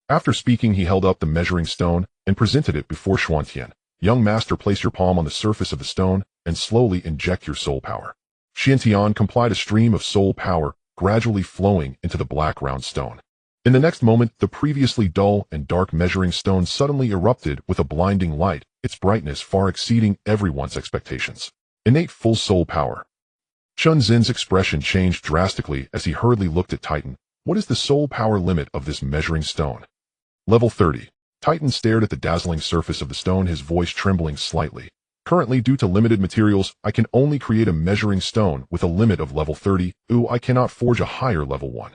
After speaking, he held up the measuring stone and presented it before Xuantian. Young master, place your palm on the surface of the stone and slowly inject your soul power. Xuantian complied. A stream of soul power gradually flowing into the black round stone. In the next moment, the previously dull and dark measuring stone suddenly erupted with a blinding light, its brightness far exceeding everyone's expectations. Innate full soul power. Chen Xin's expression changed drastically as he hurriedly looked at Titan. What is the soul power limit of this measuring stone? Level 30. Titan stared at the dazzling surface of the stone, his voice trembling slightly. Currently, due to limited materials, I can only create a measuring stone with a limit of level 30. I cannot forge a higher level 1.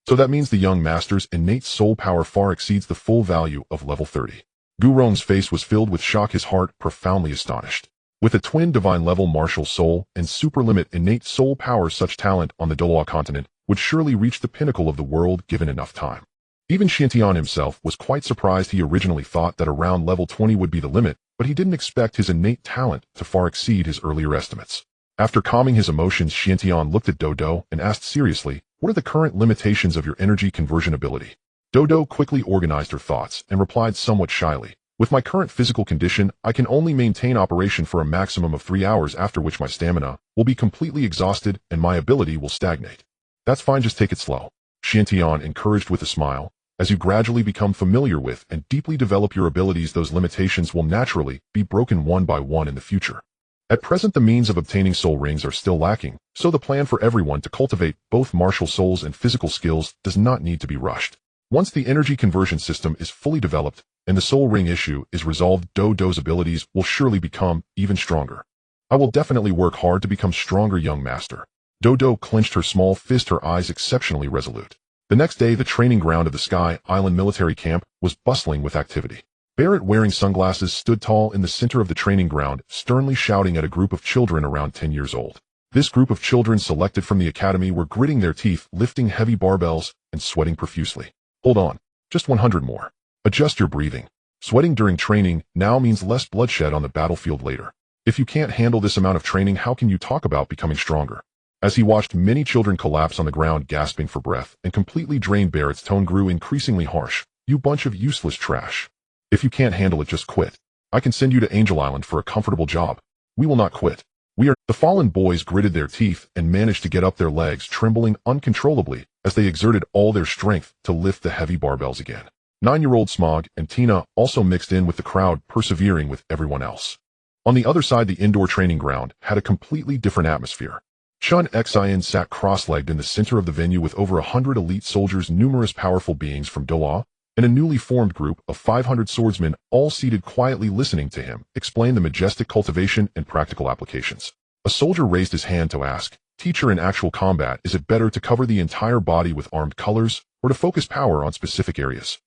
So that means the young master's innate soul power far exceeds the full value of level 30. Rong's face was filled with shock, his heart profoundly astonished. With a twin divine level martial soul and super limit innate soul power, such talent on the Douluo continent would surely reach the pinnacle of the world given enough time. Even Xuantian himself was quite surprised. He originally thought that around level 20 would be the limit, but he didn't expect his innate talent to far exceed his earlier estimates. After calming his emotions, Xuantian looked at Douluo and asked seriously, what are the current limitations of your energy conversion ability? Douluo quickly organized her thoughts and replied somewhat shyly, with my current physical condition, I can only maintain operation for a maximum of 3 hours, after which my stamina will be completely exhausted and my ability will stagnate. That's fine, just take it slow. Xuantian encouraged with a smile. As you gradually become familiar with and deeply develop your abilities, those limitations will naturally be broken one by one in the future. At present, the means of obtaining soul rings are still lacking, so the plan for everyone to cultivate both martial souls and physical skills does not need to be rushed. Once the energy conversion system is fully developed and the soul ring issue is resolved, Douluo's abilities will surely become even stronger. I will definitely work hard to become stronger, young master. Douluo clenched her small fist, her eyes exceptionally resolute. The next day, the training ground of the Sky Island military camp was bustling with activity. Barrett, wearing sunglasses, stood tall in the center of the training ground, sternly shouting at a group of children around 10 years old. This group of children selected from the academy were gritting their teeth, lifting heavy barbells, and sweating profusely. Hold on. Just 100 more. Adjust your breathing. Sweating during training now means less bloodshed on the battlefield later. If you can't handle this amount of training, how can you talk about becoming stronger? As he watched many children collapse on the ground, gasping for breath and completely drained, Barrett's tone grew increasingly harsh. You bunch of useless trash. If you can't handle it, just quit. I can send you to Angel Island for a comfortable job. We will not quit. The fallen boys gritted their teeth and managed to get up, their legs trembling uncontrollably as they exerted all their strength to lift the heavy barbells again. 9-year-old Smog and Tina also mixed in with the crowd, persevering with everyone else. On the other side, the indoor training ground had a completely different atmosphere. Chen Xin sat cross-legged in the center of the venue with over 100 elite soldiers, numerous powerful beings from Douluo, and a newly formed group of 500 swordsmen, all seated quietly listening to him explain the majestic cultivation and practical applications. A soldier raised his hand to ask, "Teacher, in actual combat, is it better to cover the entire body with armed colors or to focus power on specific areas?"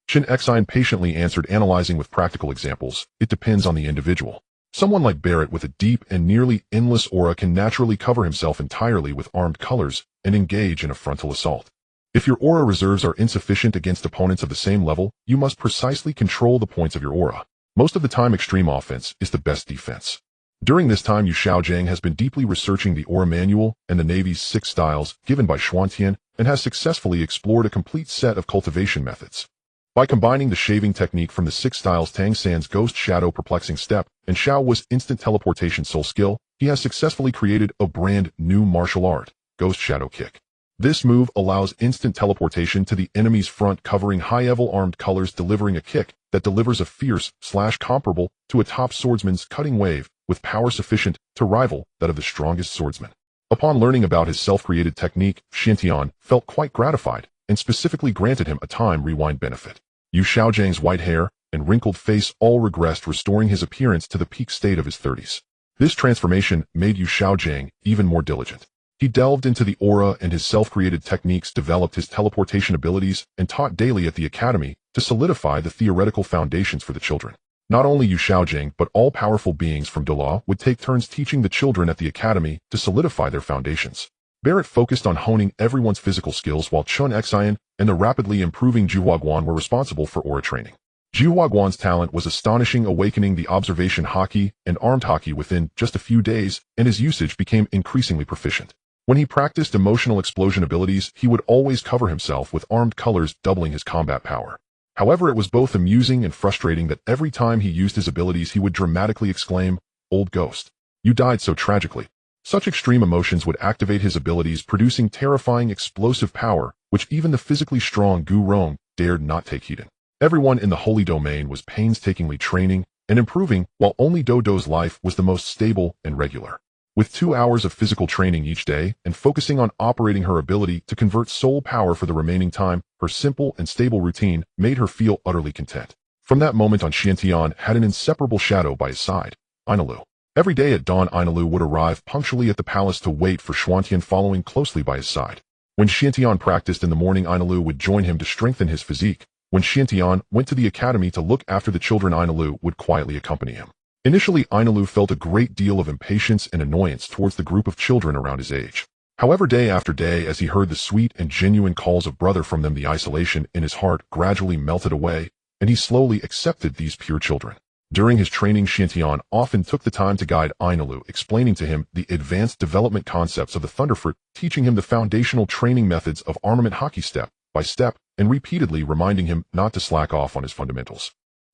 Chen Xin patiently answered, analyzing with practical examples, "It depends on the individual. Someone like Barrett with a deep and nearly endless aura can naturally cover himself entirely with armed colors and engage in a frontal assault. If your aura reserves are insufficient against opponents of the same level, you must precisely control the points of your aura. Most of the time, extreme offense is the best defense." During this time, Yu Xiaojiang has been deeply researching the aura manual and the Navy's 6 styles given by Xuantian and has successfully explored a complete set of cultivation methods. By combining the shaving technique from the 6 styles, Tang San's Ghost Shadow Perplexing Step, and Xiao Wu's Instant Teleportation Soul Skill, he has successfully created a brand new martial art, Ghost Shadow Kick. This move allows instant teleportation to the enemy's front, covering high-level armed colors, delivering a kick that delivers a fierce slash comparable to a top swordsman's cutting wave, with power sufficient to rival that of the strongest swordsman. Upon learning about his self-created technique, Xuantian felt quite gratified and specifically granted him a time rewind benefit. Yu Xiaojiang's white hair and wrinkled face all regressed, restoring his appearance to the peak state of his 30s. This transformation made Yu Xiaojiang even more diligent. He delved into the aura and his self-created techniques, developed his teleportation abilities, and taught daily at the academy to solidify the theoretical foundations for the children. Not only Yu Xiaojiang, but all powerful beings from Douluo would take turns teaching the children at the academy to solidify their foundations. Barrett focused on honing everyone's physical skills, while Chen Xin and the rapidly improving Zhuhuaguan were responsible for aura training. Jihuaguan's talent was astonishing, awakening the observation Haki and armed Haki within just a few days, and his usage became increasingly proficient. When he practiced emotional explosion abilities, he would always cover himself with armed colors, doubling his combat power. However, it was both amusing and frustrating that every time he used his abilities he would dramatically exclaim, "Old ghost, you died so tragically." Such extreme emotions would activate his abilities, producing terrifying explosive power, which even the physically strong Rong dared not take heed in. Everyone in the Holy Domain was painstakingly training and improving, while only Dodo's life was the most stable and regular. With 2 hours of physical training each day and focusing on operating her ability to convert soul power for the remaining time, her simple and stable routine made her feel utterly content. From that moment on, Xiantian had an inseparable shadow by his side, Ainalu. Every day at dawn, Ainalu would arrive punctually at the palace to wait for Xuantian, following closely by his side. When Xiantian practiced in the morning, Ainalu would join him to strengthen his physique. When Xiantian went to the academy to look after the children, Ainalu would quietly accompany him. Initially, Ainalu felt a great deal of impatience and annoyance towards the group of children around his age. However, day after day, as he heard the sweet and genuine calls of brother from them, the isolation in his heart gradually melted away, and he slowly accepted these pure children. During his training, Xiantian often took the time to guide Ainalu, explaining to him the advanced development concepts of the Thunderfruit, teaching him the foundational training methods of armament Haki step by step, and repeatedly reminding him not to slack off on his fundamentals.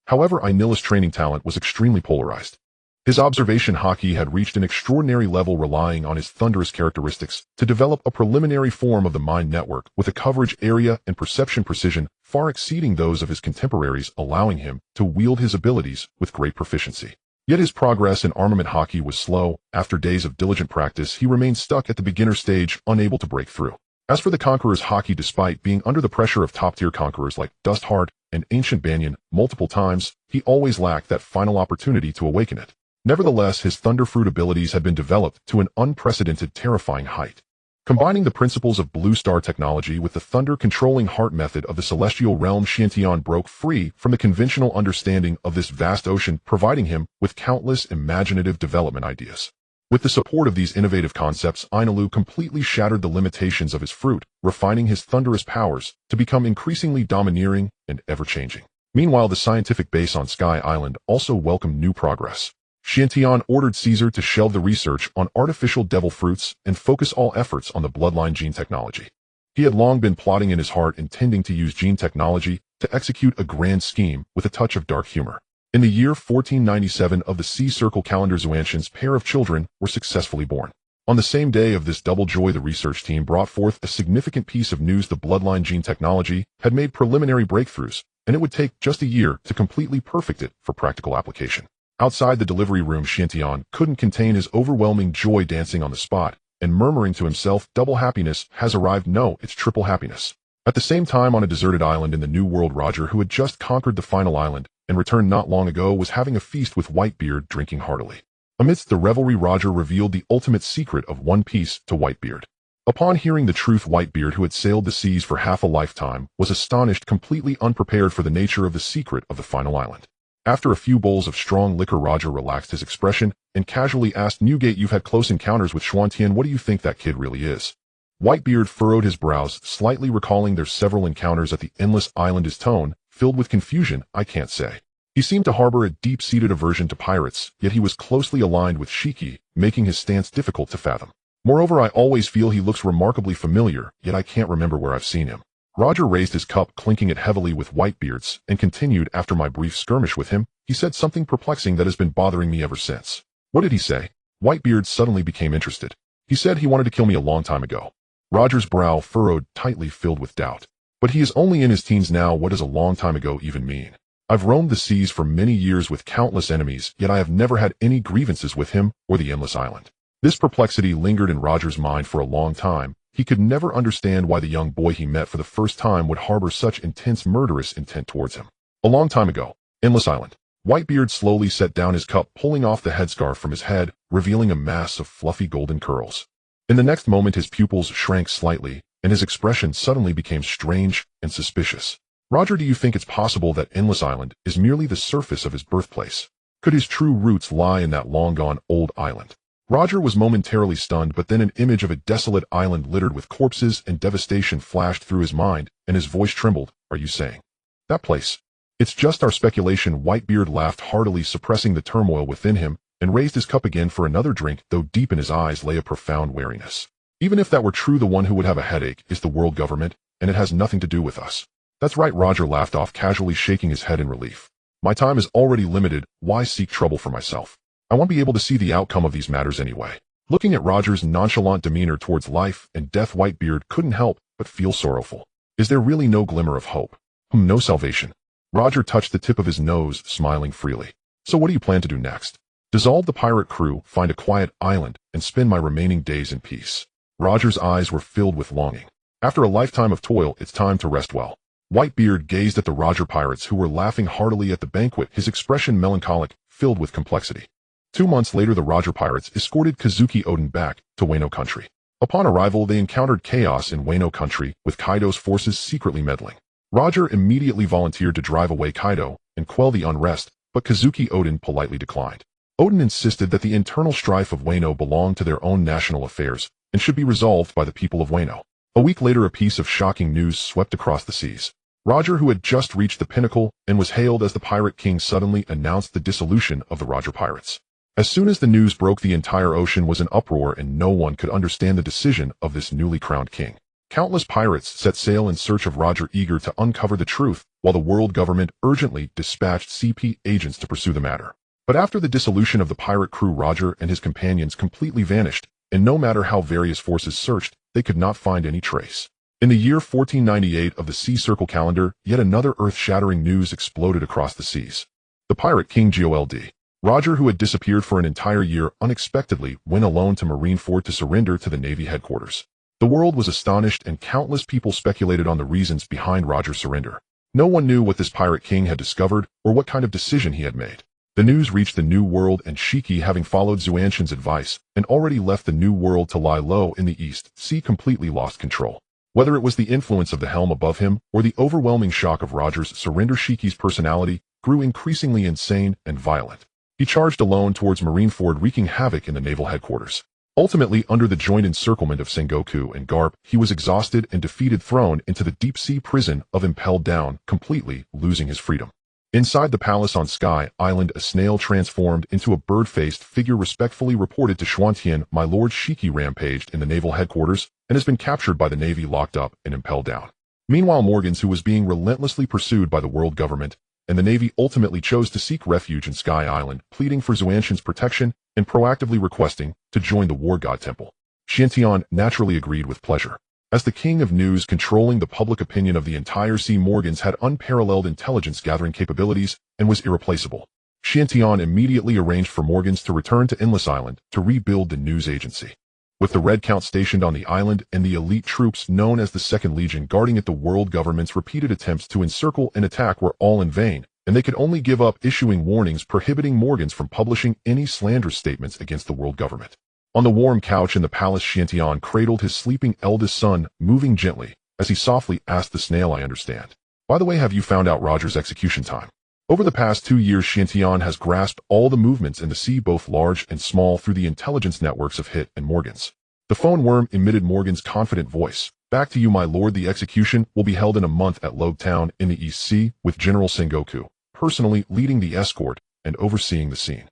However, Ainila's training talent was extremely polarized. His observation Haki had reached an extraordinary level, relying on his thunderous characteristics to develop a preliminary form of the mind network with a coverage area and perception precision far exceeding those of his contemporaries, allowing him to wield his abilities with great proficiency. Yet his progress in armament Haki was slow. After days of diligent practice, he remained stuck at the beginner stage, unable to break through. As for the Conqueror's Haki, despite being under the pressure of top-tier conquerors like Dustheart and Ancient Banyan multiple times, he always lacked that final opportunity to awaken it. Nevertheless, his Thunderfruit abilities had been developed to an unprecedented, terrifying height. Combining the principles of Blue Star technology with the thunder-controlling heart method of the celestial realm, Xiantian broke free from the conventional understanding of this vast ocean, providing him with countless imaginative development ideas. With the support of these innovative concepts, Ainalu completely shattered the limitations of his fruit, refining his thunderous powers to become increasingly domineering and ever-changing. Meanwhile, the scientific base on Sky Island also welcomed new progress. Xiantian ordered Caesar to shelve the research on artificial devil fruits and focus all efforts on the bloodline gene technology. He had long been plotting in his heart, intending to use gene technology to execute a grand scheme with a touch of dark humor. In the year 1497 of the Sea Circle calendar, Xuantian's pair of children were successfully born. On the same day of this double joy, the research team brought forth a significant piece of news. The bloodline gene technology had made preliminary breakthroughs, and it would take just a year to completely perfect it for practical application. Outside the delivery room, Xiantian couldn't contain his overwhelming joy, dancing on the spot and murmuring to himself, "Double happiness has arrived. No, it's triple happiness." At the same time, on a deserted island in the New World, Roger, who had just conquered the final island and returned not long ago, was having a feast with Whitebeard, drinking heartily. Amidst the revelry, Roger revealed the ultimate secret of One Piece to Whitebeard. Upon hearing the truth, Whitebeard, who had sailed the seas for half a lifetime, was astonished, completely unprepared for the nature of the secret of the final island. After a few bowls of strong liquor, Roger relaxed his expression and casually asked, "Newgate, you've had close encounters with Xuantian. What do you think that kid really is?" Whitebeard furrowed his brows, slightly recalling their several encounters at the Endless Island. His tone, filled with confusion, "I can't say. He seemed to harbor a deep-seated aversion to pirates, yet he was closely aligned with Shiki, making his stance difficult to fathom. Moreover, I always feel he looks remarkably familiar, yet I can't remember where I've seen him." Roger raised his cup, clinking it heavily with Whitebeard's, and continued, "After my brief skirmish with him, he said something perplexing that has been bothering me ever since." "What did he say?" Whitebeard suddenly became interested. "He said he wanted to kill me a long time ago." Roger's brow furrowed, tightly filled with doubt. "But he is only in his teens now. What does a long time ago even mean? I've roamed the seas for many years with countless enemies, yet I have never had any grievances with him or the Endless Island." This perplexity lingered in Roger's mind for a long time. He could never understand why the young boy he met for the first time would harbor such intense murderous intent towards him. "A long time ago. Endless Island." Whitebeard slowly set down his cup, pulling off the headscarf from his head, revealing a mass of fluffy golden curls. In the next moment, his pupils shrank slightly, and his expression suddenly became strange and suspicious. "Roger, do you think it's possible that Endless Island is merely the surface of his birthplace? Could his true roots lie in that long-gone old island?" Roger was momentarily stunned, but then an image of a desolate island littered with corpses and devastation flashed through his mind, and his voice trembled. "Are you saying that place It's just our speculation. Whitebeard laughed heartily, suppressing the turmoil within him, and raised his cup again for another drink, though deep in his eyes lay a profound wariness. Even if that were true, the one who would have a headache is the world government, and it has nothing to do with us. That's right, Roger laughed off, casually shaking his head in relief. My time is already limited. Why seek trouble for myself? I won't be able to see the outcome of these matters anyway. Looking at Roger's nonchalant demeanor towards life and death, Whitebeard couldn't help but feel sorrowful. Is there really no glimmer of hope? No salvation? Roger touched the tip of his nose, smiling freely. So what do you plan to do next? Dissolve the pirate crew, find a quiet island, and spend my remaining days in peace. Roger's eyes were filled with longing. After a lifetime of toil, it's time to rest well. Whitebeard gazed at the Roger pirates, who were laughing heartily at the banquet, his expression melancholic, filled with complexity. 2 months later, the Roger pirates escorted Kazuki Oden back to Wano country. Upon arrival, they encountered chaos in Wano country, with Kaido's forces secretly meddling. Roger immediately volunteered to drive away Kaido and quell the unrest, but Kazuki Oden politely declined. Oden insisted that the internal strife of Wano belonged to their own national affairs and should be resolved by the people of Wano. A week later, a piece of shocking news swept across the seas. Roger, who had just reached the pinnacle and was hailed as the Pirate King, suddenly announced the dissolution of the Roger Pirates. As soon as the news broke, the entire ocean was in uproar, and no one could understand the decision of this newly crowned king. Countless pirates set sail in search of Roger, eager to uncover the truth, while the world government urgently dispatched CP agents to pursue the matter. But after the dissolution of the pirate crew, Roger and his companions completely vanished, and no matter how various forces searched, they could not find any trace. In the year 1498 of the Sea Circle calendar, yet another earth-shattering news exploded across the seas. The Pirate King Gold. Roger, who had disappeared for an entire year, unexpectedly went alone to Marineford to surrender to the Navy headquarters. The world was astonished, and countless people speculated on the reasons behind Roger's surrender. No one knew what this Pirate King had discovered or what kind of decision he had made. The news reached the New World, and Shiki, having followed Xuanzhen's advice and already left the New World to lie low in the East Sea, completely lost control. Whether it was the influence of the helm above him or the overwhelming shock of Roger's surrender, Shiki's personality grew increasingly insane and violent. He charged alone towards Marineford, wreaking havoc in the naval headquarters. Ultimately, under the joint encirclement of Sengoku and Garp, he was exhausted and defeated, thrown into the deep-sea prison of Impelled Down, completely losing his freedom. Inside the palace on Sky Island, a snail transformed into a bird-faced figure respectfully reported to Xuantian, "My Lord Shiki rampaged in the naval headquarters and has been captured by the Navy, locked up and impelled down." Meanwhile, Morgans, who was being relentlessly pursued by the world government and the Navy, ultimately chose to seek refuge in Sky Island, pleading for Xuanzhen's protection and proactively requesting to join the War God Temple. Xiantian naturally agreed with pleasure. As the king of news, controlling the public opinion of the entire sea, Morgans had unparalleled intelligence-gathering capabilities and was irreplaceable. Xiantian immediately arranged for Morgans to return to Endless Island to rebuild the news agency. With the Red Count stationed on the island and the elite troops known as the Second Legion guarding it, the world government's repeated attempts to encircle and attack were all in vain, and they could only give up issuing warnings prohibiting Morgans from publishing any slanderous statements against the world government. On the warm couch in the palace, Xiantian cradled his sleeping eldest son, moving gently, as he softly asked the snail, "I understand. By the way, have you found out Roger's execution time?" Over the past 2 years, Xiantian has grasped all the movements in the sea, both large and small, through the intelligence networks of Hit and Morgans. The phone worm emitted Morgan's confident voice. "Back to you, my lord. The execution will be held in a month at Logue Town in the East Sea, with General Sengoku personally leading the escort and overseeing the scene."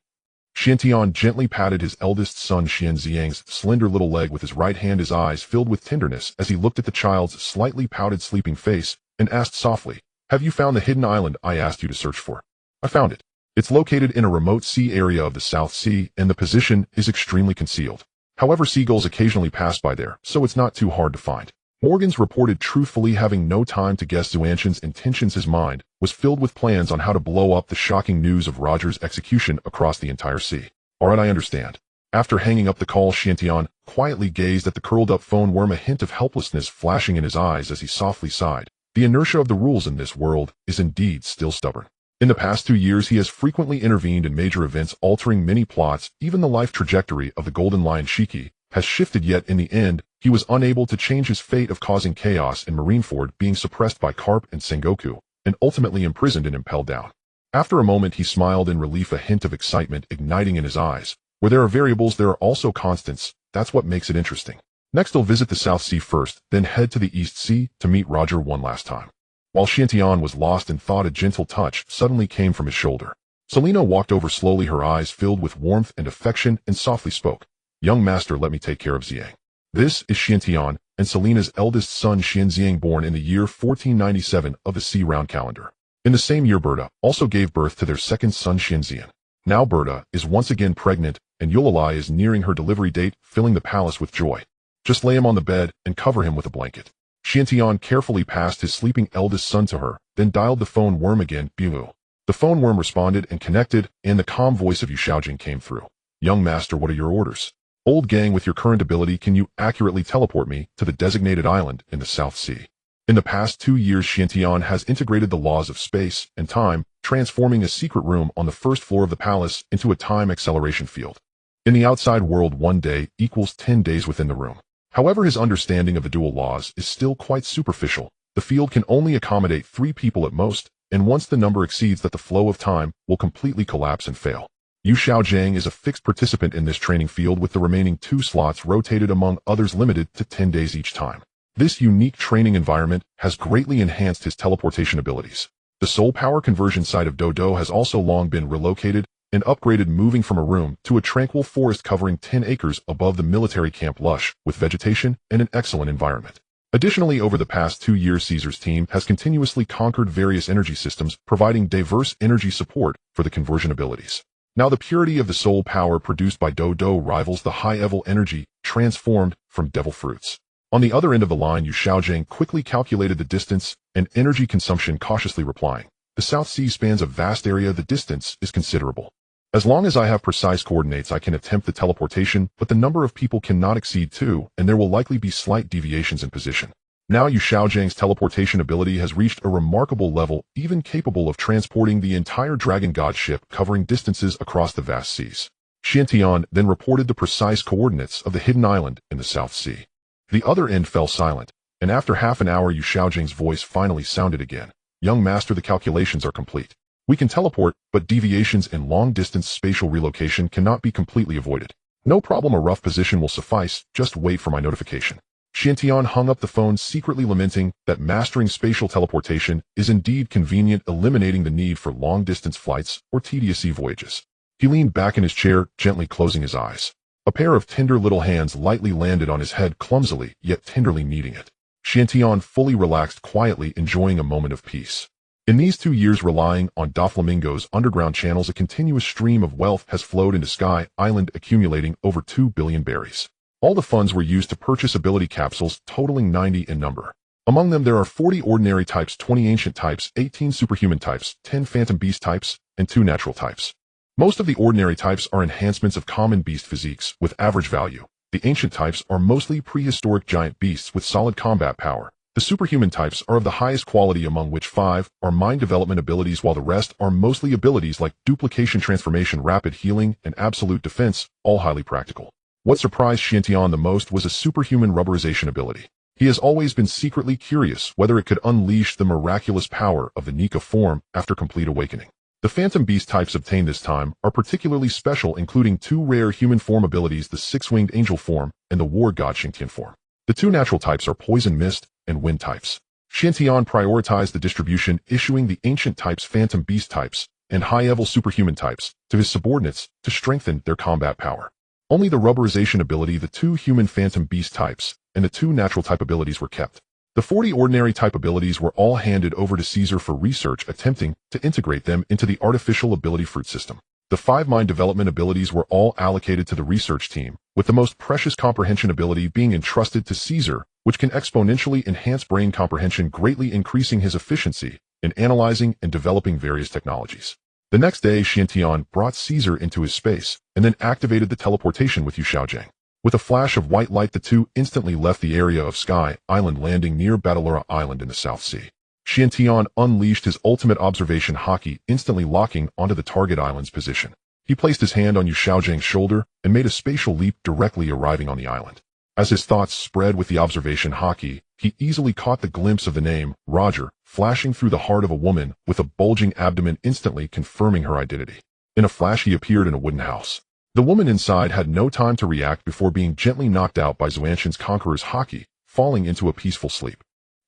Xiantian gently patted his eldest son Xian Xiang's slender little leg with his right hand, his eyes filled with tenderness as he looked at the child's slightly pouted sleeping face, and asked softly, "Have you found the hidden island I asked you to search for?" "I found it. It's located in a remote sea area of the South Sea, and the position is extremely concealed. However, seagulls occasionally pass by there, so it's not too hard to find." Morgans reported truthfully, having no time to guess Xuanzhen's intentions. His mind was filled with plans on how to blow up the shocking news of Roger's execution across the entire sea. "All right, I understand." After hanging up the call, Xiantian quietly gazed at the curled-up phone worm, a hint of helplessness flashing in his eyes as he softly sighed. The inertia of the rules in this world is indeed still stubborn. In the past 2 years, he has frequently intervened in major events, altering many plots. Even the life trajectory of the Golden Lion Shiki has shifted, yet in the end, he was unable to change his fate of causing chaos in Marineford, being suppressed by Karp and Sengoku, and ultimately imprisoned and impelled down. After a moment, he smiled in relief, a hint of excitement igniting in his eyes. Where there are variables, there are also constants. That's what makes it interesting. Next, he'll visit the South Sea first, then head to the East Sea to meet Roger one last time. While Xiantian was lost in thought, a gentle touch suddenly came from his shoulder. Selena walked over slowly, her eyes filled with warmth and affection, and softly spoke. Young master, let me take care of Xiang. This is Xiantian, and Selena's eldest son Chen Xin, born in the year 1497 of the Sea-round calendar. In the same year, Berta also gave birth to their second son Chen Xin. Now Berta is once again pregnant, and Yulalai is nearing her delivery date, filling the palace with joy. Just lay him on the bed and cover him with a blanket. Xiantian carefully passed his sleeping eldest son to her, then dialed the phone worm again, Douluo. The phone worm responded and connected, and the calm voice of Yu Xiaojing came through. Young master, what are your orders? Old gang, with your current ability, can you accurately teleport me to the designated island in the South Sea? In the past 2 years, Xiantian has integrated the laws of space and time, transforming a secret room on the first floor of the palace into a time acceleration field. In the outside world, 1 day equals 10 days within the room. However, his understanding of the dual laws is still quite superficial. The field can only accommodate 3 people at most, and once the number exceeds that, the flow of time will completely collapse and fail. Yu Xiaojing is a fixed participant in this training field, with the remaining 2 slots rotated among others, limited to 10 days each time. This unique training environment has greatly enhanced his teleportation abilities. The soul power conversion site of Douluo has also long been relocated and upgraded, moving from a room to a tranquil forest covering 10 acres above the military camp, lush with vegetation and an excellent environment. Additionally, over the past 2 years, Caesar's team has continuously conquered various energy systems, providing diverse energy support for the conversion abilities. Now the purity of the soul power produced by Douluo rivals the high-level energy transformed from devil fruits. On the other end of the line, Yu Xiaojing quickly calculated the distance and energy consumption, cautiously replying, the South Sea spans a vast area, the distance is considerable. As long as I have precise coordinates, I can attempt the teleportation, but the number of people cannot exceed 2, and there will likely be slight deviations in position. Now Yu Xiaojing's teleportation ability has reached a remarkable level, even capable of transporting the entire Dragon God ship, covering distances across the vast seas. Xiantian then reported the precise coordinates of the hidden island in the South Sea. The other end fell silent, and after half an hour Yu Xiaojing's voice finally sounded again. Young master, the calculations are complete. We can teleport, but deviations in long-distance spatial relocation cannot be completely avoided. No problem, a rough position will suffice, just wait for my notification. Xiantian hung up the phone, secretly lamenting that mastering spatial teleportation is indeed convenient, eliminating the need for long-distance flights or tedious sea voyages. He leaned back in his chair, gently closing his eyes. A pair of tender little hands lightly landed on his head, clumsily yet tenderly kneading it. Xiantian fully relaxed, quietly enjoying a moment of peace. In these 2 years, relying on Doflamingo's underground channels, a continuous stream of wealth has flowed into Sky Island, accumulating over 2 billion berries. All the funds were used to purchase ability capsules, totaling 90 in number. Among them, there are 40 ordinary types, 20 ancient types, 18 superhuman types, 10 phantom beast types, and 2 natural types. Most of the ordinary types are enhancements of common beast physiques with average value. The ancient types are mostly prehistoric giant beasts with solid combat power. The superhuman types are of the highest quality, among which 5 are mind development abilities, while the rest are mostly abilities like duplication, transformation, rapid healing, and absolute defense, all highly practical. What surprised Xiantian the most was a superhuman rubberization ability. He has always been secretly curious whether it could unleash the miraculous power of the Nika form after complete awakening. The phantom beast types obtained this time are particularly special, including 2 rare human form abilities, the 6-winged angel form and the war god Xingtian form. The 2 natural types are poison mist and wind types. Xiantian prioritized the distribution, issuing the ancient types, phantom beast types, and high-level superhuman types to his subordinates to strengthen their combat power. Only the rubberization ability, the 2 human phantom beast types, and the 2 natural type abilities were kept. The 40 ordinary type abilities were all handed over to Caesar for research, attempting to integrate them into the artificial ability fruit system. The 5 mind development abilities were all allocated to the research team, with the most precious comprehension ability being entrusted to Caesar, which can exponentially enhance brain comprehension, greatly increasing his efficiency in analyzing and developing various technologies. The next day, Xiantian brought Caesar into his space, and then activated the teleportation with Yu Xiaojing. With a flash of white light, the 2 instantly left the area of Sky Island, landing near Batalura Island in the South Sea. Xiantian unleashed his ultimate observation Haki, instantly locking onto the target island's position. He placed his hand on Yu Xiaojing's shoulder and made a spatial leap, directly arriving on the island. As his thoughts spread with the observation Haki, he easily caught the glimpse of the name, Roger, flashing through the heart of a woman with a bulging abdomen, instantly confirming her identity. In a flash, he appeared in a wooden house. The woman inside had no time to react before being gently knocked out by Xuantian's Conqueror's Haki, falling into a peaceful sleep.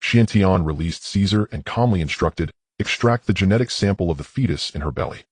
Xiantian released Caesar and calmly instructed, extract the genetic sample of the fetus in her belly.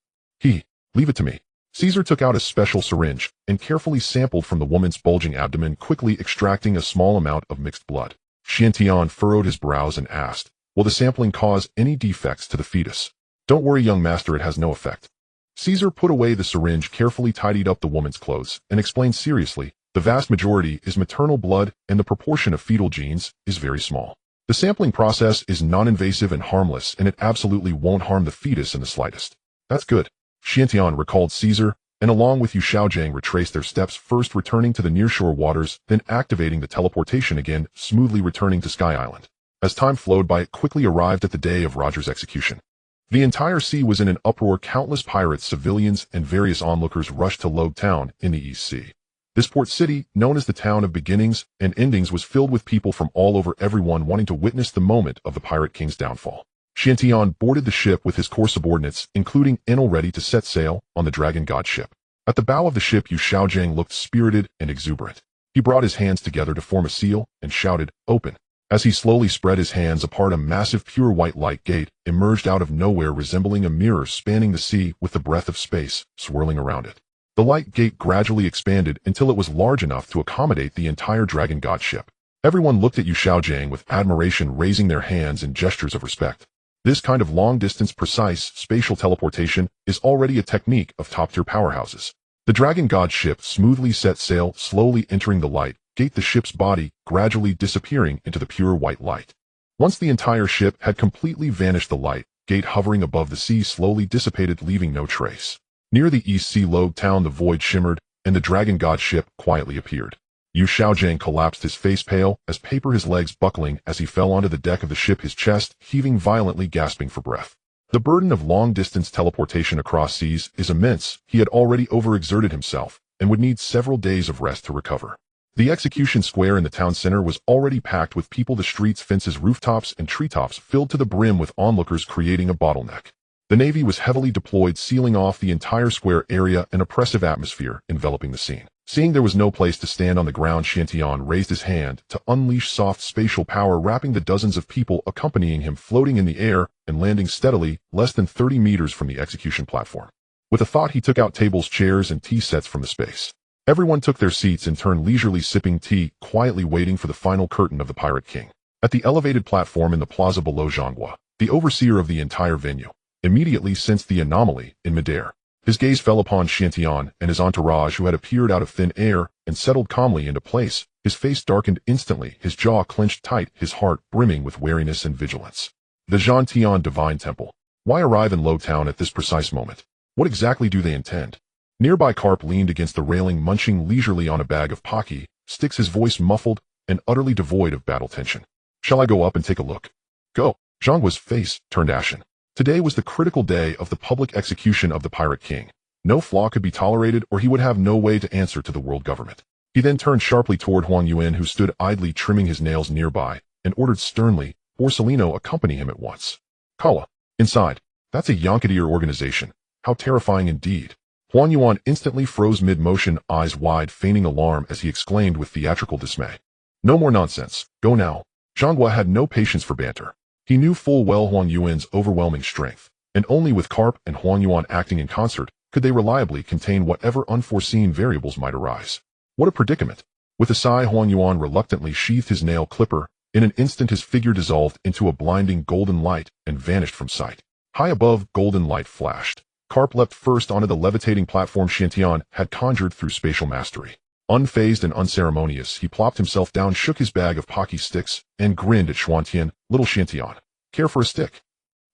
Leave it to me. Caesar took out a special syringe and carefully sampled from the woman's bulging abdomen, quickly extracting a small amount of mixed blood. Xiantian furrowed his brows and asked, will the sampling cause any defects to the fetus? Don't worry, young master, it has no effect. Caesar put away the syringe, carefully tidied up the woman's clothes, and explained seriously, the vast majority is maternal blood and the proportion of fetal genes is very small. The sampling process is non-invasive and harmless, and it absolutely won't harm the fetus in the slightest. That's good. Xiantian recalled Caesar, and along with Yu Shaojiang retraced their steps, first returning to the nearshore waters, then activating the teleportation again, smoothly returning to Sky Island. As time flowed by, it quickly arrived at the day of Roger's execution. The entire sea was in an uproar. Countless pirates, civilians, and various onlookers rushed to Logue Town in the East Sea. This port city, known as the Town of Beginnings and Endings, was filled with people from all over, everyone wanting to witness the moment of the Pirate King's downfall. Xiantian boarded the ship with his core subordinates, including Enel, ready to set sail on the Dragon God ship. At the bow of the ship, Yu Shaojiang looked spirited and exuberant. He brought his hands together to form a seal and shouted, open. As he slowly spread his hands apart, a massive pure white light gate emerged out of nowhere, resembling a mirror spanning the sea with the breath of space swirling around it. The light gate gradually expanded until it was large enough to accommodate the entire Dragon God ship. Everyone looked at Yu Shaojiang with admiration, raising their hands in gestures of respect. This kind of long-distance, precise, spatial teleportation is already a technique of top-tier powerhouses. The Dragon God ship smoothly set sail, slowly entering the light gate, the ship's body gradually disappearing into the pure white light. Once the entire ship had completely vanished, the light gate hovering above the sea slowly dissipated, leaving no trace. Near the East Sea Logue Town, the void shimmered, and the Dragon God ship quietly appeared. Yu Shaojiang collapsed, his face pale as paper, his legs buckling as he fell onto the deck of the ship, his chest heaving violently, gasping for breath. The burden of long-distance teleportation across seas is immense. He had already overexerted himself and would need several days of rest to recover. The execution square in the town center was already packed with people. The streets, fences, rooftops, and treetops filled to the brim with onlookers, creating a bottleneck. The Navy was heavily deployed, sealing off the entire square area, an oppressive atmosphere enveloping the scene. Seeing there was no place to stand on the ground, Xiantian raised his hand to unleash soft spatial power, wrapping the dozens of people accompanying him, floating in the air and landing steadily less than 30 meters from the execution platform. With a thought, he took out tables, chairs, and tea sets from the space. Everyone took their seats in turn, leisurely sipping tea, quietly waiting for the final curtain of the Pirate King. At the elevated platform in the plaza below, Zhanghua, the overseer of the entire venue, immediately sensed the anomaly in midair. His gaze fell upon Xiantian and his entourage, who had appeared out of thin air and settled calmly into place. His face darkened instantly, his jaw clenched tight, his heart brimming with wariness and vigilance. The Zhantian Divine Temple. Why arrive in Logue Town at this precise moment? What exactly do they intend? Nearby, Carp leaned against the railing, munching leisurely on a bag of Haki sticks, his voice muffled and utterly devoid of battle tension. Shall I go up and take a look? Go. Zhanghua's face turned ashen. Today was the critical day of the public execution of the Pirate King. No flaw could be tolerated, or he would have no way to answer to the world government. He then turned sharply toward Huang Yuan, who stood idly trimming his nails nearby, and ordered sternly, Borsellino accompany him at once. Kala. Inside. That's a Yonkadier organization. How terrifying indeed. Huang Yuan instantly froze mid-motion, eyes wide, feigning alarm as he exclaimed with theatrical dismay. No more nonsense. Go now. Zhanghua had no patience for banter. He knew full well Huang Yuan's overwhelming strength, and only with Carp and Huang Yuan acting in concert could they reliably contain whatever unforeseen variables might arise. What a predicament! With a sigh, Huang Yuan reluctantly sheathed his nail clipper. In an instant, his figure dissolved into a blinding golden light and vanished from sight. High above, golden light flashed. Carp leapt first onto the levitating platform Xiantian had conjured through spatial mastery. Unfazed and unceremonious, he plopped himself down, shook his bag of Haki sticks, and grinned at Xuantian. Little Xiantian. Care for a stick?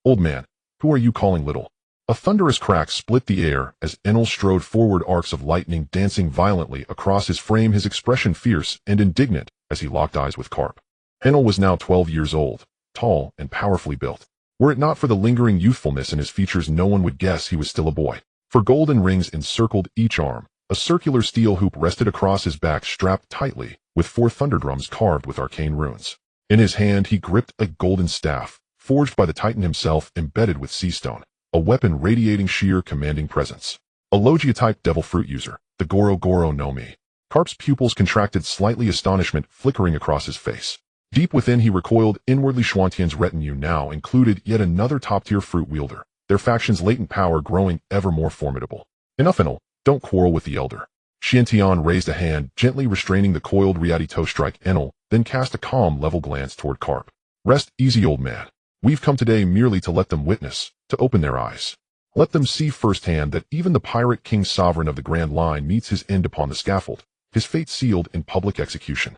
Old man, who are you calling little? A thunderous crack split the air as Enel strode forward, arcs of lightning dancing violently across his frame, his expression fierce and indignant as he locked eyes with Carp. Enel was now 12 years old, tall and powerfully built. Were it not for the lingering youthfulness in his features, no one would guess he was still a boy. For golden rings encircled each arm, a circular steel hoop rested across his back, strapped tightly, with 4 thunder drums carved with arcane runes. In his hand he gripped a golden staff, forged by the Titan himself, embedded with sea stone, a weapon radiating sheer commanding presence. A Logia-type devil fruit user, the Goro Goro no Mi. Carp's pupils contracted slightly, astonishment flickering across his face. Deep within he recoiled. Inwardly Xuantian's retinue now included yet another top-tier fruit wielder, their faction's latent power growing ever more formidable. Enough, don't quarrel with the elder. Xuantian raised a hand, gently restraining the coiled Riadi toe strike. Enel then cast a calm, level glance toward Carp. Rest easy, old man. We've come today merely to let them witness, to open their eyes. Let them see firsthand that even the pirate king sovereign of the Grand Line meets his end upon the scaffold, his fate sealed in public execution.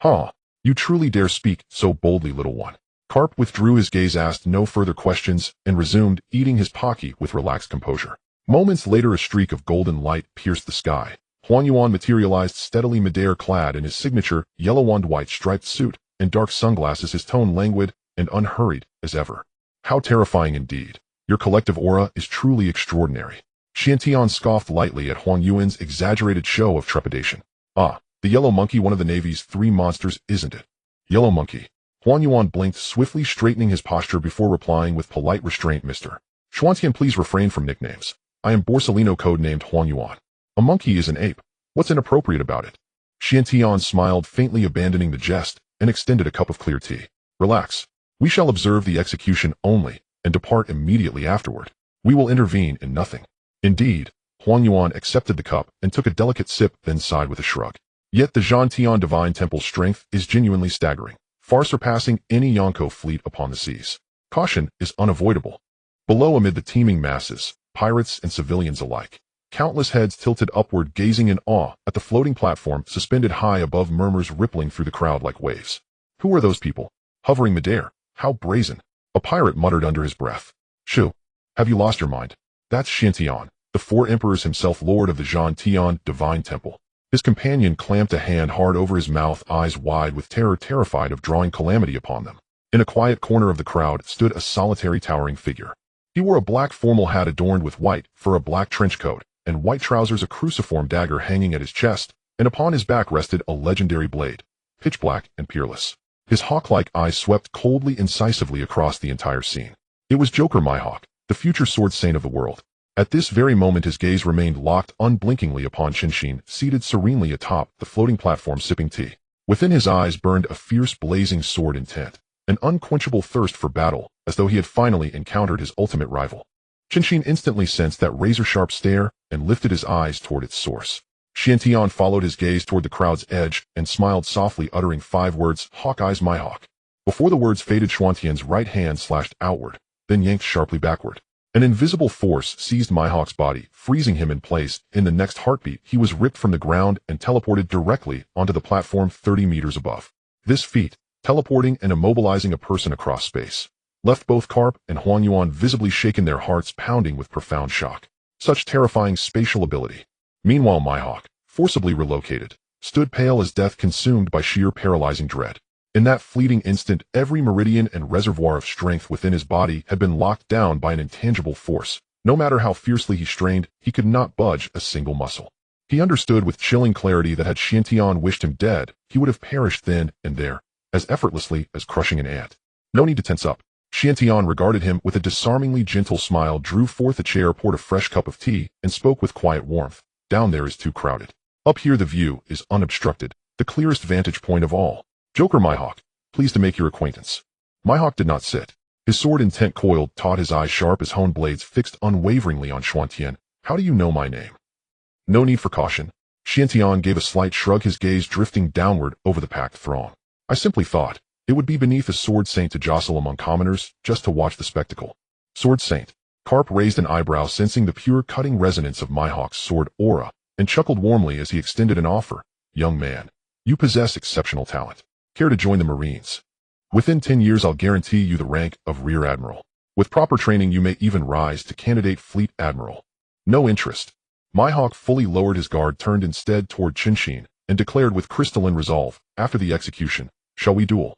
Huh, you truly dare speak so boldly, little one. Carp withdrew his gaze, asked no further questions, and resumed eating his Haki with relaxed composure. Moments later a streak of golden light pierced the sky. Huan Yuan materialized steadily midair, clad in his signature yellow-wand white striped suit and dark sunglasses, his tone languid and unhurried as ever. How terrifying indeed. Your collective aura is truly extraordinary. Xuantian scoffed lightly at Huan Yuan's exaggerated show of trepidation. Ah, the yellow monkey, one of the Navy's 3 monsters, isn't it? Yellow monkey. Huan Yuan blinked, swiftly straightening his posture before replying with polite restraint. Mr. Xuantian, please refrain from nicknames. I am Borsalino, codenamed Huan Yuan. A monkey is an ape. What's inappropriate about it? Xuantian smiled faintly, abandoning the jest, and extended a cup of clear tea. Relax. We shall observe the execution only, and depart immediately afterward. We will intervene in nothing. Indeed. Huan Yuan accepted the cup and took a delicate sip, then sighed with a shrug. Yet the Zhantian Divine Temple's strength is genuinely staggering, far surpassing any Yonko fleet upon the seas. Caution is unavoidable. Below, amid the teeming masses, pirates and civilians alike, countless heads tilted upward, gazing in awe at the floating platform suspended high above, murmurs rippling through the crowd like waves. Who are those people? Hovering midair. How brazen. A pirate muttered under his breath. Shoo. Have you lost your mind? That's Xuantian, the 4 emperors himself, lord of the Zhantian Divine Temple. His companion clamped a hand hard over his mouth, eyes wide with terror, terrified of drawing calamity upon them. In a quiet corner of the crowd stood a solitary, towering figure. He wore a black formal hat adorned with white fur, a black trench coat, and white trousers, a cruciform dagger hanging at his chest, and upon his back rested a legendary blade, pitch black and peerless. His hawk-like eyes swept coldly, incisively across the entire scene. It was Joker Myhawk, the future sword saint of the world. At this very moment his gaze remained locked unblinkingly upon Chen Xin, seated serenely atop the floating platform sipping tea. Within his eyes burned a fierce, blazing sword intent, an unquenchable thirst for battle, as though he had finally encountered his ultimate rival. Chen Xin instantly sensed that razor-sharp stare and lifted his eyes toward its source. Xuantian followed his gaze toward the crowd's edge and smiled softly, uttering 5 words, "Hawkeye's Myhawk." Before the words faded, Xuantian's right hand slashed outward, then yanked sharply backward. An invisible force seized Myhawk's body, freezing him in place. In the next heartbeat, he was ripped from the ground and teleported directly onto the platform 30 meters above. This feat, teleporting and immobilizing a person across space, left both Carp and Huan Yuan visibly shaken, their hearts pounding with profound shock. Such terrifying spatial ability. Meanwhile Myhawk, forcibly relocated, stood pale as death, consumed by sheer paralyzing dread. In that fleeting instant, every meridian and reservoir of strength within his body had been locked down by an intangible force. No matter how fiercely he strained, he could not budge a single muscle. He understood with chilling clarity that had Xuantian wished him dead, he would have perished then and there, as effortlessly as crushing an ant. No need to tense up. Xuantian regarded him with a disarmingly gentle smile, drew forth a chair, poured a fresh cup of tea, and spoke with quiet warmth. Down there is too crowded. Up here the view is unobstructed, the clearest vantage point of all. Joker Myhawk, pleased to make your acquaintance. Myhawk did not sit. His sword intent coiled, taut, his eyes sharp as honed blades fixed unwaveringly on Xuantian. How do you know my name? No need for caution. Xuantian gave a slight shrug, his gaze drifting downward over the packed throng. I simply thought it would be beneath a sword saint to jostle among commoners, just to watch the spectacle. Sword saint. Carp raised an eyebrow, sensing the pure cutting resonance of Myhawk's sword aura, and chuckled warmly as he extended an offer. Young man, you possess exceptional talent. Care to join the Marines? Within 10 years I'll guarantee you the rank of Rear Admiral. With proper training you may even rise to candidate Fleet Admiral. No interest. Myhawk fully lowered his guard, turned instead toward Chen Xin, and declared with crystalline resolve, after the execution, shall we duel?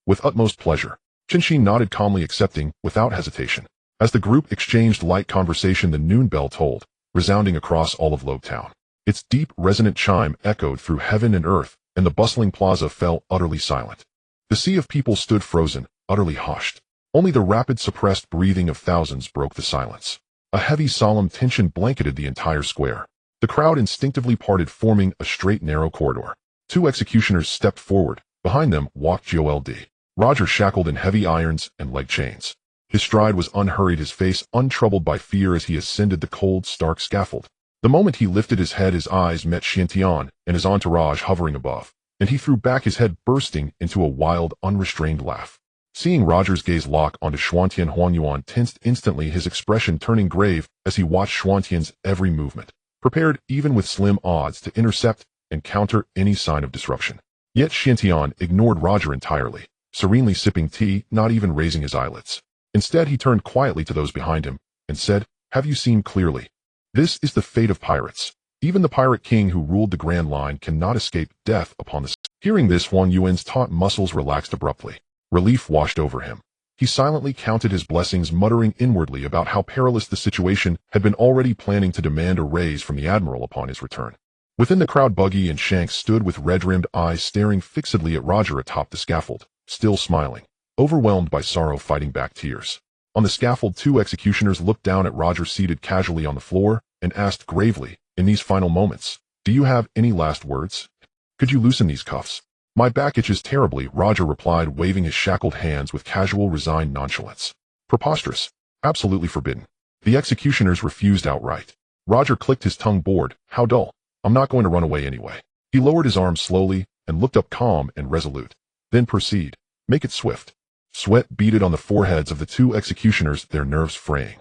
With utmost pleasure. Chen Xin nodded calmly, accepting, without hesitation. As the group exchanged light conversation, the noon bell tolled, resounding across all of Lobetown. Its deep, resonant chime echoed through heaven and earth, and the bustling plaza fell utterly silent. The sea of people stood frozen, utterly hushed. Only the rapid, suppressed breathing of thousands broke the silence. A heavy, solemn tension blanketed the entire square. The crowd instinctively parted, forming a straight, narrow corridor. 2 executioners stepped forward, Behind them walked Jold. Roger shackled in heavy irons and leg chains. His stride was unhurried, his face untroubled by fear as he ascended the cold, stark scaffold. The moment he lifted his head, his eyes met Xiantian and his entourage hovering above, and he threw back his head, bursting into a wild, unrestrained laugh. Seeing Roger's gaze lock onto Xuantian, Huanyuan tensed instantly, his expression turning grave as he watched Xuantian's every movement, prepared even with slim odds to intercept and counter any sign of disruption. Yet Xiantian ignored Roger entirely, serenely sipping tea, not even raising his eyelids. Instead, he turned quietly to those behind him and said, "Have you seen clearly? This is the fate of pirates. Even the pirate king who ruled the Grand Line cannot escape death upon the sea." Hearing this, Huan Yuan's taut muscles relaxed abruptly. Relief washed over him. He silently counted his blessings, muttering inwardly about how perilous the situation had been, already planning to demand a raise from the admiral upon his return. Within the crowd, Buggy and Shanks stood with red-rimmed eyes staring fixedly at Roger atop the scaffold, still smiling, overwhelmed by sorrow, fighting back tears. On the scaffold, two executioners looked down at Roger seated casually on the floor and asked gravely, in these final moments, "Do you have any last words? Could you loosen these cuffs?" "My back itches terribly," Roger replied, waving his shackled hands with casual, resigned nonchalance. "Preposterous. Absolutely forbidden." The executioners refused outright. Roger clicked his tongue, bored. "How dull. I'm not going to run away anyway." He lowered his arms slowly and looked up, calm and resolute. "Then proceed. Make it swift." Sweat beaded on the foreheads of the two executioners, their nerves fraying.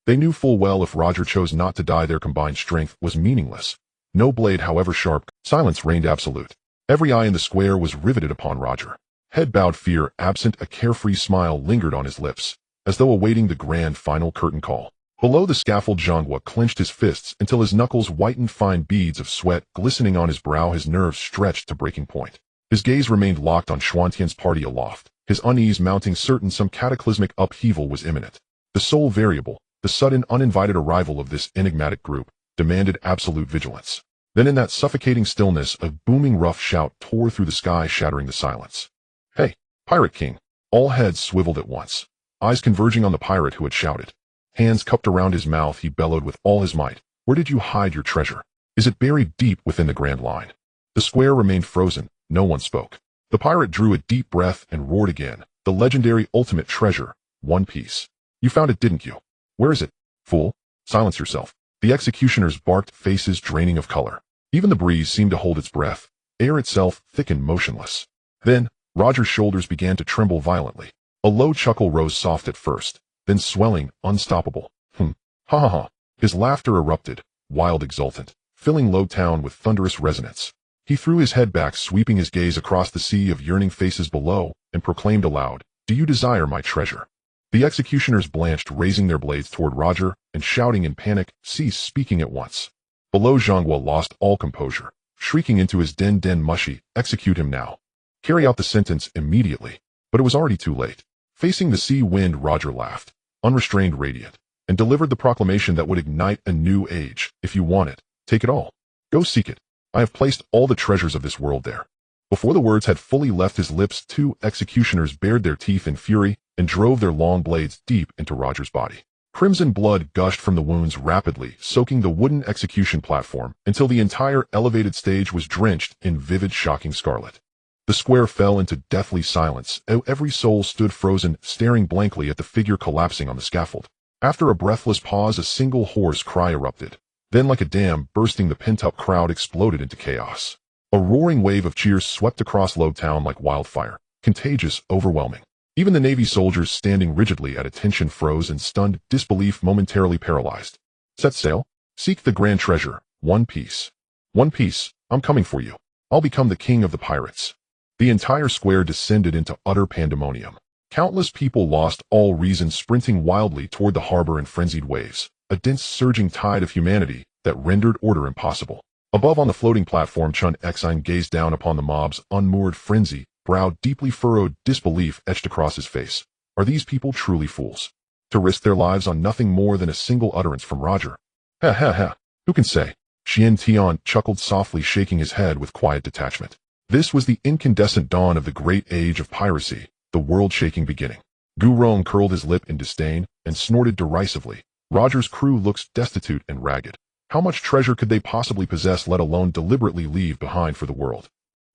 They knew full well if Roger chose not to die, their combined strength was meaningless. No blade, however sharp. Silence reigned absolute. Every eye in the square was riveted upon Roger. Head bowed, fear absent, a carefree smile lingered on his lips, as though awaiting the grand final curtain call. Below the scaffold, Zhanghua clenched his fists until his knuckles whitened, fine beads of sweat glistening on his brow, his nerves stretched to breaking point. His gaze remained locked on Xuantian's party aloft, his unease mounting, certain some cataclysmic upheaval was imminent. The sole variable, the sudden uninvited arrival of this enigmatic group, demanded absolute vigilance. Then in that suffocating stillness, a booming rough shout tore through the sky, shattering the silence. "Hey, Pirate King!" All heads swiveled at once, eyes converging on the pirate who had shouted. Hands cupped around his mouth, he bellowed with all his might, "Where did you hide your treasure? Is it buried deep within the Grand Line?" The square remained frozen, no one spoke. The pirate drew a deep breath and roared again, "The legendary ultimate treasure, One Piece. You found it, didn't you? Where is it? Fool, silence yourself." The executioners barked, faces draining of color. Even the breeze seemed to hold its breath, air itself thick and motionless. Then, Roger's shoulders began to tremble violently. A low chuckle rose, soft at first, then swelling, unstoppable. Ha ha ha. His laughter erupted, wild, exultant, filling Low Town with thunderous resonance. He threw his head back, sweeping his gaze across the sea of yearning faces below, and proclaimed aloud, "Do you desire my treasure?" The executioners blanched, raising their blades toward Roger, and shouting in panic, "Cease speaking at once." Below, Zhanghua lost all composure, shrieking into his den, "Mushy, execute him now. Carry out the sentence immediately." But it was already too late. Facing the sea wind, Roger laughed, unrestrained, radiant, and delivered the proclamation that would ignite a new age. "If you want it, take it all. Go seek it. I have placed all the treasures of this world there." Before the words had fully left his lips, two executioners bared their teeth in fury and drove their long blades deep into Roger's body. Crimson blood gushed from the wounds, rapidly soaking the wooden execution platform until the entire elevated stage was drenched in vivid, shocking scarlet. The square fell into deathly silence. Every soul stood frozen, staring blankly at the figure collapsing on the scaffold. After a breathless pause, a single hoarse cry erupted. Then, like a dam bursting, the pent-up crowd exploded into chaos. A roaring wave of cheers swept across Low Town like wildfire, contagious, overwhelming. Even the Navy soldiers standing rigidly at attention froze in stunned disbelief, momentarily paralyzed. "Set sail. Seek the grand treasure, One Piece. One Piece, I'm coming for you. I'll become the king of the pirates." The entire square descended into utter pandemonium. Countless people lost all reason, sprinting wildly toward the harbor in frenzied waves, a dense surging tide of humanity that rendered order impossible. Above, on the floating platform, Chen Xin gazed down upon the mob's unmoored frenzy, brow deeply furrowed, disbelief etched across his face. Are these people truly fools? To risk their lives on nothing more than a single utterance from Roger? Ha ha ha, who can say? Xiantian chuckled softly, shaking his head with quiet detachment. This was the incandescent dawn of the great age of piracy, the world-shaking beginning. Rong curled his lip in disdain and snorted derisively. Roger's crew looks destitute and ragged. How much treasure could they possibly possess, let alone deliberately leave behind for the world?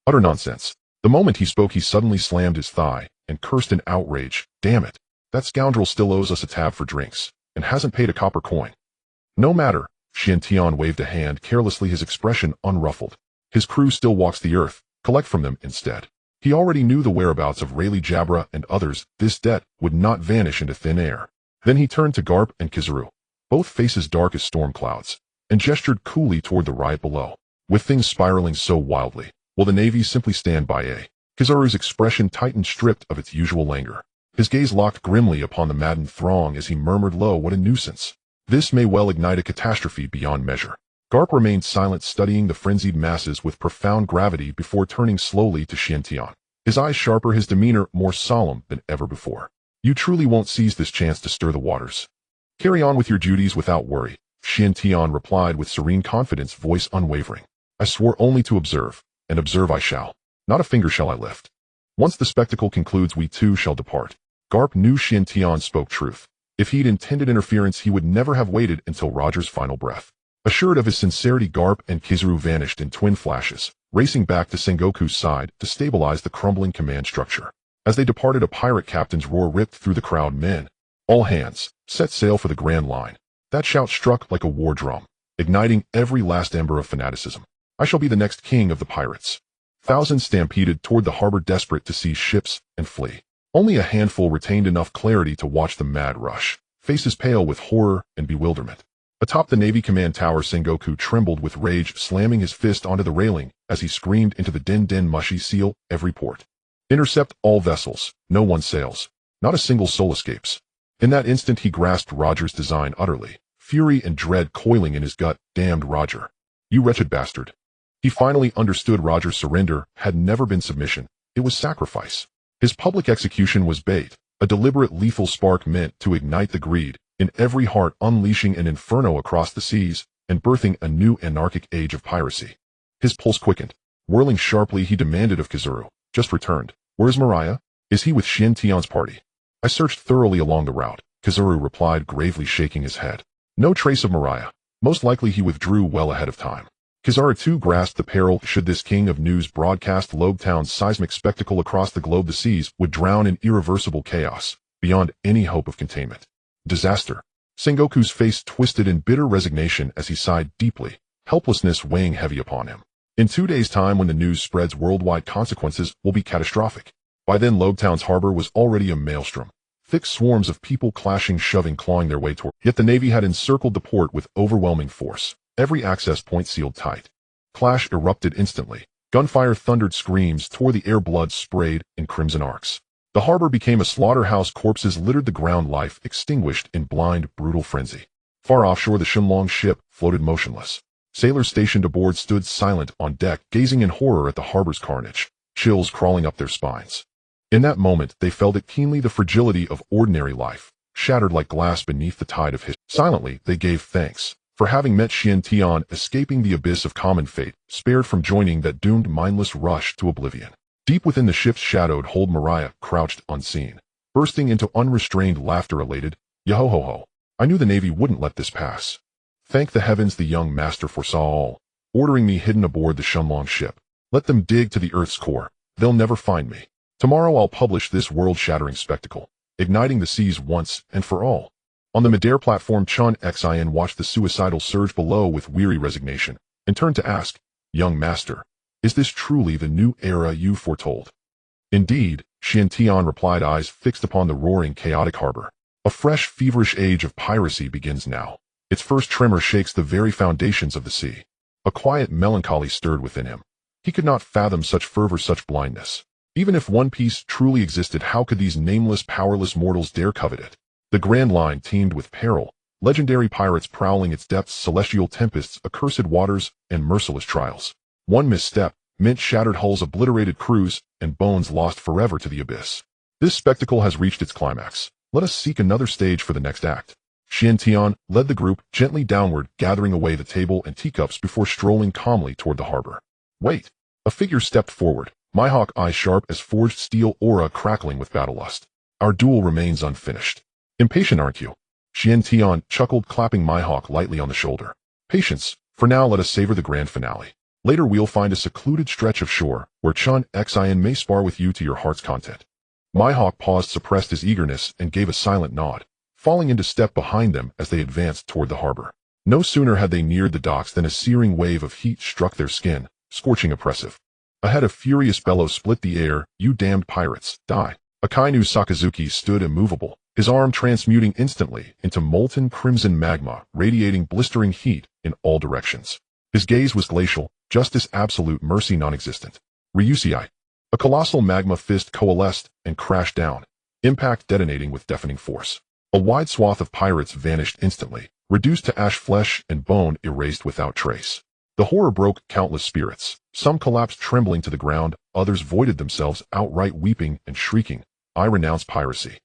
Utter nonsense. The moment he spoke, he suddenly slammed his thigh and cursed in outrage. Damn it. That scoundrel still owes us a tab for drinks and hasn't paid a copper coin. No matter. Chen Xin waved a hand carelessly, his expression unruffled. His crew still walks the earth. Collect from them instead. He already knew the whereabouts of Rayleigh Jabra and others. This debt would not vanish into thin air. Then he turned to Garp and Kizaru, both faces dark as storm clouds, and gestured coolly toward the riot below. With things spiraling so wildly, will the Navy simply stand by? Kizaru's expression tightened, stripped of its usual languor. His gaze locked grimly upon the maddened throng as he murmured low, what a nuisance. This may well ignite a catastrophe beyond measure. Garp remained silent, studying the frenzied masses with profound gravity before turning slowly to Chen Xin. His eyes sharper, his demeanor more solemn than ever before. You truly won't seize this chance to stir the waters. Carry on with your duties without worry, Chen Xin replied with serene confidence, voice unwavering. I swore only to observe, and observe I shall. Not a finger shall I lift. Once the spectacle concludes, we too shall depart. Garp knew Chen Xin spoke truth. If he'd intended interference, he would never have waited until Roger's final breath. Assured of his sincerity, Garp and Kizaru vanished in twin flashes, racing back to Sengoku's side to stabilize the crumbling command structure. As they departed, a pirate captain's roar ripped through the crowd. Men, all hands, set sail for the Grand Line. That shout struck like a war drum, igniting every last ember of fanaticism. I shall be the next king of the pirates. Thousands stampeded toward the harbor, desperate to seize ships and flee. Only a handful retained enough clarity to watch the mad rush, faces pale with horror and bewilderment. Atop the Navy command tower, Sengoku trembled with rage, slamming his fist onto the railing as he screamed into the din mushy. Seal every port. Intercept all vessels. No one sails. Not a single soul escapes. In that instant he grasped Roger's design utterly, fury and dread coiling in his gut. Damned Roger. You wretched bastard. He finally understood. Roger's surrender had never been submission. It was sacrifice. His public execution was bait, a deliberate lethal spark meant to ignite the greed in every heart, unleashing an inferno across the seas and birthing a new anarchic age of piracy. His pulse quickened. Whirling sharply, he demanded of Kizaru, just returned. Where's Mariah? Is he with Chen Xion's party? I searched thoroughly along the route, Kizaru replied, gravely shaking his head. No trace of Mariah. Most likely he withdrew well ahead of time. Kizaru too grasped the peril. Should this king of news broadcast Lobetown's seismic spectacle across the globe, the seas would drown in irreversible chaos, beyond any hope of containment. Disaster. Sengoku's face twisted in bitter resignation as he sighed deeply, helplessness weighing heavy upon him. In 2 days' time, when the news spreads worldwide, consequences will be catastrophic. By then, Lobetown's harbor was already a maelstrom. Thick swarms of people clashing, shoving, clawing their way toward. Yet the Navy had encircled the port with overwhelming force. Every access point sealed tight. Clash erupted instantly. Gunfire thundered, screams tore the air, blood sprayed in crimson arcs. The harbor became a slaughterhouse. Corpses littered the ground, life extinguished in blind, brutal frenzy. Far offshore, the Shenlong ship floated motionless. Sailors stationed aboard stood silent on deck, gazing in horror at the harbor's carnage, chills crawling up their spines. In that moment, they felt it keenly, the fragility of ordinary life, shattered like glass beneath the tide of history. Silently, they gave thanks for having met Chen Xin, escaping the abyss of common fate, spared from joining that doomed mindless rush to oblivion. Deep within the ship's shadowed hold, Mariah crouched unseen, bursting into unrestrained laughter, elated. Yo-ho-ho-ho. I knew the Navy wouldn't let this pass. Thank the heavens, the young master foresaw all, ordering me hidden aboard the Shenlong ship. Let them dig to the earth's core. They'll never find me. Tomorrow I'll publish this world-shattering spectacle, igniting the seas once and for all. On the midair platform, Chen Xin watched the suicidal surge below with weary resignation, and turned to ask, Young master, is this truly the new era you foretold? Indeed, Chen Xin replied, eyes fixed upon the roaring, chaotic harbor. A fresh, feverish age of piracy begins now. Its first tremor shakes the very foundations of the sea. A quiet melancholy stirred within him. He could not fathom such fervor, such blindness. Even if One Piece truly existed, how could these nameless, powerless mortals dare covet it? The Grand Line teemed with peril, legendary pirates prowling its depths, celestial tempests, accursed waters, and merciless trials. One misstep meant shattered hulls, obliterated crews, and bones lost forever to the abyss. This spectacle has reached its climax. Let us seek another stage for the next act. Chen Xin led the group gently downward, gathering away the table and teacups before strolling calmly toward the harbor. Wait! A figure stepped forward, Myhawk eyes sharp as forged steel, aura crackling with battle lust. Our duel remains unfinished. Impatient, aren't you? Chen Xin chuckled, clapping Myhawk lightly on the shoulder. Patience. For now, let us savor the grand finale. Later we'll find a secluded stretch of shore where Chen Xin may spar with you to your heart's content. Mihawk paused, suppressed his eagerness, and gave a silent nod, falling into step behind them as they advanced toward the harbor. No sooner had they neared the docks than a searing wave of heat struck their skin, scorching oppressive. Ahead, a furious bellow split the air. "You damned pirates, die!" Akainu Sakazuki stood immovable, his arm transmuting instantly into molten crimson magma, radiating blistering heat in all directions. His gaze was glacial, justice absolute, mercy non-existent. Ryusei. A colossal magma fist coalesced and crashed down, impact detonating with deafening force. A wide swath of pirates vanished instantly, reduced to ash, flesh and bone erased without trace. The horror broke countless spirits. Some collapsed trembling to the ground, others voided themselves outright, weeping and shrieking, "I renounce piracy.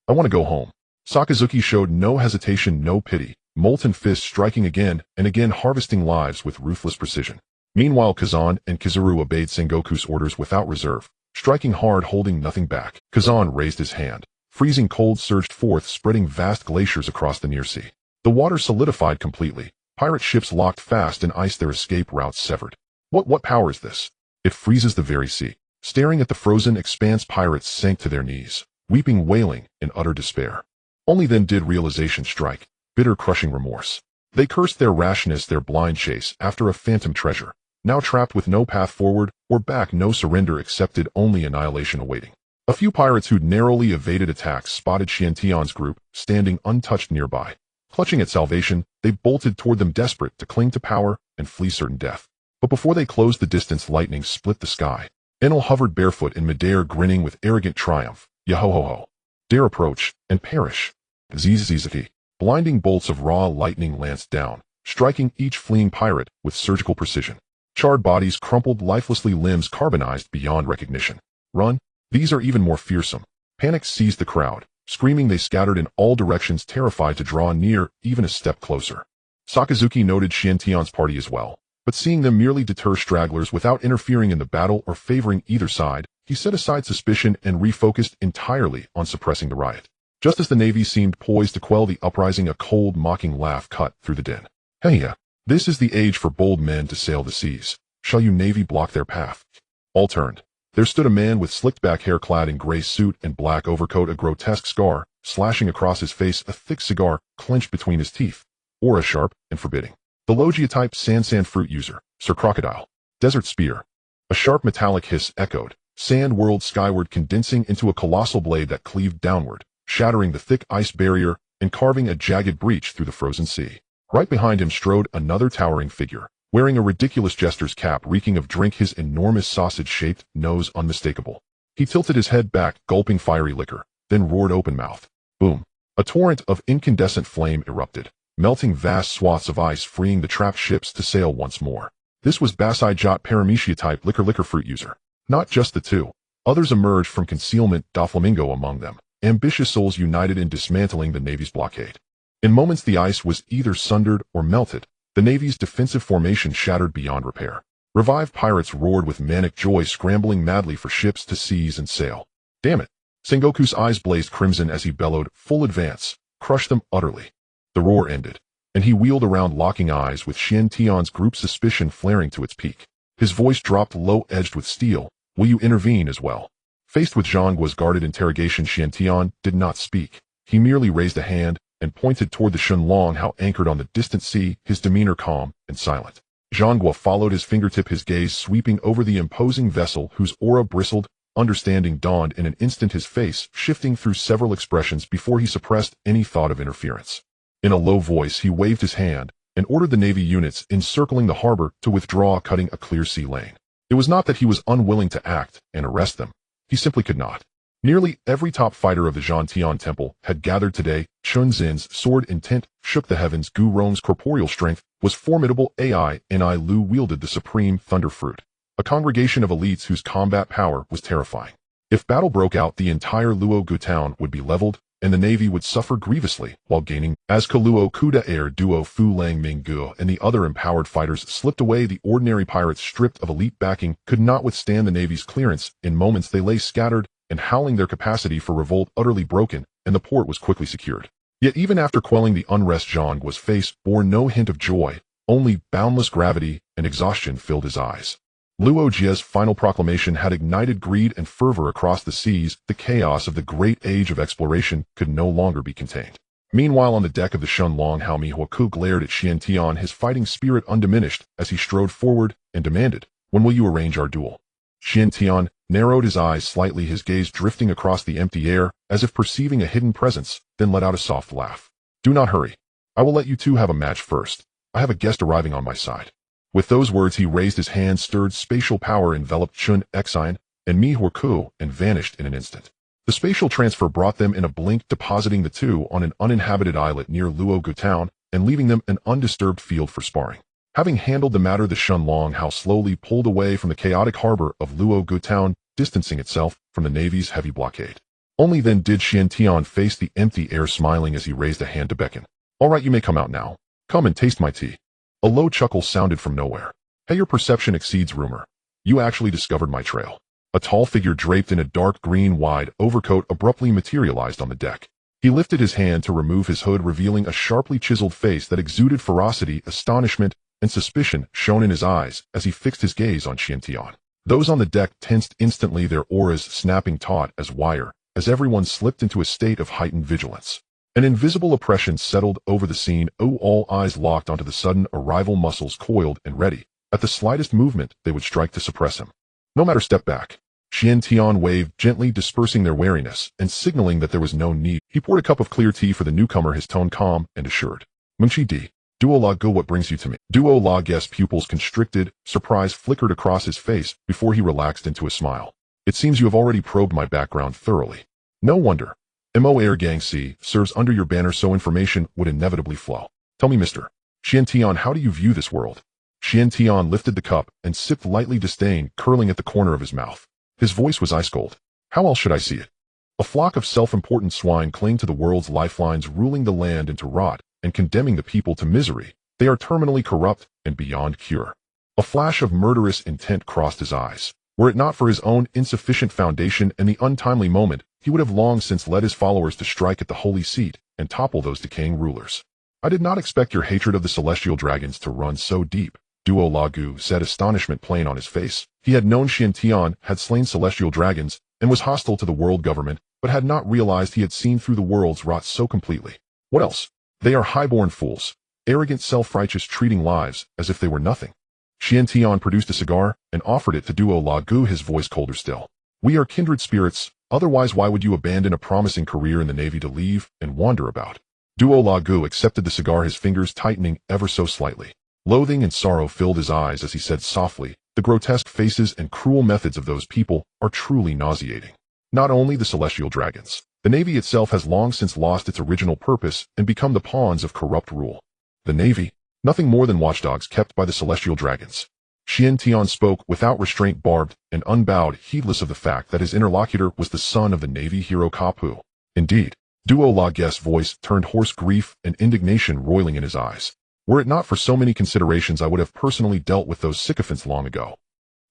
I want to go home." Sakazuki showed no hesitation, no pity, molten fists striking again and again, harvesting lives with ruthless precision. Meanwhile, Kazan and Kizaru obeyed Sengoku's orders without reserve, striking hard, holding nothing back. Kazan raised his hand. Freezing cold surged forth, spreading vast glaciers across the near sea. The water solidified completely. Pirate ships locked fast in ice, their escape routes severed. What power is this? It freezes the very sea. Staring at the frozen expanse, pirates sank to their knees, weeping, wailing in utter despair. Only then did realization strike, bitter, crushing remorse. They cursed their rashness, their blind chase after a phantom treasure, now trapped with no path forward or back, no surrender accepted, only annihilation awaiting. A few pirates who'd narrowly evaded attacks spotted Xiantian's group, standing untouched nearby. Clutching at salvation, they bolted toward them, desperate to cling to power and flee certain death. But before they closed the distance, lightning split the sky. Enel hovered barefoot in midair, grinning with arrogant triumph. "Yahohoho! Dare approach and perish!" Ziziziki. Blinding bolts of raw lightning lanced down, striking each fleeing pirate with surgical precision. Charred bodies crumpled lifelessly, limbs carbonized beyond recognition. "Run! These are even more fearsome." Panic seized the crowd. Screaming, they scattered in all directions, terrified to draw near even a step closer. Sakazuki noted Xiantian's party as well, but seeing them merely deter stragglers without interfering in the battle or favoring either side, he set aside suspicion and refocused entirely on suppressing the riot. Just as the Navy seemed poised to quell the uprising, a cold, mocking laugh cut through the din. "Hey, this is the age for bold men to sail the seas. Shall you Navy block their path?" All turned. There stood a man with slicked back hair, clad in gray suit and black overcoat, a grotesque scar slashing across his face, a thick cigar clenched between his teeth, aura sharp and forbidding. The Logia-type Sansan fruit user, Sir Crocodile. Desert spear. A sharp metallic hiss echoed, sand whirled skyward, condensing into a colossal blade that cleaved downward, shattering the thick ice barrier and carving a jagged breach through the frozen sea. Right behind him strode another towering figure, wearing a ridiculous jester's cap reeking of drink, his enormous sausage-shaped nose unmistakable. He tilted his head back, gulping fiery liquor, then roared open-mouthed. Boom! A torrent of incandescent flame erupted, melting vast swaths of ice, freeing the trapped ships to sail once more. This was Basai Jot, Paramecia-type liquor fruit user. Not just the two. Others emerged from concealment, Doflamingo among them, ambitious souls united in dismantling the Navy's blockade. In moments the ice was either sundered or melted, the Navy's defensive formation shattered beyond repair. Revived pirates roared with manic joy, scrambling madly for ships to seize and sail. "Damn it!" Sengoku's eyes blazed crimson as he bellowed, "Full advance! Crush them utterly!" The roar ended, and he wheeled around, locking eyes with Xiantian's group, suspicion flaring to its peak. His voice dropped low, edged with steel. "Will you intervene as well?" Faced with Zhangguo's guarded interrogation, Xiantian did not speak. He merely raised a hand and pointed toward the Shunlong Hao anchored on the distant sea, his demeanor calm and silent. Zhangguo followed his fingertip, his gaze sweeping over the imposing vessel whose aura bristled. Understanding dawned in an instant, his face shifting through several expressions before he suppressed any thought of interference. In a low voice, he waved his hand and ordered the Navy units encircling the harbor to withdraw, cutting a clear sea lane. It was not that he was unwilling to act and arrest them. He simply could not. Nearly every top fighter of the Zhantian Temple had gathered today. Chen Xin's sword intent shook the heavens. Gu Rong's corporeal strength was formidable. Ai Ni Lu wielded the supreme thunder fruit, a congregation of elites whose combat power was terrifying. If battle broke out, the entire Luo Gu town would be leveled, and the Navy would suffer grievously while gaining. As Kaluo Kuda Air Duo Fu Lang Ming Gu and the other empowered fighters slipped away, the ordinary pirates, stripped of elite backing, could not withstand the Navy's clearance. In moments they lay scattered and howling, their capacity for revolt utterly broken, and the port was quickly secured. Yet even after quelling the unrest, Zhangguo's face bore no hint of joy. Only boundless gravity and exhaustion filled his eyes. Luo Jie's final proclamation had ignited greed and fervor across the seas. The chaos of the great age of exploration could no longer be contained. Meanwhile, on the deck of the Shun Long Hao Mi Huaku glared at Chen Xin, his fighting spirit undiminished, as he strode forward and demanded, "When will you arrange our duel?" Chen Xin narrowed his eyes slightly, his gaze drifting across the empty air, as if perceiving a hidden presence, then let out a soft laugh. "Do not hurry. I will let you two have a match first. I have a guest arriving on my side." With those words, he raised his hand, stirred spatial power, enveloped Chen Xin and Mi Huaku, and vanished in an instant. The spatial transfer brought them in a blink, depositing the two on an uninhabited islet near Luo Gu town and leaving them an undisturbed field for sparring. Having handled the matter, the Shun Long Hao slowly pulled away from the chaotic harbor of Luo Gu town, distancing itself from the Navy's heavy blockade. Only then did Chen Xin face the empty air, smiling as he raised a hand to beckon. "All right, you may come out now. Come and taste my tea." A low chuckle sounded from nowhere. "Hey, your perception exceeds rumor. You actually discovered my trail." A tall figure draped in a dark green wide overcoat abruptly materialized on the deck. He lifted his hand to remove his hood, revealing a sharply chiseled face that exuded ferocity, astonishment, and suspicion shone in his eyes as he fixed his gaze on Chen Xin. Those on the deck tensed instantly, their auras snapping taut as wire, as everyone slipped into a state of heightened vigilance. An invisible oppression settled over the scene. All eyes locked onto the sudden arrival, muscles coiled and ready. At the slightest movement, they would strike to suppress him. No matter, step back. Chen Xin waved, gently dispersing their wariness and signaling that there was no need. He poured a cup of clear tea for the newcomer, his tone calm and assured. "Mengqi Di, Duo La Gu, what brings you to me?" Duo La Gu's pupils constricted, surprise flickered across his face before he relaxed into a smile. "It seems you have already probed my background thoroughly. No wonder. Mo Air Gang C serves under your banner, so information would inevitably flow. Tell me, Mr. Chen Xin, how do you view this world?" Chen Xin lifted the cup and sipped lightly, disdain curling at the corner of his mouth. His voice was ice cold. "How else should I see it? A flock of self-important swine cling to the world's lifelines, ruling the land into rot and condemning the people to misery. They are terminally corrupt and beyond cure." A flash of murderous intent crossed his eyes. Were it not for his own insufficient foundation and the untimely moment, he would have long since led his followers to strike at the holy seat and topple those decaying rulers. "I did not expect your hatred of the celestial dragons to run so deep," Duo La Gu said, astonishment plain on his face. He had known Chen Xin had slain celestial dragons and was hostile to the world government, but had not realized he had seen through the world's rot so completely. "What else? They are highborn fools, arrogant, self-righteous, treating lives as if they were nothing." Chen Xin produced a cigar and offered it to Duo La Gu, his voice colder still. "We are kindred spirits, otherwise why would you abandon a promising career in the Navy to leave and wander about?" Duo La Gu accepted the cigar, his fingers tightening ever so slightly. Loathing and sorrow filled his eyes as he said softly, "The grotesque faces and cruel methods of those people are truly nauseating. Not only the celestial dragons, the Navy itself has long since lost its original purpose and become the pawns of corrupt rule. The Navy? Nothing more than watchdogs kept by the celestial dragons." Chen Xin spoke without restraint, barbed and unbowed, heedless of the fact that his interlocutor was the son of the Navy hero Kapu. "Indeed." Duo La Gu's voice turned hoarse, grief and indignation roiling in his eyes. "Were it not for so many considerations, I would have personally dealt with those sycophants long ago."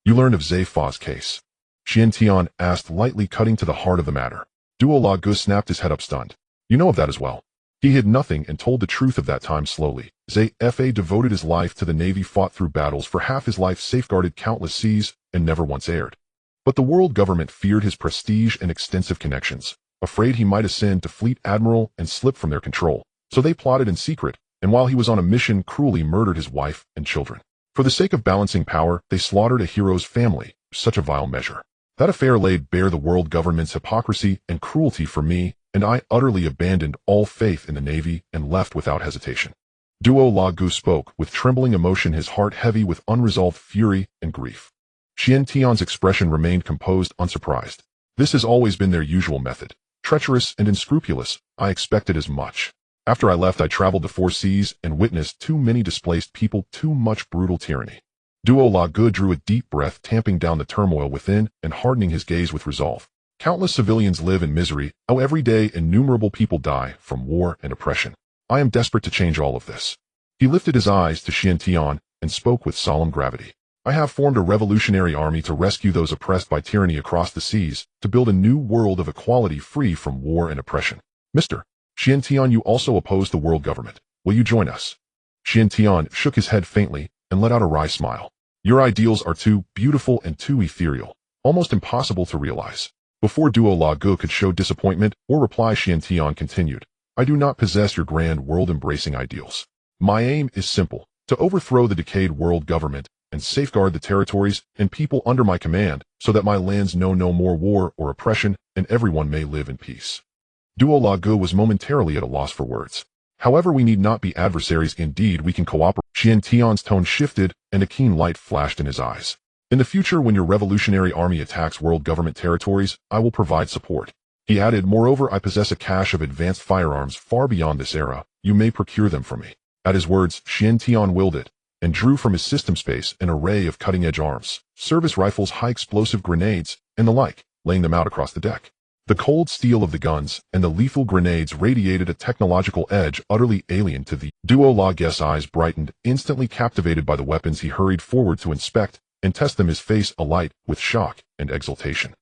"You learned of Zhe Fa's case?" Chen Xin asked, lightly cutting to the heart of the matter. Duo La Gu snapped his head up, stunned. "You know of that as well?" He hid nothing and told the truth of that time slowly. Zhe Fa devoted his life to the Navy, fought through battles for half his life, safeguarded countless seas, and never once erred. But the world government feared his prestige and extensive connections, afraid he might ascend to fleet admiral and slip from their control. So they plotted in secret, and while he was on a mission, cruelly murdered his wife and children. For the sake of balancing power, they slaughtered a hero's family. Such a vile measure. That affair laid bare the world government's hypocrisy and cruelty for me, and I utterly abandoned all faith in the Navy and left without hesitation. Duo La Gu spoke with trembling emotion, his heart heavy with unresolved fury and grief. Chen Xion's expression remained composed, unsurprised. This has always been their usual method. Treacherous and unscrupulous, I expected as much. After I left, I traveled the 4 seas and witnessed too many displaced people, too much brutal tyranny. Duo La Gu drew a deep breath, tamping down the turmoil within and hardening his gaze with resolve. Countless civilians live in misery. Oh, every day innumerable people die from war and oppression. I am desperate to change all of this. He lifted his eyes to Chen Xin and spoke with solemn gravity. I have formed a revolutionary army to rescue those oppressed by tyranny across the seas, to build a new world of equality free from war and oppression. Mr. Chen Xin, you also oppose the world government. Will you join us? Xian shook his head faintly and let out a wry smile. Your ideals are too beautiful and too ethereal, almost impossible to realize. Before Douluo could show disappointment or reply, Xian continued, I do not possess your grand world-embracing ideals. My aim is simple, to overthrow the decayed world government and safeguard the territories and people under my command so that my lands know no more war or oppression and everyone may live in peace. Douluo was momentarily at a loss for words. However, we need not be adversaries, indeed we can cooperate. Xiantian's tone shifted and a keen light flashed in his eyes. In the future, when your revolutionary army attacks world government territories, I will provide support. He added, moreover, I possess a cache of advanced firearms far beyond this era. You may procure them from me. At his words, Xiantian willed it, and drew from his system space an array of cutting-edge arms, service rifles, high-explosive grenades, and the like, laying them out across the deck. The cold steel of the guns and the lethal grenades radiated a technological edge utterly alien to the Douluo's eyes brightened, instantly captivated by the weapons. He hurried forward to inspect and test them, his face alight with shock and exultation.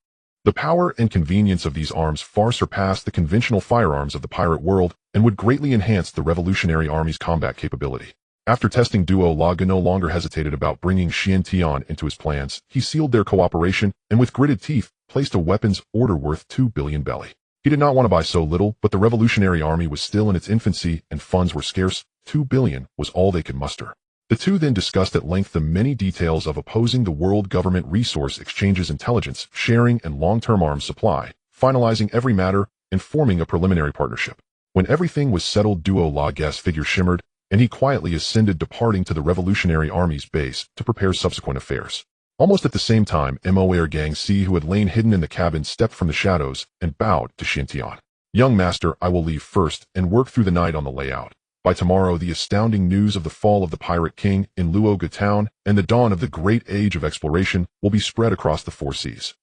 The power and convenience of these arms far surpassed the conventional firearms of the pirate world and would greatly enhance the Revolutionary Army's combat capability. After testing, Douluo no longer hesitated about bringing Xiantian into his plans. He sealed their cooperation and with gritted teeth placed a weapons order worth 2 billion belly. He did not want to buy so little, but the Revolutionary Army was still in its infancy and funds were scarce. 2 billion was all they could muster. The two then discussed at length the many details of opposing the world government resource exchanges, intelligence sharing, and long-term arms supply, finalizing every matter and forming a preliminary partnership. When everything was settled, Douluo's figure shimmered, and he quietly ascended, departing to the Revolutionary Army's base to prepare subsequent affairs. Almost at the same time, Moer Gang C, who had lain hidden in the cabin, stepped from the shadows and bowed to Xiantian. Young master, I will leave first and work through the night on the layout. By tomorrow, the astounding news of the fall of the Pirate King in Luo town and the dawn of the great age of exploration will be spread across the 4 seas.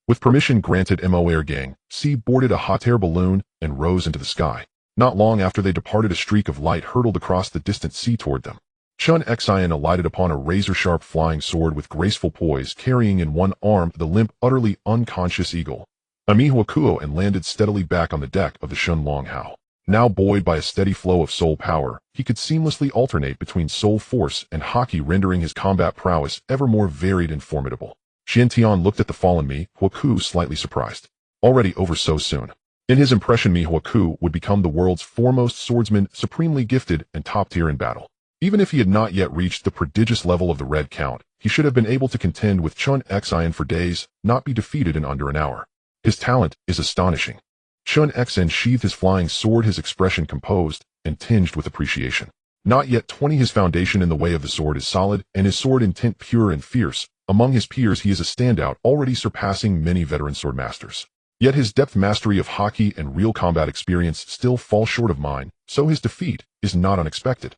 With permission granted, Moer Gang C boarded a hot air balloon and rose into the sky. Not long after they departed, a streak of light hurtled across the distant sea toward them. Chen Xin alighted upon a razor-sharp flying sword with graceful poise, carrying in one arm the limp, utterly unconscious eagle, Amihuakuo, and landed steadily back on the deck of the Shun Longhao. Now buoyed by a steady flow of soul power, he could seamlessly alternate between soul force and Haki, rendering his combat prowess ever more varied and formidable. Xiantian looked at the fallen Mihuaku, slightly surprised. Already over so soon. In his impression, Mihuaku would become the world's foremost swordsman, supremely gifted and top tier in battle. Even if he had not yet reached the prodigious level of the Red Count, he should have been able to contend with Chen Xin for days, not be defeated in under an hour. His talent is astonishing. Chen Xin sheathed his flying sword, his expression composed and tinged with appreciation. Not yet 20, his foundation in the way of the sword is solid, and his sword intent pure and fierce. Among his peers, he is a standout, already surpassing many veteran swordmasters. Yet his depth mastery of Haki and real combat experience still falls short of mine, so his defeat is not unexpected.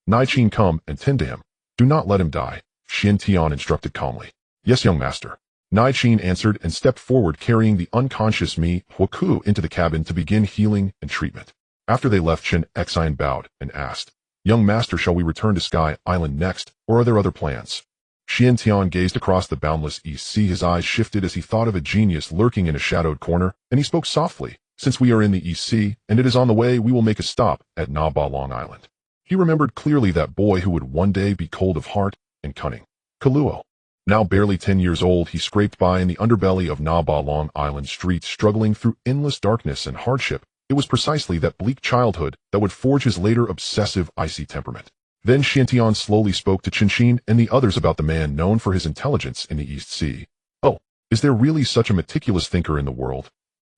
Naiqin, come and tend to him. Do not let him die, Xiantian instructed calmly. Yes, young master. Naiqin answered and stepped forward, carrying the unconscious Mihuaku into the cabin to begin healing and treatment. After they left, Chen Xin bowed and asked, Young master, shall we return to Sky Island next, or are there other plans? Xiantian gazed across the boundless East Sea. His eyes shifted as he thought of a genius lurking in a shadowed corner, and he spoke softly. Since we are in the East Sea, and it is on the way, we will make a stop at Na Ba Long Island. He remembered clearly that boy who would one day be cold of heart and cunning. Douluo. Now barely 10 years old, he scraped by in the underbelly of Na Ba Long Island streets, struggling through endless darkness and hardship. It was precisely that bleak childhood that would forge his later obsessive, icy temperament. Then Xiantian slowly spoke to Chen Xin and the others about the man known for his intelligence in the East Sea. Oh, is there really such a meticulous thinker in the world?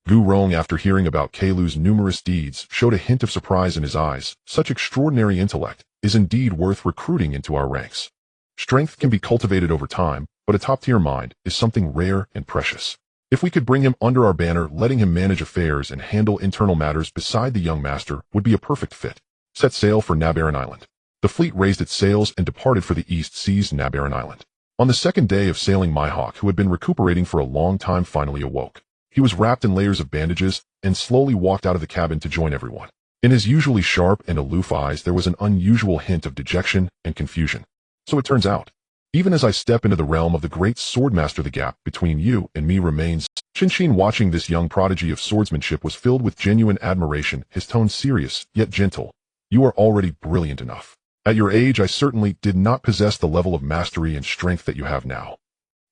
Rong, after hearing about Kailu's numerous deeds, showed a hint of surprise in his eyes. Such extraordinary intellect is indeed worth recruiting into our ranks. Strength can be cultivated over time, but a top-tier mind is something rare and precious. If we could bring him under our banner, letting him manage affairs and handle internal matters beside the young master would be a perfect fit. Set sail for Nabaran Island. The fleet raised its sails and departed for the East Sea's Nabaran Island. On the second day of sailing, Mihawk, who had been recuperating for a long time, finally awoke. He was wrapped in layers of bandages and slowly walked out of the cabin to join everyone. In his usually sharp and aloof eyes, there was an unusual hint of dejection and confusion. So it turns out, even as I step into the realm of the great swordmaster, the gap between you and me remains. Chen Xin, watching this young prodigy of swordsmanship, was filled with genuine admiration, his tone serious yet gentle. You are already brilliant enough. At your age, I certainly did not possess the level of mastery and strength that you have now.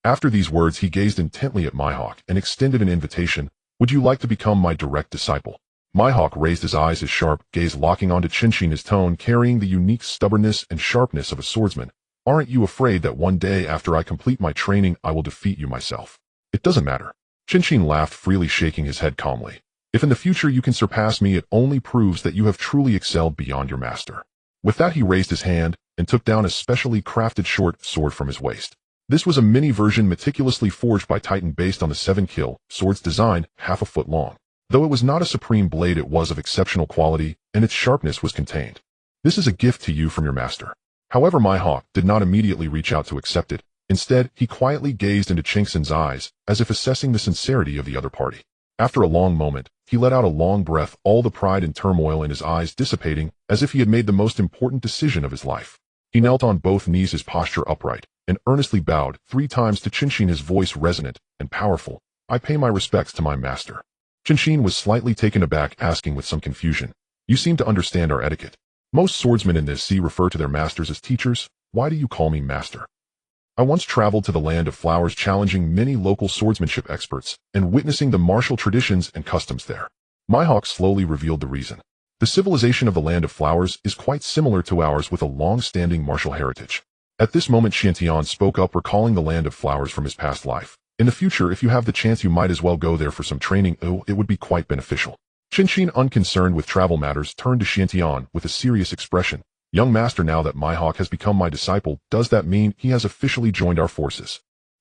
After these words, he gazed intently at Myhawk and extended an invitation. Would you like to become my direct disciple? Myhawk raised his eyes, his sharp gaze locking onto Chen Xin, his tone carrying the unique stubbornness and sharpness of a swordsman. Aren't you afraid that one day after I complete my training, I will defeat you myself? It doesn't matter. Chen Xin laughed freely, shaking his head calmly. If in the future you can surpass me, it only proves that you have truly excelled beyond your master. With that, he raised his hand and took down a specially crafted short sword from his waist. This was a mini version meticulously forged by Titan based on the 7-kill sword's design, half a foot long. Though it was not a supreme blade, it was of exceptional quality, and its sharpness was contained. This is a gift to you from your master. However, Myhawk did not immediately reach out to accept it. Instead, he quietly gazed into Chen Xin's eyes, as if assessing the sincerity of the other party. After a long moment, he let out a long breath, all the pride and turmoil in his eyes dissipating, as if he had made the most important decision of his life. He knelt on both knees, his posture upright, and earnestly bowed 3 times to Chen Xin, his voice resonant and powerful. I pay my respects to my master. Chen Xin was slightly taken aback, asking with some confusion, you seem to understand our etiquette. Most swordsmen in this sea refer to their masters as teachers. Why do you call me master? I once traveled to the Land of Flowers, challenging many local swordsmanship experts and witnessing the martial traditions and customs there. Myhawk slowly revealed the reason. The civilization of the Land of Flowers is quite similar to ours, with a long-standing martial heritage. At this moment, Chen Xin spoke up, recalling the Land of Flowers from his past life. In the future, if you have the chance, you might as well go there for some training. Oh, it would be quite beneficial. Chen Xin, unconcerned with travel matters, turned to Chen Xin with a serious expression. Young master, now that Myhawk has become my disciple, does that mean he has officially joined our forces?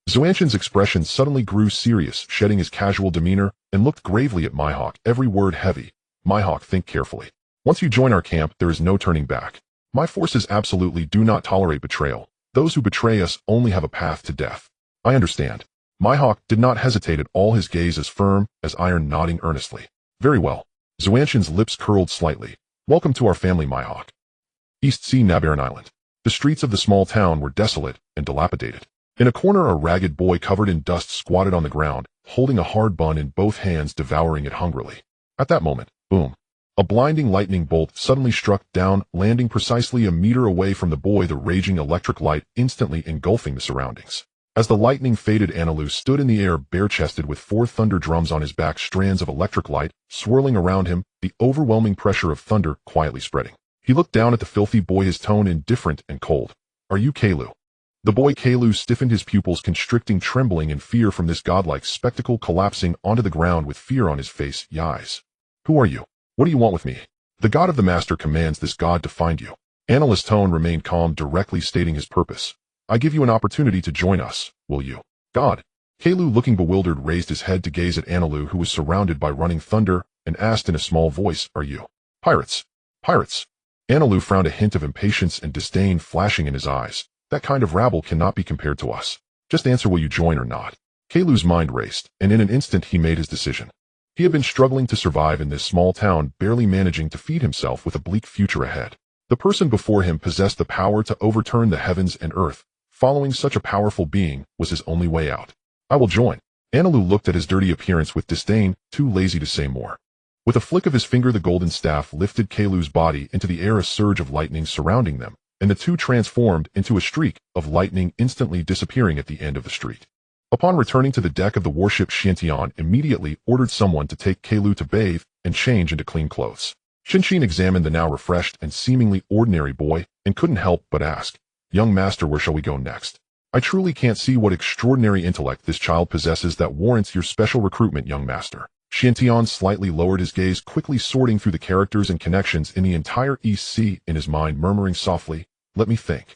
Xuanqian's expression suddenly grew serious, shedding his casual demeanor, and looked gravely at Myhawk, every word heavy. Myhawk, think carefully. Once you join our camp, there is no turning back. My forces absolutely do not tolerate betrayal. Those who betray us only have a path to death. I understand. Myhawk did not hesitate at all, his gaze as firm as iron, nodding earnestly. Very well. Xuanqian's lips curled slightly. Welcome to our family, Myhawk. East Sea Nabaran Island. The streets of the small town were desolate and dilapidated. In a corner, a ragged boy covered in dust squatted on the ground, holding a hard bun in both hands, devouring it hungrily. At that moment, boom. A blinding lightning bolt suddenly struck down, landing precisely a meter away from the boy, the raging electric light instantly engulfing the surroundings. As the lightning faded, Anilu stood in the air, bare-chested, with 4 thunder drums on his back, strands of electric light swirling around him, the overwhelming pressure of thunder quietly spreading. He looked down at the filthy boy, his tone indifferent and cold. Are you Keilu? The boy Keilu stiffened, his pupils constricting, trembling in fear from this godlike spectacle, collapsing onto the ground with fear on his face. Yais. Who are you? What do you want with me? The god of the master commands this god to find you. Anil's tone remained calm, directly stating his purpose. I give you an opportunity to join us, will you? God. Keilu, looking bewildered, raised his head to gaze at Anilu, who was surrounded by running thunder, and asked in a small voice, are you pirates? Pirates. Anilu frowned, a hint of impatience and disdain flashing in his eyes. That kind of rabble cannot be compared to us. Just answer, will you join or not? Keilu's mind raced, and in an instant he made his decision. He had been struggling to survive in this small town, barely managing to feed himself, with a bleak future ahead. The person before him possessed the power to overturn the heavens and earth. Following such a powerful being was his only way out. I will join. Anilu looked at his dirty appearance with disdain, too lazy to say more. With a flick of his finger, the golden staff lifted Keilu's body into the air, a surge of lightning surrounding them, and the two transformed into a streak of lightning, instantly disappearing at the end of the street. Upon returning to the deck of the warship, Xiantian immediately ordered someone to take Keilu to bathe and change into clean clothes. Chen Xin examined the now refreshed and seemingly ordinary boy and couldn't help but ask, young master, where shall we go next? I truly can't see what extraordinary intellect this child possesses that warrants your special recruitment, young master. Xiantian slightly lowered his gaze, quickly sorting through the characters and connections in the entire East Sea in his mind, murmuring softly, let me think.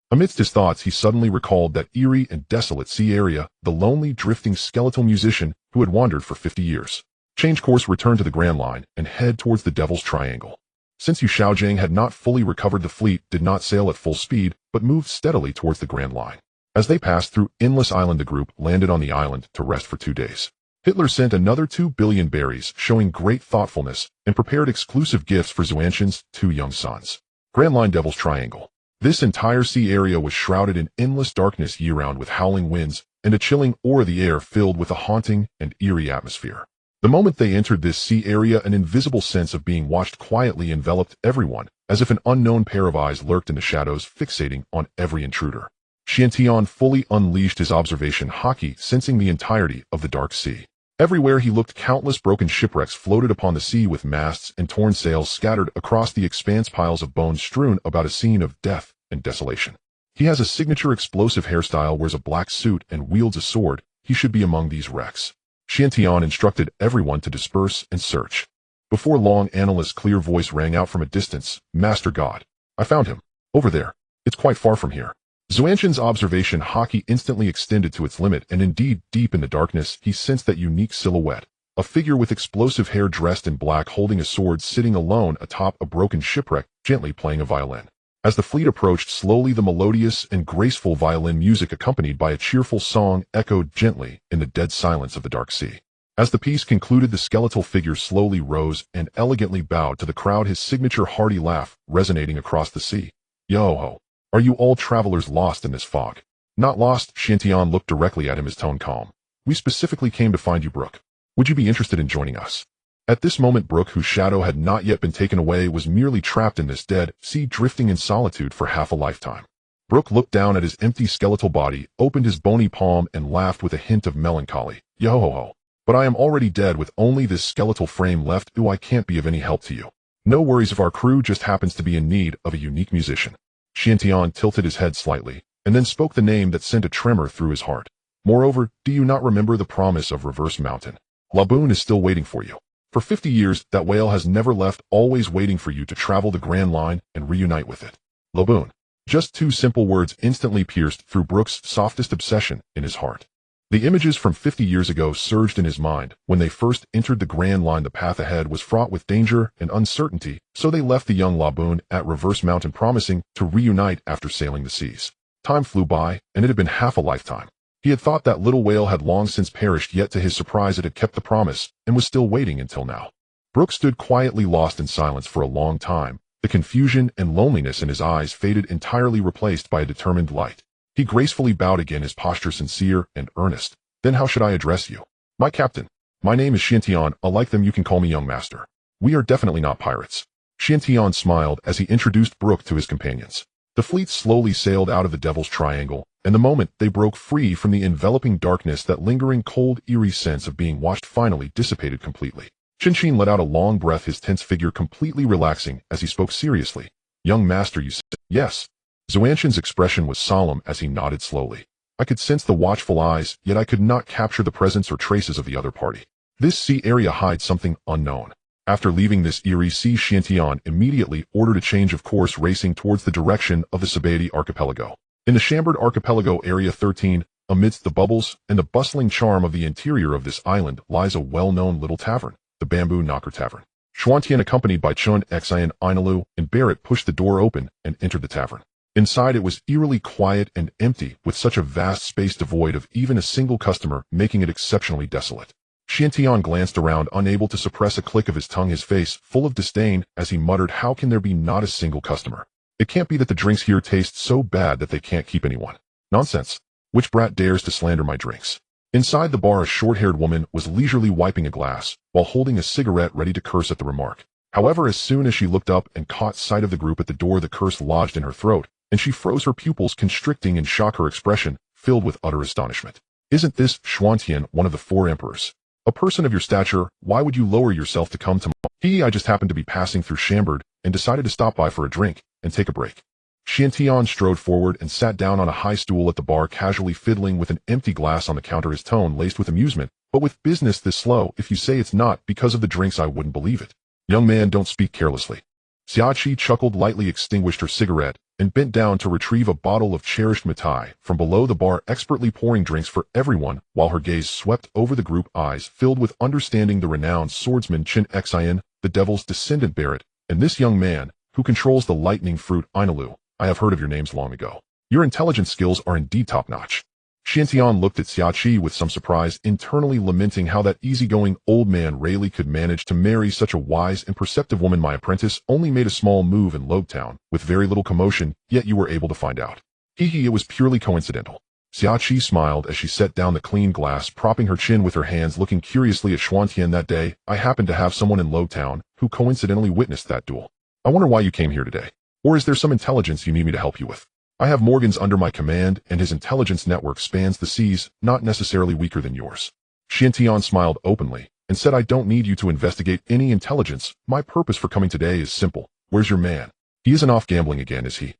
Amidst his thoughts, he suddenly recalled that eerie and desolate sea area, the lonely, drifting skeletal musician who had wandered for 50 years. Change course, return to the Grand Line, and head towards the Devil's Triangle. Since Yu Shaojiang had not fully recovered, the fleet did not sail at full speed, but moved steadily towards the Grand Line. As they passed through Endless Island, the group landed on the island to rest for 2 days. Hitler sent another 2 billion berries, showing great thoughtfulness, and prepared exclusive gifts for Xuanqian's 2 young sons. Grand Line, Devil's Triangle. This entire sea area was shrouded in endless darkness year-round, with howling winds and a chilling aura, the air filled with a haunting and eerie atmosphere. The moment they entered this sea area, an invisible sense of being watched quietly enveloped everyone, as if an unknown pair of eyes lurked in the shadows, fixating on every intruder. Chen Xin fully unleashed his observation Haki, sensing the entirety of the dark sea. Everywhere he looked, countless broken shipwrecks floated upon the sea with masts and torn sails scattered across the expanse, piles of bones strewn about a scene of death and desolation. He has a signature explosive hairstyle, wears a black suit, and wields a sword. He should be among these wrecks. Chen Xin instructed everyone to disperse and search. Before long, Analyst's clear voice rang out from a distance. Master God, I found him. Over there. It's quite far from here. Xuanzhen's observation Haki instantly extended to its limit, and indeed, deep in the darkness, he sensed that unique silhouette. A figure with explosive hair dressed in black, holding a sword, sitting alone atop a broken shipwreck, gently playing a violin. As the fleet approached slowly, the melodious and graceful violin music, accompanied by a cheerful song, echoed gently in the dead silence of the dark sea. As the piece concluded, the skeletal figure slowly rose and elegantly bowed to the crowd, his signature hearty laugh resonating across the sea. Yo-ho! Are you all travelers lost in this fog? Not lost, Chen Xin looked directly at him, his tone calm. We specifically came to find you, Brook. Would you be interested in joining us? At this moment, Brook, whose shadow had not yet been taken away, was merely trapped in this dead sea, drifting in solitude for half a lifetime. Brook looked down at his empty skeletal body, opened his bony palm, and laughed with a hint of melancholy. Yo-ho-ho. But I am already dead with only this skeletal frame left. Ooh, I can't be of any help to you. No worries if our crew just happens to be in need of a unique musician. Chen Xin tilted his head slightly, and then spoke the name that sent a tremor through his heart. Moreover, do you not remember the promise of Reverse Mountain? Laboon is still waiting for you. For 50 years, that whale has never left, always waiting for you to travel the Grand Line and reunite with it. Laboon. Just two simple words instantly pierced through Brook's softest obsession in his heart. The images from 50 years ago surged in his mind. When they first entered the Grand Line, the path ahead was fraught with danger and uncertainty, so they left the young Laboon at Reverse Mountain, promising to reunite after sailing the seas. Time flew by, and it had been half a lifetime. He had thought that little whale had long since perished, yet to his surprise it had kept the promise and was still waiting until now. Brook stood quietly, lost in silence for a long time. The confusion and loneliness in his eyes faded entirely, replaced by a determined light. He gracefully bowed again, his posture sincere and earnest. Then how should I address you? My captain. My name is Chen Xin. Like them, you can call me young master. We are definitely not pirates. Chen Xin smiled as he introduced Brook to his companions. The fleet slowly sailed out of the Devil's Triangle, and the moment they broke free from the enveloping darkness, that lingering, cold, eerie sense of being watched finally dissipated completely. Chen Xin let out a long breath, his tense figure completely relaxing as he spoke seriously. Young master, you said? Yes. Xuanzhen's expression was solemn as he nodded slowly. I could sense the watchful eyes, yet I could not capture the presence or traces of the other party. This sea area hides something unknown. After leaving this eerie sea, Chen Xin immediately ordered a change of course, racing towards the direction of the Sabati archipelago. In the chambered archipelago, Area 13, amidst the bubbles and the bustling charm of the interior of this island, lies a well-known little tavern, the Bamboo Knocker Tavern. Xuantian, accompanied by Chen Xin, Inalu, and Barrett, pushed the door open and entered the tavern. Inside it was eerily quiet and empty, with such a vast space devoid of even a single customer, making it exceptionally desolate. Chen Xin glanced around, unable to suppress a click of his tongue, his face full of disdain as he muttered, how can there be not a single customer? It can't be that the drinks here taste so bad that they can't keep anyone. Nonsense. Which brat dares to slander my drinks? Inside the bar, a short-haired woman was leisurely wiping a glass, while holding a cigarette, ready to curse at the remark. However, as soon as she looked up and caught sight of the group at the door, the curse lodged in her throat, and she froze, her pupils constricting in shock, her expression filled with utter astonishment. Isn't this Xuantian, one of the 4 emperors? A person of your stature, why would you lower yourself to come to I just happened to be passing through Chambord and decided to stop by for a drink and take a break. Chen Xin strode forward and sat down on a high stool at the bar, casually fiddling with an empty glass on the counter, his tone laced with amusement. But with business this slow, if you say it's not because of the drinks, I wouldn't believe it. Young man, don't speak carelessly. Xiaoqi chuckled lightly, extinguished her cigarette, and bent down to retrieve a bottle of cherished Matai from below the bar, expertly pouring drinks for everyone, while her gaze swept over the group, eyes filled with understanding the renowned swordsman Chen Xin, the devil's descendant Barrett, and this young man, who controls the lightning fruit Inalu. I have heard of your names long ago. Your intelligence skills are indeed top-notch. Chen Xin looked at Xiaoqi with some surprise, internally lamenting how that easygoing old man Rayleigh could manage to marry such a wise and perceptive woman. My apprentice only made a small move in Lobetown, with very little commotion, yet you were able to find out. It was purely coincidental. Xiaoqi smiled as she set down the clean glass, propping her chin with her hands, looking curiously at Xuantian. That day, I happened to have someone in Lowtown who coincidentally witnessed that duel. I wonder why you came here today. Or is there some intelligence you need me to help you with? I have Morgan's under my command, and his intelligence network spans the seas, not necessarily weaker than yours. Xiantian smiled openly and said, I don't need you to investigate any intelligence. My purpose for coming today is simple. Where's your man? He isn't off gambling again, is he?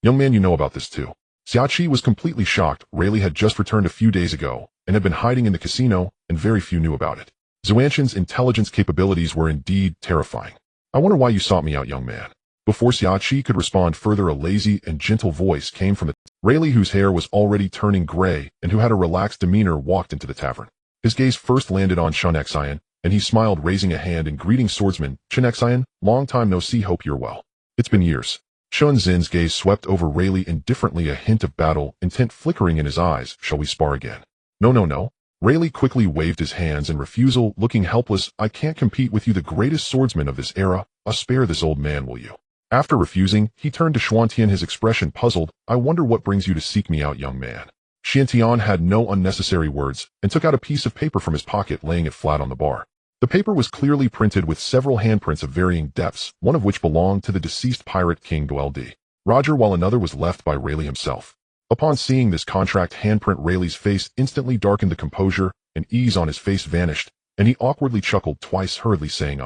Young man, you know about this too. Xiaoqi was completely shocked. Rayleigh had just returned a few days ago and had been hiding in the casino, and very few knew about it. Xuantian's intelligence capabilities were indeed terrifying. I wonder why you sought me out, young man. Before Xiaoqi could respond further, a lazy and gentle voice came from the Rayleigh, whose hair was already turning gray and who had a relaxed demeanor, walked into the tavern. His gaze first landed on Chen Xin, and he smiled, raising a hand in greeting. Swordsman, Chen Xin, long time no see, hope you're well. It's been years. Chen Xin's gaze swept over Rayleigh indifferently, a hint of battle intent flickering in his eyes. Shall we spar again? No. Rayleigh quickly waved his hands in refusal, looking helpless. I can't compete with you, the greatest swordsman of this era. Spare this old man, will you? After refusing, he turned to Xuantian, his expression puzzled. I wonder what brings you to seek me out, young man. Xiantian had no unnecessary words and took out a piece of paper from his pocket, laying it flat on the bar. The paper was clearly printed with several handprints of varying depths, one of which belonged to the deceased pirate king Douluo, Roger, while another was left by Rayleigh himself. Upon seeing this contract handprint, Rayleigh's face instantly darkened. The composure and ease on his face vanished, and he awkwardly chuckled twice, hurriedly saying,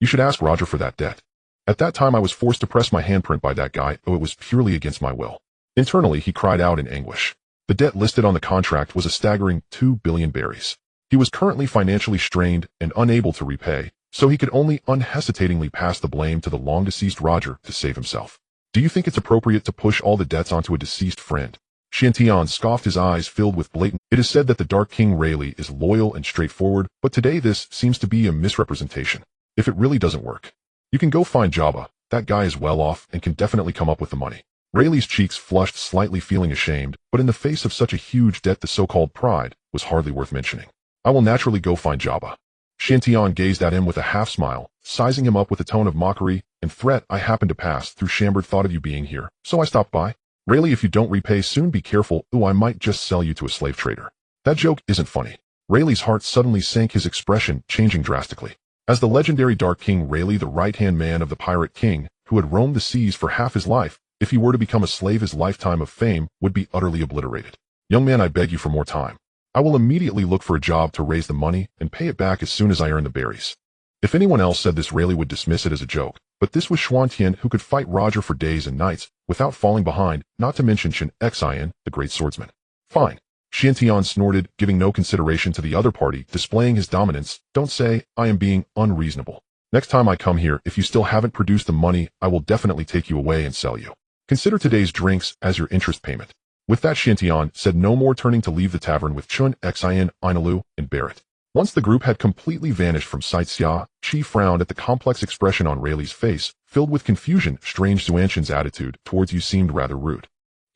You should ask Roger for that debt. At that time I was forced to press my handprint by that guy, it was purely against my will. Internally he cried out in anguish. The debt listed on the contract was a staggering 2 billion berries. He was currently financially strained and unable to repay, so he could only unhesitatingly pass the blame to the long-deceased Roger to save himself. Do you think it's appropriate to push all the debts onto a deceased friend? Xiantian scoffed, his eyes filled with blatant. It is said that the Dark King Rayleigh is loyal and straightforward, but today this seems to be a misrepresentation. If it really doesn't work, you can go find Jabba. That guy is well off and can definitely come up with the money. Rayleigh's cheeks flushed slightly, feeling ashamed, but in the face of such a huge debt the so-called pride was hardly worth mentioning. I will naturally go find Jabba. Xiantian gazed at him with a half-smile, sizing him up with a tone of mockery and threat. I happened to pass through Chambord, thought of you being here, so I stopped by. Rayleigh, if you don't repay soon, be careful. I might just sell you to a slave trader. That joke isn't funny. Rayleigh's heart suddenly sank, his expression changing drastically. As the legendary Dark King Rayleigh, the right-hand man of the Pirate King, who had roamed the seas for half his life, if he were to become a slave, his lifetime of fame would be utterly obliterated. Young man, I beg you for more time. I will immediately look for a job to raise the money and pay it back as soon as I earn the berries. If anyone else said this, Rayleigh would dismiss it as a joke, but this was Xuantian, who could fight Roger for days and nights without falling behind, not to mention Chen Xin, the great swordsman. Fine. Xiantian snorted, giving no consideration to the other party, displaying his dominance. Don't say I am being unreasonable. Next time I come here, if you still haven't produced the money, I will definitely take you away and sell you. Consider today's drinks as your interest payment. With that, Xiantian said no more, turning to leave the tavern with Chen Xin, Inalu, and Barrett. Once the group had completely vanished from sight, Xiaoqi frowned at the complex expression on Rayleigh's face, filled with confusion. Strange, Xuantian's attitude towards you seemed rather rude.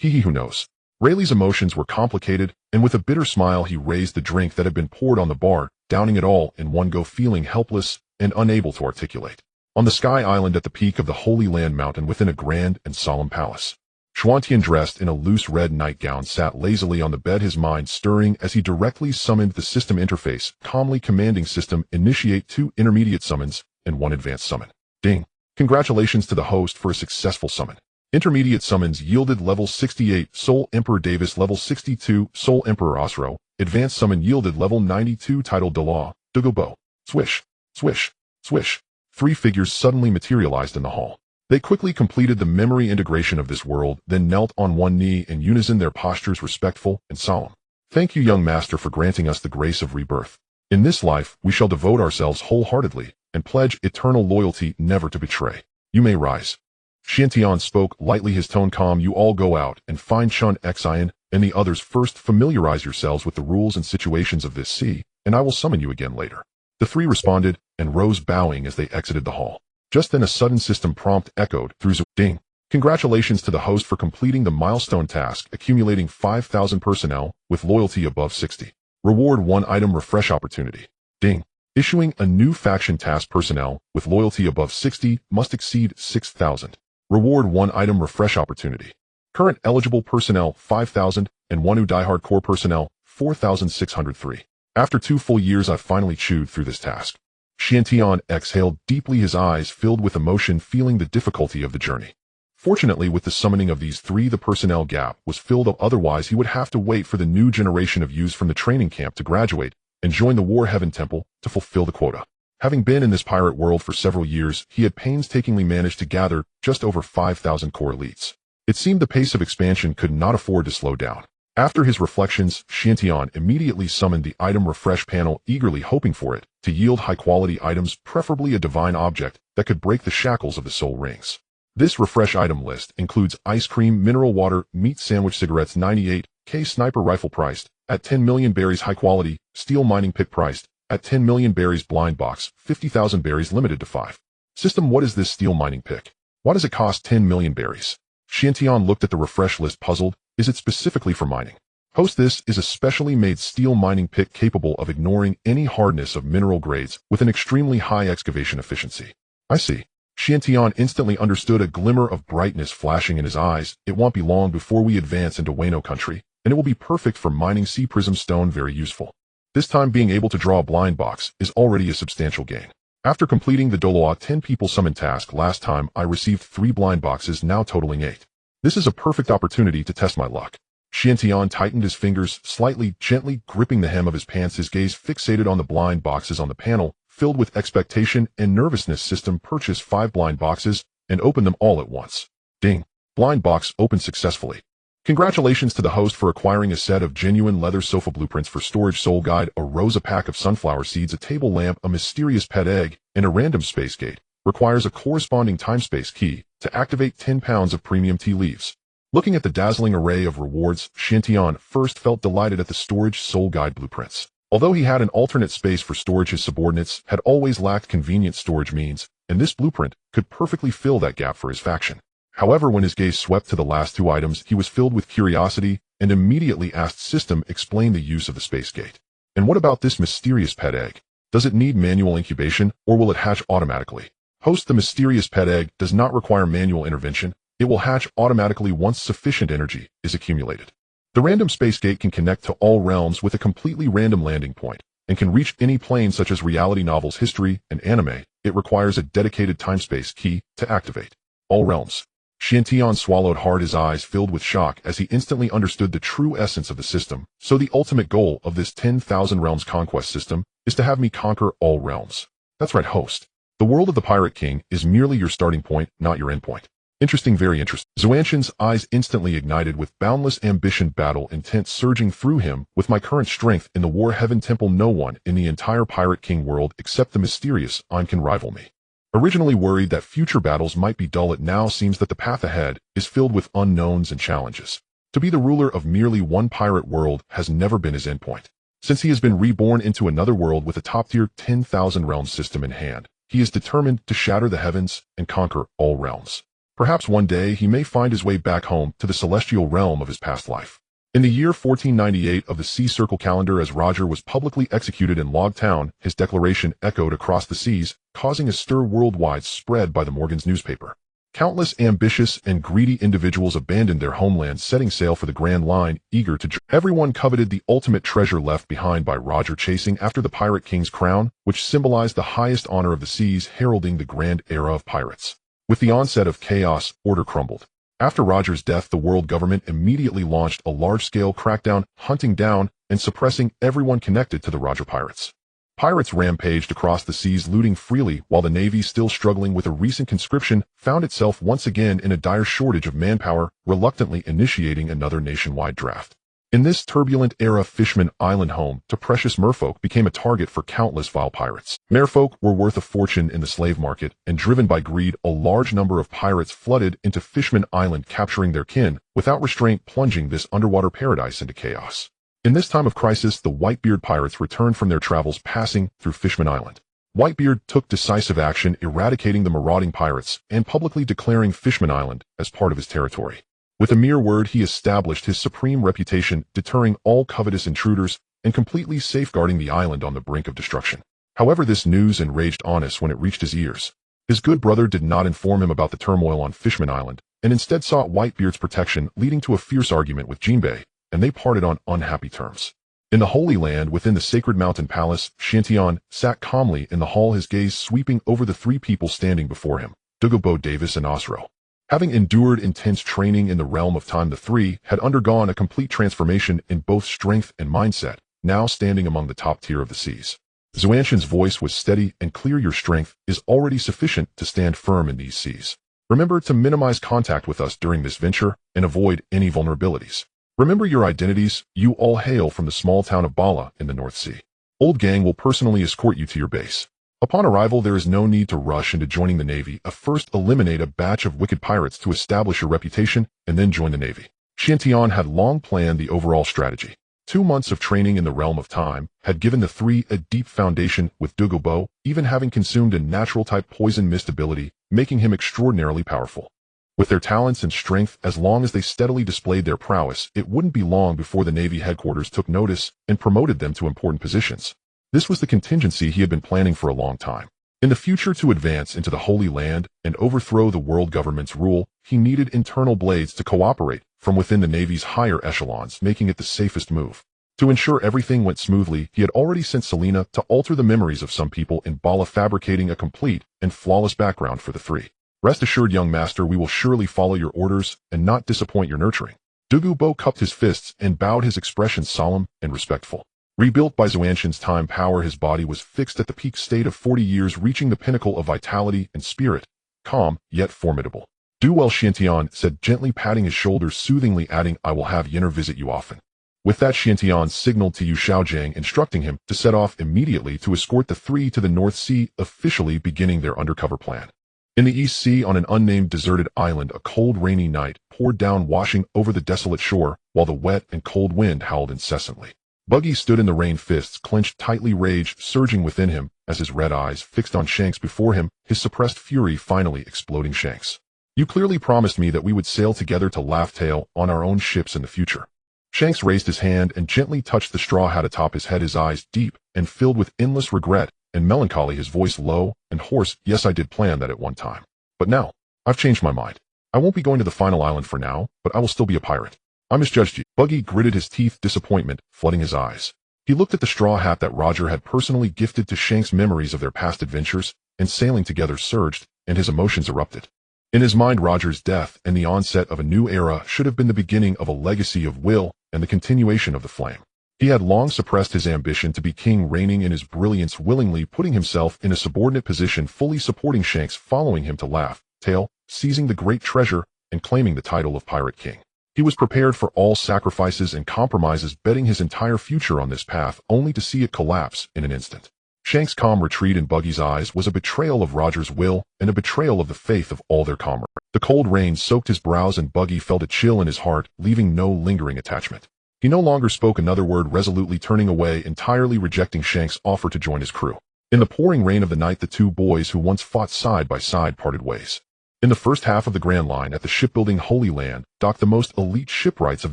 Who knows? Rayleigh's emotions were complicated, and with a bitter smile he raised the drink that had been poured on the bar, downing it all in one go, feeling helpless and unable to articulate. On the Sky Island at the peak of the Holy Land Mountain within a grand and solemn palace, Xuantian, dressed in a loose red nightgown, sat lazily on the bed, his mind stirring as he directly summoned the system interface, calmly commanding system initiate 2 intermediate summons and 1 advanced summon. Ding. Congratulations to the host for a successful summon. Intermediate summons yielded level 68 Soul Emperor Davis, level 62 Soul Emperor Osro. Advanced summon yielded level 92 title Douluo, Douluo. Swish, swish, swish. 3 figures suddenly materialized in the hall. They quickly completed the memory integration of this world, then knelt on one knee in unison, their postures respectful and solemn. Thank you, young master, for granting us the grace of rebirth. In this life, we shall devote ourselves wholeheartedly and pledge eternal loyalty, never to betray. You may rise. Xiantian spoke lightly, his tone calm. You all go out and find Chen Xin and the others first. Familiarize yourselves with the rules and situations of this sea, and I will summon you again later. The 3 responded and rose, bowing as they exited the hall. Just then a sudden system prompt echoed through Ding. Congratulations to the host for completing the milestone task, accumulating 5,000 personnel with loyalty above 60. Reward 1 item refresh opportunity. Ding. Issuing a new faction task, personnel with loyalty above 60 must exceed 6,000. Reward 1 item refresh opportunity. Current eligible personnel 5,000, and Wanu diehard core personnel 4,603. After 2 full years I've finally chewed through this task. Xiantian exhaled deeply, his eyes filled with emotion, feeling the difficulty of the journey. Fortunately, with the summoning of these 3 the personnel gap was filled up, otherwise he would have to wait for the new generation of youths from the training camp to graduate and join the War Heaven Temple to fulfill the quota. Having been in this pirate world for several years, he had painstakingly managed to gather just over 5,000 core elites. It seemed the pace of expansion could not afford to slow down. After his reflections, Xiantian immediately summoned the item refresh panel, eagerly hoping for it to yield high-quality items, preferably a divine object that could break the shackles of the soul rings. This refresh item list includes ice cream, mineral water, meat sandwich, cigarettes, 98k sniper rifle priced at 10 million berries, high quality, steel mining pick priced at 10 million berries, blind box, 50,000 berries, limited to 5. System, what is this steel mining pick? Why does it cost 10 million berries? Xiantian looked at the refresh list, puzzled. Is it specifically for mining? Host, this is a specially made steel mining pick capable of ignoring any hardness of mineral grades with an extremely high excavation efficiency. I see. Xiantian instantly understood, a glimmer of brightness flashing in his eyes. It won't be long before we advance into Wano country, and it will be perfect for mining sea prism stone, very useful. This time being able to draw a blind box is already a substantial gain. After completing the Douluo 10 people summon task last time, I received 3 blind boxes, now totaling 8. This is a perfect opportunity to test my luck. Xiantian tightened his fingers slightly, gently gripping the hem of his pants, his gaze fixated on the blind boxes on the panel, filled with expectation and nervousness. System, purchase 5 blind boxes and open them all at once. Ding. Blind box opened successfully. Congratulations to the host for acquiring a set of genuine leather sofa blueprints for storage, soul guide, a rose, a pack of sunflower seeds, a table lamp, a mysterious pet egg, and a random space gate. Requires a corresponding time-space key to activate 10 pounds of premium tea leaves. Looking at the dazzling array of rewards, Xiantian first felt delighted at the storage soul guide blueprints. Although he had an alternate space for storage, his subordinates had always lacked convenient storage means, and this blueprint could perfectly fill that gap for his faction. However, when his gaze swept to the last 2 items, he was filled with curiosity and immediately asked, System, explain the use of the space gate. And what about this mysterious pet egg? Does it need manual incubation, or will it hatch automatically? Host, the mysterious pet egg does not require manual intervention. It will hatch automatically once sufficient energy is accumulated. The random space gate can connect to all realms with a completely random landing point, and can reach any plane such as reality, novels, history, and anime. It requires a dedicated time-space key to activate. All realms. Xiantian swallowed hard, his eyes filled with shock as he instantly understood the true essence of the system. So the ultimate goal of this 10,000 realms conquest system is to have me conquer all realms. That's right, host. The world of the Pirate King is merely your starting point, not your endpoint. Interesting, very interesting. Xuantian's eyes instantly ignited with boundless ambition, battle intent surging through him. With my current strength in the War Heaven Temple, no one in the entire Pirate King world except the mysterious An can rival me. Originally worried that future battles might be dull, it now seems that the path ahead is filled with unknowns and challenges. To be the ruler of merely one pirate world has never been his endpoint. Since he has been reborn into another world with a top-tier 10,000 realms system in hand, he is determined to shatter the heavens and conquer all realms. Perhaps one day he may find his way back home to the celestial realm of his past life. In the year 1498 of the Sea Circle calendar, as Roger was publicly executed in Log Town, his declaration echoed across the seas, causing a stir worldwide, spread by the Morgan's newspaper. Countless ambitious and greedy individuals abandoned their homeland, setting sail for the Grand Line, eager to everyone coveted the ultimate treasure left behind by Roger, chasing after the Pirate King's crown, which symbolized the highest honor of the seas, heralding the grand era of pirates. With the onset of chaos, order crumbled. After Roger's death, the world government immediately launched a large-scale crackdown, hunting down and suppressing everyone connected to the Roger pirates. Pirates rampaged across the seas, looting freely, while the Navy, still struggling with a recent conscription, found itself once again in a dire shortage of manpower, reluctantly initiating another nationwide draft. In this turbulent era, Fishman Island, home to precious merfolk, became a target for countless vile pirates. Merfolk were worth a fortune in the slave market, and driven by greed, a large number of pirates flooded into Fishman Island, capturing their kin, without restraint, plunging this underwater paradise into chaos. In this time of crisis, the Whitebeard pirates returned from their travels, passing through Fishman Island. Whitebeard took decisive action, eradicating the marauding pirates and publicly declaring Fishman Island as part of his territory. With a mere word, he established his supreme reputation, deterring all covetous intruders and completely safeguarding the island on the brink of destruction. However, this news enraged Honest when it reached his ears. His good brother did not inform him about the turmoil on Fishman Island, and instead sought Whitebeard's protection, leading to a fierce argument with Jinbei, and they parted on unhappy terms. In the Holy Land within the Sacred Mountain Palace, Xiantian sat calmly in the hall, his gaze sweeping over the three people standing before him, Douluo, Davis, and Osro. Having endured intense training in the realm of time, the three had undergone a complete transformation in both strength and mindset, now standing among the top tier of the seas. Xuanxian's voice was steady and clear. Your strength is already sufficient to stand firm in these seas. Remember to minimize contact with us during this venture and avoid any vulnerabilities. Remember your identities. You all hail from the small town of Bala in the North Sea. Old Gang will personally escort you to your base. Upon arrival, there is no need to rush into joining the Navy. First eliminate a batch of wicked pirates to establish your reputation, and then join the Navy. Xiantian had long planned the overall strategy. 2 months of training in the realm of time had given the three a deep foundation, with Douluo even having consumed a natural-type poison mist ability, making him extraordinarily powerful. With their talents and strength, as long as they steadily displayed their prowess, it wouldn't be long before the Navy headquarters took notice and promoted them to important positions. This was the contingency he had been planning for a long time. In the future, to advance into the Holy Land and overthrow the world government's rule, he needed internal blades to cooperate from within the Navy's higher echelons, making it the safest move. To ensure everything went smoothly, he had already sent Selena to alter the memories of some people in Bala, fabricating a complete and flawless background for the three. Rest assured, young master, we will surely follow your orders and not disappoint your nurturing. Douluo cupped his fists and bowed, his expression solemn and respectful. Rebuilt by Xuanxian's time power, his body was fixed at the peak state of 40 years, reaching the pinnacle of vitality and spirit, calm yet formidable. Do well, Xiantian said, gently patting his shoulders, soothingly adding, I will have Yenner visit you often. With that, Xiantian signaled to Yu Xiaojiang, instructing him to set off immediately to escort the three to the North Sea, officially beginning their undercover plan. In the East Sea, on an unnamed deserted island, a cold rainy night poured down, washing over the desolate shore, while the wet and cold wind howled incessantly. Buggy stood in the rain, fists clenched tightly, rage surging within him as his red eyes fixed on Shanks before him, his suppressed fury finally exploding. Shanks, you clearly promised me that we would sail together to Laugh Tale on our own ships in the future. Shanks raised his hand and gently touched the straw hat atop his head, his eyes deep and filled with endless regret and melancholy, his voice low and hoarse. Yes, I did plan that at one time. But now, I've changed my mind. I won't be going to the final island for now, but I will still be a pirate. I misjudged you. Buggy gritted his teeth, disappointment flooding his eyes. He looked at the straw hat that Roger had personally gifted to Shanks. Memories of their past adventures and sailing together surged, and his emotions erupted. In his mind, Roger's death and the onset of a new era should have been the beginning of a legacy of will and the continuation of the flame. He had long suppressed his ambition to be king, reigning in his brilliance, willingly putting himself in a subordinate position, fully supporting Shanks, following him to Laugh Tale, seizing the great treasure, and claiming the title of Pirate King. He was prepared for all sacrifices and compromises, betting his entire future on this path, only to see it collapse in an instant. Shanks' calm retreat in Buggy's eyes was a betrayal of Roger's will and a betrayal of the faith of all their comrades. The cold rain soaked his brows and Buggy felt a chill in his heart, leaving no lingering attachment. He no longer spoke another word, resolutely turning away, entirely rejecting Shanks' offer to join his crew. In the pouring rain of the night, the two boys who once fought side by side parted ways. In the first half of the Grand Line at the shipbuilding Holy Land docked the most elite shipwrights of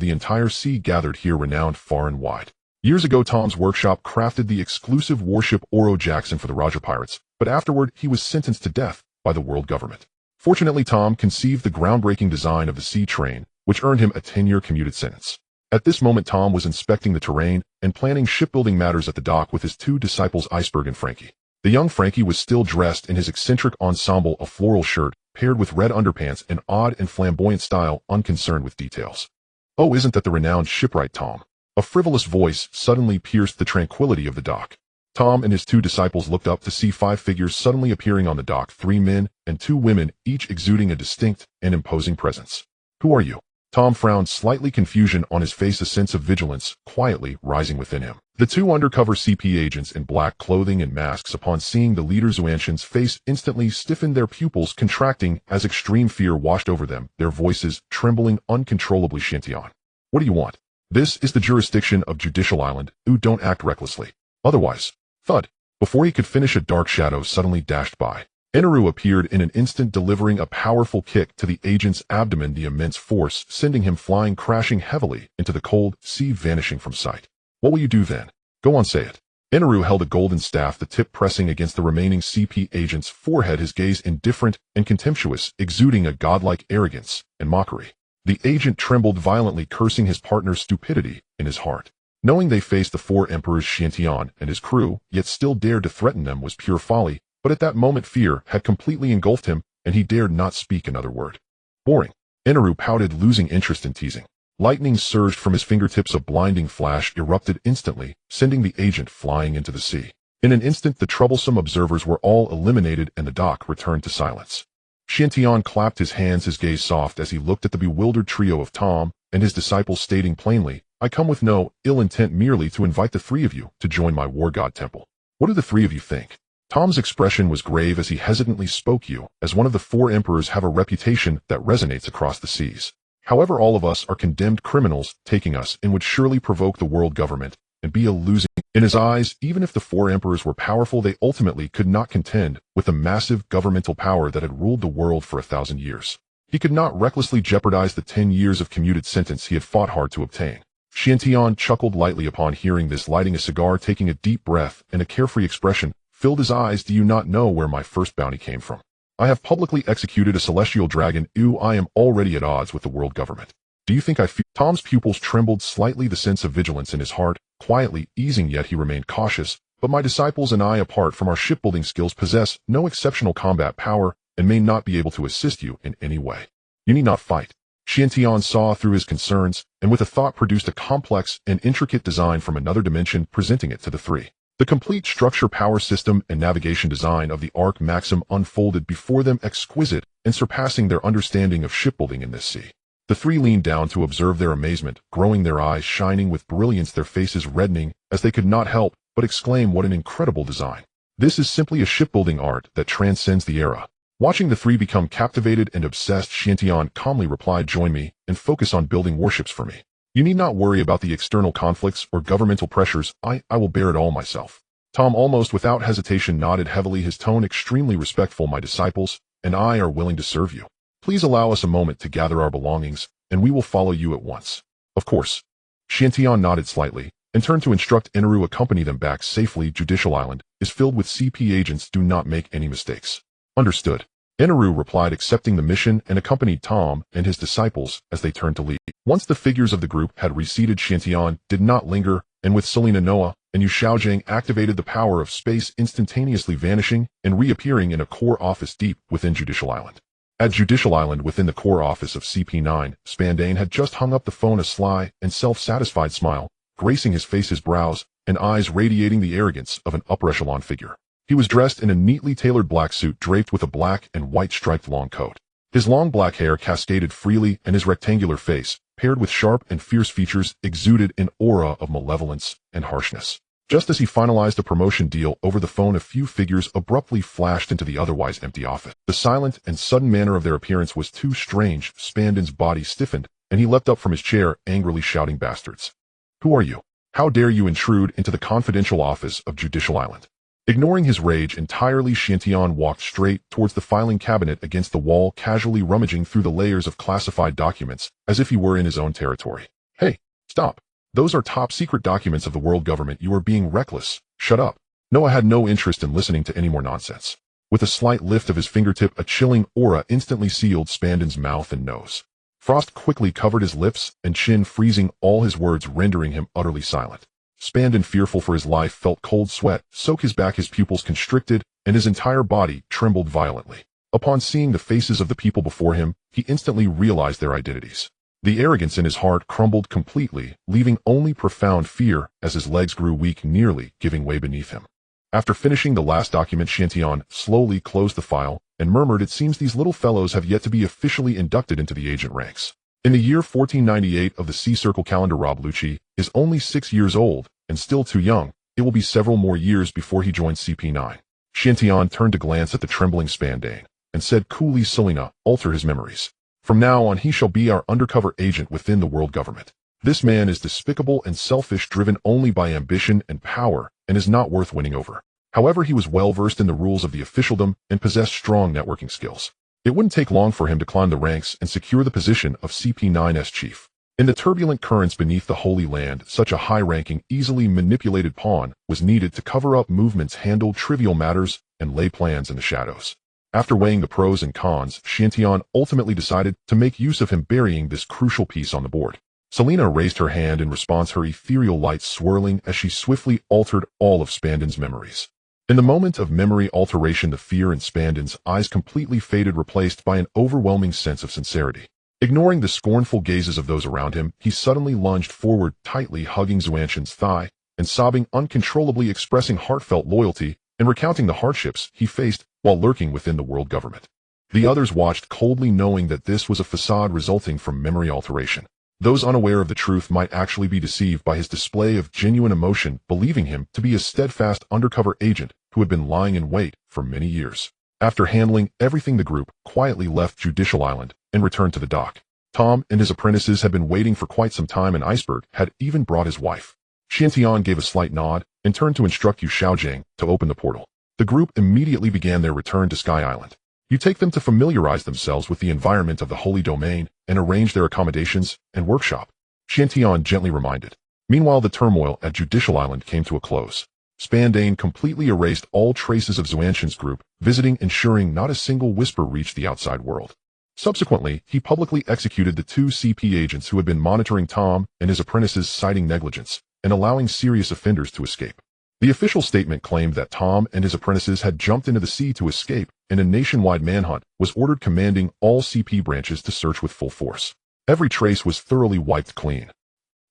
the entire sea, gathered here, renowned far and wide. Years ago, Tom's workshop crafted the exclusive warship Oro Jackson for the Roger Pirates, but afterward he was sentenced to death by the world government. Fortunately, Tom conceived the groundbreaking design of the sea train, which earned him a 10-year commuted sentence. At this moment, Tom was inspecting the terrain and planning shipbuilding matters at the dock with his two disciples, Iceberg and Frankie. The young Frankie was still dressed in his eccentric ensemble, a floral shirt paired with red underpants, an odd and flamboyant style, unconcerned with details. Oh, isn't that the renowned shipwright Tom? A frivolous voice suddenly pierced the tranquility of the dock. Tom and his two disciples looked up to see 5 figures suddenly appearing on the dock, 3 men and 2 women, each exuding a distinct and imposing presence. Who are you? Tom frowned, slightly confusion on his face, a sense of vigilance quietly rising within him. The 2 undercover CP agents in black clothing and masks, upon seeing the leader Xuanxian's face, instantly stiffened, their pupils contracting as extreme fear washed over them, their voices trembling uncontrollably. Xiantian, what do you want? This is the jurisdiction of Judicial Island. Don't act recklessly. Otherwise. Thud. Before he could finish, a dark shadow suddenly dashed by. Eneru appeared in an instant, delivering a powerful kick to the agent's abdomen, the immense force sending him flying, crashing heavily into the cold sea, vanishing from sight. What will you do then? Go on, say it. Inaru held a golden staff, the tip pressing against the remaining CP agent's forehead, his gaze indifferent and contemptuous, exuding a godlike arrogance and mockery. The agent trembled violently, cursing his partner's stupidity in his heart. Knowing they faced the four emperors Chen Xin and his crew, yet still dared to threaten them was pure folly, but at that moment fear had completely engulfed him, and he dared not speak another word. Boring. Inaru pouted, losing interest in teasing. Lightning surged from his fingertips, a blinding flash erupted instantly, sending the agent flying into the sea. In an instant the troublesome observers were all eliminated and the dock returned to silence. Chen Xin clapped his hands, his gaze soft as he looked at the bewildered trio of Tom and his disciples, stating plainly, "I come with no ill intent, merely to invite the three of you to join my war god temple. What do the three of you think?" Tom's expression was grave as he hesitantly spoke. "You, as one of the four emperors, have a reputation that resonates across the seas. However, all of us are condemned criminals. Taking us in would surely provoke the world government and be a losing." In his eyes, even if the four emperors were powerful, they ultimately could not contend with the massive governmental power that had ruled the world for 1,000 years. He could not recklessly jeopardize the 10 years of commuted sentence he had fought hard to obtain. Chen Xin chuckled lightly upon hearing this, lighting a cigar, taking a deep breath, and a carefree expression filled his eyes. "Do you not know where my first bounty came from? I have publicly executed a celestial dragon. I am already at odds with the world government. Do you think I fear?" Tom's pupils trembled slightly, the sense of vigilance in his heart quietly easing, yet he remained cautious. "But my disciples and I, apart from our shipbuilding skills, possess no exceptional combat power and may not be able to assist you in any way. You need not fight." Chen Xin saw through his concerns, and with a thought produced a complex and intricate design from another dimension, presenting it to the three. The complete structure, power system, and navigation design of the Arc Maxim unfolded before them, exquisite and surpassing their understanding of shipbuilding in this sea. The three leaned down to observe their amazement, growing, their eyes shining with brilliance, their faces reddening, as they could not help but exclaim, "What an incredible design! This is simply a shipbuilding art that transcends the era." Watching the three become captivated and obsessed, Chen Xin calmly replied, "Join me and focus on building warships for me. You need not worry about the external conflicts or governmental pressures. I will bear it all myself." Tom almost without hesitation nodded heavily, his tone extremely respectful. "My disciples and I are willing to serve you. Please allow us a moment to gather our belongings, and we will follow you at once." "Of course." Chen Xin nodded slightly and turned to instruct Inaru accompany them back safely. "Judicial Island is filled with CP agents. Do not make any mistakes." "Understood." Inaru replied, accepting the mission, and accompanied Tom and his disciples as they turned to leave. Once the figures of the group had receded, Chen Xin did not linger, and with Selena Noah and Yu Xiaojing activated the power of space, instantaneously vanishing and reappearing in a core office deep within Judicial Island. At Judicial Island, within the core office of CP9, Spandane had just hung up the phone, a sly and self-satisfied smile gracing his face, his brows and eyes radiating the arrogance of an upper echelon figure. He was dressed in a neatly tailored black suit draped with a black and white striped long coat. His long black hair cascaded freely, and his rectangular face, paired with sharp and fierce features, exuded an aura of malevolence and harshness. Just as he finalized a promotion deal over the phone, a few figures abruptly flashed into the otherwise empty office. The silent and sudden manner of their appearance was too strange. Spandane's body stiffened, and he leapt up from his chair, angrily shouting, "Bastards! Who are you? How dare you intrude into the confidential office of Judicial Island?" Ignoring his rage entirely, Chen Xin walked straight towards the filing cabinet against the wall, casually rummaging through the layers of classified documents as if he were in his own territory. "Hey, stop. Those are top secret documents of the world government. You are being reckless. Shut up." Noah had no interest in listening to any more nonsense. With a slight lift of his fingertip, a chilling aura instantly sealed Spandane's mouth and nose. Frost quickly covered his lips and chin, freezing all his words, rendering him utterly silent. Spandane, fearful for his life, felt cold sweat soak his back, his pupils constricted, and his entire body trembled violently. Upon seeing the faces of the people before him, he instantly realized their identities. The arrogance in his heart crumbled completely, leaving only profound fear as his legs grew weak, nearly giving way beneath him. After finishing the last document, Chen Xin slowly closed the file and murmured, "It seems these little fellows have yet to be officially inducted into the agent ranks." In the year 1498 of the Sea Circle calendar, Rob Lucci is only 6 years old and still too young. It will be several more years before he joins CP9. Chen Xin turned to glance at the trembling Spandane and said coolly, "Selena, alter his memories. From now on he shall be our undercover agent within the world government. This man is despicable and selfish, driven only by ambition and power, and is not worth winning over." However, he was well versed in the rules of the officialdom and possessed strong networking skills. It wouldn't take long for him to climb the ranks and secure the position of CP9's chief. In the turbulent currents beneath the Holy Land, such a high-ranking, easily manipulated pawn was needed to cover up movements, handle trivial matters, and lay plans in the shadows. After weighing the pros and cons, Xiantian ultimately decided to make use of him burying this crucial piece on the board. Selena raised her hand in response, her ethereal light swirling as she swiftly altered all of Spandon's memories. In the moment of memory alteration, the fear in Spandon's eyes completely faded, replaced by an overwhelming sense of sincerity. Ignoring the scornful gazes of those around him, he suddenly lunged forward, tightly hugging Xuantian's thigh and sobbing uncontrollably, expressing heartfelt loyalty and recounting the hardships he faced while lurking within the world government. The others watched coldly, knowing that this was a facade resulting from memory alteration. Those unaware of the truth might actually be deceived by his display of genuine emotion, believing him to be a steadfast undercover agent who had been lying in wait for many years. After handling everything, the group quietly left Judicial Island and returned to the dock. Tom and his apprentices had been waiting for quite some time, and Iceberg had even brought his wife. Xiantian gave a slight nod and turned to instruct Yu Xiaojing to open the portal. The group immediately began their return to Sky Island. You take them to familiarize themselves with the environment of the Holy Domain and arrange their accommodations and workshop, Xiantian gently reminded. Meanwhile, the turmoil at Judicial Island came to a close. Spandane completely erased all traces of Xuantian's group, visiting, ensuring not a single whisper reached the outside world. Subsequently, he publicly executed the 2 CP agents who had been monitoring Tom and his apprentices, citing negligence and allowing serious offenders to escape. The official statement claimed that Tom and his apprentices had jumped into the sea to escape, and a nationwide manhunt was ordered, commanding all CP branches to search with full force. Every trace was thoroughly wiped clean.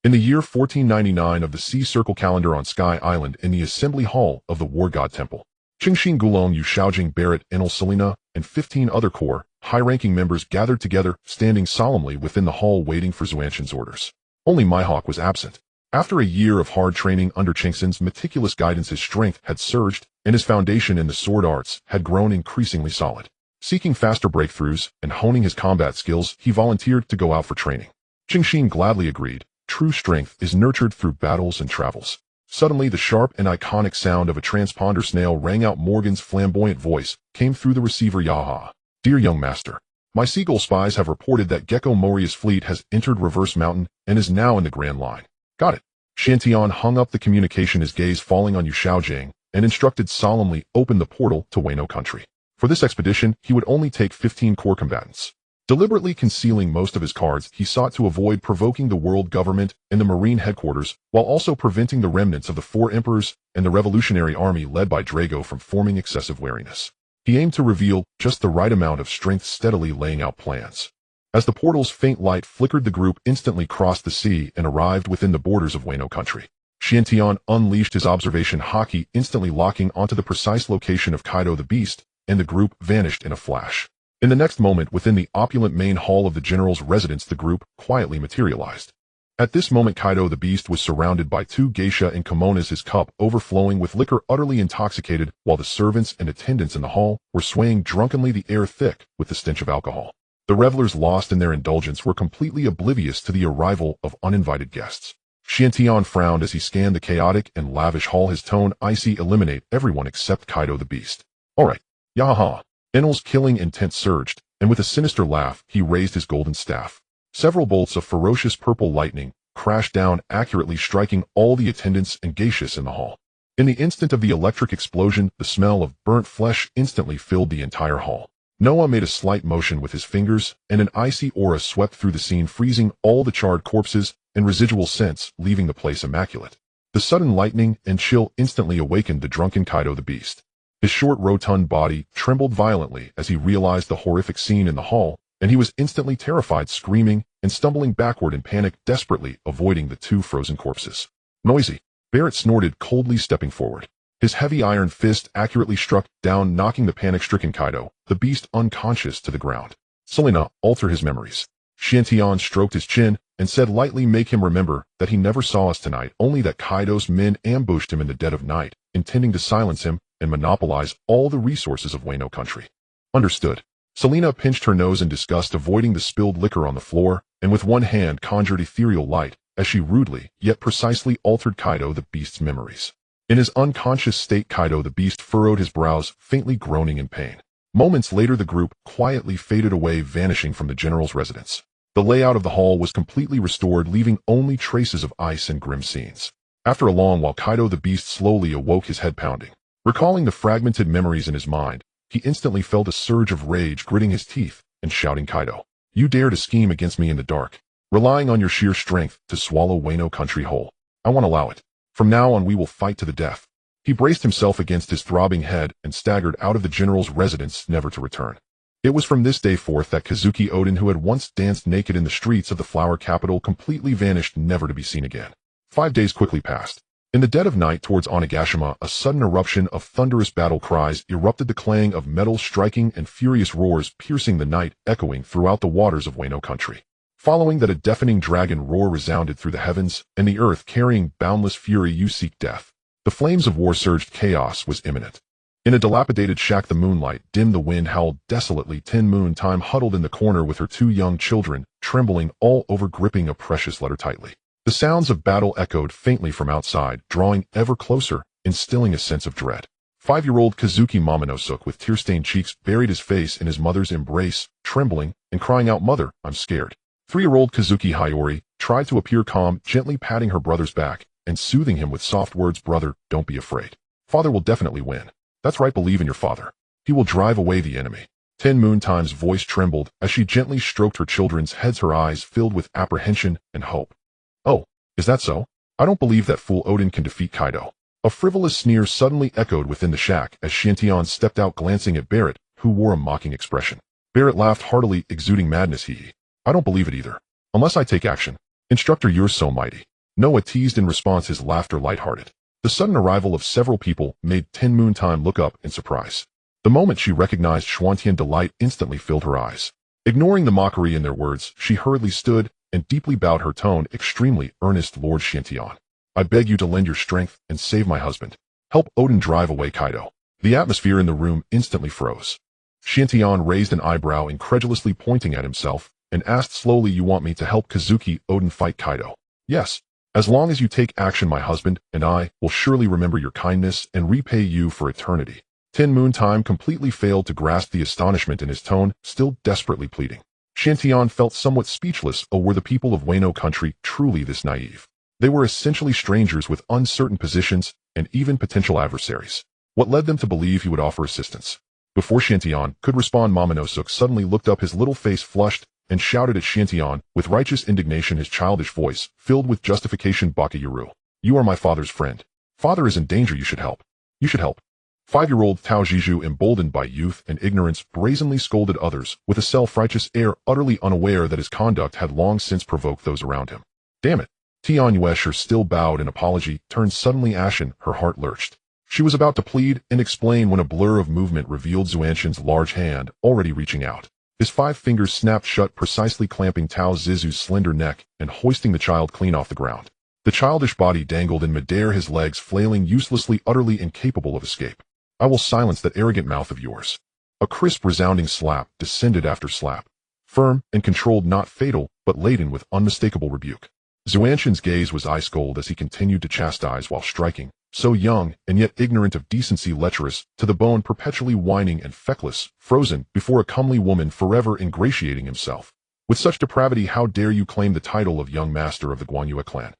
In the year 1499 of the Sea Circle calendar on Sky Island, in the Assembly Hall of the War God Temple, Chen Xin, Gulong, Yu Xiaojing, Barrett, Enel, Selena, and 15 other core, high-ranking members gathered together, standing solemnly within the hall waiting for Xuantian's orders. Only Mihawk was absent. After a year of hard training under Chen Xin's meticulous guidance, his strength had surged, and his foundation in the sword arts had grown increasingly solid. Seeking faster breakthroughs and honing his combat skills, he volunteered to go out for training. Chen Xin gladly agreed. True strength is nurtured through battles and travels. Suddenly, the sharp and iconic sound of a transponder snail rang out. Morgan's flamboyant voice came through the receiver. Yaha. Dear young master, my seagull spies have reported that Gecko Moria's fleet has entered Reverse Mountain and is now in the Grand Line. Got it. Xiantian hung up the communication, his gaze falling on Yu Xiaojing, and instructed solemnly, open the portal to Wano country. For this expedition, he would only take 15 core combatants. Deliberately concealing most of his cards, he sought to avoid provoking the world government and the Marine headquarters, while also preventing the remnants of the 4 emperors and the revolutionary army led by Drago from forming excessive wariness. He aimed to reveal just the right amount of strength, steadily laying out plans. As the portal's faint light flickered, the group instantly crossed the sea and arrived within the borders of Wano country. Xiantian unleashed his observation Haki, instantly locking onto the precise location of Kaido the Beast, and the group vanished in a flash. In the next moment, within the opulent main hall of the general's residence, the group quietly materialized. At this moment, Kaido the Beast was surrounded by 2 geisha in kimonos, his cup overflowing with liquor, utterly intoxicated, while the servants and attendants in the hall were swaying drunkenly, the air thick with the stench of alcohol. The revelers, lost in their indulgence, were completely oblivious to the arrival of uninvited guests. Xiantian frowned as he scanned the chaotic and lavish hall, his tone icy. Eliminate everyone except Kaido the Beast. Alright, yaha. Enel's killing intent surged, and with a sinister laugh, he raised his golden staff. Several bolts of ferocious purple lightning crashed down, accurately striking all the attendants and geishas in the hall. In the instant of the electric explosion, the smell of burnt flesh instantly filled the entire hall. Noah made a slight motion with his fingers, and an icy aura swept through the scene, freezing all the charred corpses and residual scents, leaving the place immaculate. The sudden lightning and chill instantly awakened the drunken Kaido the Beast. His short, rotund body trembled violently as he realized the horrific scene in the hall, and he was instantly terrified, screaming and stumbling backward in panic, desperately avoiding the 2 frozen corpses. Noisy. Barrett snorted, coldly stepping forward. His heavy iron fist accurately struck down, knocking the panic-stricken Kaido the Beast unconscious to the ground. Selena, alter his memories. Xiantian stroked his chin and said lightly, make him remember that he never saw us tonight, only that Kaido's men ambushed him in the dead of night, intending to silence him and monopolize all the resources of Wano country. Understood. Selena pinched her nose in disgust, avoiding the spilled liquor on the floor, and with one hand conjured ethereal light as she rudely yet precisely altered Kaido the Beast's memories. In his unconscious state, Kaido the Beast furrowed his brows, faintly groaning in pain. Moments later, the group quietly faded away, vanishing from the general's residence. The layout of the hall was completely restored, leaving only traces of ice and grim scenes. After a long while, Kaido the Beast slowly awoke, his head pounding. Recalling the fragmented memories in his mind, he instantly felt a surge of rage, gritting his teeth and shouting, "Kaido, you dare to scheme against me in the dark, relying on your sheer strength to swallow Wano country whole. I won't allow it. From now on we will fight to the death." He braced himself against his throbbing head and staggered out of the general's residence, never to return. It was from this day forth that Kazuki Oden, who had once danced naked in the streets of the flower capital, completely vanished, never to be seen again. 5 days quickly passed. In the dead of night towards Onigashima, a sudden eruption of thunderous battle cries erupted, the clang of metal striking and furious roars piercing the night, echoing throughout the waters of Wano country. Following that, a deafening dragon roar resounded through the heavens, and the earth carrying boundless fury. "You seek death." The flames of war surged, chaos was imminent. In a dilapidated shack, the moonlight dimmed, the wind howled desolately. Ten Moon Time huddled in the corner with her 2 young children, trembling all over, gripping a precious letter tightly. The sounds of battle echoed faintly from outside, drawing ever closer, instilling a sense of dread. 5-year-old Kazuki Momonosuke, with tear-stained cheeks, buried his face in his mother's embrace, trembling and crying out, "Mother, I'm scared." 3-year-old Kazuki Hayori tried to appear calm, gently patting her brother's back and soothing him with soft words, "Brother, don't be afraid. Father will definitely win. That's right, believe in your father. He will drive away the enemy." 10 Moon Time's voice trembled as she gently stroked her children's heads, her eyes filled with apprehension and hope. "Oh, is that so? I don't believe that fool Oden can defeat Kaido." A frivolous sneer suddenly echoed within the shack as Chen stepped out, glancing at Barrett, who wore a mocking expression. Barrett laughed heartily, exuding madness. "He. I don't believe it either. Unless I take action. Instructor, you're so mighty." Noah teased in response, his laughter lighthearted. The sudden arrival of several people made 10 Moon Time look up in surprise. The moment she recognized Xuantian, delight instantly filled her eyes. Ignoring the mockery in their words, she hurriedly stood and deeply bowed, her tone extremely earnest. "Lord Xuantian, I beg you to lend your strength and save my husband. Help Oden drive away Kaido." The atmosphere in the room instantly froze. Xuantian raised an eyebrow, incredulously pointing at himself, and asked slowly, "You want me to help Kazuki Oden fight Kaido?" "Yes. As long as you take action, my husband and I will surely remember your kindness and repay you for eternity." 10 Moon Time completely failed to grasp the astonishment in his tone, still desperately pleading. Xuantian felt somewhat speechless. Oh, were the people of Wano country truly this naive? They were essentially strangers with uncertain positions and even potential adversaries. What led them to believe he would offer assistance? Before Xuantian could respond, Momonosuke suddenly looked up, his little face flushed, and shouted at Xuantian with righteous indignation, his childish voice filled with justification. "Bakayuru, you are my father's friend. Father is in danger. You should help. You should help." 5-year-old Tao Jiju, emboldened by youth and ignorance, brazenly scolded others with a self-righteous air, utterly unaware that his conduct had long since provoked those around him. "Damn it." Tian Yuesher, still bowed in apology, turned suddenly ashen, her heart lurched. She was about to plead and explain when a blur of movement revealed Xuantian's large hand, already reaching out. His 5 fingers snapped shut, precisely clamping Tao Zizu's slender neck and hoisting the child clean off the ground. The childish body dangled in midair, his legs flailing uselessly, utterly incapable of escape. "I will silence that arrogant mouth of yours." A crisp, resounding slap descended after slap. Firm and controlled, not fatal, but laden with unmistakable rebuke. Xuantian's gaze was ice cold as he continued to chastise while striking. So young and yet ignorant of decency, lecherous to the bone, perpetually whining and feckless, frozen before a comely woman, forever ingratiating himself. "With such depravity, how dare you claim the title of young master of the Guanyue clan?"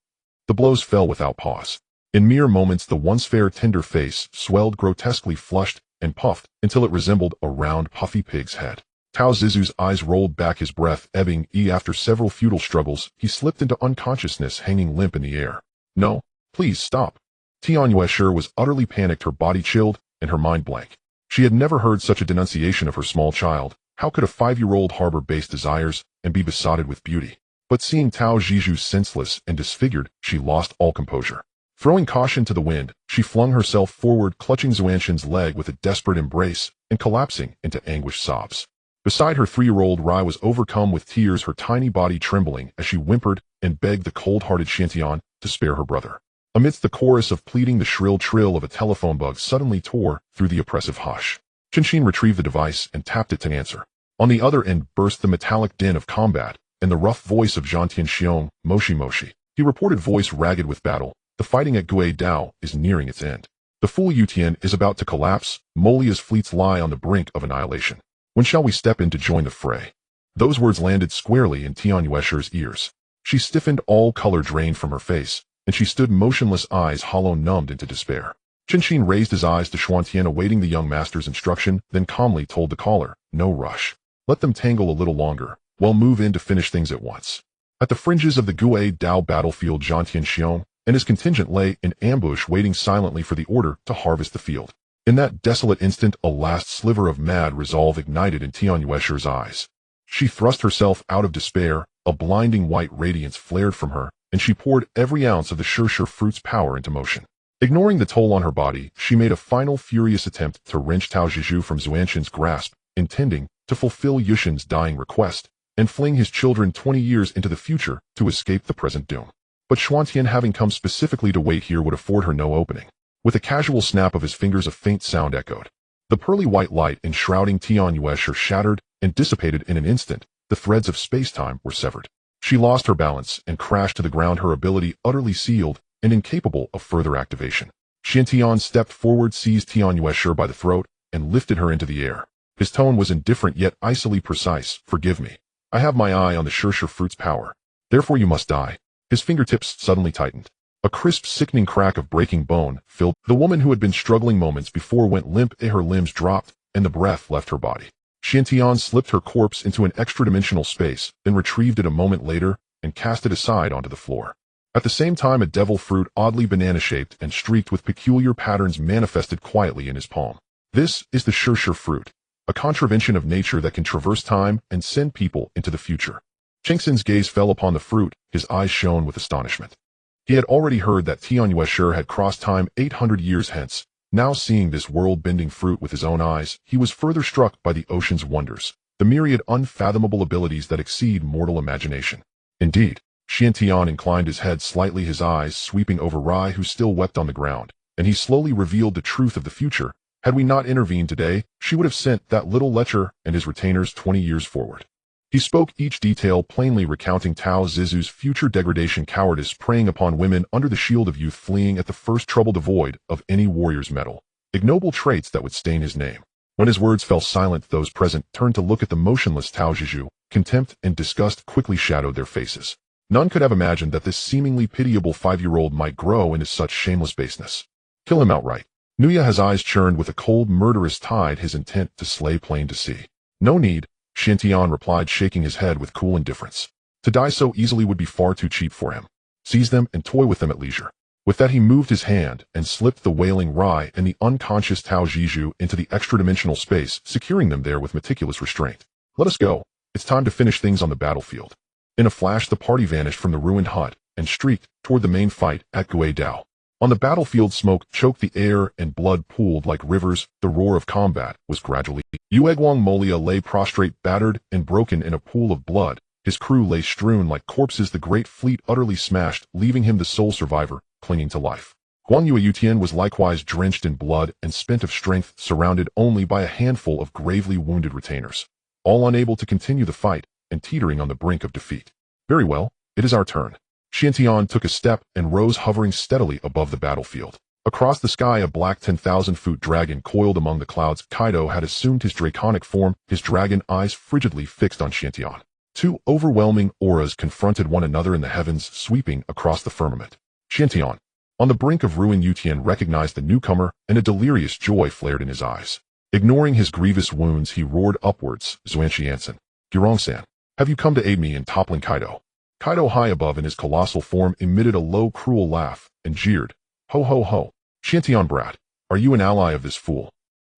The blows fell without pause. In mere moments, the once fair, tender face swelled, grotesquely flushed and puffed until it resembled a round, puffy pig's head. Tao Zizu's eyes rolled back, his breath ebbing. After several futile struggles, he slipped into unconsciousness, hanging limp in the air. "No, please stop." Tian Yuesher was utterly panicked, her body chilled and her mind blank. She had never heard such a denunciation of her small child. How could a 5-year-old harbor base desires and be besotted with beauty? But seeing Tao Jiju senseless and disfigured, she lost all composure. Throwing caution to the wind, she flung herself forward, clutching Xuantian's leg with a desperate embrace and collapsing into anguished sobs. Beside her, 3-year-old Rai was overcome with tears, her tiny body trembling as she whimpered and begged the cold-hearted Xuantian to spare her brother. Amidst the chorus of pleading, the shrill trill of a telephone bug suddenly tore through the oppressive hush. Chen Xin retrieved the device and tapped it to answer. On the other end burst the metallic din of combat and the rough voice of Zhantian Xiong, "Moshi Moshi." He reported, voice ragged with battle. "The fighting at Gui Dao is nearing its end. The full Yutian is about to collapse. Molia's fleets lie on the brink of annihilation. When shall we step in to join the fray?" Those words landed squarely in Tian Yuesher's ears. She stiffened, all color drained from her face, and she stood motionless, eyes hollow, numbed into despair. Chen Xin raised his eyes to Xuantian, awaiting the young master's instruction, then calmly told the caller, "No rush. Let them tangle a little longer. We'll move in to finish things at once." At the fringes of the Gui Dao battlefield, Zhang Tianxiong and his contingent lay in ambush, waiting silently for the order to harvest the field. In that desolate instant, a last sliver of mad resolve ignited in Tian Yuesher's eyes. She thrust herself out of despair, a blinding white radiance flared from her, and she poured every ounce of the Shirshir fruit's power into motion. Ignoring the toll on her body, she made a final furious attempt to wrench Tao Zhizhu from Xuantian's grasp, intending to fulfill Yushin's dying request and fling his children 20 years into the future to escape the present doom. But Xuantian, having come specifically to wait here, would afford her no opening. With a casual snap of his fingers, a faint sound echoed. The pearly white light enshrouding Tian Yuesher shattered and dissipated in an instant. The threads of space-time were severed. She lost her balance and crashed to the ground, her ability utterly sealed and incapable of further activation. Xiantian stepped forward, seized Tian Yuesher by the throat, and lifted her into the air. His tone was indifferent yet icily precise. "Forgive me. I have my eye on the Shirshir fruit's power. Therefore you must die." His fingertips suddenly tightened. A crisp, sickening crack of breaking bone filled. The woman who had been struggling moments before went limp, her limbs dropped, and the breath left her body. Xiantian slipped her corpse into an extra-dimensional space, then retrieved it a moment later and cast it aside onto the floor. At the same time, a devil fruit, oddly banana-shaped and streaked with peculiar patterns, manifested quietly in his palm. This is the Shirshir fruit, a contravention of nature that can traverse time and send people into the future. Chen Xin's gaze fell upon the fruit, his eyes shone with astonishment. He had already heard that Tian Yuesher had crossed time 800 years hence. Now, seeing this world-bending fruit with his own eyes, he was further struck by the ocean's wonders, the myriad unfathomable abilities that exceed mortal imagination. Indeed, Xiantian inclined his head slightly, his eyes sweeping over Rai, who still wept on the ground, and he slowly revealed the truth of the future. Had we not intervened today, she would have sent that little lecher and his retainers 20 years forward. He spoke each detail plainly, recounting Tao Zizhu's future degradation, cowardice, preying upon women under the shield of youth, fleeing at the first trouble, devoid of any warrior's mettle, ignoble traits that would stain his name. When his words fell silent, those present turned to look at the motionless Tao Zhizhu. Contempt and disgust quickly shadowed their faces. None could have imagined that this seemingly pitiable 5-year-old might grow into such shameless baseness. Kill him outright. Nuya, his eyes churned with a cold, murderous tide, his intent to slay plain to see. "No need," Xiantian replied, shaking his head with cool indifference. To die so easily would be far too cheap for him. Seize them and toy with them at leisure. With that, he moved his hand and slipped the wailing Rai and the unconscious Tao Zhizhu into the extra-dimensional space, securing them there with meticulous restraint. "Let us go. It's time to finish things on the battlefield." In a flash, the party vanished from the ruined hut and streaked toward the main fight at Gui Dao. On the battlefield, smoke choked the air and blood pooled like rivers. The roar of combat was gradually. Yueguang Molia lay prostrate, battered and broken in a pool of blood. His crew lay strewn like corpses, the great fleet utterly smashed, leaving him the sole survivor, clinging to life. Guang Yuetian was likewise drenched in blood and spent of strength, surrounded only by a handful of gravely wounded retainers, all unable to continue the fight and teetering on the brink of defeat. "Very well, it is our turn." Xiantian took a step and rose, hovering steadily above the battlefield. Across the sky, a black 10,000-foot dragon coiled among the clouds. Kaido had assumed his draconic form, his dragon eyes frigidly fixed on Xiantian. Two overwhelming auras confronted one another in the heavens, sweeping across the firmament. Xiantian, on the brink of ruin, Yutian recognized the newcomer, and a delirious joy flared in his eyes. Ignoring his grievous wounds, he roared upwards, "Xuanxiansen, Gurong-san, have you come to aid me in toppling Kaido?" Kaido, high above in his colossal form, emitted a low, cruel laugh and jeered, "Ho ho ho, Xiantian brat, are you an ally of this fool?"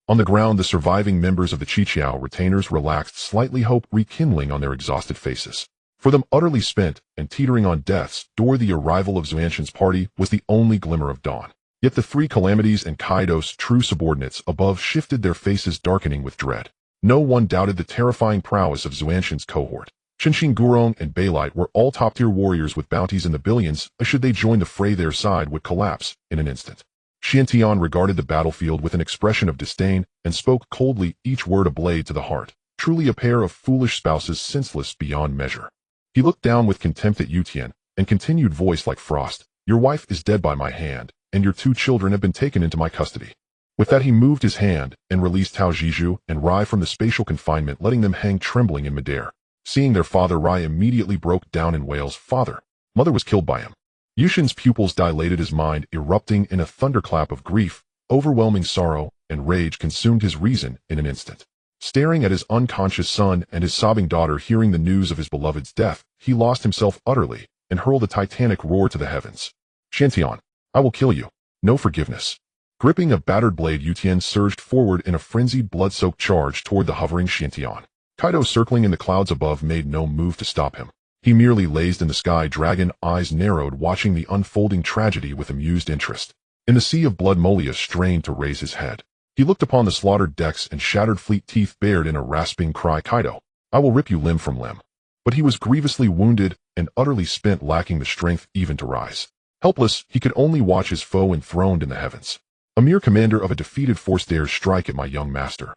On the ground, the surviving members of the Qiqiao retainers relaxed slightly, hope rekindling on their exhausted faces. For them, utterly spent and teetering on death's door, the arrival of Xuantian's party was the only glimmer of dawn. Yet the three calamities and Kaido's true subordinates above shifted, their faces darkening with dread. No one doubted the terrifying prowess of Xuantian's cohort. Chen Xin, Gurong, and Barrett were all top-tier warriors with bounties in the billions. Should they join the fray, their side would collapse in an instant. Xiantian regarded the battlefield with an expression of disdain and spoke coldly, each word a blade to the heart. Truly a pair of foolish spouses, senseless beyond measure. He looked down with contempt at Yutian and continued, voice like frost, "Your wife is dead by my hand, and your 2 children have been taken into my custody." With that, he moved his hand and released Tao Zhizhu and Rai from the spatial confinement, letting them hang trembling in midair. Seeing their father, Rai immediately broke down in wails. Father, mother was killed by him. Yushin's pupils dilated, his mind erupting in a thunderclap of grief. Overwhelming sorrow and rage consumed his reason in an instant. Staring at his unconscious son and his sobbing daughter, hearing the news of his beloved's death, he lost himself utterly and hurled a titanic roar to the heavens. Chen Xin, I will kill you. No forgiveness. Gripping a battered blade, Yu Tian surged forward in a frenzied, blood-soaked charge toward the hovering Chen Xin. Kaido, circling in the clouds above, made no move to stop him. He merely lazed in the sky, dragon eyes narrowed, watching the unfolding tragedy with amused interest. In the sea of blood, Molia strained to raise his head. He looked upon the slaughtered decks and shattered fleet, teeth bared in a rasping cry. Kaido, I will rip you limb from limb. But he was grievously wounded and utterly spent, lacking the strength even to rise. Helpless, he could only watch his foe enthroned in the heavens. A mere commander of a defeated force dares strike at my young master.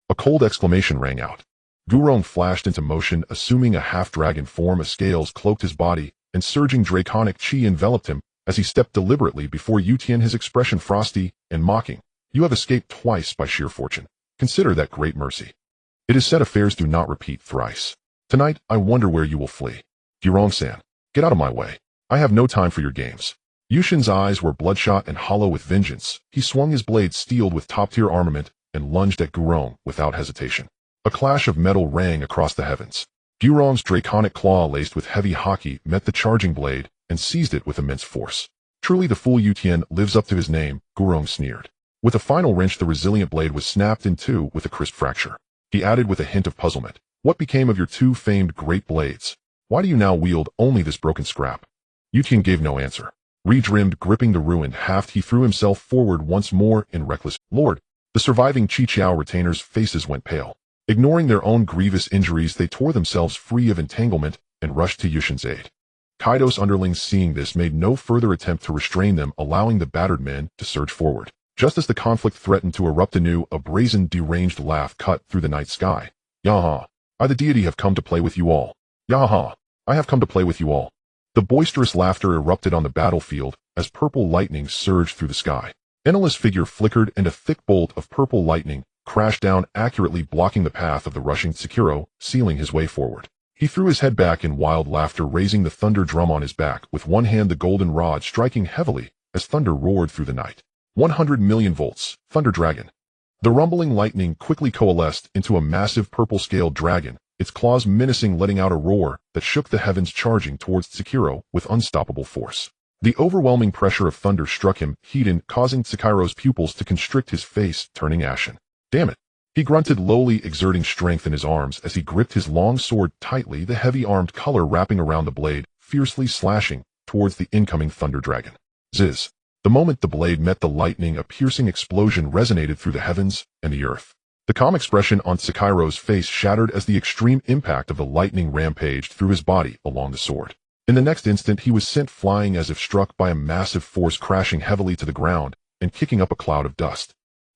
A cold exclamation rang out. Rong flashed into motion, assuming a half-dragon form. A scales cloaked his body, and surging draconic chi enveloped him as he stepped deliberately before Yu Tian, his expression frosty and mocking. You have escaped twice by sheer fortune. Consider that great mercy. It is said affairs do not repeat thrice. Tonight, I wonder where you will flee. Rong-san, get out of my way. I have no time for your games. Yushin's eyes were bloodshot and hollow with vengeance. He swung his blade, steeled with top-tier armament, and lunged at Rong without hesitation. A clash of metal rang across the heavens. Rong's draconic claw, laced with heavy haki, met the charging blade and seized it with immense force. Truly the fool Yu Tian lives up to his name, Rong sneered. With a final wrench, the resilient blade was snapped in two with a crisp fracture. He added with a hint of puzzlement, what became of your two famed great blades? Why do you now wield only this broken scrap? Yu Tian gave no answer. Redrimmed, gripping the ruined haft, he threw himself forward once more in reckless. Lord, the surviving Chi-Chiao retainers' faces went pale. Ignoring their own grievous injuries, they tore themselves free of entanglement and rushed to Yushin's aid. Kaido's underlings, seeing this, made no further attempt to restrain them, allowing the battered men to surge forward. Just as the conflict threatened to erupt anew, a brazen, deranged laugh cut through the night sky. Yaha! I, the deity, have come to play with you all. Yaha! I have come to play with you all. The boisterous laughter erupted on the battlefield as purple lightning surged through the sky. Enela's figure flickered, and a thick bolt of purple lightning crashed down, accurately blocking the path of the rushing Sekiro, sealing his way forward. He threw his head back in wild laughter, raising the thunder drum on his back, with one hand the golden rod striking heavily as thunder roared through the night. 100 million volts, Thunder Dragon. The rumbling lightning quickly coalesced into a massive purple-scaled dragon, its claws menacing, letting out a roar that shook the heavens, charging towards Sekiro with unstoppable force. The overwhelming pressure of thunder struck him, heating, causing Sekiro's pupils to constrict, his face turning ashen. Damn it! He grunted lowly, exerting strength in his arms as he gripped his long sword tightly, the heavy armed color wrapping around the blade, fiercely slashing towards the incoming Thunder Dragon. Ziz! The moment the blade met the lightning, a piercing explosion resonated through the heavens and the earth. The calm expression on Sekiro's face shattered as the extreme impact of the lightning rampaged through his body along the sword. In the next instant, he was sent flying as if struck by a massive force, crashing heavily to the ground and kicking up a cloud of dust.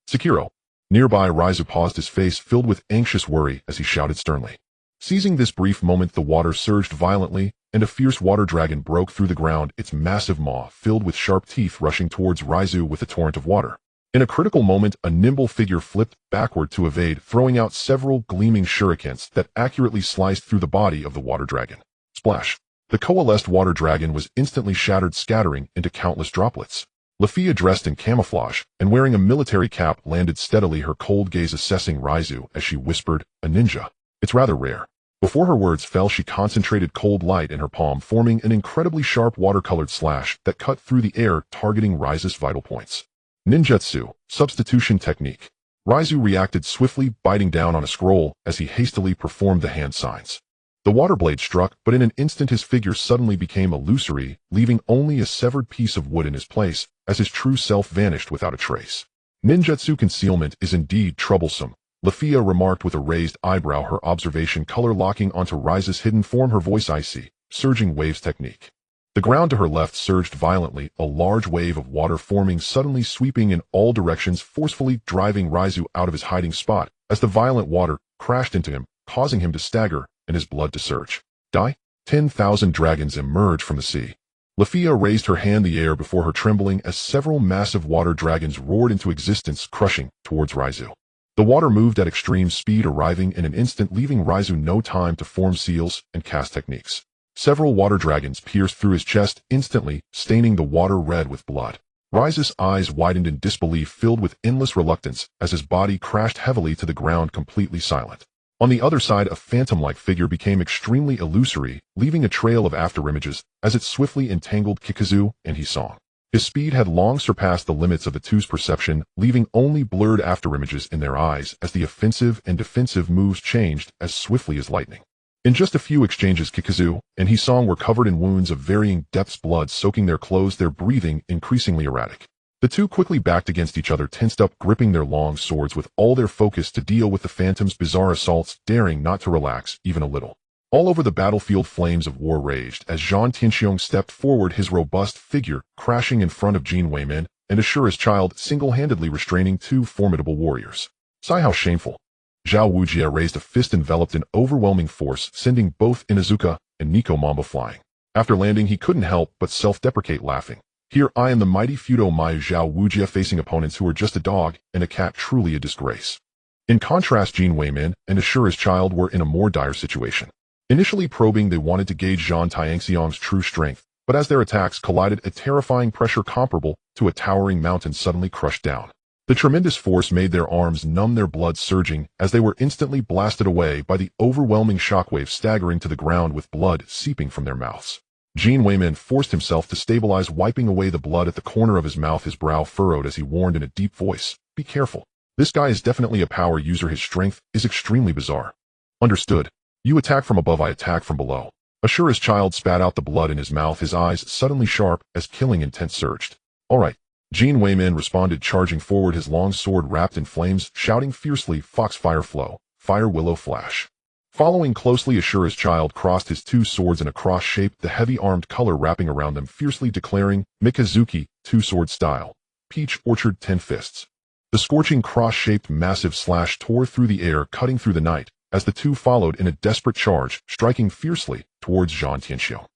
Sekiro! Nearby, Raizu paused, his face filled with anxious worry as he shouted sternly. Seizing this brief moment, the water surged violently, and a fierce water dragon broke through the ground, its massive maw filled with sharp teeth rushing towards Raizu with a torrent of water. In a critical moment, a nimble figure flipped backward to evade, throwing out several gleaming shurikens that accurately sliced through the body of the water dragon. Splash! The coalesced water dragon was instantly shattered, scattering into countless droplets. Lafia, dressed in camouflage and wearing a military cap, landed steadily, her cold gaze assessing Raizu as she whispered, "A ninja. It's rather rare." Before her words fell, she concentrated cold light in her palm, forming an incredibly sharp watercolored slash that cut through the air, targeting Raizu's vital points. Ninjutsu, substitution technique. Raizu reacted swiftly, biting down on a scroll as he hastily performed the hand signs. The water blade struck, but in an instant his figure suddenly became illusory, leaving only a severed piece of wood in his place, as his true self vanished without a trace. Ninjutsu concealment is indeed troublesome, Lafia remarked with a raised eyebrow, her observation color locking onto Raizu's hidden form, her voice icy, surging waves technique. The ground to her left surged violently, a large wave of water forming, suddenly sweeping in all directions, forcefully driving Raizu out of his hiding spot as the violent water crashed into him, causing him to stagger and his blood to surge. Die? 10,000 dragons emerged from the sea. Lafia raised her hand in the air before her, trembling as several massive water dragons roared into existence, crushing towards Raizu. The water moved at extreme speed, arriving in an instant, leaving Raizu no time to form seals and cast techniques. Several water dragons pierced through his chest instantly, staining the water red with blood. Raizu's eyes widened in disbelief, filled with endless reluctance, as his body crashed heavily to the ground, completely silent. On the other side, a phantom-like figure became extremely illusory, leaving a trail of afterimages as it swiftly entangled Kikuzu and Hisong. His speed had long surpassed the limits of the two's perception, leaving only blurred afterimages in their eyes as the offensive and defensive moves changed as swiftly as lightning. In just a few exchanges, Kikuzu and Hisong were covered in wounds of varying depths, blood soaking their clothes, their breathing increasingly erratic. The two quickly backed against each other, tensed up, gripping their long swords with all their focus to deal with the phantom's bizarre assaults, daring not to relax even a little. All over the battlefield, flames of war raged as Zhang Tianxiong stepped forward, his robust figure crashing in front of Jin Weimin and Ashura's child, single-handedly restraining two formidable warriors. Sigh, how shameful. Zhao Wujie raised a fist enveloped in overwhelming force, sending both Inuzuka and Nico Mamba flying. After landing, he couldn't help but self-deprecate, laughing. Here I am, the mighty Fudo Mayu Zhao Wujie, facing opponents who are just a dog and a cat, truly a disgrace. In contrast, Jin Weimin and Ashura's child were in a more dire situation. Initially probing, they wanted to gauge Zhang Tianxiong's true strength, but as their attacks collided, a terrifying pressure comparable to a towering mountain suddenly crushed down. The tremendous force made their arms numb, their blood surging as they were instantly blasted away by the overwhelming shockwave, staggering to the ground with blood seeping from their mouths. Jin Weimin forced himself to stabilize, wiping away the blood at the corner of his mouth, his brow furrowed as he warned in a deep voice, "Be careful. This guy is definitely a power user. His strength is extremely bizarre." "Understood. You attack from above, I attack from below." Ashura's child spat out the blood in his mouth, his eyes suddenly sharp as killing intent surged. "All right." Jin Weimin responded, charging forward, his long sword wrapped in flames, shouting fiercely, "Foxfire flow, fire willow flash." Following closely, Ashura's child crossed his two swords in a cross shape, the heavy armed color wrapping around them, fiercely declaring, "Mikazuki, two-sword style. Peach Orchard, 10 fists." The scorching cross-shaped massive slash tore through the air, cutting through the night, as the two followed in a desperate charge, striking fiercely towards Zhang Tianxiong.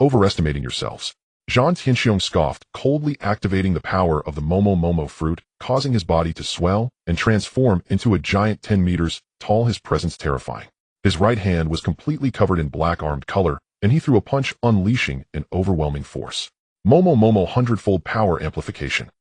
"Overestimating yourselves." Zhang Tianxiong scoffed, coldly activating the power of the Momo fruit, causing his body to swell and transform into a giant 10 meters tall, his presence terrifying. His right hand was completely covered in black armed color, and he threw a punch, unleashing an overwhelming force. Momo 100-fold power amplification.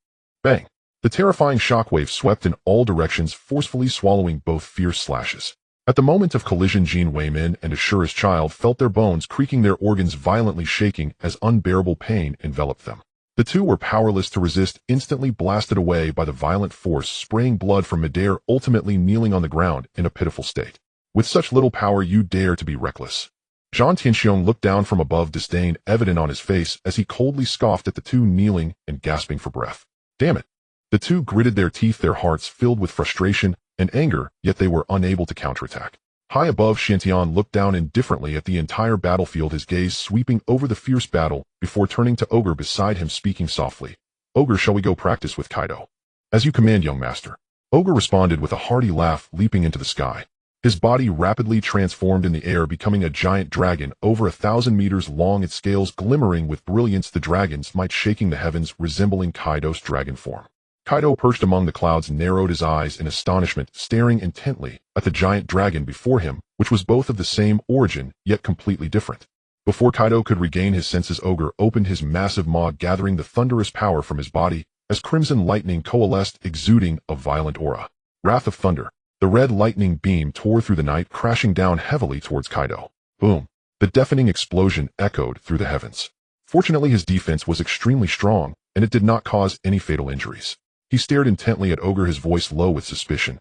Bang! The terrifying shockwave swept in all directions, forcefully swallowing both fierce slashes. At the moment of collision, Jin Weimin and Ashura's child felt their bones creaking, their organs violently shaking as unbearable pain enveloped them. The two were powerless to resist, instantly blasted away by the violent force, spraying blood from midair, ultimately kneeling on the ground in a pitiful state. "With such little power, you dare to be reckless." Zhang Tianxiong looked down from above, disdain evident on his face as he coldly scoffed at the two, kneeling and gasping for breath. Damn it! The two gritted their teeth, their hearts filled with frustration and anger, yet they were unable to counterattack. High above, Xiantian looked down indifferently at the entire battlefield, his gaze sweeping over the fierce battle before turning to Ogre beside him, speaking softly. "Ogre, shall we go practice with Kaido?" "As you command, young master." Ogre responded with a hearty laugh, leaping into the sky. His body rapidly transformed in the air, becoming a giant dragon over 1,000 meters long, its scales glimmering with brilliance, the dragon's might shaking the heavens, resembling Kaido's dragon form. Kaido, perched among the clouds, narrowed his eyes in astonishment, staring intently at the giant dragon before him, which was both of the same origin, yet completely different. Before Kaido could regain his senses, Ogre opened his massive maw, gathering the thunderous power from his body, as crimson lightning coalesced, exuding a violent aura. Wrath of thunder. The red lightning beam tore through the night, crashing down heavily towards Kaido. Boom! The deafening explosion echoed through the heavens. Fortunately, his defense was extremely strong, and it did not cause any fatal injuries. He stared intently at Ogre, his voice low with suspicion.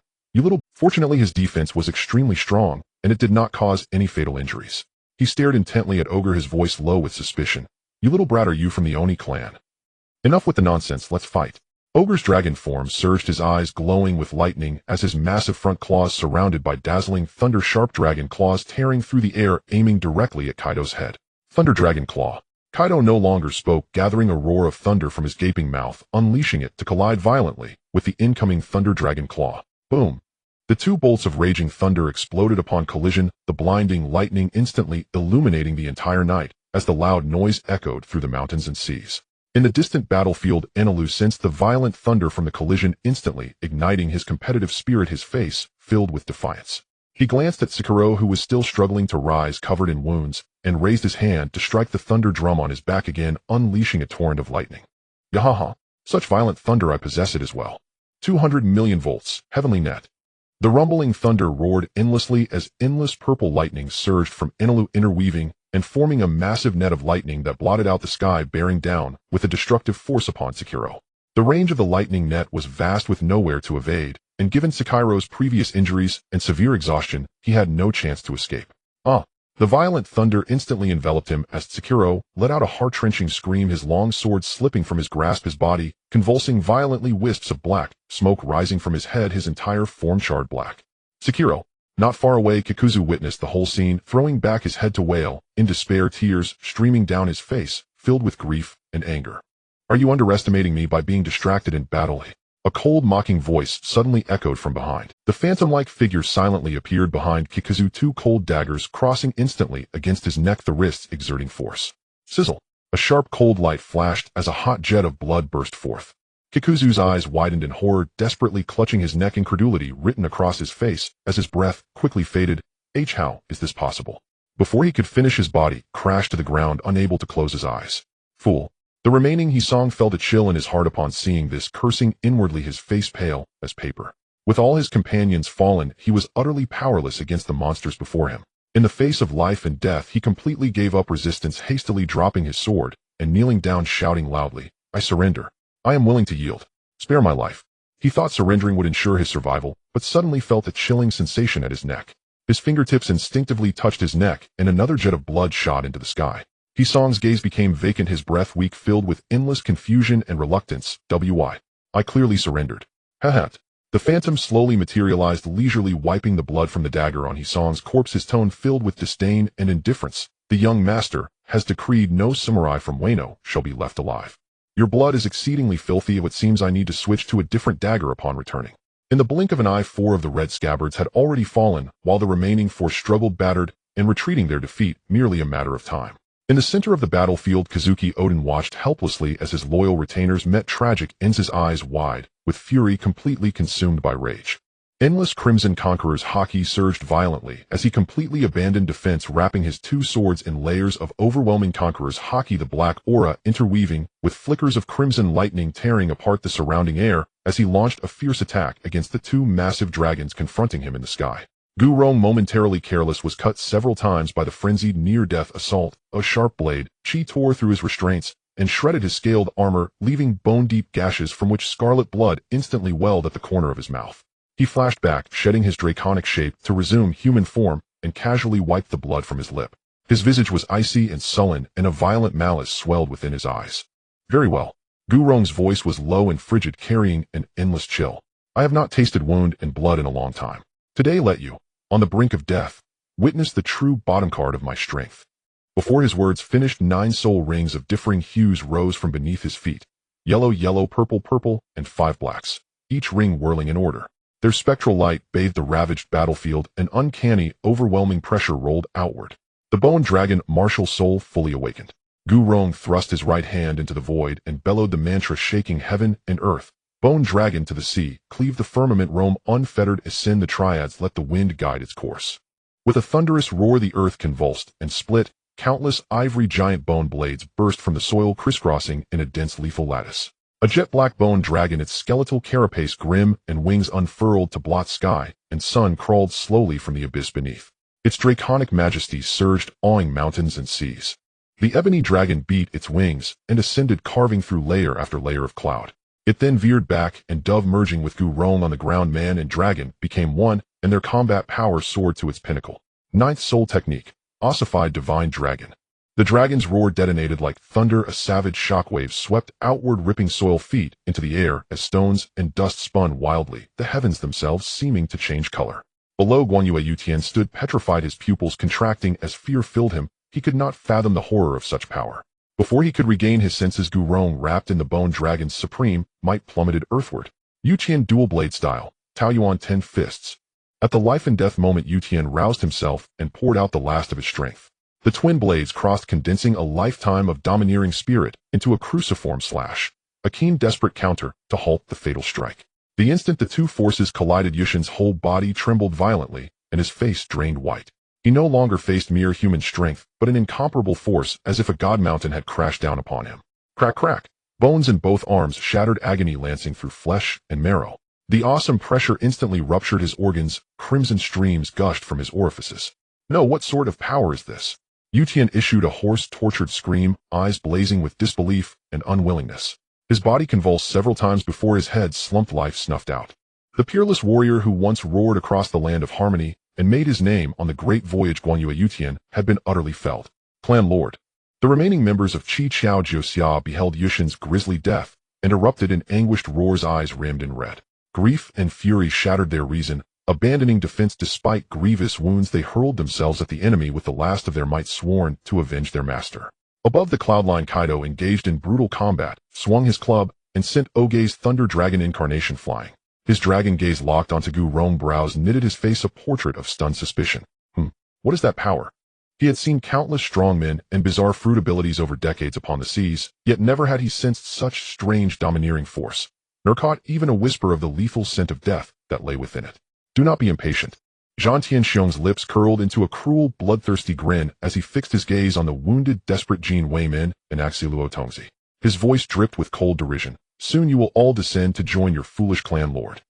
Fortunately, his defense was extremely strong, and it did not cause any fatal injuries. He stared intently at Ogre, his voice low with suspicion. "You little brat, are you from the Oni clan?" "Enough with the nonsense, let's fight." Ogre's dragon form surged, his eyes glowing with lightning as his massive front claws surrounded by dazzling thunder-sharp dragon claws tearing through the air, aiming directly at Kaido's head. Thunder Dragon Claw. Kaido no longer spoke, gathering a roar of thunder from his gaping mouth, unleashing it to collide violently with the incoming Thunder Dragon Claw. Boom! The two bolts of raging thunder exploded upon collision, the blinding lightning instantly illuminating the entire night as the loud noise echoed through the mountains and seas. In the distant battlefield, Enelu sensed the violent thunder from the collision instantly, igniting his competitive spirit, his face filled with defiance. He glanced at Sekiro, who was still struggling to rise covered in wounds, and raised his hand to strike the thunder drum on his back again, unleashing a torrent of lightning. Yahaha! Such violent thunder, I possess it as well. 200 million volts, heavenly net. The rumbling thunder roared endlessly as endless purple lightning surged from Enelu, interweaving and forming a massive net of lightning that blotted out the sky, bearing down with a destructive force upon Sekiro. The range of the lightning net was vast, with nowhere to evade, and given Sekiro's previous injuries and severe exhaustion, he had no chance to escape. The violent thunder instantly enveloped him as Sekiro let out a heart-wrenching scream, his long sword slipping from his grasp, his body convulsing violently, wisps of black smoke rising from his head, his entire form charred black. Sekiro. Not far away, Kikuzu witnessed the whole scene, throwing back his head to wail, in despair, tears streaming down his face, filled with grief and anger. Are you underestimating me by being distracted in battle? A cold, mocking voice suddenly echoed from behind. The phantom-like figure silently appeared behind Kikuzu, two cold daggers crossing instantly against his neck, the wrists exerting force. Sizzle! A sharp, cold light flashed as a hot jet of blood burst forth. Kikuzu's eyes widened in horror, desperately clutching his neck, incredulity written across his face as his breath quickly faded. How is this possible? Before he could finish, his body crashed to the ground, unable to close his eyes. Fool! The remaining Hisong felt a chill in his heart upon seeing this, cursing inwardly, his face pale as paper. With all his companions fallen, he was utterly powerless against the monsters before him. In the face of life and death, he completely gave up resistance, hastily dropping his sword and kneeling down, shouting loudly, I surrender. I am willing to yield. Spare my life. He thought surrendering would ensure his survival, but suddenly felt a chilling sensation at his neck. His fingertips instinctively touched his neck, and another jet of blood shot into the sky. Hisong's gaze became vacant, his breath weak, filled with endless confusion and reluctance. I clearly surrendered. Hahat. The phantom slowly materialized, leisurely wiping the blood from the dagger on Hisong's corpse, his tone filled with disdain and indifference. The young master has decreed no samurai from Wano shall be left alive. Your blood is exceedingly filthy. It seems I need to switch to a different dagger upon returning. In the blink of an eye, 4 of the red scabbards had already fallen, while the remaining 4 struggled, battered, and retreating, their defeat merely a matter of time. In the center of the battlefield, Kazuki Oden watched helplessly as his loyal retainers met tragic ends, his eyes wide, with fury, completely consumed by rage. Endless Crimson Conqueror's Haki surged violently as he completely abandoned defense, wrapping his 2 swords in layers of overwhelming Conqueror's Haki, the black aura interweaving with flickers of crimson lightning tearing apart the surrounding air as he launched a fierce attack against the 2 massive dragons confronting him in the sky. Rong, momentarily careless, was cut several times by the frenzied near-death assault. A sharp blade, Chi tore through his restraints and shredded his scaled armor, leaving bone-deep gashes from which scarlet blood instantly welled at the corner of his mouth. He flashed back, shedding his draconic shape to resume human form, and casually wiped the blood from his lip. His visage was icy and sullen, and a violent malice swelled within his eyes. Very well. Rong's voice was low and frigid, carrying an endless chill. I have not tasted wound and blood in a long time. Today let you, on the brink of death, witness the true bottom card of my strength. Before his words finished, 9 soul rings of differing hues rose from beneath his feet. Yellow, yellow, purple, purple, and 5 blacks, each ring whirling in order. Their spectral light bathed the ravaged battlefield, an uncanny, overwhelming pressure rolled outward. The bone dragon, martial soul, fully awakened. Rong thrust his right hand into the void and bellowed the mantra, shaking heaven and earth. Bone dragon to the sea, cleave the firmament, roam unfettered, ascend the triads, let the wind guide its course. With a thunderous roar, the earth convulsed and split. Countless ivory giant bone blades burst from the soil, crisscrossing in a dense lethal lattice. A jet-black bone dragon, its skeletal carapace grim and wings unfurled to blot sky and sun, crawled slowly from the abyss beneath. Its draconic majesty surged, awing mountains and seas. The ebony dragon beat its wings and ascended, carving through layer after layer of cloud. It then veered back, and dove, merging with Rong on the ground, man and dragon became one, and their combat power soared to its pinnacle. 9th soul technique, ossified divine dragon. The dragon's roar detonated like thunder, a savage shockwave swept outward, ripping soil feet into the air as stones and dust spun wildly, the heavens themselves seeming to change color. Below, Guanyue Yutian stood petrified, his pupils contracting as fear filled him. He could not fathom the horror of such power. Before he could regain his senses, Rong, wrapped in the bone dragon's supreme might, plummeted earthward. Yutian dual blade style, Taoyuan 10 fists. At the life and death moment, Yutian roused himself and poured out the last of his strength. The twin blades crossed, condensing a lifetime of domineering spirit into a cruciform slash, a keen, desperate counter to halt the fatal strike. The instant the two forces collided, Yushin's whole body trembled violently, and his face drained white. He no longer faced mere human strength, but an incomparable force, as if a god mountain had crashed down upon him. Crack, crack. Bones in both arms, shattered, agony lancing through flesh and marrow. The awesome pressure instantly ruptured his organs, crimson streams gushed from his orifices. No, what sort of power is this? Yutian issued a hoarse, tortured scream, eyes blazing with disbelief and unwillingness. His body convulsed several times before his head slumped, life snuffed out. The peerless warrior who once roared across the land of harmony and made his name on the great voyage Guanyu Yutian had been utterly felled. Clan Lord. The remaining members of Qi Chao Jiuxia beheld Yushin's grisly death and erupted in anguished roars, eyes rimmed in red. Grief and fury shattered their reason. Abandoning defense despite grievous wounds, they hurled themselves at the enemy with the last of their might, sworn to avenge their master. Above the cloudline, Kaido engaged in brutal combat, swung his club, and sent Oge's Thunder Dragon incarnation flying. His dragon gaze locked onto Gu Rong, brows knitted, his face a portrait of stunned suspicion. What is that power? He had seen countless strongmen and bizarre fruit abilities over decades upon the seas, yet never had he sensed such strange domineering force, nor caught even a whisper of the lethal scent of death that lay within it. Do not be impatient. Zhang Tianxiong's lips curled into a cruel, bloodthirsty grin as he fixed his gaze on the wounded, desperate Jin Weimin and Luo Tongzi. His voice dripped with cold derision. Soon you will all descend to join your foolish clan lord.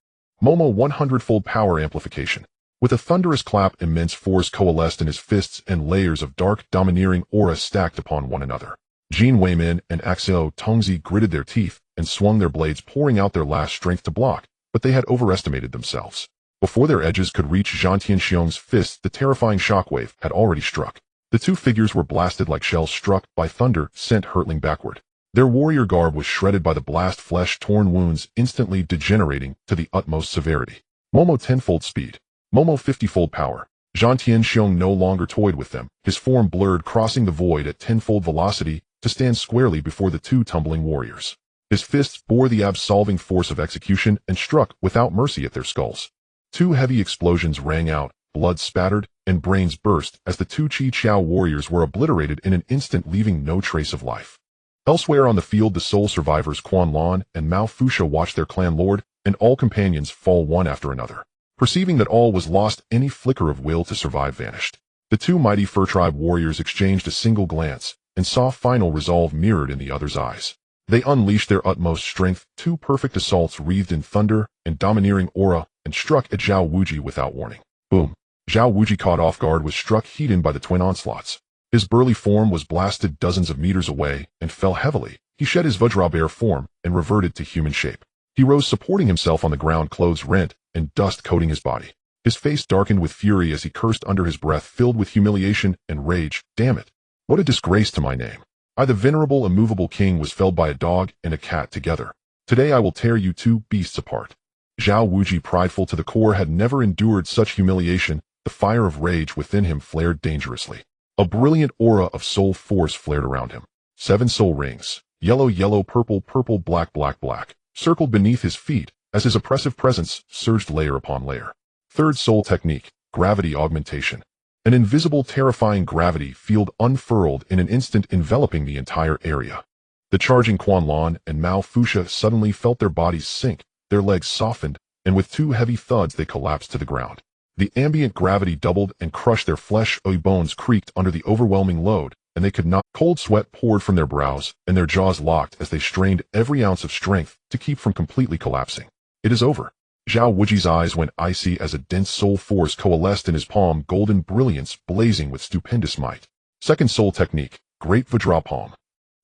Momo 100-fold power amplification. With a thunderous clap, immense force coalesced in his fists, and layers of dark, domineering aura stacked upon one another. Jin Weimin and Luo Tongzi gritted their teeth and swung their blades, pouring out their last strength to block, but they had overestimated themselves. Before their edges could reach Zhang Tianxiong's fists, the terrifying shockwave had already struck. The two figures were blasted like shells struck by thunder, sent hurtling backward. Their warrior garb was shredded by the blast, flesh-torn wounds instantly degenerating to the utmost severity. Momo 10-fold speed. Momo 50-fold power. Zhang Tianxiong no longer toyed with them, his form blurred, crossing the void at 10-fold velocity to stand squarely before the two tumbling warriors. His fists bore the absolving force of execution and struck without mercy at their skulls. Two heavy explosions rang out, blood spattered, and brains burst as the two Qi Chao warriors were obliterated in an instant, leaving no trace of life. Elsewhere on the field, the sole survivors Quan Lan and Mao Fusha watched their clan lord and all companions fall one after another. Perceiving that all was lost, any flicker of will to survive vanished. The two mighty Fur Tribe warriors exchanged a single glance and saw final resolve mirrored in the other's eyes. They unleashed their utmost strength, two perfect assaults wreathed in thunder and domineering aura, and struck at Zhao Wuji without warning. Boom! Zhao Wuji, caught off guard, was struck heat-in by the twin onslaughts. His burly form was blasted dozens of meters away and fell heavily. He shed his Vajrabear form and reverted to human shape. He rose, supporting himself on the ground, clothes rent and dust coating his body. His face darkened with fury as he cursed under his breath, filled with humiliation and rage. Damn it! What a disgrace to my name! I, the venerable, immovable king, was felled by a dog and a cat together. Today I will tear you two beasts apart. Zhao Wuji, prideful to the core, had never endured such humiliation. The fire of rage within him flared dangerously. A brilliant aura of soul force flared around him. 7 soul rings, yellow, yellow, purple, purple, black, black, black, circled beneath his feet as his oppressive presence surged layer upon layer. Third soul technique, gravity augmentation. An invisible, terrifying gravity field unfurled in an instant, enveloping the entire area. The charging Quan Lan and Mao Fusha suddenly felt their bodies sink, their legs softened, and with 2 heavy thuds they collapsed to the ground. The ambient gravity doubled and crushed their flesh. Bones creaked under the overwhelming load, and they could not. Cold sweat poured from their brows, and their jaws locked as they strained every ounce of strength to keep from completely collapsing. It is over. Zhao Wuji's eyes went icy as a dense soul force coalesced in his palm, golden brilliance blazing with stupendous might. Second soul technique, Great Vajra Palm.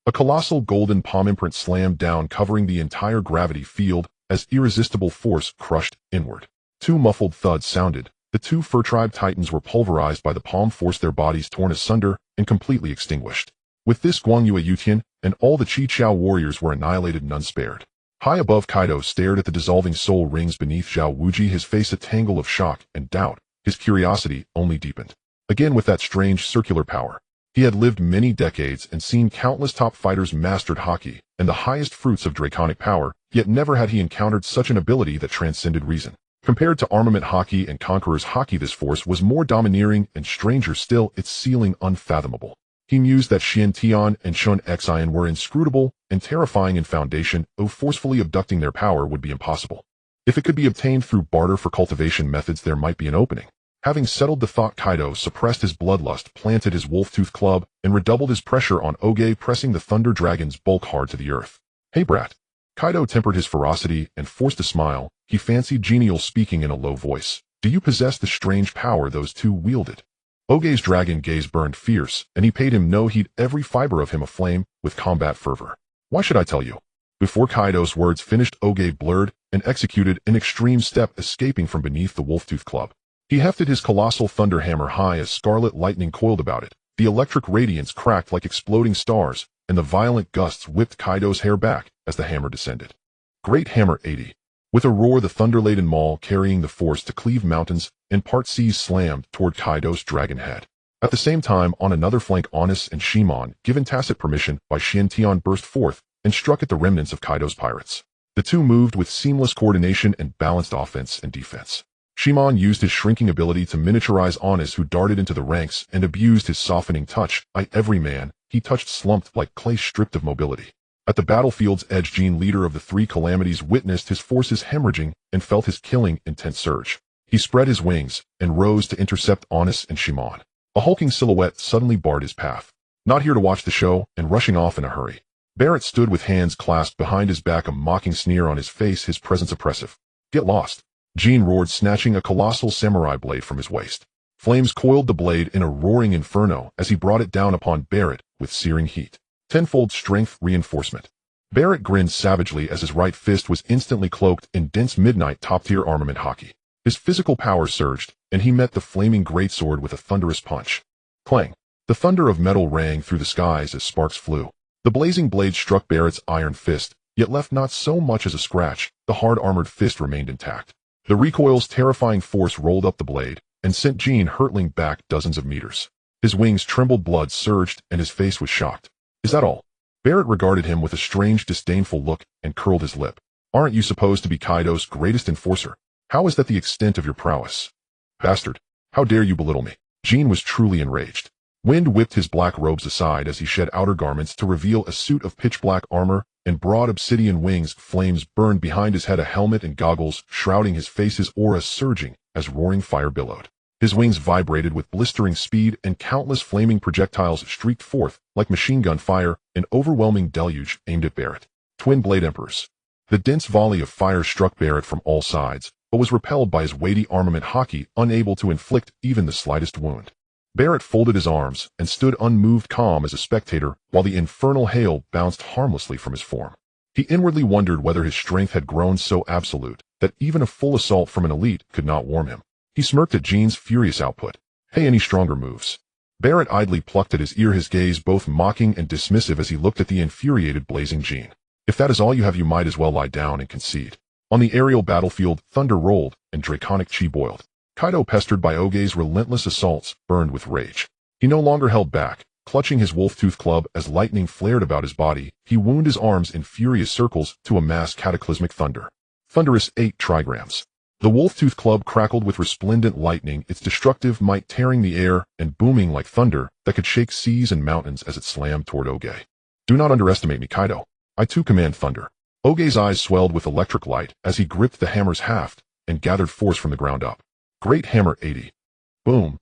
A colossal golden palm imprint slammed down, covering the entire gravity field as irresistible force crushed inward. 2 muffled thuds sounded. The 2 Fur Tribe titans were pulverized by the palm force, their bodies torn asunder and completely extinguished. With this, Guanyu Yutian and all the Qi Chao warriors were annihilated, none spared. High above, Kaido stared at the dissolving soul rings beneath Zhao Wuji, his face a tangle of shock and doubt. His curiosity only deepened. Again, with that strange circular power. He had lived many decades and seen countless top fighters mastered Haki and the highest fruits of draconic power, yet never had he encountered such an ability that transcended reason. Compared to Armament Haki and Conqueror's Haki, this force was more domineering, and stranger still, its ceiling unfathomable. He mused that Chen Xin and Chen Xin were inscrutable and terrifying in foundation, though forcefully abducting their power would be impossible. If it could be obtained through barter for cultivation methods, there might be an opening. Having settled the thought, Kaido suppressed his bloodlust, planted his wolf-tooth club, and redoubled his pressure on Oge, pressing the Thunder Dragon's bulk hard to the earth. "Hey, brat." Kaido tempered his ferocity and forced a smile. He fancied genial, speaking in a low voice. "Do you possess the strange power those two wielded?" Oge's dragon gaze burned fierce, and he paid him no heed, every fiber of him aflame with combat fervor. "Why should I tell you?" Before Kaido's words finished, Oge blurred and executed an extreme step, escaping from beneath the wolf-tooth club. He hefted his colossal thunder hammer high as scarlet lightning coiled about it. The electric radiance cracked like exploding stars, and the violent gusts whipped Kaido's hair back as the hammer descended. Great Hammer 80. With a roar, the thunder-laden maul, carrying the force to cleave mountains and part seas, slammed toward Kaido's dragon head. At the same time, on another flank, Honest and Shimon, given tacit permission by Chen Xin, burst forth and struck at the remnants of Kaido's pirates. The two moved with seamless coordination and balanced offense and defense. Shimon used his shrinking ability to miniaturize Honest, who darted into the ranks and abused his softening touch. Every man he touched slumped like clay stripped of mobility. At the battlefield's edge, Jean, leader of the three calamities, witnessed his forces hemorrhaging and felt his killing intent surge. He spread his wings and rose to intercept Honest and Shimon. A hulking silhouette suddenly barred his path. Not here to watch the show, and rushing off in a hurry. Barrett stood with hands clasped behind his back, a mocking sneer on his face, his presence oppressive. "Get lost," Jean roared, snatching a colossal samurai blade from his waist. Flames coiled the blade in a roaring inferno as he brought it down upon Barrett with searing heat. Tenfold strength reinforcement. Barrett grinned savagely as his right fist was instantly cloaked in dense midnight top-tier armament Haki. His physical power surged, and he met the flaming greatsword with a thunderous punch. Clang! The thunder of metal rang through the skies as sparks flew. The blazing blade struck Barrett's iron fist, yet left not so much as a scratch. The hard-armored fist remained intact. The recoil's terrifying force rolled up the blade and sent Jean hurtling back dozens of meters. His wings trembled, blood surged, and his face was shocked. "Is that all?" Barrett regarded him with a strange, disdainful look and curled his lip. "Aren't you supposed to be Kaido's greatest enforcer? How is that the extent of your prowess? Bastard, how dare you belittle me?" Jean was truly enraged. Wind whipped his black robes aside as he shed outer garments to reveal a suit of pitch-black armor and broad obsidian wings. Flames burned behind his head, a helmet and goggles shrouding his face, his aura surging as roaring fire billowed. His wings vibrated with blistering speed, and countless flaming projectiles streaked forth like machine gun fire, an overwhelming deluge aimed at Barrett. Twin Blade Emperors. The dense volley of fire struck Barrett from all sides, but was repelled by his weighty armament Haki, unable to inflict even the slightest wound. Barrett folded his arms and stood unmoved, calm as a spectator, while the infernal hail bounced harmlessly from his form. He inwardly wondered whether his strength had grown so absolute that even a full assault from an elite could not warm him. He smirked at Jean's furious output. "Hey, any stronger moves?" Barrett idly plucked at his ear, his gaze both mocking and dismissive as he looked at the infuriated blazing Jean. "If that is all you have, you might as well lie down and concede." On the aerial battlefield, thunder rolled and draconic chi boiled. Kaido, pestered by Oge's relentless assaults, burned with rage. He no longer held back. Clutching his wolf-tooth club as lightning flared about his body, he wound his arms in furious circles to amass cataclysmic thunder. Thunderous 8 trigrams. The wolf-tooth club crackled with resplendent lightning, its destructive might tearing the air and booming like thunder that could shake seas and mountains as it slammed toward Oge. "Do not underestimate me, Kaido. I too command thunder." Oge's eyes swelled with electric light as he gripped the hammer's haft and gathered force from the ground up. Great Hammer 80. Boom.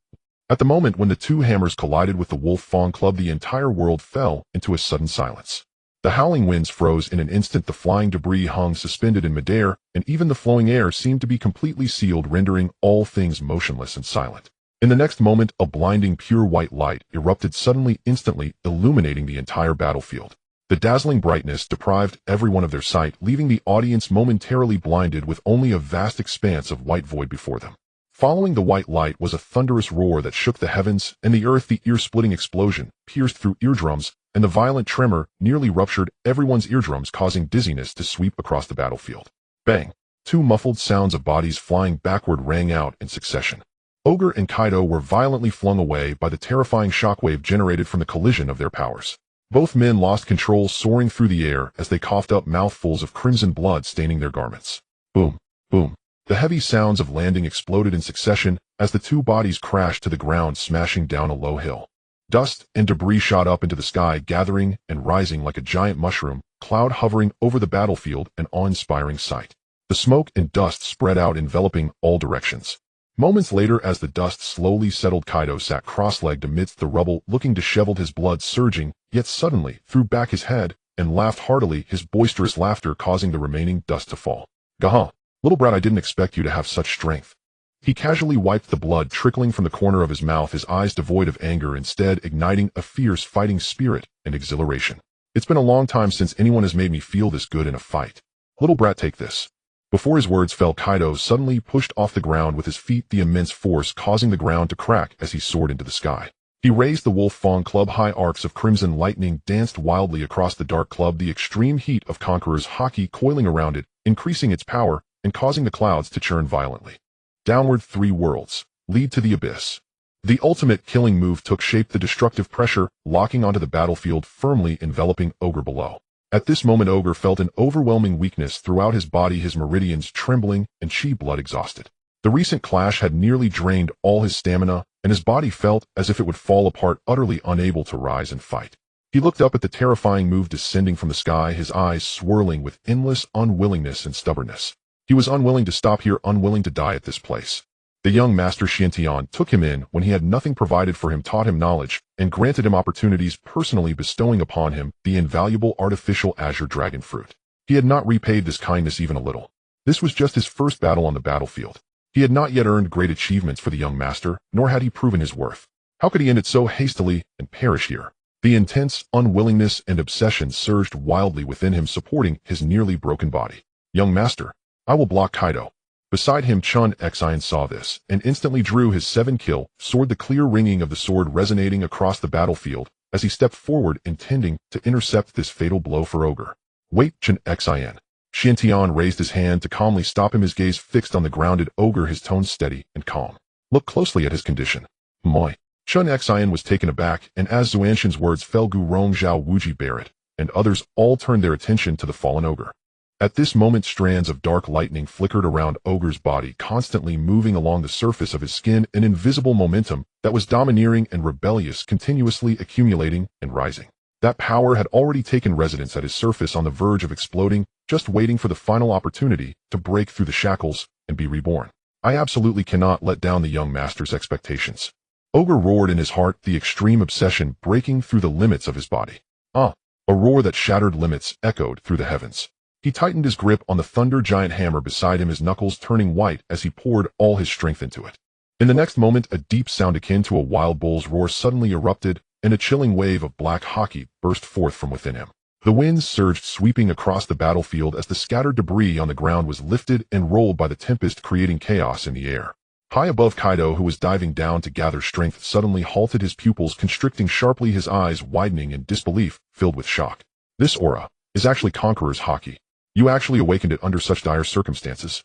At the moment when the two hammers collided with the wolf-fawn club, the entire world fell into a sudden silence. The howling winds froze in an instant, the flying debris hung suspended in midair, and even the flowing air seemed to be completely sealed, rendering all things motionless and silent. In the next moment, a blinding pure white light erupted suddenly, instantly illuminating the entire battlefield. The dazzling brightness deprived everyone of their sight, leaving the audience momentarily blinded with only a vast expanse of white void before them. Following the white light was a thunderous roar that shook the heavens and the earth. The ear-splitting explosion pierced through eardrums, and the violent tremor nearly ruptured everyone's eardrums, causing dizziness to sweep across the battlefield. Bang! 2 muffled sounds of bodies flying backward rang out in succession. Ogre and Kaido were violently flung away by the terrifying shockwave generated from the collision of their powers. Both men lost control, soaring through the air as they coughed up mouthfuls of crimson blood staining their garments. Boom! Boom! The heavy sounds of landing exploded in succession as the two bodies crashed to the ground, smashing down a low hill. Dust and debris shot up into the sky, gathering and rising like a giant mushroom cloud hovering over the battlefield, an awe-inspiring sight. The smoke and dust spread out, enveloping all directions. Moments later, as the dust slowly settled, Kaido sat cross-legged amidst the rubble, looking disheveled, his blood surging, yet suddenly threw back his head and laughed heartily, his boisterous laughter causing the remaining dust to fall. "Gaha, little brat, I didn't expect you to have such strength." He casually wiped the blood trickling from the corner of his mouth, his eyes devoid of anger, instead igniting a fierce fighting spirit and exhilaration. "It's been a long time since anyone has made me feel this good in a fight. Little brat, take this." Before his words fell, Kaido suddenly pushed off the ground with his feet, the immense force causing the ground to crack as he soared into the sky. He raised the Wolf Fang club, high arcs of crimson lightning danced wildly across the dark club, the extreme heat of Conqueror's Haki coiling around it, increasing its power and causing the clouds to churn violently. Downward, 3 worlds lead to the abyss. The ultimate killing move took shape, the destructive pressure locking onto the battlefield, firmly enveloping Ogre below. At this moment, Ogre felt an overwhelming weakness throughout his body, his meridians trembling and chi blood exhausted. The recent clash had nearly drained all his stamina, and his body felt as if it would fall apart, utterly unable to rise and fight. He looked up at the terrifying move descending from the sky, his eyes swirling with endless unwillingness and stubbornness. He was unwilling to stop here, unwilling to die at this place. The young master Chen Xin took him in when he had nothing provided for him, taught him knowledge, and granted him opportunities, personally bestowing upon him the invaluable artificial azure dragon fruit. He had not repaid this kindness even a little. This was just his first battle on the battlefield. He had not yet earned great achievements for the young master, nor had he proven his worth. How could he end it so hastily and perish here? The intense unwillingness and obsession surged wildly within him, supporting his nearly broken body. "Young master, I will block Kaido." Beside him, Chen Xin saw this, and instantly drew his 7-kill sword, the clear ringing of the sword resonating across the battlefield as he stepped forward, intending to intercept this fatal blow for Ogre. "Wait, Chen Xin." Chen Xin raised his hand to calmly stop him, his gaze fixed on the grounded Ogre, his tone steady and calm. "Look closely at his condition." "Moi." Chen Xin was taken aback, and as Zuanshan's words fell, Gu Rong, Zhao Wuji, Barrett, and others all turned their attention to the fallen Ogre. At this moment, strands of dark lightning flickered around Ogre's body, constantly moving along the surface of his skin, an invisible momentum that was domineering and rebellious, continuously accumulating and rising. That power had already taken residence at his surface, on the verge of exploding, just waiting for the final opportunity to break through the shackles and be reborn. "I absolutely cannot let down the young master's expectations." Ogre roared in his heart, the extreme obsession breaking through the limits of his body. A roar that shattered limits echoed through the heavens. He tightened his grip on the thunder giant hammer beside him, his knuckles turning white as he poured all his strength into it. In the next moment, a deep sound akin to a wild bull's roar suddenly erupted, and a chilling wave of black Haki burst forth from within him. The winds surged, sweeping across the battlefield as the scattered debris on the ground was lifted and rolled by the tempest, creating chaos in the air. High above, Kaido, who was diving down to gather strength, suddenly halted, his pupils constricting sharply, his eyes widening in disbelief, filled with shock. "This aura is actually Conqueror's Haki. You actually awakened it under such dire circumstances."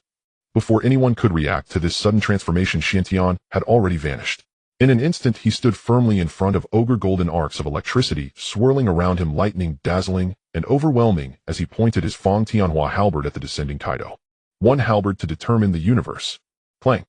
Before anyone could react to this sudden transformation, Chen Xin had already vanished. In an instant, he stood firmly in front of Ogre, golden arcs of electricity swirling around him, lightning dazzling and overwhelming as he pointed his Fang Tianhua halberd at the descending Kaido. One halberd to determine the universe. Clang.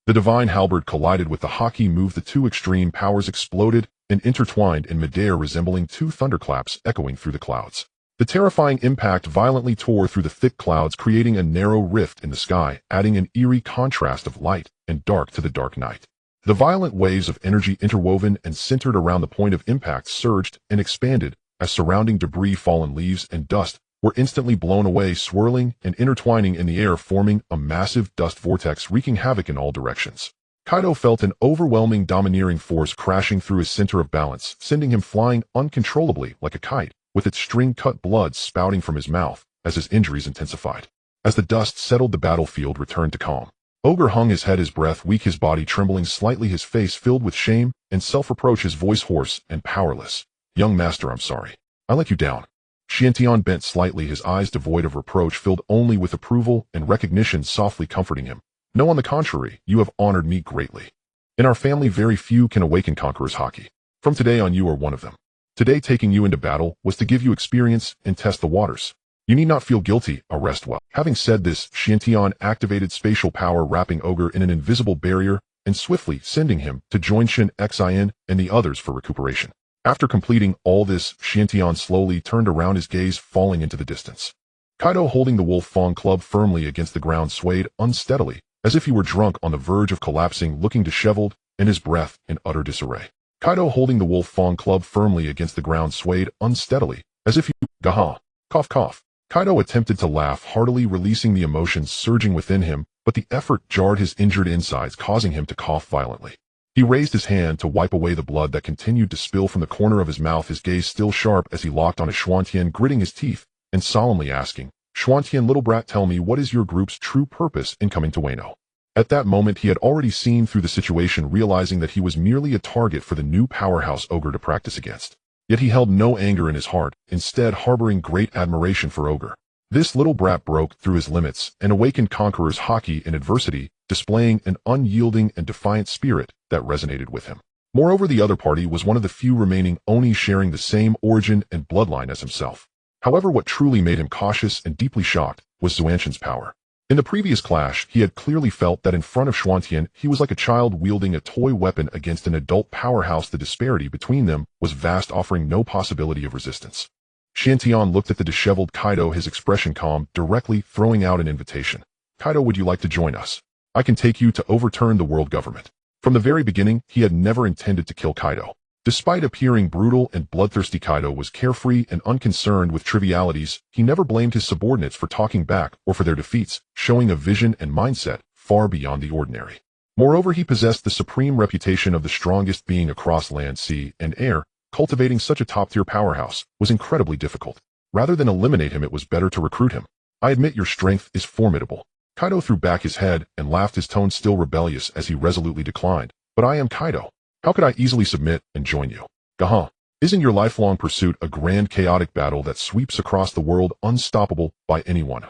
The divine halberd collided with the Haki move. The two extreme powers exploded and intertwined in midair, resembling two thunderclaps echoing through the clouds. The terrifying impact violently tore through the thick clouds, creating a narrow rift in the sky, adding an eerie contrast of light and dark to the dark night. The violent waves of energy interwoven and centered around the point of impact surged and expanded as surrounding debris, fallen leaves, and dust were instantly blown away, swirling and intertwining in the air, forming a massive dust vortex wreaking havoc in all directions. Kaido felt an overwhelming, domineering force crashing through his center of balance, sending him flying uncontrollably like a kite, with its string-cut blood spouting from his mouth as his injuries intensified. As the dust settled, the battlefield returned to calm. Ogre hung his head, his breath weak, his body trembling slightly, his face filled with shame and self-reproach, his voice hoarse and powerless. "Young master, I'm sorry. I let you down." Chen Xin bent slightly, his eyes devoid of reproach, filled only with approval and recognition, softly comforting him. "No, on the contrary, you have honored me greatly. In our family, very few can awaken Conqueror's Haki. From today on, you are one of them. Today, taking you into battle was to give you experience and test the waters. You need not feel guilty, rest well. Having said this, Xiantian activated spatial power, wrapping Ogre in an invisible barrier and swiftly sending him to join Chen Xin and the others for recuperation. After completing all this, Xiantian slowly turned around, his gaze falling into the distance. Kaido, holding the Wolf Fang club firmly against the ground, swayed unsteadily, as if he were drunk on the verge of collapsing, looking disheveled, and his breath in utter disarray. Kaido, holding the Wolf Fang club firmly against the ground, swayed unsteadily, as if he... Gaha. Cough cough. Kaido attempted to laugh heartily, releasing the emotions surging within him, but the effort jarred his injured insides, causing him to cough violently. He raised his hand to wipe away the blood that continued to spill from the corner of his mouth, his gaze still sharp as he locked on his Xuantian, gritting his teeth and solemnly asking, "Xuantian, little brat, tell me, what is your group's true purpose in coming to Wano?" At that moment, he had already seen through the situation, realizing that he was merely a target for the new powerhouse Ogre to practice against. Yet he held no anger in his heart, instead harboring great admiration for Ogre. This little brat broke through his limits and awakened Conqueror's Haki in adversity, displaying an unyielding and defiant spirit that resonated with him. Moreover, the other party was one of the few remaining Oni sharing the same origin and bloodline as himself. However, what truly made him cautious and deeply shocked was Xuantian's power. In the previous clash, he had clearly felt that in front of Xuantian, he was like a child wielding a toy weapon against an adult powerhouse. The disparity between them was vast, offering no possibility of resistance. Xiantian looked at the disheveled Kaido, his expression calm, directly throwing out an invitation. "Kaido, would you like to join us? I can take you to overturn the world government." From the very beginning, he had never intended to kill Kaido. Despite appearing brutal and bloodthirsty, Kaido was carefree and unconcerned with trivialities. He never blamed his subordinates for talking back or for their defeats, showing a vision and mindset far beyond the ordinary. Moreover, he possessed the supreme reputation of the strongest being across land, sea, and air. Cultivating such a top-tier powerhouse was incredibly difficult. Rather than eliminate him, it was better to recruit him. "I admit your strength is formidable." Kaido threw back his head and laughed, his tone still rebellious as he resolutely declined. "But I am Kaido. How could I easily submit and join you?" "Gaha. Isn't your lifelong pursuit a grand chaotic battle that sweeps across the world, unstoppable by anyone?"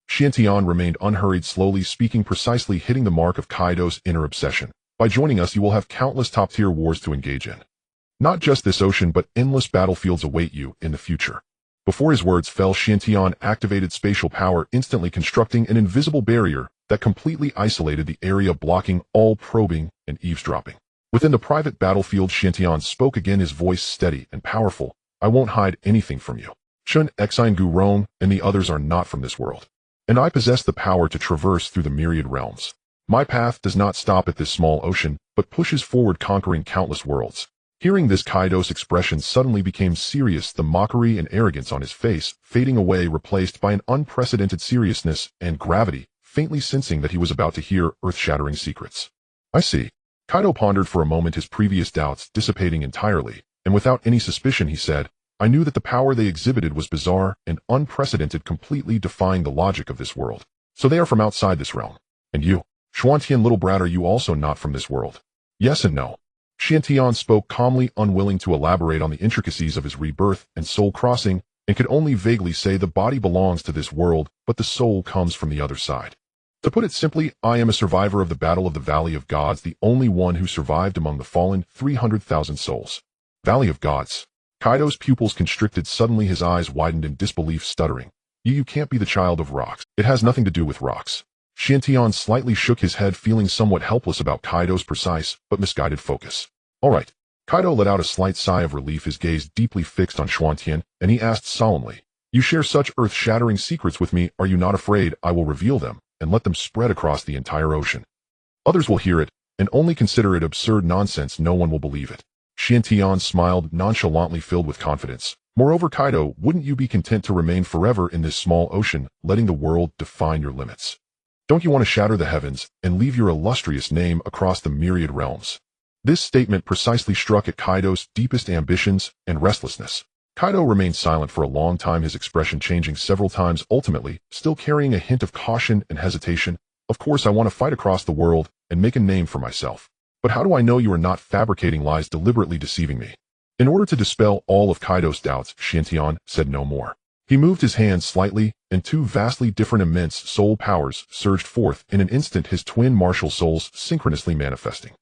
Xiantian remained unhurried, slowly speaking, precisely hitting the mark of Kaido's inner obsession. "By joining us, you will have countless top-tier wars to engage in. Not just this ocean, but endless battlefields await you in the future." Before his words fell, Xiantian activated spatial power, instantly constructing an invisible barrier that completely isolated the area, blocking all probing and eavesdropping. Within the private battlefield, Xiantian spoke again, his voice steady and powerful. "I won't hide anything from you. Chen Xin, Rong, and the others are not from this world. And I possess the power to traverse through the myriad realms. My path does not stop at this small ocean, but pushes forward, conquering countless worlds." Hearing this, Kaido's expression suddenly became serious, the mockery and arrogance on his face fading away, replaced by an unprecedented seriousness and gravity, faintly sensing that he was about to hear earth-shattering secrets. "I see." Kaido pondered for a moment, his previous doubts dissipating entirely, and without any suspicion he said, "I knew that the power they exhibited was bizarre and unprecedented, completely defying the logic of this world. So they are from outside this realm. And you, Xuantian, little brat, are you also not from this world?" "Yes and no." Xiantian spoke calmly, unwilling to elaborate on the intricacies of his rebirth and soul crossing, and could only vaguely say, "The body belongs to this world, but the soul comes from the other side. To put it simply, I am a survivor of the Battle of the Valley of Gods, the only one who survived among the fallen 300,000 souls." "Valley of Gods." Kaido's pupils constricted, suddenly his eyes widened in disbelief, stuttering. You can't be the child of rocks. It has nothing to do with rocks." Xiantian slightly shook his head, feeling somewhat helpless about Kaido's precise but misguided focus. "All right." Kaido let out a slight sigh of relief, his gaze deeply fixed on Xuantian, and he asked solemnly, "You share such earth-shattering secrets with me, are you not afraid I will reveal them and let them spread across the entire ocean? Others will hear it and only consider it absurd nonsense. No one will believe it." Xiantian smiled, nonchalantly filled with confidence. "Moreover, Kaido, wouldn't you be content to remain forever in this small ocean, letting the world define your limits? Don't you want to shatter the heavens and leave your illustrious name across the myriad realms?" This statement precisely struck at Kaido's deepest ambitions and restlessness. Kaido remained silent for a long time, his expression changing several times, ultimately, still carrying a hint of caution and hesitation. "Of course, I want to fight across the world and make a name for myself. But how do I know you are not fabricating lies, deliberately deceiving me?" In order to dispel all of Kaido's doubts, Xiantian said no more. He moved his hand slightly, and two vastly different immense soul powers surged forth in an instant, his twin martial souls synchronously manifesting.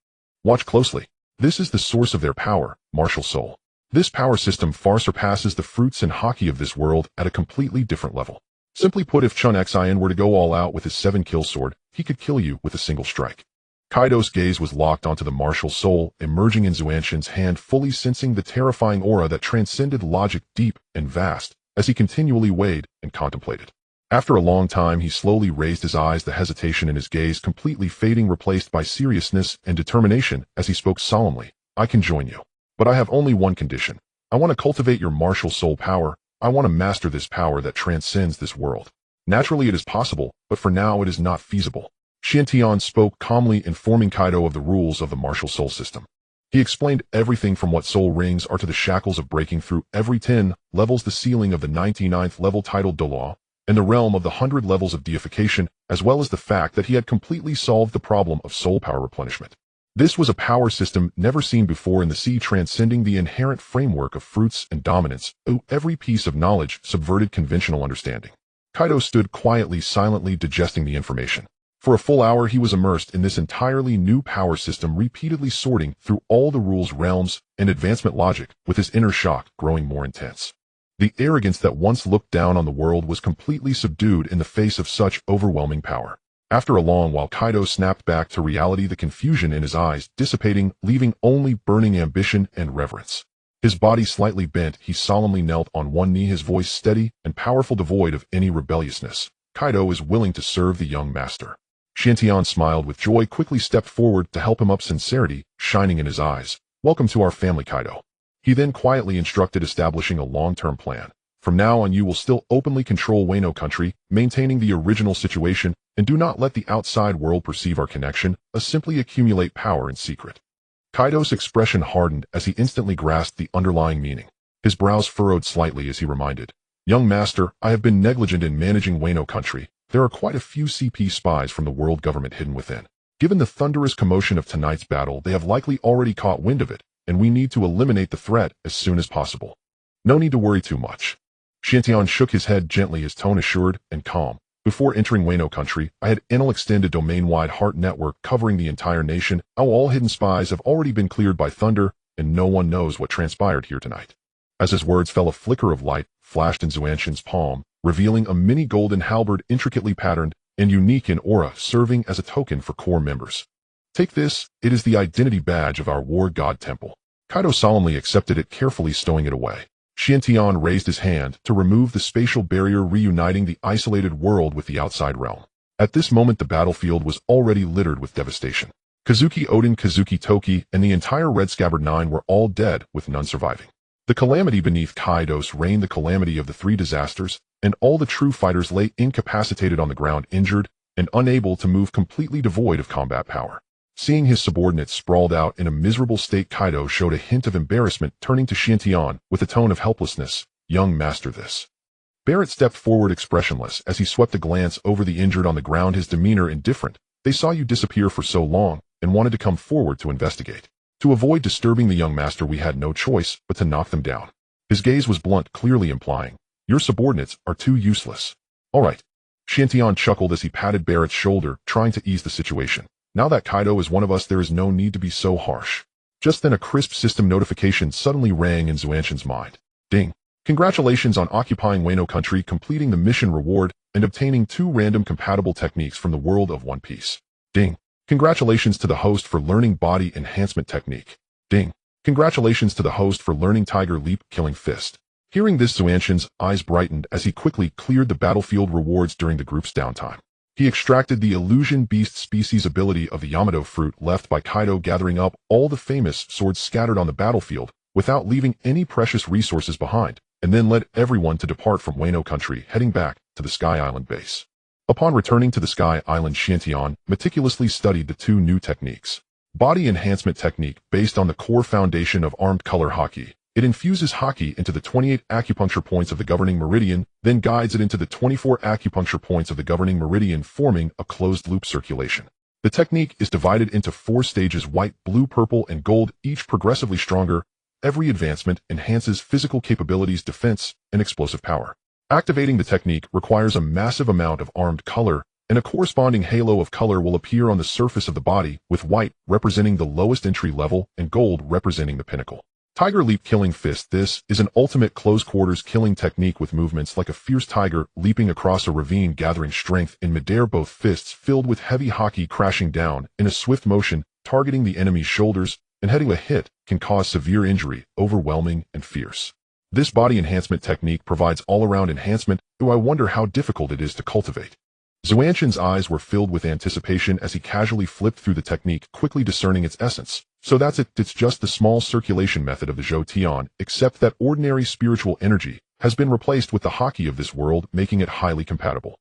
"Watch closely. This is the source of their power, martial soul. This power system far surpasses the fruits and Haki of this world at a completely different level. Simply put, if Chen Xin were to go all out with his 7-kill sword, he could kill you with a single strike. Kaido's gaze was locked onto the martial soul emerging in Xuanzhen's hand, fully sensing the terrifying aura that transcended logic, deep and vast, as he continually weighed and contemplated. After a long time, he slowly raised his eyes, the hesitation in his gaze completely fading, replaced by seriousness and determination as he spoke solemnly. I can join you. But I have only one condition. I want to cultivate your martial soul power. I want to master this power that transcends this world. Naturally, it is possible, but for now it is not feasible. Chen Xin spoke calmly, informing Kaido of the rules of the martial soul system. He explained everything from what soul rings are to the shackles of breaking through every 10 levels, the ceiling of the 99th level titled Douluo, and the realm of the 100 levels of deification, as well as the fact that he had completely solved the problem of soul power replenishment. This was a power system never seen before in the sea, transcending the inherent framework of fruits and dominance. Every piece of knowledge subverted conventional understanding. Kaido stood quietly, silently digesting the information. For a full hour, he was immersed in this entirely new power system, repeatedly sorting through all the rules, realms, and advancement logic, with his inner shock growing more intense. The arrogance that once looked down on the world was completely subdued in the face of such overwhelming power. After a long while, Kaido snapped back to reality, the confusion in his eyes dissipating, leaving only burning ambition and reverence. His body slightly bent, he solemnly knelt on one knee, his voice steady and powerful, devoid of any rebelliousness. Kaido is willing to serve the young master. Chen Xin smiled with joy, quickly stepped forward to help him up, sincerity shining in his eyes. Welcome to our family, Kaido. He then quietly instructed, establishing a long-term plan. From now on, you will still openly control Wano country, maintaining the original situation, and do not let the outside world perceive our connection, simply accumulate power in secret. Kaido's expression hardened as he instantly grasped the underlying meaning. His brows furrowed slightly as he reminded, Young master, I have been negligent in managing Wano country. There are quite a few CP spies from the world government hidden within. Given the thunderous commotion of tonight's battle, they have likely already caught wind of it, and we need to eliminate the threat as soon as possible. No need to worry too much. Chen Xin shook his head gently, his tone assured and calm. Before entering Wano country, I had extended domain-wide heart network covering the entire nation. All hidden spies have already been cleared by thunder, and no one knows what transpired here tonight. As his words fell, a flicker of light flashed in Xuanzhen's palm, revealing a mini golden halberd intricately patterned and unique in aura, serving as a token for core members. Take this, it is the identity badge of our war god temple. Kaido solemnly accepted it, carefully stowing it away. Chen Xin raised his hand to remove the spatial barrier, reuniting the isolated world with the outside realm. At this moment, the battlefield was already littered with devastation. Kazuki Odin, Kazuki Toki, and the entire Red Scabbard 9 were all dead, with none surviving. The calamity beneath Kaido's reign, the calamity of the 3 disasters, and all the true fighters lay incapacitated on the ground, injured and unable to move, completely devoid of combat power. Seeing his subordinates sprawled out in a miserable state, Kaido showed a hint of embarrassment, turning to Chen Xin with a tone of helplessness. Young master, this. Barrett stepped forward, expressionless, as he swept a glance over the injured on the ground, his demeanor indifferent. They saw you disappear for so long and wanted to come forward to investigate. To avoid disturbing the young master, we had no choice but to knock them down. His gaze was blunt, clearly implying, your subordinates are too useless. All right. Chen Xin chuckled as he patted Barrett's shoulder, trying to ease the situation. Now that Kaido is one of us, there is no need to be so harsh. Just then a crisp system notification suddenly rang in Xuanzhen's mind. Ding. Congratulations on occupying Wano country, completing the mission reward, and obtaining 2 random compatible techniques from the world of One Piece. Ding. Congratulations to the host for learning body enhancement technique. Ding. Congratulations to the host for learning Tiger Leap Killing Fist. Hearing this, Xuanzhen's eyes brightened as he quickly cleared the battlefield rewards during the group's downtime. He extracted the Illusion Beast species ability of the Yamato fruit left by Kaido, gathering up all the famous swords scattered on the battlefield without leaving any precious resources behind, and then led everyone to depart from Wano country, heading back to the Sky Island base. Upon returning to the Sky Island, Chen Xin meticulously studied the 2 new techniques. Body enhancement technique, based on the core foundation of armed color Haki. It infuses Haki into the 28 acupuncture points of the governing meridian, then guides it into the 24 acupuncture points of the governing meridian, forming a closed-loop circulation. The technique is divided into 4 stages: white, blue, purple, and gold, each progressively stronger. Every advancement enhances physical capabilities, defense, and explosive power. Activating the technique requires a massive amount of armed color, and a corresponding halo of color will appear on the surface of the body, with white representing the lowest entry level and gold representing the pinnacle. Tiger Leap Killing Fist. This is an ultimate close-quarters killing technique with movements like a fierce tiger leaping across a ravine, gathering strength in midair, both fists filled with heavy haki crashing down in a swift motion, targeting the enemy's shoulders, and heading a hit can cause severe injury, overwhelming and fierce. This body enhancement technique provides all-around enhancement, though I wonder how difficult it is to cultivate. Xuanqian's eyes were filled with anticipation as he casually flipped through the technique, quickly discerning its essence. So that's it. It's just the small circulation method of the Zhou Tian, except that ordinary spiritual energy has been replaced with the Haki of this world, making it highly compatible.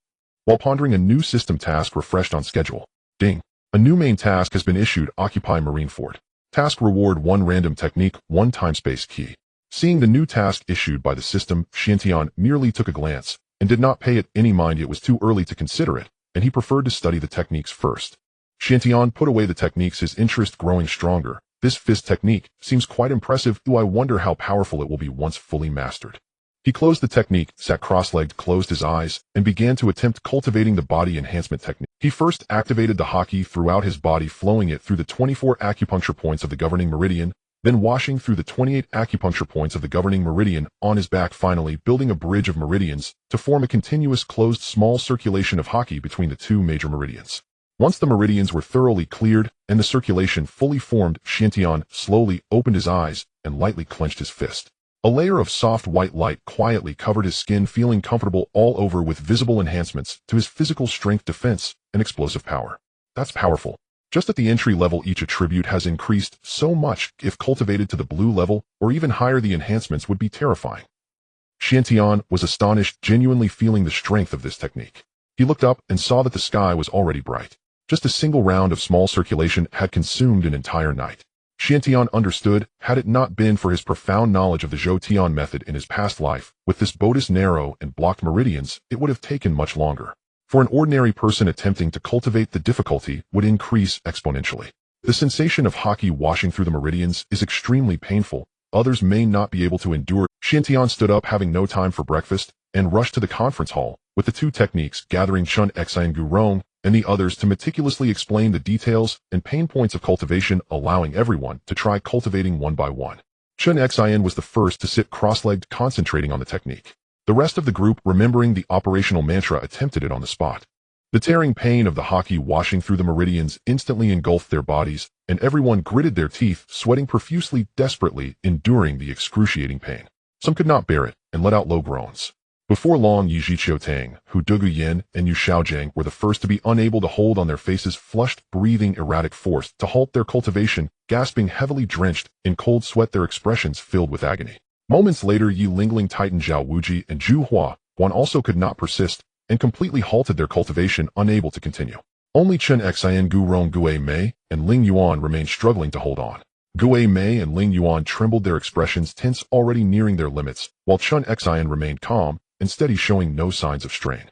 While pondering, a new system task refreshed on schedule. Ding! A new main task has been issued. Occupy Marine Fort. Task reward 1 random technique, 1 time-space key. Seeing the new task issued by the system, Xiantian merely took a glance and did not pay it any mind. It was too early to consider it, and he preferred to study the techniques first. Xiantian put away the techniques, his interest growing stronger. This fist technique seems quite impressive, though I wonder how powerful it will be once fully mastered. He closed the technique, sat cross-legged, closed his eyes, and began to attempt cultivating the body enhancement technique. He first activated the Haki throughout his body, flowing it through the 24 acupuncture points of the governing meridian, then washing through the 28 acupuncture points of the governing meridian on his back, finally building a bridge of meridians to form a continuous closed small circulation of Haki between the 2 major meridians. Once the meridians were thoroughly cleared and the circulation fully formed, Xiantian slowly opened his eyes and lightly clenched his fist. A layer of soft white light quietly covered his skin, feeling comfortable all over, with visible enhancements to his physical strength, defense, and explosive power. That's powerful. Just at the entry level, each attribute has increased so much. If cultivated to the blue level or even higher, the enhancements would be terrifying. Xiantian was astonished, genuinely feeling the strength of this technique. He looked up and saw that the sky was already bright. Just a single round of small circulation had consumed an entire night. Xiantian understood, had it not been for his profound knowledge of the Zhou Tian method in his past life, with this bodus narrow and blocked meridians, it would have taken much longer. For an ordinary person attempting to cultivate, the difficulty would increase exponentially. The sensation of Haki washing through the meridians is extremely painful. Others may not be able to endure. Xiantian stood up, having no time for breakfast, and rushed to the conference hall, with the 2 techniques, gathering Chen Xin, Rong, and the others to meticulously explain the details and pain points of cultivation, allowing everyone to try cultivating one by one. Chen Xin was the first to sit cross-legged, concentrating on the technique. The rest of the group, remembering the operational mantra, attempted it on the spot. The tearing pain of the Haki washing through the meridians instantly engulfed their bodies, and everyone gritted their teeth, sweating profusely, desperately enduring the excruciating pain. Some could not bear it and let out low groans. Before long, Yi Xiaotang, Hu Duguyan, and Yu Xiaojiang were the first to be unable to hold on their faces, flushed, breathing erratic, forced to halt their cultivation, gasping, heavily drenched in cold sweat, their expressions filled with agony. Moments later, Yi Lingling, Titan Zhao Wuji, and Zhu Huan also could not persist and completely halted their cultivation, unable to continue. Only Chen Xian, Gu Rong, Gue Mei, and Ling Yuan remained struggling to hold on. Gue Mei and Ling Yuan trembled, their expressions tense, already nearing their limits, while Chen Xian remained calm and steady, showing no signs of strain.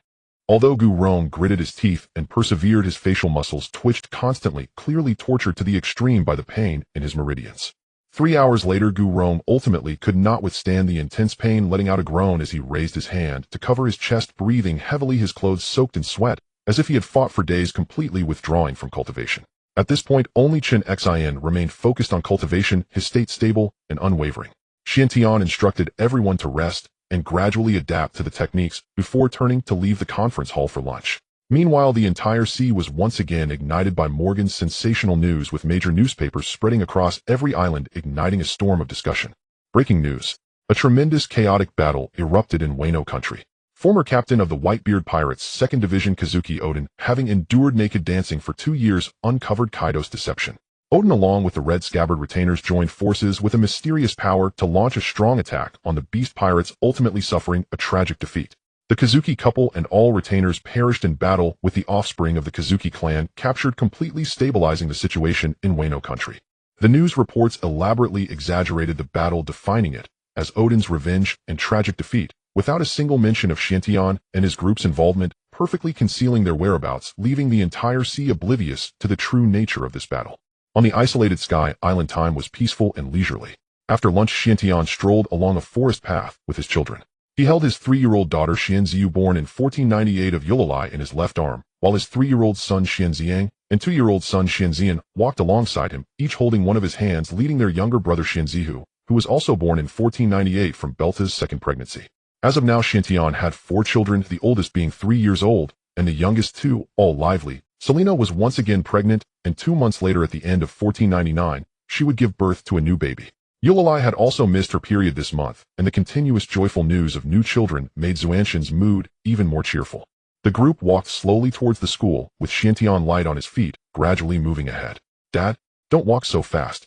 Although Gu Rong gritted his teeth and persevered, his facial muscles twitched constantly, clearly tortured to the extreme by the pain in his meridians. 3 hours later, Gu Rong ultimately could not withstand the intense pain, letting out a groan as he raised his hand to cover his chest, breathing heavily, his clothes soaked in sweat, as if he had fought for days, completely withdrawing from cultivation. At this point, only Chen Xin remained focused on cultivation, his state stable and unwavering. Xiantian instructed everyone to rest and gradually adapt to the techniques before turning to leave the conference hall for lunch. Meanwhile, the entire sea was once again ignited by Morgan's sensational news, with major newspapers spreading across every island, igniting a storm of discussion. Breaking news. A tremendous chaotic battle erupted in Wano country. Former captain of the Whitebeard Pirates, 2nd Division Kazuki Odin, having endured naked dancing for 2 years, uncovered Kaido's deception. Odin, along with the Red Scabbard retainers, joined forces with a mysterious power to launch a strong attack on the Beast Pirates, ultimately suffering a tragic defeat. The Kazuki couple and all retainers perished in battle, with the offspring of the Kazuki clan captured, completely stabilizing the situation in Wano country. The news reports elaborately exaggerated the battle, defining it as Odin's revenge and tragic defeat, without a single mention of Xiantian and his group's involvement, perfectly concealing their whereabouts, leaving the entire sea oblivious to the true nature of this battle. On the isolated sky island, time was peaceful and leisurely. After lunch, Xiantian strolled along a forest path with his children. He held his 3-year-old daughter Xianziyu, born in 1498 of Yulilai, in his left arm, while his 3-year-old son Xianziang and 2-year-old son Xianzian walked alongside him, each holding one of his hands, leading their younger brother Xianzihu, who was also born in 1498 from Belta's second pregnancy. As of now, Chen Xin had 4 children, the oldest being 3 years old, and the youngest 2, all lively. Selena was once again pregnant, and 2 months later at the end of 1499, she would give birth to a new baby. Eulalie had also missed her period this month, and the continuous joyful news of new children made Xuanxin's mood even more cheerful. The group walked slowly towards the school, with Chen Xin light on his feet, gradually moving ahead. "Dad, don't walk so fast.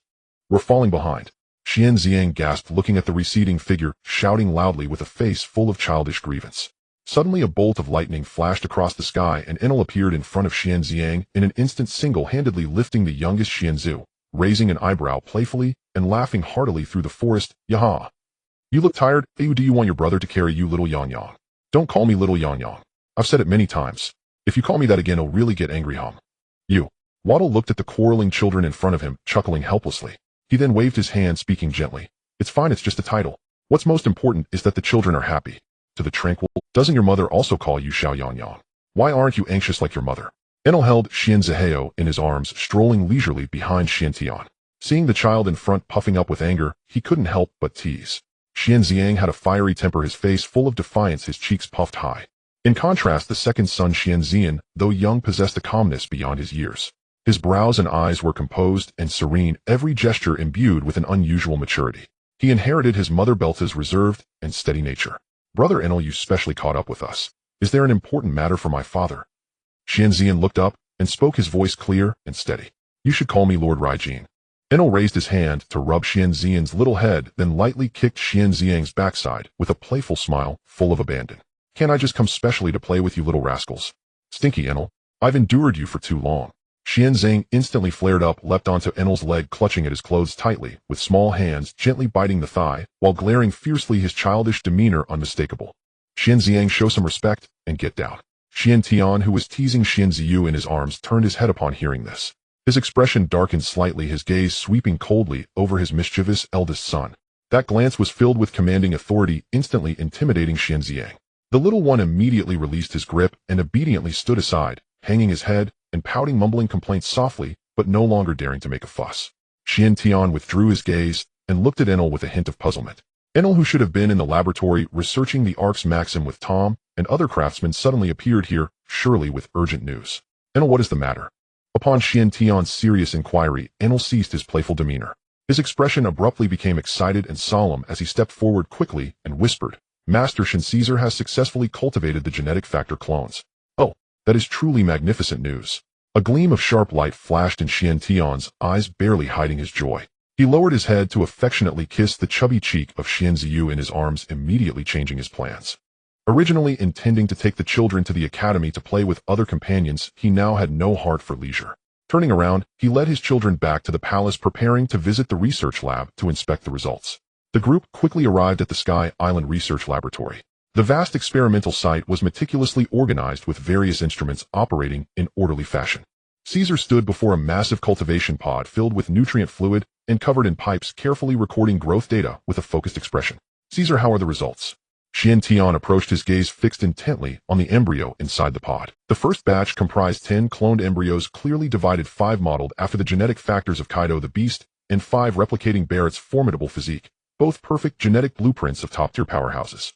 We're falling behind." Chen Xin gasped, looking at the receding figure, shouting loudly with a face full of childish grievance. Suddenly a bolt of lightning flashed across the sky, and Enel appeared in front of Chen Xin in an instant, single-handedly lifting the youngest Xianzhu, raising an eyebrow playfully and laughing heartily through the forest. "Yaha! You look tired. Do you want your brother to carry you, little Yang Yang?" "Don't call me little Yang Yang. I've said it many times. If you call me that again, I'll really get angry, hum." "You." Waddle looked at the quarreling children in front of him, chuckling helplessly. He then waved his hand, speaking gently. "It's fine, it's just a title. What's most important is that the children are happy." To the tranquil, "Doesn't your mother also call you Xiao Yang Yang? Why aren't you anxious like your mother?" Enel held Xian Zihao in his arms, strolling leisurely behind Chen Xin. Seeing the child in front puffing up with anger, he couldn't help but tease. Xian Xiang had a fiery temper, his face full of defiance, his cheeks puffed high. In contrast, the second son Xian Xin, though young, possessed a calmness beyond his years. His brows and eyes were composed and serene, every gesture imbued with an unusual maturity. He inherited his mother Belta's reserved and steady nature. "Brother Enel, you specially caught up with us. Is there an important matter for my father?" Xian Xin looked up and spoke, his voice clear and steady. "You should call me Lord Raijin." Enel raised his hand to rub Xian Xian's little head, then lightly kicked Xian Xiang's backside with a playful smile full of abandon. "Can't I just come specially to play with you little rascals? Stinky Enel, I've endured you for too long." Xian Zhang instantly flared up, leapt onto Enel's leg, clutching at his clothes tightly, with small hands gently biting the thigh, while glaring fiercely, his childish demeanor unmistakable. "Xian Xiang, show some respect, and get down." Xian Tian, who was teasing Xian Ziyu in his arms, turned his head upon hearing this. His expression darkened slightly, his gaze sweeping coldly over his mischievous eldest son. That glance was filled with commanding authority, instantly intimidating Xian Xiang. The little one immediately released his grip and obediently stood aside, hanging his head and pouting, mumbling complaints softly, but no longer daring to make a fuss. Xian Tian withdrew his gaze and looked at Enel with a hint of puzzlement. Enel, who should have been in the laboratory researching the Ark's Maxim with Tom and other craftsmen, suddenly appeared here, surely with urgent news. "Enel, what is the matter?" Upon Xian Tian's serious inquiry, Enel ceased his playful demeanor. His expression abruptly became excited and solemn as he stepped forward quickly and whispered, "Master Shen Caesar has successfully cultivated the genetic factor clones. Oh, that is truly magnificent news." A gleam of sharp light flashed in Xian Tian's eyes, barely hiding his joy. He lowered his head to affectionately kiss the chubby cheek of Xian Ziyu in his arms, immediately changing his plans. Originally intending to take the children to the academy to play with other companions, he now had no heart for leisure. Turning around, he led his children back to the palace, preparing to visit the research lab to inspect the results. The group quickly arrived at the Sky Island Research Laboratory. The vast experimental site was meticulously organized with various instruments operating in orderly fashion. Caesar stood before a massive cultivation pod filled with nutrient fluid and covered in pipes, carefully recording growth data with a focused expression. "Caesar, how are the results?" Xian Tian approached, his gaze fixed intently on the embryo inside the pod. The first batch comprised 10 cloned embryos, clearly divided, 5 modeled after the genetic factors of Kaido the Beast, and 5 replicating Barrett's formidable physique, both perfect genetic blueprints of top-tier powerhouses.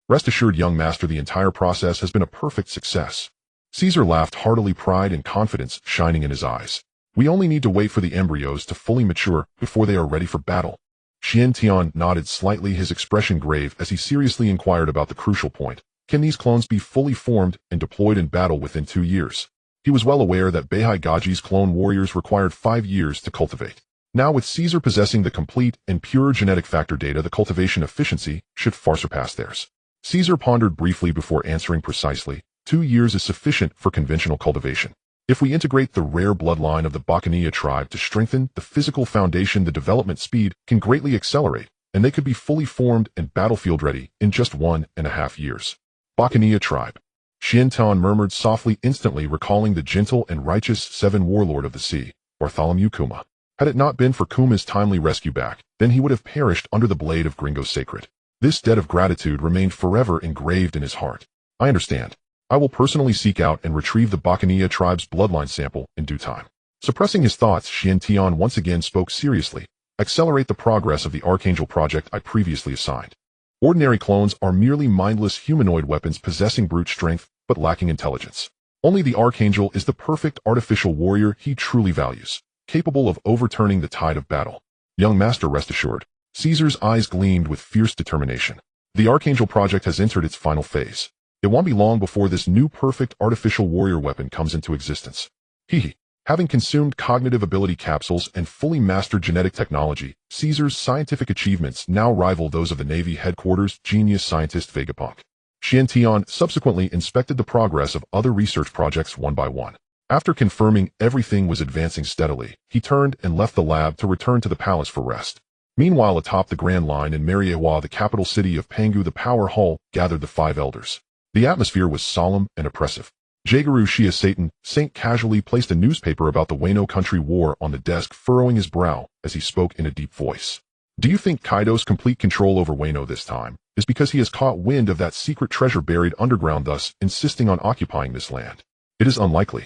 Rest assured, young master, the entire process has been a perfect success." Caesar laughed heartily, pride and confidence shining in his eyes. "We only need to wait for the embryos to fully mature before they are ready for battle." Xian Tian nodded slightly, his expression grave as he seriously inquired about the crucial point. Can these clones be fully formed and deployed in battle within 2 years? He was well aware that Beihai Gaji's clone warriors required 5 years to cultivate. Now, with Caesar possessing the complete and pure genetic factor data, the cultivation efficiency should far surpass theirs. Caesar pondered briefly before answering precisely. 2 years is sufficient for conventional cultivation. If we integrate the rare bloodline of the Bacchania tribe to strengthen the physical foundation, the development speed can greatly accelerate, and they could be fully formed and battlefield ready in just 1.5 years. Bacchania tribe. Xian Tian murmured softly, instantly recalling the gentle and righteous 7 warlord of the sea, Bartholomew Kuma. Had it not been for Kuma's timely rescue back, then he would have perished under the blade of Gringo's sacred. This debt of gratitude remained forever engraved in his heart. "I understand. I will personally seek out and retrieve the Bacchania tribe's bloodline sample in due time." Suppressing his thoughts, Xian Tian once again spoke seriously. Accelerate the progress of the Archangel project I previously assigned. Ordinary clones are merely mindless humanoid weapons possessing brute strength, but lacking intelligence. Only the Archangel is the perfect artificial warrior he truly values, capable of overturning the tide of battle. Young master, rest assured. Caesar's eyes gleamed with fierce determination. The Archangel project has entered its final phase. It won't be long before this new perfect artificial warrior weapon comes into existence. Having consumed cognitive ability capsules and fully mastered genetic technology, Caesar's scientific achievements now rival those of the Navy headquarters genius scientist Vegapunk. Chen Xin subsequently inspected the progress of other research projects one by one. After confirming everything was advancing steadily, he turned and left the lab to return to the palace for rest. Meanwhile, atop the Grand Line in Myriad World, the capital city of Pangu, the power hall gathered the 5 elders. The atmosphere was solemn and oppressive. Jaegeru Shia Saint casually placed a newspaper about the Wano country war on the desk, furrowing his brow as he spoke in a deep voice. Do you think Kaido's complete control over Wano this time is because he has caught wind of that secret treasure buried underground, thus insisting on occupying this land? It is unlikely.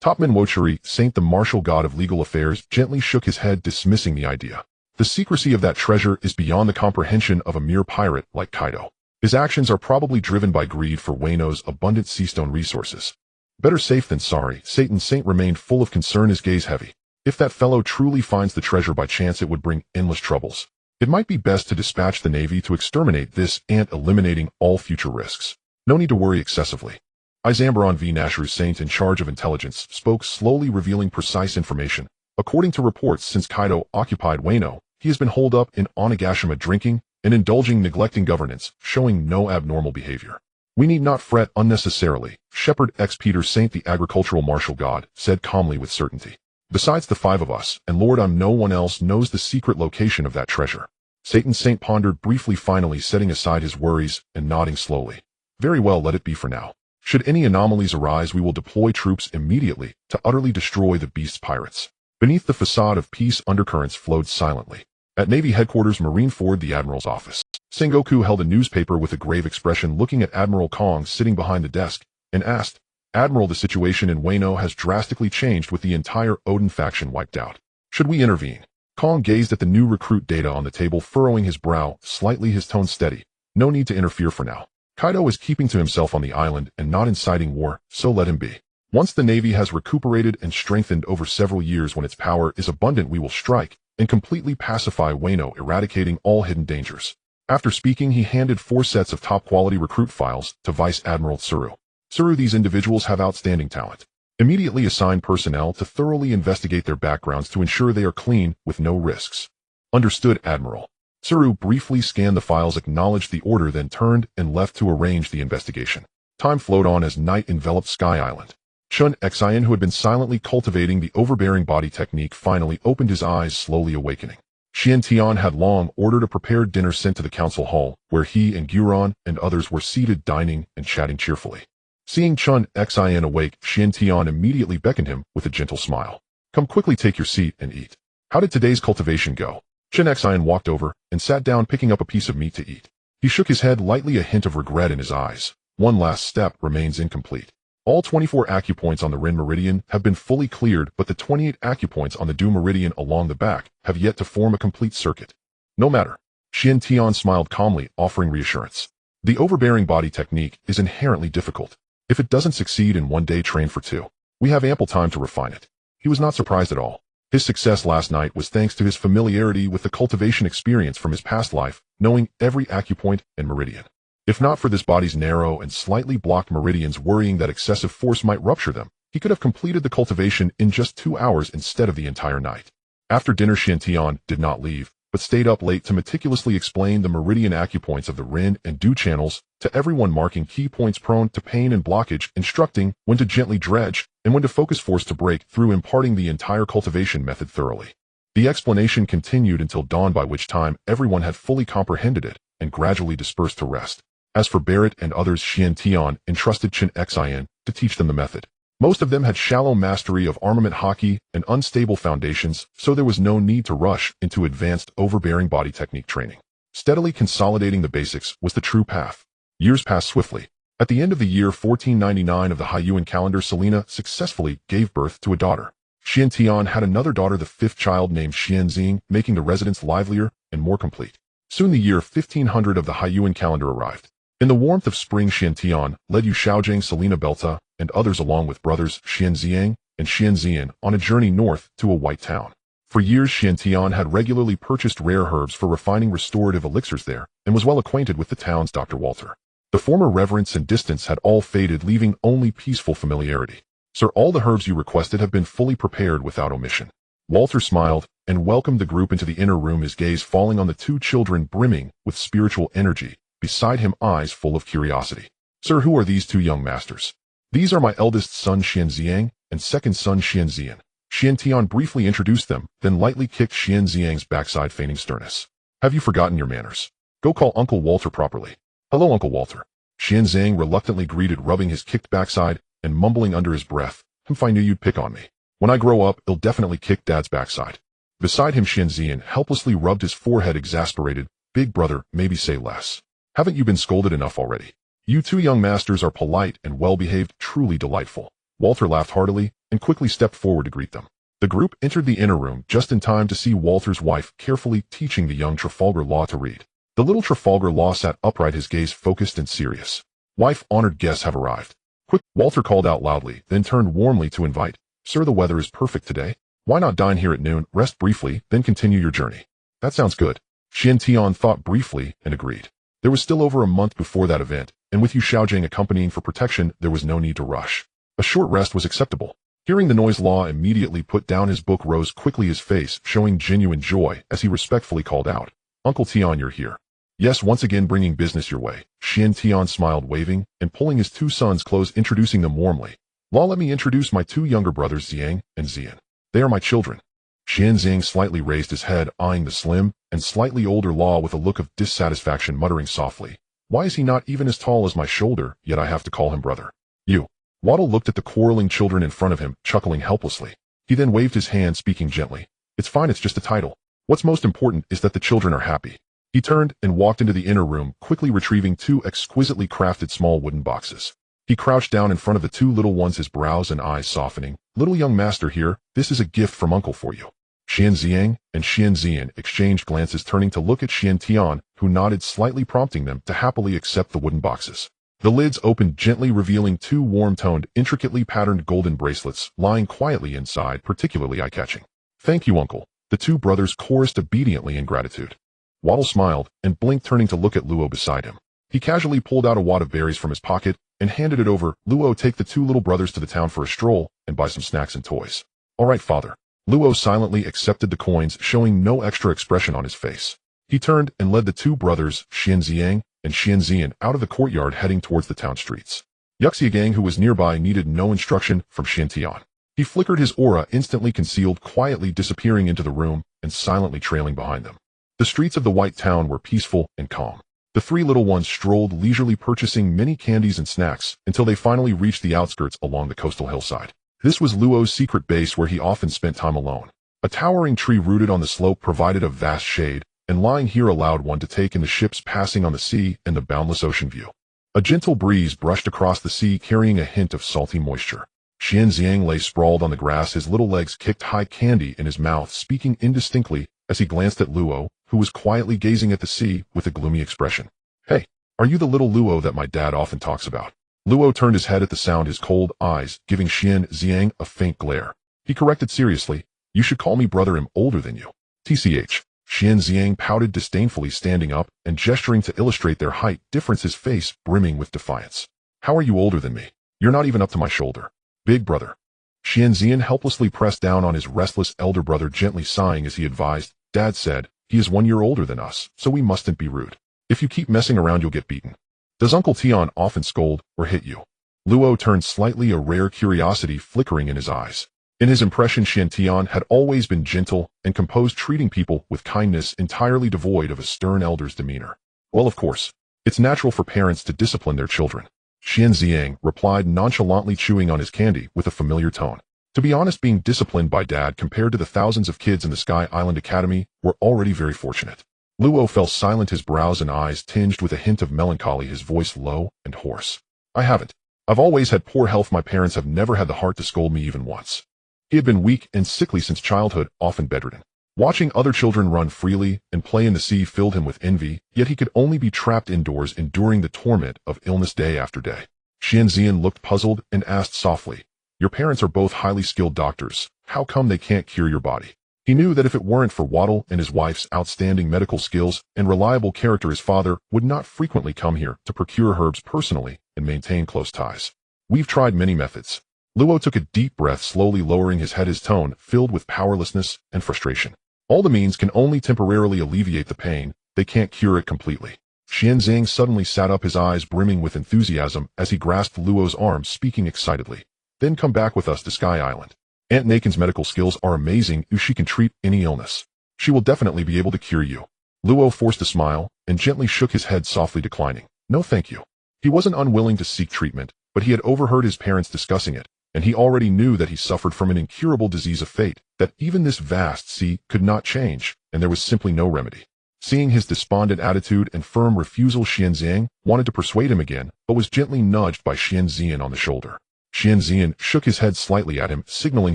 Topman Wochuri, Saint the martial god of legal affairs, gently shook his head, dismissing the idea. The secrecy of that treasure is beyond the comprehension of a mere pirate like Kaido. His actions are probably driven by greed for Wano's abundant seastone resources. Better safe than sorry. Saint remained full of concern, his gaze heavy. If that fellow truly finds the treasure by chance, it would bring endless troubles. It might be best to dispatch the Navy to exterminate this ant, eliminating all future risks. No need to worry excessively. Izambron V. Nashru, Saint in charge of intelligence, spoke slowly, revealing precise information. According to reports, since Kaido occupied Wano, he has been holed up in Onigashima drinking and indulging neglecting governance, showing no abnormal behavior. We need not fret unnecessarily, Shepherd X. Peter Saint, the agricultural martial god, said calmly with certainty. Besides the 5 of us, and Lord, no one else knows the secret location of that treasure. Saint pondered briefly, finally setting aside his worries and nodding slowly. Very well, let it be for now. Should any anomalies arise, we will deploy troops immediately to utterly destroy the beast's pirates. Beneath the facade of peace, undercurrents flowed silently. At Navy headquarters, Marineford, the Admiral's office, Sengoku held a newspaper with a grave expression, looking at Admiral Kong sitting behind the desk, and asked, Admiral, the situation in Wano has drastically changed with the entire Odin faction wiped out. Should we intervene? Kong gazed at the new recruit data on the table, furrowing his brow slightly, his tone steady. No need to interfere for now. Kaido is keeping to himself on the island and not inciting war, so let him be. Once the Navy has recuperated and strengthened over several years, when its power is abundant, we will strike and completely pacify Wano, eradicating all hidden dangers. After speaking, he handed 4 sets of top-quality recruit files to Vice Admiral Tsuru. Tsuru, these individuals have outstanding talent. Immediately assign personnel to thoroughly investigate their backgrounds to ensure they are clean with no risks. Understood, Admiral. Tsuru briefly scanned the files, acknowledged the order, then turned and left to arrange the investigation. Time flowed on as night enveloped Sky Island. Chen Xin, who had been silently cultivating the overbearing body technique, finally opened his eyes, slowly awakening. Xian Tian had long ordered a prepared dinner sent to the council hall, where he and Guron and others were seated, dining and chatting cheerfully. Seeing Chen Xin awake, Xian Tian immediately beckoned him with a gentle smile. Come quickly, take your seat and eat. How did today's cultivation go? Chen Xin walked over and sat down, picking up a piece of meat to eat. He shook his head lightly, a hint of regret in his eyes. One last step remains incomplete. All 24 acupoints on the Rin Meridian have been fully cleared, but the 28 acupoints on the Du Meridian along the back have yet to form a complete circuit. No matter. Xian Tian smiled calmly, offering reassurance. The overbearing body technique is inherently difficult. If it doesn't succeed in one day, train for 2. We have ample time to refine it. He was not surprised at all. His success last night was thanks to his familiarity with the cultivation experience from his past life, knowing every acupoint and meridian. If not for this body's narrow and slightly blocked meridians, worrying that excessive force might rupture them, he could have completed the cultivation in just 2 hours instead of the entire night. After dinner, Xian Tian did not leave, but stayed up late to meticulously explain the meridian acupoints of the Rin and Du channels to everyone, marking key points prone to pain and blockage, instructing when to gently dredge and when to focus force to break through, imparting the entire cultivation method thoroughly. The explanation continued until dawn, by which time everyone had fully comprehended it and gradually dispersed to rest. As for Barrett and others, Xian Tian entrusted Chen Xin to teach them the method. Most of them had shallow mastery of armament Haki and unstable foundations, so there was no need to rush into advanced overbearing body technique training. Steadily consolidating the basics was the true path. Years passed swiftly. At the end of the year 1499 of the Haiyuan calendar, Selena successfully gave birth to a daughter. Chen Tian had another daughter, the fifth child, named Chen Xin, making the residence livelier and more complete. Soon the year 1500 of the Haiyuan calendar arrived. In the warmth of spring, Chen Tian led Yu Xiaojing, Selina Belta, and others along with brothers Chen Ziang and Chen Xin on a journey north to a white town. For years, Chen Tian had regularly purchased rare herbs for refining restorative elixirs there and was well acquainted with the town's Dr. Walter. The former reverence and distance had all faded, leaving only peaceful familiarity. Sir, all the herbs you requested have been fully prepared without omission. Walter smiled and welcomed the group into the inner room, his gaze falling on the two children brimming with spiritual energy, beside him eyes full of curiosity. Sir, who are these two young masters? These are my eldest son Chen Ziang and second son Chen Xin. Chen Tian briefly introduced them, then lightly kicked Chen Ziang's backside, feigning sternness. Have you forgotten your manners? Go call Uncle Walter properly. Hello, Uncle Walter. Chen Zhang reluctantly greeted, rubbing his kicked backside and mumbling under his breath, I knew you'd pick on me. When I grow up, I'll definitely kick Dad's backside. Beside him, Chen Xin helplessly rubbed his forehead, exasperated. Big brother, maybe say less. Haven't you been scolded enough already? You two young masters are polite and well-behaved, truly delightful. Walter laughed heartily and quickly stepped forward to greet them. The group entered the inner room just in time to see Walter's wife carefully teaching the young Trafalgar Law to read. The little Trafalgar Law sat upright, his gaze focused and serious. Wife, honored guests have arrived. Quick, Walter called out loudly, then turned warmly to invite. Sir, the weather is perfect today. Why not dine here at noon, rest briefly, then continue your journey? That sounds good. Chen Tian thought briefly and agreed. There was still over a month before that event, and with Yu Xiaojing accompanying for protection, there was no need to rush. A short rest was acceptable. Hearing the noise, Law immediately put down his book, rose quickly, his face showing genuine joy as he respectfully called out, Uncle Tian, you're here. Yes, once again bringing business your way. Chen Tian smiled, waving and pulling his two sons close, introducing them warmly. Law, let me introduce my two younger brothers, Ziang and Zian. They are my children. Chen Xin slightly raised his head, eyeing the slim and slightly older Law with a look of dissatisfaction, muttering softly, why is he not even as tall as my shoulder, yet I have to call him brother? You. Waddle looked at the quarreling children in front of him, chuckling helplessly. He then waved his hand, speaking gently. It's fine, it's just a title. What's most important is that the children are happy. He turned and walked into the inner room, quickly retrieving two exquisitely crafted small wooden boxes. He crouched down in front of the two little ones, his brows and eyes softening. Little young master here, this is a gift from Uncle for you. Chen Ziang and Chen Xin exchanged glances, turning to look at Chen Tian, who nodded slightly, prompting them to happily accept the wooden boxes. The lids opened gently, revealing two warm-toned, intricately patterned golden bracelets lying quietly inside, particularly eye-catching. Thank you, Uncle. The two brothers chorused obediently in gratitude. Waddle smiled and blinked, turning to look at Luo beside him. He casually pulled out a wad of berries from his pocket and handed it over. Luo, take the two little brothers to the town for a stroll and buy some snacks and toys. All right, father. Luo silently accepted the coins, showing no extra expression on his face. He turned and led the two brothers, Chen Ziang and Chen Xin, out of the courtyard, heading towards the town streets. Yuxiagang, who was nearby, needed no instruction from Chen Tian. He flickered his aura, instantly concealed, quietly disappearing into the room and silently trailing behind them. The streets of the white town were peaceful and calm. The three little ones strolled leisurely, purchasing many candies and snacks until they finally reached the outskirts along the coastal hillside. This was Luo's secret base, where he often spent time alone. A towering tree rooted on the slope provided a vast shade, and lying here allowed one to take in the ships passing on the sea and the boundless ocean view. A gentle breeze brushed across the sea, carrying a hint of salty moisture. Chen Xiang lay sprawled on the grass, his little legs kicked high, candy in his mouth, speaking indistinctly as he glanced at Luo, who was quietly gazing at the sea with a gloomy expression. Hey, are you the little Luo that my dad often talks about? Luo turned his head at the sound, his cold eyes giving Chen Xiang a faint glare. He corrected seriously, you should call me brother, I'm older than you. TCH. Chen Xiang pouted disdainfully, standing up and gesturing to illustrate their height difference, his face brimming with defiance. How are you older than me? You're not even up to my shoulder. Big brother. Chen Xin helplessly pressed down on his restless elder brother, gently sighing as he advised, Dad said, he is 1 year older than us, so we mustn't be rude. If you keep messing around, you'll get beaten. Does Uncle Tian often scold or hit you? Luo turned slightly, a rare curiosity flickering in his eyes. In his impression, Chen Tian had always been gentle and composed, treating people with kindness, entirely devoid of a stern elder's demeanor. Well, of course, it's natural for parents to discipline their children. Chen Ziang replied, nonchalantly chewing on his candy with a familiar tone. To be honest, being disciplined by Dad compared to the thousands of kids in the Sky Island Academy were already very fortunate. Luo fell silent, his brows and eyes tinged with a hint of melancholy, his voice low and hoarse. I haven't. I've always had poor health. My parents have never had the heart to scold me even once. He had been weak and sickly since childhood, often bedridden. Watching other children run freely and play in the sea filled him with envy, yet he could only be trapped indoors enduring the torment of illness day after day. Chen Xin looked puzzled and asked softly, "Your parents are both highly skilled doctors. How come they can't cure your body?" He knew that if it weren't for Waddle and his wife's outstanding medical skills and reliable character, his father would not frequently come here to procure herbs personally and maintain close ties. "We've tried many methods." Luo took a deep breath, slowly lowering his head, his tone filled with powerlessness and frustration. "All the means can only temporarily alleviate the pain. They can't cure it completely." Chen Xin suddenly sat up, his eyes brimming with enthusiasm as he grasped Luo's arm, speaking excitedly. "Then come back with us to Sky Island. Aunt Nakin's medical skills are amazing. She can treat any illness. She will definitely be able to cure you." Luo forced a smile and gently shook his head, softly declining. "No thank you." He wasn't unwilling to seek treatment, but he had overheard his parents discussing it, and he already knew that he suffered from an incurable disease of fate, that even this vast sea could not change, and there was simply no remedy. Seeing his despondent attitude and firm refusal, Chen Xin wanted to persuade him again, but was gently nudged by Chen Xin on the shoulder. Chen Xin shook his head slightly at him, signaling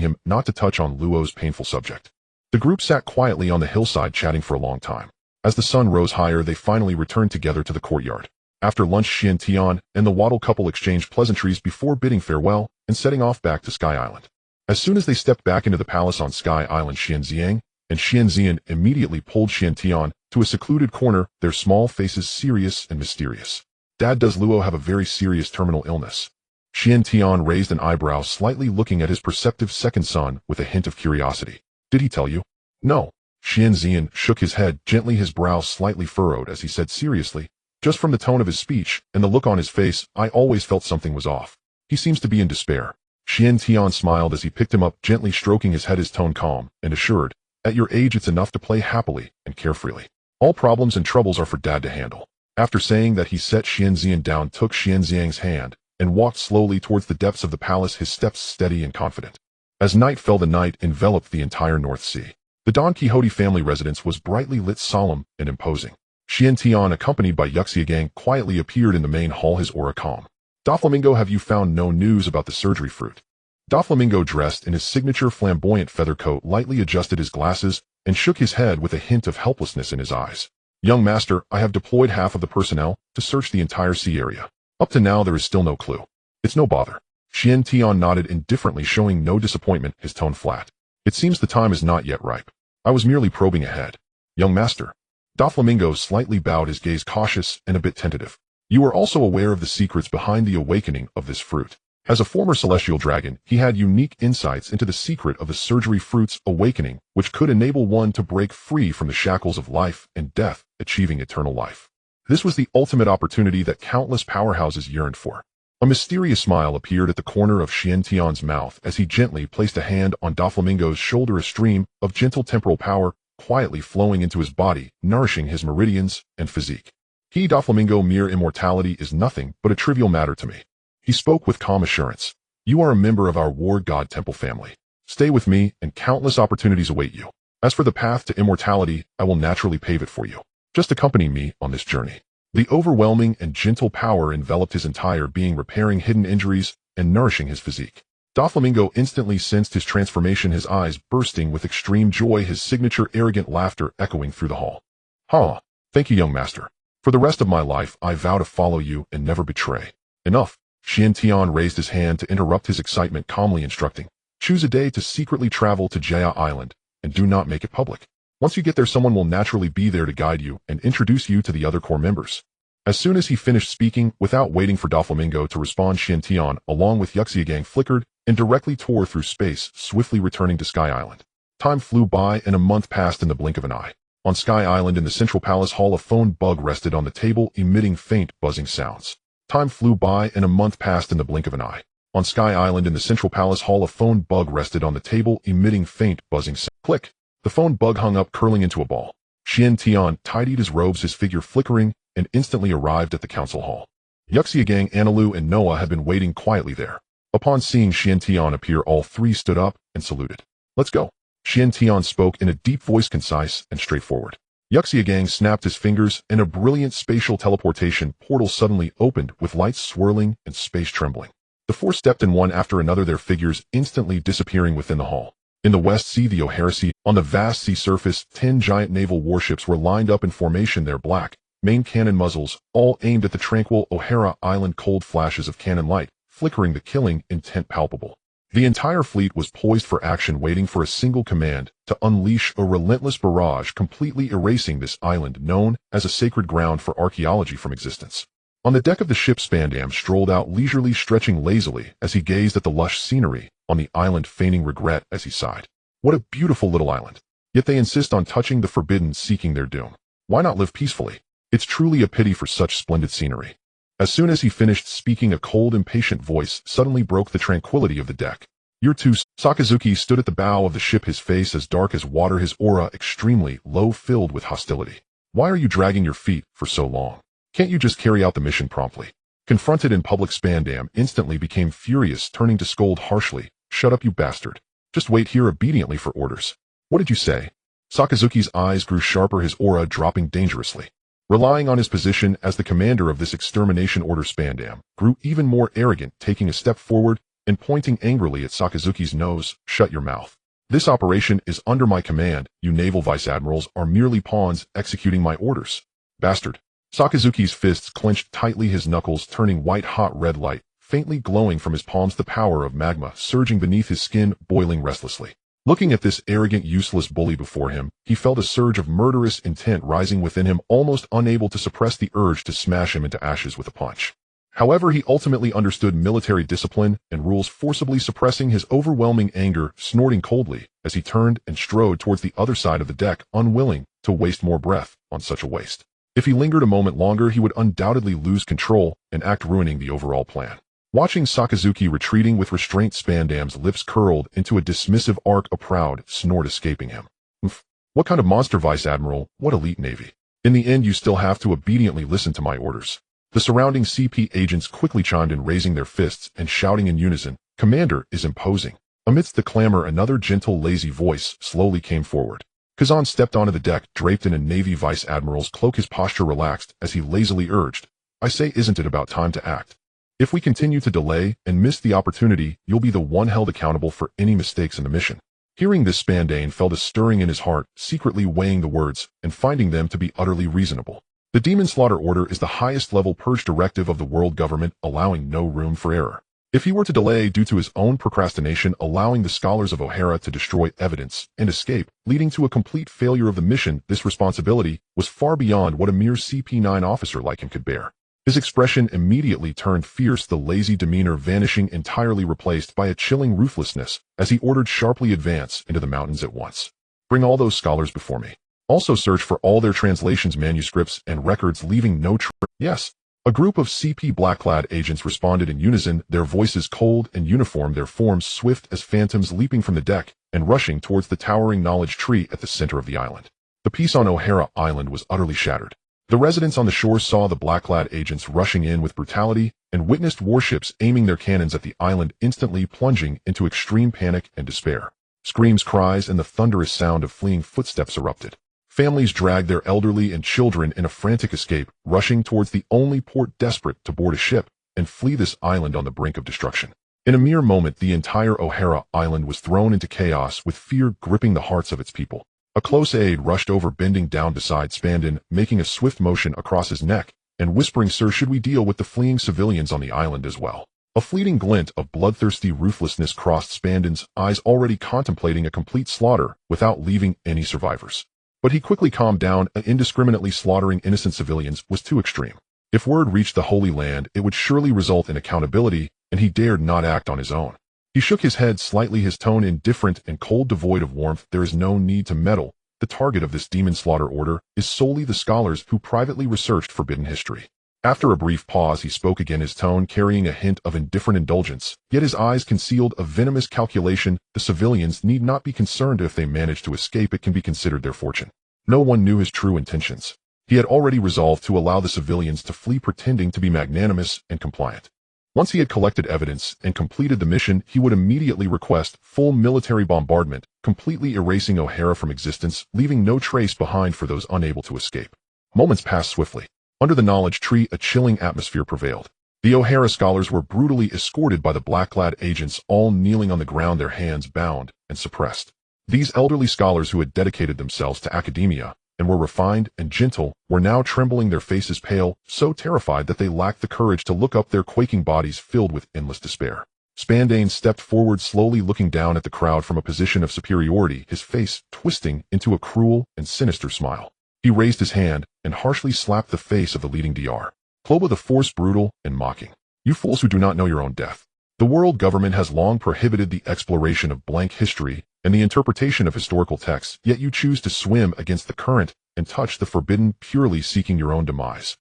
him not to touch on Luo's painful subject. The group sat quietly on the hillside, chatting for a long time. As the sun rose higher, they finally returned together to the courtyard. After lunch, Chen Tian and the Waddle couple exchanged pleasantries before bidding farewell and setting off back to Sky Island. As soon as they stepped back into the palace on Sky Island, Chen Xiang and Chen Xin immediately pulled Chen Tian to a secluded corner, their small faces serious and mysterious. "Dad, does Luo have a very serious terminal illness?" Chen Tian raised an eyebrow, slightly looking at his perceptive second son with a hint of curiosity. "Did he tell you?" "No." Chen Xin shook his head gently, his brow slightly furrowed as he said seriously, "Just from the tone of his speech and the look on his face, I always felt something was off. He seems to be in despair." Chen Tian smiled as he picked him up, gently stroking his head, his tone calm and assured. "At your age, it's enough to play happily and carefreely. All problems and troubles are for Dad to handle." After saying that, he set Chen Xin down, took Chen Xiang's hand, and walked slowly towards the depths of the palace, his steps steady and confident. As night fell, the night enveloped the entire North Sea. The Don Quixote family residence was brightly lit, solemn and imposing. Chen Tian, accompanied by Yuxiagang, quietly appeared in the main hall, his aura calm. "Doflamingo, have you found no news about the surgery fruit?" Doflamingo, dressed in his signature flamboyant feather coat, lightly adjusted his glasses and shook his head with a hint of helplessness in his eyes. "Young master, I have deployed half of the personnel to search the entire sea area. Up to now, there is still no clue." "It's no bother." Chen Tian nodded indifferently, showing no disappointment, his tone flat. "It seems the time is not yet ripe. I was merely probing ahead." "Young master." Doflamingo slightly bowed, his gaze cautious and a bit tentative. "You are also aware of the secrets behind the awakening of this fruit." As a former celestial dragon, he had unique insights into the secret of the surgery fruit's awakening, which could enable one to break free from the shackles of life and death, achieving eternal life. This was the ultimate opportunity that countless powerhouses yearned for. A mysterious smile appeared at the corner of Chen Tian's mouth as he gently placed a hand on Doflamingo's shoulder, a stream of gentle temporal power quietly flowing into his body, nourishing his meridians and physique. "He, Doflamingo, mere immortality is nothing but a trivial matter to me." He spoke with calm assurance. "You are a member of our War God Temple family. Stay with me and countless opportunities await you. As for the path to immortality, I will naturally pave it for you. Just accompany me on this journey." The overwhelming and gentle power enveloped his entire being, repairing hidden injuries and nourishing his physique. Doflamingo instantly sensed his transformation, his eyes bursting with extreme joy, his signature arrogant laughter echoing through the hall. "Ha! Thank you, young master. For the rest of my life, I vow to follow you and never betray." "Enough." Chen Tian raised his hand to interrupt his excitement, calmly instructing. "Choose a day to secretly travel to Jaya Island, and do not make it public. Once you get there, someone will naturally be there to guide you and introduce you to the other core members." As soon as he finished speaking, without waiting for Doflamingo to respond, Chen Tian, along with Yuxiagang, flickered and directly tore through space, swiftly returning to Sky Island. Time flew by and a month passed in the blink of an eye. On Sky Island in the Central Palace Hall, a phone bug rested on the table, emitting faint buzzing sounds. Time flew by and a month passed in the blink of an eye. On Sky Island in the Central Palace Hall, a phone bug rested on the table, emitting faint buzzing sounds. Click! The phone bug hung up, curling into a ball. Chen Tian tidied his robes, his figure flickering, and instantly arrived at the council hall. Yuxiagang, Analu, and Noah had been waiting quietly there. Upon seeing Chen Tian appear, all three stood up and saluted. "Let's go." Chen Tian spoke in a deep voice, concise and straightforward. Yuxiagang snapped his fingers, and a brilliant spatial teleportation portal suddenly opened, with lights swirling and space trembling. The four stepped in one after another, their figures instantly disappearing within the hall. In the West Sea, the O'Hara Sea, on the vast sea surface, 10 giant naval warships were lined up in formation, their black, main cannon muzzles, all aimed at the tranquil O'Hara Island, cold flashes of cannon light, flickering, the killing intent palpable. The entire fleet was poised for action, waiting for a single command to unleash a relentless barrage, completely erasing this island known as a sacred ground for archaeology from existence. On the deck of the ship, Spandam strolled out leisurely, stretching lazily as he gazed at the lush scenery on the island, feigning regret as he sighed. What a beautiful little island. Yet they insist on touching the forbidden, seeking their doom. Why not live peacefully? It's truly a pity for such splendid scenery. As soon as he finished speaking, a cold, impatient voice suddenly broke the tranquility of the deck. "You're too." Sakazuki stood at the bow of the ship, his face as dark as water, his aura extremely low, filled with hostility. "Why are you dragging your feet for so long? Can't you just carry out the mission promptly?" Confronted in public, Spandam instantly became furious, turning to scold harshly. "Shut up, you bastard. Just wait here obediently for orders." "What did you say?" Sakazuki's eyes grew sharper, his aura dropping dangerously. Relying on his position as the commander of this extermination order, Spandam grew even more arrogant, taking a step forward and pointing angrily at Sakazuki's nose. "Shut your mouth. This operation is under my command. You naval vice admirals are merely pawns executing my orders." "Bastard." Sakazuki's fists clenched tightly, his knuckles turning white-hot, red light faintly glowing from his palms, the power of magma surging beneath his skin, boiling restlessly. Looking at this arrogant, useless bully before him, he felt a surge of murderous intent rising within him, almost unable to suppress the urge to smash him into ashes with a punch. However, he ultimately understood military discipline and rules, forcibly suppressing his overwhelming anger, snorting coldly as he turned and strode towards the other side of the deck, unwilling to waste more breath on such a waste. If he lingered a moment longer, he would undoubtedly lose control and act ruining the overall plan. Watching Sakazuki retreating with restraint, Spandam's lips curled into a dismissive arc, a proud snort escaping him. "Oof. What kind of monster, Vice Admiral? What elite navy? In the end, you still have to obediently listen to my orders." The surrounding CP agents quickly chimed in, raising their fists and shouting in unison, "Commander is imposing." Amidst the clamor, another gentle, lazy voice slowly came forward. Kazan stepped onto the deck, draped in a Navy Vice Admiral's cloak, his posture relaxed as he lazily urged, "I say, isn't it about time to act? If we continue to delay and miss the opportunity, you'll be the one held accountable for any mistakes in the mission." Hearing this, Spandam felt a stirring in his heart, secretly weighing the words and finding them to be utterly reasonable. The Demon Slaughter Order is the highest level purge directive of the world government, allowing no room for error. If he were to delay due to his own procrastination, allowing the scholars of O'Hara to destroy evidence and escape, leading to a complete failure of the mission, this responsibility was far beyond what a mere CP9 officer like him could bear. His expression immediately turned fierce, the lazy demeanor vanishing, entirely replaced by a chilling ruthlessness as he ordered sharply, "Advance into the mountains at once. Bring all those scholars before me. Also search for all their translations, manuscripts, and records, leaving no trace." "Yes." A group of CP black-clad agents responded in unison, their voices cold and uniform, their forms swift as phantoms, leaping from the deck and rushing towards the towering knowledge tree at the center of the island. The peace on O'Hara Island was utterly shattered. The residents on the shore saw the black-clad agents rushing in with brutality and witnessed warships aiming their cannons at the island, instantly plunging into extreme panic and despair. Screams, cries, and the thunderous sound of fleeing footsteps erupted. Families dragged their elderly and children in a frantic escape, rushing towards the only port, desperate to board a ship and flee this island on the brink of destruction. In a mere moment, the entire O'Hara Island was thrown into chaos, with fear gripping the hearts of its people. A close aide rushed over, bending down beside Spandam, making a swift motion across his neck and whispering, "Sir, should we deal with the fleeing civilians on the island as well?" A fleeting glint of bloodthirsty ruthlessness crossed Spandam's eyes, already contemplating a complete slaughter without leaving any survivors. But he quickly calmed down. Indiscriminately slaughtering innocent civilians was too extreme. If word reached the Holy Land, it would surely result in accountability, and he dared not act on his own. He shook his head slightly, his tone indifferent and cold, devoid of warmth. "There is no need to meddle. The target of this demon slaughter order is solely the scholars who privately researched forbidden history." After a brief pause, he spoke again, his tone carrying a hint of indifferent indulgence, yet his eyes concealed a venomous calculation. "The civilians need not be concerned. If they manage to escape, it can be considered their fortune." No one knew his true intentions. He had already resolved to allow the civilians to flee, pretending to be magnanimous and compliant. Once he had collected evidence and completed the mission, he would immediately request full military bombardment, completely erasing O'Hara from existence, leaving no trace behind for those unable to escape. Moments passed swiftly. Under the knowledge tree, a chilling atmosphere prevailed. The O'Hara scholars were brutally escorted by the black-clad agents, all kneeling on the ground, their hands bound and suppressed. These elderly scholars who had dedicated themselves to academia and were refined and gentle were now trembling, their faces pale, so terrified that they lacked the courage to look up, their quaking bodies filled with endless despair. Spandane stepped forward, slowly looking down at the crowd from a position of superiority, his face twisting into a cruel and sinister smile. He raised his hand and harshly slapped the face of the leading DR. Kloba the Force, brutal and mocking. You fools who do not know your own death. The world government has long prohibited the exploration of blank history and the interpretation of historical texts, yet you choose to swim against the current and touch the forbidden, purely seeking your own demise.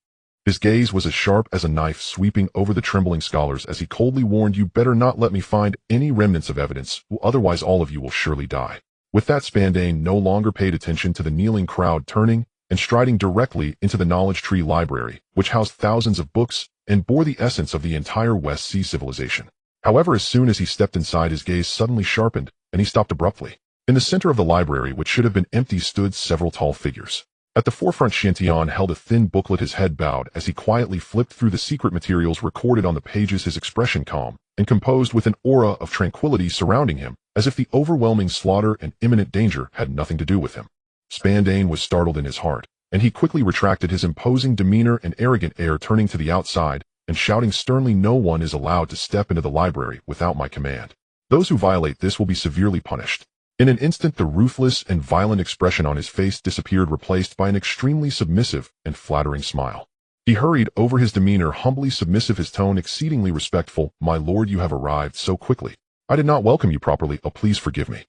His gaze was as sharp as a knife, sweeping over the trembling scholars as he coldly warned, you better not let me find any remnants of evidence, otherwise all of you will surely die. With that, Spandane no longer paid attention to the kneeling crowd, turning and striding directly into the Knowledge Tree Library, which housed thousands of books and bore the essence of the entire West Sea civilization. However, as soon as he stepped inside, his gaze suddenly sharpened, and he stopped abruptly. In the center of the library, which should have been empty, stood several tall figures. At the forefront, Chen Xin held a thin booklet, his head bowed as he quietly flipped through the secret materials recorded on the pages, his expression calm and composed, with an aura of tranquility surrounding him, as if the overwhelming slaughter and imminent danger had nothing to do with him. Spandane was startled in his heart, and he quickly retracted his imposing demeanor and arrogant air, turning to the outside and shouting sternly, no one is allowed to step into the library without my command. Those who violate this will be severely punished. In an instant, the ruthless and violent expression on his face disappeared, replaced by an extremely submissive and flattering smile. He hurried over his demeanor, humbly submissive, his tone exceedingly respectful. My lord, you have arrived so quickly. I did not welcome you properly. Oh, please forgive me.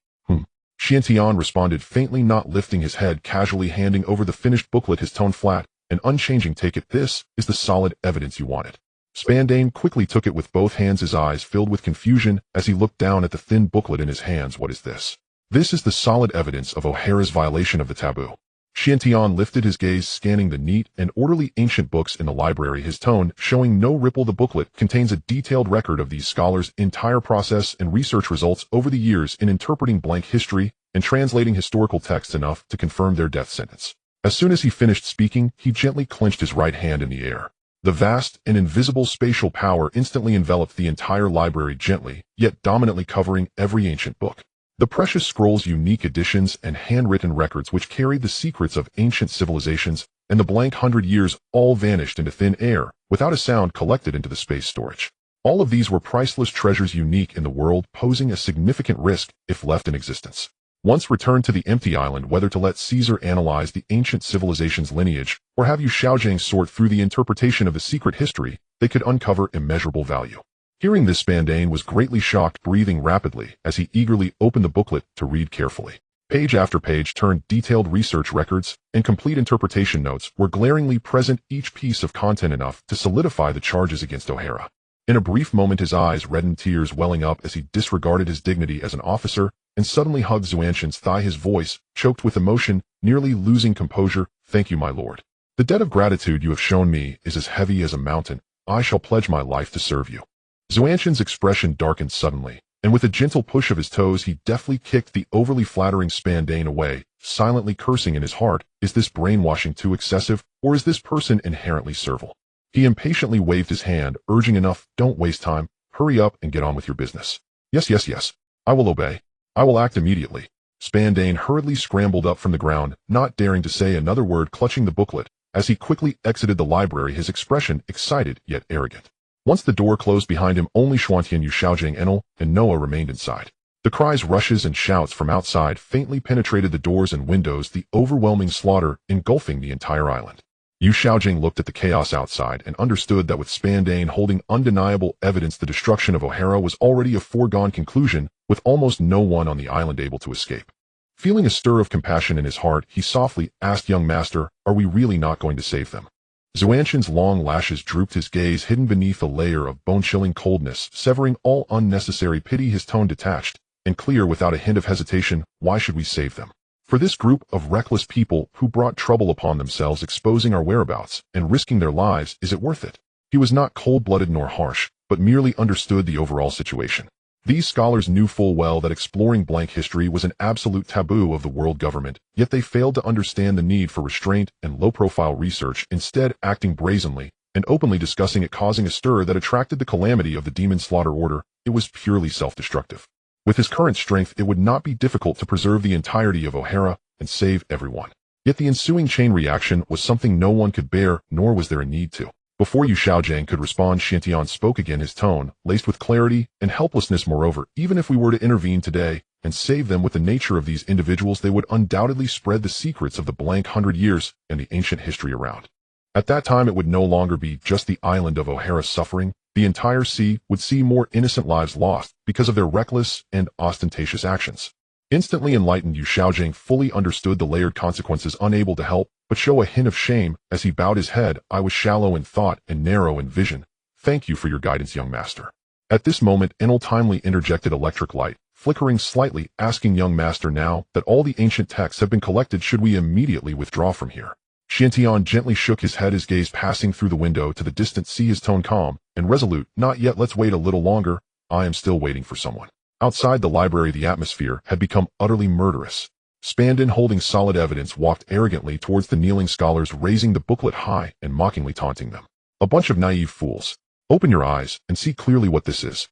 Chen Xin responded faintly, not lifting his head, casually handing over the finished booklet, his tone flat and unchanging. Take it. This is the solid evidence you wanted. Spandane quickly took it with both hands, his eyes filled with confusion as he looked down at the thin booklet in his hands. What is this? This is the solid evidence of O'Hara's violation of the taboo. Chen Xin lifted his gaze, scanning the neat and orderly ancient books in the library, his tone showing no ripple. The booklet contains a detailed record of these scholars' entire process and research results over the years in interpreting blank history and translating historical texts, enough to confirm their death sentence. As soon as he finished speaking, he gently clenched his right hand in the air. The vast and invisible spatial power instantly enveloped the entire library, gently, yet dominantly covering every ancient book. The precious scrolls, unique editions, and handwritten records which carried the secrets of ancient civilizations and the blank 100 years all vanished into thin air, without a sound, collected into the space storage. All of these were priceless treasures, unique in the world, posing a significant risk if left in existence. Once returned to the empty island, whether to let Caesar analyze the ancient civilization's lineage or have Yu Shaojing sort through the interpretation of the secret history, they could uncover immeasurable value. Hearing this, Spandane was greatly shocked, breathing rapidly as he eagerly opened the booklet to read carefully. Page after page turned detailed research records and complete interpretation notes were glaringly present, each piece of content enough to solidify the charges against O'Hara. In a brief moment, his eyes reddened, tears welling up as he disregarded his dignity as an officer and suddenly hugged Xuanzhen's thigh, his voice choked with emotion, nearly losing composure. Thank you, my lord. The debt of gratitude you have shown me is as heavy as a mountain. I shall pledge my life to serve you. Xuanzhen's expression darkened suddenly, and with a gentle push of his toes, he deftly kicked the overly flattering Spandane away, silently cursing in his heart, is this brainwashing too excessive, or is this person inherently servile? He impatiently waved his hand, urging, enough, don't waste time, hurry up and get on with your business. Yes, I will obey. I will act immediately. Spandane hurriedly scrambled up from the ground, not daring to say another word, clutching the booklet, as he quickly exited the library, his expression excited yet arrogant. Once the door closed behind him, only Xuantian, Yu Shaojing, Enel, and Noah remained inside. The cries, rushes, and shouts from outside faintly penetrated the doors and windows, the overwhelming slaughter engulfing the entire island. Yu Shaojing looked at the chaos outside and understood that with Spandane holding undeniable evidence, the destruction of O'Hara was already a foregone conclusion, with almost no one on the island able to escape. Feeling a stir of compassion in his heart, he softly asked, young master, are we really not going to save them? Xuanzhen's long lashes drooped, his gaze hidden beneath a layer of bone-chilling coldness, severing all unnecessary pity, his tone detached and clear without a hint of hesitation. Why should we save them? For this group of reckless people who brought trouble upon themselves, exposing our whereabouts and risking their lives, is it worth it? He was not cold-blooded nor harsh, but merely understood the overall situation. These scholars knew full well that exploring blank history was an absolute taboo of the world government, yet they failed to understand the need for restraint and low-profile research, instead acting brazenly and openly discussing it, causing a stir that attracted the calamity of the Demon Slaughter Order. It was purely self-destructive. With his current strength, it would not be difficult to preserve the entirety of O'Hara and save everyone. Yet the ensuing chain reaction was something no one could bear, nor was there a need to. Before Yu Xiaojiang could respond, Xiantian spoke again, his tone laced with clarity and helplessness. Moreover, even if we were to intervene today and save them, with the nature of these individuals, they would undoubtedly spread the secrets of the blank 100 years and the ancient history around. At that time, it would no longer be just the island of O'Hara suffering. The entire sea would see more innocent lives lost because of their reckless and ostentatious actions. Instantly enlightened, Yu Xiaojiang fully understood the layered consequences, unable to help but show a hint of shame as he bowed his head. I was shallow in thought and narrow in vision. Thank you for your guidance, young master. At this moment, Enel timely interjected, electric light flickering slightly, asking, young master, now that all the ancient texts have been collected, should we immediately withdraw from here? Xiantian gently shook his head, his gaze passing through the window to the distant sea, his tone calm and resolute. Not yet, let's wait a little longer. I am still waiting for someone. Outside the library, the atmosphere had become utterly murderous. Spandin, holding solid evidence, walked arrogantly towards the kneeling scholars, raising the booklet high and mockingly taunting them. A bunch of naive fools. Open your eyes and see clearly what this is.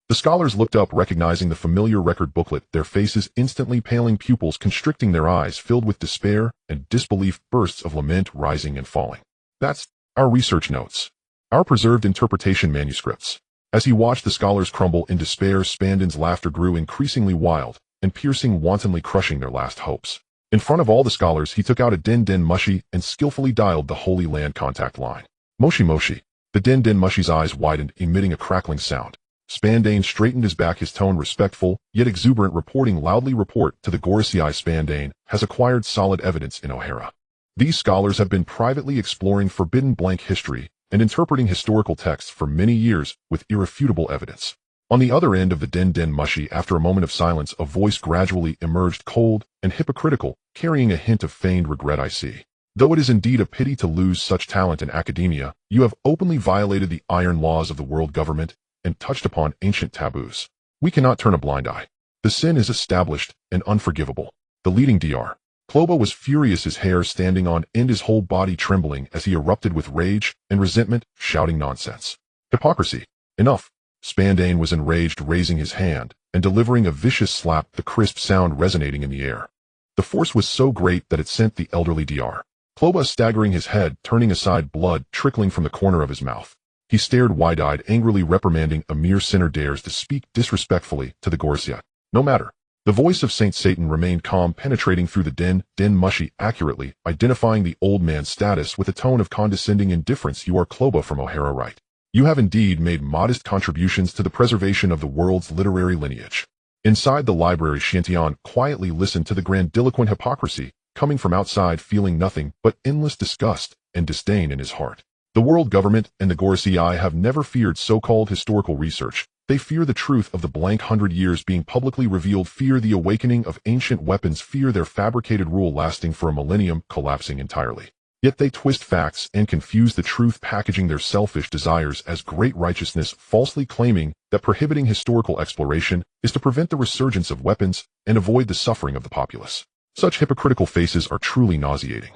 The scholars looked up, recognizing the familiar record booklet, their faces instantly paling, pupils constricting, their eyes filled with despair and disbelief, bursts of lament rising and falling. That's our research notes. Our preserved interpretation manuscripts. As he watched the scholars crumble in despair, Spandin's laughter grew increasingly wild and piercing, wantonly crushing their last hopes. In front of all the scholars, he took out a din-din mushi and skillfully dialed the Holy Land contact line. Moshi moshi. The din-din mushi's eyes widened, emitting a crackling sound. Spandane straightened his back, his tone respectful, yet exuberant, reporting loudly, report to the Gorisei. Spandane has acquired solid evidence in O'Hara. These scholars have been privately exploring forbidden blank history and interpreting historical texts for many years with irrefutable evidence. On the other end of the din-din mushi, after a moment of silence, a voice gradually emerged, cold and hypocritical, carrying a hint of feigned regret. I see. Though it is indeed a pity to lose such talent in academia, you have openly violated the iron laws of the world government and touched upon ancient taboos. We cannot turn a blind eye. The sin is established and unforgivable. The leading Dr. Kloba was furious, his hair standing on end, his whole body trembling as he erupted with rage and resentment, shouting, nonsense. Hypocrisy. Enough. Spandane was enraged, raising his hand and delivering a vicious slap, the crisp sound resonating in the air. The force was so great that it sent the elderly Dr. Kloba staggering, his head turning aside, blood trickling from the corner of his mouth. He stared wide-eyed, angrily reprimanding, a mere sinner dares to speak disrespectfully to the Gorisei. No matter. The voice of Saint Satan remained calm, penetrating through the din mushi, accurately identifying the old man's status with a tone of condescending indifference. You are Kloba from O'Hara, right? You have indeed made modest contributions to the preservation of the world's literary lineage. Inside the library, Xiantian quietly listened to the grandiloquent hypocrisy coming from outside, feeling nothing but endless disgust and disdain in his heart. The world government and the Gorisei have never feared so-called historical research. They fear the truth of the blank 100 years being publicly revealed, fear the awakening of ancient weapons, fear their fabricated rule lasting for a millennium collapsing entirely. Yet they twist facts and confuse the truth, packaging their selfish desires as great righteousness, falsely claiming that prohibiting historical exploration is to prevent the resurgence of weapons and avoid the suffering of the populace. Such hypocritical faces are truly nauseating.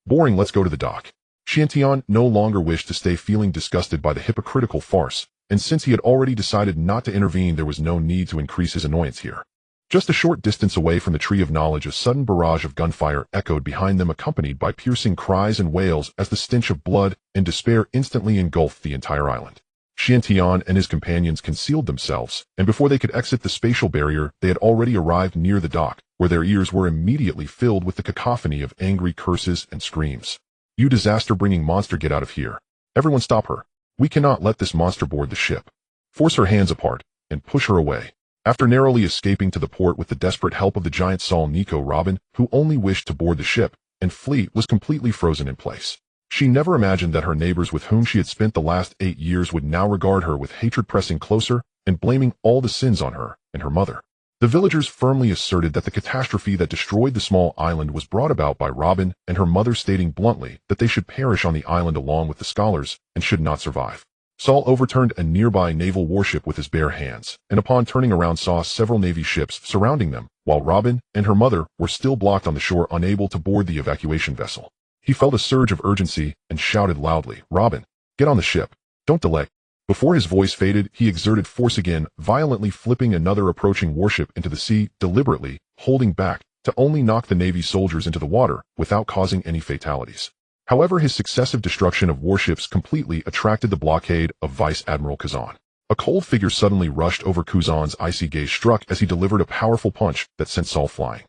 Boring, let's go to the dock. Xiantian no longer wished to stay, feeling disgusted by the hypocritical farce, and since he had already decided not to intervene, there was no need to increase his annoyance here. Just a short distance away from the Tree of Knowledge, a sudden barrage of gunfire echoed behind them, accompanied by piercing cries and wails as the stench of blood and despair instantly engulfed the entire island. Xiantian and his companions concealed themselves, and before they could exit the spatial barrier, they had already arrived near the dock, where their ears were immediately filled with the cacophony of angry curses and screams. You disaster-bringing monster, get out of here. Everyone stop her. We cannot let this monster board the ship. Force her hands apart and push her away. After narrowly escaping to the port with the desperate help of the giant Sol Nico, Robin, who only wished to board the ship and flee, was completely frozen in place. She never imagined that her neighbors, with whom she had spent the last 8 years, would now regard her with hatred, pressing closer and blaming all the sins on her and her mother. The villagers firmly asserted that the catastrophe that destroyed the small island was brought about by Robin and her mother, stating bluntly that they should perish on the island along with the scholars and should not survive. Sol overturned a nearby naval warship with his bare hands, and upon turning around saw several Navy ships surrounding them, while Robin and her mother were still blocked on the shore, unable to board the evacuation vessel. He felt a surge of urgency and shouted loudly, Robin, Get on the ship. Don't delay. Before his voice faded, he exerted force again, violently flipping another approaching warship into the sea, deliberately, holding back, to only knock the Navy soldiers into the water, without causing any fatalities. However, his successive destruction of warships completely attracted the blockade of Vice Admiral Kazan. A cold figure suddenly rushed over Kazan's icy gaze, struck as he delivered a powerful punch that sent Saul flying.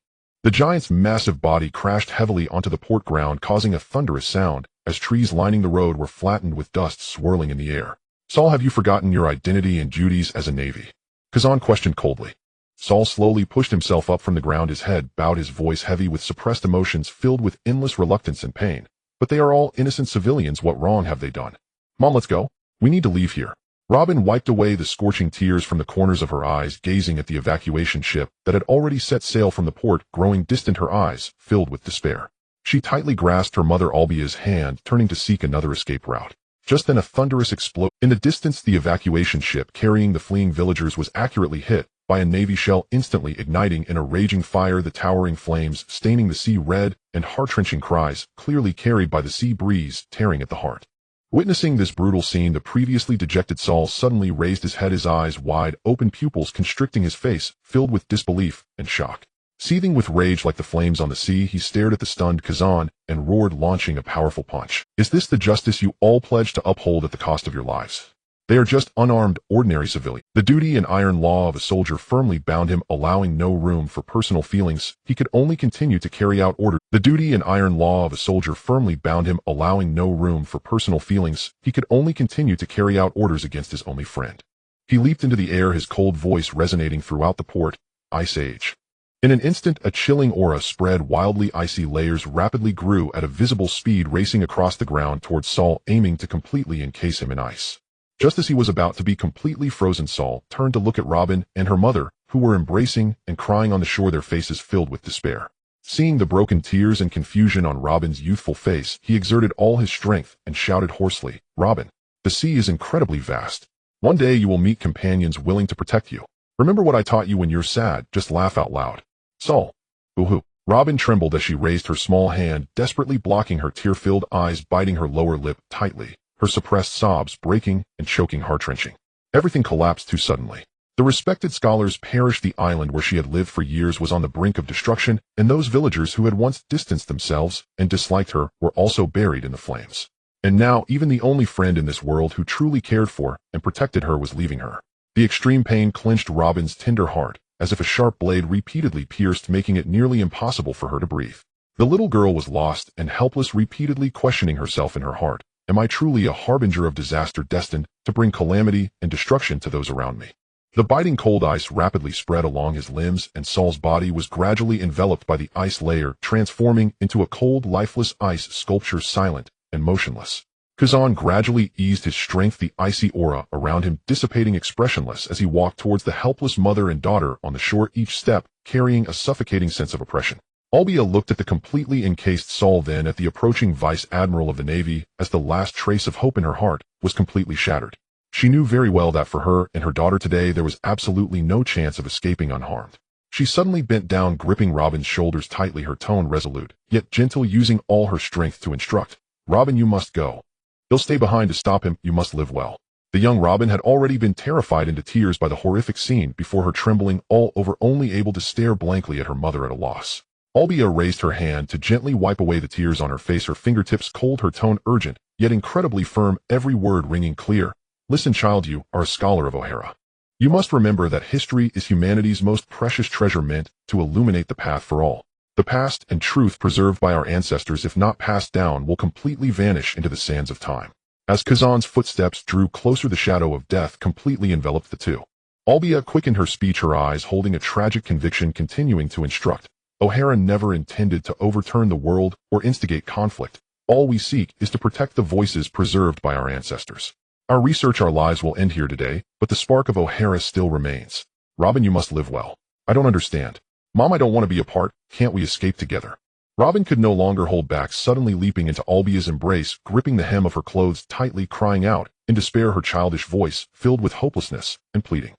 The giant's massive body crashed heavily onto the port ground, causing a thunderous sound, as trees lining the road were flattened with dust swirling in the air. Saul, have you forgotten your identity and duties as a Navy? Kazan questioned coldly. Saul slowly pushed himself up from the ground, his head bowed, his voice heavy with suppressed emotions filled with endless reluctance and pain. But they are all innocent civilians. What wrong have they done? Mom, let's go. We need to leave here. Robin wiped away the scorching tears from the corners of her eyes, gazing at the evacuation ship that had already set sail from the port, growing distant, her eyes filled with despair. She tightly grasped her mother Albia's hand, turning to seek another escape route. Just then a thunderous explosion. In the distance, the evacuation ship carrying the fleeing villagers was accurately hit by a Navy shell, instantly igniting in a raging fire, the towering flames staining the sea red, and heart-wrenching cries, clearly carried by the sea breeze, tearing at the heart. Witnessing this brutal scene, the previously dejected Saul suddenly raised his head, his eyes wide open, pupils constricting, his face filled with disbelief and shock. Seething with rage like the flames on the sea, he stared at the stunned Kazan and roared, launching a powerful punch. Is this the justice you all pledged to uphold at the cost of your lives? They are just unarmed, ordinary civilians. The duty and iron law of a soldier firmly bound him, allowing no room for personal feelings. He could only continue to carry out orders. The duty and iron law of a soldier firmly bound him, allowing no room for personal feelings. He could only continue to carry out orders against his only friend. He leaped into the air, his cold voice resonating throughout the port. Ice Age. In an instant, a chilling aura spread wildly. Icy layers rapidly grew at a visible speed, racing across the ground towards Saul, aiming to completely encase him in ice. Just as he was about to be completely frozen, Saul turned to look at Robin and her mother, who were embracing and crying on the shore, their faces filled with despair. Seeing the broken tears and confusion on Robin's youthful face, he exerted all his strength and shouted hoarsely, "Robin, the sea is incredibly vast. One day you will meet companions willing to protect you. Remember what I taught you when you're sad, just laugh out loud." Saul. Boo-hoo. Robin trembled as she raised her small hand, desperately blocking her tear-filled eyes, biting her lower lip tightly, her suppressed sobs breaking and choking, heart-wrenching. Everything collapsed too suddenly. The respected scholars perished. The island where she had lived for years was on the brink of destruction, and those villagers who had once distanced themselves and disliked her were also buried in the flames. And now even the only friend in this world who truly cared for and protected her was leaving her. The extreme pain clenched Robin's tender heart, as if a sharp blade repeatedly pierced, making it nearly impossible for her to breathe. The little girl was lost and helpless, repeatedly questioning herself in her heart. Am I truly a harbinger of disaster, destined to bring calamity and destruction to those around me? The biting cold ice rapidly spread along his limbs, and Saul's body was gradually enveloped by the ice layer, transforming into a cold, lifeless ice sculpture, silent and motionless. Kazan gradually eased his strength, the icy aura around him dissipating, expressionless as he walked towards the helpless mother and daughter on the shore, each step carrying a suffocating sense of oppression. Albia looked at the completely encased Saul, then at the approaching Vice Admiral of the Navy, as the last trace of hope in her heart was completely shattered. She knew very well that for her and her daughter today there was absolutely no chance of escaping unharmed. She suddenly bent down, gripping Robin's shoulders tightly, her tone resolute, yet gentle, using all her strength to instruct. Robin, you must go. He'll stay behind to stop him. You must live well. The young Robin had already been terrified into tears by the horrific scene before her, trembling all over, only able to stare blankly at her mother at a loss. Albia raised her hand to gently wipe away the tears on her face, her fingertips cold, her tone urgent, yet incredibly firm, every word ringing clear. Listen, child, you are a scholar of O'Hara. You must remember that history is humanity's most precious treasure, meant to illuminate the path for all. The past and truth preserved by our ancestors, if not passed down, will completely vanish into the sands of time. As Kazan's footsteps drew closer, the shadow of death completely enveloped the two. Albia quickened her speech, her eyes holding a tragic conviction, continuing to instruct. O'Hara never intended to overturn the world or instigate conflict. All we seek is to protect the voices preserved by our ancestors. Our research, our lives will end here today, but the spark of O'Hara still remains. Robin, you must live well. I don't understand. Mom, I don't want to be apart. Can't we escape together? Robin could no longer hold back, suddenly leaping into Albia's embrace, gripping the hem of her clothes tightly, crying out in despair, her childish voice filled with hopelessness and pleading.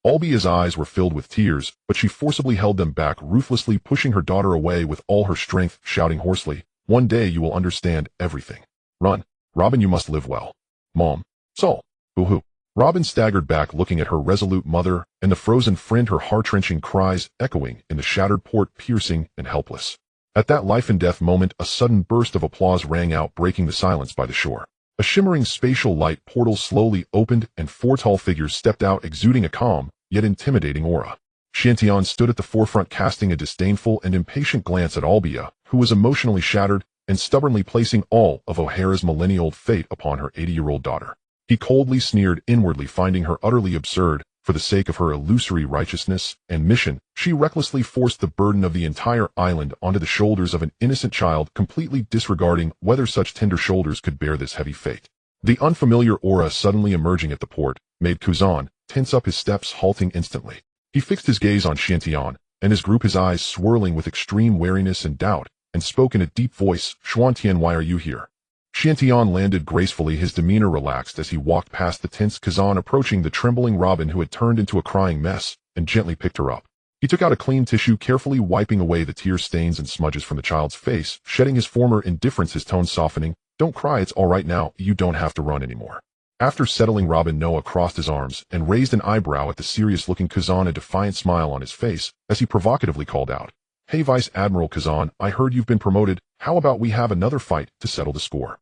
Albia's eyes were filled with tears, but she forcibly held them back, ruthlessly pushing her daughter away with all her strength, shouting hoarsely, "One day you will understand everything. Run. Robin, you must live well." Mom. Sol. Boo-hoo. Robin staggered back looking at her resolute mother and the frozen friend, her heart-wrenching cries echoing in the shattered port, piercing and helpless. At that life-and-death moment, a sudden burst of applause rang out, breaking the silence by the shore. A shimmering spatial light portal slowly opened and four tall figures stepped out, exuding a calm, yet intimidating aura. Chen Xin stood at the forefront, casting a disdainful and impatient glance at Albia, who was emotionally shattered and stubbornly placing all of O'Hara's millennial fate upon her 80-year-old daughter. He coldly sneered inwardly, finding her utterly absurd. For the sake of her illusory righteousness and mission, she recklessly forced the burden of the entire island onto the shoulders of an innocent child, completely disregarding whether such tender shoulders could bear this heavy fate. The unfamiliar aura suddenly emerging at the port made Kuzan tense up, his steps halting instantly. He fixed his gaze on Chen Xin and his group, his eyes swirling with extreme wariness and doubt, and spoke in a deep voice, "Xuantian, why are you here?" Chen Xin landed gracefully, his demeanor relaxed as he walked past the tense Kazan, approaching the trembling Robin, who had turned into a crying mess, and gently picked her up. He took out a clean tissue, carefully wiping away the tear stains and smudges from the child's face, shedding his former indifference, his tone softening. "Don't cry, it's all right now, you don't have to run anymore." After settling Robin, Noah crossed his arms and raised an eyebrow at the serious-looking Kazan, a defiant smile on his face, as he provocatively called out, "Hey Vice Admiral Kazan, I heard you've been promoted. How about we have another fight to settle the score?"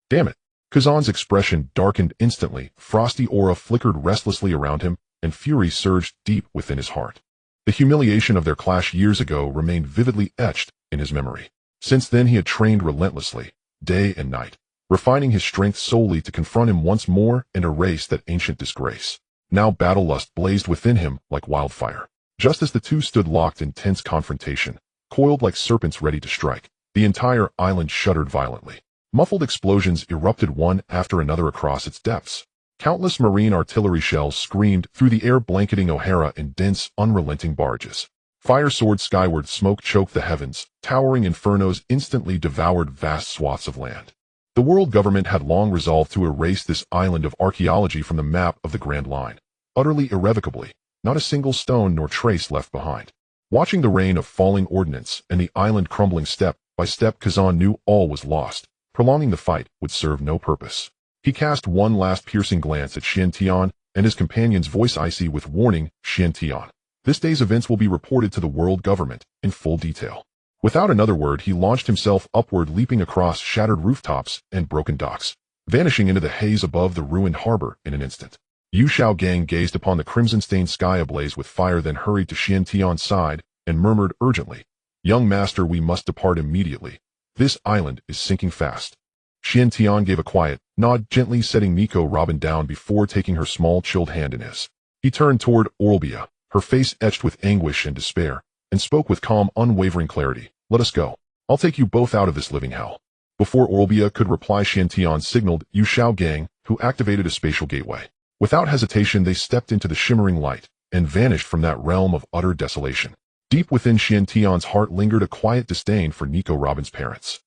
"Damn it." Kazan's expression darkened instantly, frosty aura flickered restlessly around him, and fury surged deep within his heart. The humiliation of their clash years ago remained vividly etched in his memory. Since then he had trained relentlessly, day and night, refining his strength solely to confront him once more and erase that ancient disgrace. Now battle lust blazed within him like wildfire. Just as the two stood locked in tense confrontation, coiled like serpents ready to strike, the entire island shuddered violently. Muffled explosions erupted one after another across its depths. Countless marine artillery shells screamed through the air, blanketing O'Hara in dense, unrelenting barrages. Fire soared skyward, smoke choked the heavens, towering infernos instantly devoured vast swaths of land. The world government had long resolved to erase this island of archaeology from the map of the Grand Line, utterly irrevocably, not a single stone nor trace left behind. Watching the rain of falling ordnance and the island crumbling step by step, Kazan knew all was lost. Prolonging the fight would serve no purpose. He cast one last piercing glance at Chen Xin and his companion's voice icy with warning, "Chen Xin, this day's events will be reported to the world government in full detail." Without another word, he launched himself upward, leaping across shattered rooftops and broken docks, vanishing into the haze above the ruined harbor in an instant. Yu Xiao Gang gazed upon the crimson-stained sky ablaze with fire, then hurried to Chen Xion's side and murmured urgently, "Young master, we must depart immediately. This island is sinking fast." Chen Xin gave a quiet nod, gently setting Nico Robin down before taking her small chilled hand in his. He turned toward Albia, her face etched with anguish and despair, and spoke with calm, unwavering clarity, "Let us go. I'll take you both out of this living hell." Before Albia could reply, Chen Xin signaled Yu Xiao Gang, who activated a spatial gateway. Without hesitation, they stepped into the shimmering light and vanished from that realm of utter desolation. Deep within Chen Xion's heart lingered a quiet disdain for Nico Robin's parents.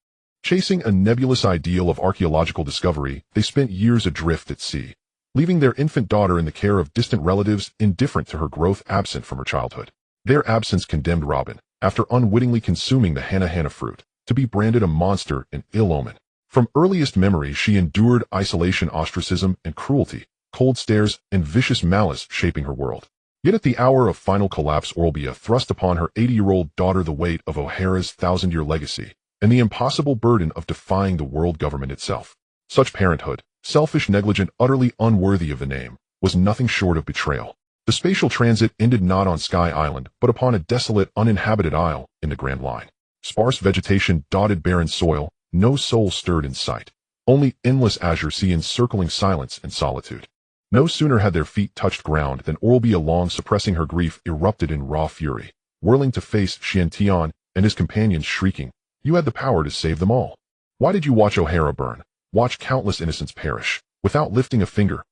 Chasing a nebulous ideal of archaeological discovery, they spent years adrift at sea, leaving their infant daughter in the care of distant relatives, indifferent to her growth, absent from her childhood. Their absence condemned Robin, after unwittingly consuming the hana fruit, to be branded a monster and ill omen. From earliest memory, she endured isolation, ostracism, and cruelty, cold stares, and vicious malice shaping her world. Yet at the hour of final collapse, Albia thrust upon her 80-year-old daughter the weight of O'Hara's 1,000-year legacy and the impossible burden of defying the world government itself. Such parenthood, selfish, negligent, utterly unworthy of the name, was nothing short of betrayal. The spatial transit ended not on Sky Island, but upon a desolate, uninhabited isle in the Grand Line. Sparse vegetation dotted barren soil, no soul stirred in sight. Only endless azure sea encircling silence and solitude. No sooner had their feet touched ground than Albia, long suppressing her grief, erupted in raw fury, whirling to face Chen Xin and his companions, shrieking, "You had the power to save them all. Why did you watch O'Hara burn, watch countless innocents perish, without lifting a finger?"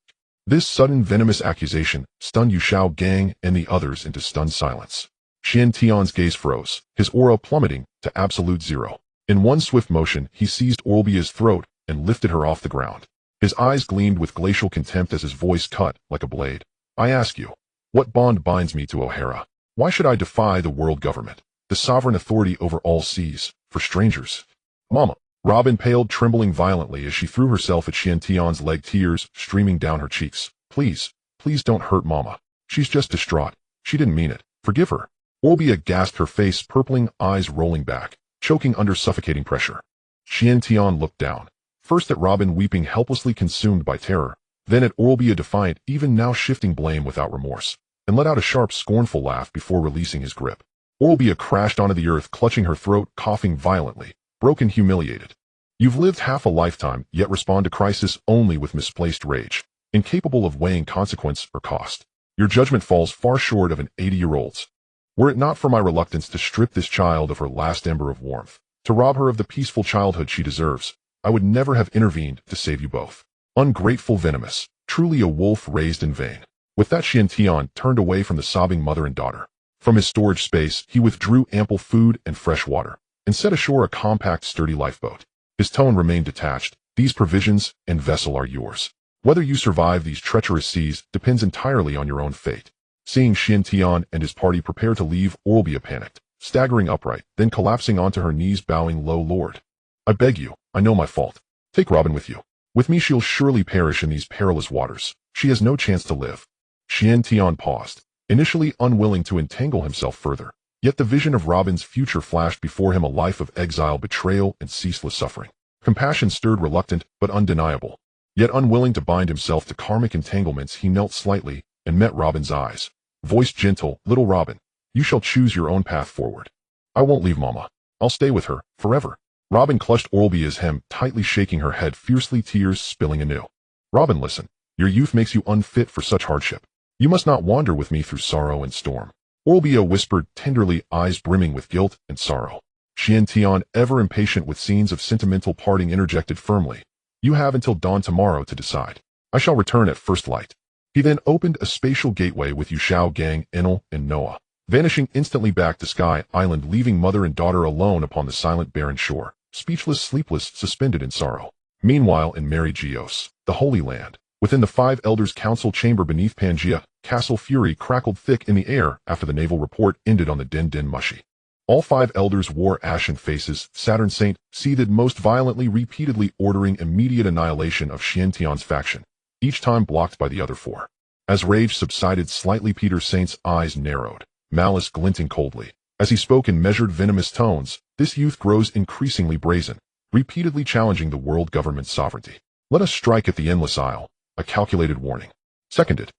This sudden venomous accusation stunned Yu Xiao Gang and the others into stunned silence. Chen Xion's gaze froze, his aura plummeting to absolute zero. In one swift motion, he seized Albia's throat and lifted her off the ground. His eyes gleamed with glacial contempt as his voice cut like a blade. "I ask you, what bond binds me to O'Hara? Why should I defy the world government, the sovereign authority over all seas, for strangers?" "Mama." Robin paled, trembling violently as she threw herself at Chen Tian's leg, tears streaming down her cheeks. Please, please don't hurt Mama. She's just distraught. She didn't mean it. Forgive her. Orbia gasped, her face purpling, eyes rolling back, choking under suffocating pressure. Chen Tian looked down, first at Robin weeping helplessly, consumed by terror, then at Orbia defiant, even now shifting blame without remorse, and let out a sharp, scornful laugh before releasing his grip. Orbia crashed onto the earth, clutching her throat, coughing violently, broken, humiliated. You've lived half a lifetime, yet respond to crisis only with misplaced rage, incapable of weighing consequence or cost. Your judgment falls far short of an 80-year-old's. Were it not for my reluctance to strip this child of her last ember of warmth, to rob her of the peaceful childhood she deserves, I would never have intervened to save you both. Ungrateful, venomous, truly a wolf raised in vain. With that, Chen Tian turned away from the sobbing mother and daughter. From his storage space, he withdrew ample food and fresh water, and set ashore a compact, sturdy lifeboat. His tone remained detached. These provisions and vessel are yours. Whether you survive these treacherous seas depends entirely on your own fate. Seeing Chen Tian and his party prepare to leave, Orbia panicked, staggering upright, then collapsing onto her knees, bowing low. Lord, I beg you, I know my fault. Take Robin with you. With me she'll surely perish in these perilous waters. She has no chance to live. Chen Tian paused, initially unwilling to entangle himself further, yet the vision of Robin's future flashed before him, a life of exile, betrayal, and ceaseless suffering. Compassion stirred, reluctant but undeniable. Yet unwilling to bind himself to karmic entanglements, he knelt slightly and met Robin's eyes. Voice gentle, little Robin, you shall choose your own path forward. I won't leave Mama. I'll stay with her, forever. Robin clutched Orbia's hem, tightly shaking her head fiercely, tears spilling anew. Robin, listen. Your youth makes you unfit for such hardship. You must not wander with me through sorrow and storm. Orbia whispered tenderly, eyes brimming with guilt and sorrow. Chen Tian, ever impatient with scenes of sentimental parting, interjected firmly. You have until dawn tomorrow to decide. I shall return at first light. He then opened a spatial gateway with Yushao, Gang, Enel, and Noah, vanishing instantly back to Sky Island, leaving mother and daughter alone upon the silent, barren shore, speechless, sleepless, suspended in sorrow. Meanwhile, in Mary Geos, the Holy Land, within the Five Elders' council chamber beneath Pangea, Castle fury crackled thick in the air after the naval report ended on the Din Din Mushi. All 5 elders wore ashen faces. Saturn Saint seethed most violently, repeatedly ordering immediate annihilation of Chen Tian's faction, each time blocked by the other 4. As rage subsided slightly, Peter Saint's eyes narrowed, malice glinting coldly. As he spoke in measured, venomous tones, this youth grows increasingly brazen, repeatedly challenging the world government's sovereignty. Let us strike at the endless isle, a calculated warning. Seconded.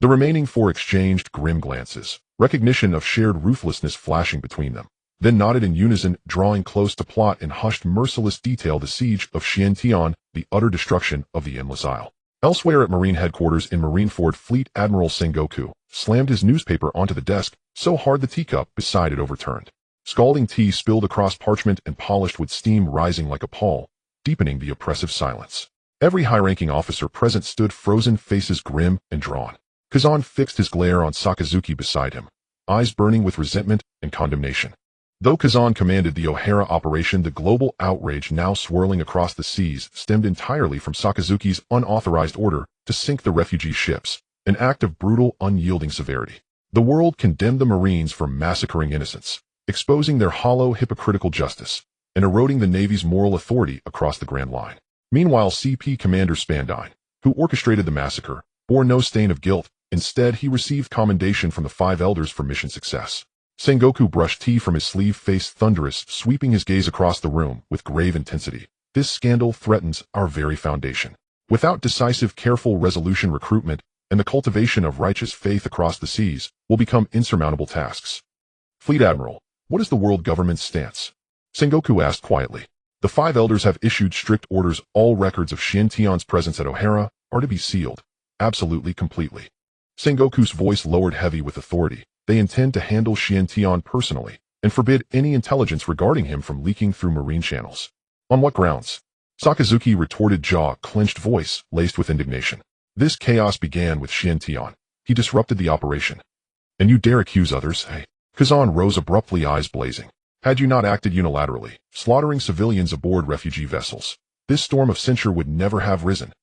The remaining 4 exchanged grim glances, recognition of shared ruthlessness flashing between them, then nodded in unison, drawing close to plot in hushed, merciless detail the siege of Chen Tian, the utter destruction of the endless isle. Elsewhere at Marine headquarters in Marineford Fleet, Admiral Sengoku slammed his newspaper onto the desk so hard the teacup beside it overturned. Scalding tea spilled across parchment and polished with steam rising like a pall, deepening the oppressive silence. Every high-ranking officer present stood frozen, faces grim and drawn. Kazan fixed his glare on Sakazuki beside him, eyes burning with resentment and condemnation. Though Kazan commanded the O'Hara operation, the global outrage now swirling across the seas stemmed entirely from Sakazuki's unauthorized order to sink the refugee ships, an act of brutal, unyielding severity. The world condemned the Marines for massacring innocents, exposing their hollow, hypocritical justice, and eroding the Navy's moral authority across the Grand Line. Meanwhile, CP Commander Spandine, who orchestrated the massacre, bore no stain of guilt. Instead, he received commendation from the 5 elders for mission success. Sengoku brushed tea from his sleeve, face thunderous, sweeping his gaze across the room with grave intensity. This scandal threatens our very foundation. Without decisive, careful resolution, recruitment, and the cultivation of righteous faith across the seas will become insurmountable tasks. Fleet Admiral, what is the world government's stance? Sengoku asked quietly. The 5 elders have issued strict orders. All records of Chen Tian's presence at O'Hara are to be sealed. Absolutely, completely. Sengoku's voice lowered, heavy with authority. They intend to handle Chen Tian personally and forbid any intelligence regarding him from leaking through marine channels. On what grounds? Sakazuki retorted, jaw clenched, voice laced with indignation. This chaos began with Chen Tian. He disrupted the operation. And you dare accuse others, hey? Kazan rose abruptly, eyes blazing. Had you not acted unilaterally, slaughtering civilians aboard refugee vessels, this storm of censure would never have risen.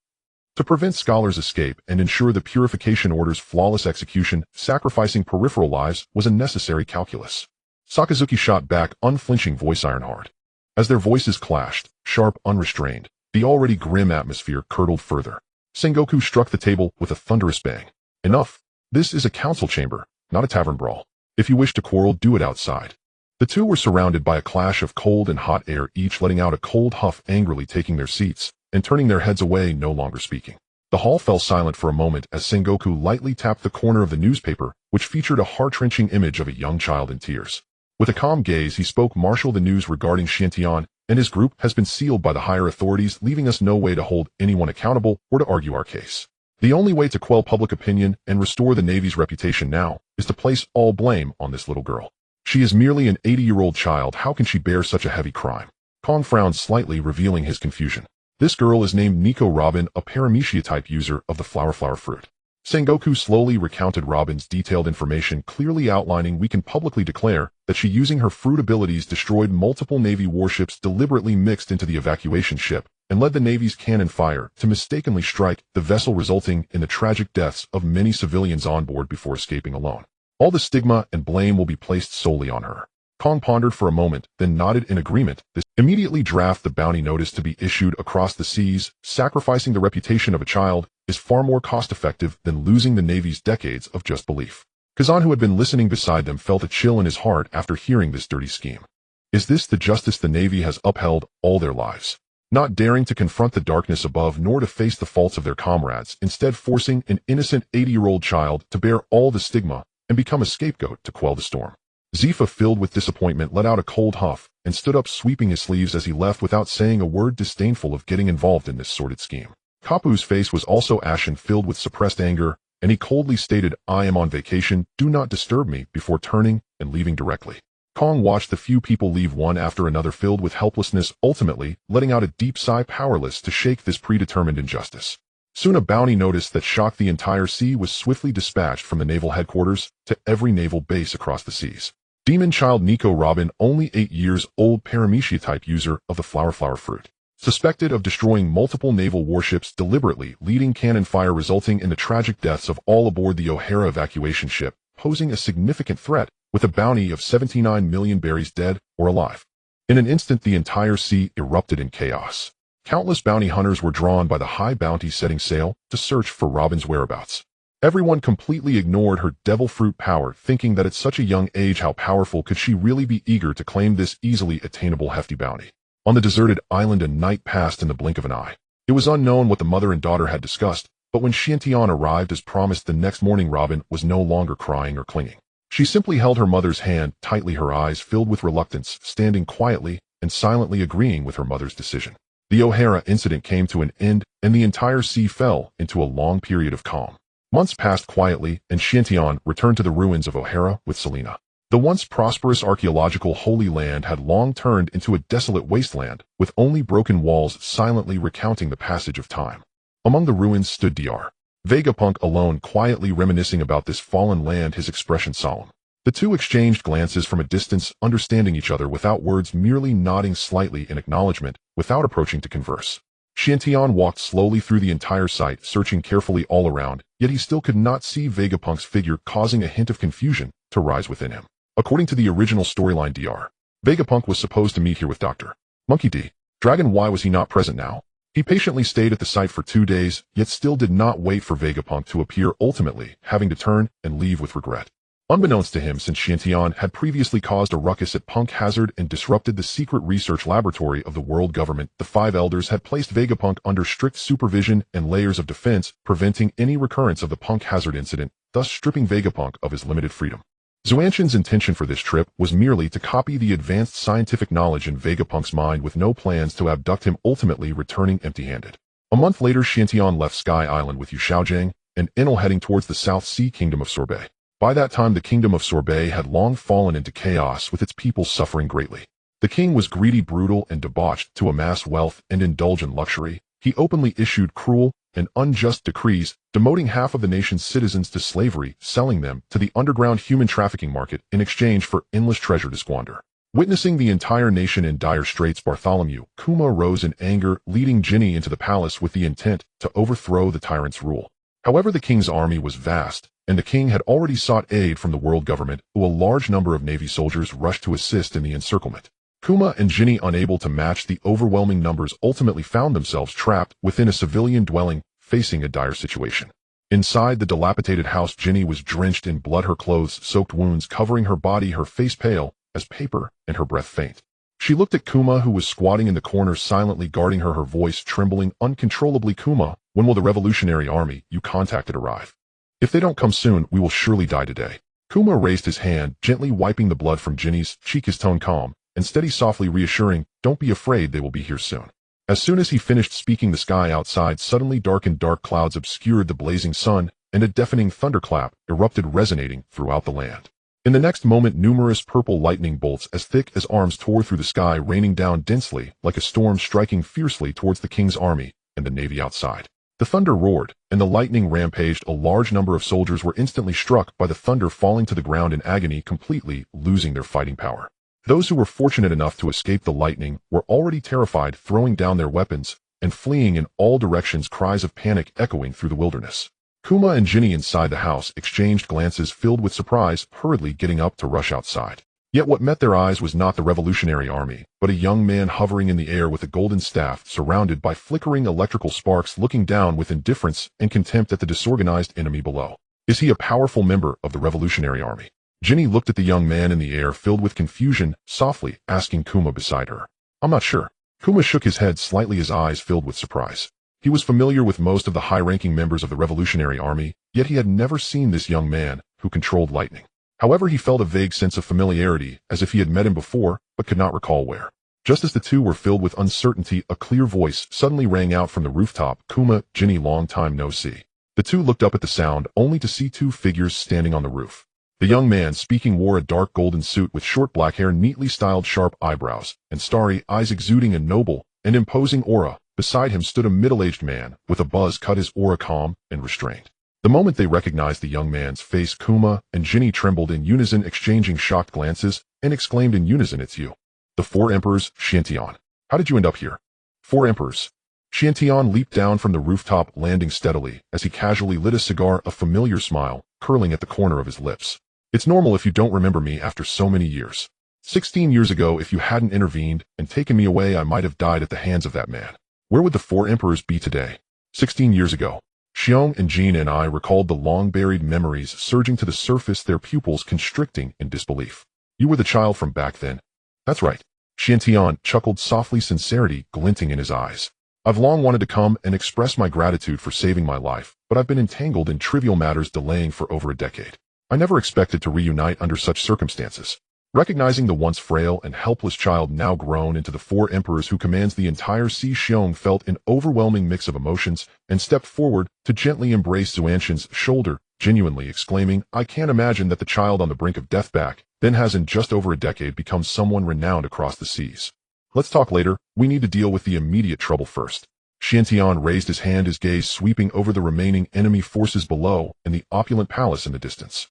To prevent scholars' escape and ensure the purification order's flawless execution, sacrificing peripheral lives was a necessary calculus. Sakazuki shot back, unflinching, voice iron hard. As their voices clashed, sharp, unrestrained, the already grim atmosphere curdled further. Sengoku struck the table with a thunderous bang. Enough! This is a council chamber, not a tavern brawl. If you wish to quarrel, do it outside. The two were surrounded by a clash of cold and hot air, each letting out a cold huff, angrily taking their seats and turning their heads away, no longer speaking. The hall fell silent for a moment as Sengoku lightly tapped the corner of the newspaper, which featured a heart-wrenching image of a young child in tears. With a calm gaze, he spoke, "Marshal, the news regarding Xiantian and his group has been sealed by the higher authorities, leaving us no way to hold anyone accountable or to argue our case. The only way to quell public opinion and restore the Navy's reputation now is to place all blame on this little girl. She is merely an 80-year-old child. How can she bear such a heavy crime?" Kong frowned slightly, revealing his confusion. "This girl is named Nico Robin, a paramecia-type user of the flower fruit." Sengoku slowly recounted Robin's detailed information, clearly outlining, "We can publicly declare that she, using her fruit abilities, destroyed multiple Navy warships, deliberately mixed into the evacuation ship, and led the Navy's cannon fire to mistakenly strike the vessel, resulting in the tragic deaths of many civilians on board before escaping alone. All the stigma and blame will be placed solely on her." Kong pondered for a moment, then nodded in agreement. "This immediately draft the bounty notice to be issued across the seas. Sacrificing the reputation of a child is far more cost-effective than losing the Navy's decades of just belief." Kazan, who had been listening beside them, felt a chill in his heart after hearing this dirty scheme. Is this the justice the Navy has upheld all their lives? Not daring to confront the darkness above, nor to face the faults of their comrades, instead forcing an innocent 80-year-old child to bear all the stigma and become a scapegoat to quell the storm. Zifa, filled with disappointment, let out a cold huff and stood up, sweeping his sleeves as he left without saying a word, disdainful of getting involved in this sordid scheme. Kapu's face was also ashen, filled with suppressed anger, and he coldly stated, "I am on vacation, do not disturb me," before turning and leaving directly. Kong watched the few people leave one after another, filled with helplessness, ultimately letting out a deep sigh, powerless to shake this predetermined injustice. Soon a bounty notice that shocked the entire sea was swiftly dispatched from the naval headquarters to every naval base across the seas. Demon child Nico Robin, only 8 years old, paramecia-type user of the flower fruit. Suspected of destroying multiple naval warships, deliberately leading cannon fire, resulting in the tragic deaths of all aboard the O'Hara evacuation ship, posing a significant threat, with a bounty of 79 million berries, dead or alive. In an instant, the entire sea erupted in chaos. Countless bounty hunters were drawn by the high bounty, setting sail to search for Robin's whereabouts. Everyone completely ignored her devil fruit power, thinking that at such a young age, how powerful could she really be, eager to claim this easily attainable hefty bounty. On the deserted island, a night passed in the blink of an eye. It was unknown what the mother and daughter had discussed, but when Xiantian arrived as promised the next morning, Robin was no longer crying or clinging. She simply held her mother's hand tightly, her eyes filled with reluctance, standing quietly and silently agreeing with her mother's decision. The O'Hara incident came to an end, and the entire sea fell into a long period of calm. Months passed quietly, and Xiantian returned to the ruins of O'Hara with Selena. The once prosperous archaeological Holy Land had long turned into a desolate wasteland, with only broken walls silently recounting the passage of time. Among the ruins stood Dr. Vegapunk alone, quietly reminiscing about this fallen land, his expression solemn. The two exchanged glances from a distance, understanding each other without words, merely nodding slightly in acknowledgement, without approaching to converse. Xiantian walked slowly through the entire site, searching carefully all around, yet he still could not see Vegapunk's figure, causing a hint of confusion to rise within him. According to the original storyline, Dr. Vegapunk was supposed to meet here with Dr. Monkey D. Dragon. Why was he not present now? He patiently stayed at the site for 2 days, yet still did not wait for Vegapunk to appear, ultimately having to turn and leave with regret. Unbeknownst to him, since Xiantian had previously caused a ruckus at Punk Hazard and disrupted the secret research laboratory of the world government, the 5 elders had placed Vegapunk under strict supervision and layers of defense, preventing any recurrence of the Punk Hazard incident, thus stripping Vegapunk of his limited freedom. Xuantian's intention for this trip was merely to copy the advanced scientific knowledge in Vegapunk's mind, with no plans to abduct him, ultimately returning empty-handed. A month later, Xiantian left Sky Island with Yu Shaojiang and Enel, heading towards the South Sea Kingdom of Sorbet. By that time, the Kingdom of Sorbet had long fallen into chaos, with its people suffering greatly. The king was greedy, brutal, and debauched to amass wealth and indulge in luxury. He openly issued cruel and unjust decrees, demoting half of the nation's citizens to slavery, selling them to the underground human trafficking market in exchange for endless treasure to squander. Witnessing the entire nation in dire straits, Bartholomew Kuma rose in anger, leading Ginny into the palace with the intent to overthrow the tyrant's rule. However, the king's army was vast, and the king had already sought aid from the world government, who a large number of navy soldiers rushed to assist in the encirclement. Kuma and Jinny, unable to match the overwhelming numbers, ultimately found themselves trapped within a civilian dwelling, facing a dire situation. Inside the dilapidated house, Jinny was drenched in blood, her clothes soaked, wounds covering her body, her face pale as paper and her breath faint. She looked at Kuma, who was squatting in the corner silently guarding her, her voice trembling uncontrollably. Kuma, when will the revolutionary army you contacted arrive? If they don't come soon, we will surely die today. Kuma raised his hand, gently wiping the blood from Jinny's cheek, his tone calm and steady, softly reassuring, don't be afraid, they will be here soon. As soon as he finished speaking, the sky outside suddenly darkened, dark clouds obscured the blazing sun, and a deafening thunderclap erupted, resonating throughout the land. In the next moment, numerous purple lightning bolts as thick as arms tore through the sky, raining down densely like a storm, striking fiercely towards the king's army and the navy outside. The thunder roared, and the lightning rampaged. A large number of soldiers were instantly struck by the thunder, falling to the ground in agony, completely losing their fighting power. Those who were fortunate enough to escape the lightning were already terrified, throwing down their weapons and fleeing in all directions, cries of panic echoing through the wilderness. Kuma and Jinny inside the house exchanged glances filled with surprise, hurriedly getting up to rush outside. Yet what met their eyes was not the revolutionary army, but a young man hovering in the air with a golden staff, surrounded by flickering electrical sparks, looking down with indifference and contempt at the disorganized enemy below. Is he a powerful member of the revolutionary army? Jinny looked at the young man in the air, filled with confusion, softly asking Kuma beside her. I'm not sure. Kuma shook his head slightly, his eyes filled with surprise. He was familiar with most of the high-ranking members of the revolutionary army, yet he had never seen this young man who controlled lightning. However, he felt a vague sense of familiarity, as if he had met him before, but could not recall where. Just as the two were filled with uncertainty, a clear voice suddenly rang out from the rooftop. Kuma, Jinny, long time no see. The two looked up at the sound, only to see two figures standing on the roof. The young man speaking wore a dark golden suit with short black hair, neatly styled, sharp eyebrows, and starry eyes exuding a noble and imposing aura. Beside him stood a middle-aged man with a buzz cut, his aura calm and restrained. The moment they recognized the young man's face, Kuma and Jinny trembled in unison, exchanging shocked glances, and exclaimed in unison, it's you. The Four Emperors, Chen Xin. How did you end up here? Four Emperors. Chen Xin leaped down from the rooftop, landing steadily as he casually lit a cigar, a familiar smile curling at the corner of his lips. It's normal if you don't remember me after so many years. 16 years ago, if you hadn't intervened and taken me away, I might have died at the hands of that man. Where would the Four Emperors be today? 16 years ago. Xiong and Jean and I recalled the long-buried memories surging to the surface, their pupils constricting in disbelief. You were the child from back then. That's right. Chen Xin chuckled softly, sincerity glinting in his eyes. I've long wanted to come and express my gratitude for saving my life, but I've been entangled in trivial matters, delaying for over a decade. I never expected to reunite under such circumstances. Recognizing the once frail and helpless child now grown into the Four Emperors who commands the entire sea, Xiong felt an overwhelming mix of emotions and stepped forward to gently embrace Xuanxin's shoulder, genuinely exclaiming, I can't imagine that the child on the brink of death back then has in just over a decade become someone renowned across the seas. Let's talk later. We need to deal with the immediate trouble first. Chen Xin raised his hand, his gaze sweeping over the remaining enemy forces below and the opulent palace in the distance.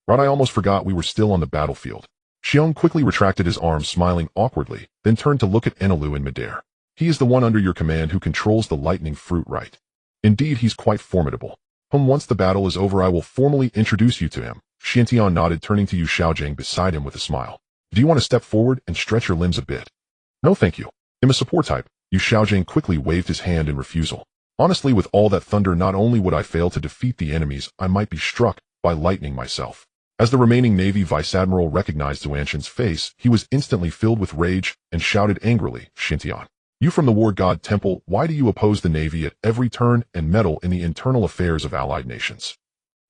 Right, I almost forgot we were still on the battlefield. Xiong quickly retracted his arms, smiling awkwardly, then turned to look at Enelu in midair. He is the one under your command who controls the lightning fruit, right? Indeed, he's quite formidable. Once the battle is over, I will formally introduce you to him. Chen Xin nodded, turning to Yu Xiaojing beside him with a smile. Do you want to step forward and stretch your limbs a bit? No thank you. I'm a support type. Yu Xiaojing quickly waved his hand in refusal. Honestly, with all that thunder, not only would I fail to defeat the enemies, I might be struck by lightning myself. As the remaining Navy Vice Admiral recognized Xuanxin's face, he was instantly filled with rage and shouted angrily, Chen Xin, you from the War God Temple, why do you oppose the Navy at every turn and meddle in the internal affairs of allied nations?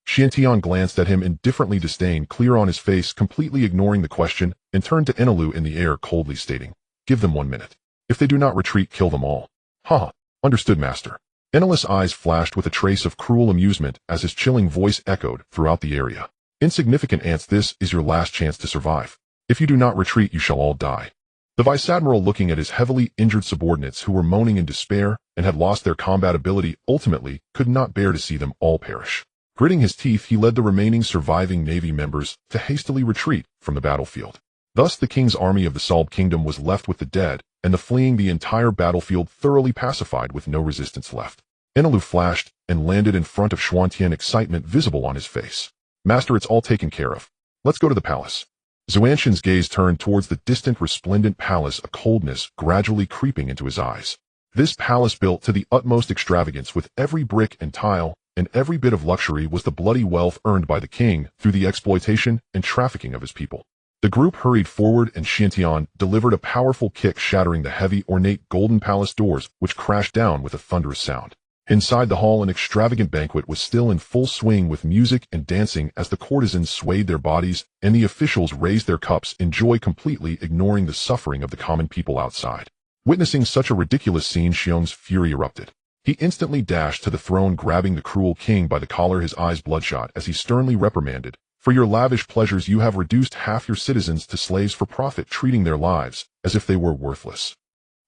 Chen Xin glanced at him indifferently, disdain clear on his face, completely ignoring the question, and turned to Enelu in the air, coldly stating, give them 1 minute. If they do not retreat, kill them all. Ha! Understood, master. Enelu's eyes flashed with a trace of cruel amusement as his chilling voice echoed throughout the area. Insignificant ants, this is your last chance to survive. If you do not retreat, you shall all die. The Vice Admiral, looking at his heavily injured subordinates who were moaning in despair and had lost their combat ability, ultimately could not bear to see them all perish. Gritting his teeth, he led the remaining surviving Navy members to hastily retreat from the battlefield. Thus, the king's army of the Salb Kingdom was left with the dead and the fleeing, the entire battlefield thoroughly pacified with no resistance left. Enelu flashed and landed in front of Xuantian, excitement visible on his face. Master, it's all taken care of. Let's go to the palace. Xuanxin's gaze turned towards the distant resplendent palace, a coldness gradually creeping into his eyes. This palace, built to the utmost extravagance with every brick and tile, and every bit of luxury, was the bloody wealth earned by the king through the exploitation and trafficking of his people. The group hurried forward, and Xiantian delivered a powerful kick, shattering the heavy, ornate golden palace doors, which crashed down with a thunderous sound. Inside the hall, an extravagant banquet was still in full swing, with music and dancing as the courtesans swayed their bodies and the officials raised their cups in joy, completely ignoring the suffering of the common people outside. Witnessing such a ridiculous scene, Xiong's fury erupted. He instantly dashed to the throne, grabbing the cruel king by the collar, his eyes bloodshot, as he sternly reprimanded, "For your lavish pleasures you have reduced half your citizens to slaves for profit, treating their lives as if they were worthless.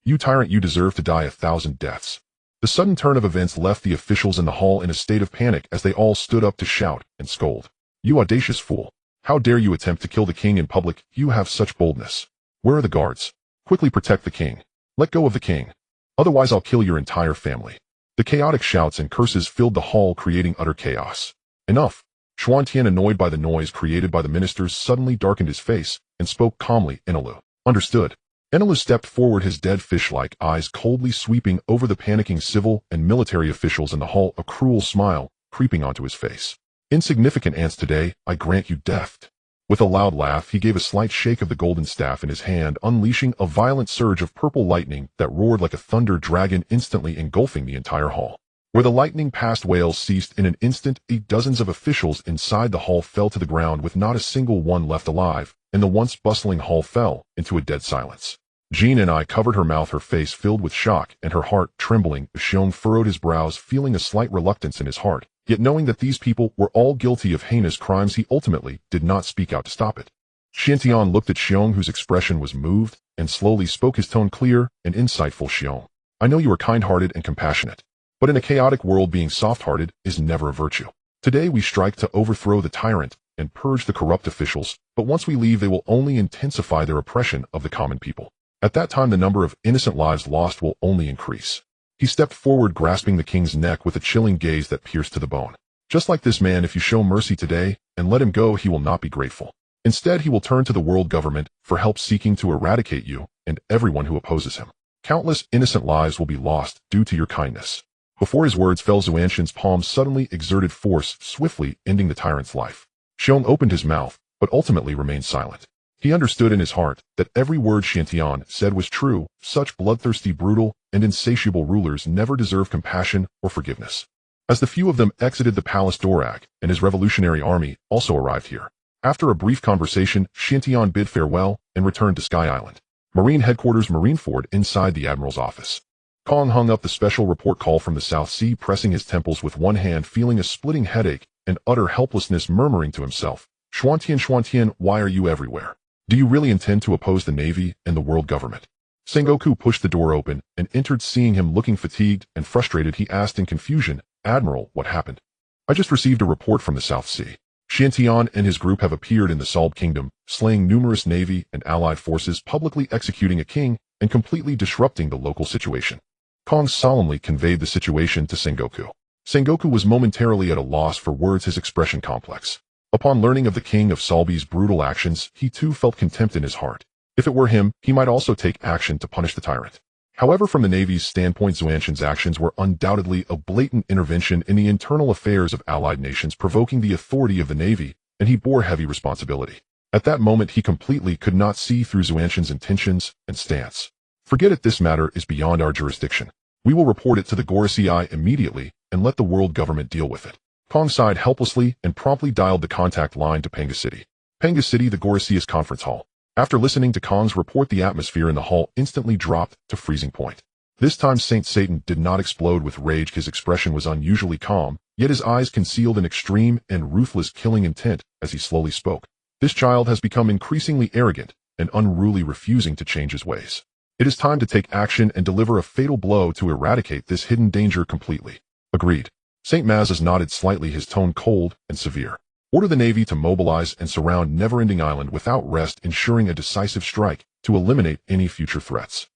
You tyrant, you deserve to die 1,000 deaths." The sudden turn of events left the officials in the hall in a state of panic as they all stood up to shout and scold. "You audacious fool! How dare you attempt to kill the king in public? You have such boldness. Where are the guards? Quickly protect the king. Let go of the king. Otherwise I'll kill your entire family." The chaotic shouts and curses filled the hall, creating utter chaos. "Enough!" Xuantian, annoyed by the noise created by the ministers, suddenly darkened his face and spoke calmly. "Enelu." "Understood." Enelu stepped forward, his dead fish-like eyes coldly sweeping over the panicking civil and military officials in the hall, a cruel smile creeping onto his face. "Insignificant ants, today I grant you death." With a loud laugh, he gave a slight shake of the golden staff in his hand, unleashing a violent surge of purple lightning that roared like a thunder dragon, instantly engulfing the entire hall. Where the lightning passed, wails ceased in an instant. Dozens of officials inside the hall fell to the ground, with not a single one left alive, and the once bustling hall fell into a dead silence. Jean and I covered her mouth, her face filled with shock and her heart trembling. Xiong furrowed his brows, feeling a slight reluctance in his heart, yet knowing that these people were all guilty of heinous crimes, he ultimately did not speak out to stop it. Xiantian looked at Xiong, whose expression was moved, and slowly spoke, his tone clear and insightful. "Xiong, I know you are kind-hearted and compassionate, but in a chaotic world, being soft-hearted is never a virtue. Today we strike to overthrow the tyrant and purge the corrupt officials, but once we leave they will only intensify their oppression of the common people. At that time the number of innocent lives lost will only increase." He stepped forward, grasping the king's neck with a chilling gaze that pierced to the bone. "Just like this man, if you show mercy today and let him go, he will not be grateful. Instead, he will turn to the world government for help, seeking to eradicate you and everyone who opposes him. Countless innocent lives will be lost due to your kindness." Before his words fell, Xuanxin's palm suddenly exerted force, swiftly ending the tyrant's life. Xiong opened his mouth, but ultimately remained silent. He understood in his heart that every word Xiantian said was true. Such bloodthirsty, brutal, and insatiable rulers never deserve compassion or forgiveness. As the few of them exited the palace, Dorak and his revolutionary army also arrived here. After a brief conversation, Xiantian bid farewell and returned to Sky Island Marine Headquarters, Marineford, inside the Admiral's office. Kong hung up the special report call from the South Sea, pressing his temples with one hand, feeling a splitting headache and utter helplessness, murmuring to himself, Xuantian, why are you everywhere? Do you really intend to oppose the Navy and the world government?" Sengoku pushed the door open and entered. Seeing him looking fatigued and frustrated, he asked in confusion, "Admiral, what happened?" "I just received a report from the South Sea. Xiantian and his group have appeared in the Salb Kingdom, slaying numerous Navy and allied forces, publicly executing a king, and completely disrupting the local situation." Kong solemnly conveyed the situation to Sengoku. Sengoku was momentarily at a loss for words, his expression complex. Upon learning of the king of Salbi's brutal actions, he too felt contempt in his heart. If it were him, he might also take action to punish the tyrant. However, from the Navy's standpoint, Xuanxin's actions were undoubtedly a blatant intervention in the internal affairs of allied nations, provoking the authority of the Navy, and he bore heavy responsibility. At that moment, he completely could not see through Xuanxin's intentions and stance. "Forget it, this matter is beyond our jurisdiction. We will report it to the Gorosei immediately and let the world government deal with it." Kong sighed helplessly and promptly dialed the contact line to Panga City. Panga City, the Gorosei's conference hall. After listening to Kong's report, the atmosphere in the hall instantly dropped to freezing point. This time Saint Satan did not explode with rage. His expression was unusually calm, yet his eyes concealed an extreme and ruthless killing intent as he slowly spoke. "This child has become increasingly arrogant and unruly, refusing to change his ways. It is time to take action and deliver a fatal blow to eradicate this hidden danger completely." "Agreed." St. Mazas nodded slightly, his tone cold and severe. "Order the Navy to mobilize and surround Never-Ending Island without rest, ensuring a decisive strike to eliminate any future threats."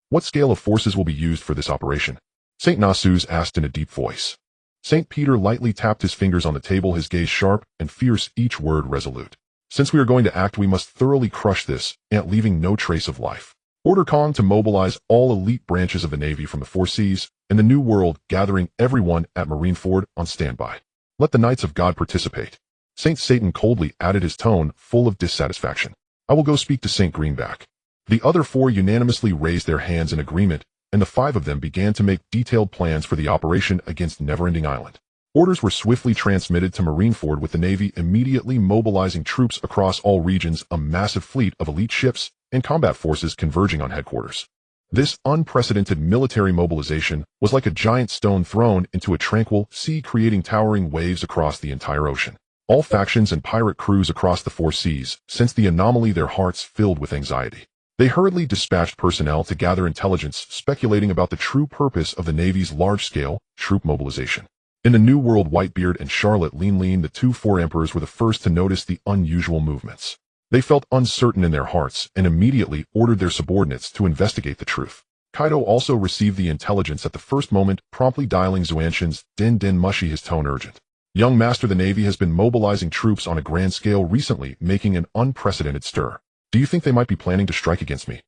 "What scale of forces will be used for this operation?" St. Nasus asked in a deep voice. St. Peter lightly tapped his fingers on the table, his gaze sharp and fierce, each word resolute. Since we are going to act, we must thoroughly crush this, and leaving no trace of life. Order Kong to mobilize all elite branches of the Navy from the four seas and the New World, gathering everyone at Marineford on standby. Let the Knights of God participate. Saint Satan coldly added, his tone full of dissatisfaction. I will go speak to Saint Greenback. The other four unanimously raised their hands in agreement, and the five of them began to make detailed plans for the operation against Neverending Island. Orders were swiftly transmitted to Marineford, with the Navy immediately mobilizing troops across all regions, a massive fleet of elite ships and combat forces converging on headquarters. This unprecedented military mobilization was like a giant stone thrown into a tranquil sea, creating towering waves across the entire ocean. All factions and pirate crews across the four seas sensed the anomaly, their hearts filled with anxiety. They hurriedly dispatched personnel to gather intelligence, speculating about the true purpose of the Navy's large-scale troop mobilization. In the New World, Whitebeard and Charlotte Lean, the two four emperors, were the first to notice the unusual movements. They felt uncertain in their hearts and immediately ordered their subordinates to investigate the truth. Kaido also received the intelligence at the first moment, promptly dialing Xuanxin's Din Mushi, his tone urgent. Young master, the Navy has been mobilizing troops on a grand scale recently, making an unprecedented stir. Do you think they might be planning to strike against me?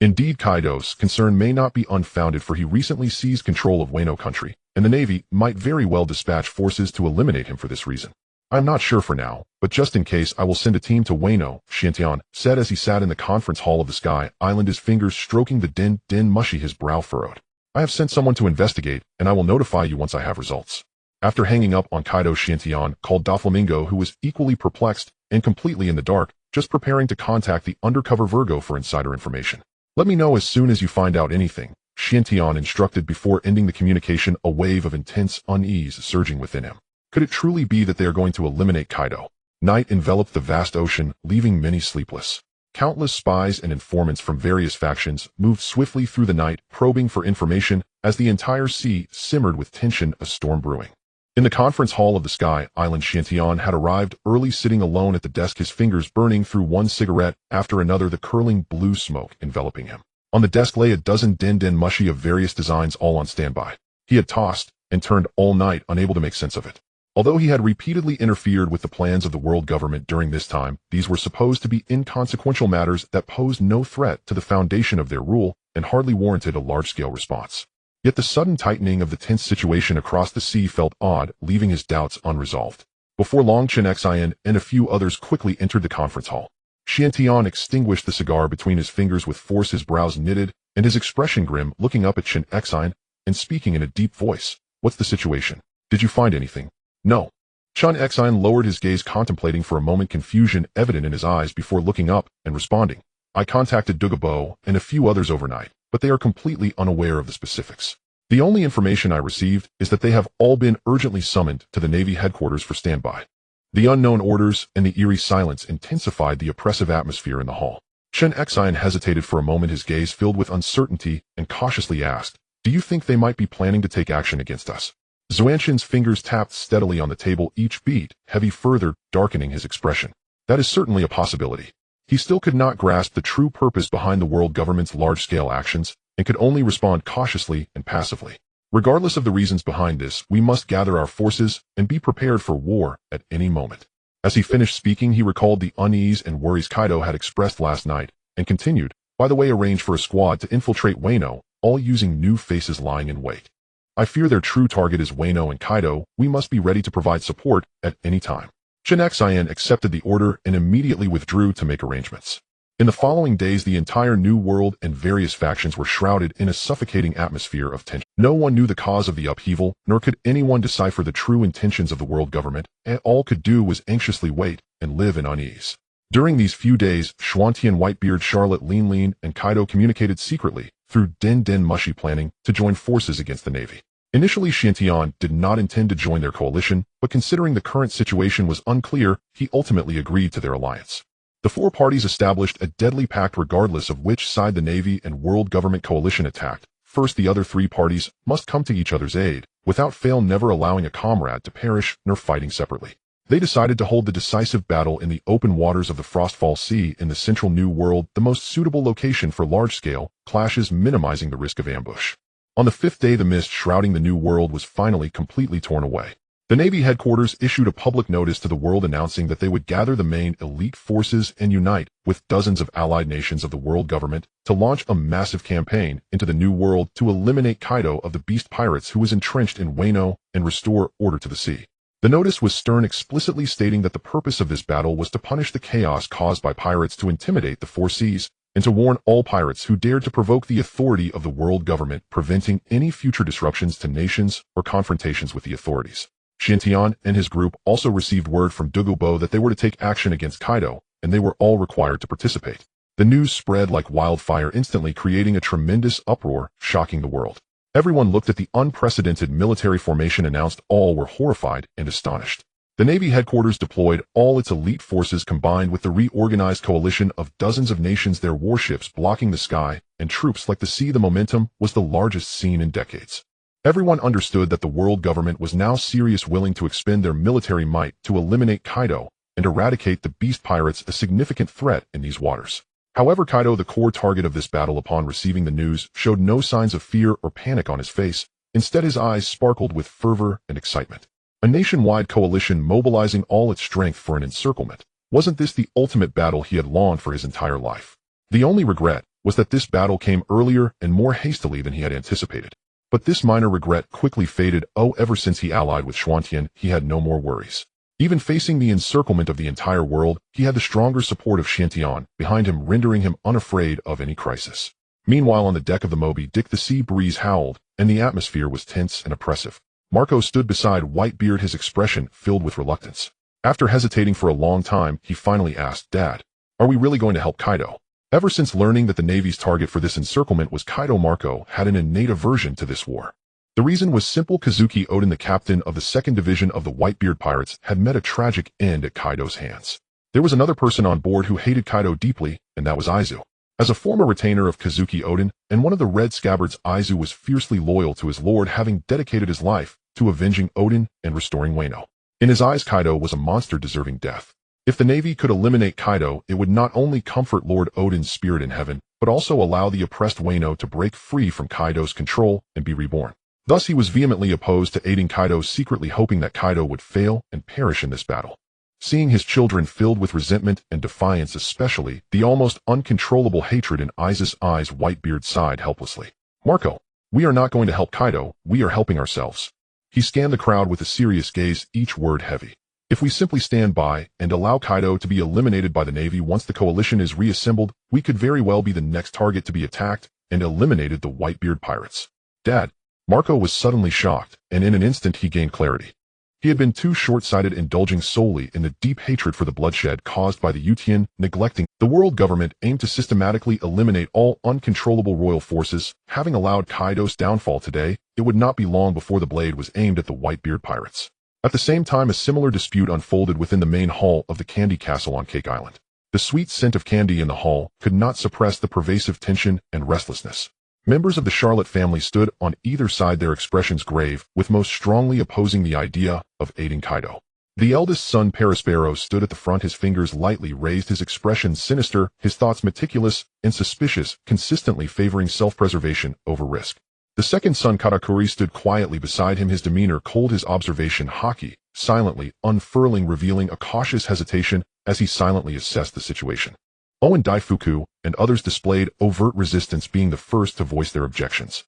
Indeed, Kaido's concern may not be unfounded, for he recently seized control of Wano country, and the Navy might very well dispatch forces to eliminate him for this reason. I'm not sure for now, but just in case, I will send a team to Wano, Xiantian said as he sat in the conference hall of the Sky Island, his fingers stroking the Din Mushi, his brow furrowed. I have sent someone to investigate, and I will notify you once I have results. After hanging up on Kaido, Xiantian called Doflamingo, who was equally perplexed and completely in the dark, just preparing to contact the undercover Virgo for insider information. Let me know as soon as you find out anything, Xiantian instructed before ending the communication, a wave of intense unease surging within him. Could it truly be that they are going to eliminate Kaido? Night enveloped the vast ocean, leaving many sleepless. Countless spies and informants from various factions moved swiftly through the night, probing for information as the entire sea simmered with tension, a storm brewing. In the conference hall of the Sky Island, Xiantian had arrived early, sitting alone at the desk, his fingers burning through one cigarette after another, the curling blue smoke enveloping him. On the desk lay a dozen Din Mushi of various designs, all on standby. He had tossed and turned all night, unable to make sense of it. Although he had repeatedly interfered with the plans of the world government during this time, these were supposed to be inconsequential matters that posed no threat to the foundation of their rule and hardly warranted a large-scale response. Yet the sudden tightening of the tense situation across the sea felt odd, leaving his doubts unresolved. Before long, Chen Xin and a few others quickly entered the conference hall. Xiantian extinguished the cigar between his fingers with force, his brows knitted and his expression grim, looking up at Chen Xin and speaking in a deep voice. What's the situation? Did you find anything? No. Chen Xin lowered his gaze, contemplating for a moment, confusion evident in his eyes, before looking up and responding. I contacted Douluo and a few others overnight, but they are completely unaware of the specifics. The only information I received is that they have all been urgently summoned to the Navy headquarters for standby. The unknown orders and the eerie silence intensified the oppressive atmosphere in the hall. Chen Xin hesitated for a moment, his gaze filled with uncertainty, and cautiously asked, Do you think they might be planning to take action against us? Xuanxin's fingers tapped steadily on the table, each beat heavy, further darkening his expression. That is certainly a possibility. He still could not grasp the true purpose behind the world government's large-scale actions and could only respond cautiously and passively. Regardless of the reasons behind this, we must gather our forces and be prepared for war at any moment. As he finished speaking, he recalled the unease and worries Kaido had expressed last night and continued, by the way, arrange for a squad to infiltrate Wano, all using new faces lying in wait. I fear their true target is Wano and Kaido. We must be ready to provide support at any time. Chen Xin accepted the order and immediately withdrew to make arrangements. In the following days, the entire New World and various factions were shrouded in a suffocating atmosphere of tension. No one knew the cause of the upheaval, nor could anyone decipher the true intentions of the world government, and all could do was anxiously wait and live in unease. During these few days, Xuantian, Whitebeard, Charlotte Lean, and Kaido communicated secretly through Din Mushi, planning to join forces against the Navy. Initially, Xiantian did not intend to join their coalition, but considering the current situation was unclear, he ultimately agreed to their alliance. The four parties established a deadly pact regardless of which side the Navy and world government coalition attacked. First, the other three parties must come to each other's aid, without fail, never allowing a comrade to perish nor fighting separately. They decided to hold the decisive battle in the open waters of the Frostfall Sea in the central New World, the most suitable location for large-scale clashes, minimizing the risk of ambush. On the fifth day, the mist shrouding the New World was finally completely torn away. The Navy headquarters issued a public notice to the world announcing that they would gather the main elite forces and unite with dozens of allied nations of the world government to launch a massive campaign into the New World to eliminate Kaido of the beast pirates who was entrenched in Wano and restore order to the sea. The notice was stern, explicitly stating that the purpose of this battle was to punish the chaos caused by pirates, to intimidate the four seas, and to warn all pirates who dared to provoke the authority of the world government, preventing any future disruptions to nations or confrontations with the authorities. Chen Xin and his group also received word from Douluo that they were to take action against Kaido, and they were all required to participate. The news spread like wildfire, instantly creating a tremendous uproar, shocking the world. Everyone looked at the unprecedented military formation announced. All were horrified and astonished. The Navy headquarters deployed all its elite forces combined with the reorganized coalition of dozens of nations, their warships blocking the sky, and troops like the sea. The momentum was the largest seen in decades. Everyone understood that the world government was now serious, willing to expend their military might to eliminate Kaido and eradicate the beast pirates, a significant threat in these waters. However, Kaido, the core target of this battle, upon receiving the news, showed no signs of fear or panic on his face. Instead, his eyes sparkled with fervor and excitement. A nationwide coalition mobilizing all its strength for an encirclement. Wasn't this the ultimate battle he had longed for his entire life? The only regret was that this battle came earlier and more hastily than he had anticipated. But this minor regret quickly faded. Ever since he allied with Xuantian, he had no more worries. Even facing the encirclement of the entire world, he had the stronger support of Xuantian behind him, rendering him unafraid of any crisis. Meanwhile, on the deck of the Moby Dick, the sea breeze howled, and the atmosphere was tense and oppressive. Marco stood beside Whitebeard, his expression filled with reluctance. After hesitating for a long time, he finally asked, "Dad, are we really going to help Kaido?" Ever since learning that the Navy's target for this encirclement was Kaido, Marco had an innate aversion to this war. The reason was simple. Kazuki Oden, the captain of the 2nd Division of the Whitebeard Pirates, had met a tragic end at Kaido's hands. There was another person on board who hated Kaido deeply, and that was Aizu. As a former retainer of Kazuki Oden and one of the Red Scabbards, Aizu was fiercely loyal to his lord, having dedicated his life to avenging Oden and restoring Wano. In his eyes, Kaido was a monster deserving death. If the Navy could eliminate Kaido, it would not only comfort Lord Oden's spirit in heaven, but also allow the oppressed Wano to break free from Kaido's control and be reborn. Thus, he was vehemently opposed to aiding Kaido, secretly hoping that Kaido would fail and perish in this battle. Seeing his children filled with resentment and defiance, especially the almost uncontrollable hatred in Aizu's eyes, Whitebeard sighed helplessly. "Marco, we are not going to help Kaido, we are helping ourselves." He scanned the crowd with a serious gaze, each word heavy. "If we simply stand by and allow Kaido to be eliminated by the Navy once the coalition is reassembled, we could very well be the next target to be attacked and eliminated the Whitebeard pirates." "Dad." Marco was suddenly shocked, and in an instant he gained clarity. He had been too short-sighted, indulging solely in the deep hatred for the bloodshed caused by the Utian, neglecting the world government aimed to systematically eliminate all uncontrollable royal forces. Having allowed Kaido's downfall today, it would not be long before the blade was aimed at the Whitebeard pirates. At the same time, a similar dispute unfolded within the main hall of the Candy Castle on Cake Island. The sweet scent of candy in the hall could not suppress the pervasive tension and restlessness. Members of the Charlotte family stood on either side, their expressions grave, with most strongly opposing the idea of aiding Kaido. The eldest son, Perispero, stood at the front, his fingers lightly raised, his expression sinister, his thoughts meticulous and suspicious, consistently favoring self-preservation over risk. The second son, Katakuri, stood quietly beside him, his demeanor cold, his observation Haki, silently unfurling, revealing a cautious hesitation as he silently assessed the situation. Owen Daifuku and others displayed overt resistance, being the first to voice their objections.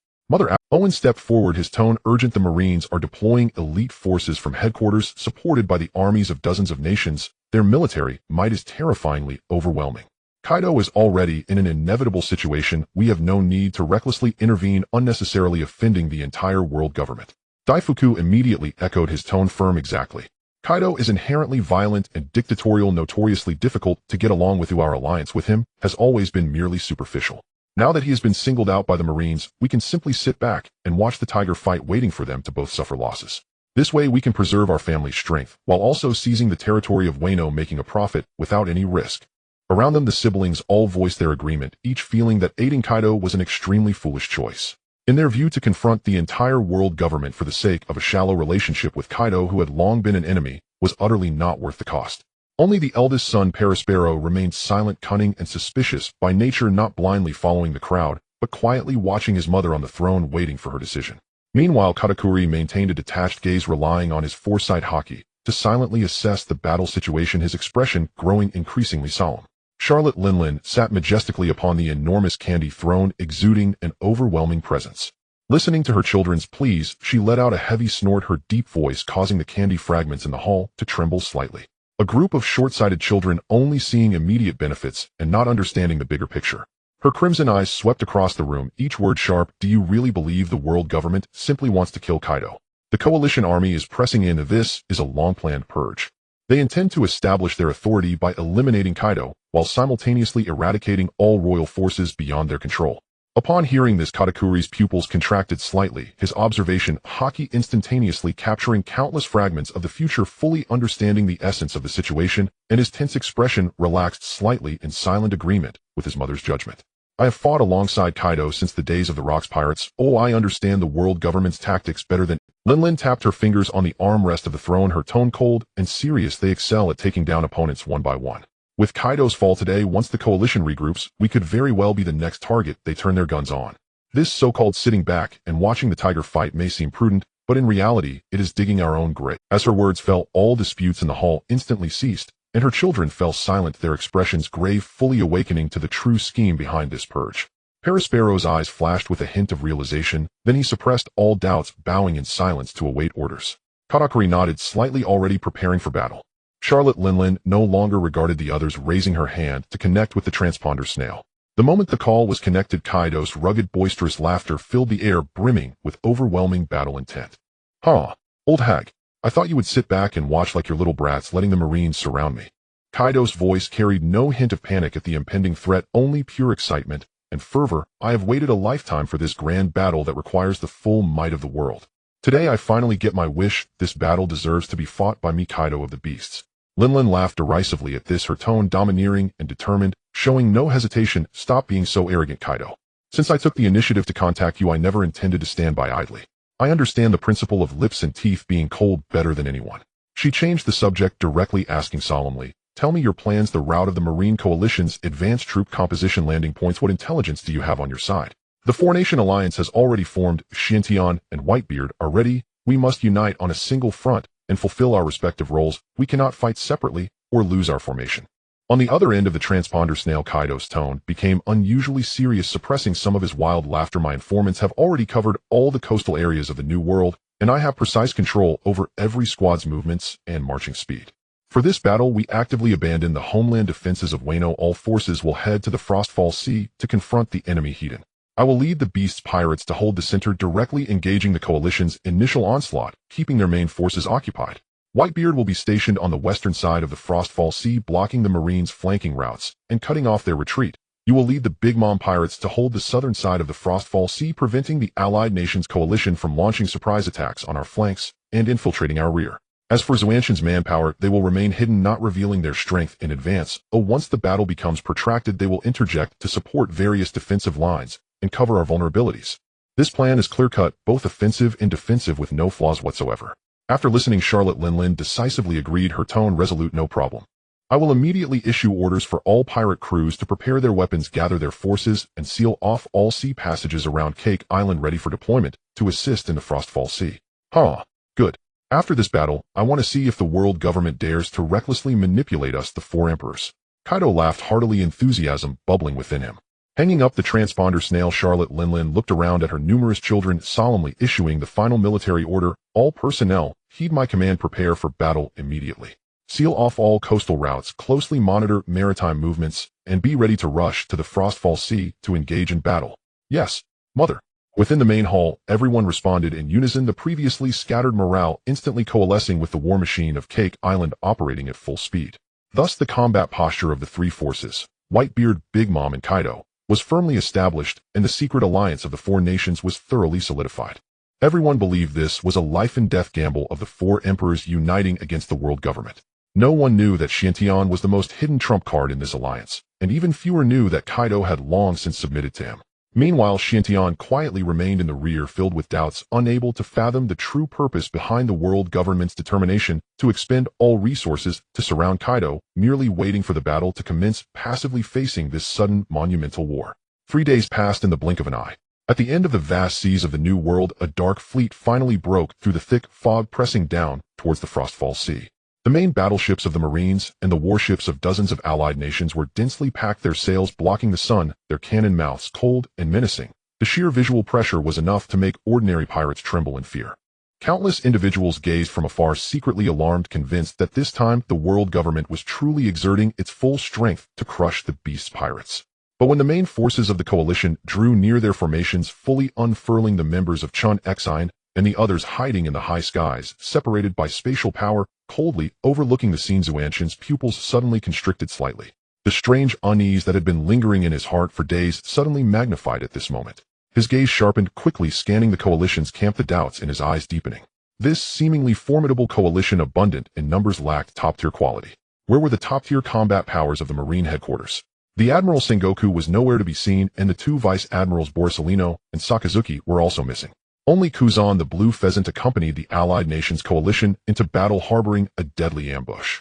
Owen stepped forward, his tone urgent. "The Marines are deploying elite forces from headquarters, supported by the armies of dozens of nations. Their military might is terrifyingly overwhelming. Kaido is already in an inevitable situation. We have no need to recklessly intervene, unnecessarily offending the entire world government." Daifuku immediately echoed, his tone firm. "Exactly. Kaido is inherently violent and dictatorial, notoriously difficult to get along with. Our alliance with him has always been merely superficial. Now that he has been singled out by the Marines, we can simply sit back and watch the tiger fight, waiting for them to both suffer losses. This way we can preserve our family's strength, while also seizing the territory of Wano, making a profit without any risk." Around them, the siblings all voiced their agreement, each feeling that aiding Kaido was an extremely foolish choice. In their view, to confront the entire world government for the sake of a shallow relationship with Kaido, who had long been an enemy, was utterly not worth the cost. Only the eldest son, Perispero, remained silent, cunning and suspicious by nature, not blindly following the crowd, but quietly watching his mother on the throne, waiting for her decision. Meanwhile, Katakuri maintained a detached gaze, relying on his foresight Haki to silently assess the battle situation, his expression growing increasingly solemn. Charlotte Linlin sat majestically upon the enormous candy throne, exuding an overwhelming presence. Listening to her children's pleas, she let out a heavy snort, her deep voice causing the candy fragments in the hall to tremble slightly. A group of short-sighted children only seeing immediate benefits and not understanding the bigger picture. Her crimson eyes swept across the room, each word sharp. Do you really believe the world government simply wants to kill Kaido? The coalition army is pressing in. This is a long-planned purge. They intend to establish their authority by eliminating Kaido, while simultaneously eradicating all royal forces beyond their control. Upon hearing this, Katakuri's pupils contracted slightly, his observation Haki instantaneously capturing countless fragments of the future, fully understanding the essence of the situation, and his tense expression relaxed slightly in silent agreement with his mother's judgment. I have fought alongside Kaido since the days of the Rocks Pirates. Oh, I understand the world government's tactics better than... Linlin tapped her fingers on the armrest of the throne, her tone cold and serious. They excel at taking down opponents one by one. With Kaido's fall today, once the coalition regroups, we could very well be the next target they turn their guns on. This so-called sitting back and watching the tiger fight may seem prudent, but in reality, it is digging our own grave. As her words fell, all disputes in the hall instantly ceased, and her children fell silent, their expressions grave, fully awakening to the true scheme behind this purge. Perospero's eyes flashed with a hint of realization, then he suppressed all doubts, bowing in silence to await orders. Katakuri nodded slightly, already preparing for battle. Charlotte Linlin no longer regarded the others, raising her hand to connect with the transponder snail. The moment the call was connected, Kaido's rugged, boisterous laughter filled the air, brimming with overwhelming battle intent. Huh, old hag, I thought you would sit back and watch like your little brats, letting the Marines surround me. Kaido's voice carried no hint of panic at the impending threat, only pure excitement and fervor. I have waited a lifetime for this grand battle that requires the full might of the world. Today I finally get my wish. This battle deserves to be fought by me, Kaido of the Beasts. Linlin laughed derisively at this, her tone domineering and determined, showing no hesitation. Stop being so arrogant, Kaido. Since I took the initiative to contact you, I never intended to stand by idly. I understand the principle of lips and teeth being cold better than anyone. She changed the subject, directly asking solemnly, tell me your plans, the route of the Marine Coalition's advanced troop composition, landing points. What intelligence do you have on your side? The four-nation alliance has already formed. Xiantian and Whitebeard are ready. We must unite on a single front and fulfill our respective roles. We cannot fight separately or lose our formation. On the other end of the transponder snail, Kaido's tone became unusually serious, suppressing some of his wild laughter. My informants have already covered all the coastal areas of the New World, and I have precise control over every squad's movements and marching speed. For this battle, we actively abandon the homeland defenses of Wano. All forces will head to the Frostfall Sea to confront the enemy Hedon. I will lead the Beast's pirates to hold the center, directly engaging the coalition's initial onslaught, keeping their main forces occupied. Whitebeard will be stationed on the western side of the Frostfall Sea, blocking the Marines' flanking routes and cutting off their retreat. You will lead the Big Mom pirates to hold the southern side of the Frostfall Sea, preventing the allied nations coalition from launching surprise attacks on our flanks and infiltrating our rear. As for Xuantian's manpower, they will remain hidden, not revealing their strength in advance. Once the battle becomes protracted, they will interject to support various defensive lines and cover our vulnerabilities. This plan is clear-cut, both offensive and defensive, with no flaws whatsoever. After listening, Charlotte Linlin decisively agreed, her tone resolute. No problem. I will immediately issue orders for all pirate crews to prepare their weapons, gather their forces, and seal off all sea passages around Cake Island, ready for deployment to assist in the Frostfall Sea. Huh. Good. After this battle, I want to see if the world government dares to recklessly manipulate us, the four emperors. Kaido laughed heartily, enthusiasm bubbling within him. Hanging up the transponder snail, Charlotte Linlin looked around at her numerous children, solemnly issuing the final military order. All personnel, heed my command, prepare for battle immediately. Seal off all coastal routes, closely monitor maritime movements, and be ready to rush to the Frostfall Sea to engage in battle. Yes, mother. Within the main hall, everyone responded in unison, the previously scattered morale instantly coalescing with the war machine of Cake Island operating at full speed. Thus the combat posture of the three forces, Whitebeard, Big Mom, and Kaido, was firmly established, and the secret alliance of the four nations was thoroughly solidified. Everyone believed this was a life-and-death gamble of the four emperors uniting against the world government. No one knew that Xiantian was the most hidden trump card in this alliance, and even fewer knew that Kaido had long since submitted to him. Meanwhile, Xiantian quietly remained in the rear, filled with doubts, unable to fathom the true purpose behind the world government's determination to expend all resources to surround Kaido, merely waiting for the battle to commence, passively facing this sudden monumental war. 3 days passed in the blink of an eye. At the end of the vast seas of the New World, a dark fleet finally broke through the thick fog, pressing down towards the Frostfall Sea. The main battleships of the Marines and the warships of dozens of allied nations were densely packed, their sails blocking the sun, their cannon mouths cold and menacing. The sheer visual pressure was enough to make ordinary pirates tremble in fear. Countless individuals gazed from afar, secretly alarmed, convinced that this time the world government was truly exerting its full strength to crush the beast's pirates. But when the main forces of the coalition drew near their formations, fully unfurling, the members of Chen Xin and the others hiding in the high skies, separated by spatial power, coldly overlooking the scene, Xuanqian's pupils suddenly constricted slightly. The strange unease that had been lingering in his heart for days suddenly magnified at this moment. His gaze sharpened, quickly scanning the coalition's camp, the doubts in his eyes deepening. This seemingly formidable coalition, abundant in numbers, lacked top-tier quality. Where were the top-tier combat powers of the Marine headquarters? The Admiral Sengoku was nowhere to be seen, and the two Vice Admirals Borsalino and Sakazuki were also missing. Only Kuzan the Blue Pheasant accompanied the allied nations' coalition into battle, harboring a deadly ambush.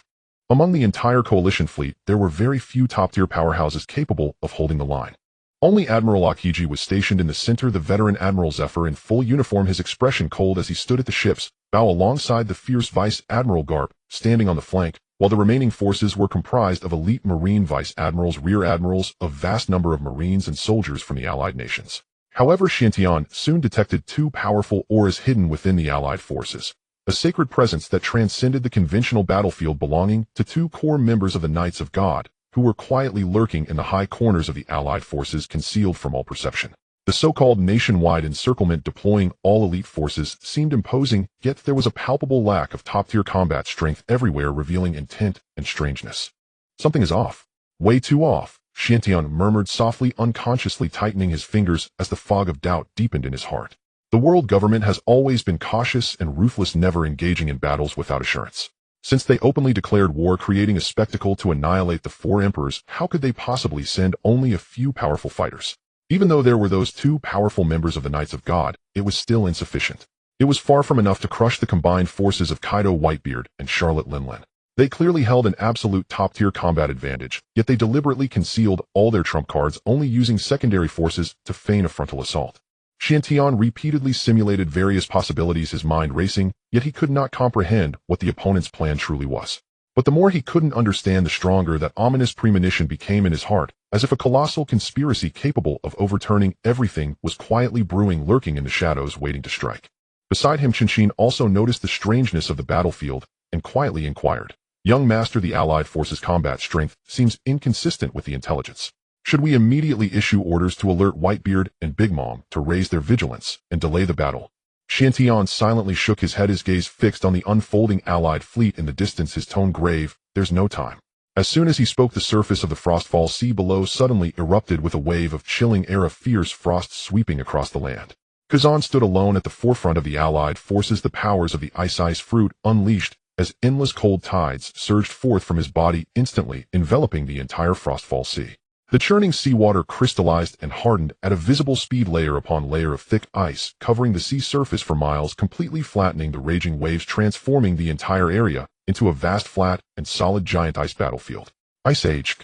Among the entire coalition fleet, there were very few top-tier powerhouses capable of holding the line. Only Admiral Akiji was stationed in the center, the veteran Admiral Zephyr in full uniform, his expression cold as he stood at the ship's bow alongside the fierce Vice Admiral Garp, standing on the flank, while the remaining forces were comprised of elite Marine Vice Admirals, Rear Admirals, a vast number of Marines and soldiers from the allied nations. However, Xiantian soon detected two powerful auras hidden within the allied forces, a sacred presence that transcended the conventional battlefield, belonging to two core members of the Knights of God, who were quietly lurking in the high corners of the allied forces, concealed from all perception. The so-called nationwide encirclement deploying all elite forces seemed imposing, yet there was a palpable lack of top-tier combat strength everywhere, revealing intent and strangeness. Something is off. Way too off, Xiantian murmured softly, unconsciously tightening his fingers as the fog of doubt deepened in his heart. The world government has always been cautious and ruthless, never engaging in battles without assurance. Since they openly declared war, creating a spectacle to annihilate the four emperors, how could they possibly send only a few powerful fighters? Even though there were those two powerful members of the Knights of God, it was still insufficient. It was far from enough to crush the combined forces of Kaido Whitebeard and Charlotte Linlin. They clearly held an absolute top-tier combat advantage, yet they deliberately concealed all their trump cards, only using secondary forces to feign a frontal assault. Xiantian repeatedly simulated various possibilities, his mind racing, yet he could not comprehend what the opponent's plan truly was. But the more he couldn't understand, the stronger that ominous premonition became in his heart, as if a colossal conspiracy capable of overturning everything was quietly brewing, lurking in the shadows, waiting to strike. Beside him, Chen Xin also noticed the strangeness of the battlefield and quietly inquired, "Young master, the allied forces' combat strength seems inconsistent with the intelligence. Should we immediately issue orders to alert Whitebeard and Big Mom to raise their vigilance and delay the battle?" Xiantian silently shook his head, his gaze fixed on the unfolding allied fleet in the distance, his tone grave. "There's no time." As soon as he spoke, the surface of the Frostfall Sea below suddenly erupted with a wave of chilling air, of fierce frost sweeping across the land. Kazan stood alone at the forefront of the allied forces, the powers of the ice fruit unleashed as endless cold tides surged forth from his body, instantly enveloping the entire Frostfall Sea. The churning seawater crystallized and hardened at a visible speed, layer upon layer of thick ice, covering the sea surface for miles, completely flattening the raging waves, transforming the entire area into a vast, flat, and solid giant ice battlefield. Ice Age.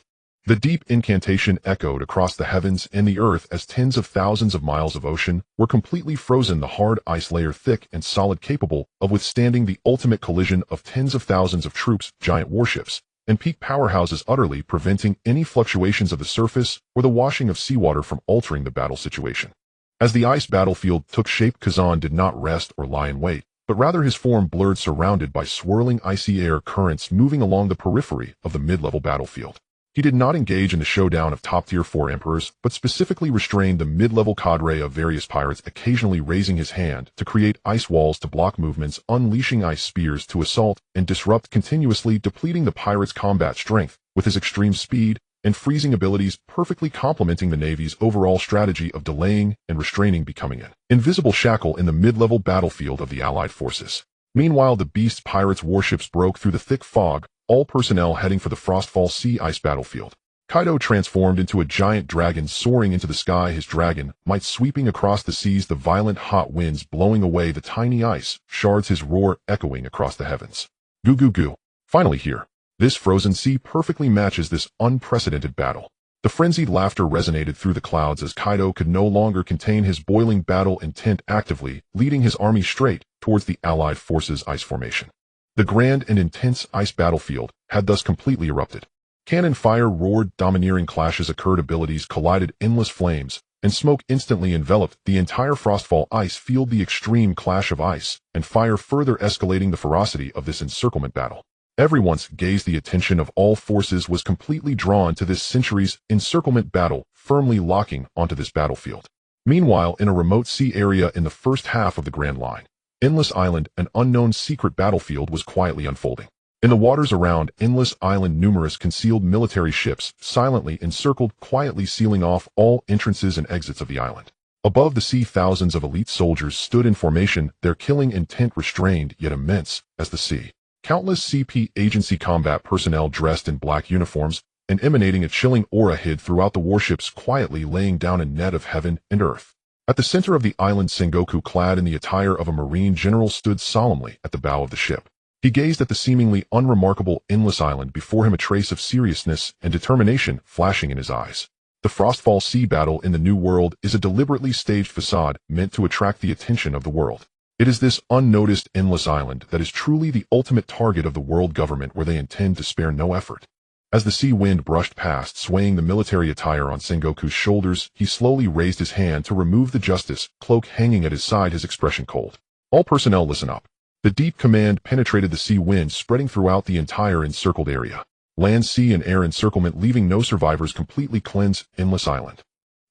The deep incantation echoed across the heavens and the earth as tens of thousands of miles of ocean were completely frozen, the hard ice layer thick and solid, capable of withstanding the ultimate collision of tens of thousands of troops, giant warships, and peak powerhouses, utterly preventing any fluctuations of the surface or the washing of seawater from altering the battle situation. As the ice battlefield took shape, Kazan did not rest or lie in wait, but rather his form blurred, surrounded by swirling icy air currents moving along the periphery of the mid-level battlefield. He did not engage in the showdown of top-tier four emperors, but specifically restrained the mid-level cadre of various pirates, occasionally raising his hand to create ice walls to block movements, unleashing ice spears to assault and disrupt, continuously depleting the pirates' combat strength with his extreme speed and freezing abilities, perfectly complementing the Navy's overall strategy of delaying and restraining, becoming an invisible shackle in the mid-level battlefield of the Allied forces. Meanwhile, the Beast's pirates' warships broke through the thick fog, all personnel heading for the Frostfall Sea ice battlefield. Kaido transformed into a giant dragon, soaring into the sky, his dragon might sweeping across the seas, the violent hot winds blowing away the tiny ice shards, his roar echoing across the heavens. Goo goo goo. Finally here. This frozen sea perfectly matches this unprecedented battle. The frenzied laughter resonated through the clouds as Kaido could no longer contain his boiling battle intent, actively leading his army straight towards the Allied forces' ice formation. The grand and intense ice battlefield had thus completely erupted. Cannon fire roared, domineering clashes occurred, abilities collided, endless flames and smoke instantly enveloped the entire Frostfall ice field. The extreme clash of ice and fire further escalating the ferocity of this encirclement battle. Everyone's gaze, the attention of all forces, was completely drawn to this centuries encirclement battle, firmly locking onto this battlefield. Meanwhile, in a remote sea area in the first half of the Grand Line, Endless Island, an unknown secret battlefield was quietly unfolding. In the waters around Endless Island, numerous concealed military ships silently encircled, quietly sealing off all entrances and exits of the island. Above the sea, thousands of elite soldiers stood in formation, their killing intent restrained yet immense as the sea. Countless CP agency combat personnel dressed in black uniforms and emanating a chilling aura hid throughout the warships, quietly laying down a net of heaven and earth. At the center of the island, Sengoku, clad in the attire of a marine general, stood solemnly at the bow of the ship. He gazed at the seemingly unremarkable Endless Island before him, a trace of seriousness and determination flashing in his eyes. The Frostfall sea battle in the New World is a deliberately staged facade meant to attract the attention of the world. It is this unnoticed Endless Island that is truly the ultimate target of the world government, where they intend to spare no effort. As the sea wind brushed past, swaying the military attire on Sengoku's shoulders, he slowly raised his hand to remove the justice cloak hanging at his side, his expression cold. All personnel, listen up. The deep command penetrated the sea wind, spreading throughout the entire encircled area. Land, sea, and air encirclement, leaving no survivors, completely cleanse Endless Island.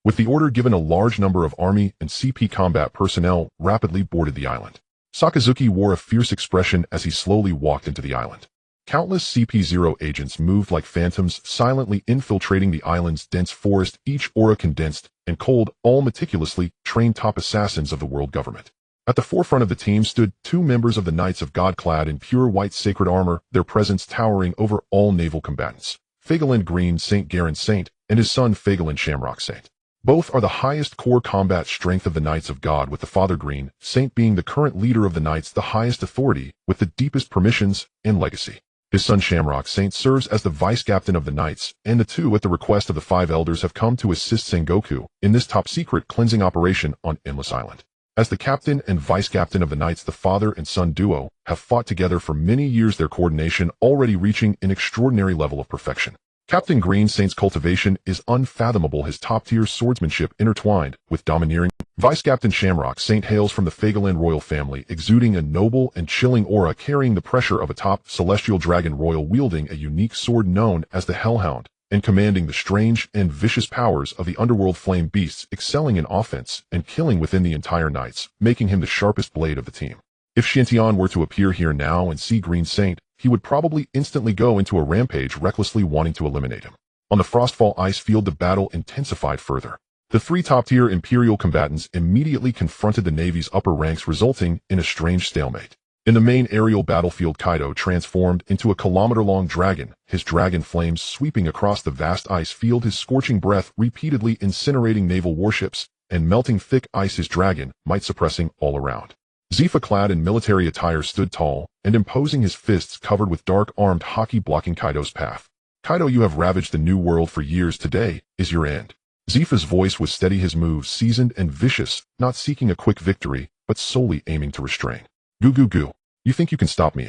With the order given, a large number of Army and CP combat personnel rapidly boarded the island. Sakazuki wore a fierce expression as he slowly walked into the island. Countless CP0 agents moved like phantoms, silently infiltrating the island's dense forest, each aura condensed and cold, all meticulously trained top assassins of the world government. At the forefront of the team stood two members of the Knights of God, clad in pure white sacred armor, their presence towering over all naval combatants. Fagalind Green Saint Garen Saint and his son Fagalind Shamrock Saint. Both are the highest core combat strength of the Knights of God, with the Father Green Saint being the current leader of the Knights, the highest authority with the deepest permissions and legacy. His son Shamrock Saint serves as the vice-captain of the Knights, and the two, at the request of the five elders, have come to assist Sengoku in this top-secret cleansing operation on Endless Island. As the captain and vice-captain of the Knights, the father and son duo have fought together for many years, their coordination already reaching an extraordinary level of perfection. Captain Green Saint's cultivation is unfathomable, his top-tier swordsmanship intertwined with domineering. Vice-Captain Shamrock Saint hails from the Fagalind royal family, exuding a noble and chilling aura, carrying the pressure of a top celestial dragon royal, wielding a unique sword known as the Hellhound, and commanding the strange and vicious powers of the underworld flame beasts, excelling in offense and killing within the entire Knights, making him the sharpest blade of the team. If Shantian were to appear here now and see Green Saint, he would probably instantly go into a rampage, recklessly wanting to eliminate him. On the Frostfall ice field, the battle intensified further. The three top-tier Imperial combatants immediately confronted the Navy's upper ranks, resulting in a strange stalemate. In the main aerial battlefield, Kaido transformed into a kilometer-long dragon, his dragon flames sweeping across the vast ice field, his scorching breath repeatedly incinerating naval warships and melting thick ice, his dragon might suppressing all around. Zifa, clad in military attire, stood tall and imposing, his fists covered with dark-armed Haki blocking Kaido's path. Kaido, you have ravaged the New World for years. Today is your end. Zifa's voice was steady, his moves seasoned and vicious, not seeking a quick victory, but solely aiming to restrain. Goo goo goo. You think you can stop me?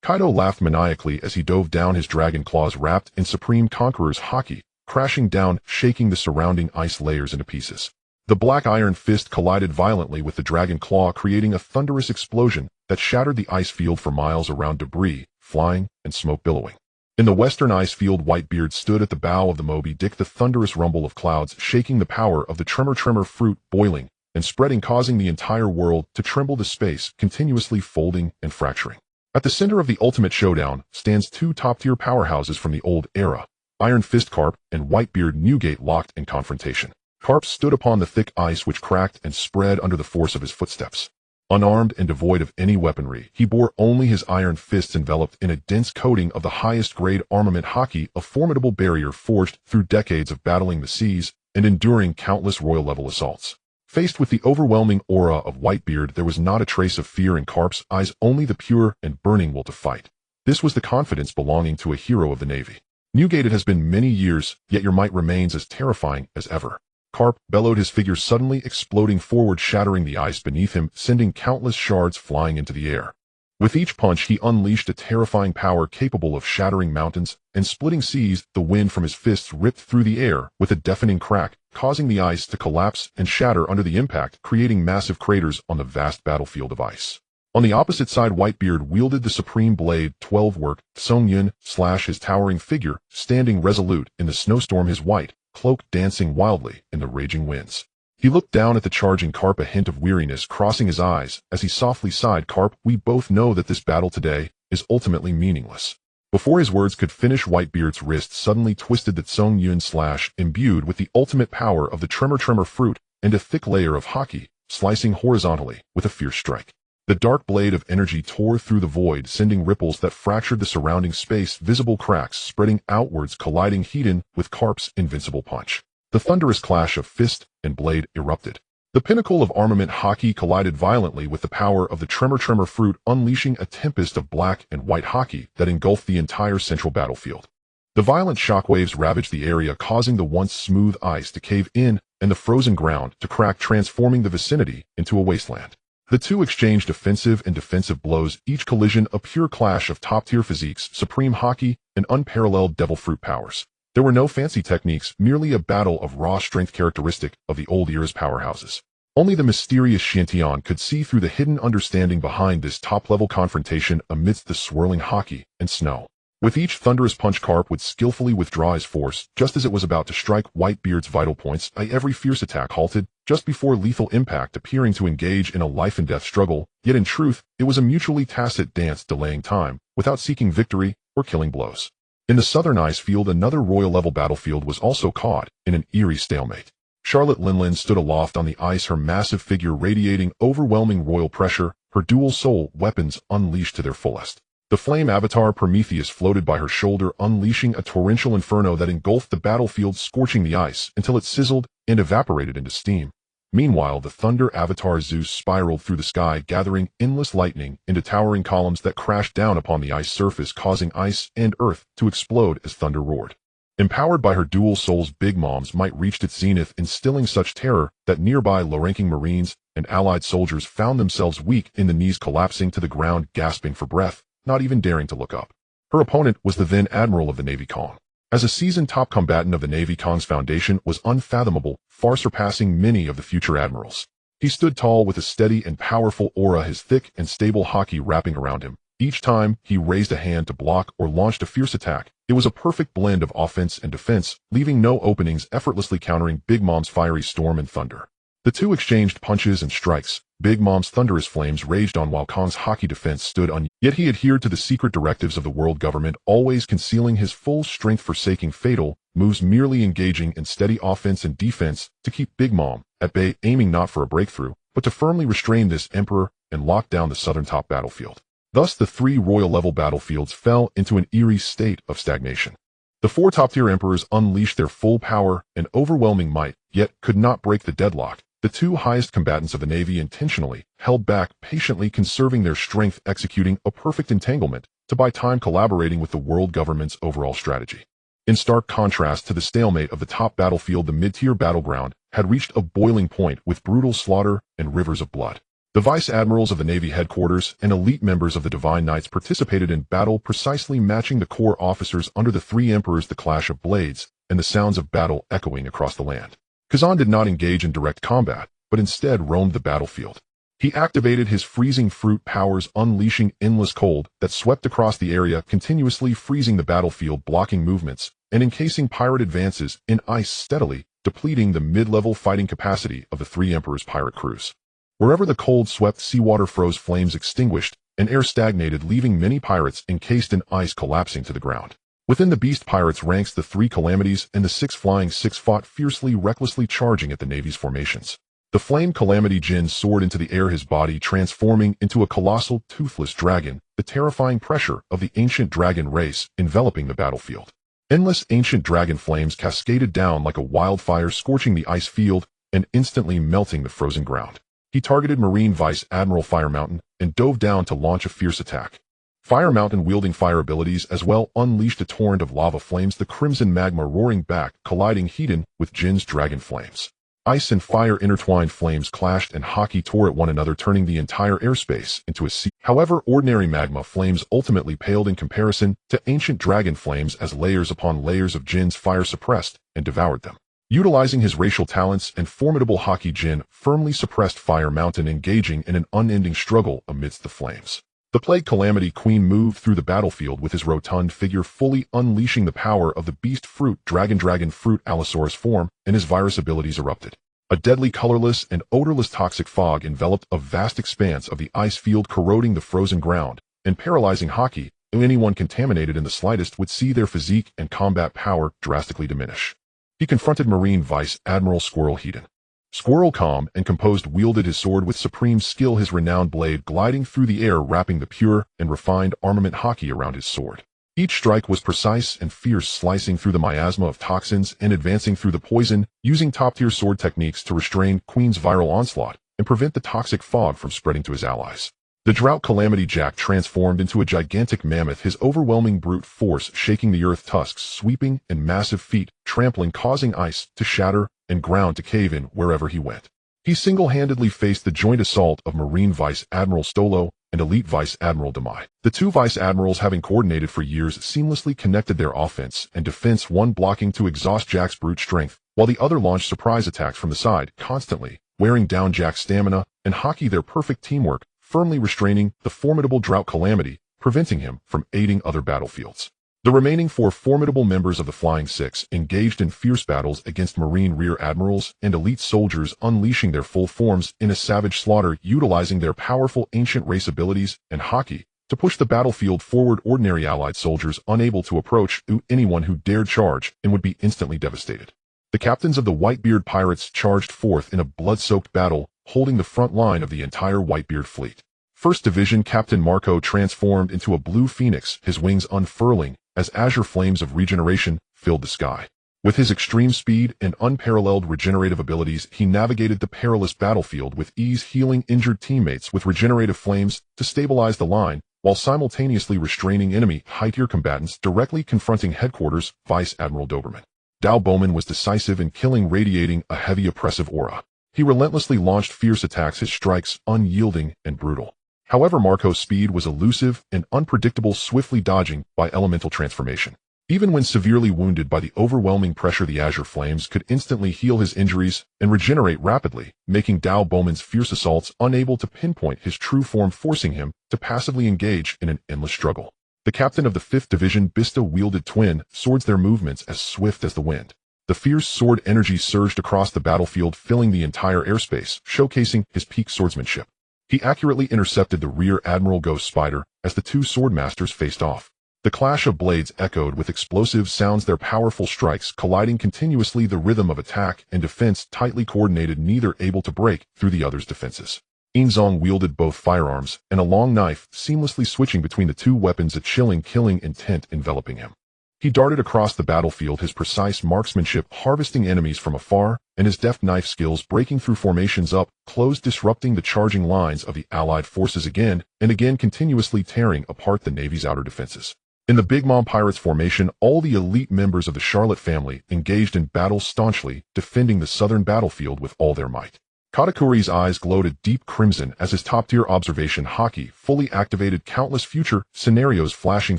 Kaido laughed maniacally as he dove down, his dragon claws wrapped in Supreme Conqueror's Haki, crashing down, shaking the surrounding ice layers into pieces. The black iron fist collided violently with the dragon claw, creating a thunderous explosion that shattered the ice field for miles around, debris flying and smoke billowing. In the western ice field, Whitebeard stood at the bow of the Moby Dick, the thunderous rumble of clouds shaking, the power of the tremor fruit boiling and spreading, causing the entire world to tremble, the space continuously folding and fracturing. At the center of the ultimate showdown stands two top-tier powerhouses from the old era, Iron Fist Carp and Whitebeard Newgate, locked in confrontation. Carp stood upon the thick ice, which cracked and spread under the force of his footsteps. Unarmed and devoid of any weaponry, he bore only his iron fists enveloped in a dense coating of the highest grade armament Haki, a formidable barrier forged through decades of battling the seas and enduring countless royal-level assaults. Faced with the overwhelming aura of Whitebeard, there was not a trace of fear in Carp's eyes, only the pure and burning will to fight. This was the confidence belonging to a hero of the Navy. Newgate, it has been many years, yet your might remains as terrifying as ever. Carp bellowed, his figure suddenly exploding forward, shattering the ice beneath him, sending countless shards flying into the air. With each punch, he unleashed a terrifying power capable of shattering mountains and splitting seas. The wind from his fists ripped through the air with a deafening crack, causing the ice to collapse and shatter under the impact, creating massive craters on the vast battlefield of ice. On the opposite side, Whitebeard wielded the supreme blade 12 work Chen Xin, his towering figure, standing resolute in the snowstorm, his white cloak dancing wildly in the raging winds. He looked down at the charging Carp, a hint of weariness crossing his eyes as he softly sighed. Carp, we both know that this battle today is ultimately meaningless. Before his words could finish, Whitebeard's wrist suddenly twisted. The Chen Xin, imbued with the ultimate power of the tremor fruit and a thick layer of Haki, slicing horizontally with a fierce strike. The dark blade of energy tore through the void, sending ripples that fractured the surrounding space, visible cracks spreading outwards, colliding head-on with Carp's invincible punch. The thunderous clash of fist and blade erupted. The pinnacle of armament Haki collided violently with the power of the tremor fruit, unleashing a tempest of black and white Haki that engulfed the entire central battlefield. The violent shockwaves ravaged the area, causing the once smooth ice to cave in and the frozen ground to crack, transforming the vicinity into a wasteland. The two exchanged offensive and defensive blows, each collision a pure clash of top-tier physiques, supreme Haki, and unparalleled devil fruit powers. There were no fancy techniques, merely a battle of raw strength characteristic of the old era's powerhouses. Only the mysterious Xiantian could see through the hidden understanding behind this top-level confrontation amidst the swirling Haki and snow. With each thunderous punch, Carp would skillfully withdraw his force just as it was about to strike Whitebeard's vital points. Every fierce attack halted just before lethal impact, appearing to engage in a life-and-death struggle, yet in truth, it was a mutually tacit dance, delaying time, without seeking victory or killing blows. In the southern ice field, another royal-level battlefield was also caught in an eerie stalemate. Charlotte Linlin stood aloft on the ice, her massive figure radiating overwhelming royal pressure, her dual soul weapons unleashed to their fullest. The flame avatar Prometheus floated by her shoulder, unleashing a torrential inferno that engulfed the battlefield, scorching the ice until it sizzled and evaporated into steam. Meanwhile, the thunder avatar Zeus spiraled through the sky, gathering endless lightning into towering columns that crashed down upon the ice surface, causing ice and earth to explode as thunder roared. Empowered by her dual souls, Big Mom's might reached its zenith, instilling such terror that nearby low-ranking Marines and allied soldiers found themselves weak in the knees, collapsing to the ground, gasping for breath, not even daring to look up. Her opponent was the then Admiral of the Navy Kong. As a seasoned top combatant of the Navy, Kong's foundation was unfathomable, far surpassing many of the future admirals. He stood tall with a steady and powerful aura, his thick and stable Haki wrapping around him. Each time he raised a hand to block or launched a fierce attack, it was a perfect blend of offense and defense, leaving no openings, effortlessly countering Big Mom's fiery storm and thunder. The two exchanged punches and strikes. Big Mom's thunderous flames raged on while Kong's Haki defense stood on, yet he adhered to the secret directives of the world government, always concealing his full strength, forsaking fatal moves, merely engaging in steady offense and defense to keep Big Mom at bay, aiming not for a breakthrough, but to firmly restrain this emperor and lock down the southern top battlefield. Thus, the three royal-level battlefields fell into an eerie state of stagnation. The four top-tier emperors unleashed their full power and overwhelming might, yet could not break the deadlock. The two highest combatants of the Navy intentionally held back, patiently conserving their strength, executing a perfect entanglement to buy time, collaborating with the world government's overall strategy. In stark contrast to the stalemate of the top battlefield, the mid-tier battleground had reached a boiling point with brutal slaughter and rivers of blood. The vice admirals of the Navy headquarters and elite members of the Divine Knights participated in battle, precisely matching the core officers under the three emperors, the clash of blades and the sounds of battle echoing across the land. Kazan did not engage in direct combat, but instead roamed the battlefield. He activated his freezing fruit powers, unleashing endless cold that swept across the area, continuously freezing the battlefield, blocking movements, and encasing pirate advances in ice, steadily depleting the mid-level fighting capacity of the three emperors' pirate crews. Wherever the cold swept, seawater froze, flames extinguished, and air stagnated, leaving many pirates encased in ice collapsing to the ground. Within the Beast Pirates ranks, the three Calamities and the six Flying Six fought fiercely, recklessly charging at the Navy's formations. The Flame Calamity Jin soared into the air, his body transforming into a colossal, toothless dragon, the terrifying pressure of the ancient dragon race enveloping the battlefield. Endless ancient dragon flames cascaded down like a wildfire, scorching the ice field and instantly melting the frozen ground. He targeted Marine Vice Admiral Fire Mountain and dove down to launch a fierce attack. Fire Mountain, wielding fire abilities as well, unleashed a torrent of lava flames, the crimson magma roaring back, colliding Hedon with Jin's dragon flames. Ice and fire intertwined flames clashed and Haki tore at one another, turning the entire airspace into a sea. However, ordinary magma flames ultimately paled in comparison to ancient dragon flames as layers upon layers of Jin's fire suppressed and devoured them. Utilizing his racial talents and formidable Haki, Jin firmly suppressed Fire Mountain, engaging in an unending struggle amidst the flames. The Plague Calamity Queen moved through the battlefield with his rotund figure fully unleashing the power of the Beast Fruit Dragon Fruit Allosaurus form, and his virus abilities erupted. A deadly, colorless, and odorless toxic fog enveloped a vast expanse of the ice field, corroding the frozen ground and paralyzing Haki. Anyone contaminated in the slightest would see their physique and combat power drastically diminish. He confronted Marine Vice Admiral Squirrel Hedon. Squirrel, calm and composed, wielded his sword with supreme skill, his renowned blade gliding through the air, wrapping the pure and refined armament Haki around his sword. Each strike was precise and fierce, slicing through the miasma of toxins and advancing through the poison, using top-tier sword techniques to restrain Queen's viral onslaught and prevent the toxic fog from spreading to his allies. The Drought Calamity Jack transformed into a gigantic mammoth, his overwhelming brute force shaking the earth, tusks sweeping and massive feet trampling, causing ice to shatter and ground to cave in wherever he went. He single-handedly faced the joint assault of Marine Vice Admiral Douluo and Elite Vice Admiral Demai. The two Vice Admirals, having coordinated for years, seamlessly connected their offense and defense, one blocking to exhaust Jack's brute strength, while the other launched surprise attacks from the side, constantly wearing down Jack's stamina and Haki. Their perfect teamwork firmly restraining the formidable Drought Calamity, preventing him from aiding other battlefields. The remaining four formidable members of the Flying Six engaged in fierce battles against Marine Rear Admirals and elite soldiers, unleashing their full forms in a savage slaughter, utilizing their powerful ancient race abilities and Haki to push the battlefield forward. Ordinary allied soldiers unable to approach anyone who dared charge and would be instantly devastated. The captains of the Whitebeard pirates charged forth in a blood-soaked battle, holding the front line of the entire Whitebeard fleet. First Division Captain Marco transformed into a blue phoenix, his wings unfurling as azure flames of regeneration filled the sky. With his extreme speed and unparalleled regenerative abilities, he navigated the perilous battlefield with ease, healing injured teammates with regenerative flames to stabilize the line, while simultaneously restraining enemy high-tier combatants directly confronting headquarters Vice Admiral Doberman. Dao Bowman was decisive in killing, radiating a heavy oppressive aura. He relentlessly launched fierce attacks, his strikes unyielding and brutal. However, Marco's speed was elusive and unpredictable, swiftly dodging by elemental transformation. Even when severely wounded by the overwhelming pressure, the azure flames could instantly heal his injuries and regenerate rapidly, making Dao Bowman's fierce assaults unable to pinpoint his true form, forcing him to passively engage in an endless struggle. The captain of the 5th Division Bista wielded twin swords, their movements as swift as the wind. The fierce sword energy surged across the battlefield, filling the entire airspace, showcasing his peak swordsmanship. He accurately intercepted the Rear Admiral Ghost Spider as the two swordmasters faced off. The clash of blades echoed with explosive sounds, their powerful strikes colliding continuously, the rhythm of attack and defense tightly coordinated, neither able to break through the other's defenses. Inzong wielded both firearms and a long knife, seamlessly switching between the two weapons, a chilling, killing intent enveloping him. He darted across the battlefield, his precise marksmanship harvesting enemies from afar, and his deft knife skills breaking through formations up close, disrupting the charging lines of the Allied forces again and again, continuously tearing apart the Navy's outer defenses. In the Big Mom Pirates formation, all the elite members of the Charlotte family engaged in battle, staunchly defending the southern battlefield with all their might. Katakuri's eyes glowed a deep crimson as his top-tier observation Haki fully activated, countless future scenarios flashing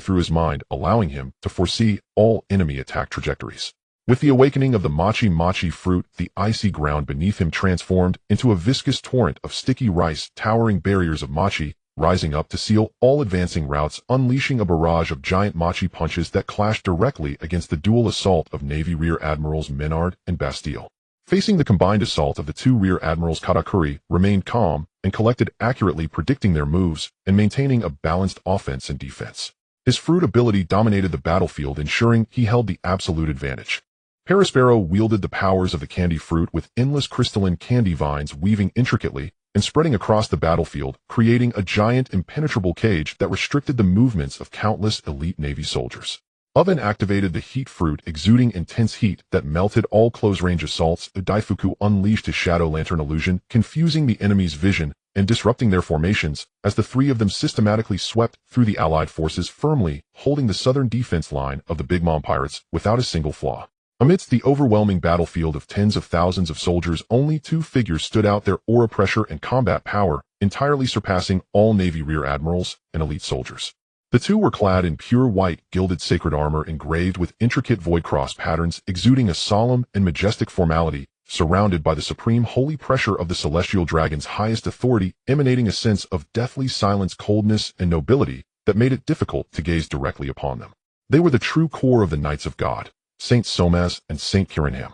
through his mind, allowing him to foresee all enemy attack trajectories. With the awakening of the Machi fruit, the icy ground beneath him transformed into a viscous torrent of sticky rice, towering barriers of Machi rising up to seal all advancing routes, unleashing a barrage of giant Machi punches that clashed directly against the dual assault of Navy Rear Admirals Menard and Bastille. Facing the combined assault of the two Rear Admirals, Katakuri remained calm and collected, accurately predicting their moves and maintaining a balanced offense and defense. His fruit ability dominated the battlefield, ensuring he held the absolute advantage. Perispero wielded the powers of the candy fruit with endless crystalline candy vines weaving intricately and spreading across the battlefield, creating a giant impenetrable cage that restricted the movements of countless elite Navy soldiers. Oven activated the heat fruit, exuding intense heat that melted all close-range assaults. Daifuku unleashed his shadow lantern illusion, confusing the enemy's vision and disrupting their formations as the three of them systematically swept through the allied forces, firmly holding the southern defense line of the Big Mom pirates without a single flaw. Amidst the overwhelming battlefield of tens of thousands of soldiers, only two figures stood out, their aura pressure and combat power entirely surpassing all Navy rear admirals and elite soldiers. The two were clad in pure white, gilded sacred armor engraved with intricate void cross patterns, exuding a solemn and majestic formality, surrounded by the supreme holy pressure of the celestial dragon's highest authority, emanating a sense of deathly silence, coldness, and nobility that made it difficult to gaze directly upon them. They were the true core of the Knights of God, Saint Somaz and Saint Kirinham.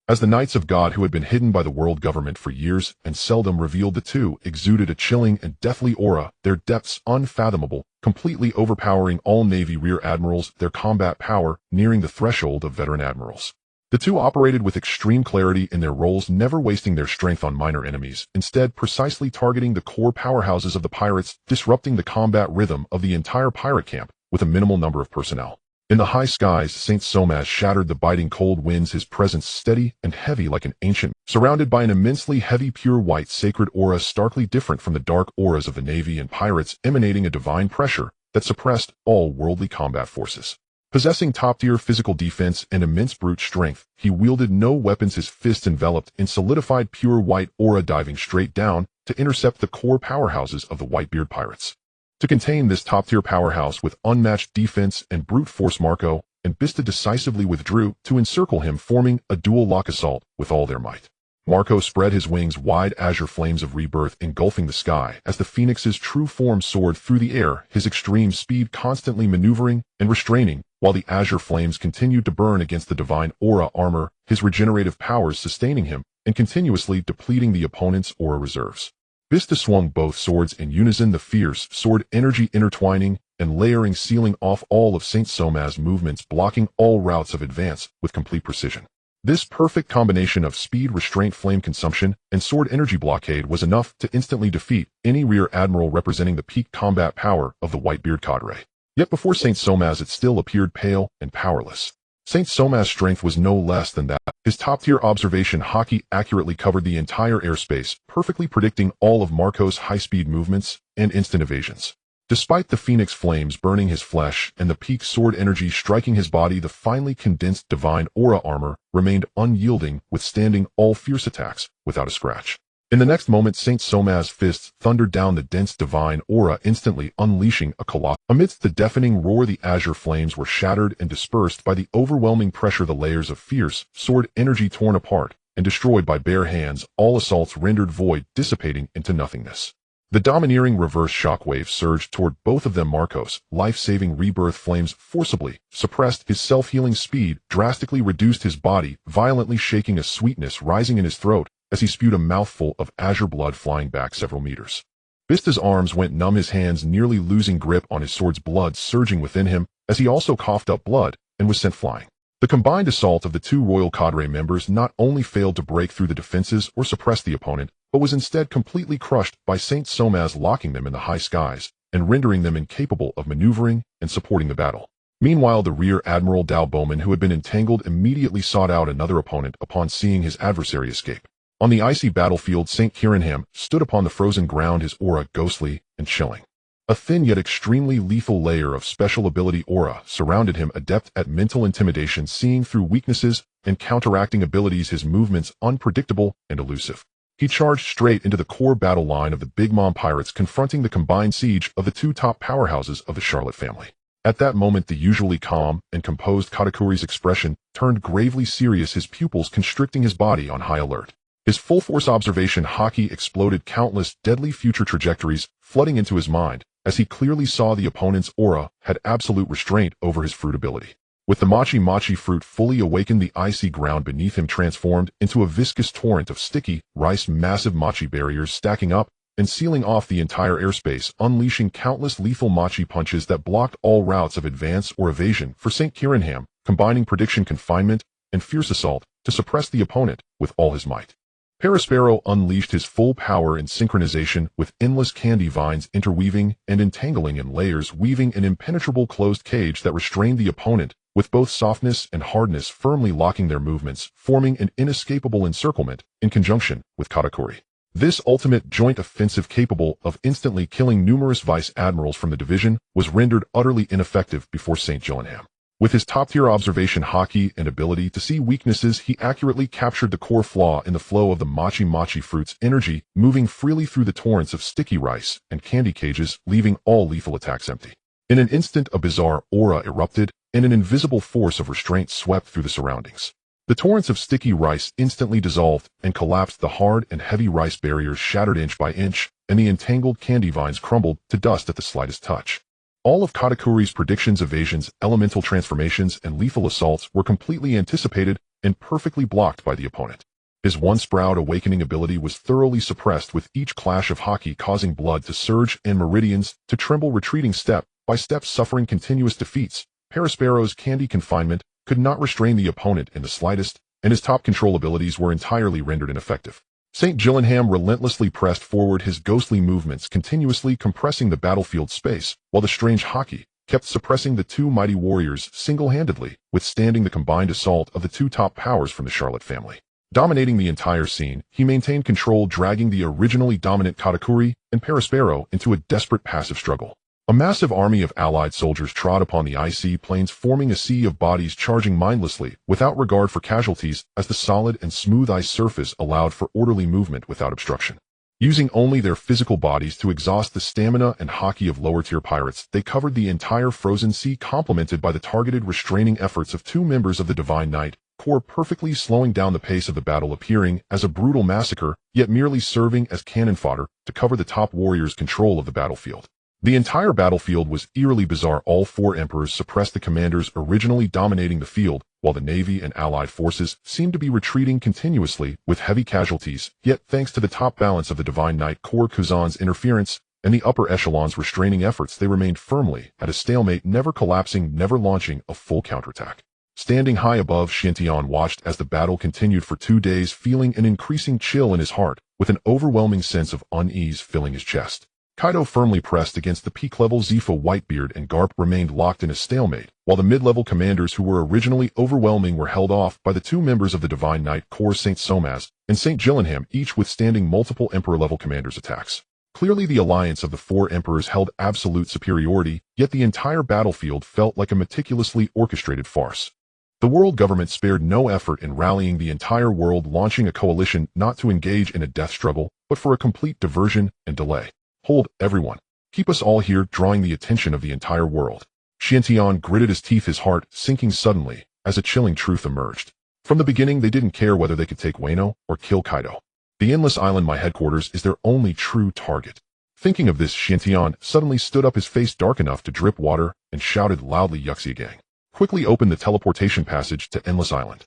As the Knights of God, who had been hidden by the world government for years and seldom revealed, the two exuded a chilling and deathly aura, their depths unfathomable, completely overpowering all Navy rear admirals, their combat power nearing the threshold of veteran admirals. The two operated with extreme clarity in their roles, never wasting their strength on minor enemies, instead precisely targeting the core powerhouses of the pirates, disrupting the combat rhythm of the entire pirate camp with a minimal number of personnel. In the high skies, Saint Somaz shattered the biting cold winds, his presence steady and heavy like an ancient, surrounded by an immensely heavy pure white sacred aura, starkly different from the dark auras of the Navy and pirates, emanating a divine pressure that suppressed all worldly combat forces. Possessing top-tier physical defense and immense brute strength, he wielded no weapons, his fists enveloped in solidified pure white aura, diving straight down to intercept the core powerhouses of the Whitebeard pirates. To contain this top-tier powerhouse with unmatched defense and brute force, Marco and Bista decisively withdrew to encircle him, forming a dual lock assault with all their might. Marco spread his wings wide, azure flames of rebirth engulfing the sky as the Phoenix's true form soared through the air, his extreme speed constantly maneuvering and restraining, while the azure flames continued to burn against the divine aura armor, his regenerative powers sustaining him and continuously depleting the opponent's aura reserves. Bista swung both swords in unison, the fierce sword energy intertwining and layering, sealing off all of Saint Somaz's movements, blocking all routes of advance with complete precision. This perfect combination of speed, restraint, flame consumption, and sword energy blockade was enough to instantly defeat any rear admiral representing the peak combat power of the Whitebeard cadre. Yet before Saint Somaz, it still appeared pale and powerless. Saint Somaz's strength was no less than that. His top-tier observation Haki accurately covered the entire airspace, perfectly predicting all of Marco's high-speed movements and instant evasions. Despite the Phoenix flames burning his flesh and the peak sword energy striking his body, the finely condensed divine aura armor remained unyielding, withstanding all fierce attacks without a scratch. In the next moment, Saint Somaz's fists thundered down the dense divine aura, instantly unleashing a colossal. Amidst the deafening roar, the azure flames were shattered and dispersed by the overwhelming pressure, the layers of fierce sword energy torn apart and destroyed by bare hands, all assaults rendered void, dissipating into nothingness. The domineering reverse shockwave surged toward both of them. Marco's life-saving rebirth flames forcibly suppressed his self-healing speed, drastically reduced his body, violently shaking, a sweetness rising in his throat as he spewed a mouthful of azure blood flying back several meters. Bista's arms went numb, his hands nearly losing grip on his sword's, blood surging within him as he also coughed up blood and was sent flying. The combined assault of the two royal cadre members not only failed to break through the defenses or suppress the opponent, but was instead completely crushed by Saint Somaz, locking them in the high skies and rendering them incapable of maneuvering and supporting the battle. Meanwhile, the rear admiral Dao Bowman, who had been entangled, immediately sought out another opponent upon seeing his adversary escape. On the icy battlefield, Saint Kirinham stood upon the frozen ground, his aura ghostly and chilling. A thin yet extremely lethal layer of special ability aura surrounded him, adept at mental intimidation, seeing through weaknesses and counteracting abilities, his movements unpredictable and elusive. He charged straight into the core battle line of the Big Mom pirates, confronting the combined siege of the two top powerhouses of the Charlotte family. At that moment, the usually calm and composed Katakuri's expression turned gravely serious, his pupils constricting, his body on high alert. His full-force observation Haki exploded, countless deadly future trajectories flooding into his mind as he clearly saw the opponent's aura had absolute restraint over his fruit ability. With the Machi fruit fully awakened, the icy ground beneath him transformed into a viscous torrent of sticky rice, massive Machi barriers stacking up and sealing off the entire airspace, unleashing countless lethal Machi punches that blocked all routes of advance or evasion for St. Kirinham, combining prediction, confinement, and fierce assault to suppress the opponent with all his might. Perispero unleashed his full power in synchronization with endless candy vines interweaving and entangling in layers, weaving an impenetrable closed cage that restrained the opponent, with both softness and hardness firmly locking their movements, forming an inescapable encirclement in conjunction with Katakuri. This ultimate joint offensive capable of instantly killing numerous vice admirals from the division was rendered utterly ineffective before St. Gillingham. With his top-tier observation Haki and ability to see weaknesses, he accurately captured the core flaw in the flow of the mochi fruit's energy, moving freely through the torrents of sticky rice and candy cages, leaving all lethal attacks empty. In an instant, a bizarre aura erupted, and an invisible force of restraint swept through the surroundings. The torrents of sticky rice instantly dissolved and collapsed. The hard and heavy rice barriers shattered inch by inch, and the entangled candy vines crumbled to dust at the slightest touch. All of Katakuri's predictions, evasions, elemental transformations, and lethal assaults were completely anticipated and perfectly blocked by the opponent. His one-sprout awakening ability was thoroughly suppressed, with each clash of Haki causing blood to surge and meridians to tremble, retreating step by step, suffering continuous defeats. Perospero's candy confinement could not restrain the opponent in the slightest, and his top control abilities were entirely rendered ineffective. St. Gillingham relentlessly pressed forward, his ghostly movements continuously compressing the battlefield space, while the strange Haki kept suppressing the two mighty warriors single-handedly, withstanding the combined assault of the two top powers from the Charlotte family. Dominating the entire scene, he maintained control, dragging the originally dominant Katakuri and Perospero into a desperate passive struggle. A massive army of allied soldiers trod upon the icy plains, forming a sea of bodies charging mindlessly, without regard for casualties, as the solid and smooth ice surface allowed for orderly movement without obstruction. Using only their physical bodies to exhaust the stamina and Haki of lower-tier pirates, they covered the entire frozen sea, complemented by the targeted restraining efforts of two members of the Divine Knight Corps, perfectly slowing down the pace of the battle, appearing as a brutal massacre, yet merely serving as cannon fodder to cover the top warriors' control of the battlefield. The entire battlefield was eerily bizarre. All four emperors suppressed the commanders originally dominating the field, while the navy and allied forces seemed to be retreating continuously with heavy casualties, yet thanks to the top balance of the Divine Knight Corps, Kuzan's interference, and the upper echelon's restraining efforts, they remained firmly at a stalemate, never collapsing, never launching a full counterattack. Standing high above, Chen Xin watched as the battle continued for 2 days, feeling an increasing chill in his heart, with an overwhelming sense of unease filling his chest. Kaido, firmly pressed against the peak level, Zifa, Whitebeard, and Garp remained locked in a stalemate, while the mid-level commanders who were originally overwhelming were held off by the two members of the Divine Knight Corps, St. Somaz and St. Gillingham, each withstanding multiple Emperor-level commanders' attacks. Clearly the alliance of the four emperors held absolute superiority, yet the entire battlefield felt like a meticulously orchestrated farce. The world government spared no effort in rallying the entire world, launching a coalition not to engage in a death struggle, but for a complete diversion and delay. Hold, everyone. Keep us all here, drawing the attention of the entire world. Chen Xin gritted his teeth, his heart sinking suddenly, as a chilling truth emerged. From the beginning, they didn't care whether they could take Wano or kill Kaido. The Endless Island, my headquarters, is their only true target. Thinking of this, Chen Xin suddenly stood up, his face dark enough to drip water, and shouted loudly, "Yuxia gang, quickly open the teleportation passage to Endless Island."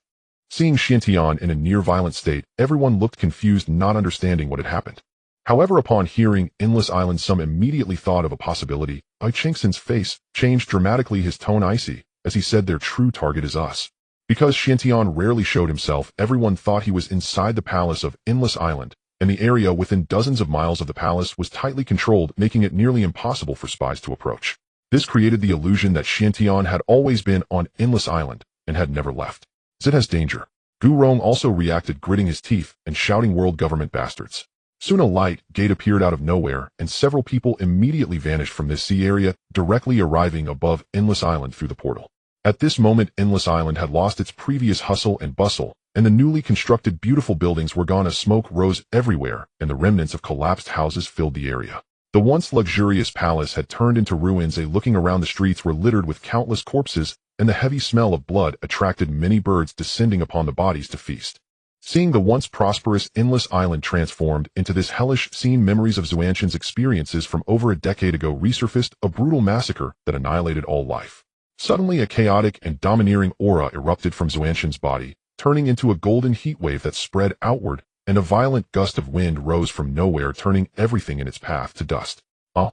Seeing Chen Xin in a near-violent state, everyone looked confused, not understanding what had happened. However, upon hearing Endless Island, some immediately thought of a possibility. Chen Xin's face changed dramatically, his tone icy, as he said, "Their true target is us." Because Chen Xin rarely showed himself, everyone thought he was inside the palace of Endless Island, and the area within dozens of miles of the palace was tightly controlled, making it nearly impossible for spies to approach. This created the illusion that Chen Xin had always been on Endless Island and had never left. Zit has danger. Rong also reacted, gritting his teeth and shouting, "World government bastards." Soon a light gate appeared out of nowhere, and several people immediately vanished from this sea area, directly arriving above Endless Island through the portal. At this moment, Endless Island had lost its previous hustle and bustle, and the newly constructed beautiful buildings were gone as smoke rose everywhere, and the remnants of collapsed houses filled the area. The once luxurious palace had turned into ruins. Looking around, the streets were littered with countless corpses, and the heavy smell of blood attracted many birds descending upon the bodies to feast. Seeing the once prosperous Endless Island transformed into this hellish scene, memories of Xuanzhen's experiences from over a decade ago resurfaced, a brutal massacre that annihilated all life. Suddenly, a chaotic and domineering aura erupted from Xuanzhen's body, turning into a golden heat wave that spread outward, and a violent gust of wind rose from nowhere, turning everything in its path to dust. Oh,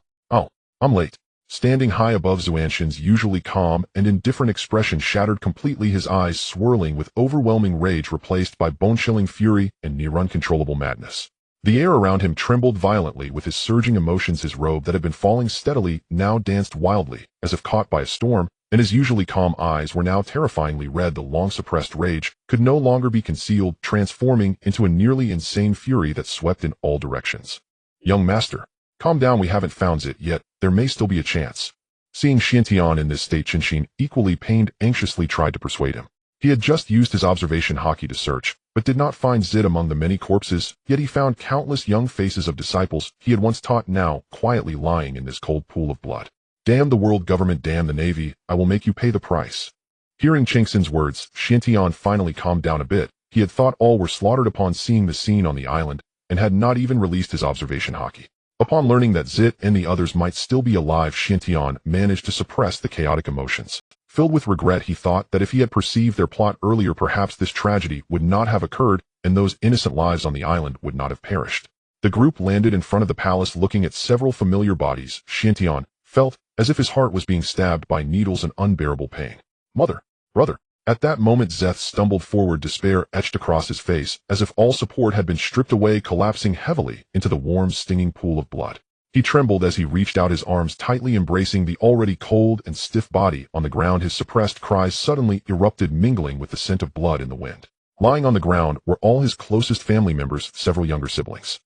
I'm late. Standing high above, Xuanzhen's usually calm and indifferent expression shattered completely, his eyes swirling with overwhelming rage replaced by bone-chilling fury and near uncontrollable madness. The air around him trembled violently with his surging emotions. His robe that had been falling steadily now danced wildly, as if caught by a storm, and his usually calm eyes were now terrifyingly red. The long-suppressed rage could no longer be concealed, transforming into a nearly insane fury that swept in all directions. "Young master, calm down, we haven't found it yet, there may still be a chance." Seeing Xiantian in this state, Chen Xin, equally pained, anxiously tried to persuade him. He had just used his observation Haki to search, but did not find Zid among the many corpses, yet he found countless young faces of disciples he had once taught now quietly lying in this cold pool of blood. "Damn the world government, damn the navy, I will make you pay the price." Hearing Chen Xin's words, Xiantian finally calmed down a bit. He had thought all were slaughtered upon seeing the scene on the island, and had not even released his observation Haki. Upon learning that Zid and the others might still be alive, Xiantian managed to suppress the chaotic emotions. Filled with regret, he thought that if he had perceived their plot earlier, perhaps this tragedy would not have occurred and those innocent lives on the island would not have perished. The group landed in front of the palace looking at several familiar bodies. Xiantian felt as if his heart was being stabbed by needles in unbearable pain. "Mother, brother." At that moment Zeth stumbled forward, despair etched across his face, as if all support had been stripped away, collapsing heavily into the warm, stinging pool of blood. He trembled as he reached out his arms, tightly embracing the already cold and stiff body on the ground. His suppressed cries suddenly erupted, mingling with the scent of blood in the wind. Lying on the ground were all his closest family members, several younger siblings.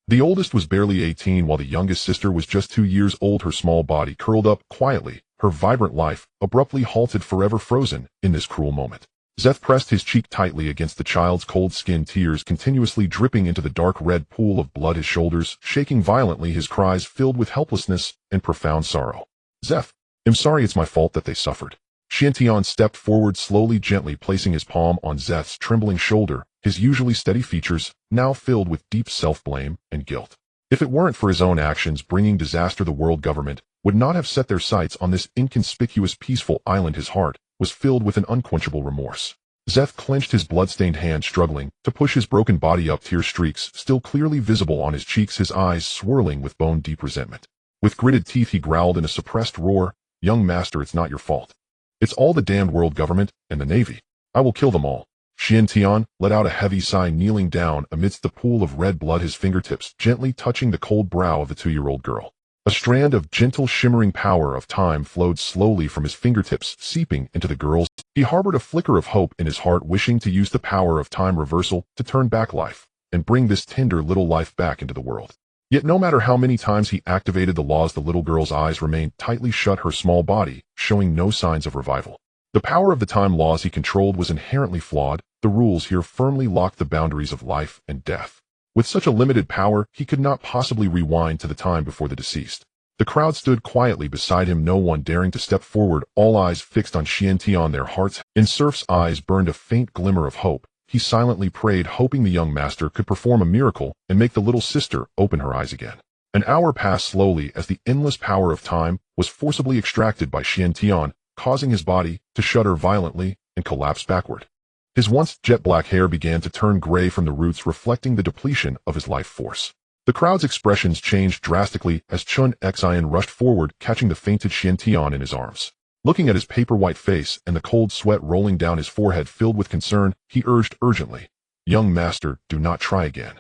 The oldest was barely 18, while the youngest sister was just 2 years old. Her small body curled up quietly, her vibrant life abruptly halted, forever frozen in this cruel moment. Zeth pressed his cheek tightly against the child's cold skin, tears continuously dripping into the dark red pool of blood, his shoulders shaking violently, his cries filled with helplessness and profound sorrow. "Zeth, I'm sorry, it's my fault that they suffered." Xiantian stepped forward slowly, gently placing his palm on Zeth's trembling shoulder, his usually steady features now filled with deep self-blame and guilt. If it weren't for his own actions bringing disaster, the world government would not have set their sights on this inconspicuous, peaceful island. His heart was filled with an unquenchable remorse. Zeth clenched his blood-stained hand, struggling to push his broken body up, tear streaks still clearly visible on his cheeks, his eyes swirling with bone-deep resentment. With gritted teeth he growled in a suppressed roar, "Young master, it's not your fault. It's all the damned world government and the navy. I will kill them all." Xiantian let out a heavy sigh, kneeling down amidst the pool of red blood, his fingertips gently touching the cold brow of the 2-year-old girl. A strand of gentle, shimmering power of time flowed slowly from his fingertips, seeping into the girl's. He harbored a flicker of hope in his heart, wishing to use the power of time reversal to turn back life and bring this tender little life back into the world. Yet no matter how many times he activated the laws, the little girl's eyes remained tightly shut, her small body showing no signs of revival. The power of the time laws he controlled was inherently flawed. The rules here firmly locked the boundaries of life and death. With such a limited power, he could not possibly rewind to the time before the deceased. The crowd stood quietly beside him, no one daring to step forward, all eyes fixed on Xiantian, their hearts. In Surf's eyes burned a faint glimmer of hope. He silently prayed, hoping the young master could perform a miracle and make the little sister open her eyes again. An hour passed slowly as the endless power of time was forcibly extracted by Xiantian, causing his body to shudder violently and collapse backward. His once jet-black hair began to turn gray from the roots, reflecting the depletion of his life force. The crowd's expressions changed drastically as Chen Xin rushed forward, catching the fainted Xiantian in his arms. Looking at his paper-white face and the cold sweat rolling down his forehead filled with concern, he urged urgently, "Young master, do not try again.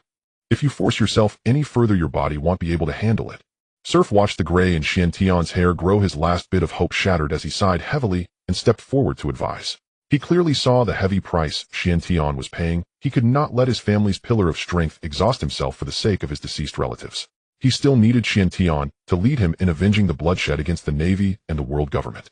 If you force yourself any further, your body won't be able to handle it." Surf watched the gray in Xiantian's hair grow, his last bit of hope shattered as he sighed heavily and stepped forward to advise. He clearly saw the heavy price Xiantian was paying. He could not let his family's pillar of strength exhaust himself for the sake of his deceased relatives. He still needed Xiantian to lead him in avenging the bloodshed against the navy and the world government.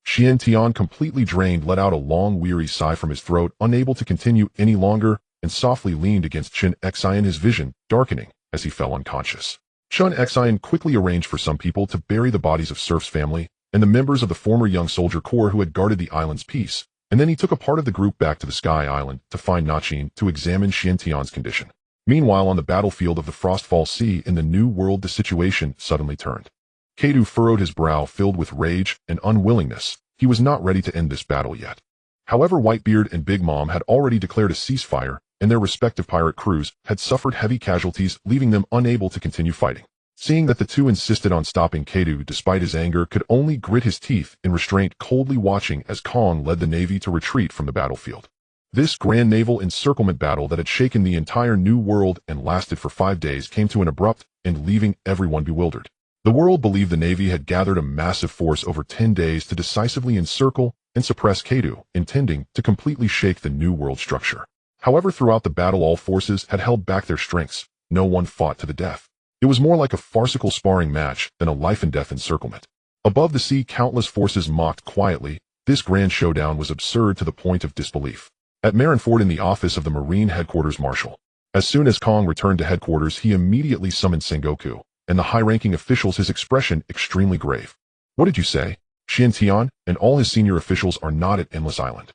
Xiantian, completely drained, let out a long, weary sigh from his throat, unable to continue any longer, and softly leaned against Chen Xin, his vision darkening as he fell unconscious. Chen Xin quickly arranged for some people to bury the bodies of Surf's family and the members of the former young soldier corps who had guarded the island's peace. And then he took a part of the group back to the Sky Island to find Nachin to examine Xiantian's condition. Meanwhile, on the battlefield of the Frostfall Sea in the New World, the situation suddenly turned. Kadu furrowed his brow, filled with rage and unwillingness. He was not ready to end this battle yet. However, Whitebeard and Big Mom had already declared a ceasefire, and their respective pirate crews had suffered heavy casualties, leaving them unable to continue fighting. Seeing that the two insisted on stopping, Kadu, despite his anger, could only grit his teeth in restraint, coldly watching as Kong led the navy to retreat from the battlefield. This grand naval encirclement battle that had shaken the entire New World and lasted for 5 days came to an abrupt end, leaving everyone bewildered. The world believed the Navy had gathered a massive force over 10 days to decisively encircle and suppress Kadu, intending to completely shake the new world structure. However, throughout the battle all forces had held back their strengths. No one fought to the death. It was more like a farcical sparring match than a life-and-death encirclement. Above the sea, countless forces mocked quietly. This grand showdown was absurd to the point of disbelief. At Marineford, in the office of the Marine Headquarters Marshal, as soon as Kong returned to headquarters, he immediately summoned Sengoku, and the high-ranking officials, his expression extremely grave. "What did you say?" Chen Xin and all his senior officials are not at Endless Island.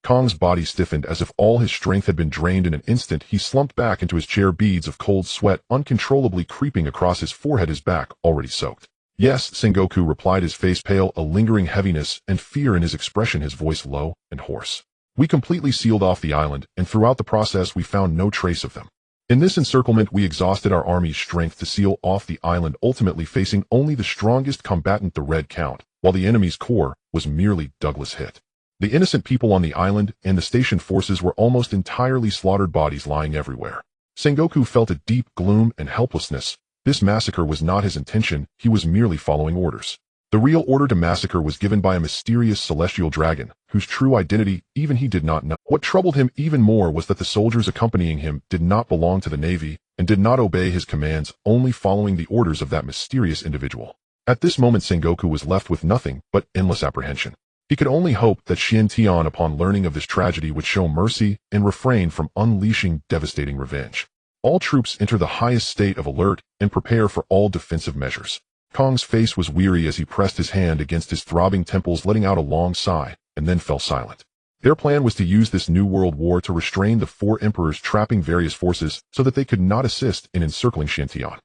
Kong's body stiffened as if all his strength had been drained in an instant. He slumped back into his chair, beads of cold sweat uncontrollably creeping across his forehead, his back already soaked. "Yes," Sengoku replied, his face pale, a lingering heaviness and fear in his expression, his voice low and hoarse. "We completely sealed off the island, and throughout the process we found no trace of them. In this encirclement we exhausted our army's strength to seal off the island, ultimately facing only the strongest combatant, the Red Count, while the enemy's core was merely Douglas hit. The innocent people on the island and the station forces were almost entirely slaughtered, bodies lying everywhere." Sengoku felt a deep gloom and helplessness. This massacre was not his intention, he was merely following orders. The real order to massacre was given by a mysterious celestial dragon, whose true identity even he did not know. What troubled him even more was that the soldiers accompanying him did not belong to the Navy and did not obey his commands, only following the orders of that mysterious individual. At this moment Sengoku was left with nothing but endless apprehension. He could only hope that Chen Xin, upon learning of this tragedy, would show mercy and refrain from unleashing devastating revenge. All troops enter the highest state of alert and prepare for all defensive measures. Kong's face was weary as he pressed his hand against his throbbing temples, letting out a long sigh, and then fell silent. Their plan was to use this new world war to restrain the four emperors, trapping various forces so that they could not assist in encircling Chen Xin.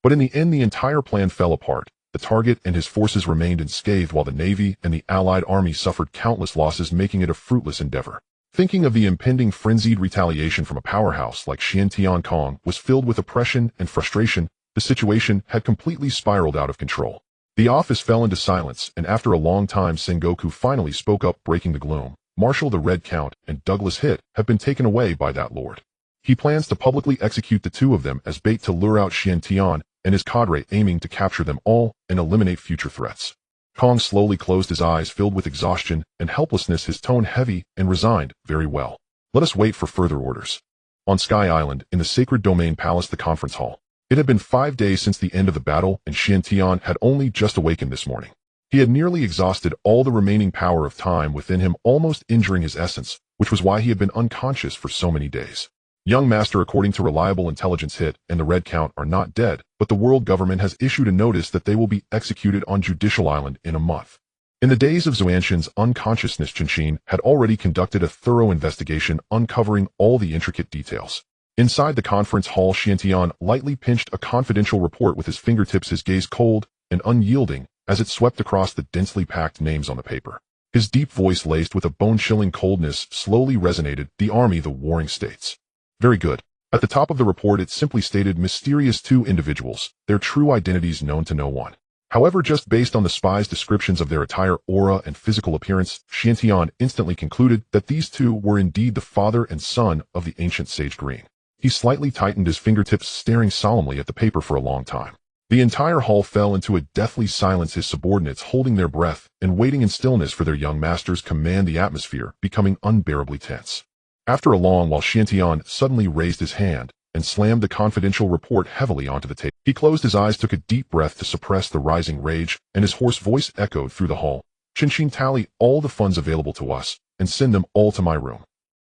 But in the end, the entire plan fell apart. The target and his forces remained unscathed, while the Navy and the Allied army suffered countless losses, making it a fruitless endeavor. Thinking of the impending frenzied retaliation from a powerhouse like Chen Xin, Kong was filled with oppression and frustration. The situation had completely spiraled out of control. The office fell into silence, and after a long time Sengoku finally spoke up, breaking the gloom. "Marshal, the Red Count and Douglas Hit have been taken away by that lord. He plans to publicly execute the two of them as bait to lure out Chen Xin and his cadre, aiming to capture them all and eliminate future threats." Kong slowly closed his eyes, filled with exhaustion and helplessness, his tone heavy and resigned. "Very well. Let us wait for further orders." On Sky Island, in the Sacred Domain Palace, the conference hall. It had been 5 days since the end of the battle, and Chen Xin had only just awakened this morning. He had nearly exhausted all the remaining power of time within him, almost injuring his essence, which was why he had been unconscious for so many days. "Young master, according to reliable intelligence, Hit and the Red Count are not dead, but the world government has issued a notice that they will be executed on Judicial Island in a month." In the days of Xuanxin's unconsciousness, Chen Xin had already conducted a thorough investigation, uncovering all the intricate details. Inside the conference hall, Chen Xin lightly pinched a confidential report with his fingertips, his gaze cold and unyielding as it swept across the densely packed names on the paper. His deep voice, laced with a bone-chilling coldness, slowly resonated. "The army, the warring states." Very good. At the top of the report it simply stated mysterious two individuals, their true identities known to no one. However, just based on the spies' descriptions of their attire, aura, and physical appearance, Chen Xin instantly concluded that these two were indeed the father and son of the ancient Sage Green. He slightly tightened his fingertips, staring solemnly at the paper for a long time. The entire hall fell into a deathly silence, his subordinates holding their breath and waiting in stillness for their young master's command, the atmosphere becoming unbearably tense. After a long while, Chen Xin suddenly raised his hand and slammed the confidential report heavily onto the table. He closed his eyes, took a deep breath to suppress the rising rage, and his hoarse voice echoed through the hall. "Chen Xin, tally all the funds available to us and send them all to my room."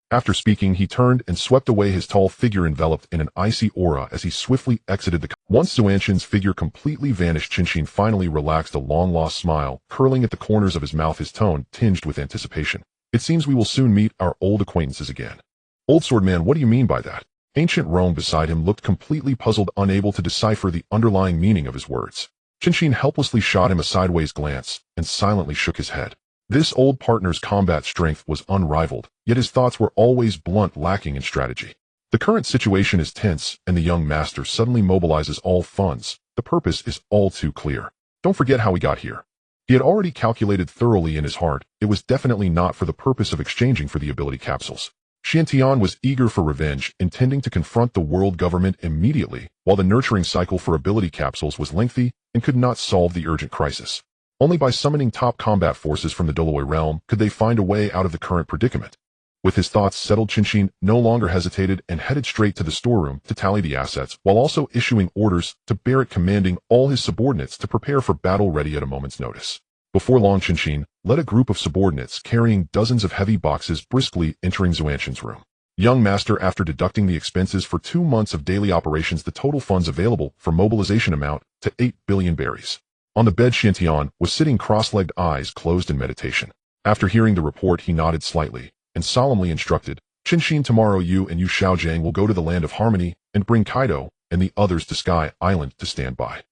After speaking, he turned and swept away, his tall figure enveloped in an icy aura as he swiftly exited the. Once Xuanxin's figure completely vanished, Chen Xin finally relaxed, a long-lost smile curling at the corners of his mouth, his tone tinged with anticipation. "It seems we will soon meet our old acquaintances again." "Old swordman, what do you mean by that?" Ancient Rong beside him looked completely puzzled, unable to decipher the underlying meaning of his words. Chen Xin helplessly shot him a sideways glance and silently shook his head. This old partner's combat strength was unrivaled, yet his thoughts were always blunt, lacking in strategy. The current situation is tense, and the young master suddenly mobilizes all funds. The purpose is all too clear. Don't forget how we got here. He had already calculated thoroughly in his heart. It was definitely not for the purpose of exchanging for the ability capsules. Xiantian was eager for revenge, intending to confront the world government immediately, while the nurturing cycle for ability capsules was lengthy and could not solve the urgent crisis. Only by summoning top combat forces from the Douluo realm could they find a way out of the current predicament. With his thoughts settled, Chen Xin no longer hesitated and headed straight to the storeroom to tally the assets, while also issuing orders to Barrett, commanding all his subordinates to prepare for battle ready at a moment's notice. Before long, Chen Xin led a group of subordinates carrying dozens of heavy boxes briskly entering Xuanxin's room. Young master, after deducting the expenses for 2 months of daily operations, the total funds available for mobilization amount to 8 billion berries. On the bed, Xiantian was sitting cross-legged, eyes closed in meditation. After hearing the report, he nodded slightly and solemnly instructed, Chen Xin, tomorrow you and Yu Xiaojiang will go to the Land of Harmony and bring Kaido and the others to Sky Island to stand by.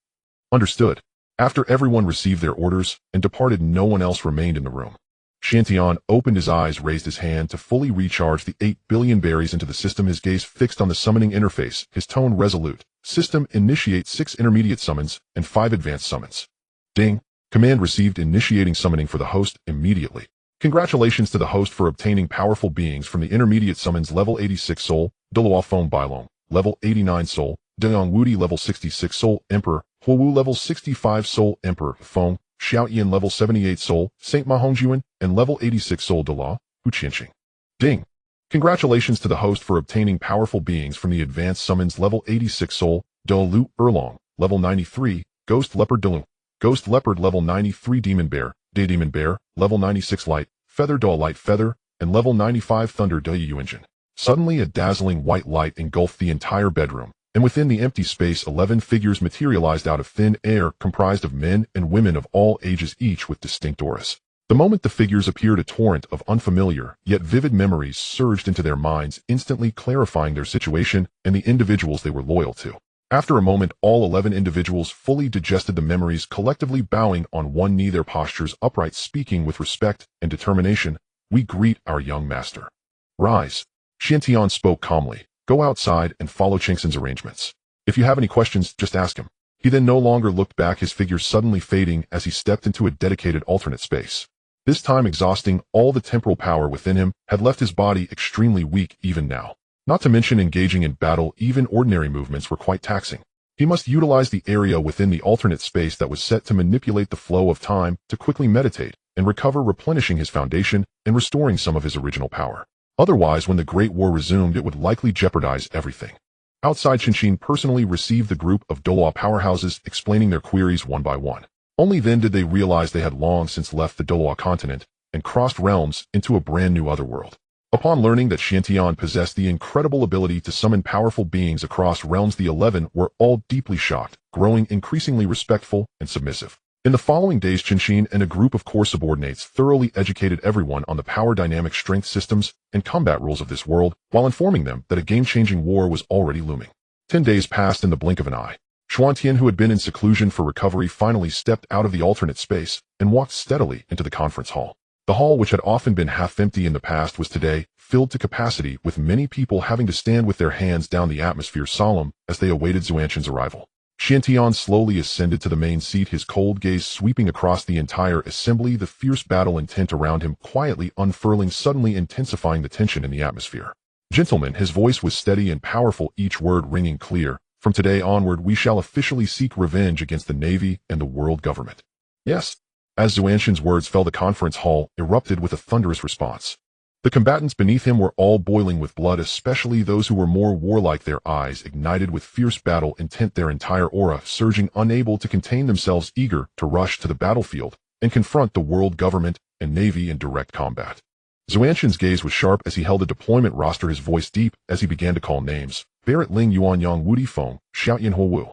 Understood. After everyone received their orders and departed, no one else remained in the room. Xiantian opened his eyes, raised his hand to fully recharge the 8 billion berries into the system, his gaze fixed on the summoning interface, his tone resolute. System, initiate 6 intermediate summons and 5 advanced summons. Ding. Command received, initiating summoning for the host immediately. Congratulations to the host for obtaining powerful beings from the intermediate summons. Level 86 Soul, Douluo Feng Bailong, level 89 Soul, Dong Wudi level 66 Soul Emperor, Huowu level 65 Soul Emperor, Feng, Xiaoyan level 78 Soul, Saint Mahongjuan, and level 86 Soul Douluo, Hu Qianxing. Ding. Congratulations to the host for obtaining powerful beings from the advanced summons. Level 86 Soul, Douluo Erlong, level 93, Ghost Leopard Douluo, Ghost Leopard level 93 Demon Bear, Day Demon Bear, level 96 Light, Feather Doll Light Feather, and level 95 Thunder Yu Engine. Suddenly a dazzling white light engulfed the entire bedroom, and within the empty space 11 figures materialized out of thin air, comprised of men and women of all ages, each with distinct auras. The moment the figures appeared, a torrent of unfamiliar yet vivid memories surged into their minds, instantly clarifying their situation and the individuals they were loyal to. After a moment, all 11 individuals fully digested the memories, collectively bowing on one knee, their postures upright, speaking with respect and determination. We greet our young master. Rise. Xiantian spoke calmly. Go outside and follow Chen Xin's arrangements. If you have any questions, just ask him. He then no longer looked back, his figure suddenly fading as he stepped into a dedicated alternate space. This time exhausting all the temporal power within him, had left his body extremely weak even now. Not to mention engaging in battle, even ordinary movements were quite taxing. He must utilize the area within the alternate space that was set to manipulate the flow of time to quickly meditate and recover, replenishing his foundation and restoring some of his original power. Otherwise, when the Great War resumed, it would likely jeopardize everything. Outside, Chen Xin personally received the group of Douluo powerhouses, explaining their queries one by one. Only then did they realize they had long since left the Douluo continent and crossed realms into a brand new otherworld. Upon learning that Xiantian possessed the incredible ability to summon powerful beings across realms, the 11 were all deeply shocked, growing increasingly respectful and submissive. In the following days, Chen Xin and a group of core subordinates thoroughly educated everyone on the power dynamic, strength systems, and combat rules of this world, while informing them that a game-changing war was already looming. 10 days passed in the blink of an eye. Xuantian, who had been in seclusion for recovery, finally stepped out of the alternate space and walked steadily into the conference hall. The hall, which had often been half empty in the past, was today filled to capacity, with many people having to stand with their hands down, the atmosphere solemn as they awaited Xuanxin's arrival. Xiantian slowly ascended to the main seat, his cold gaze sweeping across the entire assembly, the fierce battle intent around him quietly unfurling, suddenly intensifying the tension in the atmosphere. Gentlemen, his voice was steady and powerful, each word ringing clear. From today onward, we shall officially seek revenge against the Navy and the world government. Yes. As Xuanxin's words fell, the conference hall erupted with a thunderous response. The combatants beneath him were all boiling with blood, especially those who were more warlike, their eyes ignited with fierce battle intent, their entire aura surging, unable to contain themselves, eager to rush to the battlefield and confront the world government and Navy in direct combat. Xuanxin's gaze was sharp as he held a deployment roster, his voice deep as he began to call names. Barrett, Ling Yuan, Yang Wudi Feng, Xiaoyan Huowu.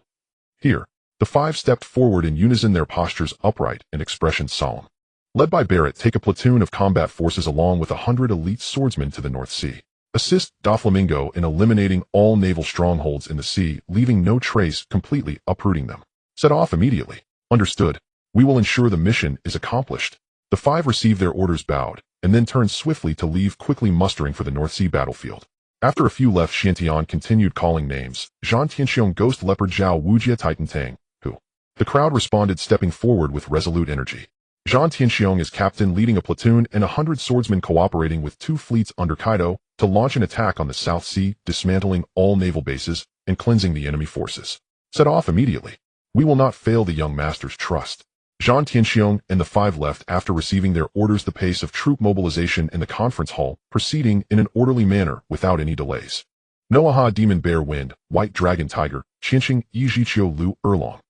Here. The 5 stepped forward in unison, their postures upright and expressions solemn. Led by Barrett, take a platoon of combat forces along with 100 elite swordsmen to the North Sea. Assist Doflamingo in eliminating all naval strongholds in the sea, leaving no trace, completely uprooting them. Set off immediately. Understood. We will ensure the mission is accomplished. The 5 received their orders, bowed, and then turned swiftly to leave, quickly mustering for the North Sea battlefield. After a few left, Xiantian continued calling names. Zhang Tianxiong, Ghost Leopard, Zhao Wujia, Titan Tang. Who? The crowd responded, stepping forward with resolute energy. Zhang Tianxiong is captain, leading a platoon and 100 swordsmen cooperating with 2 fleets under Kaido, to launch an attack on the South Sea, dismantling all naval bases and cleansing the enemy forces. Set off immediately. We will not fail the young master's trust. Zhang Tianxiong and the 5 left after receiving their orders, the pace of troop mobilization in the conference hall, proceeding in an orderly manner without any delays. Noaha Demon Bear Wind, White Dragon Tiger, Qinqing Yijiqiu Lu Erlong.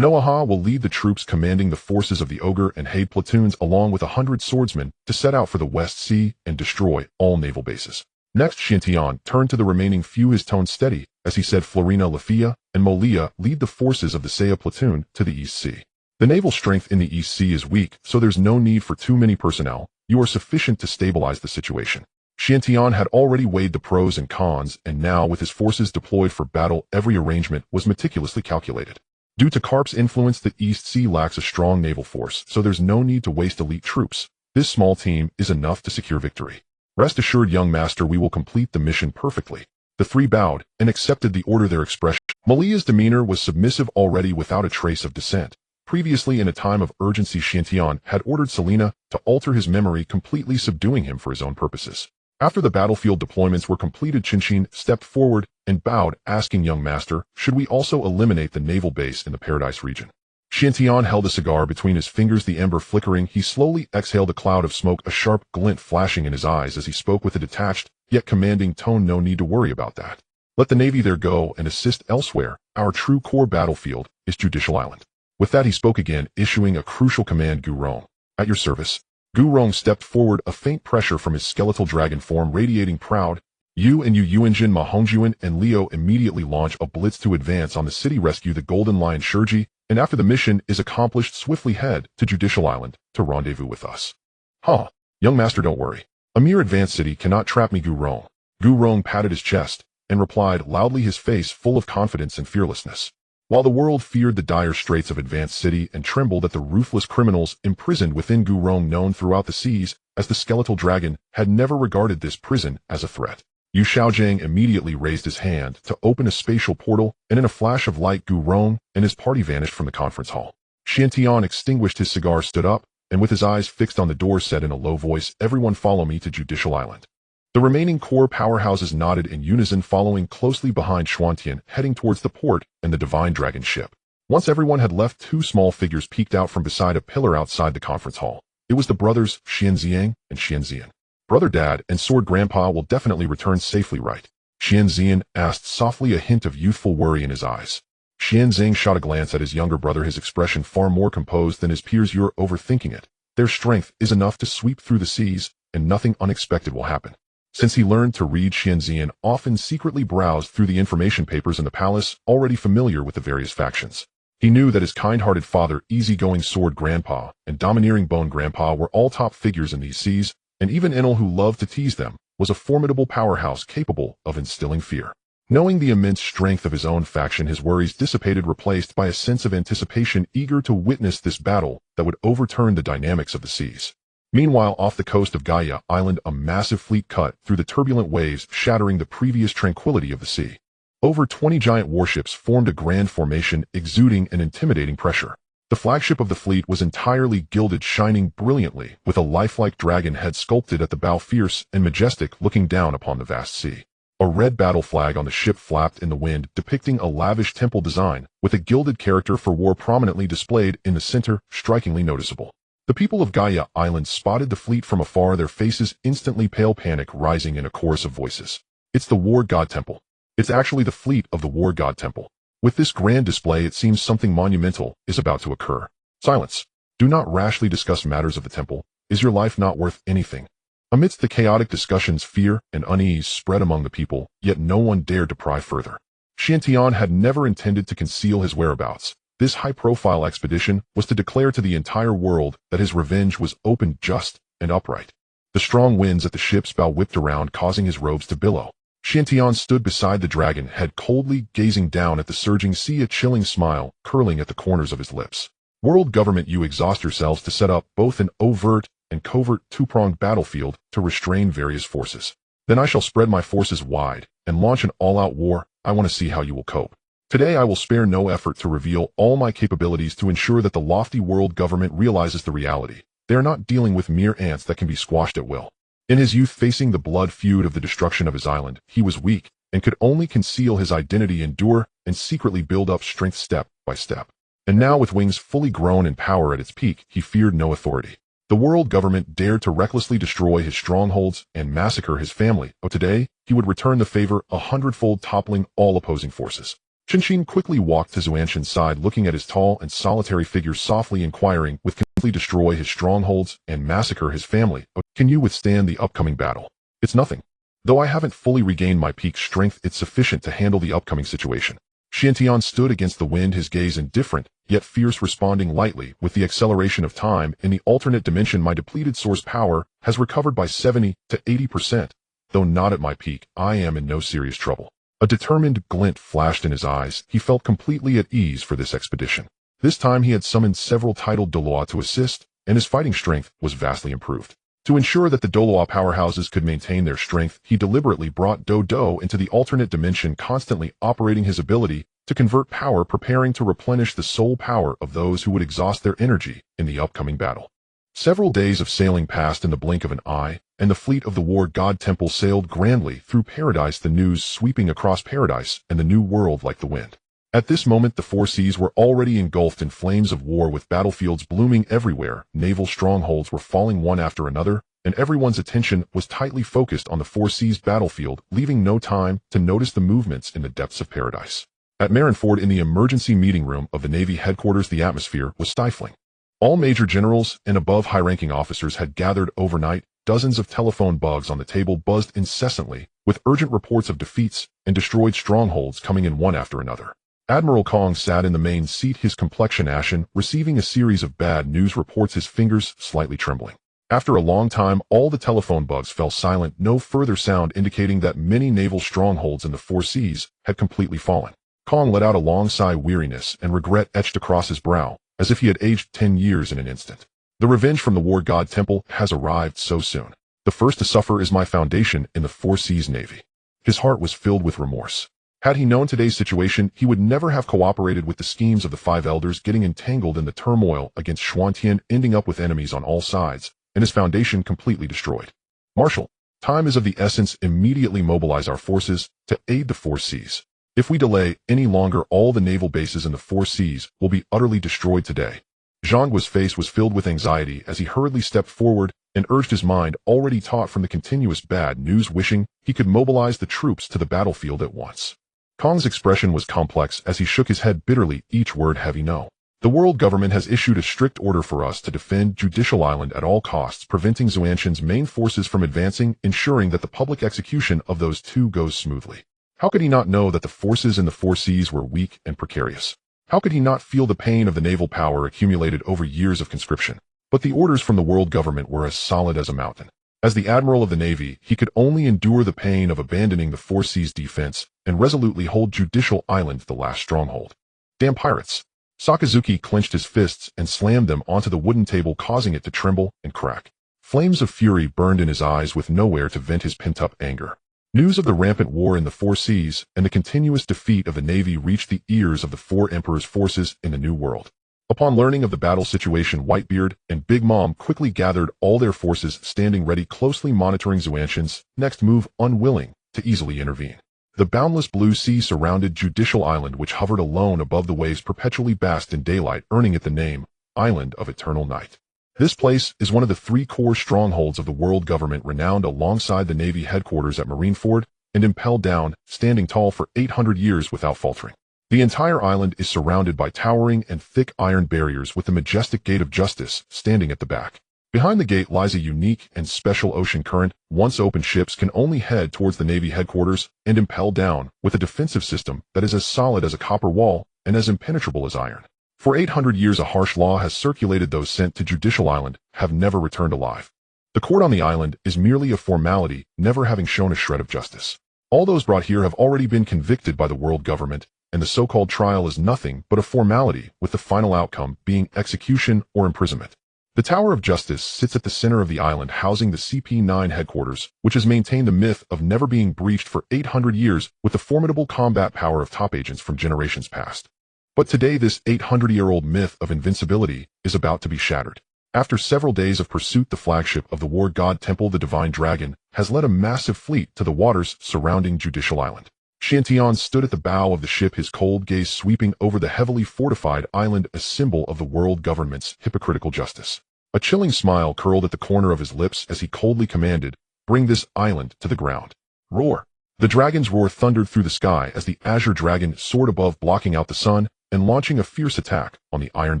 Noaha will lead the troops commanding the forces of the Ogre and Hade platoons along with 100 swordsmen to set out for the West Sea and destroy all naval bases. Next, Xiantian turned to the remaining few, his tone steady, as he said, Florina Lafia and Molia lead the forces of the Saya platoon to the East Sea. The naval strength in the East Sea is weak, so there's no need for too many personnel. You are sufficient to stabilize the situation. Xiantian had already weighed the pros and cons, and now with his forces deployed for battle, every arrangement was meticulously calculated. Due to Karp's influence, the East Sea lacks a strong naval force, so there's no need to waste elite troops. This small team is enough to secure victory. Rest assured, young master, we will complete the mission perfectly. The 3 bowed and accepted the order. Their expression. Malia's demeanor was submissive already, without a trace of dissent. Previously, in a time of urgency, Xiantian had ordered Selena to alter his memory, completely subduing him for his own purposes. After the battlefield deployments were completed, Chen Xin stepped forward and bowed, asking, young master, should we also eliminate the naval base in the Paradise region? Xiantian held a cigar between his fingers, the ember flickering. He slowly exhaled a cloud of smoke, a sharp glint flashing in his eyes as he spoke with a detached, yet commanding tone. No need to worry about that. Let the Navy there go and assist elsewhere. Our true core battlefield is Judicial Island. With that, he spoke again, issuing a crucial command. Gu Rong, at your service. Gu Rong stepped forward, a faint pressure from his skeletal dragon form radiating proud. You and Yuanjin, Ma Hongjuan, and Liu immediately launch a blitz to advance on the city, rescue the Golden Lion Shurji, and after the mission is accomplished, swiftly head to Judicial Island to rendezvous with us. Huh, young master, don't worry. A mere advanced city cannot trap me, Gu Rong. Gu Rong patted his chest and replied loudly, his face full of confidence and fearlessness. While the world feared the dire straits of Advanced City and trembled at the ruthless criminals imprisoned within, Gu Rong, known throughout the seas as the Skeletal Dragon, had never regarded this prison as a threat. Yu Xiaojiang immediately raised his hand to open a spatial portal, and in a flash of light, Gu Rong and his party vanished from the conference hall. Xiantian extinguished his cigar, stood up, and with his eyes fixed on the door said in a low voice, everyone follow me to Judicial Island. The remaining core powerhouses nodded in unison, following closely behind Xuantian, heading towards the port and the Divine Dragon ship. Once everyone had left, 2 small figures peeked out from beside a pillar outside the conference hall. It was the brothers Xianxiang and Xianxian. Brother Dad and Sword Grandpa will definitely return safely, right? Xianxian asked softly, a hint of youthful worry in his eyes. Xianxiang shot a glance at his younger brother, his expression far more composed than his peers. You're overthinking it. Their strength is enough to sweep through the seas, and nothing unexpected will happen. Since he learned to read, Xianxian often secretly browsed through the information papers in the palace, already familiar with the various factions. He knew that his kind-hearted father, easygoing Sword Grandpa, and domineering Bone Grandpa were all top figures in these seas, and even Enel, who loved to tease them, was a formidable powerhouse capable of instilling fear. Knowing the immense strength of his own faction, his worries dissipated, replaced by a sense of anticipation, eager to witness this battle that would overturn the dynamics of the seas. Meanwhile, off the coast of Gaia Island, a massive fleet cut through the turbulent waves, shattering the previous tranquility of the sea. Over 20 giant warships formed a grand formation, exuding an intimidating pressure. The flagship of the fleet was entirely gilded, shining brilliantly, with a lifelike dragon head sculpted at the bow, fierce and majestic, looking down upon the vast sea. A red battle flag on the ship flapped in the wind, depicting a lavish temple design, with a gilded character for war prominently displayed in the center, strikingly noticeable. The people of Gaia Island spotted the fleet from afar, their faces instantly pale, panic rising in a chorus of voices. It's the War God Temple. It's actually the fleet of the War God Temple. With this grand display, it seems something monumental is about to occur. Silence. Do not rashly discuss matters of the temple. Is your life not worth anything? Amidst the chaotic discussions, fear and unease spread among the people, yet no one dared to pry further. Xiantian had never intended to conceal his whereabouts. This high-profile expedition was to declare to the entire world that his revenge was open, just, and upright. The strong winds at the ship's bow whipped around, causing his robes to billow. Xiantian stood beside the dragon, head coldly gazing down at the surging sea, a chilling smile curling at the corners of his lips. World government, you exhaust yourselves to set up both an overt and covert two-pronged battlefield to restrain various forces. Then I shall spread my forces wide and launch an all-out war. I want to see how you will cope. Today I will spare no effort to reveal all my capabilities to ensure that the lofty world government realizes the reality. They are not dealing with mere ants that can be squashed at will. In his youth, facing the blood feud of the destruction of his island, he was weak and could only conceal his identity, endure, and secretly build up strength step by step. And now, with wings fully grown and power at its peak, he feared no authority. The world government dared to recklessly destroy his strongholds and massacre his family, but today he would return the favor 100-fold, toppling all opposing forces. Chen Xin quickly walked to Xuanqian's side, looking at his tall and solitary figure, softly inquiring, "With completely destroy his strongholds and massacre his family, but can you withstand the upcoming battle?" "It's nothing. Though I haven't fully regained my peak strength, it's sufficient to handle the upcoming situation." Xiantian stood against the wind, his gaze indifferent, yet fierce, responding lightly. "With the acceleration of time in the alternate dimension, my depleted source power has recovered by 70 to 80%. Though not at my peak, I am in no serious trouble." A determined glint flashed in his eyes. He felt completely at ease for this expedition. This time he had summoned several titled Douluo to assist, and his fighting strength was vastly improved. To ensure that the Douluo powerhouses could maintain their strength, he deliberately brought Do into the alternate dimension, constantly operating his ability to convert power, preparing to replenish the soul power of those who would exhaust their energy in the upcoming battle. Several days of sailing passed in the blink of an eye, and the fleet of the War God Temple sailed grandly through paradise, the news sweeping across paradise and the new world like the wind. At this moment, the four seas were already engulfed in flames of war, with battlefields blooming everywhere. Naval strongholds were falling one after another, and everyone's attention was tightly focused on the four seas battlefield, leaving no time to notice the movements in the depths of paradise. At Marineford, in the emergency meeting room of the Navy headquarters, the atmosphere was stifling. All major generals and above high-ranking officers had gathered overnight. Dozens of telephone bugs on the table buzzed incessantly, with urgent reports of defeats and destroyed strongholds coming in one after another. Admiral Kong sat in the main seat, his complexion ashen, receiving a series of bad news reports, his fingers slightly trembling. After a long time, all the telephone bugs fell silent, no further sound indicating that many naval strongholds in the four seas had completely fallen. Kong let out a long sigh, weariness and regret etched across his brow, as if he had aged 10 years in an instant. The revenge from the War God Temple has arrived so soon. The first to suffer is my foundation in the Four Seas Navy. His heart was filled with remorse. Had he known today's situation, he would never have cooperated with the schemes of the five elders, getting entangled in the turmoil against Xuantian, ending up with enemies on all sides, and his foundation completely destroyed. "Marshal, time is of the essence. Immediately mobilize our forces to aid the Four Seas. If we delay any longer, all the naval bases in the Four Seas will be utterly destroyed today." Zhangguo's face was filled with anxiety as he hurriedly stepped forward and urged his mind, already taut from the continuous bad news, wishing he could mobilize the troops to the battlefield at once. Kong's expression was complex as he shook his head bitterly, each word heavy. "No. The world government has issued a strict order for us to defend Judicial Island at all costs, preventing Xuanqian's main forces from advancing, ensuring that the public execution of those two goes smoothly." How could he not know that the forces in the Four Seas were weak and precarious? How could he not feel the pain of the naval power accumulated over years of conscription? But the orders from the world government were as solid as a mountain. As the admiral of the Navy, he could only endure the pain of abandoning the Four Seas defense and resolutely hold Judicial Island, the last stronghold. "Damn pirates!" Sakazuki clenched his fists and slammed them onto the wooden table, causing it to tremble and crack. Flames of fury burned in his eyes, with nowhere to vent his pent-up anger. News of the rampant war in the Four Seas and the continuous defeat of the Navy reached the ears of the four Emperor's forces in the New World. Upon learning of the battle situation, Whitebeard and Big Mom quickly gathered all their forces, standing ready, closely monitoring Xuanqian's next move, unwilling to easily intervene. The boundless blue sea surrounded Judicial Island, which hovered alone above the waves, perpetually basked in daylight, earning it the name Island of Eternal Night. This place is one of the three core strongholds of the world government, renowned alongside the Navy headquarters at Marineford, and impelled down, standing tall for 800 years without faltering. The entire island is surrounded by towering and thick iron barriers, with the majestic Gate of Justice standing at the back. Behind the gate lies a unique and special ocean current. Once open, ships can only head towards the Navy headquarters and impel down, with a defensive system that is as solid as a copper wall and as impenetrable as iron. For 800 years, a harsh law has circulated. Those sent to Judicial Island have never returned alive. The court on the island is merely a formality, never having shown a shred of justice. All those brought here have already been convicted by the world government, and the so-called trial is nothing but a formality, with the final outcome being execution or imprisonment. The Tower of Justice sits at the center of the island, housing the CP9 headquarters, which has maintained the myth of never being breached for 800 years with the formidable combat power of top agents from generations past. But today, this 800-year-old myth of invincibility is about to be shattered. After several days of pursuit, the flagship of the war god temple, the Divine Dragon, has led a massive fleet to the waters surrounding Judicial Island. Chen stood at the bow of the ship, his cold gaze sweeping over the heavily fortified island, a symbol of the world government's hypocritical justice. A chilling smile curled at the corner of his lips as he coldly commanded, "Bring this island to the ground." Roar! The dragon's roar thundered through the sky as the azure dragon soared above, blocking out the sun and launching a fierce attack on the iron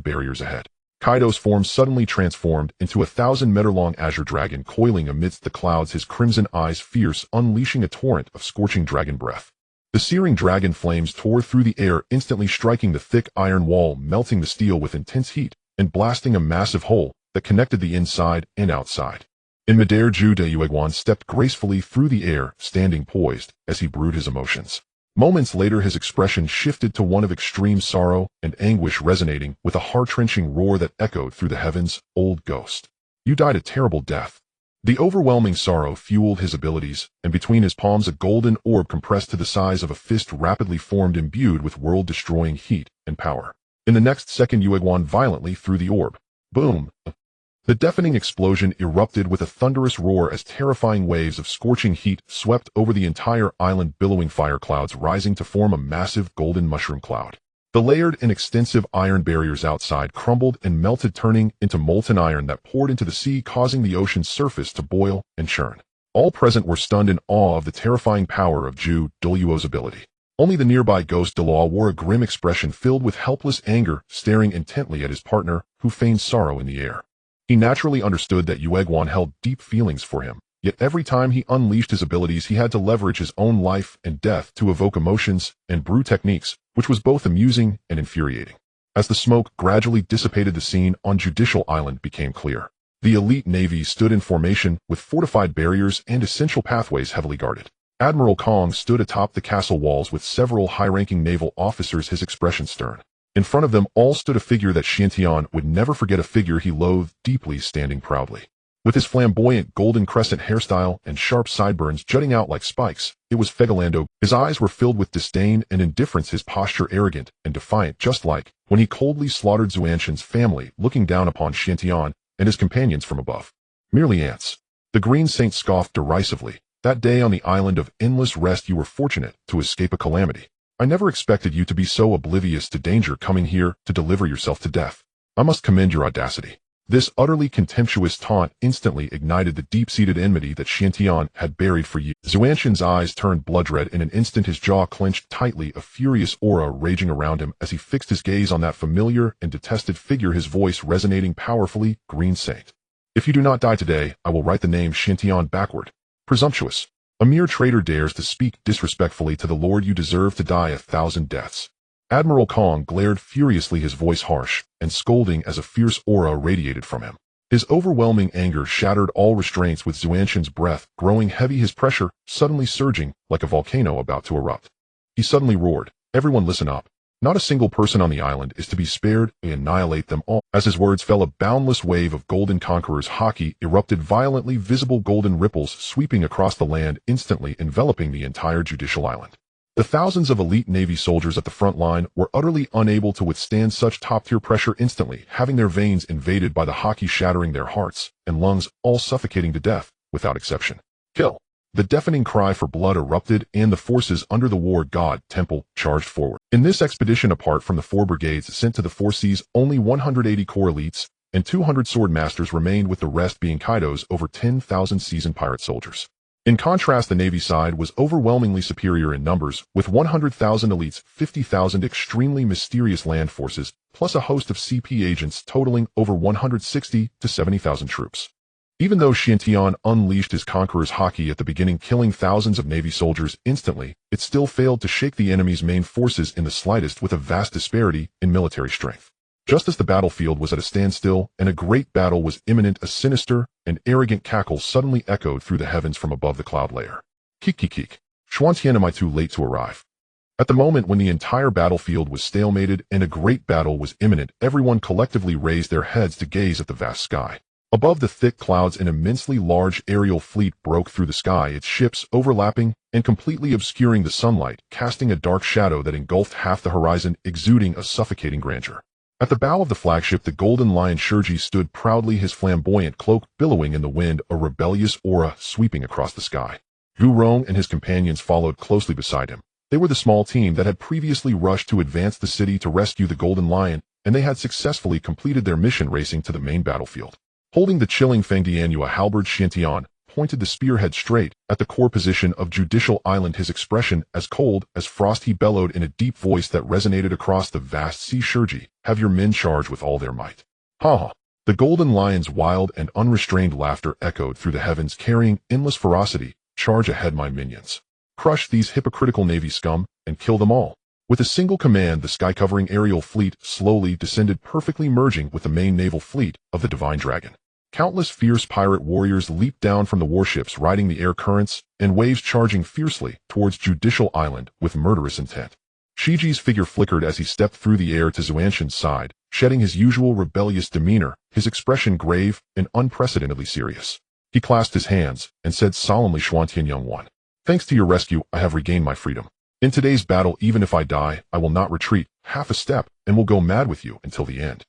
barriers ahead. Kaido's form suddenly transformed into a 1,000-meter-long azure dragon coiling amidst the clouds, his crimson eyes fierce, unleashing a torrent of scorching dragon breath. The searing dragon flames tore through the air, instantly striking the thick iron wall, melting the steel with intense heat, and blasting a massive hole that connected the inside and outside. In midair, Zhu Deyueguan stepped gracefully through the air, standing poised as he brewed his emotions. Moments later, his expression shifted to one of extreme sorrow and anguish, resonating with a heart-wrenching roar that echoed through the heavens. "Old ghost, you died a terrible death." The overwhelming sorrow fueled his abilities, and between his palms a golden orb compressed to the size of a fist rapidly formed, imbued with world-destroying heat and power. In the next second, Yueguan violently threw the orb. Boom! The deafening explosion erupted with a thunderous roar as terrifying waves of scorching heat swept over the entire island, billowing fire clouds rising to form a massive golden mushroom cloud. The layered and extensive iron barriers outside crumbled and melted, turning into molten iron that poured into the sea, causing the ocean's surface to boil and churn. All present were stunned in awe of the terrifying power of Zhu Douluo's ability. Only the nearby ghost Douluo wore a grim expression filled with helpless anger, staring intently at his partner, who feigned sorrow in the air. He naturally understood that Yueguan held deep feelings for him, yet every time he unleashed his abilities he had to leverage his own life and death to evoke emotions and brew techniques, which was both amusing and infuriating. As the smoke gradually dissipated, the scene on Judicial Island became clear. The elite navy stood in formation, with fortified barriers and essential pathways heavily guarded. Admiral Kong stood atop the castle walls with several high-ranking naval officers, his expression stern. In front of them all stood a figure that Chen would never forget, a figure he loathed deeply, standing proudly. With his flamboyant golden crescent hairstyle and sharp sideburns jutting out like spikes, it was Fegalando. His eyes were filled with disdain and indifference, his posture arrogant and defiant, just like when he coldly slaughtered Xuanzhen's family, looking down upon Chen and his companions from above. "Merely ants." The Green Saint scoffed derisively. "That day on the island of endless rest you were fortunate to escape a calamity. I never expected you to be so oblivious to danger, coming here to deliver yourself to death. I must commend your audacity." This utterly contemptuous taunt instantly ignited the deep-seated enmity that Chen had buried for years. Xuanzhen's eyes turned blood red. In an instant his jaw clenched tightly, a furious aura raging around him as he fixed his gaze on that familiar and detested figure, his voice resonating powerfully. "Green Saint, if you do not die today, I will write the name Chen backward. Presumptuous. A mere traitor dares to speak disrespectfully to the Lord. You deserve to die 1,000 deaths." Admiral Kong glared furiously, his voice harsh and scolding as a fierce aura radiated from him. His overwhelming anger shattered all restraints, with Xuanzhen's breath growing heavy, his pressure suddenly surging like a volcano about to erupt. He suddenly roared, "Everyone listen up. Not a single person on the island is to be spared. We annihilate them all." As his words fell, a boundless wave of golden Conqueror's Haki erupted violently, visible golden ripples sweeping across the land, instantly enveloping the entire Judicial Island. The thousands of elite Navy soldiers at the front line were utterly unable to withstand such top-tier pressure, instantly having their veins invaded by the Haki, shattering their hearts and lungs, all suffocating to death without exception. "Kill!" The deafening cry for blood erupted, and the forces under the war god temple charged forward. In this expedition, apart from the 4 brigades sent to the 4 seas, only 180 core elites and 200 sword masters remained, with the rest being Kaido's over 10,000 seasoned pirate soldiers. In contrast, the Navy side was overwhelmingly superior in numbers, with 100,000 elites, 50,000 extremely mysterious land forces, plus a host of CP agents totaling over 160 to 70,000 troops. Even though Chen unleashed his Conqueror's Haki at the beginning, killing thousands of Navy soldiers instantly, it still failed to shake the enemy's main forces in the slightest, with a vast disparity in military strength. Just as the battlefield was at a standstill and a great battle was imminent, a sinister and arrogant cackle suddenly echoed through the heavens from above the cloud layer. "Keek keek keek. Xuanzhen, am I too late to arrive?" At the moment when the entire battlefield was stalemated and a great battle was imminent, everyone collectively raised their heads to gaze at the vast sky. Above the thick clouds, an immensely large aerial fleet broke through the sky, its ships overlapping and completely obscuring the sunlight, casting a dark shadow that engulfed half the horizon, exuding a suffocating grandeur. At the bow of the flagship, the golden lion Shiji stood proudly, his flamboyant cloak billowing in the wind, a rebellious aura sweeping across the sky. Rong and his companions followed closely beside him. They were the small team that had previously rushed to advance the city to rescue the golden lion, and they had successfully completed their mission, racing to the main battlefield. Holding the chilling Fengdianyu halberd, Xiantian pointed the spearhead straight at the core position of Judicial Island, his expression as cold as frost. He bellowed in a deep voice that resonated across the vast sea. Shiji, have your men charge with all their might. Ha ha. The golden lion's wild and unrestrained laughter echoed through the heavens, carrying endless ferocity. Charge ahead, my minions. Crush these hypocritical navy scum and kill them all. With a single command, the sky-covering aerial fleet slowly descended, perfectly merging with the main naval fleet of the Divine Dragon. Countless fierce pirate warriors leaped down from the warships, riding the air currents and waves, charging fiercely towards Judicial Island with murderous intent. Shiji's figure flickered as he stepped through the air to Xuantian's side, shedding his usual rebellious demeanor, his expression grave and unprecedentedly serious. He clasped his hands and said solemnly, Xuantian, young one, thanks to your rescue, I have regained my freedom. In today's battle, even if I die, I will not retreat half a step and will go mad with you until the end.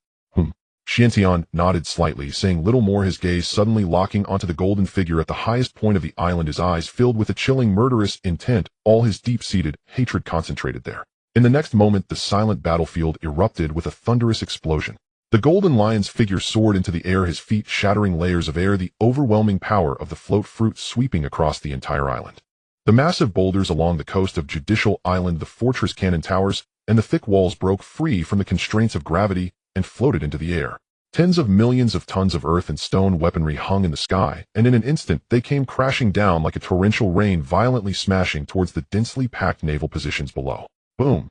Xiantian nodded slightly, saying little more, his gaze suddenly locking onto the golden figure at the highest point of the island, his eyes filled with a chilling murderous intent, all his deep-seated hatred concentrated there. In the next moment, the silent battlefield erupted with a thunderous explosion. The golden lion's figure soared into the air, his feet shattering layers of air, the overwhelming power of the float fruit sweeping across the entire island. The massive boulders along the coast of Judicial Island, the fortress cannon towers, and the thick walls broke free from the constraints of gravity and floated into the air. Tens of millions of tons of earth and stone weaponry hung in the sky, and in an instant they came crashing down like a torrential rain, violently smashing towards the densely packed naval positions below. Boom!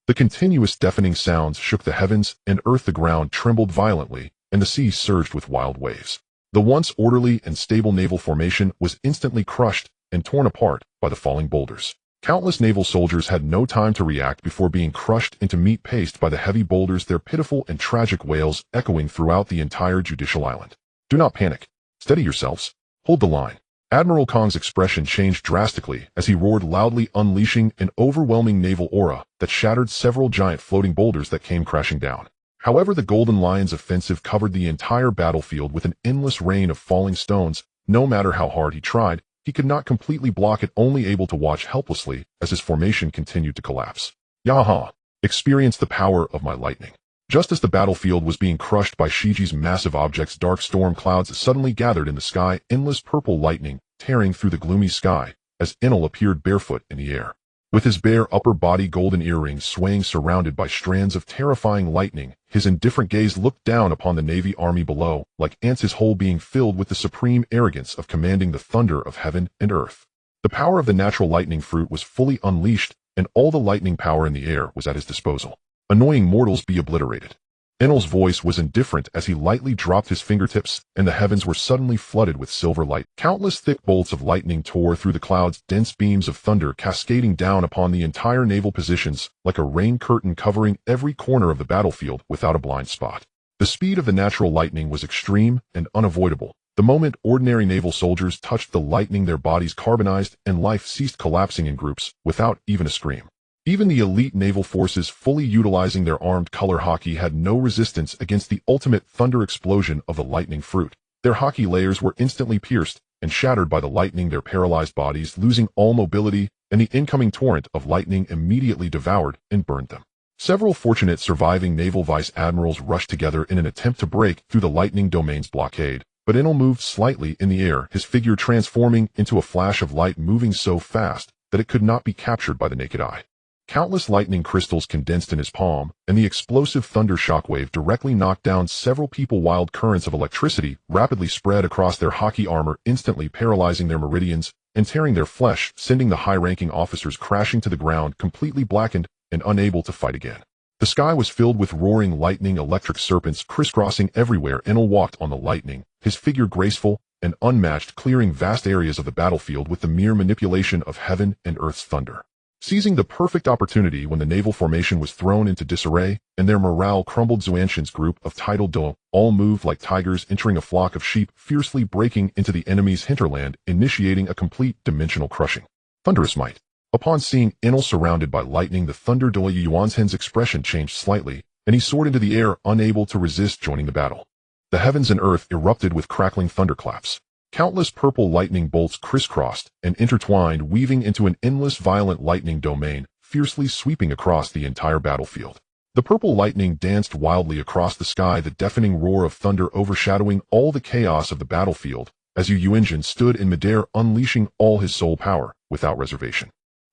The continuous deafening sounds shook the heavens and earth, the ground trembled violently, and the sea surged with wild waves. The once orderly and stable naval formation was instantly crushed and torn apart by the falling boulders. Countless naval soldiers had no time to react before being crushed into meat paste by the heavy boulders, their pitiful and tragic wails echoing throughout the entire Judicial Island. Do not panic. Steady yourselves. Hold the line. Admiral Kong's expression changed drastically as he roared loudly, unleashing an overwhelming naval aura that shattered several giant floating boulders that came crashing down. However, the Golden Lion's offensive covered the entire battlefield with an endless rain of falling stones. No matter how hard he tried, he could not completely block it, only able to watch helplessly as his formation continued to collapse. Yaha! Experience the power of my lightning. Just as the battlefield was being crushed by Shiji's massive objects, dark storm clouds suddenly gathered in the sky, endless purple lightning tearing through the gloomy sky as Enel appeared barefoot in the air. With his bare upper body, golden earrings swaying, surrounded by strands of terrifying lightning, his indifferent gaze looked down upon the Navy army below, like ants, his whole being filled with the supreme arrogance of commanding the thunder of heaven and earth. The power of the natural lightning fruit was fully unleashed, and all the lightning power in the air was at his disposal. Annoying mortals, be obliterated. Enel's voice was indifferent as he lightly dropped his fingertips, and the heavens were suddenly flooded with silver light. Countless thick bolts of lightning tore through the clouds, dense beams of thunder cascading down upon the entire naval positions like a rain curtain, covering every corner of the battlefield without a blind spot. The speed of the natural lightning was extreme and unavoidable. The moment ordinary naval soldiers touched the lightning, their bodies carbonized and life ceased, collapsing in groups without even a scream. Even the elite naval forces, fully utilizing their armed color Haki, had no resistance against the ultimate thunder explosion of the lightning fruit. Their Haki layers were instantly pierced and shattered by the lightning, their paralyzed bodies losing all mobility, and the incoming torrent of lightning immediately devoured and burned them. Several fortunate surviving naval vice admirals rushed together in an attempt to break through the lightning domain's blockade, but Enel moved slightly in the air, his figure transforming into a flash of light, moving so fast that it could not be captured by the naked eye. Countless lightning crystals condensed in his palm, and the explosive thunder shockwave directly knocked down several people. Wild currents of electricity rapidly spread across their Haki armor, instantly paralyzing their meridians and tearing their flesh, sending the high-ranking officers crashing to the ground, completely blackened and unable to fight again. The sky was filled with roaring lightning, electric serpents crisscrossing everywhere. Enel walked on the lightning, his figure graceful and unmatched, clearing vast areas of the battlefield with the mere manipulation of heaven and earth's thunder. Seizing the perfect opportunity when the naval formation was thrown into disarray and their morale crumbled, Xuantian's group of titled Douluo all moved like tigers entering a flock of sheep, fiercely breaking into the enemy's hinterland, initiating a complete dimensional crushing. Thunderous might. Upon seeing Enel surrounded by lightning, the Thunder Douluo Yuanzhen's expression changed slightly, and he soared into the air, unable to resist joining the battle. The heavens and earth erupted with crackling thunderclaps. Countless purple lightning bolts crisscrossed and intertwined, weaving into an endless violent lightning domain, fiercely sweeping across the entire battlefield. The purple lightning danced wildly across the sky, the deafening roar of thunder overshadowing all the chaos of the battlefield, as Yu Yuanjin stood in midair, unleashing all his soul power, without reservation.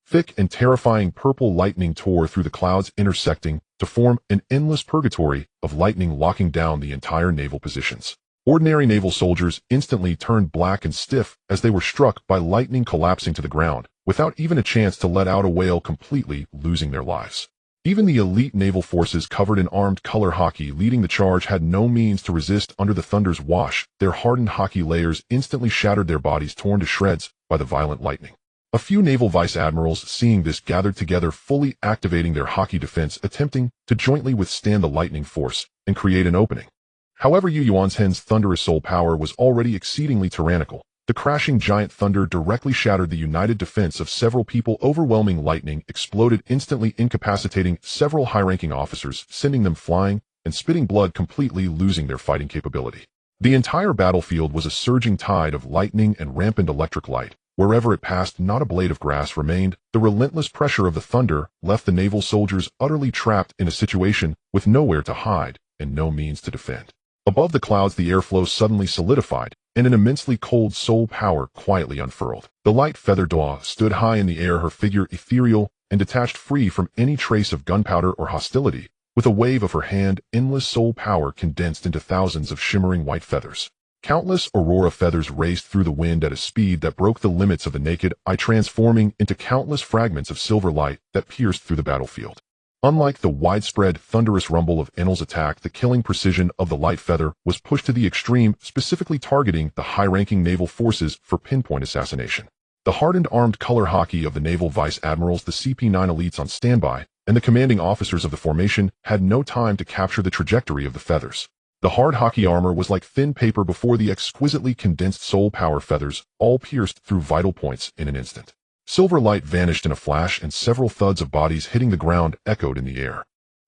Thick and terrifying purple lightning tore through the clouds, intersecting to form an endless purgatory of lightning, locking down the entire naval positions. Ordinary naval soldiers instantly turned black and stiff as they were struck by lightning, collapsing to the ground, without even a chance to let out a wail, completely losing their lives. Even the elite naval forces covered in armed color Haki leading the charge had no means to resist under the thunder's wash. Their hardened Haki layers instantly shattered, their bodies torn to shreds by the violent lightning. A few naval vice-admirals, seeing this, gathered together, fully activating their Haki defense, attempting to jointly withstand the lightning force and create an opening. However, Yu Yuanjin's thunderous soul power was already exceedingly tyrannical. The crashing giant thunder directly shattered the united defense of several people. Overwhelming lightning exploded, instantly incapacitating several high-ranking officers, sending them flying and spitting blood, completely losing their fighting capability. The entire battlefield was a surging tide of lightning and rampant electric light. Wherever it passed, not a blade of grass remained. The relentless pressure of the thunder left the naval soldiers utterly trapped in a situation with nowhere to hide and no means to defend. Above the clouds, the airflow suddenly solidified, and an immensely cold soul power quietly unfurled. The light feather Douluo stood high in the air, her figure ethereal and detached, free from any trace of gunpowder or hostility. With a wave of her hand, endless soul power condensed into thousands of shimmering white feathers. Countless aurora feathers raced through the wind at a speed that broke the limits of the naked eye, transforming into countless fragments of silver light that pierced through the battlefield. Unlike the widespread, thunderous rumble of Enel's attack, the killing precision of the light feather was pushed to the extreme, specifically targeting the high-ranking naval forces for pinpoint assassination. The hardened armed color Haki of the naval vice-admirals, the CP-9 elites on standby, and the commanding officers of the formation had no time to capture the trajectory of the feathers. The hard Haki armor was like thin paper before the exquisitely condensed soul power feathers, all pierced through vital points in an instant. Silver light vanished in a flash, and several thuds of bodies hitting the ground echoed in the air.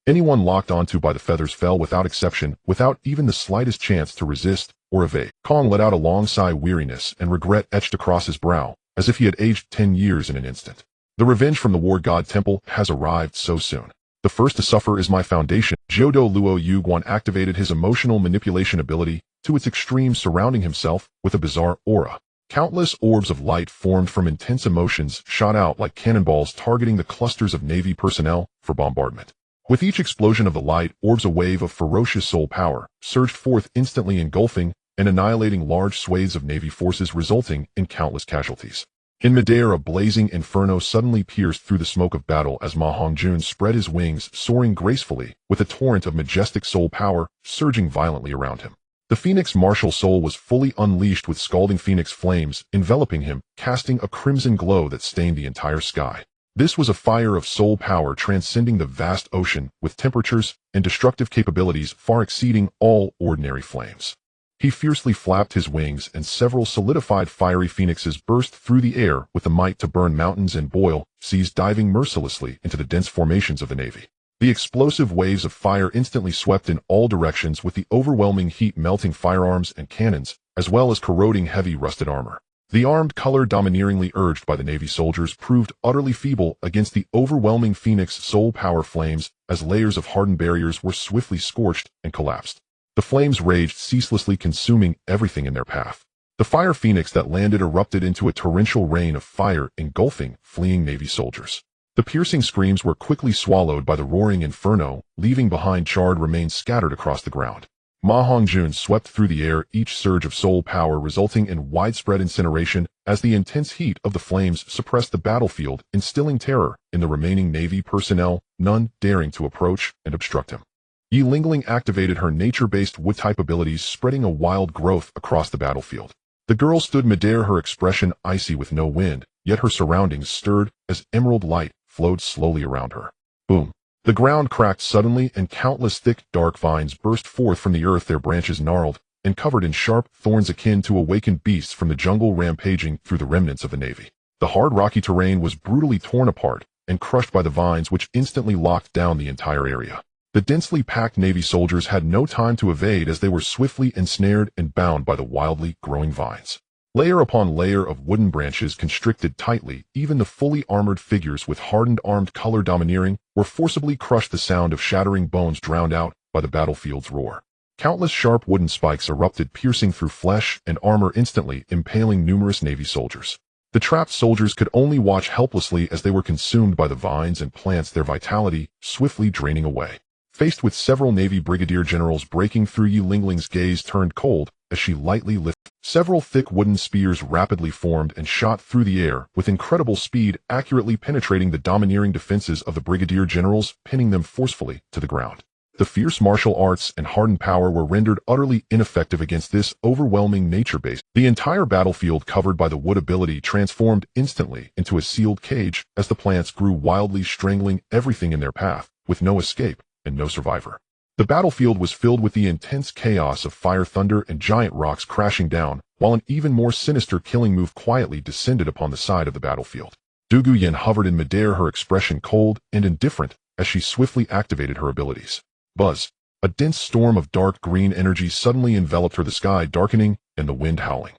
Anyone locked onto by the feathers fell without exception, without even the slightest chance to resist or evade. Kong let out a long sigh, weariness and regret etched across his brow, as if he had aged 10 years in an instant. The revenge from the war god temple has arrived so soon. The first to suffer is my foundation. Douluo Yu Guan activated his emotional manipulation ability to its extreme, surrounding himself with a bizarre aura. Countless orbs of light formed from intense emotions shot out like cannonballs, targeting the clusters of Navy personnel for bombardment. With each explosion of the light orbs, a wave of ferocious soul power surged forth, instantly engulfing and annihilating large swathes of Navy forces, resulting in countless casualties. In midair, a blazing inferno suddenly pierced through the smoke of battle as Ma Hongjun spread his wings, soaring gracefully, with a torrent of majestic soul power surging violently around him. The Phoenix martial soul was fully unleashed, with scalding phoenix flames enveloping him, casting a crimson glow that stained the entire sky. This was a fire of soul power transcending the vast ocean, with temperatures and destructive capabilities far exceeding all ordinary flames. He fiercely flapped his wings, and several solidified fiery phoenixes burst through the air with the might to burn mountains and boil seas, diving mercilessly into the dense formations of the Navy. The explosive waves of fire instantly swept in all directions, with the overwhelming heat melting firearms and cannons, as well as corroding heavy rusted armor. The armed color, domineeringly urged by the Navy soldiers, proved utterly feeble against the overwhelming Phoenix soul power flames, as layers of hardened barriers were swiftly scorched and collapsed. The flames raged ceaselessly, consuming everything in their path. The fire phoenix that landed erupted into a torrential rain of fire, engulfing fleeing Navy soldiers. The piercing screams were quickly swallowed by the roaring inferno, leaving behind charred remains scattered across the ground. Ma Hongjun swept through the air, each surge of soul power resulting in widespread incineration, as the intense heat of the flames suppressed the battlefield, instilling terror in the remaining Navy personnel, none daring to approach and obstruct him. Yi Lingling activated her nature-based wood-type abilities, spreading a wild growth across the battlefield. The girl stood midair, her expression icy with no wind, yet her surroundings stirred as emerald light flowed slowly around her. Boom! The ground cracked suddenly, and countless thick, dark vines burst forth from the earth, their branches gnarled and covered in sharp thorns akin to awakened beasts from the jungle, rampaging through the remnants of the Navy. The hard, rocky terrain was brutally torn apart and crushed by the vines, which instantly locked down the entire area. The densely packed Navy soldiers had no time to evade as they were swiftly ensnared and bound by the wildly growing vines. Layer upon layer of wooden branches constricted tightly, even the fully armored figures with hardened armed color domineering were forcibly crushed. The sound of shattering bones drowned out by the battlefield's roar. Countless sharp wooden spikes erupted, piercing through flesh and armor, instantly impaling numerous Navy soldiers. The trapped soldiers could only watch helplessly as they were consumed by the vines and plants, their vitality swiftly draining away. Faced with several Navy brigadier generals breaking through, Yi Lingling's gaze turned cold as she lightly lifted. Several thick wooden spears rapidly formed and shot through the air with incredible speed, accurately penetrating the domineering defenses of the brigadier generals, pinning them forcefully to the ground. The fierce martial arts and hardened power were rendered utterly ineffective against this overwhelming nature base. The entire battlefield, covered by the wood ability, transformed instantly into a sealed cage as the plants grew wildly, strangling everything in their path, with no escape and no survivor. The battlefield was filled with the intense chaos of fire, thunder, and giant rocks crashing down, while an even more sinister killing move quietly descended upon the side of the battlefield. Dugu Yen hovered in midair, her expression cold and indifferent as she swiftly activated her abilities. Buzz! A dense storm of dark green energy suddenly enveloped her, the sky darkening and the wind howling.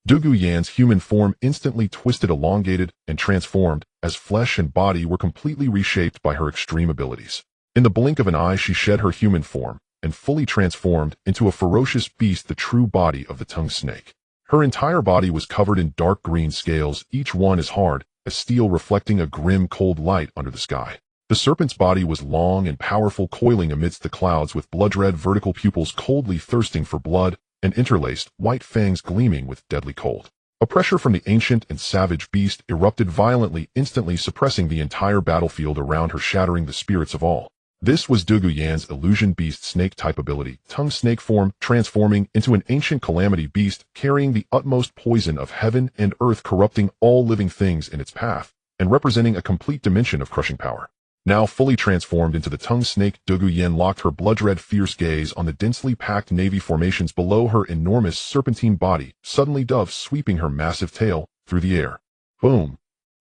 Dugu Yan's human form instantly twisted, elongated, and transformed as flesh and body were completely reshaped by her extreme abilities. In the blink of an eye, she shed her human form and fully transformed into a ferocious beast, the true body of the tongue snake. Her entire body was covered in dark green scales, each one as hard as steel, reflecting a grim, cold light under the sky. The serpent's body was long and powerful, coiling amidst the clouds with blood-red vertical pupils coldly thirsting for blood and interlaced white fangs gleaming with deadly cold. A pressure from the ancient and savage beast erupted violently, instantly suppressing the entire battlefield around her, shattering the spirits of all. This was Dugu Yan's illusion beast snake-type ability, tongue snake form, transforming into an ancient calamity beast, carrying the utmost poison of heaven and earth, corrupting all living things in its path, and representing a complete dimension of crushing power. Now fully transformed into the tongue snake, Dugu Yen locked her blood-red, fierce gaze on the densely packed Navy formations below her enormous serpentine body, suddenly dove sweeping her massive tail through the air. Boom!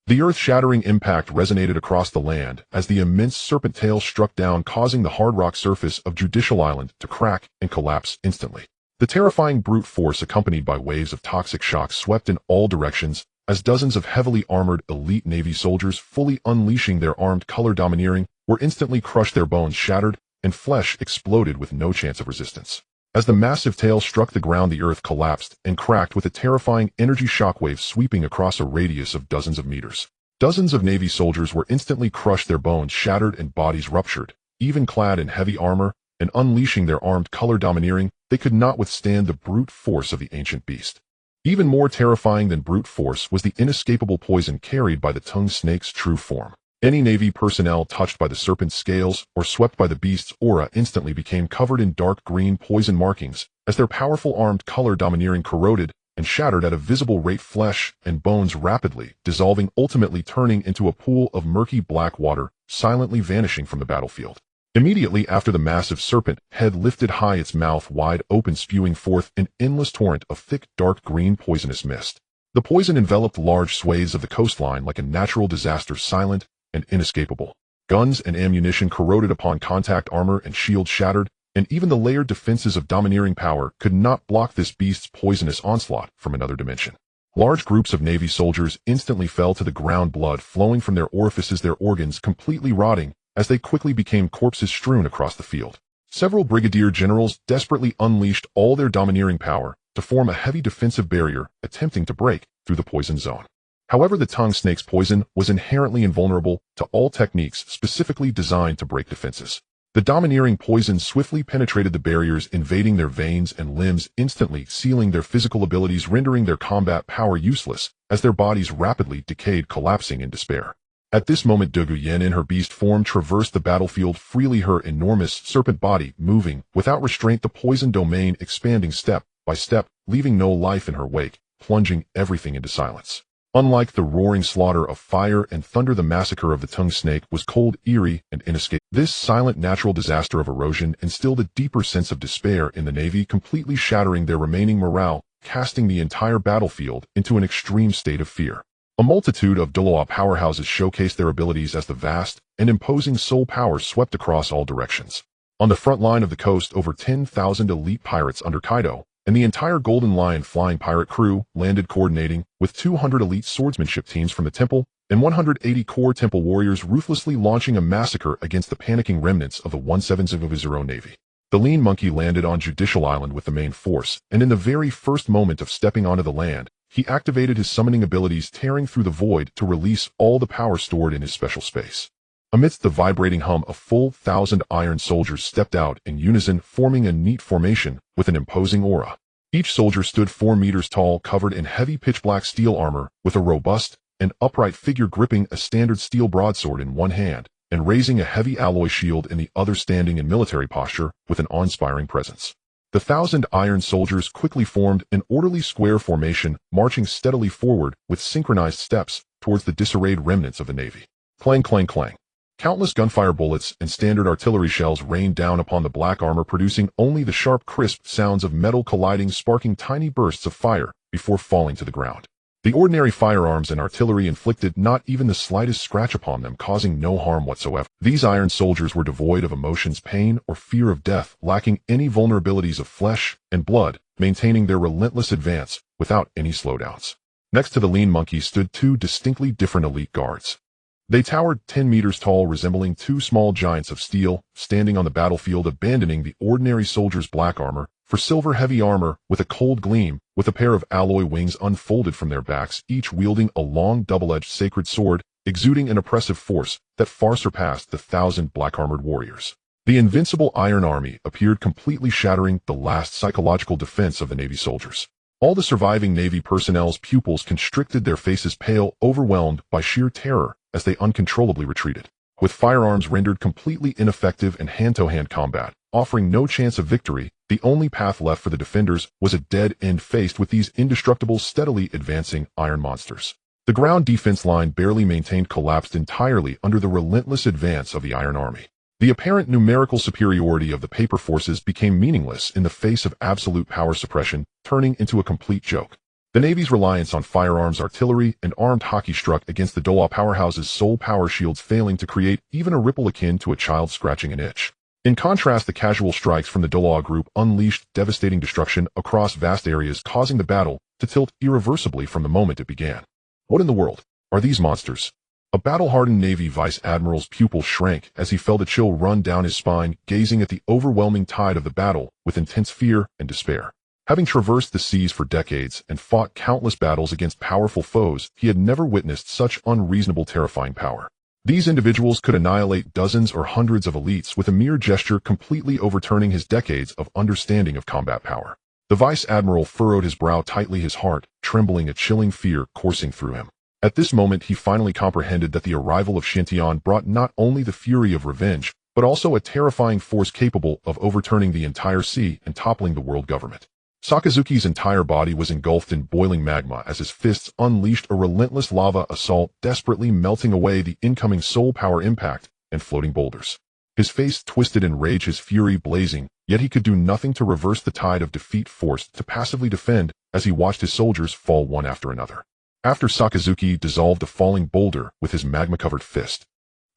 The earth-shattering impact resonated across the land as the immense serpent tail struck down, causing the hard rock surface of Judicial Island to crack and collapse instantly. The terrifying brute force, accompanied by waves of toxic shock, swept in all directions as dozens of heavily armored elite Navy soldiers, fully unleashing their armed color domineering, were instantly crushed, their bones shattered, and flesh exploded with no chance of resistance. As the massive tail struck the ground, the earth collapsed and cracked with a terrifying energy shockwave sweeping across a radius of dozens of meters. Dozens of Navy soldiers were instantly crushed, their bones shattered and bodies ruptured. Even clad in heavy armor and unleashing their armed color domineering, they could not withstand the brute force of the ancient beast. Even more terrifying than brute force was the inescapable poison carried by the tongue snake's true form. Any Navy personnel touched by the serpent's scales or swept by the beast's aura instantly became covered in dark green poison markings as their powerful armed color domineering corroded and shattered at a visible rate, flesh and bones rapidly dissolving, ultimately turning into a pool of murky black water, silently vanishing from the battlefield. Immediately after, the massive serpent head lifted high, its mouth wide open, spewing forth an endless torrent of thick, dark green poisonous mist. The poison enveloped large swathes of the coastline like a natural disaster, silent and inescapable. Guns and ammunition corroded upon contact, armor and shields shattered, and even the layered defenses of domineering power could not block this beast's poisonous onslaught from another dimension. Large groups of Navy soldiers instantly fell to the ground, blood flowing from their orifices, their organs completely rotting as they quickly became corpses strewn across the field. Several brigadier generals desperately unleashed all their domineering power to form a heavy defensive barrier, attempting to break through the poison zone. However, the tongue snake's poison was inherently invulnerable to all techniques specifically designed to break defenses. The domineering poison swiftly penetrated the barriers, invading their veins and limbs, instantly sealing their physical abilities, rendering their combat power useless as their bodies rapidly decayed, collapsing in despair. At this moment, Dugu Yen in her beast form traversed the battlefield freely, her enormous serpent body moving without restraint, the poison domain expanding step by step, leaving no life in her wake, plunging everything into silence. Unlike the roaring slaughter of fire and thunder, the massacre of the tongue snake was cold, eerie, and inescapable. This silent natural disaster of erosion instilled a deeper sense of despair in the Navy, completely shattering their remaining morale, casting the entire battlefield into an extreme state of fear. A multitude of Douluo powerhouses showcased their abilities as the vast and imposing soul power swept across all directions. On the front line of the coast, over 10,000 elite pirates under Kaido, and the entire Golden Lion flying pirate crew landed, coordinating with 200 elite swordsmanship teams from the temple and 180 core temple warriors ruthlessly launching a massacre against the panicking remnants of the 170 Navy. The lean monkey landed on Judicial Island with the main force, and in the very first moment of stepping onto the land, he activated his summoning abilities, tearing through the void to release all the power stored in his special space. Amidst the vibrating hum, a full 1,000 iron soldiers stepped out in unison, forming a neat formation with an imposing aura. Each soldier stood 4 meters tall, covered in heavy pitch-black steel armor, with a robust and upright figure gripping a standard steel broadsword in one hand and raising a heavy alloy shield in the other, standing in military posture with an awe-inspiring presence. The 1,000 iron soldiers quickly formed an orderly square formation, marching steadily forward with synchronized steps towards the disarrayed remnants of the Navy. Clang, clang, clang. Countless gunfire bullets and standard artillery shells rained down upon the black armor, producing only the sharp, crisp sounds of metal colliding, sparking tiny bursts of fire before falling to the ground. The ordinary firearms and artillery inflicted not even the slightest scratch upon them, causing no harm whatsoever. These iron soldiers were devoid of emotions, pain, or fear of death, lacking any vulnerabilities of flesh and blood, maintaining their relentless advance without any slowdowns. Next to the lean monkey stood 2 distinctly different elite guards. They towered 10 meters tall, resembling 2 small giants of steel, standing on the battlefield, abandoning the ordinary soldier's black armor for silver heavy armor with a cold gleam, with a pair of alloy wings unfolded from their backs, each wielding a long double-edged sacred sword, exuding an oppressive force that far surpassed the 1,000 black-armored warriors. The invincible Iron Army appeared, completely shattering the last psychological defense of the Navy soldiers. All the surviving Navy personnel's pupils constricted, their faces pale, overwhelmed by sheer terror as they uncontrollably retreated. With firearms rendered completely ineffective and hand-to-hand combat offering no chance of victory, the only path left for the defenders was a dead end faced with these indestructible, steadily advancing iron monsters. The ground defense line, barely maintained, collapsed entirely under the relentless advance of the Iron Army. The apparent numerical superiority of the paper forces became meaningless in the face of absolute power suppression, turning into a complete joke. The Navy's reliance on firearms, artillery, and armed Haki struck against the Douluo powerhouse's soul power shields, failing to create even a ripple akin to a child scratching an itch. In contrast, the casual strikes from the Douluo group unleashed devastating destruction across vast areas, causing the battle to tilt irreversibly from the moment it began. What in the world are these monsters? A battle-hardened Navy Vice Admiral's pupil shrank as he felt a chill run down his spine, gazing at the overwhelming tide of the battle with intense fear and despair. Having traversed the seas for decades and fought countless battles against powerful foes, he had never witnessed such unreasonable, terrifying power. These individuals could annihilate dozens or hundreds of elites with a mere gesture, completely overturning his decades of understanding of combat power. The Vice Admiral furrowed his brow tightly, his heart trembling, a chilling fear coursing through him. At this moment, he finally comprehended that the arrival of Chen Xin brought not only the fury of revenge, but also a terrifying force capable of overturning the entire sea and toppling the world government. Sakazuki's entire body was engulfed in boiling magma as his fists unleashed a relentless lava assault, desperately melting away the incoming soul power impact and floating boulders. His face twisted in rage, his fury blazing, yet he could do nothing to reverse the tide of defeat, forced to passively defend as he watched his soldiers fall one after another. After Sakazuki dissolved a falling boulder with his magma-covered fist,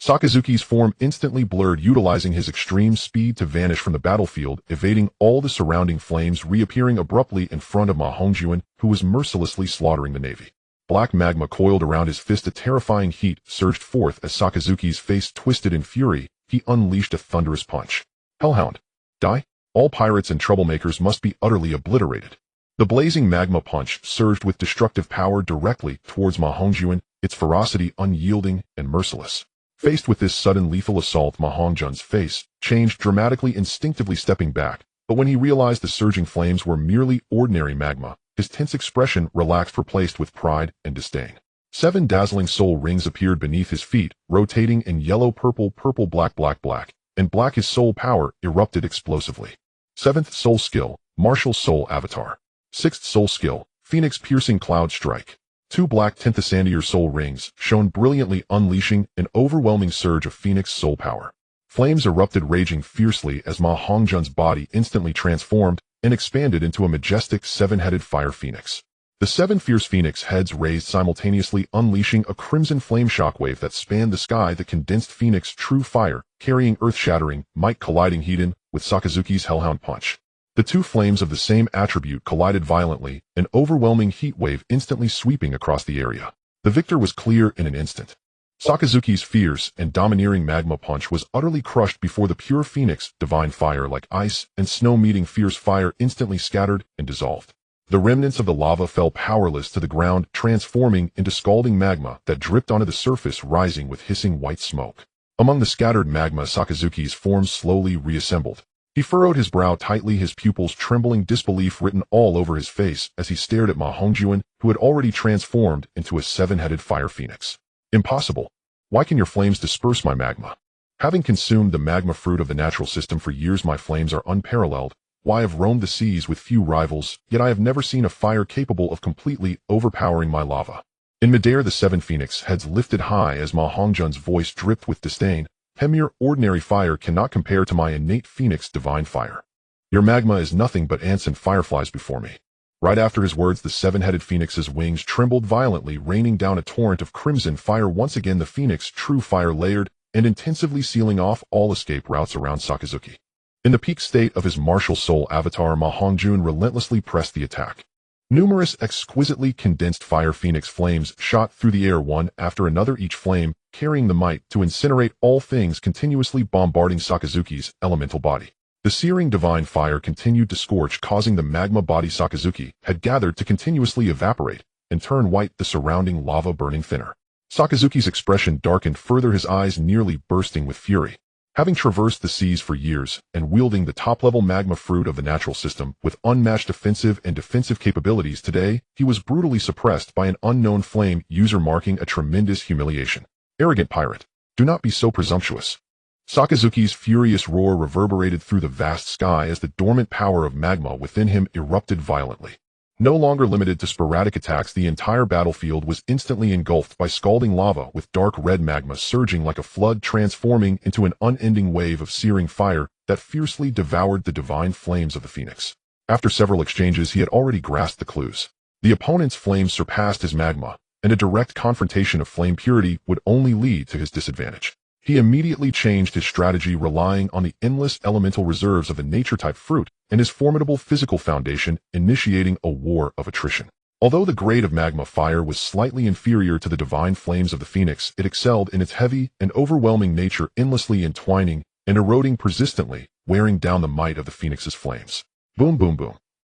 Sakazuki's form instantly blurred, utilizing his extreme speed to vanish from the battlefield, evading all the surrounding flames, reappearing abruptly in front of Ma Hongjuan, who was mercilessly slaughtering the Navy. Black magma coiled around his fist, a terrifying heat surged forth as Sakazuki's face twisted in fury. He unleashed a thunderous punch. Hellhound! Die! All pirates and troublemakers must be utterly obliterated. The blazing magma punch surged with destructive power directly towards Ma Hongjuan, its ferocity unyielding and merciless. Faced with this sudden lethal assault, Ma Hongjuan's face changed dramatically, instinctively stepping back, but when he realized the surging flames were merely ordinary magma, his tense expression relaxed, replaced with pride and disdain. 7 dazzling soul rings appeared beneath his feet, rotating in yellow, purple, purple, black, black, black, and black. His soul power erupted explosively. 7th soul skill, Martial Soul Avatar. 6th soul skill, Phoenix Piercing Cloud Strike. 2 black Tenthasanier soul rings shone brilliantly, unleashing an overwhelming surge of Phoenix soul power. Flames erupted, raging fiercely as Ma Hongjuan's body instantly transformed and expanded into a majestic 7-headed fire phoenix. The 7 fierce phoenix heads raised simultaneously, unleashing a crimson flame shockwave that spanned the sky. The condensed phoenix true fire carrying earth-shattering might colliding Hiden with Sakazuki's Hellhound Punch. The two flames of the same attribute collided violently, an overwhelming heat wave instantly sweeping across the area. The victor was clear in an instant. Sakazuki's fierce and domineering magma punch was utterly crushed before the pure phoenix, divine fire like ice and snow meeting fierce fire instantly scattered and dissolved. The remnants of the lava fell powerless to the ground, transforming into scalding magma that dripped onto the surface, rising with hissing white smoke. Among the scattered magma, Sakazuki's form slowly reassembled. He furrowed his brow tightly, his pupils trembling, disbelief written all over his face as he stared at Ma Hongjuan, who had already transformed into a seven-headed fire phoenix. Impossible. Why can your flames disperse my magma? Having consumed the magma fruit of the natural system for years, my flames are unparalleled. Why, I have roamed the seas with few rivals, yet I have never seen a fire capable of completely overpowering my lava. In midair, the seven phoenix heads lifted high as Ma Hongjuan's voice dripped with disdain. Mere ordinary fire cannot compare to my innate phoenix divine fire. Your magma is nothing but ants and fireflies before me. Right after his words, the seven-headed phoenix's wings trembled violently, raining down a torrent of crimson fire. Once again, the phoenix true fire layered and intensively sealing off all escape routes around Sakazuki. In the peak state of his martial soul avatar, Ma Hongjuan relentlessly pressed the attack. Numerous exquisitely condensed fire phoenix flames shot through the air one after another, each flame carrying the might to incinerate all things, continuously bombarding Sakazuki's elemental body. The searing divine fire continued to scorch, causing the magma body Sakazuki had gathered to continuously evaporate and turn white, the surrounding lava burning thinner. Sakazuki's expression darkened further, his eyes nearly bursting with fury. Having traversed the seas for years and wielding the top-level magma fruit of the natural system with unmatched offensive and defensive capabilities, today he was brutally suppressed by an unknown flame user, marking a tremendous humiliation. Arrogant pirate, do not be so presumptuous. Sakazuki's furious roar reverberated through the vast sky as the dormant power of magma within him erupted violently. No longer limited to sporadic attacks, the entire battlefield was instantly engulfed by scalding lava, with dark red magma surging like a flood, transforming into an unending wave of searing fire that fiercely devoured the divine flames of the phoenix. After several exchanges, he had already grasped the clues. The opponent's flames surpassed his magma, and a direct confrontation of flame purity would only lead to his disadvantage. He immediately changed his strategy, relying on the endless elemental reserves of the nature-type fruit and his formidable physical foundation, initiating a war of attrition. Although the grade of magma fire was slightly inferior to the divine flames of the phoenix, it excelled in its heavy and overwhelming nature, endlessly entwining and eroding persistently, wearing down the might of the phoenix's flames. Boom, boom, boom.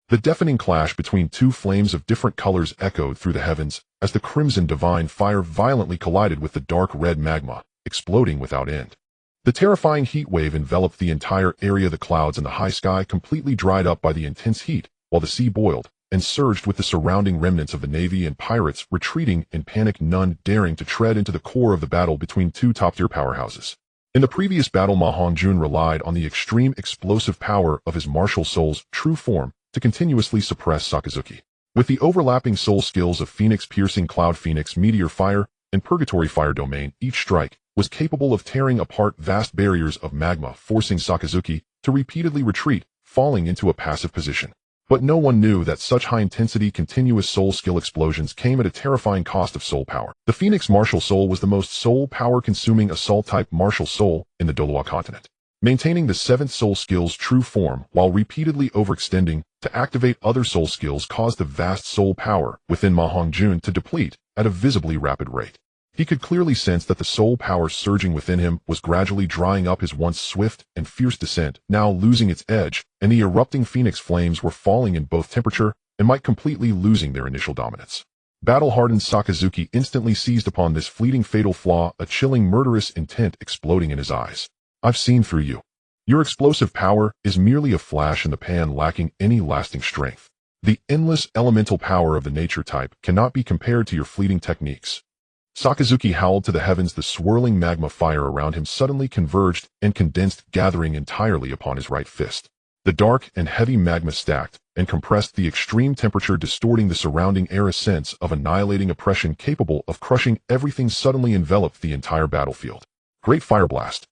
The deafening clash between two flames of different colors echoed through the heavens as the crimson divine fire violently collided with the dark red magma, exploding without end. The terrifying heat wave enveloped the entire area. The clouds in the high sky completely dried up by the intense heat, while the sea boiled and surged with the surrounding remnants of the navy and pirates retreating in panic, none daring to tread into the core of the battle between two top-tier powerhouses. In the previous battle, Ma Hongjuan relied on the extreme explosive power of his martial soul's true form to continuously suppress Sakazuki. With the overlapping soul skills of Phoenix Piercing, Cloud Phoenix, Meteor Fire, and Purgatory Fire Domain, each strike was capable of tearing apart vast barriers of magma, forcing Sakazuki to repeatedly retreat, falling into a passive position. But no one knew that such high-intensity, continuous soul skill explosions came at a terrifying cost of soul power. The Phoenix Martial Soul was the most soul power-consuming assault-type martial soul in the Douluo continent. Maintaining the seventh soul skill's true form while repeatedly overextending to activate other soul skills caused the vast soul power within Ma Hongjuan to deplete at a visibly rapid rate. He could clearly sense that the soul power surging within him was gradually drying up, his once swift and fierce descent now losing its edge, and the erupting phoenix flames were falling in both temperature and might completely losing their initial dominance. Battle-hardened Sakazuki instantly seized upon this fleeting fatal flaw, a chilling murderous intent exploding in his eyes. I've seen through you. Your explosive power is merely a flash in the pan, lacking any lasting strength. The endless elemental power of the nature type cannot be compared to your fleeting techniques. Sakazuki howled to the heavens. The swirling magma fire around him suddenly converged and condensed, gathering entirely upon his right fist. The dark and heavy magma stacked and compressed, the extreme temperature distorting the surrounding air. A sense of annihilating oppression capable of crushing everything suddenly enveloped the entire battlefield. Great Fire Blast.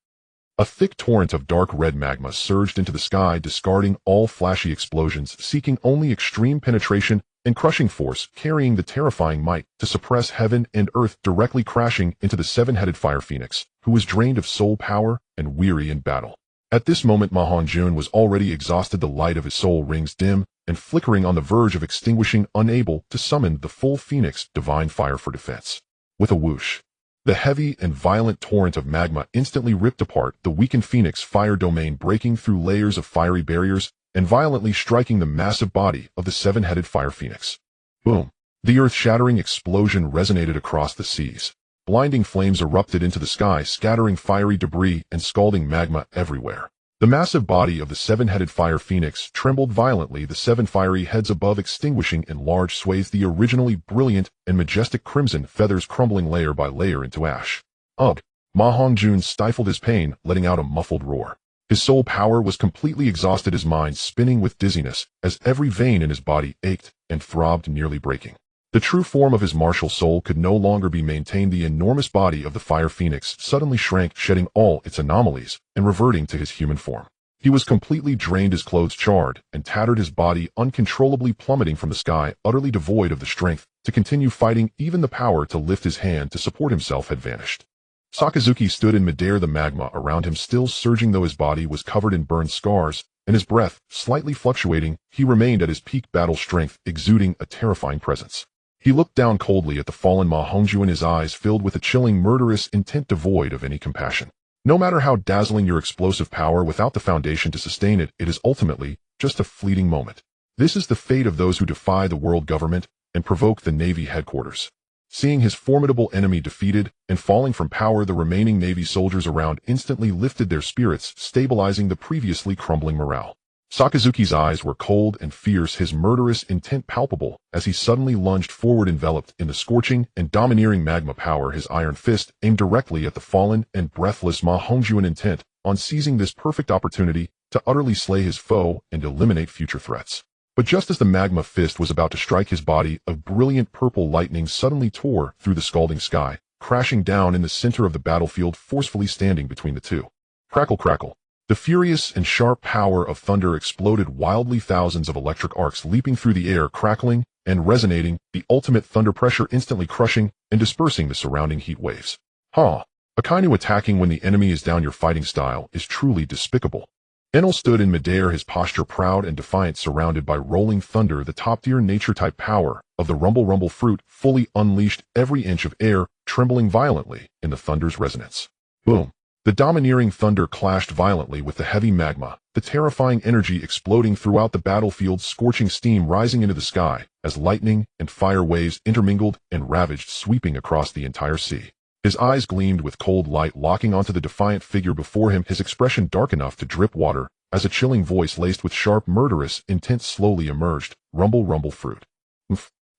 A thick torrent of dark red magma surged into the sky, discarding all flashy explosions, seeking only extreme penetration and crushing force, carrying the terrifying might to suppress heaven and earth, directly crashing into the seven-headed fire phoenix, who was drained of soul power and weary in battle. At this moment Ma Hongjun was already exhausted. The light of his soul rings dim and flickering on the verge of extinguishing, unable to summon the full Phoenix divine fire for defense. With a whoosh, the heavy and violent torrent of magma instantly ripped apart the weakened Phoenix fire domain, breaking through layers of fiery barriers and violently striking the massive body of the seven-headed fire Phoenix. Boom! The earth-shattering explosion resonated across the seas. Blinding flames erupted into the sky, scattering fiery debris and scalding magma everywhere. The massive body of the seven-headed fire Phoenix trembled violently, the seven fiery heads above extinguishing in large swathes, the originally brilliant and majestic crimson feathers crumbling layer by layer into ash. Ugh! Ma Hongjun stifled his pain, letting out a muffled roar. His soul power was completely exhausted, his mind spinning with dizziness as every vein in his body ached and throbbed, nearly breaking. The true form of his martial soul could no longer be maintained. The enormous body of the fire Phoenix suddenly shrank, shedding all its anomalies and reverting to his human form. He was completely drained, his clothes charred and tattered, his body uncontrollably plummeting from the sky, utterly devoid of the strength to continue fighting. Even the power to lift his hand to support himself had vanished. Sakazuki stood in midair, the magma around him still surging, though his body was covered in burned scars and his breath slightly fluctuating. He remained at his peak battle strength, exuding a terrifying presence. He looked down coldly at the fallen Ma Hongjun, his eyes filled with a chilling, murderous intent devoid of any compassion. No matter how dazzling your explosive power, without the foundation to sustain it, it is ultimately just a fleeting moment. This is the fate of those who defy the world government and provoke the Navy headquarters. Seeing his formidable enemy defeated and falling from power, the remaining Navy soldiers around instantly lifted their spirits, stabilizing the previously crumbling morale. Sakazuki's eyes were cold and fierce, his murderous intent palpable as he suddenly lunged forward, enveloped in the scorching and domineering magma power. His iron fist aimed directly at the fallen and breathless Ma Hongjun, intent on seizing this perfect opportunity to utterly slay his foe and eliminate future threats. But just as the magma fist was about to strike his body, a brilliant purple lightning suddenly tore through the scalding sky, crashing down in the center of the battlefield, forcefully standing between the two. Crackle, crackle. The furious and sharp power of thunder exploded wildly, thousands of electric arcs leaping through the air, crackling and resonating, the ultimate thunder pressure instantly crushing and dispersing the surrounding heat waves. Akainu attacking when the enemy is down, your fighting style is truly despicable. Enel stood in midair, his posture proud and defiant, surrounded by rolling thunder, the top-tier nature-type power of the rumble fruit fully unleashed, every inch of air trembling violently in the thunder's resonance. Boom! The domineering thunder clashed violently with the heavy magma, the terrifying energy exploding throughout the battlefield, scorching steam rising into the sky as lightning and fire waves intermingled and ravaged, sweeping across the entire sea. His eyes gleamed with cold light, locking onto the defiant figure before him, his expression dark enough to drip water, as a chilling voice laced with sharp, murderous intent slowly emerged. Rumble fruit.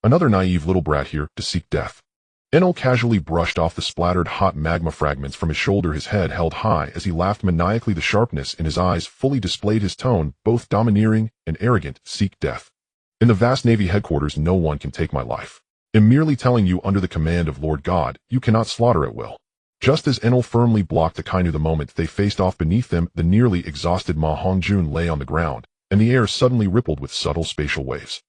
Another naive little brat here to seek death. Enel casually brushed off the splattered hot magma fragments from his shoulder, his head held high as he laughed maniacally, the sharpness in his eyes fully displayed his tone, both domineering and arrogant. Seek death. In the vast Navy headquarters, no one can take my life. I'm merely telling you, under the command of Lord God, you cannot slaughter at will. Just as Enel firmly blocked Akainu, the moment they faced off, beneath them, the nearly exhausted Ma Hongjun lay on the ground, and the air suddenly rippled with subtle spatial waves.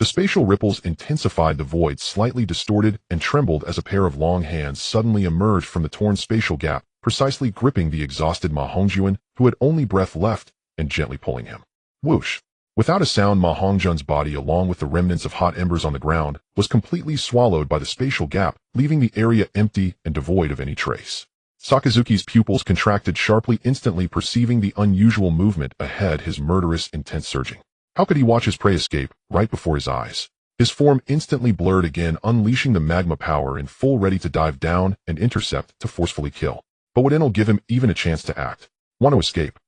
The spatial ripples intensified, the void slightly distorted and trembled as a pair of long hands suddenly emerged from the torn spatial gap, precisely gripping the exhausted Ma Hongjun, who had only breath left, and gently pulling him. Whoosh! Without a sound, Ma Hongjun's body, along with the remnants of hot embers on the ground, was completely swallowed by the spatial gap, leaving the area empty and devoid of any trace. Sakazuki's pupils contracted sharply, instantly perceiving the unusual movement ahead, his murderous intent surging. How could he watch his prey escape right before his eyes? His form instantly blurred again, unleashing the magma power in full, ready to dive down and intercept, to forcefully kill. But would Enel give him even a chance to act? Want to escape?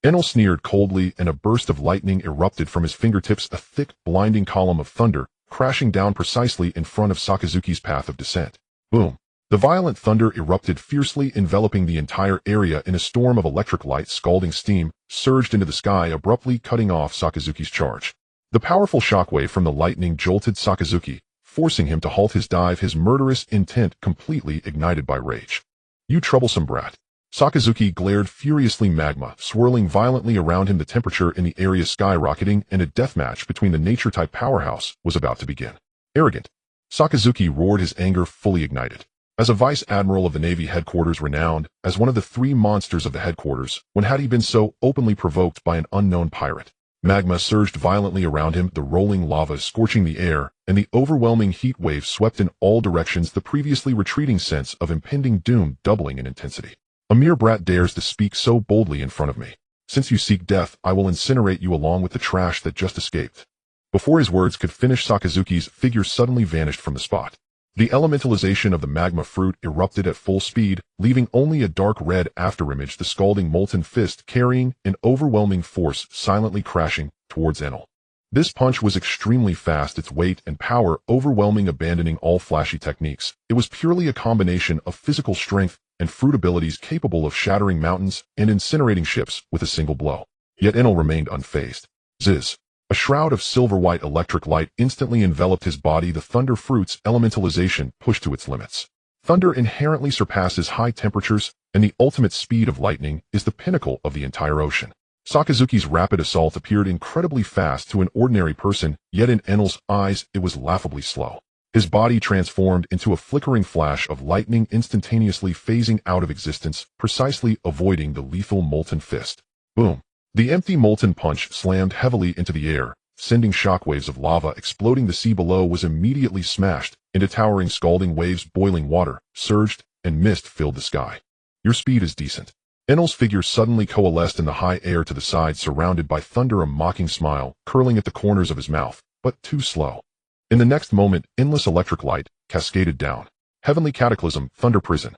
Enel sneered coldly, and a burst of lightning erupted from his fingertips, a thick, blinding column of thunder, crashing down precisely in front of Sakazuki's path of descent. Boom! The violent thunder erupted fiercely, enveloping the entire area in a storm of electric light. Scalding steam surged into the sky, abruptly cutting off Sakazuki's charge. The powerful shockwave from the lightning jolted Sakazuki, forcing him to halt his dive, his murderous intent completely ignited by rage. You troublesome brat! Sakazuki glared furiously, magma swirling violently around him, the temperature in the area skyrocketing, and a deathmatch between the nature-type powerhouse was about to begin. Arrogant! Sakazuki roared, his anger fully ignited. As a vice admiral of the Navy headquarters renowned as one of the three monsters of the headquarters, when had he been so openly provoked by an unknown pirate? Magma surged violently around him, the rolling lava scorching the air, and the overwhelming heat wave swept in all directions, the previously retreating sense of impending doom doubling in intensity. A mere brat dares to speak so boldly in front of me. Since you seek death, I will incinerate you along with the trash that just escaped. Before his words could finish, Sakazuki's figure suddenly vanished from the spot. The elementalization of the magma fruit erupted at full speed, leaving only a dark red afterimage, the scalding molten fist carrying an overwhelming force silently crashing towards Enel. This punch was extremely fast, its weight and power overwhelming, abandoning all flashy techniques. It was purely a combination of physical strength and fruit abilities capable of shattering mountains and incinerating ships with a single blow. Yet Enel remained unfazed. Ziz. A shroud of silver-white electric light instantly enveloped his body. The thunder fruit's elementalization pushed to its limits. Thunder inherently surpasses high temperatures, and the ultimate speed of lightning is the pinnacle of the entire ocean. Sakazuki's rapid assault appeared incredibly fast to an ordinary person, yet in Enel's eyes it was laughably slow. His body transformed into a flickering flash of lightning, instantaneously phasing out of existence, precisely avoiding the lethal molten fist. Boom. The empty molten punch slammed heavily into the air, sending shockwaves of lava exploding. The sea below was immediately smashed into towering scalding waves. Boiling water surged, and mist filled the sky. Your speed is decent. Enel's figure suddenly coalesced in the high air to the side, surrounded by thunder, a mocking smile curling at the corners of his mouth, but too slow. In the next moment, endless electric light cascaded down. Heavenly cataclysm, thunder prison.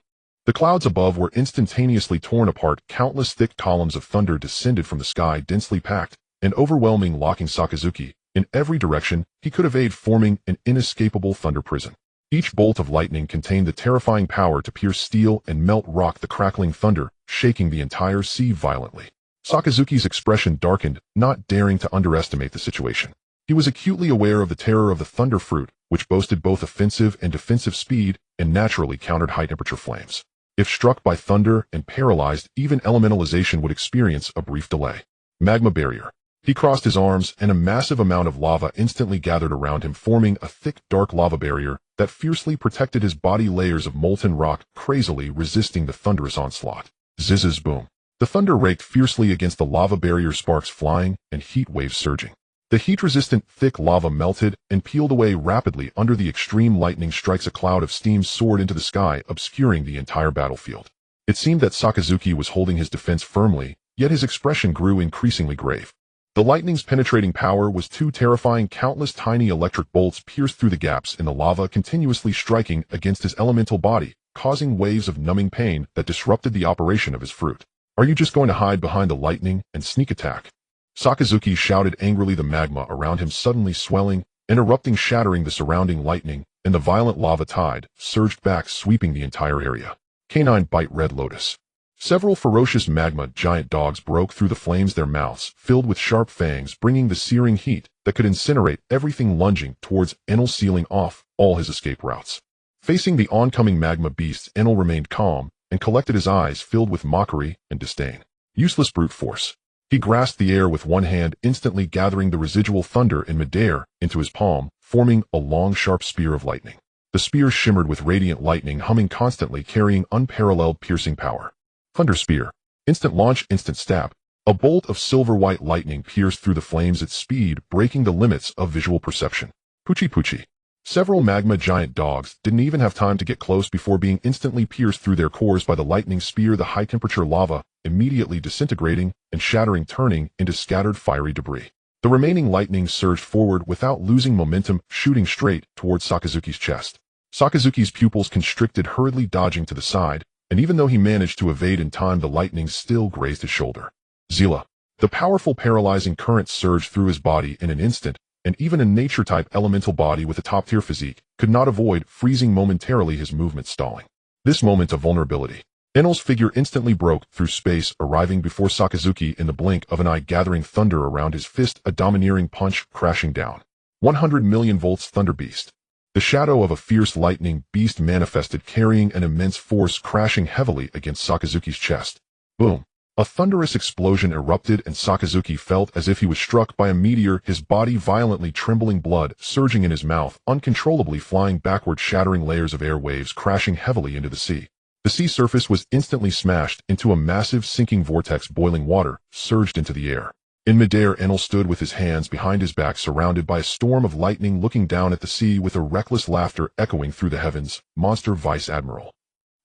The clouds above were instantaneously torn apart. Countless thick columns of thunder descended from the sky, densely packed and overwhelming, locking Sakazuki in every direction he could evade, forming an inescapable thunder prison. Each bolt of lightning contained the terrifying power to pierce steel and melt rock, the crackling thunder shaking the entire sea violently. Sakazuki's expression darkened, not daring to underestimate the situation. He was acutely aware of the terror of the thunder fruit, which boasted both offensive and defensive speed and naturally countered high-temperature flames. If struck by thunder and paralyzed, even elementalization would experience a brief delay. Magma barrier. He crossed his arms, and a massive amount of lava instantly gathered around him, forming a thick, dark lava barrier that fiercely protected his body. Layers of molten rock crazily resisting the thunderous onslaught. Zizz's boom. The thunder raked fiercely against the lava barrier, sparks flying and heat waves surging. The heat-resistant, thick lava melted and peeled away rapidly under the extreme lightning strikes. A cloud of steam soared into the sky, obscuring the entire battlefield. It seemed that Sakazuki was holding his defense firmly, yet his expression grew increasingly grave. The lightning's penetrating power was too terrifying. Countless tiny electric bolts pierced through the gaps in the lava, continuously striking against his elemental body, causing waves of numbing pain that disrupted the operation of his fruit. Are you just going to hide behind the lightning and sneak attack? Sakazuki shouted angrily, the magma around him suddenly swelling and erupting, shattering the surrounding lightning, and the violent lava tide surged back, sweeping the entire area. Canine bite, red lotus. Several ferocious magma giant dogs broke through the flames, their mouths filled with sharp fangs, bringing the searing heat that could incinerate everything, lunging towards Enel, sealing off all his escape routes. Facing the oncoming magma beasts, Enel remained calm and collected, his eyes filled with mockery and disdain. Useless brute force. He grasped the air with one hand, instantly gathering the residual thunder in midair into his palm, forming a long, sharp spear of lightning. The spear shimmered with radiant lightning, humming constantly, carrying unparalleled piercing power. Thunder spear. Instant launch, instant stab. A bolt of silver-white lightning pierced through the flames at speed, breaking the limits of visual perception. Puchi puchi. Several magma giant dogs didn't even have time to get close before being instantly pierced through their cores by the lightning spear, the high-temperature lava immediately disintegrating and shattering, turning into scattered fiery debris. The remaining lightning surged forward without losing momentum, shooting straight towards Sakazuki's chest. Sakazuki's pupils constricted, hurriedly dodging to the side, and even though he managed to evade in time, the lightning still grazed his shoulder. Zila. The powerful paralyzing current surged through his body in an instant, and even a nature-type elemental body with a top-tier physique could not avoid freezing momentarily, his movement stalling. This moment of vulnerability. Enel's figure instantly broke through space, arriving before Sakazuki in the blink of an eye, gathering thunder around his fist, a domineering punch crashing down. 100 million volts thunder beast. The shadow of a fierce lightning beast manifested, carrying an immense force, crashing heavily against Sakazuki's chest. Boom. A thunderous explosion erupted and Sakazuki felt as if he was struck by a meteor, his body violently trembling, blood surging in his mouth, uncontrollably flying backward, shattering layers of air waves crashing heavily into the sea. The sea surface was instantly smashed into a massive sinking vortex. Boiling water surged into the air. In midair, Enel stood with his hands behind his back, surrounded by a storm of lightning, looking down at the sea with a reckless laughter echoing through the heavens. Monster Vice Admiral.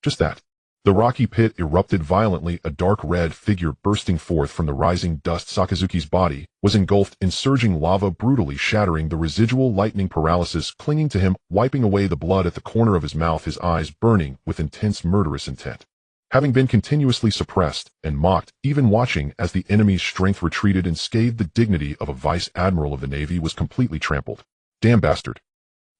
Just that. The rocky pit erupted violently, a dark red figure bursting forth from the rising dust. Sakazuki's body was engulfed in surging lava, brutally shattering the residual lightning paralysis clinging to him, wiping away the blood at the corner of his mouth, his eyes burning with intense murderous intent. Having been continuously suppressed and mocked, even watching as the enemy's strength retreated and scathed, the dignity of a vice admiral of the navy was completely trampled. Damn bastard.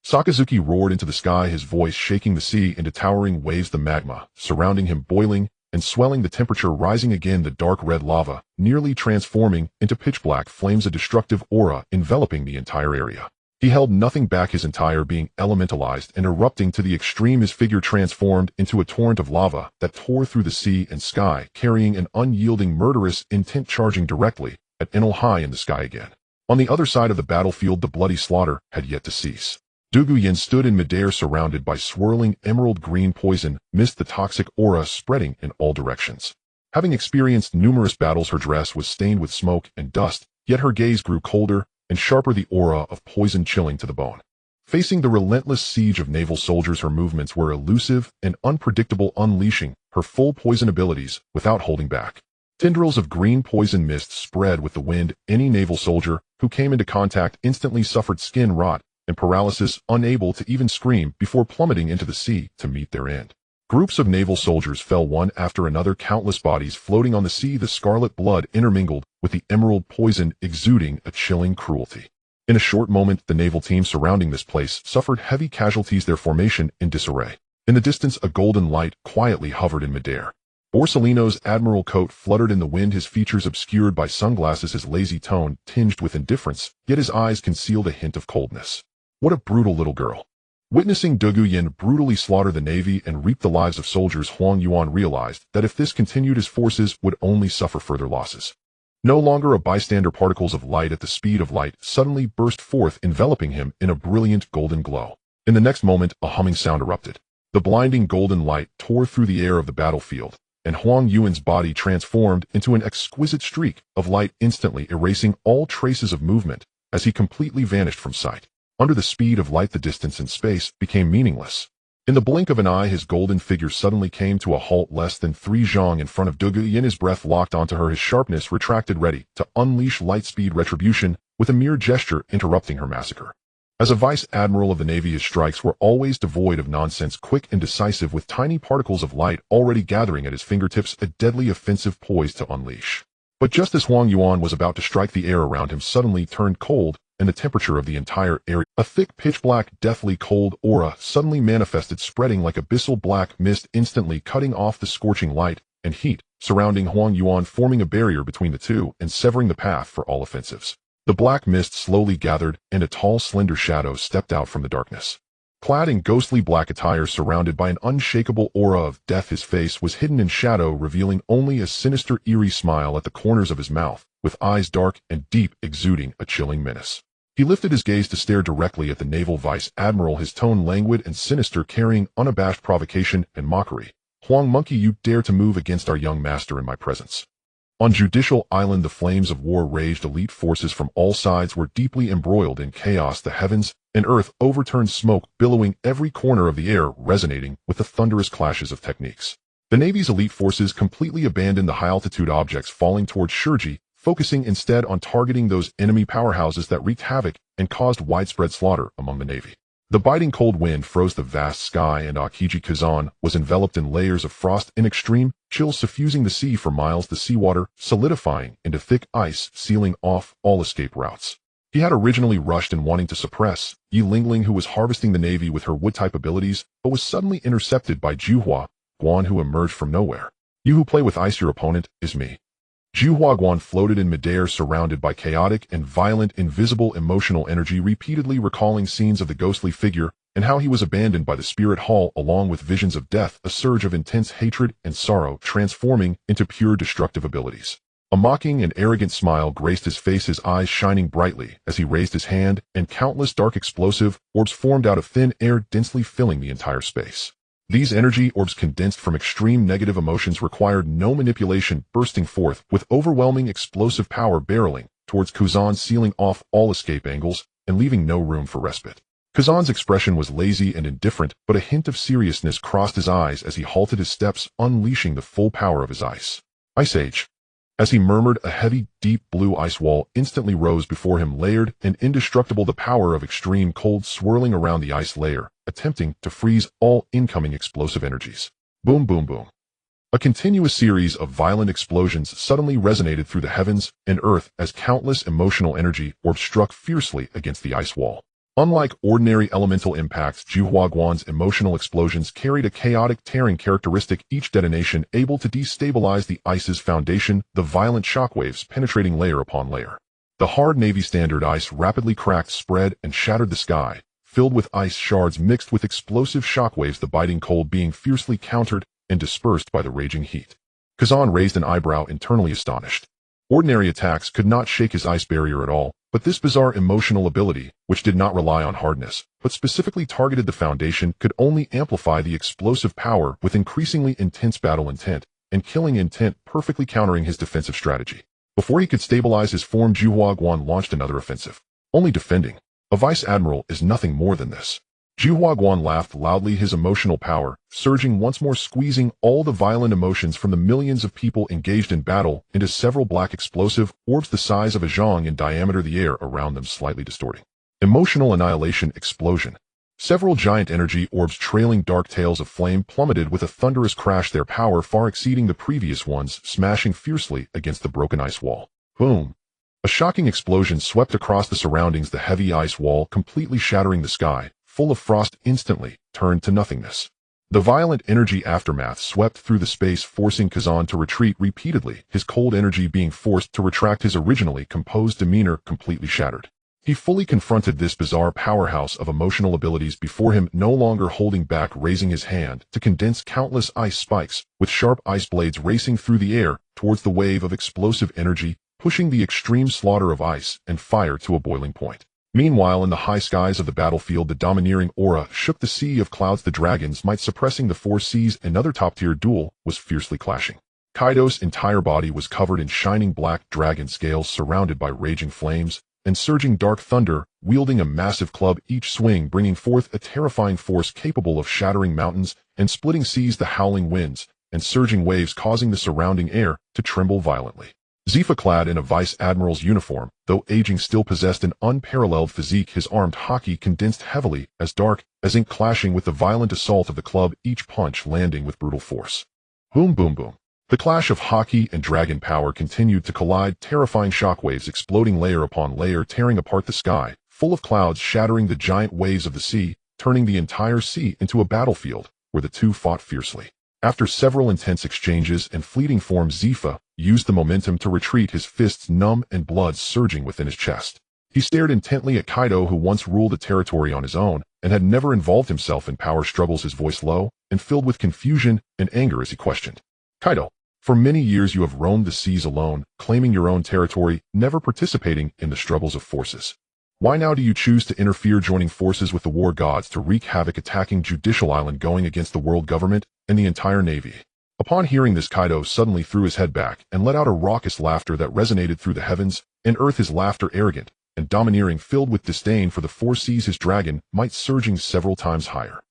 Sakazuki roared into the sky, his voice shaking the sea into towering waves, the magma surrounding him boiling and swelling, the temperature rising again, the dark red lava nearly transforming into pitch black flames, a destructive aura enveloping the entire area. He held nothing back, his entire being elementalized and erupting to the extreme, his figure transformed into a torrent of lava that tore through the sea and sky, carrying an unyielding murderous intent, charging directly at Enel high in the sky again. On the other side of the battlefield, the bloody slaughter had yet to cease. Douluo stood in midair, surrounded by swirling emerald green poison mist, the toxic aura spreading in all directions. Having experienced numerous battles, her dress was stained with smoke and dust, yet her gaze grew colder and sharper, the aura of poison chilling to the bone. Facing the relentless siege of naval soldiers, her movements were elusive and unpredictable, unleashing her full poison abilities without holding back. Tendrils of green poison mist spread with the wind. Any naval soldier who came into contact instantly suffered skin rot and paralysis, unable to even scream before plummeting into the sea to meet their end. Groups of naval soldiers fell one after another, countless bodies floating on the sea, the scarlet blood intermingled with the emerald poison, exuding a chilling cruelty. In a short moment, the naval team surrounding this place suffered heavy casualties, their formation in disarray. In the distance, a golden light quietly hovered in midair. Borsellino's admiral coat fluttered in the wind, his features obscured by sunglasses, his lazy tone tinged with indifference, yet his eyes concealed a hint of coldness. What a brutal little girl. Witnessing Douluo brutally slaughter the navy and reap the lives of soldiers, Huang Yuan realized that if this continued, his forces would only suffer further losses. No longer a bystander, particles of light at the speed of light suddenly burst forth, enveloping him in a brilliant golden glow. In the next moment, a humming sound erupted. The blinding golden light tore through the air of the battlefield, and Huang Yuan's body transformed into an exquisite streak of light, instantly erasing all traces of movement as he completely vanished from sight. Under the speed of light, the distance and space became meaningless. In the blink of an eye, his golden figure suddenly came to a halt less than 3 zhang in front of Douluo, his breath locked onto her, his sharpness retracted, ready to unleash light-speed retribution with a mere gesture interrupting her massacre. As a vice admiral of the navy, his strikes were always devoid of nonsense, quick and decisive, with tiny particles of light already gathering at his fingertips, a deadly offensive poised to unleash. But just as Huang Yuan was about to strike, the air around him suddenly turned cold, and the temperature of the entire area, a thick pitch-black, deathly cold aura suddenly manifested, spreading like abyssal black mist, instantly cutting off the scorching light and heat surrounding Huang Yuan, forming a barrier between the two and severing the path for all offensives. The black mist slowly gathered, and a tall, slender shadow stepped out from the darkness. Clad in ghostly black attire, surrounded by an unshakable aura of death, his face was hidden in shadow, revealing only a sinister, eerie smile at the corners of his mouth, with eyes dark and deep, exuding a chilling menace. He lifted his gaze to stare directly at the naval vice admiral, his tone languid and sinister, carrying unabashed provocation and mockery. "Huang Monkey, you dare to move against our young master in my presence." On Judicial Island, the flames of war raged. Elite forces from all sides were deeply embroiled in chaos, the heavens and earth overturned, smoke billowing every corner of the air, resonating with the thunderous clashes of techniques. The Navy's elite forces completely abandoned the high-altitude objects, falling towards Shurji, focusing instead on targeting those enemy powerhouses that wreaked havoc and caused widespread slaughter among the Navy. The biting cold wind froze the vast sky, and Akiji Kazan was enveloped in layers of frost, in extreme chills suffusing the sea for miles, the seawater solidifying into thick ice, sealing off all escape routes. He had originally rushed in wanting to suppress Yi Lingling, who was harvesting the Navy with her wood-type abilities, but was suddenly intercepted by Juhua Guan, who emerged from nowhere. "You who play with ice, your opponent is me." Juhua Guan floated in midair, surrounded by chaotic and violent invisible emotional energy, repeatedly recalling scenes of the ghostly figure and how he was abandoned by the Spirit Hall along with visions of death, a surge of intense hatred and sorrow transforming into pure destructive abilities. A mocking and arrogant smile graced his face, his eyes shining brightly as he raised his hand, and countless dark explosive orbs formed out of thin air, densely filling the entire space. These energy orbs, condensed from extreme negative emotions, required no manipulation, bursting forth with overwhelming explosive power, barreling towards Kuzan, sealing off all escape angles and leaving no room for respite. Kuzan's expression was lazy and indifferent, but a hint of seriousness crossed his eyes as he halted his steps, unleashing the full power of his Ice Age. As he murmured, a heavy, deep blue ice wall instantly rose before him, layered and indestructible, the power of extreme cold swirling around the ice layer, attempting to freeze all incoming explosive energies. Boom, boom, boom. A continuous series of violent explosions suddenly resonated through the heavens and earth as countless emotional energy orbs struck fiercely against the ice wall. Unlike ordinary elemental impacts, Zhuhuaguan's emotional explosions carried a chaotic, tearing characteristic, each detonation able to destabilize the ice's foundation, the violent shockwaves penetrating layer upon layer. The hard Navy standard ice rapidly cracked, spread, and shattered the sky, filled with ice shards mixed with explosive shockwaves, the biting cold being fiercely countered and dispersed by the raging heat. Kazan raised an eyebrow, internally astonished. Ordinary attacks could not shake his ice barrier at all, but this bizarre emotional ability, which did not rely on hardness, but specifically targeted the foundation, could only amplify the explosive power with increasingly intense battle intent and killing intent, perfectly countering his defensive strategy. Before he could stabilize his form, Zhuhuaguan launched another offensive. Only defending. A vice admiral is nothing more than this. Zhuhuaguan laughed loudly, his emotional power surging once more, squeezing all the violent emotions from the millions of people engaged in battle into several black explosive orbs the size of a zhong in diameter, the air around them slightly distorting. Emotional annihilation, explosion. Several giant energy orbs trailing dark tails of flame plummeted with a thunderous crash, their power far exceeding the previous ones, smashing fiercely against the broken ice wall. Boom! A shocking explosion swept across the surroundings, the heavy ice wall completely shattering the sky, full of frost, instantly turned to nothingness. The violent energy aftermath swept through the space, forcing Kazan to retreat repeatedly, his cold energy being forced to retract, his originally composed demeanor completely shattered. He fully confronted this bizarre powerhouse of emotional abilities before him, no longer holding back, raising his hand to condense countless ice spikes, with sharp ice blades racing through the air towards the wave of explosive energy, pushing the extreme slaughter of ice and fire to a boiling point. Meanwhile, in the high skies of the battlefield, the domineering aura shook the sea of clouds, the dragon's might suppressing the four seas. Another top-tier duel was fiercely clashing. Kaido's entire body was covered in shining black dragon scales, surrounded by raging flames and surging dark thunder, wielding a massive club, each swing bringing forth a terrifying force capable of shattering mountains and splitting seas, the howling winds and surging waves causing the surrounding air to tremble violently. Zifa, clad in a vice admiral's uniform, though aging, still possessed an unparalleled physique, his armed Haki condensed heavily, as dark as ink, clashing with the violent assault of the club, each punch landing with brutal force. Boom, boom, boom. The clash of Haki and dragon power continued to collide, terrifying shockwaves exploding layer upon layer, tearing apart the sky, full of clouds, shattering the giant waves of the sea, turning the entire sea into a battlefield where the two fought fiercely. After several intense exchanges and fleeting forms, Zifa used the momentum to retreat, his fists numb and blood surging within his chest. He stared intently at Kaido, who once ruled a territory on his own and had never involved himself in power struggles, his voice low and filled with confusion and anger as he questioned. Kaido, for many years you have roamed the seas alone, claiming your own territory, never participating in the struggles of forces. Why now do you choose to interfere, joining forces with the war gods to wreak havoc, attacking Judicial Island, going against the world government and the entire navy? Upon hearing this, Kaido suddenly threw his head back and let out a raucous laughter that resonated through the heavens and earth, his laughter arrogant and domineering, filled with disdain for the four seas, his dragon might surging several times higher.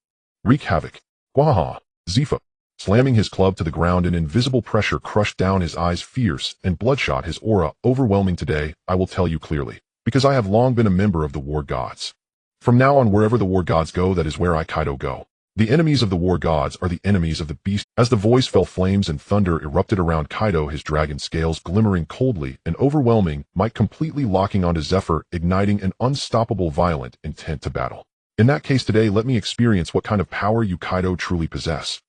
Wreak havoc. Gwaha! Zifa, slamming his club to the ground, an invisible pressure crushed down his eyes, fierce and bloodshot, his aura overwhelming. Today, I will tell you clearly, because I have long been a member of the war gods. From now on, wherever the war gods go, that is where I, Kaido, go. The enemies of the war gods are the enemies of the beast. As the voice fell, flames and thunder erupted around Kaido, his dragon scales glimmering coldly and overwhelming, might completely locking onto Zephyr, igniting an unstoppable violent intent to battle. In that case, today let me experience what kind of power you, Kaido, truly possess.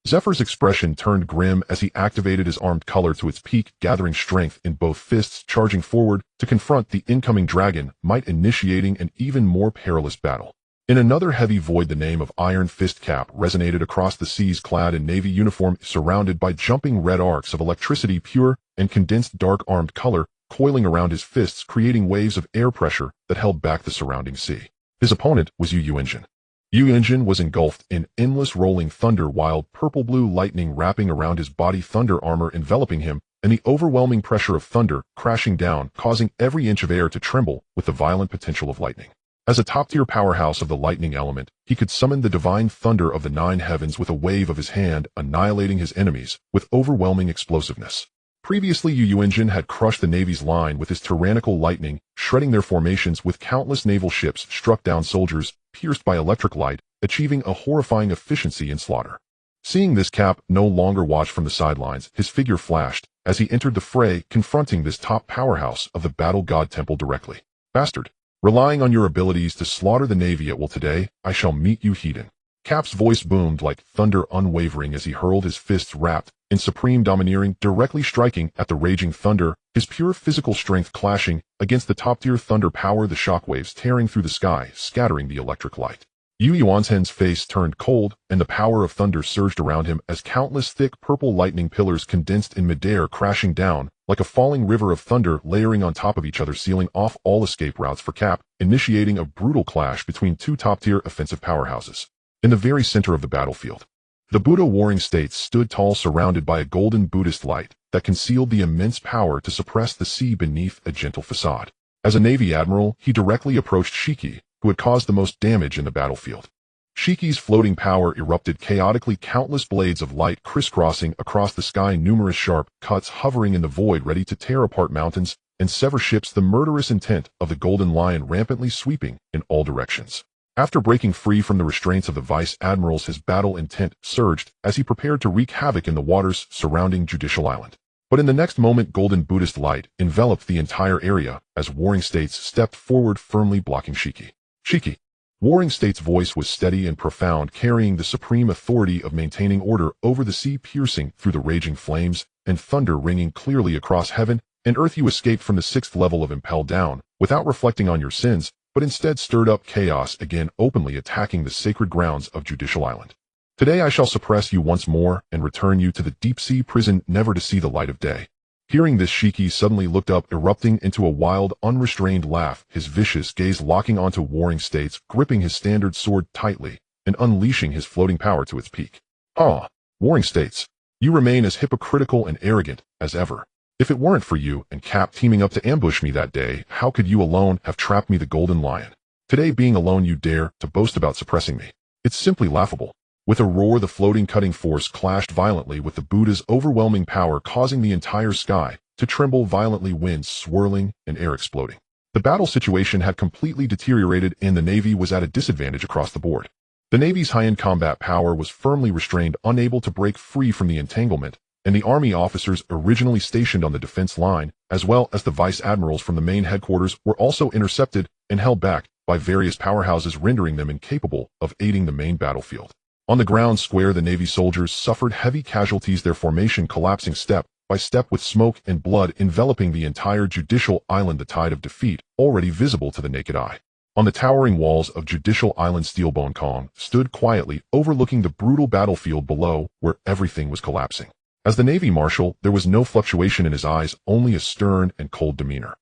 Zephyr's expression turned grim as he activated his armed color to its peak, gathering strength in both fists, charging forward to confront the incoming dragon, might initiating an even more perilous battle. In another heavy void, the name of Iron Fist Cap resonated across the seas, clad in navy uniform, surrounded by jumping red arcs of electricity, pure and condensed dark-armed color, coiling around his fists, creating waves of air pressure that held back the surrounding sea. His opponent was Yu Yunjin. Yu Yunjin was engulfed in endless rolling thunder, wild purple-blue lightning wrapping around his body, thunder armor enveloping him, and the overwhelming pressure of thunder crashing down, causing every inch of air to tremble with the violent potential of lightning. As a top-tier powerhouse of the lightning element, he could summon the divine thunder of the nine heavens with a wave of his hand, annihilating his enemies with overwhelming explosiveness. Previously, Yu Yunjin had crushed the Navy's line with his tyrannical lightning, shredding their formations with countless naval ships, struck down soldiers, pierced by electric light, achieving a horrifying efficiency in slaughter. Seeing this, Cap no longer watched from the sidelines. His figure flashed as he entered the fray, confronting this top powerhouse of the Battle God Temple directly. "Bastard! Relying on your abilities to slaughter the Navy at will, today I shall meet you heathen." Cap's voice boomed like thunder, unwavering as he hurled his fists wrapped in supreme domineering, directly striking at the raging thunder, his pure physical strength clashing against the top-tier thunder power, the shockwaves tearing through the sky, scattering the electric light. Yu Yuanzhen's face turned cold, and the power of thunder surged around him as countless thick purple lightning pillars condensed in midair, crashing down like a falling river of thunder, layering on top of each other, sealing off all escape routes for Cap, initiating a brutal clash between two top-tier offensive powerhouses. In the very center of the battlefield, the Buddha warring states stood tall, surrounded by a golden Buddhist light that concealed the immense power to suppress the sea beneath a gentle facade. As a Navy admiral, he directly approached Shiki, who had caused the most damage in the battlefield. Shiki's floating power erupted chaotically, countless blades of light crisscrossing across the sky, numerous sharp cuts hovering in the void, ready to tear apart mountains and sever ships, the murderous intent of the Golden Lion rampantly sweeping in all directions. After breaking free from the restraints of the vice admirals, his battle intent surged as he prepared to wreak havoc in the waters surrounding Judicial Island. But in the next moment, golden Buddhist light enveloped the entire area as warring states stepped forward, firmly blocking Shiki. "Shiki." Warring State's voice was steady and profound, carrying the supreme authority of maintaining order over the sea, piercing through the raging flames and thunder ringing clearly across heaven and earth. "You escaped from the 6th level of Impel Down without reflecting on your sins, but instead stirred up chaos again, openly attacking the sacred grounds of Judicial Island. Today I shall suppress you once more and return you to the deep-sea prison, never to see the light of day." Hearing this, Shiki suddenly looked up, erupting into a wild, unrestrained laugh, his vicious gaze locking onto Warring States, gripping his standard sword tightly and unleashing his floating power to its peak. "Ah, Warring States, you remain as hypocritical and arrogant as ever. If it weren't for you and Cap teaming up to ambush me that day, how could you alone have trapped me, the Golden Lion? Today, being alone, you dare to boast about suppressing me. It's simply laughable." With a roar, the floating cutting force clashed violently with the Buddha's overwhelming power, causing the entire sky to tremble violently, winds swirling and air exploding. The battle situation had completely deteriorated and the Navy was at a disadvantage across the board. The Navy's high-end combat power was firmly restrained, unable to break free from the entanglement, and the Army officers originally stationed on the defense line, as well as the vice admirals from the main headquarters, were also intercepted and held back by various powerhouses, rendering them incapable of aiding the main battlefield. On the ground square, the Navy soldiers suffered heavy casualties, their formation collapsing step by step with smoke and blood enveloping the entire Judicial Island, the tide of defeat already visible to the naked eye. On the towering walls of Judicial Island, Steelbone Kong stood quietly, overlooking the brutal battlefield below where everything was collapsing. As the Navy Marshal, there was no fluctuation in his eyes, only a stern and cold demeanor.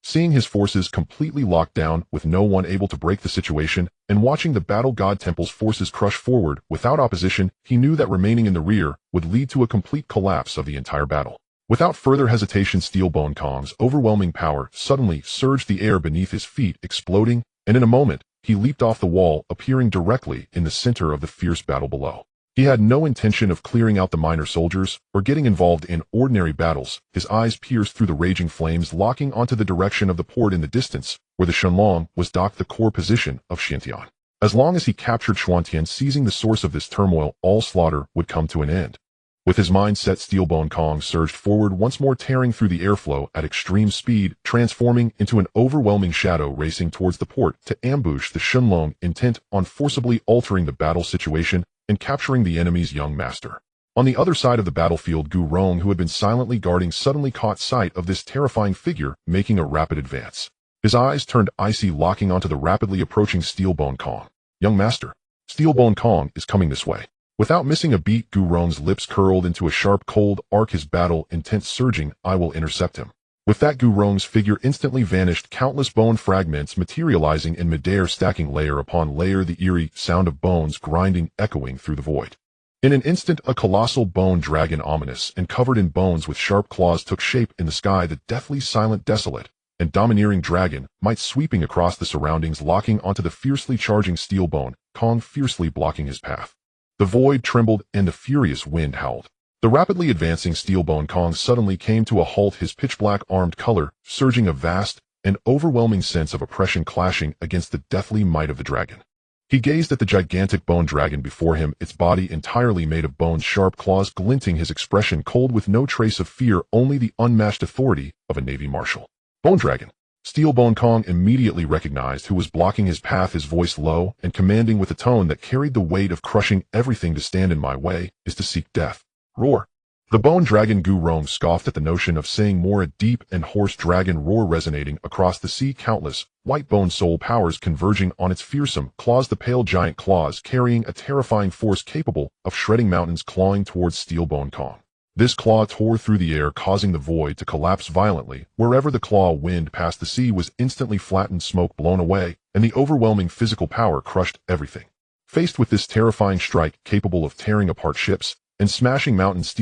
Seeing his forces completely locked down with no one able to break the situation, and watching the Battle God Temple's forces crush forward without opposition, he knew that remaining in the rear would lead to a complete collapse of the entire battle. Without further hesitation, Steelbone Kong's overwhelming power suddenly surged the air beneath his feet, exploding, and in a moment, he leaped off the wall, appearing directly in the center of the fierce battle below. He had no intention of clearing out the minor soldiers or getting involved in ordinary battles. His eyes pierced through the raging flames, locking onto the direction of the port in the distance, where the Shenlong was docked, the core position of Xiantian. As long as he captured Xuantian, seizing the source of this turmoil, all slaughter would come to an end. With his mind set, Steelbone Kong surged forward once more, tearing through the airflow at extreme speed, transforming into an overwhelming shadow, racing towards the port to ambush the Shenlong, intent on forcibly altering the battle situation and capturing the enemy's young master. On the other side of the battlefield, Rong, who had been silently guarding, suddenly caught sight of this terrifying figure making a rapid advance. His eyes turned icy, locking onto the rapidly approaching Steelbone Kong. Young master, Steelbone Kong is coming this way. Without missing a beat, Gu Rong's lips curled into a sharp cold arc, his battle intent surging. I will intercept him. With that, Gu Rong's figure instantly vanished, countless bone fragments materializing in midair, stacking layer upon layer, the eerie sound of bones grinding echoing through the void. In an instant, a colossal bone dragon, ominous and covered in bones with sharp claws, took shape in the sky. The deathly silent, desolate, and domineering dragon might sweeping across the surroundings, locking onto the fiercely charging Steelbone Kong, fiercely blocking his path. The void trembled and a furious wind howled. The rapidly advancing Steelbone Kong suddenly came to a halt, his pitch-black armed color surging, a vast and overwhelming sense of oppression clashing against the deathly might of the dragon. He gazed at the gigantic bone dragon before him, its body entirely made of bones, sharp claws glinting, his expression cold with no trace of fear, only the unmatched authority of a Navy Marshal. Bone Dragon. Steelbone Kong immediately recognized who was blocking his path, his voice low and commanding with a tone that carried the weight of crushing everything to stand in my way is to seek death. Roar. The bone dragon Gu Rong scoffed at the notion of saying more, a deep and hoarse dragon roar resonating across the sea, countless white bone soul powers converging on its fearsome claws, the pale giant claws carrying a terrifying force capable of shredding mountains, clawing towards Steelbone Kong. This claw tore through the air, causing the void to collapse violently. Wherever the claw wind passed, the sea was instantly flattened, smoke blown away, and the overwhelming physical power crushed everything. Faced with this terrifying strike capable of tearing apart ships and smashing mountains,